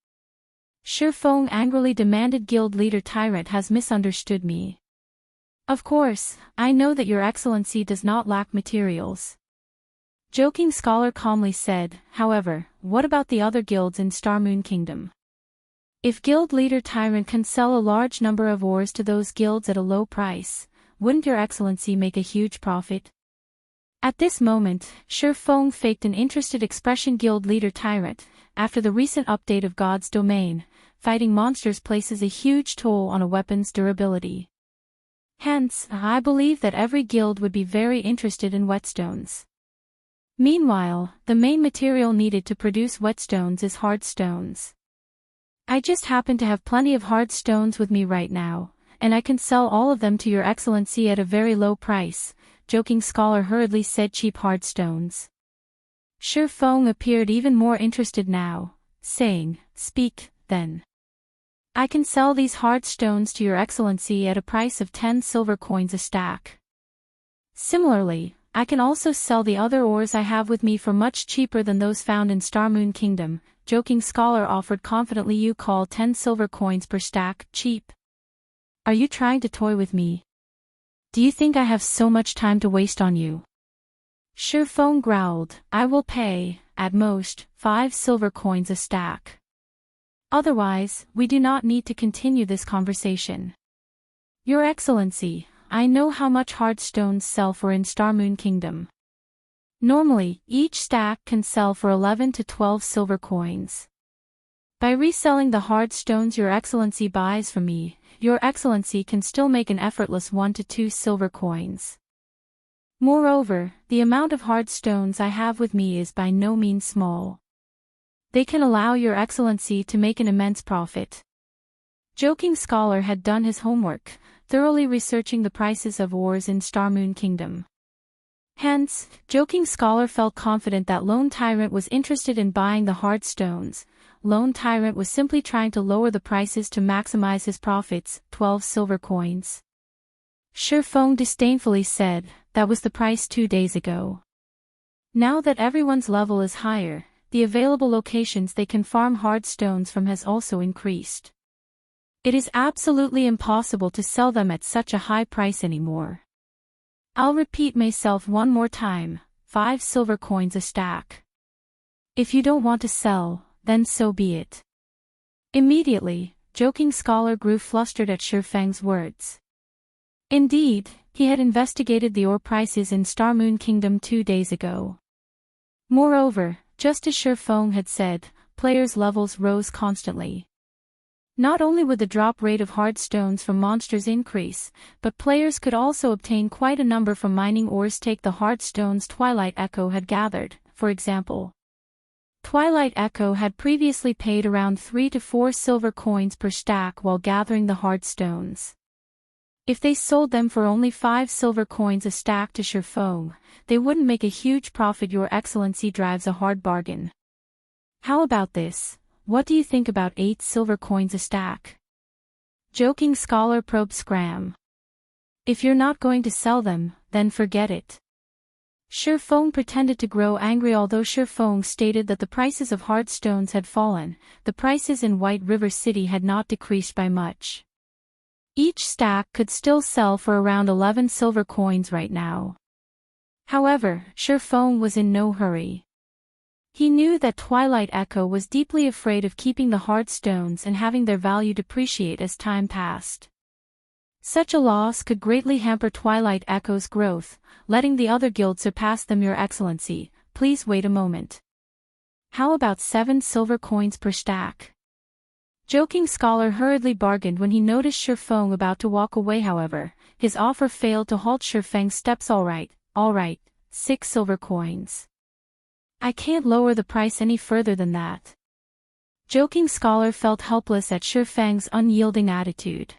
Surfeng angrily demanded. Guild leader Tyrant has misunderstood me. Of course, I know that your excellency does not lack materials. Joking Scholar calmly said. However, what about the other guilds in Starmoon Kingdom? If guild leader Tyrant can sell a large number of ores to those guilds at a low price, wouldn't your excellency make a huge profit? At this moment, Surfeng faked an interested expression. Guild leader Tyrant, after the recent update of God's domain, fighting monsters places a huge toll on a weapon's durability. Hence, I believe that every guild would be very interested in whetstones. Meanwhile, the main material needed to produce whetstones is hard stones. I just happen to have plenty of hard stones with me right now, and I can sell all of them to your excellency at a very low price, Joking Scholar hurriedly said. Cheap hard stones. Surfeng appeared even more interested now, saying, Speak, then. I can sell these hard stones to your excellency at a price of 10 silver coins a stack. Similarly, I can also sell the other ores I have with me for much cheaper than those found in Starmoon Kingdom, Joking Scholar offered confidently. You call 10 silver coins per stack cheap? Are you trying to toy with me? Do you think I have so much time to waste on you? Surfeng growled. I will pay, at most, 5 silver coins a stack. Otherwise, we do not need to continue this conversation. Your excellency, I know how much hard stones sell for in Starmoon Kingdom. Normally, each stack can sell for 11 to 12 silver coins. By reselling the hard stones your excellency buys from me, your excellency can still make an effortless 1 to 2 silver coins. Moreover, the amount of hard stones I have with me is by no means small. They can allow your excellency to make an immense profit. Joking Scholar had done his homework, thoroughly researching the prices of ores in Starmoon Kingdom. Hence, Joking Scholar felt confident that Lone Tyrant was interested in buying the hard stones. Lone Tyrant was simply trying to lower the prices to maximize his profits, 12 silver coins. Surfeng disdainfully said, that was the price 2 days ago. Now that everyone's level is higher, the available locations they can farm hard stones from has also increased. It is absolutely impossible to sell them at such a high price anymore. I'll repeat myself one more time, 5 silver coins a stack. If you don't want to sell, then so be it. Immediately, Joking Scholar grew flustered at Surfeng's words. Indeed, he had investigated the ore prices in Starmoon Kingdom 2 days ago. Moreover, just as Surfeng had said, players' levels rose constantly. Not only would the drop rate of hard stones from monsters increase, but players could also obtain quite a number from mining ores. Take the hard stones Twilight Echo had gathered, for example. Twilight Echo had previously paid around 3 to 4 silver coins per stack while gathering the hard stones. If they sold them for only 5 silver coins a stack to Sherfong, they wouldn't make a huge profit. Your Excellency drives a hard bargain. How about this? What do you think about 8 silver coins a stack? Joking Scholar probed Scram. If you're not going to sell them, then forget it. Sherfong pretended to grow angry. Although Sherfong stated that the prices of hard stones had fallen, the prices in White River City had not decreased by much. Each stack could still sell for around 11 silver coins right now. However, Sherfong was in no hurry. He knew that Twilight Echo was deeply afraid of keeping the hard stones and having their value depreciate as time passed. Such a loss could greatly hamper Twilight Echo's growth, letting the other guild surpass them. Your Excellency, please wait a moment. How about 7 silver coins per stack? Joking Scholar hurriedly bargained when he noticed Sherfong about to walk away. However, his offer failed to halt Sherfeng's steps. All right, 6 silver coins. I can't lower the price any further than that. Joking Scholar felt helpless at Sherfeng's unyielding attitude.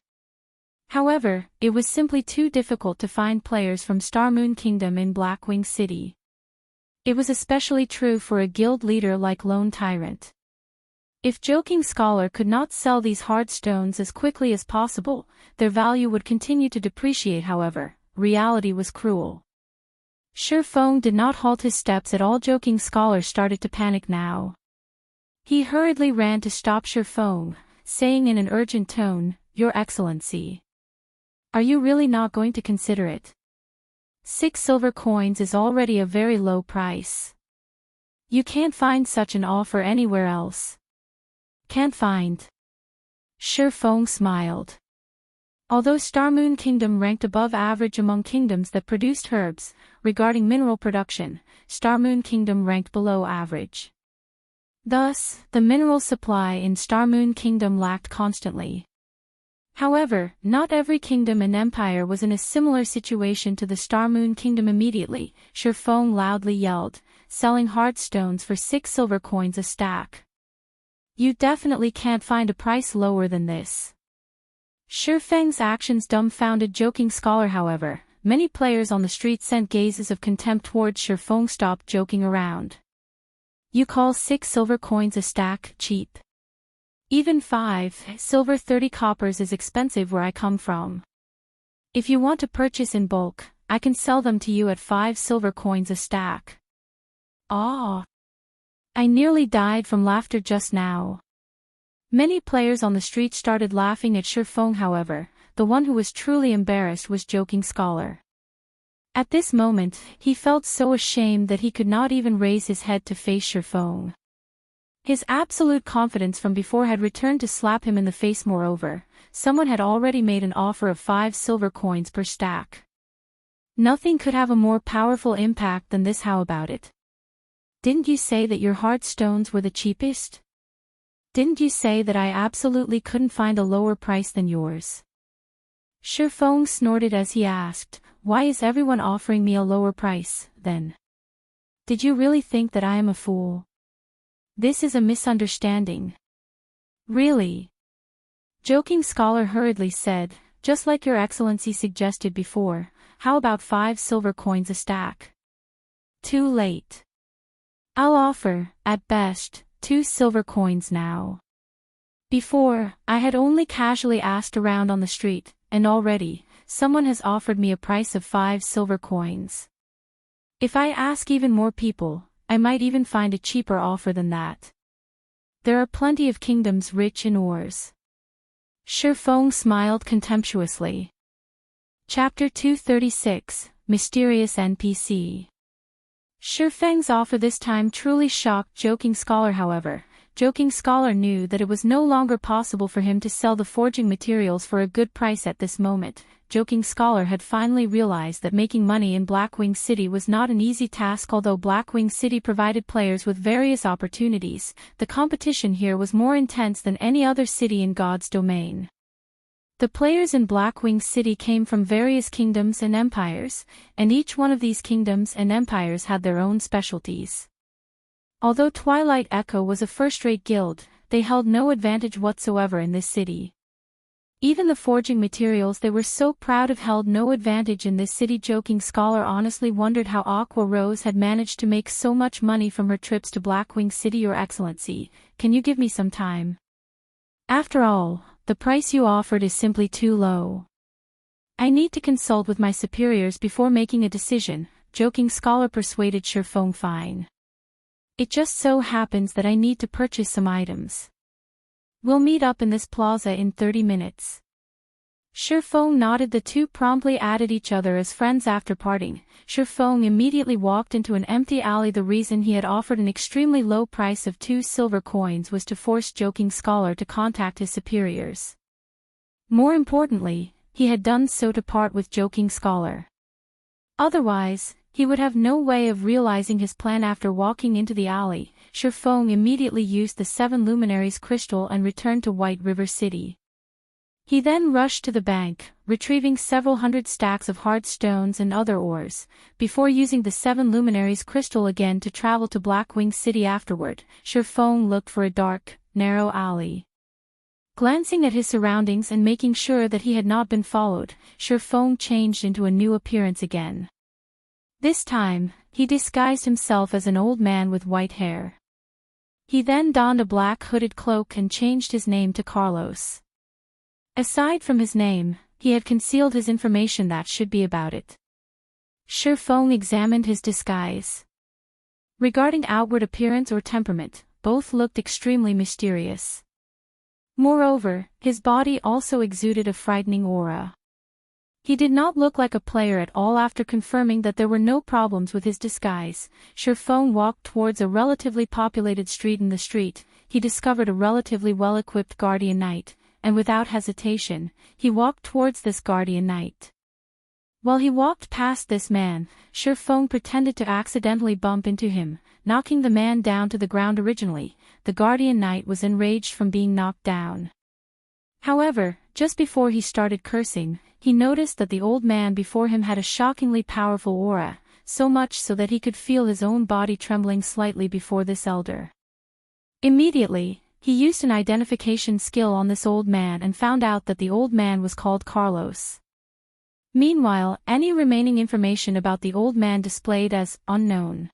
However, it was simply too difficult to find players from Starmoon Kingdom in Blackwing City. It was especially true for a guild leader like Lone Tyrant. If Joking Scholar could not sell these hard stones as quickly as possible, their value would continue to depreciate. However, reality was cruel. Sherfong did not halt his steps at all. Joking Scholar started to panic now. He hurriedly ran to stop Sherfong, saying in an urgent tone, "Your Excellency. Are you really not going to consider it? 6 silver coins is already a very low price. You can't find such an offer anywhere else." Can't find. Sherfong smiled. Although Starmoon Kingdom ranked above average among kingdoms that produced herbs, regarding mineral production, Starmoon Kingdom ranked below average. Thus, the mineral supply in Starmoon Kingdom lacked constantly. However, not every kingdom and empire was in a similar situation to the Starmoon Kingdom. Immediately, Sherfong loudly yelled, selling hard stones for 6 silver coins a stack. You definitely can't find a price lower than this. Sherfeng's actions dumbfounded Joking Scholar. However, many players on the street sent gazes of contempt towards Sherfong. Stop joking around. You call 6 silver coins a stack cheap? Even 5 silver 30 coppers is expensive where I come from. If you want to purchase in bulk, I can sell them to you at 5 silver coins a stack. Ah! I nearly died from laughter just now. Many players on the street started laughing at Sherfong. However, the one who was truly embarrassed was Joking Scholar. At this moment, he felt so ashamed that he could not even raise his head to face Sherfong. His absolute confidence from before had returned to slap him in the face. Moreover, someone had already made an offer of 5 silver coins per stack. Nothing could have a more powerful impact than this. How about it? Didn't you say that your hard stones were the cheapest? Didn't you say that I absolutely couldn't find a lower price than yours? Sherfong snorted as he asked, why is everyone offering me a lower price, then? Did you really think that I am a fool? This is a misunderstanding. Really? Joking Scholar hurriedly said, just like Your Excellency suggested before, how about 5 silver coins a stack? Too late. I'll offer, at best, 2 silver coins now. Before, I had only casually asked around on the street, and already, someone has offered me a price of 5 silver coins. If I ask even more people, I might even find a cheaper offer than that. There are plenty of kingdoms rich in ores. Sherfong smiled contemptuously. Chapter 236, Mysterious NPC. Sherfeng's offer this time truly shocked Joking Scholar. However, Joking Scholar knew that it was no longer possible for him to sell the forging materials for a good price at this moment. Joking Scholar had finally realized that making money in Blackwing City was not an easy task. Although Blackwing City provided players with various opportunities, the competition here was more intense than any other city in God's domain. The players in Blackwing City came from various kingdoms and empires, and each one of these kingdoms and empires had their own specialties. Although Twilight Echo was a first-rate guild, they held no advantage whatsoever in this city. Even the forging materials they were so proud of held no advantage in this city. Joking Scholar honestly wondered how Aqua Rose had managed to make so much money from her trips to Blackwing City. Your Excellency, can you give me some time? After all, the price you offered is simply too low. I need to consult with my superiors before making a decision. Joking Scholar persuaded Shifeng. Fine. It just so happens that I need to purchase some items. We'll meet up in this plaza in 30 minutes. Shifeng nodded. The two promptly added each other as friends after parting. Shifeng immediately walked into an empty alley. The reason he had offered an extremely low price of 2 silver coins was to force Joking Scholar to contact his superiors. More importantly, he had done so to part with Joking Scholar. Otherwise, he would have no way of realizing his plan. After walking into the alley, Shifeng immediately used the 7 Luminaries crystal and returned to White River City. He then rushed to the bank, retrieving several hundred stacks of hard stones and other ores, before using the 7 Luminaries crystal again to travel to Blackwing City. Afterward, Shifeng looked for a dark, narrow alley. Glancing at his surroundings and making sure that he had not been followed, Shifeng changed into a new appearance again. This time, he disguised himself as an old man with white hair. He then donned a black hooded cloak and changed his name to Carlos. Aside from his name, he had concealed his information that should be about it. Shifeng examined his disguise. Regarding outward appearance or temperament, both looked extremely mysterious. Moreover, his body also exuded a frightening aura. He did not look like a player at all. After confirming that there were no problems with his disguise, Shifeng walked towards a relatively populated street. In the street, he discovered a relatively well-equipped guardian knight, and without hesitation, he walked towards this guardian knight. While he walked past this man, Shifeng pretended to accidentally bump into him, knocking the man down to the ground. Originally, the guardian knight was enraged from being knocked down. However, just before he started cursing, he noticed that the old man before him had a shockingly powerful aura, so much so that he could feel his own body trembling slightly before this elder. Immediately, he used an identification skill on this old man and found out that the old man was called Carlos. Meanwhile, any remaining information about the old man displayed as unknown.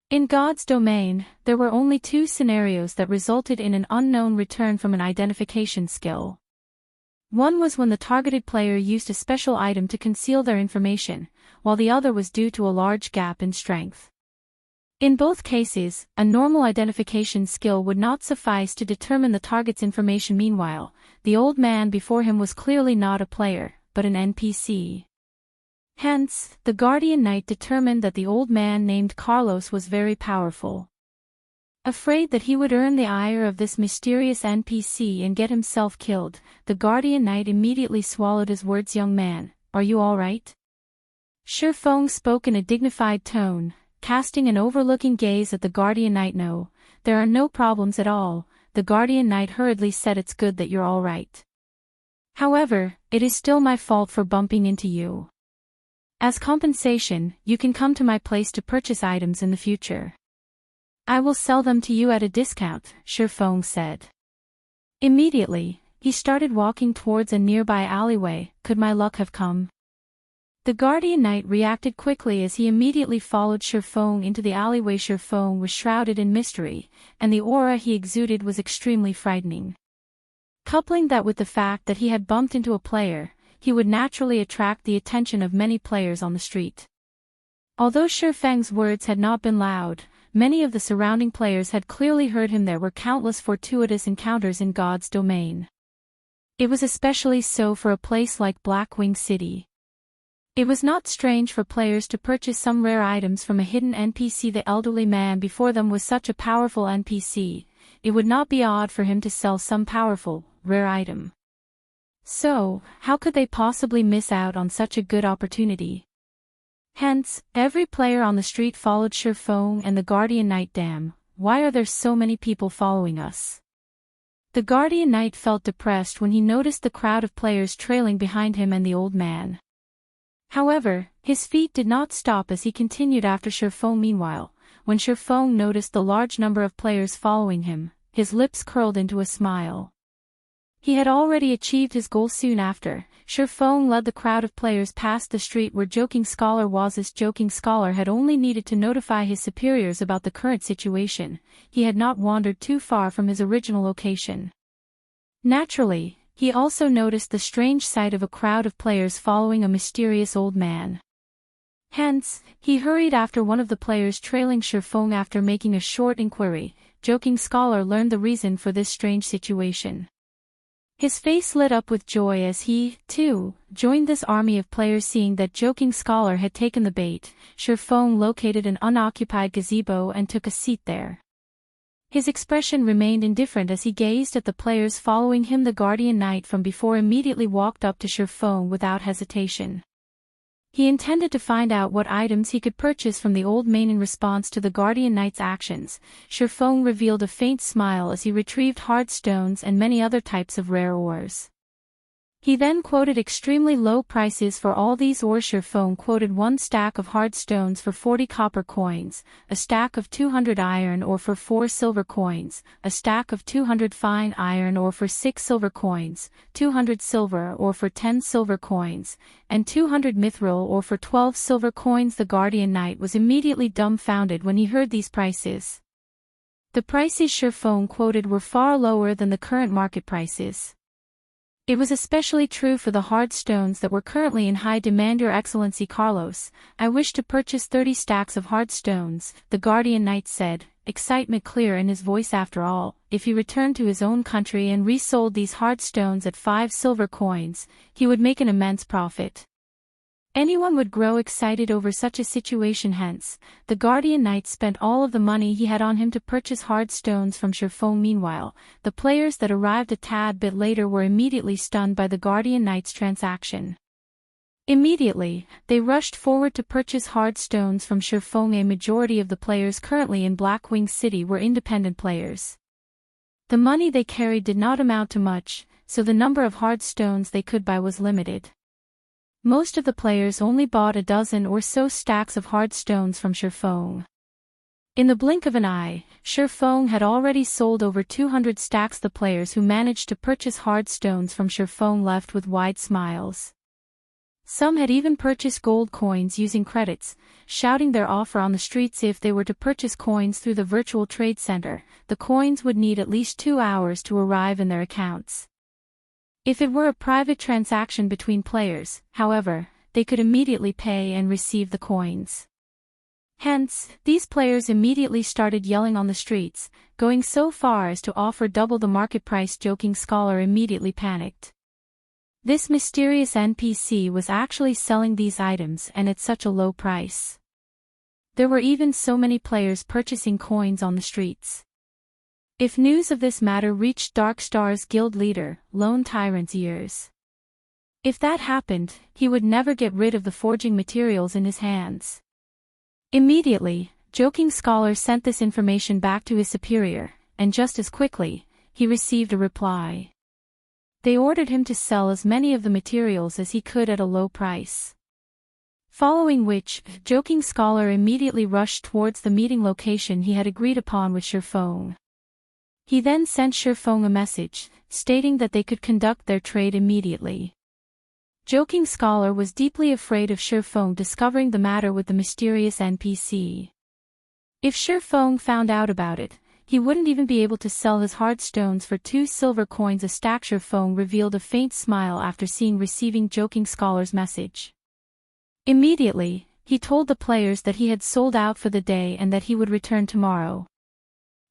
In God's domain, there were only 2 scenarios that resulted in an unknown return from an identification skill. One was when the targeted player used a special item to conceal their information, while the other was due to a large gap in strength. In both cases, a normal identification skill would not suffice to determine the target's information. Meanwhile, the old man before him was clearly not a player, but an NPC. Hence, the guardian knight determined that the old man named Carlos was very powerful. Afraid that he would earn the ire of this mysterious NPC and get himself killed, the guardian knight immediately swallowed his words. Young man, are you all right? Shifeng spoke in a dignified tone, casting an overlooking gaze at the guardian knight. No, there are no problems at all, the guardian knight hurriedly said. It's good that you're all right. However, it is still my fault for bumping into you. As compensation, you can come to my place to purchase items in the future. I will sell them to you at a discount, Shifeng said. Immediately, he started walking towards a nearby alleyway. Could my luck have come? The guardian knight reacted quickly as he immediately followed Shifeng into the alleyway. Shifeng was shrouded in mystery, and the aura he exuded was extremely frightening. Coupling that with the fact that he had bumped into a player, he would naturally attract the attention of many players on the street. Although Shifeng's words had not been loud, many of the surrounding players had clearly heard him. There were countless fortuitous encounters in God's domain. It was especially so for a place like Blackwing City. It was not strange for players to purchase some rare items from a hidden NPC. The elderly man before them was such a powerful NPC, it would not be odd for him to sell some powerful, rare item. So, how could they possibly miss out on such a good opportunity? Hence, every player on the street followed Shifeng and the guardian knight. Damn, why are there so many people following us? The guardian knight felt depressed when he noticed the crowd of players trailing behind him and the old man. However, his feet did not stop as he continued after Shifeng. Meanwhile, when Shifeng noticed the large number of players following him, his lips curled into a smile. He had already achieved his goal soon after. Shifeng led the crowd of players past the street where Joking Scholar was. This Joking Scholar had only needed to notify his superiors about the current situation. He had not wandered too far from his original location. Naturally, he also noticed the strange sight of a crowd of players following a mysterious old man. Hence, he hurried after one of the players trailing Shifeng. After making a short inquiry, Joking Scholar learned the reason for this strange situation. His face lit up with joy as he, too, joined this army of players. Seeing that Joking Scholar had taken the bait, Shifeng located an unoccupied gazebo and took a seat there. His expression remained indifferent as he gazed at the players following him. The Guardian Knight from before immediately walked up to Shifeng without hesitation. He intended to find out what items he could purchase from the old man. In response to the Guardian Knight's actions, Shifeng revealed a faint smile as he retrieved hard stones and many other types of rare ores. He then quoted extremely low prices for all these ores. Shifeng quoted 1 stack of hard stones for 40 copper coins, a stack of 200 iron ore for 4 silver coins, a stack of 200 fine iron ore for 6 silver coins, 200 silver ore for 10 silver coins, and 200 mithril ore for 12 silver coins. The Guardian Knight was immediately dumbfounded when he heard these prices. The prices Shifeng quoted were far lower than the current market prices. It was especially true for the hard stones that were currently in high demand. Your Excellency Carlos, I wish to purchase 30 stacks of hard stones, the Guardian Knight said, excitement clear in his voice. After all, if he returned to his own country and resold these hard stones at 5 silver coins, he would make an immense profit. Anyone would grow excited over such a situation. Hence, the Guardian Knight spent all of the money he had on him to purchase hard stones from Shifeng. Meanwhile, the players that arrived a tad bit later were immediately stunned by the Guardian Knight's transaction. Immediately, they rushed forward to purchase hard stones from Shifeng. A majority of the players currently in Blackwing City were independent players. The money they carried did not amount to much, so the number of hard stones they could buy was limited. Most of the players only bought a dozen or so stacks of hard stones from Shifeng. In the blink of an eye, Shifeng had already sold over 200 stacks. The players who managed to purchase hard stones from Shifeng left with wide smiles. Some had even purchased gold coins using credits, shouting their offer on the streets. If they were to purchase coins through the virtual trade center, the coins would need at least 2 hours to arrive in their accounts. If it were a private transaction between players, however, they could immediately pay and receive the coins. Hence, these players immediately started yelling on the streets, going so far as to offer double the market price. Joking Scholar immediately panicked. This mysterious NPC was actually selling these items and at such a low price. There were even so many players purchasing coins on the streets. If news of this matter reached Darkstar's guild leader, Lone Tyrant's ears. If that happened, he would never get rid of the forging materials in his hands. Immediately, Joking Scholar sent this information back to his superior, and just as quickly, he received a reply. They ordered him to sell as many of the materials as he could at a low price. Following which, Joking Scholar immediately rushed towards the meeting location he had agreed upon with Shifeng. He then sent Shifeng a message, stating that they could conduct their trade immediately. Joking Scholar was deeply afraid of Shifeng discovering the matter with the mysterious NPC. If Shifeng found out about it, he wouldn't even be able to sell his hard stones for 2 silver coins a stack. Shifeng revealed a faint smile after receiving Joking Scholar's message. Immediately, he told the players that he had sold out for the day and that he would return tomorrow.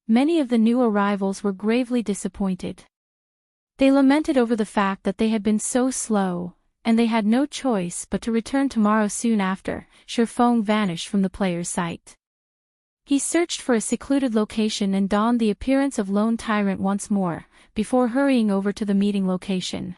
Many of the new arrivals were gravely disappointed. They lamented over the fact that they had been so slow, and they had no choice but to return tomorrow. Soon after, Shifeng vanished from the player's sight. He searched for a secluded location and donned the appearance of Lone Tyrant once more, before hurrying over to the meeting location.